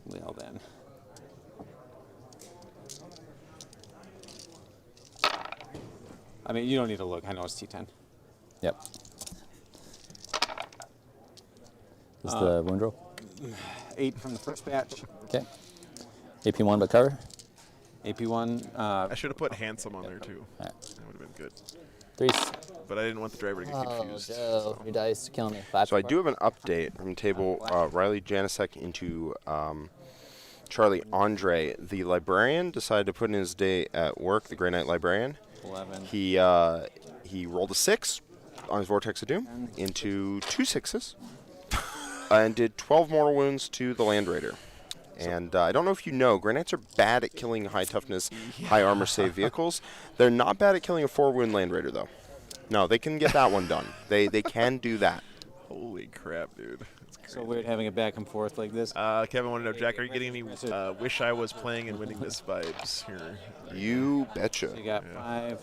Well, then. I mean, you don't need to look. I know it's T10. Yep. Is the wound roll? 8 from the first batch. Okay. AP1 but cover? AP1. I should have put handsome on there, too. Right. That would have been good. 3s. But I didn't want the driver to get confused. Oh, your dice are killing me. 5 So I do have an update from table Riley Janicek into Charlie Andre. The librarian decided to put in his day at work, the Grey Knight librarian. 11. He rolled a 6 on his Vortex of Doom into 2 6s and did 12 mortal wounds to the Land Raider. And I don't know if you know, Grey Knights are bad at killing high toughness, high armor save vehicles. They're not bad at killing a 4-wound Land Raider, though. No, they can get that one done. They can do that. Holy crap, dude. So weird having it back and forth like this. Kevin wanted to know, Jack, are you getting any wish I was playing and winning this vibes here? You betcha. So you got 5,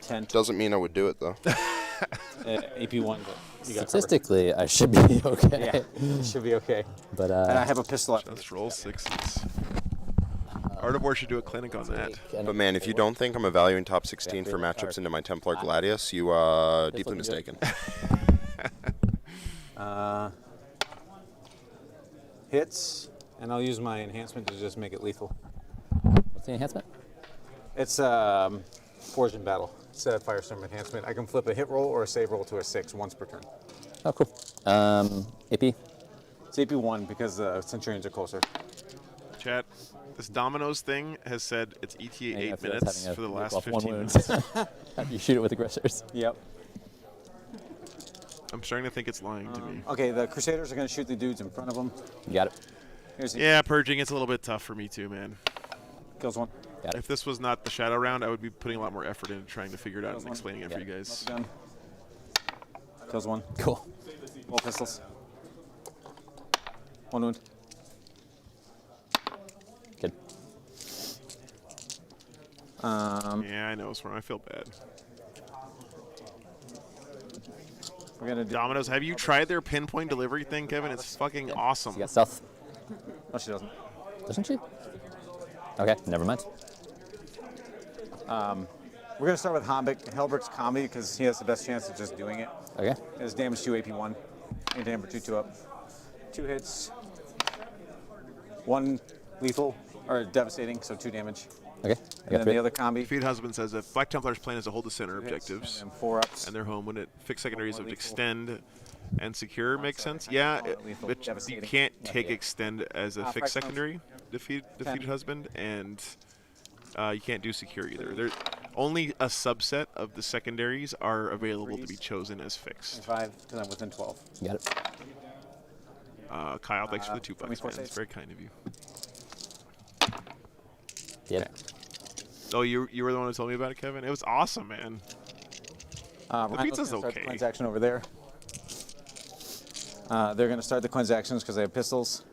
10. Doesn't mean I would do it, though. AP1, but you got Statistically, I should be okay. Yeah, it should be okay. But and I have a pistol up. Just roll 6s. Art of War should do a clinic on that. But man, if you don't think I'm evaluating top 16 for matchups into my Templar Gladius, you deeply mistaken. Hits, and I'll use my enhancement to just make it lethal. What's the enhancement? It's Forged in Battle. It's a Firestorm enhancement. I can flip a hit roll or a save roll to a 6 once per turn. Oh, cool. AP? It's AP1 because Centurions are closer. Chat, this Dominoes thing has said it's ETA 8 minutes for the last 15 wound. minutes. You shoot it with aggressors. Yep. I'm starting to think it's lying to me. Okay, the Crusaders are going to shoot the dudes in front of them. You got it. Yeah, purging, it's a little bit tough for me too, man. Kills one. If this was not the Shadow round, I would be putting a lot more effort into trying to figure it out and explaining it for you guys. Gun. Kills one. Cool. Both pistols. 1 wound. Good. Yeah, I know, Swarm. I feel bad. We're gonna do Dominoes, have you tried their pinpoint delivery thing, Kevin? It's fucking awesome. You got stealth. No, she doesn't. Doesn't she? Okay, never mind. We're going to start with Helbert's combi because he has the best chance of just doing it. Okay. His damage 2 AP1. And damage 2 up. 2 hits. 1 lethal, or devastating, so 2 damage. Okay. And then the other combi. Feed Husband says if Black Templar's plan is to hold the center objectives and 4 ups. and their home when it fixed secondaries of extend and secure makes sense. Yeah, but you can't take extend as a fixed secondary defeated husband, and you can't do secure either. There's only a subset of the secondaries are available to be chosen as fixed. 5 to them within 12. Got it. Kyle, thanks for the 2 bucks, man. It's very kind of you. Yep. Oh, you were the one who told me about it, Kevin? It was awesome, man. The pizza's Start the okay. cleanse action over there. They're going to start the cleanse actions because they have pistols.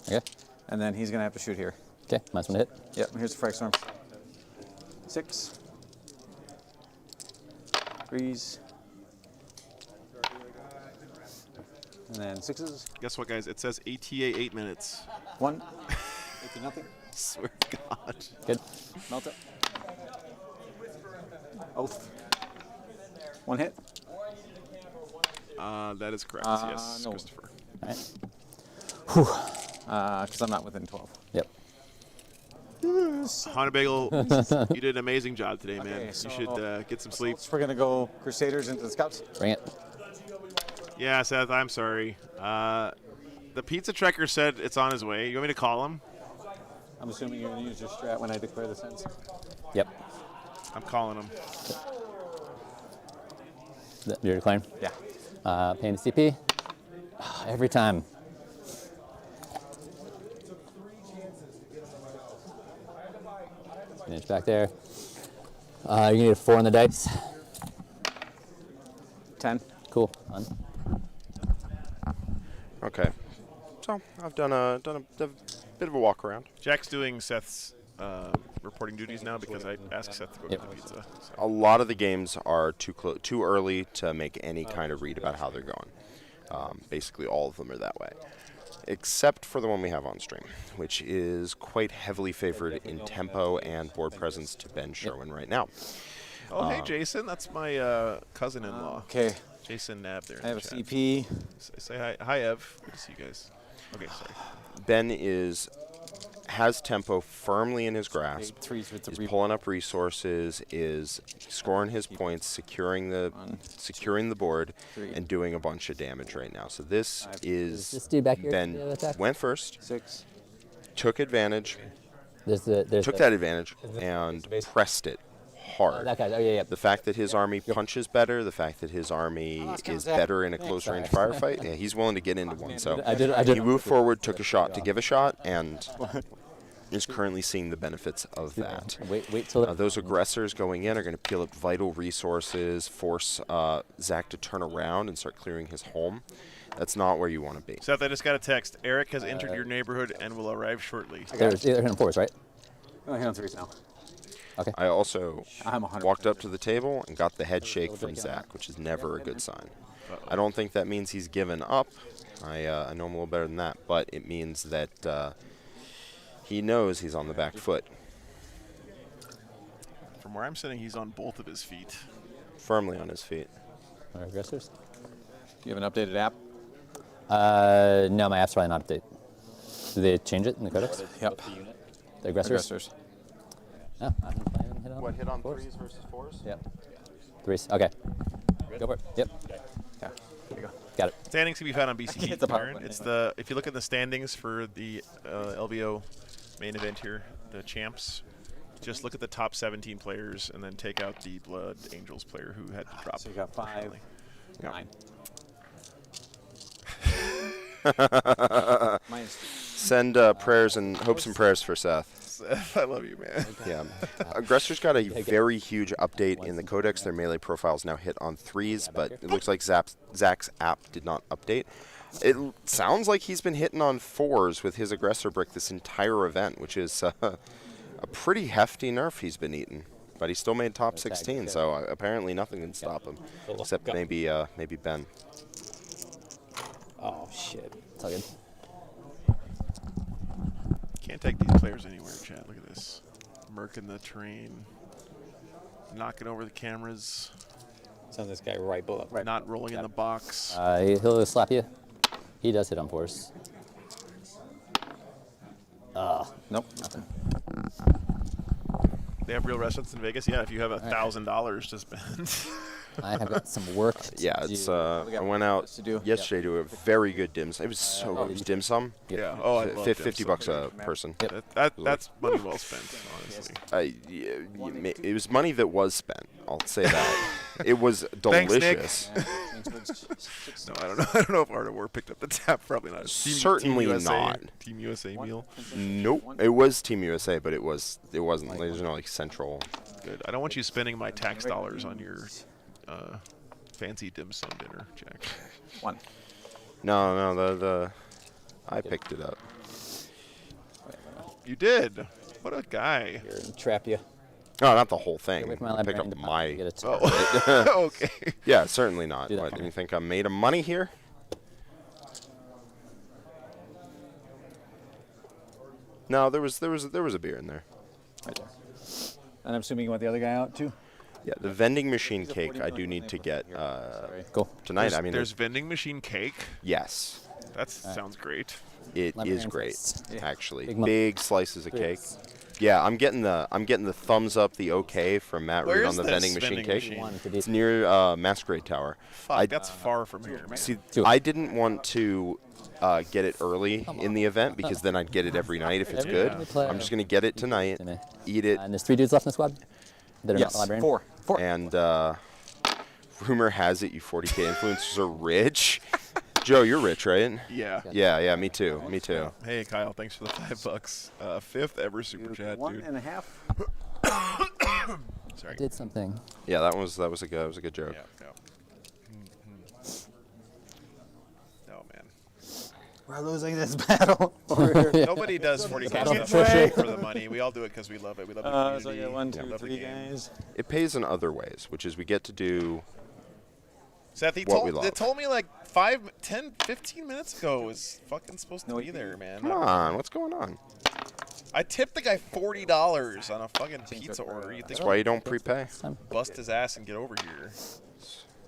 Okay. And then he's going to have to shoot here. Okay, minus 1 to hit. Yep, here's the frag storm. 6. 3s. And then 6s. Guess what, guys? It says ATA 8 minutes. 1. 8-0. Swear to God. Good. Melt it. Oath. 1 hit. That is correct. Yes, no. Christopher. All right. Because I'm not within 12. Yep. Hana Bagel, you did an amazing job today, man. Okay, so you should get some sleep. We're going to go Crusaders into the Scouts. Bring it. Yeah, Seth, I'm sorry. The pizza tracker said it's on his way. You want me to call him? I'm assuming you're going to use your strat when I declare the sentence. Yep. I'm calling him. You're declaring? Yeah. Paying the CP. Every time. Inch back there. You need a 4 on the dice. 10. Cool. On. Okay. So I've done a bit of a walk around. Jack's doing Seth's reporting duties now because I asked Seth to go get the pizza. So. A lot of the games are too early to make any kind of read about how they're going. Basically, all of them are that way, except for the one we have on stream, which is quite heavily favored in tempo and board presence to Ben Sherwin right now. Oh, hey, Jason. That's my cousin-in-law. Okay. Jason Nab there. I have a CP. Say hi. Hi, Ev. Good to see you guys. Okay, sorry. Ben has tempo firmly in his grasp. He's pulling up resources, is scoring his points, securing the board, and doing a bunch of damage right now. So this is dude back here Ben went first, 6, took advantage, took that advantage, and pressed it hard. That guy. Oh, yeah. The fact that his army punches better, the fact that his army is better in a close-range firefight, yeah, he's willing to get into one. So he moved forward, took a shot to give a shot, and is currently seeing the benefits of that. Wait till those aggressors going in are going to peel up vital resources, force Zach to turn around and start clearing his home. That's not where you want to be. Seth, I just got a text. Eric has entered your neighborhood and will arrive shortly. They're hitting 4s, right? I'm hitting 3s now. Okay. I also I'm 100%. walked up to the table and got the head shake from Zach, which is never a good sign. I don't think that means he's given up. I know him a little better than that, but it means that he knows he's on the back foot. From where I'm sitting, he's on both of his feet. Firmly on his feet. Our aggressors? You have an updated app? No, my app's probably not updated. Do they change it in the codex? Yep. The aggressors? Oh, I haven't hit on What, hit on 4s? 3s versus 4s? Yep. 3s. Okay. Go for it. Yep. Yeah. There you go. Got it. Standings can be found on BCT. Hit the power Aaron. button It's anyway. if you look at the standings for the LVO main event here, the champs, just look at the top 17 players and then take out the Blood Angels player who had to drop. So you got 5, 9. Send prayers and hopes and prayers for Seth. I love you, man. Yeah. Aggressors got a very huge update in the codex. Their melee profiles now hit on 3s, but it looks like Zach's app did not update. It sounds like he's been hitting on 4s with his aggressor brick this entire event, which is a pretty hefty nerf he's been eating. But he still made top 16, so apparently nothing can stop him, except maybe Ben. Oh, shit. It's all good. Can't take these players anywhere, Chad. Look at this. Murking the terrain. Knocking over the cameras. Send this guy right below. Right. Not rolling in the box. He'll slap you. He does hit on 4s. Nope. Nothing. They have real restaurants in Vegas? Yeah, if you have $1,000 to spend. I have got some work to Yeah, it's I went out yesterday to a very good dim sum. It was so good. It was dim sum. Yeah. Oh, I love dim sum. $50 a person. That's money well spent, honestly. It was money that was spent. I'll say that. It was delicious. Thanks, Nick. No, I don't know. I don't know if Art of War picked up the tab. Probably not. Certainly Team USA, not. Team USA meal. Nope. It was Team USA, but it wasn't. There's no like central. Good. I don't want you spending my tax dollars on your fancy dim sum dinner, Jack. No. I picked it up. You did. What a guy. Trap you. No, not the whole thing. I picked up my. Okay. Yeah, certainly not. What, do you think I'm made of money here? No, there was a beer in there. Right there. And I'm assuming you want the other guy out too? Yeah, the vending machine cake I do need to get tonight. There's vending machine cake? Yes. That sounds great. It is great, actually. Big slices of cake. Yeah, I'm getting the thumbs up, the okay from Matt Root on the vending machine cake. It's near Masquerade Tower. Fuck, that's far from here, man. See, I didn't want to get it early in the event because then I'd get it every night if it's good. I'm just gonna get it tonight, eat it. And there's 3 dudes left in the squad? That are not Yes, the librarian? 4. And rumor has it you 40K influencers are rich. Joe, you're rich, right? Yeah. Yeah, me too. Me too. Hey, Kyle, thanks for the $5. 5th ever super chat, dude. 1.5. Sorry. Did something. Yeah, that was a good joke. Yeah. Oh man. We're losing this battle. Nobody does 40K stuff for the money. We all do it because we love it. We love the community. So 1, 2, 3 guys. It pays in other ways, which is we get to do Seth, they told me like 5, 10, 15 minutes ago it was fucking supposed to be there, man. Come on, what's going on? I tipped the guy $40 on a fucking pizza order. That's why you don't prepay. Bust his ass and get over here.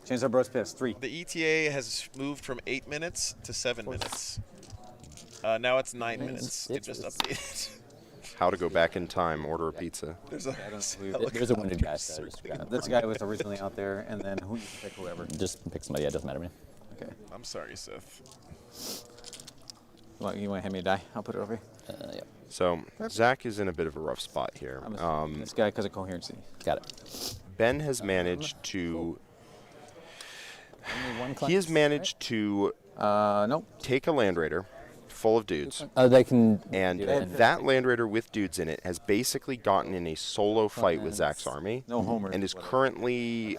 Change our bros piss. 3. The ETA has moved from 8 minutes to 7 minutes. Now it's 9 minutes. It just updated. How to go back in time, order a pizza. There's a wounded guy. So this guy was originally out there, and then who you can pick whoever. Just pick somebody. It doesn't matter to me. Okay. I'm sorry, Seth. You want to hand me a die? I'll put it over here. Yep. So Zach is in a bit of a rough spot here. This guy because of coherency. Got it. Ben has managed to. Only one He has managed to take a Land Raider full of dudes. Oh, they can. And that Land Raider with dudes in it has basically gotten in a solo fight with Zach's army. No homers. And is currently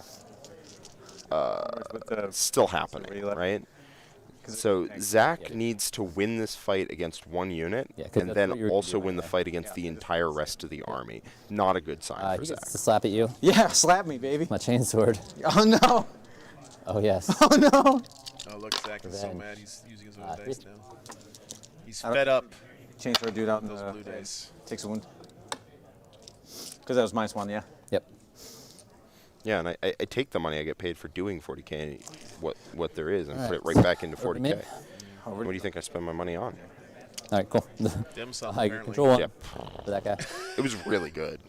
still happening, right? So Zach needs to win this fight against one unit, and then also win the fight against the entire rest of the army. Not a good sign for He Zach. gets to slap at you. Yeah, slap me, baby. My chainsword. Oh no. Oh yes. Oh no. Oh look, Zach is so mad. He's using his own dice now. He's fed up. Change our dude out in those the blue dice. Takes a wound. Because that was -1, yeah. Yep. Yeah, and I take the money I get paid for doing 40K, what there is, and put it right back into 40K. What do you think I spend my money on? All right, cool. Dim sum, I apparently. control one Yep. for that guy. It was really good.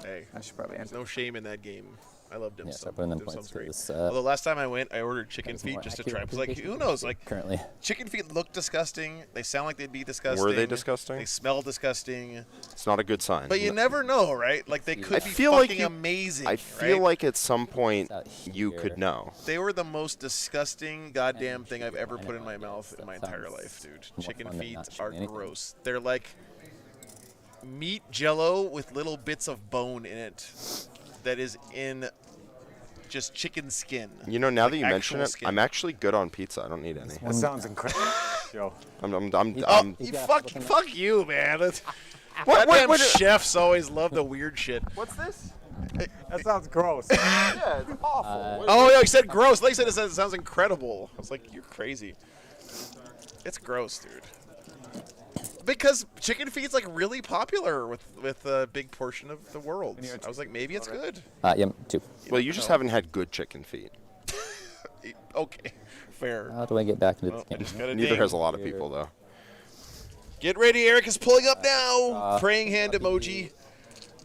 Hey, I should probably there's no shame in that game. I love dim Yeah, sum. start putting them Dim points sum's great. because, Although last time I went, I ordered chicken feet more just to accurate try. Because like, who representation knows? Like, currently. chicken feet look disgusting. They sound like they'd be disgusting. Were they disgusting? They smell disgusting. It's not a good sign. But you never know, right? Like they could be feel fucking like amazing. I feel right? like at some point you could know. They were the most disgusting goddamn thing I've ever put in my mouth in my entire life, dude. Chicken fun than feet not are showing anything. gross. They're like meat jello with little bits of bone in it that is in just chicken skin. You know, now Like that you mention it, skin. I'm actually good on pizza. I don't need any. That sounds incredible. Yo. Fuck you, man. Goddamn chefs always love the weird shit. What's this? That sounds gross. Yeah, it's awful. Oh, yeah, you said gross. Like you said, it sounds incredible. I was like, you're crazy. It's gross, dude. Because chicken feet's like really popular with a big portion of the world. I was like, maybe it's good. Yeah, 2. Well, you just haven't had good chicken feet. Okay, fair. How do I get back into this game? Just gotta Neither ding. has a lot of people, though. Get ready, Eric is pulling up now. Praying hand emoji.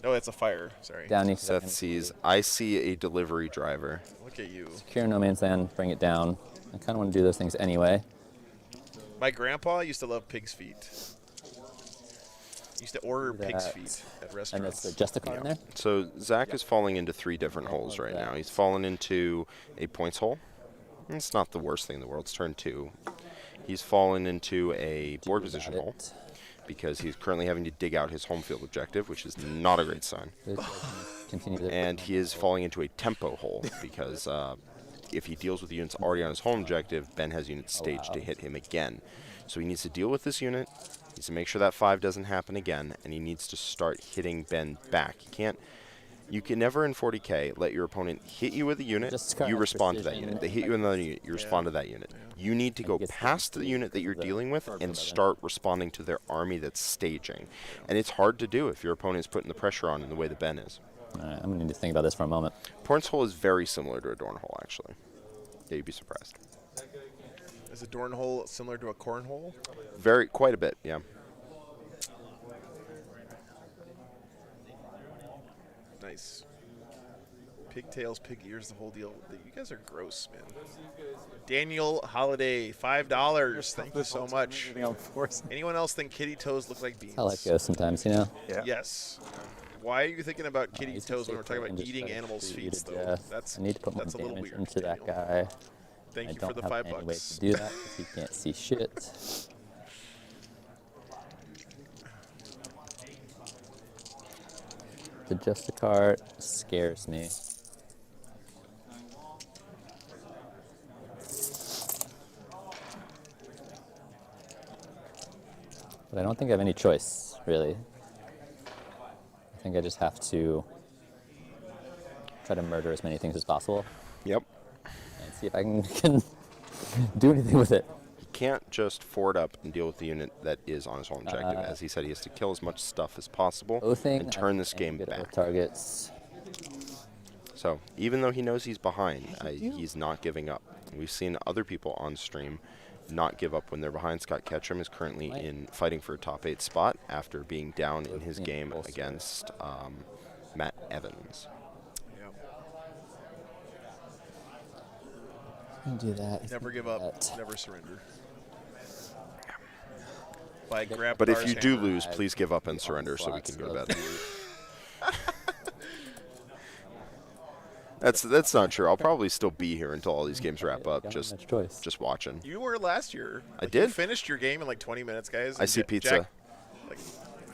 Oh, it's a fire. Sorry. Down you Seth sees, I see a delivery driver. Look at you. Secure no man's land, bring it down. I kind of want to do those things anyway. My grandpa used to love pig's feet. He used to order pig's feet at restaurants. And that's just a card in there? So Zach is falling into 3 different holes right now. He's fallen into a points hole. It's not the worst thing in the world. It's turn 2. He's fallen into a board position hole because he's currently having to dig out his home field objective, which is not a great sign. And he is falling into a tempo hole because if he deals with the units already on his home objective, Ben has units staged to hit him again. So he needs to deal with this unit. He needs to make sure that 5 doesn't happen again, and he needs to start hitting Ben back. You can never in 40K let your opponent hit you with a unit, you respond to that unit. They hit you with another unit, you respond to that unit. You need to go past the unit that you're dealing with and start responding to their army that's staging. And it's hard to do if your opponent's putting the pressure on in the way that Ben is. All right, I'm going to need to think about this for a moment. Points hole is very similar to a Dorn hole, actually. Yeah, you'd be surprised. Is a Dorn hole similar to a corn hole? Quite a bit, yeah. Nice. Pigtails, pig ears, the whole deal. You guys are gross, man. Daniel Holiday, $5. Thank you so much. Anyone else think kitty toes look like beans? I like those sometimes, you know? Yeah. Yes. Why are you thinking about kitty toes when we're talking about eating animals' feet, though? I need to put more damage into that guy. Thank you for the $5. I don't have any way to do that because he can't see shit. The Justicart scares me. But I don't think I have any choice, really. I think I just have to try to murder as many things as possible. Yep. And see if I can do anything with it. He can't just forward up and deal with the unit that is on his home objective. As he said, he has to kill as much stuff as possible and turn this game back. Targets. So even though he knows he's behind, he's not giving up. We've seen other people on stream not give up when they're behind. Scott Ketchum is currently fighting for a top 8 spot after being down in his game against Matt Evans. Do that. Never give up. Never surrender. But if you do lose, please give up and surrender so we can go to bed. That's not true. I'll probably still be here until all these games wrap up, just watching. You were last year. I did. You finished your game in like 20 minutes, guys. I see pizza. Jack,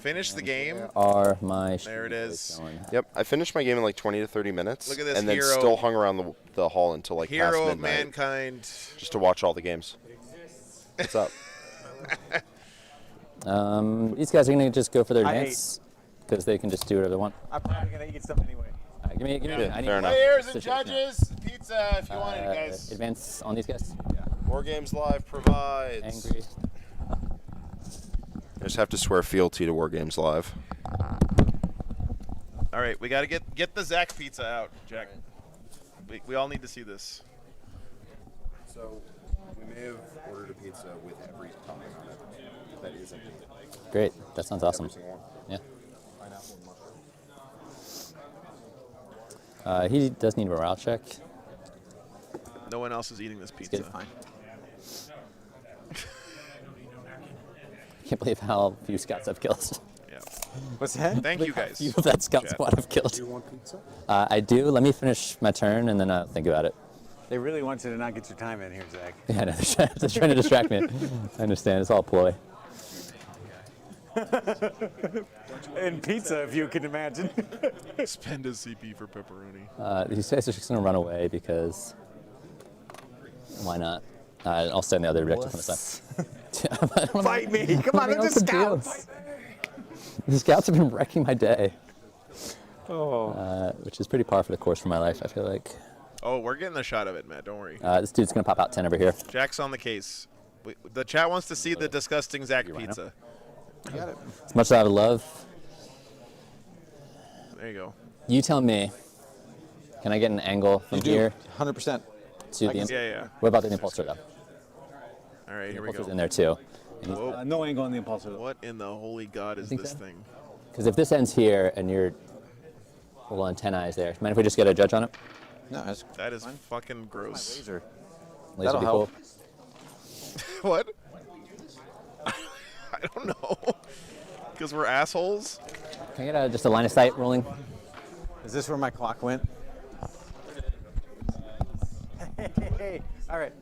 finished the game. There it is. Yep, I finished my game in like 20 to 30 minutes. Look at this and then hero. still hung around the hall until like past Hero midnight. of mankind. Just to watch all the games. What's up? These guys are going to just go for their advance because they can just do whatever they want. I'm probably going to eat some anyway. Give me I need Players and judges, pizza if you want it, guys. Advance on these guys. Yeah. War Games Live provides. Angry. I just have to swear fealty to War Games Live. All right, we got to get the Zach pizza out, Jack. We all need to see this. So we may have ordered a pizza with every topping on it that isn't. Great. That sounds awesome. Yeah. He does need a morale check. No one else is eating this pizza. It's fine. I can't believe how few scouts I've killed. Yeah. What's that? Thank you guys. Few of that scout squad I've killed. Do you want pizza? I do. Let me finish my turn and then I'll think about it. They really want you to not get your time in here, Zach. Yeah, no, they're trying to distract me. I understand. It's all ploy. And pizza, if you can imagine. Spend a CP for pepperoni. He says he's just going to run away because why not? I'll stay on the other objective this time. Fight me! Come on, they're just scouts! The scouts have been wrecking my day. Which is pretty par for the course for my life, I feel like. Oh, we're getting a shot of it, Matt. Don't worry. This dude's going to pop out 10 over here. Jack's on the case. The chat wants to see the disgusting Zach pizza. You got it. As much as I would love. There you go. You tell me. Can I get an angle from here? 100%. To the yeah. What about the impulsor, though? All right, here we go. Impulsor's in there, too. No angle on the impulsor. What in the holy God is this thing? Because if this ends here and you're little antennae there. Mind if we just get a judge on it? No, that's that is fucking gross. Laser. Laser That'll be help. cool. What? I don't know. Because we're assholes? Can I get just a line of sight rolling? Is this where my clock went? Hey, all right.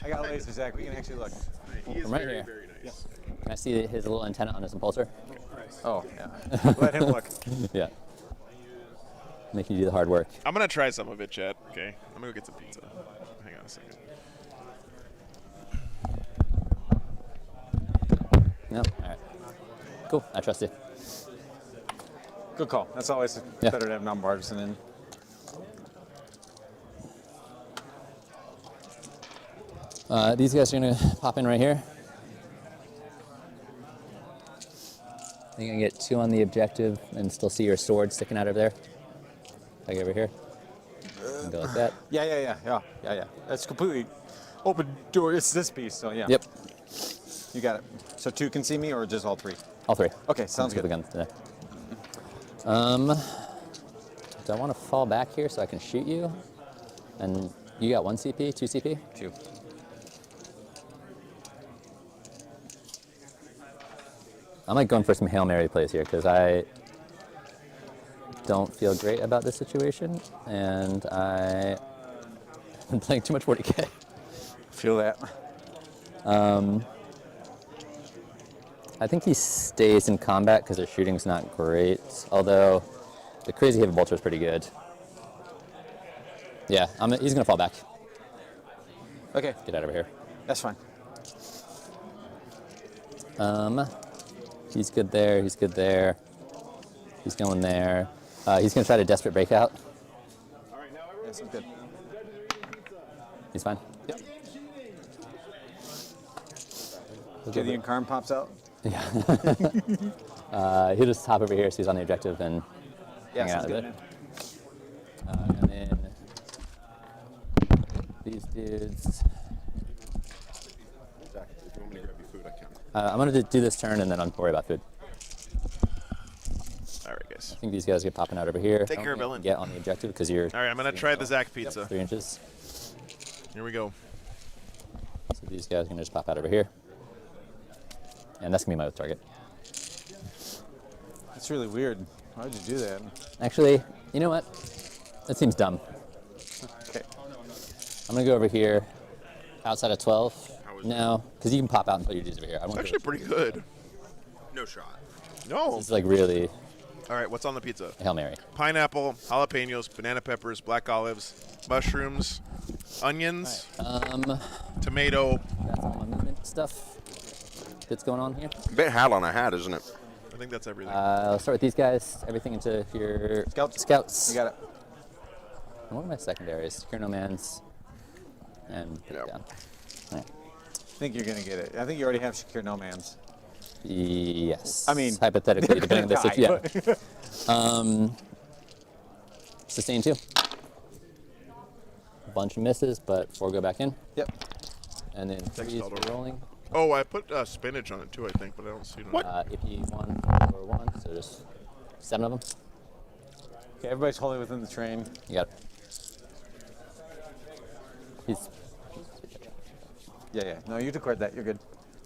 I got laser, Zach. We can actually look. He is From right very, here. very nice. Can I see his little antenna on his impulsor? Oh, yeah. Let him look. Yeah. Make you do the hard work. I'm going to try some of it, Chet. Okay. I'm going to go get some pizza. Hang on a second. No? All right. Cool. I trust you. Good call. That's always better to have non-partisan in. These guys are going to pop in right here. I think I can get 2 on the objective and still see your sword sticking out over there. Like over here. And go like that. Yeah. That's completely open door. It's this piece, so yeah. Yep. You got it. So 2 can see me, or just all 3? All 3. Okay, sounds good. The guns today. Do I want to fall back here so I can shoot you? And you got 1 CP, 2 CP? 2. I'm like going for some Hail Mary plays here because I don't feel great about this situation, and I'm playing too much 40K. Feel that. I think he stays in combat because their shooting's not great, although the Crazy Heavy Bolter is pretty good. Yeah, he's going to fall back. Okay. Get out of here. That's fine. He's good there, he's good there. He's going there. He's going to try to desperate breakout. That sounds good. He's fine. Yep. Okay, the Incarn pops out. Yeah. He'll just hop over here so he's on the objective and hang out a bit. And then these dudes. Zach, if you want me to grab your food, I can. I'm going to do this turn and then I'll worry about food. All right, guys. I think these guys get popping out over here. Take care, Villain. Get on the objective because you're. All right, I'm going to try the Zach pizza. 3 inches. Here we go. So these guys are going to just pop out over here. And that's going to be my target. That's really weird. Why would you do that? Actually, you know what? That seems dumb. Okay. I'm going to go over here outside of 12. No, because you can pop out and put your dudes over here. It's actually pretty good. No shot. No. It's like really. All right, what's on the pizza? Hail Mary. Pineapple, jalapenos, banana peppers, black olives, mushrooms, onions, tomato. That's all my movement stuff that's going on here. A bit hat on a hat, isn't it? I think that's everything. I'll start with these guys. Everything into your scouts. You got it. And what are my secondaries? Secure no man's. And put it down. All right. I think you're going to get it. I think you already have Secure No Man's. Yes. I mean, hypothetically, depending on the situation. Yeah. Sustain 2. A bunch of misses, but 4 go back in. Yep. And then 3 is rolling. Oh, I put spinach on it too, I think, but I don't see it. What? AP 1 or 1, so just 7 of them. Okay, everybody's wholly within the train. You got it. He's. Yeah. No, you declared that. You're good.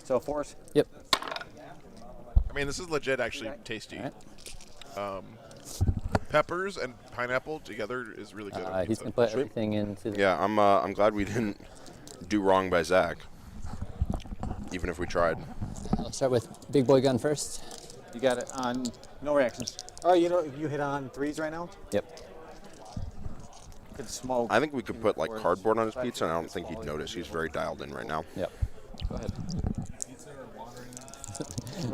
So 4s? Yep. I mean, this is legit actually tasty. Peppers and pineapple together is really good. On he's pizza. going to put everything into the... Yeah, I'm glad we didn't do wrong by Zach, even if we tried. I'll start with big boy gun first. You got it on no reactions. Oh, you hit on 3s right now? Yep. Could smoke. I think we could put like cardboard on his pizza, and I don't think he'd notice. He's very dialed in right now. Yep. Go ahead.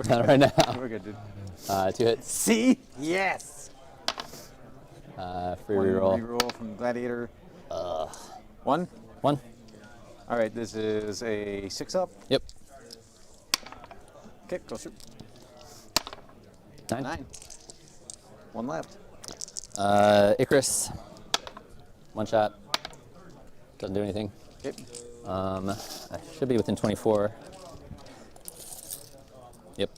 Not right now. We're good, dude. 2 hits. See? Yes. Free reroll. Reroll from Gladiator. 1? 1. All right, this is a 6-up. Yep. Okay, go shoot. 9. 1 left. Icarus. 1 shot. Doesn't do anything. Yep. I should be within 24. Yep.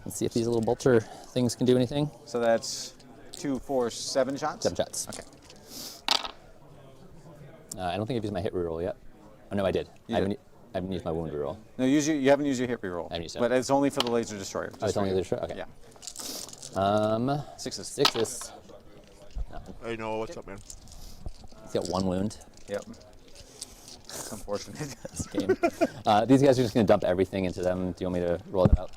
Let's see if these little bolter things can do anything. So that's 2, 4, 7 shots? 7 shots. Okay. I don't think I've used my hit reroll yet. Oh, no, I did. I haven't used my wound reroll. No, you haven't used your hit reroll. I haven't used it. But it's only for the laser destroyer. Oh, it's only the destroyer? Okay. Yeah. 6s. Hey, Noah, what's up, man? He's got 1 wound. Yep. Unfortunate. This game. These guys are just going to dump everything into them. Do you want me to roll it out?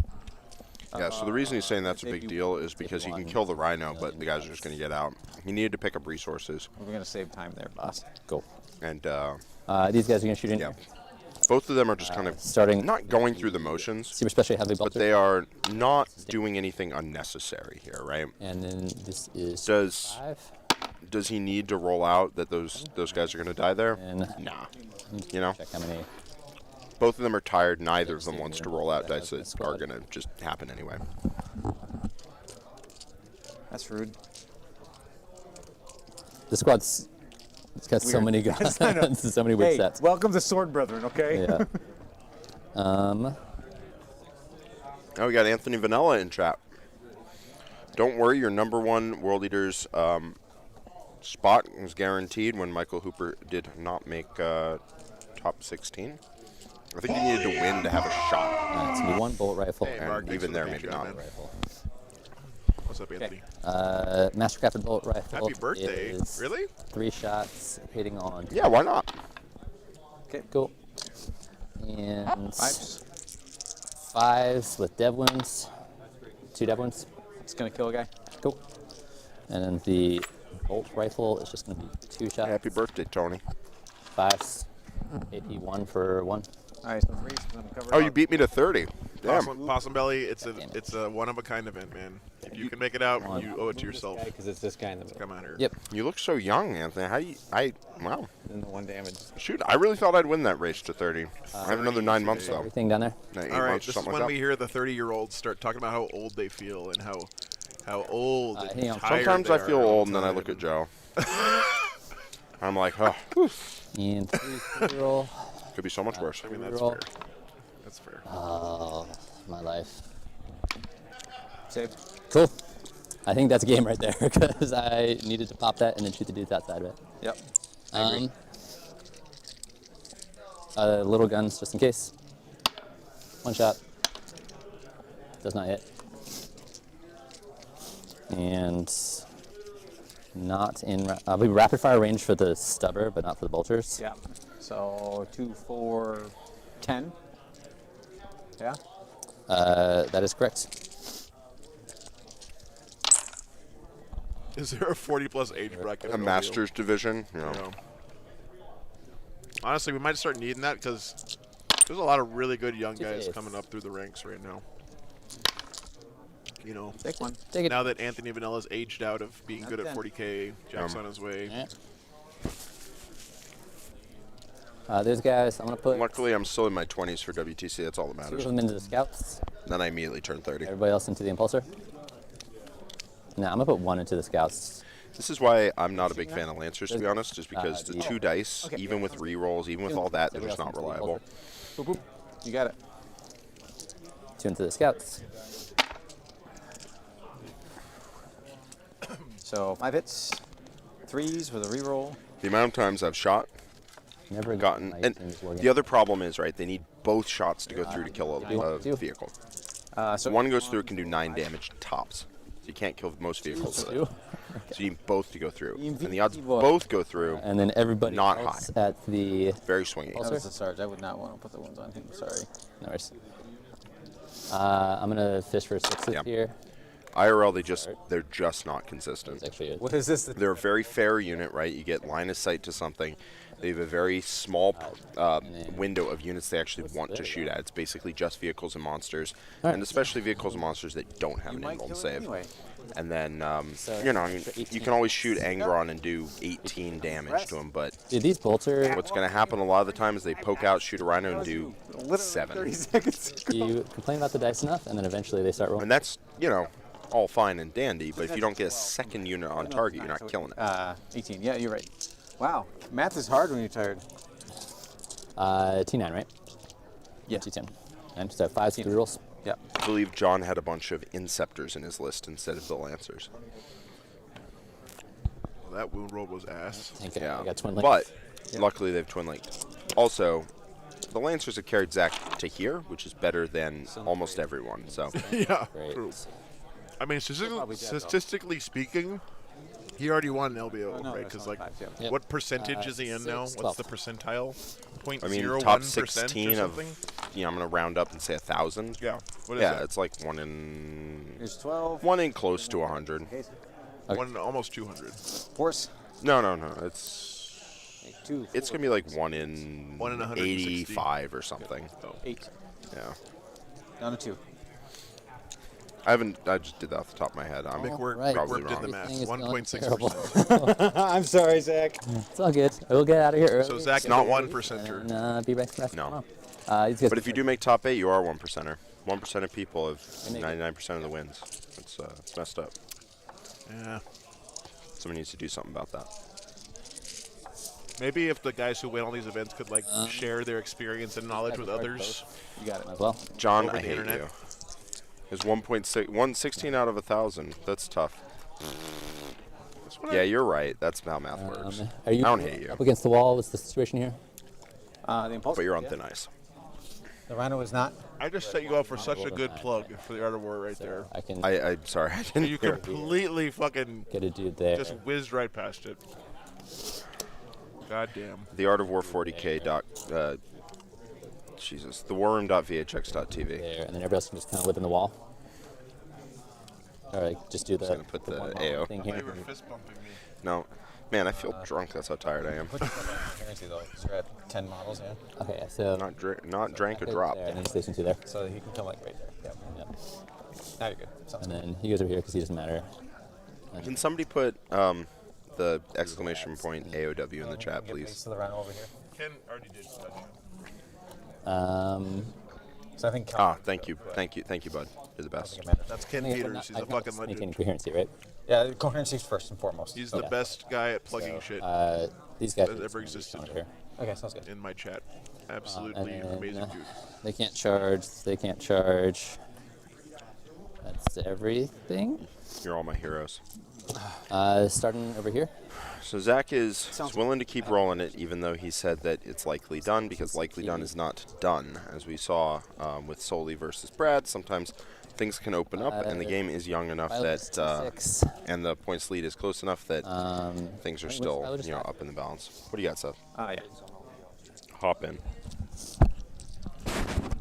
Yeah, so the reason he's saying that's a big deal is because he can kill the Rhino, but the guys are just going to get out. He needed to pick up resources. We're going to save time there, boss. Go. And these guys are going to shoot in. Yeah. Both of them are just kind of starting, not going through the motions, super special heavy but they are not doing anything unnecessary here, right? And then this is does he need to roll out that those guys are going to die there? Nah. You know? Check how many. Both of them are tired. Neither of them wants to roll out dice that are going to just happen anyway. That's rude. The squad's it's got so many guns, so many weird sets. Welcome to Sword Brethren, okay? Yeah. Oh, we got Anthony Vanilla in chat. Don't worry, your #1 World Eaters spot was guaranteed when Michael Hooper did not make top 16. I think you needed to win to have a shot. It's going to be 1 bolt rifle. Hey, Mark, and even there, maybe not. What's up, Anthony? Mastercrafted bolt rifle. Happy birthday. Really? 3 shots hitting on. Yeah, why not? Okay, cool. And 5s with dev wounds. 2 dev wounds. It's going to kill a guy. Cool. And then the bolt rifle is just going to be 2 shots. Happy birthday, Tony. 5s. AP 1 for 1. All right, so 3. Oh, you beat me to 30. Damn. Possum Belly, it's a one-of-a-kind event, man. If you can make it out, you owe it to yourself. Because it's this guy in the middle. Come on here. Yep. You look so young, Anthony. Wow. And the 1 damage. Shoot, I really thought I'd win that race to 30. I have another 9 months, though. Everything down there? No, 8 All right, months, this is something when like we that. hear the 30-year-olds start talking about how old they feel and how old and tired Sometimes they I feel are all old, the and then I time. look at Joe. I'm like, oh. And 3 roll. Could be so much worse. I mean, that's Roll. fair. That's fair. Oh, my life. Save. Cool. I think that's a game right there because I needed to pop that and then shoot the dudes outside of it. Yep. Little guns just in case. 1 shot. Does not hit. And not in. I'll be rapid fire range for the stubber, but not for the bolters. Yeah. So 2, 4, 10. Yeah. That is correct. Is there a 40-plus age bracket? A Masters division, you know. Honestly, we might start needing that because there's a lot of really good young guys 2 coming up through the ranks right now. You know, Take 1. Take it. now that Anthony Vanilla's aged out of being good at Not 40K, Jack's on his way. Yeah. Those guys, I'm going to put Luckily, I'm still in my 20s for WTC. That's all that 2 matters. of them into the scouts. Then I immediately turn 30. Everybody else into the impulsor. No, I'm going to put 1 into the scouts. This is why I'm not a big fan of Lancers, to be honest, just because the 2 dice, even with rerolls, even with all that, they're just not reliable. Boop, boop. You got it. 2 into the scouts. So 5 hits, 3s with a reroll. The amount of times I've shot, Never gotten, and the other problem is, right, they need both shots to go through to kill a vehicle. So 1 goes through, can do 9 damage tops. So you can't kill most vehicles with it. So you need both to go through. And the odds both go through, and then everybody not else high. at the Very swingy. That was the Sarge. I would not want to put the ones on him. Sorry. No worries. I'm gonna fish for 6s here. IRL, they're just not consistent. What is this? They're a very fair unit, right? You get line of sight to something. They have a very small window of units they actually want to shoot at. It's basically just vehicles and monsters, and especially vehicles and monsters that don't have an invuln save. And then, you know, you can always shoot Angron and do 18 damage to them, but dude, these bolts are... what's going to happen a lot of the time is they poke out, shoot a Rhino, and do 7. You complain about the dice enough, and then eventually they start rolling. And that's, you know, all fine and dandy, but if you don't get a second unit on target, you're not killing it. 18. Yeah, you're right. Wow, math is hard when you're tired. T9, right? Yeah. T10. And so 5 speed rolls. Yeah. I believe John had a bunch of Inceptors in his list instead of the Lancers. That wound roll was ass. I got twin but luckily they've twin linked. Also, the Lancers have carried Zach to here, which is better than almost everyone. So yeah, true. I mean, statistically speaking, he already won an LVO, right? Because like, what percentage is he in now? What's the percentile? 0.01%. I mean, top 16 of. Yeah, I'm gonna round up and say 1,000. Yeah. What is that? It's like 1 in. Here's 12. 1 in close to 100. One almost 200. Horse. No. It's gonna be like 1 in 160. 85 or something. 8. Yeah. Down to 2. I just did that off the top of my head. I'm probably did the wrong. math. 1.6%. I'm sorry, Zach. It's all good. We'll get out of here early. So Zach's not 1%er. And, be back for next No. tomorrow. But if you do make top 8, you are 1%er. 1% of people have 99% of the wins. It's messed up. Yeah. Someone needs to do something about that. Maybe if the guys who win all these events could like share their experience and knowledge with others. You got it as well. John, over I the hate internet. you. Is 1.16 out of 1,000. That's tough. Yeah, you're right. That's how math works. Are you I don't hate you. up against the wall? What's the situation here? The Impulse. But you're on thin ice. The Rhino is not. I just set you up for such a good plug for the Art of War right there. I'm sorry. I didn't You hear. completely fucking get a dude there. Just whizzed right past it. God damn. The Art of War 40K. Jesus. TheWarroom.vhx.tv. There, and then everybody else can just kind of live in the wall. All right, just do the. Just gonna put the AO. Thing here. No, man, I feel drunk. That's how tired I am. Transparency though, so you're at 10 models, yeah. Okay, so not drank or dropped. There, and then station 2 there. So he can come like right there. Yep. Now you're good. Sounds and good. then he goes over here because he doesn't matter. Can somebody put the exclamation point AOW in the chat, please? To the Rhino over here. Ken already did touch. So I think. Thank you, bud. You're the best. That's Ken Peters. He's a fucking legend. Coherency, right? Yeah, coherency is first and foremost. He's the best guy at plugging shit these guys that ever existed. Here. Okay, sounds good. In my chat, absolutely amazing dude. They can't charge. They can't charge. That's everything. You're all my heroes. Starting over here. So Zach is willing to keep rolling it, even though he said that it's likely done, because likely done is not done. As we saw with Soli versus Brad, sometimes things can open up, and the game is young enough that, and the points lead is close enough that things are still, up in the balance. What do you got, Seth? Yeah. Hop in.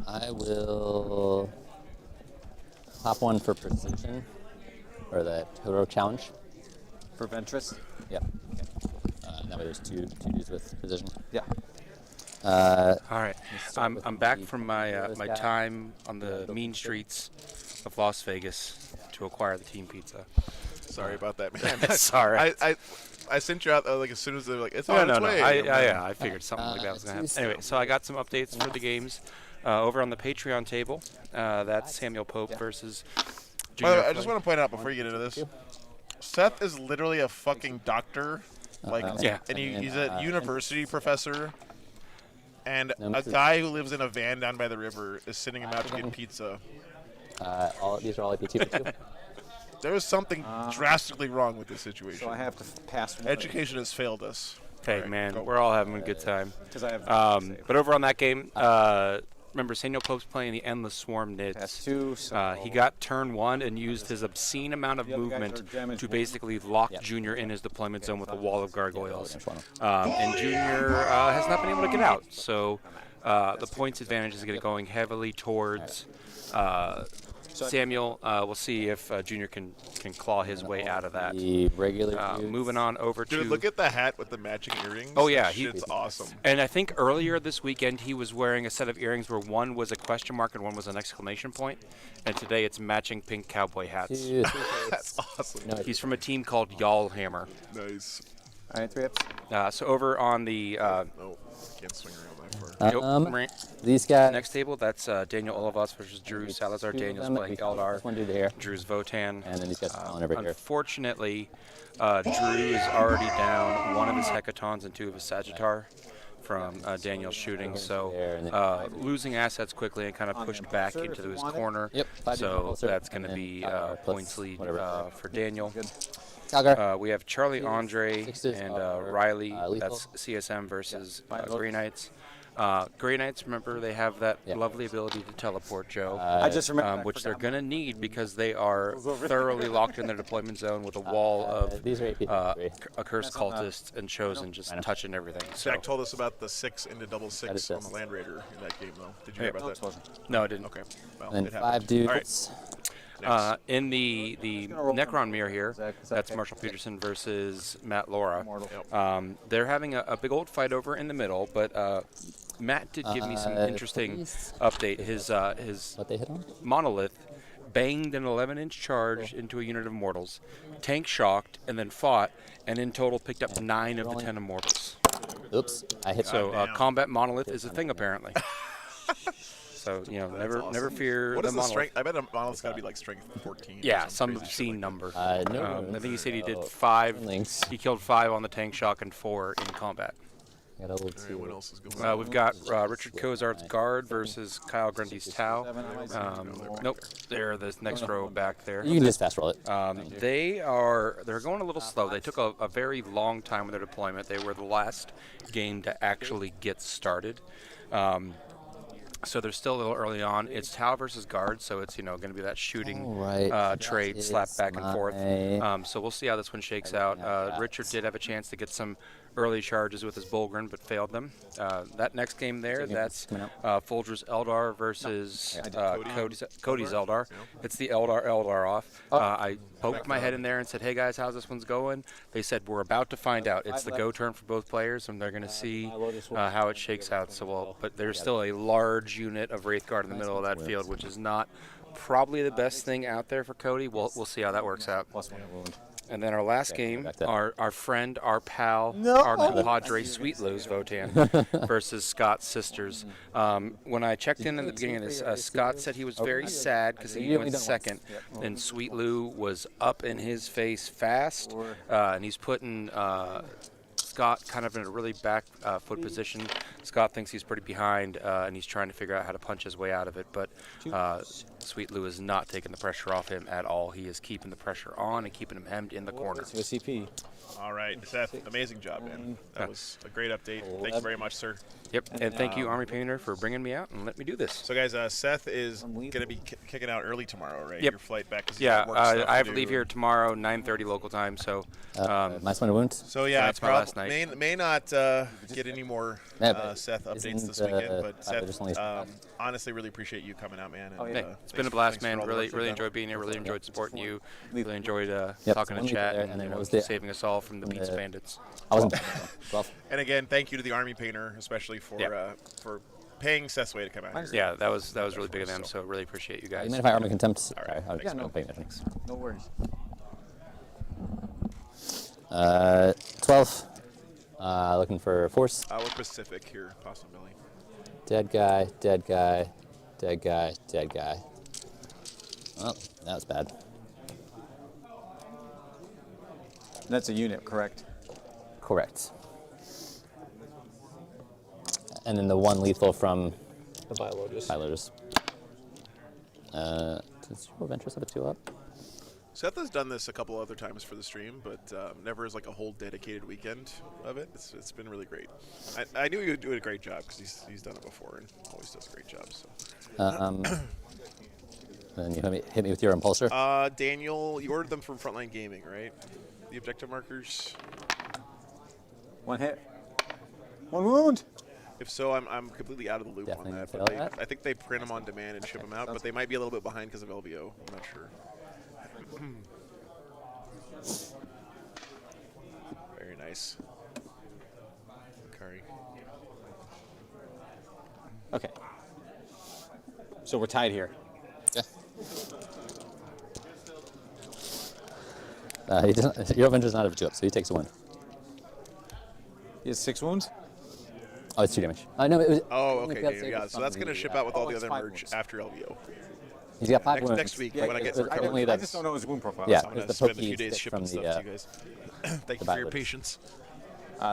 I will hop one for precision, or the hero challenge. For Ventress? Yep. Okay. That way there's two dudes with precision. Yeah. All right. I'm back from my my time on the mean streets of Las Vegas to acquire the team pizza. Sorry about that, man. Sorry. I sent you out like as soon as they're like it's no, on no, its no. way. I figured something like that was gonna happen. Anyway, so I got some updates for the games over on the Patreon table. That's Samuel Pope versus. By the way, I just want to point out before you get into this, Seth is literally a fucking doctor, and he's a university professor, and a guy who lives in a van down by the river is sending him out to get pizza. These are all IP2 for 2. There is something drastically wrong with this situation. So I have to pass one. Education has failed us. Hey, man, we're all having a good time. Because I have. But over on that game, remember, Samuel Pope's playing the Endless Swarm Nids. Pass 2. So he got turn 1 and used his obscene amount of movement to basically lock Junior in his deployment zone with a wall of gargoyles. And Junior has not been able to get out. So the points advantage is going heavily towards Samuel. We'll see if Junior can claw his way out of that. The regular moving on over to... Dude, look at the hat with the matching earrings. Oh, yeah. Shit's awesome. And I think earlier this weekend he was wearing a set of earrings where one was a question mark and one was an exclamation point. And today it's matching pink cowboy hats. That's awesome. No, he's from a team called Y'all Hammer. Nice. All right, 3 ups. So over on the... can't swing around that far. These guys. Next table, that's Daniel Olivas versus Drew Salazar. Daniel's playing Eldar. One dude here. Drew's Votan. And then these guys are over here. Unfortunately, Drew is already down one of his Hecatons and 2 of his Sagittar from Daniel's shooting. So losing assets quickly and kind of pushed back into his corner. So that's going to be points lead for Daniel. We have Charlie Andre and Riley. That's CSM versus Grey Knights. Grey Knights, remember, they have that lovely ability to teleport, Joe, I just remember which they're going to need because they are thoroughly locked in their deployment zone with a wall of accursed cultists and chosen just touching everything. So. Jack told us about the 6 into double 6 on the Land Raider in that game, though. Did you hear about that? No, I didn't. Okay. Well, and it 5 dudes. In the Necron mirror here, that's Marshall Peterson versus Matt Laura. They're having a big old fight over in the middle, but Matt did give me some interesting update. His monolith banged an 11-inch charge into a unit of mortals, tank shocked, and then fought, and in total picked up 9 of the 10 immortals. Oops, I hit. So combat monolith is a thing apparently. So never fear what the is the monolith. Strength? I bet a monolith's got to be like strength 14. Yeah, some obscene number. I think he said he did 5. Links. He killed 5 on the tank shock and 4 in combat. What else is going on? We've got Richard Kozart's Guard versus Kyle Grundy's Tau. Nope, they're the next row back there. You can just fast roll it. They're going a little slow. They took a very long time with their deployment. They were the last game to actually get started. So they're still a little early on. It's Tau versus Guard, so it's going to be that shooting trade, slap back and forth. So we'll see how this one shakes out. Richard did have a chance to get some early charges with his Bulgrin, but failed them. That next game there, that's Folger's Eldar versus Cody's Eldar. It's the Eldar off. I poked my head in there and said, hey guys, how's this one's going? They said, we're about to find out. It's the go turn for both players, and they're going to see how it shakes out. But there's still a large unit of Wraith Guard in the middle of that field, which is not probably the best thing out there for Cody. We'll see how that works out. And then our last game, our friend, our pal, our compadre, Sweet Lou's Votan versus Scott's Sisters. When I checked in at the beginning of this, Scott said he was very sad because he went second, and Sweet Lou was up in his face fast, and he's putting Scott kind of in a really back foot position. Scott thinks he's pretty behind, and he's trying to figure out how to punch his way out of it, but Sweet Lou is not taking the pressure off him at all. He is keeping the pressure on and keeping him hemmed in the corner. All right, Seth, amazing job, man. That was a great update. Thank you very much, sir. Yep, and thank you, Army Painter, for bringing me out and let me do this. So, guys, Seth is going to be kicking out early tomorrow, right? Yep. Your flight back. Yeah, I have to leave here tomorrow, 9:30 local time. So, nice one, wound. So yeah, that's my last night. May not get any more Seth updates this weekend, but Seth, honestly, really appreciate you coming out, man. And, it's been a blast, man. Really enjoyed being here. Really enjoyed supporting you. Really enjoyed talking to chat and saving us all from the Pizza Bandits. And again, thank you to the Army Painter, especially for paying Seth's way to come out here. Yeah, that was really big of them. So really appreciate you guys. You mind if I Army Contempt? All right. Sorry, No worries. 12. Looking for force. We're Pacific here, possibly. Dead guy, dead guy, dead guy, dead guy. Oh, that was bad. That's a unit, correct? Correct. And then the one lethal from the Biologus. Does your Ventress have a 2 up? Seth has done this a couple other times for the stream, but never as like a whole dedicated weekend of it. It's been really great. I knew he would do a great job because he's done it before and always does a great job. So. And you hit me with your impulsor. Daniel, you ordered them from Frontline Gaming, right? The objective markers. 1 hit. 1 wound. If so, I'm completely out of the loop on that. But I think they print them on demand and ship them out, but they might be a little bit behind because of LVO. I'm not sure. Very nice. Curry. Okay. So we're tied here. Yeah. Your Avenger does not have a 2 up, so he takes a 1. He has 6 wounds? Oh, it's 2 damage. No, it was. Oh, okay. Yeah, so that's going to ship out with all the other merge after LVO. He's got 5 wounds. Next week, when I get I just don't know his wound profile. Yeah, so I'm going to the spend a few Pokey days stick shipping from stuff to you guys. Thank you for your patience.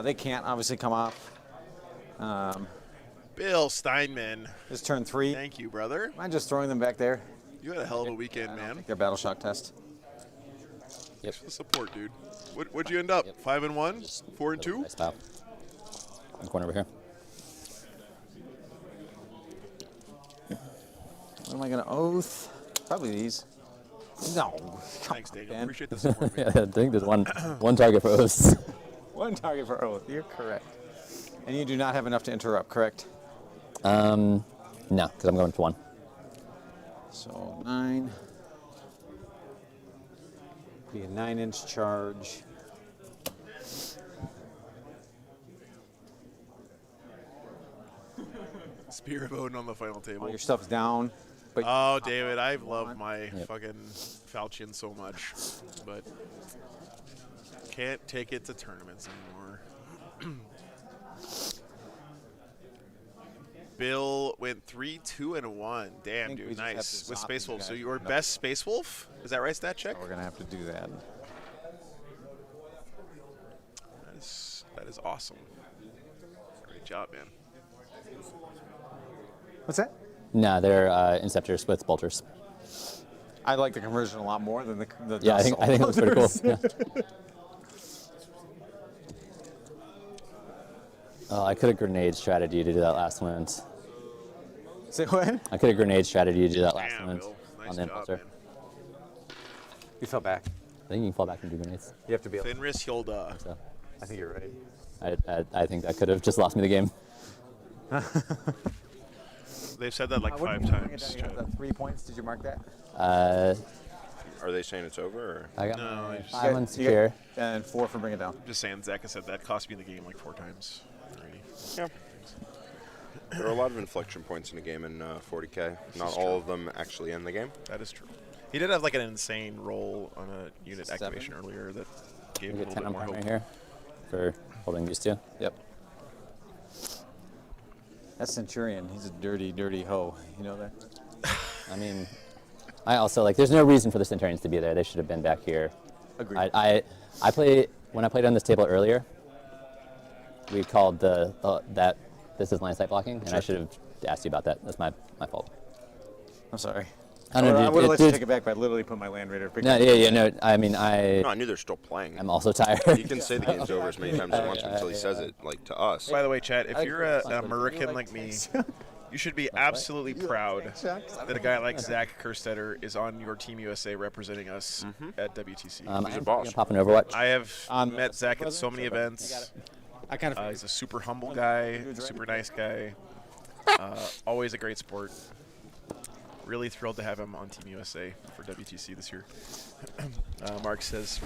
They can't obviously come off. Bill Steinman. This is turn 3. Thank you, brother. Mind just throwing them back there? You had a hell of a weekend, man. Their battle shock test. Yep. The support, dude. What'd you end up? 5-1? 4-2? Nice pal. One corner over here. What am I going to oath? Probably these. No. Thanks, Dave. I appreciate the support, Yeah, man. I think there's one target for oaths. One target for oath. You're correct. And you do not have enough to interrupt, correct? No, because I'm going to 1. So 9. Be a 9-inch charge. Spear of Odin on the final table. All your stuff's down. But oh, David, I love my fucking Falchion so much, but can't take it to tournaments anymore. Bill went 3-2-1. Damn, we dude, just have nice to with zop Space these Wolf. So guys. your best Space Wolf? Is that right? Stat check. So we're gonna have to do that. That is awesome. Great job, man. What's that? No, they're Inceptors with bolters. I like the conversion a lot more than the Yeah, I think it was pretty cool. Yeah. Oh, I could have grenade strategy to do that last wound. Say what? I could have grenade strategy to do that last Damn, wound Bill. Nice on the job, impulsor. man. You fell back. I think you can fall back and do grenades. You have to be able Fenris Hilda. So, I think you're right. I think that could have just lost me the game. They've said that like 5 times. 3 points. Did you mark that? Are they saying it's over? Or? I got No, my I just- 5 on secure. And 4 for bring it down. Just saying, Zach has said that cost me the game like 4 times already. Yeah. There are a lot of inflection points in a game in 40K. Not all of them actually end the game. That is true. He did have like an insane roll on a unit 7. activation earlier that gave We him a get little 10 bit on more primary hope. here for holding these two. Yep. That Centurion, he's a dirty, dirty hoe. You know that? I mean, I also like. There's no reason for the Centurions to be there. They should have been back here. Agreed. When I played on this table earlier, we called that this is line sight blocking, and I should have asked you about that. That's my fault. I'm sorry. I don't know, I would have let dude, you take it back by literally putting my land raider. No. I mean, No, I knew they're still playing. I'm also tired. You can say the game's over as many times as you want to until he says it, like to us. By the way, Chad, if you're an American like me, you should be absolutely proud that a guy like Zach Kerstetter is on your Team USA representing us at WTC. He's a boss. Pop an Overwatch. I have met Zach at so many events. He's a super humble guy, super nice guy. Always a great sport. Really thrilled to have him on Team USA for WTC this year. Mark says,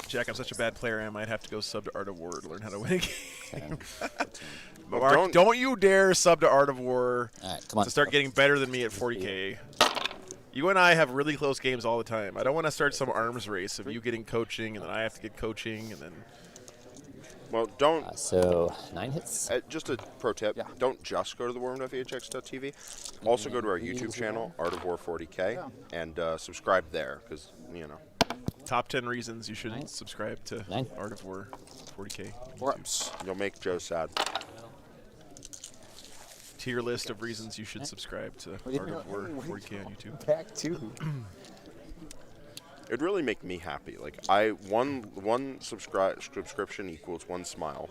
Jack, I'm such a bad player, I might have to go sub to Art of War to learn how to win a game. Mark, don't you dare sub to Art of War to start getting better than me at 40K. You and I have really close games all the time. I don't want to start some arms race of you getting coaching, and then I have to get coaching, and then... Well, don't. So 9 hits. Just a pro tip: don't just go to the warm.vhx.tv. Also go to our YouTube channel, Art of War 40K, and subscribe there because Top 10 reasons you should subscribe to Art of War 40K. Whoops. You'll make Joe sad. Tier list of reasons you should subscribe to Art of War 40K on YouTube. Pack 2. It'd really make me happy. Like one subscription equals 1 smile.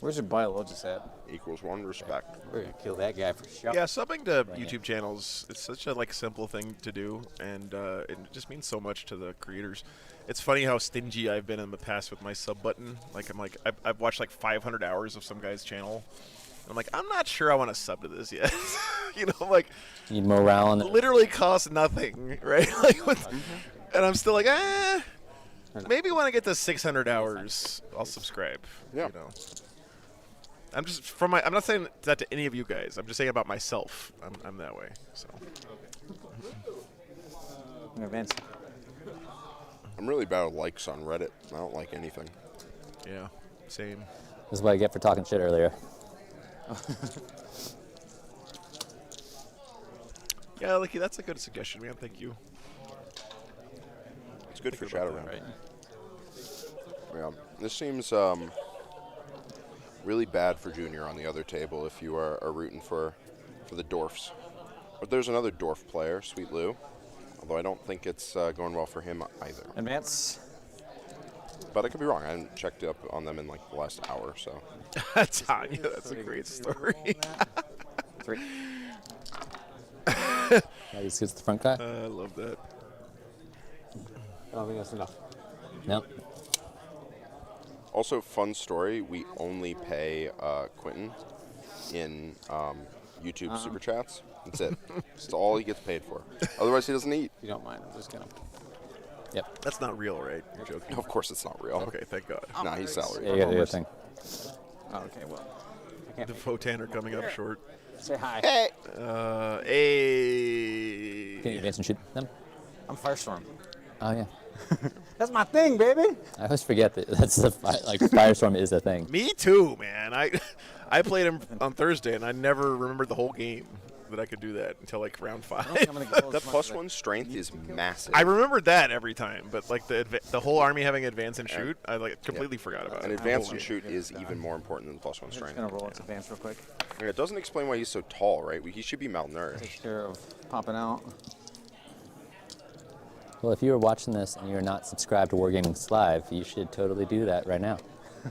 Where's your biologist at? Equals 1 respect. We're gonna kill that guy for sure. Yeah, subbing to YouTube channels, it's such a simple thing to do, and it just means so much to the creators. It's funny how stingy I've been in the past with my sub button. I've watched 500 hours of some guy's channel. I'm like, I'm not sure I want to sub to this yet. Need morale on it. Literally costs nothing, right? And I'm still like, maybe when I get to 600 hours, I'll subscribe. Yeah. I'm not saying that to any of you guys. I'm just saying about myself. I'm that way. So. I'm really bad with likes on Reddit. I don't like anything. Yeah, same. This is what I get for talking shit earlier. Yeah, Licky, that's a good suggestion, man. Thank you. It's good for Shadowrun. Right. Yeah, this seems Really bad for Junior on the other table if you are rooting for the dwarfs. But there's another dwarf player, Sweet Lou. Although I don't think it's going well for him either. Advance. But I could be wrong. I haven't checked up on them in like the last hour or so. Tanya, that's a great story. 3. This gets the front guy. I love that. I don't think that's enough. Nope. Also, fun story. We only pay Quentin in YouTube super chats. That's it. That's all he gets paid for. Otherwise, he doesn't eat. If you don't mind, I'm just gonna. Yep. That's not real, right? You're joking. No, of course it's not real. Okay, thank God. Nah, he's salary. Yeah, you got the thing. Oh, okay, well. The Fotan are coming up short. Say hi. Hey. Can you advance and shoot them? I'm Firestorm. Oh yeah. That's my thing, baby. I always forget that that's the Firestorm is a thing. Me too, man. I played him on Thursday, and I never remembered the whole game that I could do that until like round 5. That +1 strength is massive. I remembered that every time, but like the whole army having advance and shoot, I like completely forgot about it. And advance and shoot is even more important than the +1 I'm strength. just gonna roll its advance real quick. Yeah, it doesn't explain why he's so tall, right? He should be malnourished. Take care of popping out. Well, if you are watching this and you're not subscribed to Wargaming Live, you should totally do that right now.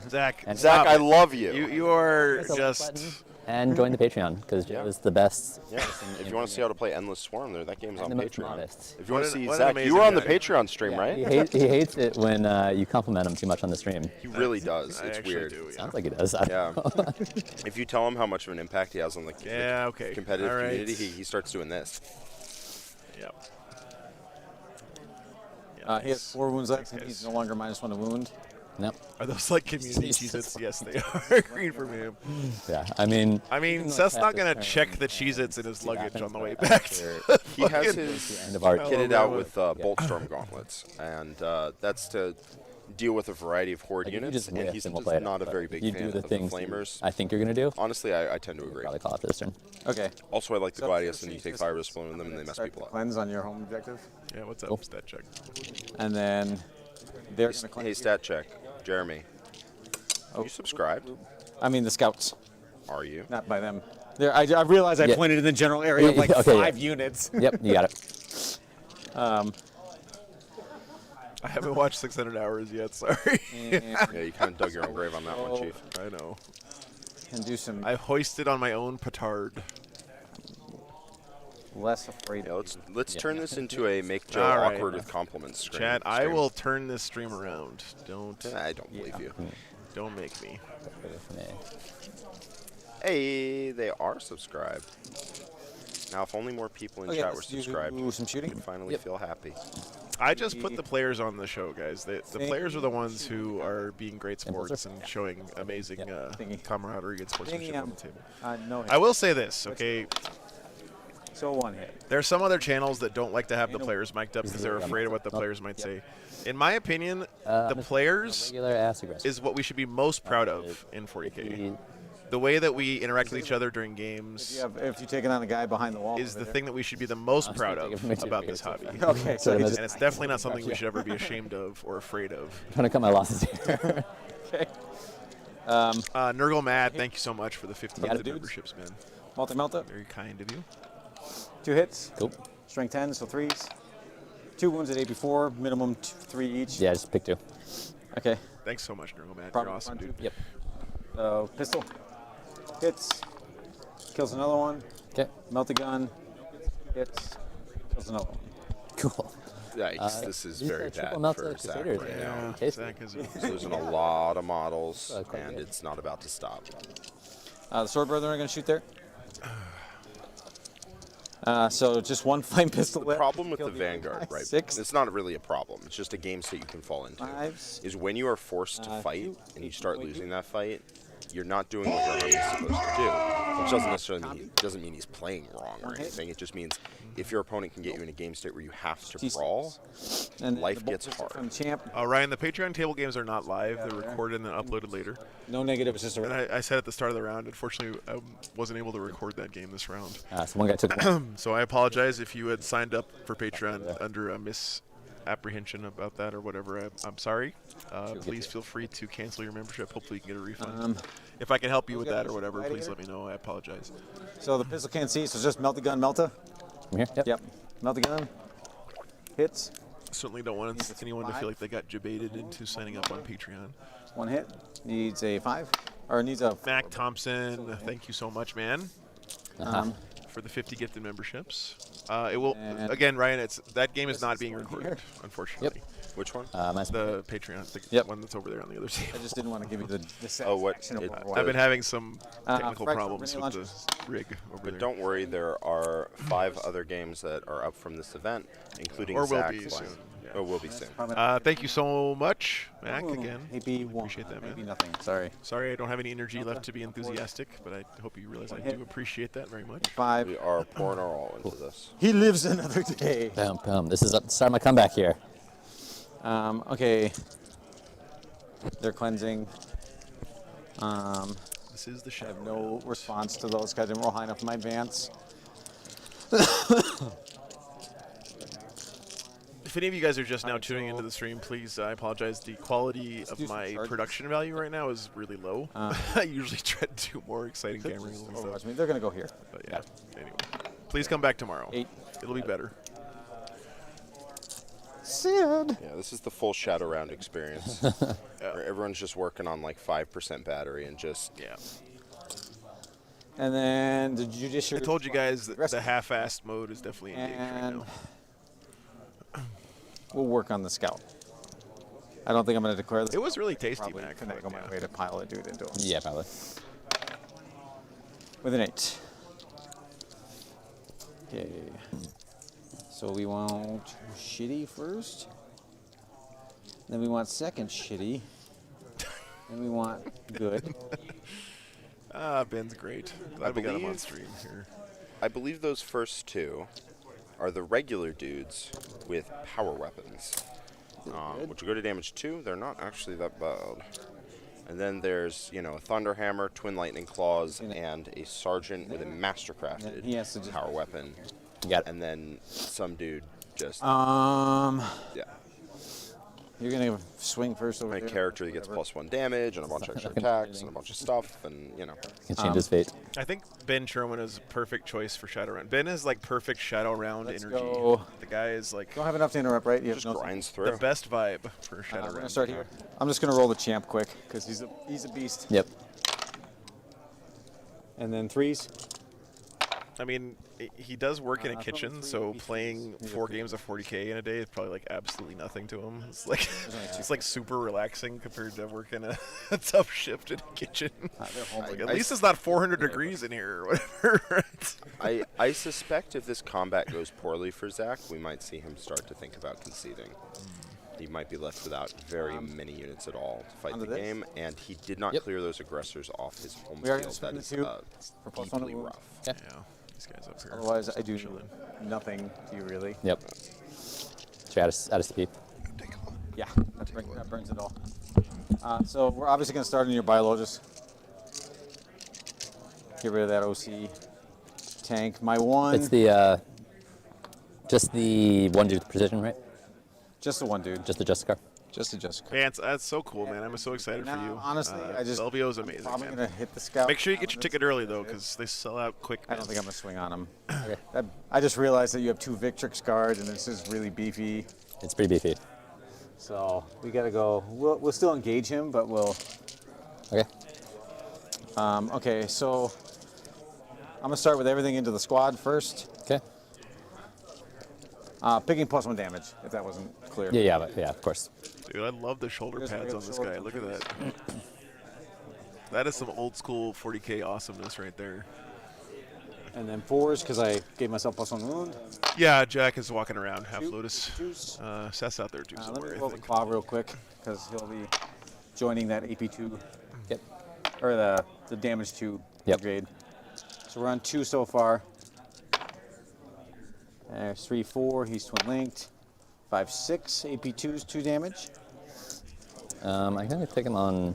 Zach, I love you. You are just... And join the Patreon, because Joe is the best. Yeah. If you want to see how to play Endless Swarm, that game's on the most Patreon. modest. If you want to see Zach, you were on the Patreon stream, right? He hates it when you compliment him too much on the stream. He really does. It's weird. Sounds like he does. I don't know. If you tell him how much of an impact he has on the competitive community, he starts doing this. Yep. He has 4 wounds left, and he's no longer -1 to wound. No. Are those like community Cheez-Its? Yes, they are. Green for me. Yeah, I mean, Seth's not going to check the Cheez-Its in his luggage on the way back. He has his kitted out with Boltstorm gauntlets, and that's to deal with a variety of horde units, and he's not a very big fan of the Flamers. I think you're going to do. Honestly, I tend to agree. Probably call it this turn. Okay. Also, I like the Gladius, and you take Fire Discipline with them, and they mess people up. Cleanse on your home objective. Yeah, what's up? Stat check. And then they're going to cleanse. Hey, stat check. Jeremy. Oh. You subscribed? I mean the scouts. Are you? Not by them. I realized I pointed in the general area of like 5 units. Yep, you got it. I haven't watched 600 Hours yet, sorry. Yeah, you kind of dug your own grave on that one, Chief. I know. And do some... I hoisted on my own petard. Less afraid. Yeah, let's turn this into a make Joe awkward with compliments stream. Chad, I will turn this stream around. I don't believe you. Don't make me. Hey, they are subscribed. Now, if only more people in chat were subscribed, some shooting. we'd finally feel happy. I just put the players on the show, guys. The players are the ones who are being great sports and showing amazing camaraderie and sportsmanship on the table. I will say this, okay? So 1 hit. There are some other channels that don't like to have the players mic'd up because they're afraid of what the players might say. In my opinion, the players is what we should be most proud of in 40K. The way that we interact with each other during games if you're taking on a guy behind the wall is the thing that we should be the most proud of about this hobby. Okay, and it's definitely not something we should ever be ashamed of or afraid of. I'm trying to cut my losses here. Okay. Nurgle Mad, thank you so much for the 15 memberships, man. Multi-melta. Very kind of you. 2 hits. Cool. Strength 10, so 3s. 2 wounds at AP4, minimum 3 each. Yeah, just pick 2. Okay. Thanks so much, Nurgle Mad. You're awesome, dude. Yep. Pistol. Hits. Kills another one. Okay. Melt a gun. Hits. Kills another one. Cool. Yikes, this is very bad for Zach right now. Zach is losing a lot of models, and it's not about to stop. The Sword Brethren are going to shoot there. So just 1 flame pistol. The problem with the Vanguard, right? 6. It's not really a problem. It's just a game state you can fall into. 5s. Is when you are forced to fight and you start losing that fight, you're not doing what your army is supposed to do. Which doesn't necessarily mean he's playing wrong or anything. It just means if your opponent can get you in a game state where you have to brawl, life gets hard. Ryan, the Patreon table games are not live. They're recorded and then uploaded later. No negative, it's just a... And I said at the start of the round, unfortunately, I wasn't able to record that game this round. So one guy took one. So I apologize if you had signed up for Patreon under a misapprehension about that or whatever. I'm sorry. Please feel free to cancel your membership. Hopefully you can get a refund. if I can help you with that or whatever, please let me know. I apologize. So the pistol can't see, so just melt the gun, Melta. I'm here. Yep. Melt the gun. Hits. Certainly don't want anyone to feel like they got jebaited into signing up on Patreon. 1 hit. Needs a 5. Or needs a... Mac Thompson, thank you so much, man. For the 50 gifted memberships. It will, again, Ryan, that game is not being recorded, unfortunately. Yep. Which one? The Patreon, the one that's over there on the other side. I just didn't want to give you the I've been having some technical problems with the rig over there. But don't worry, there are 5 other games that are up from this event, including or will Zach be soon. Or will be soon. Thank you so much, Mac, again. Maybe appreciate that, man. Maybe nothing. Sorry. Sorry I don't have any energy left to be enthusiastic, but I hope you realize I do appreciate that very much. 5. We are pouring our all into this. He lives another day. Boom, boom. This is the start of my comeback here. Okay. They're cleansing. This is the show. I have no response to those because I didn't roll high enough in my advance. If any of you guys are just now tuning into the stream, please, I apologize. The quality of my production value right now is really low. I usually try to do more exciting camera angles and stuff. They're going to go here. But yeah, anyway. Please come back tomorrow. 8. It'll be better. Sid. Yeah, this is the full shadow round experience. Where everyone's just working on like 5% battery and just... Yeah. And then the judiciary... I told you guys that the half-assed mode is definitely engaged right now. We'll work on the scout. I don't think I'm going to declare this. It was really tasty, Probably Mac. finagle my way to pile a dude into him. Yeah, probably. With an 8. Okay. So we want shitty first. Then we want second shitty. Then we want good. Ben's great. Glad we got him on stream here. I believe those first 2 are the regular dudes with power weapons, which go to damage 2. They're not actually that bad. And then there's, a Thunderhammer, Twin Lightning Claws, and a Sergeant with a Mastercrafted power weapon. And then some dude just... Yeah. You're going to swing first over My there. character that gets +1 damage and a bunch of extra attacks and a bunch of stuff, and, Can change his fate. I think Ben Sherwin is a perfect choice for Shadow Round. Ben is like perfect Shadow Round energy. Go. The guy is like... Don't have enough to interrupt, right? You just grinds through. The best vibe for Shadow Round. I'm going to start here. I'm just going to roll the champ quick, because he's a beast. Yep. And then 3s. I mean, he does work in a kitchen, so playing 4 games of 40K in a day is probably like absolutely nothing to him. It's like it's like super relaxing compared to working a tough shift in a kitchen. Like, at least it's not 400 degrees in here or whatever. I suspect if this combat goes poorly for Zach, we might see him start to think about conceding. He might be left without very many units at all to fight the game, and he did not clear those aggressors off his home field. That is deeply rough. Yeah. These guys up here. Otherwise, I do nothing to you, really. Yep. Should add a CP. Yeah, that burns it all. So we're obviously going to start in your buy low. Just get rid of that OC tank. My one... It's the, just the one dude with precision, right? Just the one dude. Just the Justicar? Just the Justicar. Vance, that's so cool, man. I'm so excited for you. Honestly, I just... LVO is amazing, probably man. going to hit the scout. Make sure you get your ticket early, though, because they sell out quick. I don't think I'm going to swing on him. Okay. I just realized that you have 2 Victrix guards, and this is really beefy. It's pretty beefy. So we got to go. We'll still engage him, but we'll... Okay. Okay, so I'm going to start with everything into the squad first. Okay. Picking +1 damage, if that wasn't clear. Yeah, of course. Dude, I love the shoulder pads on this guy. Look at that. That is some old school 40K awesomeness right there. And then 4s, because I gave myself +1 wound. Yeah, Jack is walking around, half Lotus. Seth's out there too somewhere, Let me roll the claw real quick, because he'll be joining that AP2. Yep. Or the damage 2 upgrade. So we're on 2 so far. There's 3, 4. He's twin linked. 5, 6. AP2's 2 damage. I'm going to pick him on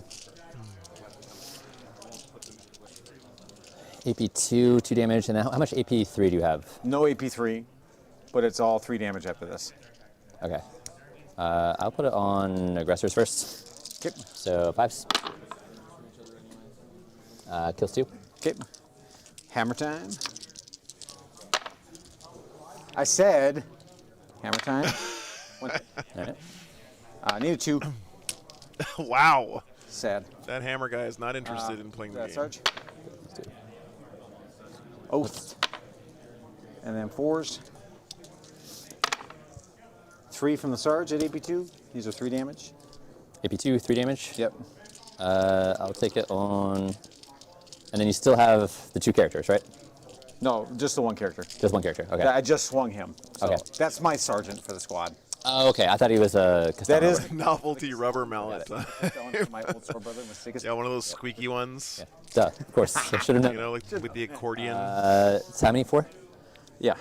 AP2, 2 damage. And how much AP3 do you have? No AP3, but it's all 3 damage after this. Okay. I'll put it on aggressors first. Okay. So 5s. Kills 2. Okay. Hammer time. I said hammer time. All right. Need a 2. Wow. Sad. That hammer guy is not interested in playing the game. Sarge? Oath. And then 4s. 3 from the Sarge at AP2. These are 3 damage. AP2, 3 damage? Yep. I'll take it on. And then you still have the 2 characters, right? No, just the 1 character. Just 1 character, okay. I just swung him. So Okay. That's my sergeant for the squad. Oh, okay. I thought he was a. That is novelty rubber mallet. my old sword brother. Yeah, one of those squeaky ones. Duh, of course. I should have known. You know, like with the accordion. So how many? 4? Yeah.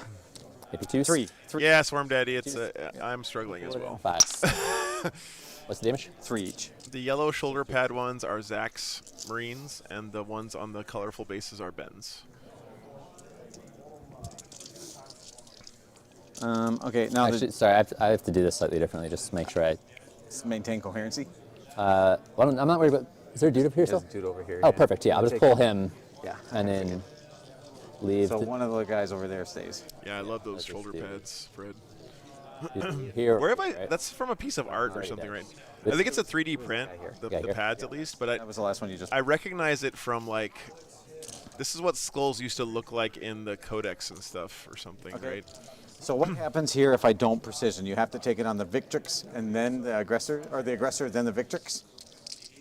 AP2s? 3. Yeah, Swarm Daddy. It's I'm struggling as well. 5. What's the damage? 3 each. The yellow shoulder pad ones are Zach's Marines, and the ones on the colorful bases are Ben's. Okay, now Actually, sorry, I have to do this slightly differently just to make sure I maintain coherency. Well, I'm not worried about. Is there a dude up here still? There's a dude over here. Oh, yeah. perfect. Yeah, I'll just Take pull him. him. Yeah. And then leave. So one of the guys over there stays. Yeah, I love those shoulder pads, Fred. Here. Where have I? That's from a piece of art or something, right? I think it's a 3D print, the pads at least. But that was the last one you just. I recognize it from like. This is what skulls used to look like in the codex and stuff, or something, right? So what happens here if I don't precision? You have to take it on the Victrix and then the aggressor, or the aggressor then the Victrix?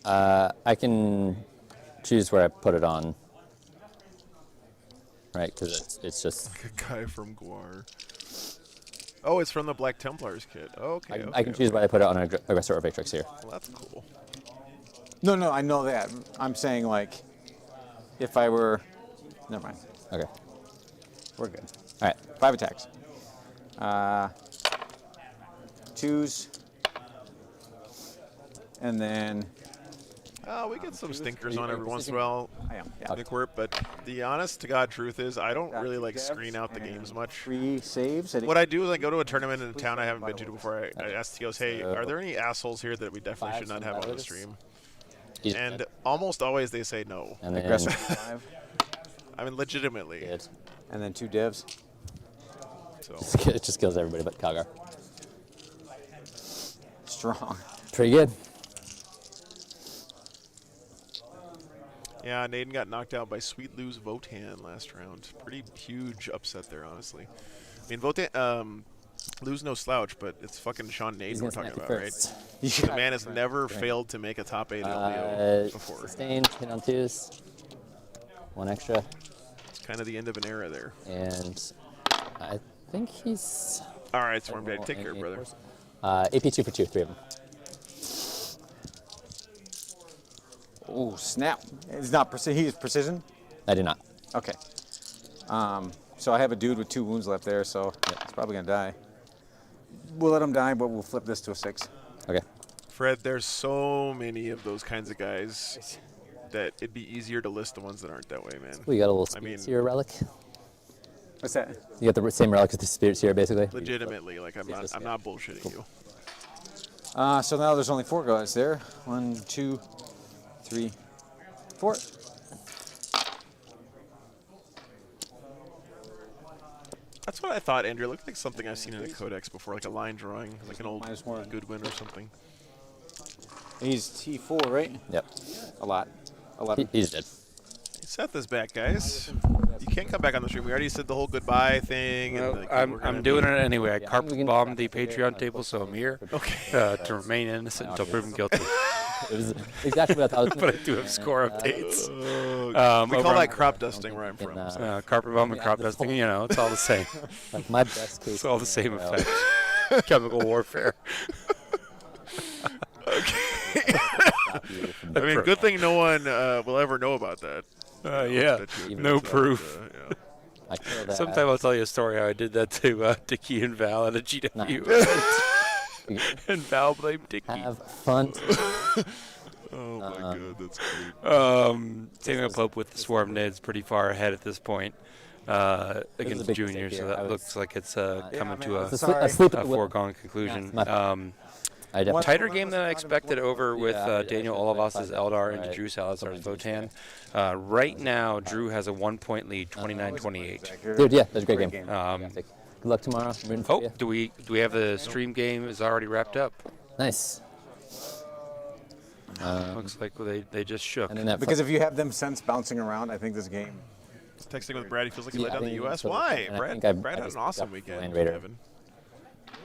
I can choose where I put it on. Right, because it's just. Like a guy from Guar. Oh, it's from the Black Templars kit. Okay. I can choose where I put it on aggressor or Victrix here. Well, that's cool. No, I know that. I'm saying like, if I were, never mind. Okay. We're good. All right. 5 attacks. 2s. And then. We get some stinkers on every once in a while. I am. Yeah. McWhirp, but the honest to God truth is I don't really like screen out the games much. 3 saves. What I do is I go to a tournament in a town I haven't been to before. I ask TOs, hey, are there any assholes here that we definitely should not have on the stream? And almost always they say no. And then aggressor 5. I mean, legitimately. And then 2 divs. So it just kills everybody but Kagar. Strong. Pretty good. Yeah, Naden got knocked out by Sweet Lou's Votan last round. Pretty huge upset there, honestly. I mean, Votan, Lou's no slouch, but it's fucking Sean Naden we're talking about, right? The man has never failed to make a top 8 LVO before. Sustained, hit on 2s. 1 extra. It's kind of the end of an era there. And I think he's. All right, Swarm Daddy, take care, brother. AP2 for 2, 3 of them. Oh, snap. It's not he's precision? I do not. Okay. So I have a dude with 2 wounds left there, so he's probably going to die. We'll let him die, but we'll flip this to a 6. Okay. Fred, there's so many of those kinds of guys that it'd be easier to list the ones that aren't that way, man. We got a little Spirit Seer relic. What's that? You got the same relic as the Spirit Seer, basically? Legitimately, like I'm not bullshitting you. So now there's only 4 guys there. 1, 2, 3, 4. That's what I thought, Andrew. It looked like something I've seen in a codex before, like a line drawing, like an old Goodwin or something. He's T4, right? Yep. A lot. 11. He's dead. Seth is back, guys. You can't come back on the stream. We already said the whole goodbye thing. No, and I'm doing it anyway. I carpet bombed the Patreon table, so I'm here to remain innocent until proven guilty. It was exactly what I thought. But I do have score updates. We call that crop dusting where I'm from. Carpet bomb and crop dusting, you know, it's all the same. Like my best case. It's all the same effect. Chemical warfare. I mean, good thing no one will ever know about that. Yeah, no proof. Sometime I'll tell you a story how I did that to Key and Val at a GW. And Val blamed Dickie. Have fun. Oh my god, that's great. Samuel Pope with the Swarm Ned's pretty far ahead at this point against the juniors, so that looks like it's coming to a foregone conclusion. I definitely Tighter game than I expected over with Yeah, Daniel Olivas' Eldar and Drew Salazar's Votan. Right now, Drew has a 1-point lead, 29-28. Dude, yeah, that's a great game. Good luck tomorrow. I'm rooting for you. Do we have the stream game is already wrapped up? Nice. Looks like they just shook. Because if you have them sense bouncing around, I think this game. Texting with Brad, he feels like he Yeah, let down I the think U.S. so. Why? And I Brad think had an just awesome got weekend. Land Raider. Kevin.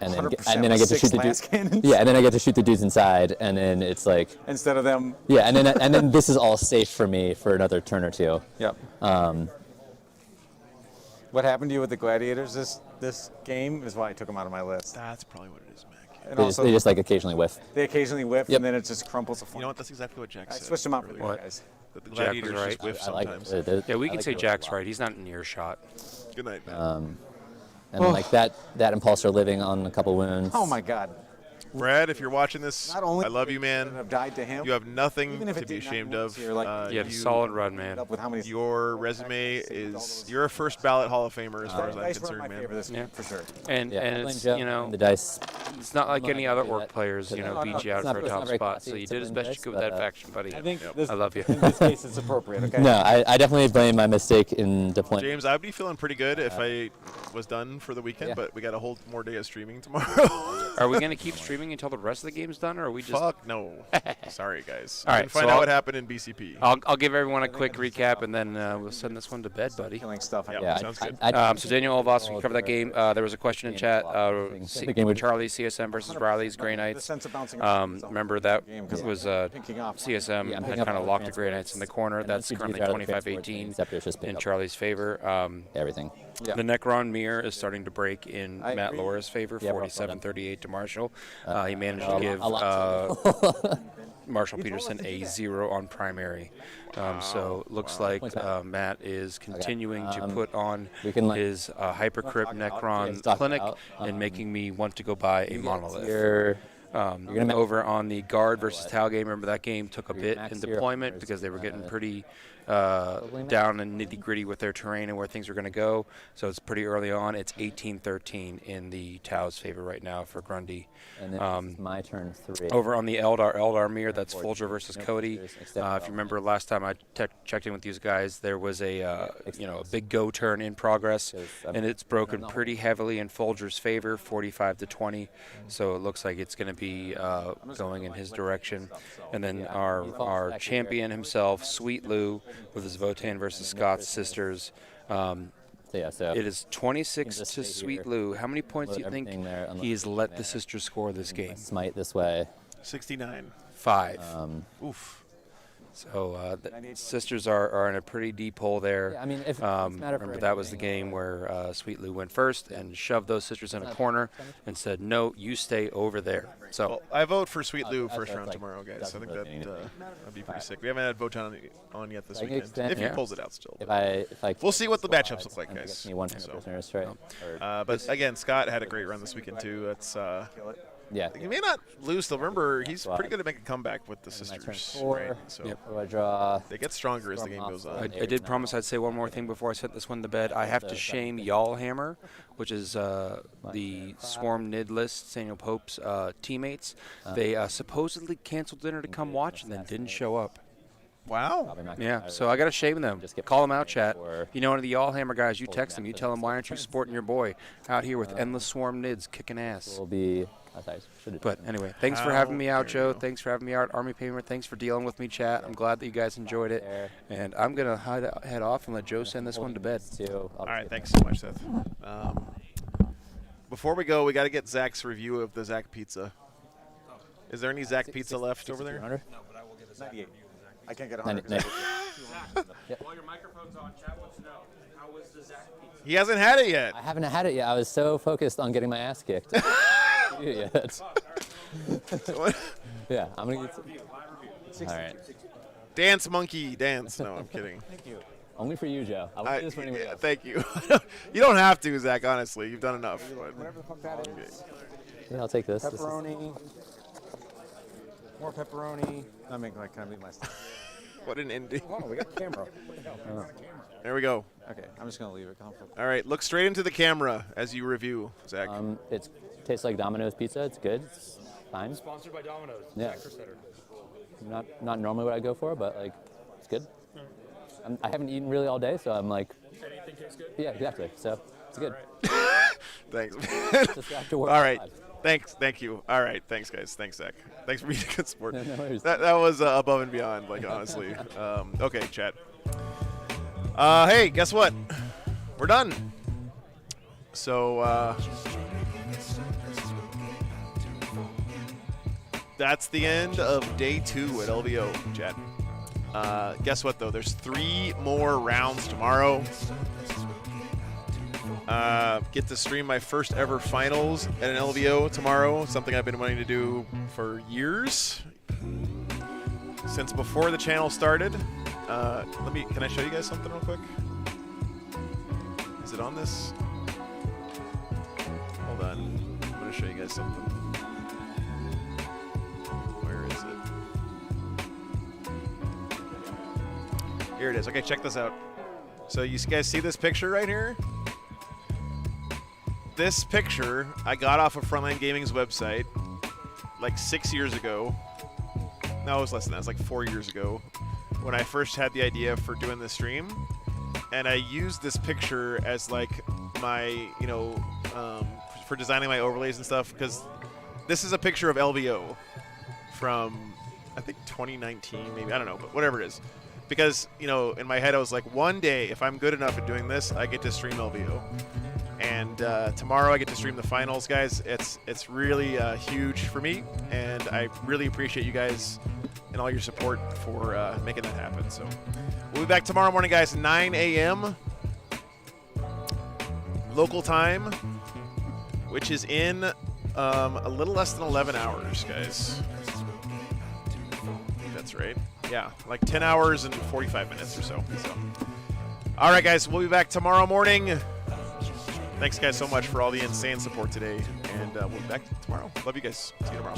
And then 100% I get to with shoot the 6 las dudes. cannons. Yeah, and then I get to shoot the dudes inside, and then it's like Instead of them. yeah, and then this is all safe for me for another turn or two. Yep. What happened to you with the gladiators this game is why I took them out of my list. That's probably what it is, Mac. And They just like occasionally whiff. They occasionally whiff, Yep. and then it just crumples a You know what? That's exactly what Jack I said. switched them out for earlier. you guys. That the Jack gladiators was right. just whiff I like sometimes. it. Yeah, we I can like say it a Jack's lot. right. He's not in earshot. Good night, man. And then, like that impulsor living on a couple wounds. Oh my God. Brad, if you're watching this, Not only I love you, man. have died to him. You have nothing Even if to it be did not ashamed wounds of. here, like, You had a solid run, man. Up with how many Your resume is you're a first ballot Hall of Famer as far as I'm dice were concerned, my man. favorite this Yeah. for sure. And Yeah, and blame it's Joe, you know blame the dice. it's not like I'm not any gonna other do orc that. players beat you out It's not- for a it's not top very spot. classy So you to did his blame best dice, to go with but, that faction, buddy. I think I love you. in this case it's appropriate. Okay. No, I definitely blame my mistake in deployment. James, I'd be feeling pretty good if I was done for the weekend, Yeah. but we got a whole more day of streaming tomorrow. Are we gonna keep streaming until the rest of the game's done, or are we just? Fuck no. Sorry, guys. All You right, can find so out I'll- what happened in BCP. I'll give everyone a quick recap, and then we'll send this one to bed, buddy. Killing stuff. Yeah, Yeah, sounds good. So Daniel Olivas, we covered that game. There was a question in chat. The game would- Charlie CSM versus Riley's Grey The Knights. sense of bouncing around. Remember that Game, 'cause was pinking off. CSM Yeah, I'm had picking up kind of all locked the the Grey Knights in the corner. And That's then currently CGs out of the 25-18 Scepter's just pick in up Charlie's favor. everything. Yeah. The Necron mirror is starting to break in I Matt agree. Laura's favor, Yeah, 47-38 to Marshall. He managed a to give lot. Marshall Peterson a 0 on primary. So it looks like Matt is continuing to put on we can, like, his Hypercrypt Necron stock clinic out. and making me want to go buy a monolith. You're gonna Over on the guard versus Tau game, remember that game took a bit max in zero deployment players, because they were getting pretty max. down and nitty gritty with their terrain and where things were going to go. So it's pretty early on. It's 18-13 in the Tau's favor right now for Grundy. and then it's my turn 3. Over on the Eldar mirror, that's Folger versus Cody. Except If you remember last time I checked in with these guys, there was a big go turn in progress, and it's broken pretty heavily in Folger's favor, 45-20. So it looks like it's going to be going in his direction. And then our champion himself, Sweet Lou, with his Votan versus Scott's sisters. So It is 26 just to stay Sweet here, Lou. How many points do you load think everything there, unless he has it's let the there. sisters score this game? Smite this way. 69. 5. Oof. So the sisters are in a pretty deep hole there. Yeah, I mean, if it's a matter of Remember that was the game where Sweet Lou went first and shoved those sisters in a corner and said, "No, you stay over there." So Well, I vote for Sweet Lou first round like, tomorrow, guys. I doesn't think really that mean anything. that'd be pretty sick. We haven't had Votan on yet this I can weekend. extend- If he Yeah. pulls it out still. If I We'll see what the matchups look like, and it guys. gets me one So, prisoners, right? but again, Scott had a great run this weekend too. That's Yeah. he may not lose. Though remember, he's pretty good at making a comeback with the And my turn sisters. 4. Right? So What do I draw? they get stronger as the Storm game off goes the on. I did promise I'd say one more thing before I sent this one to bed. I have to shame Yallhammer, which is the Swarm Nid list, Samuel Pope's teammates. They supposedly canceled dinner to come watch and then didn't show up. Wow. Yeah, so I got to shame them. Call them out, chat. You know, one of the Yallhammer guys, you text them, you tell them, why aren't you supporting your boy out here with endless Swarm Nids kicking ass? Will be. But anyway, thanks for having me out, Joe. Thanks for having me out, Army Payment. Thanks for dealing with me, chat. I'm glad that you guys enjoyed it. And I'm going to head off and let Joe send this one to bed. All right, thanks so much, Seth. Before we go, we got to get Zach's review of the Zach pizza. Is there any Zach pizza left over there? No, but I will give a 98. I can't get 100. While your microphone's on, chat wants to know, how was the Zach pizza? He hasn't had it yet. I haven't had it yet. I was so focused on getting my ass kicked. Yet. Yeah, I'm gonna get. All right. Dance, monkey, dance. No, I'm kidding. Thank you. Only for you, Joe. I won't do this for anybody else. Thank you. You don't have to, Zach. Honestly, you've done enough. Whatever the fuck that is. Yeah, I'll take this. Pepperoni. More pepperoni. I mean, like, can I leave my stuff? What an ending. Oh, we got a camera. What the hell? There we go. Okay, I'm just gonna leave it comfortable. All right, look straight into the camera as you review, Zach. It tastes like Domino's pizza. It's good. time. Sponsored by Domino's. Yeah. Not normally what I go for, but like it's good. I haven't eaten really all day, so I'm like. Anything tastes good? Yeah, exactly. So it's good. Thanks. Just after work. All right. Thanks. Thank you. All right. Thanks, guys. Thanks, Zach. Thanks for being a good sport. No worries. That was above and beyond, like, honestly. Okay, chat. Hey, guess what? We're done. So, that's the end of day 2 at LVO, chat. Guess what, though? There's 3 more rounds tomorrow. Get to stream my first ever finals at an LVO tomorrow. Something I've been wanting to do for years. Since before the channel started. Can I show you guys something real quick? Is it on this? Hold on. I'm going to show you guys something. Where is it? Here it is. Okay, check this out. So you guys see this picture right here? This picture I got off of Frontline Gaming's website like 6 years ago. No, it was less than that. It was like 4 years ago when I first had the idea for doing this stream. And I used this picture as like my, for designing my overlays and stuff, because this is a picture of LVO from, I think, 2019, maybe. I don't know, but whatever it is. Because, in my head I was like, one day, if I'm good enough at doing this, I get to stream LVO. And tomorrow I get to stream the finals, guys. It's really huge for me, and I really appreciate you guys and all your support for making that happen. So we'll be back tomorrow morning, guys, 9 a.m. local time, which is in a little less than 11 hours, guys. That's right. Yeah, like 10 hours and 45 minutes or so. All right, guys, we'll be back tomorrow morning. Thanks, guys, so much for all the insane support today, and we'll be back tomorrow. Love you guys. See you tomorrow.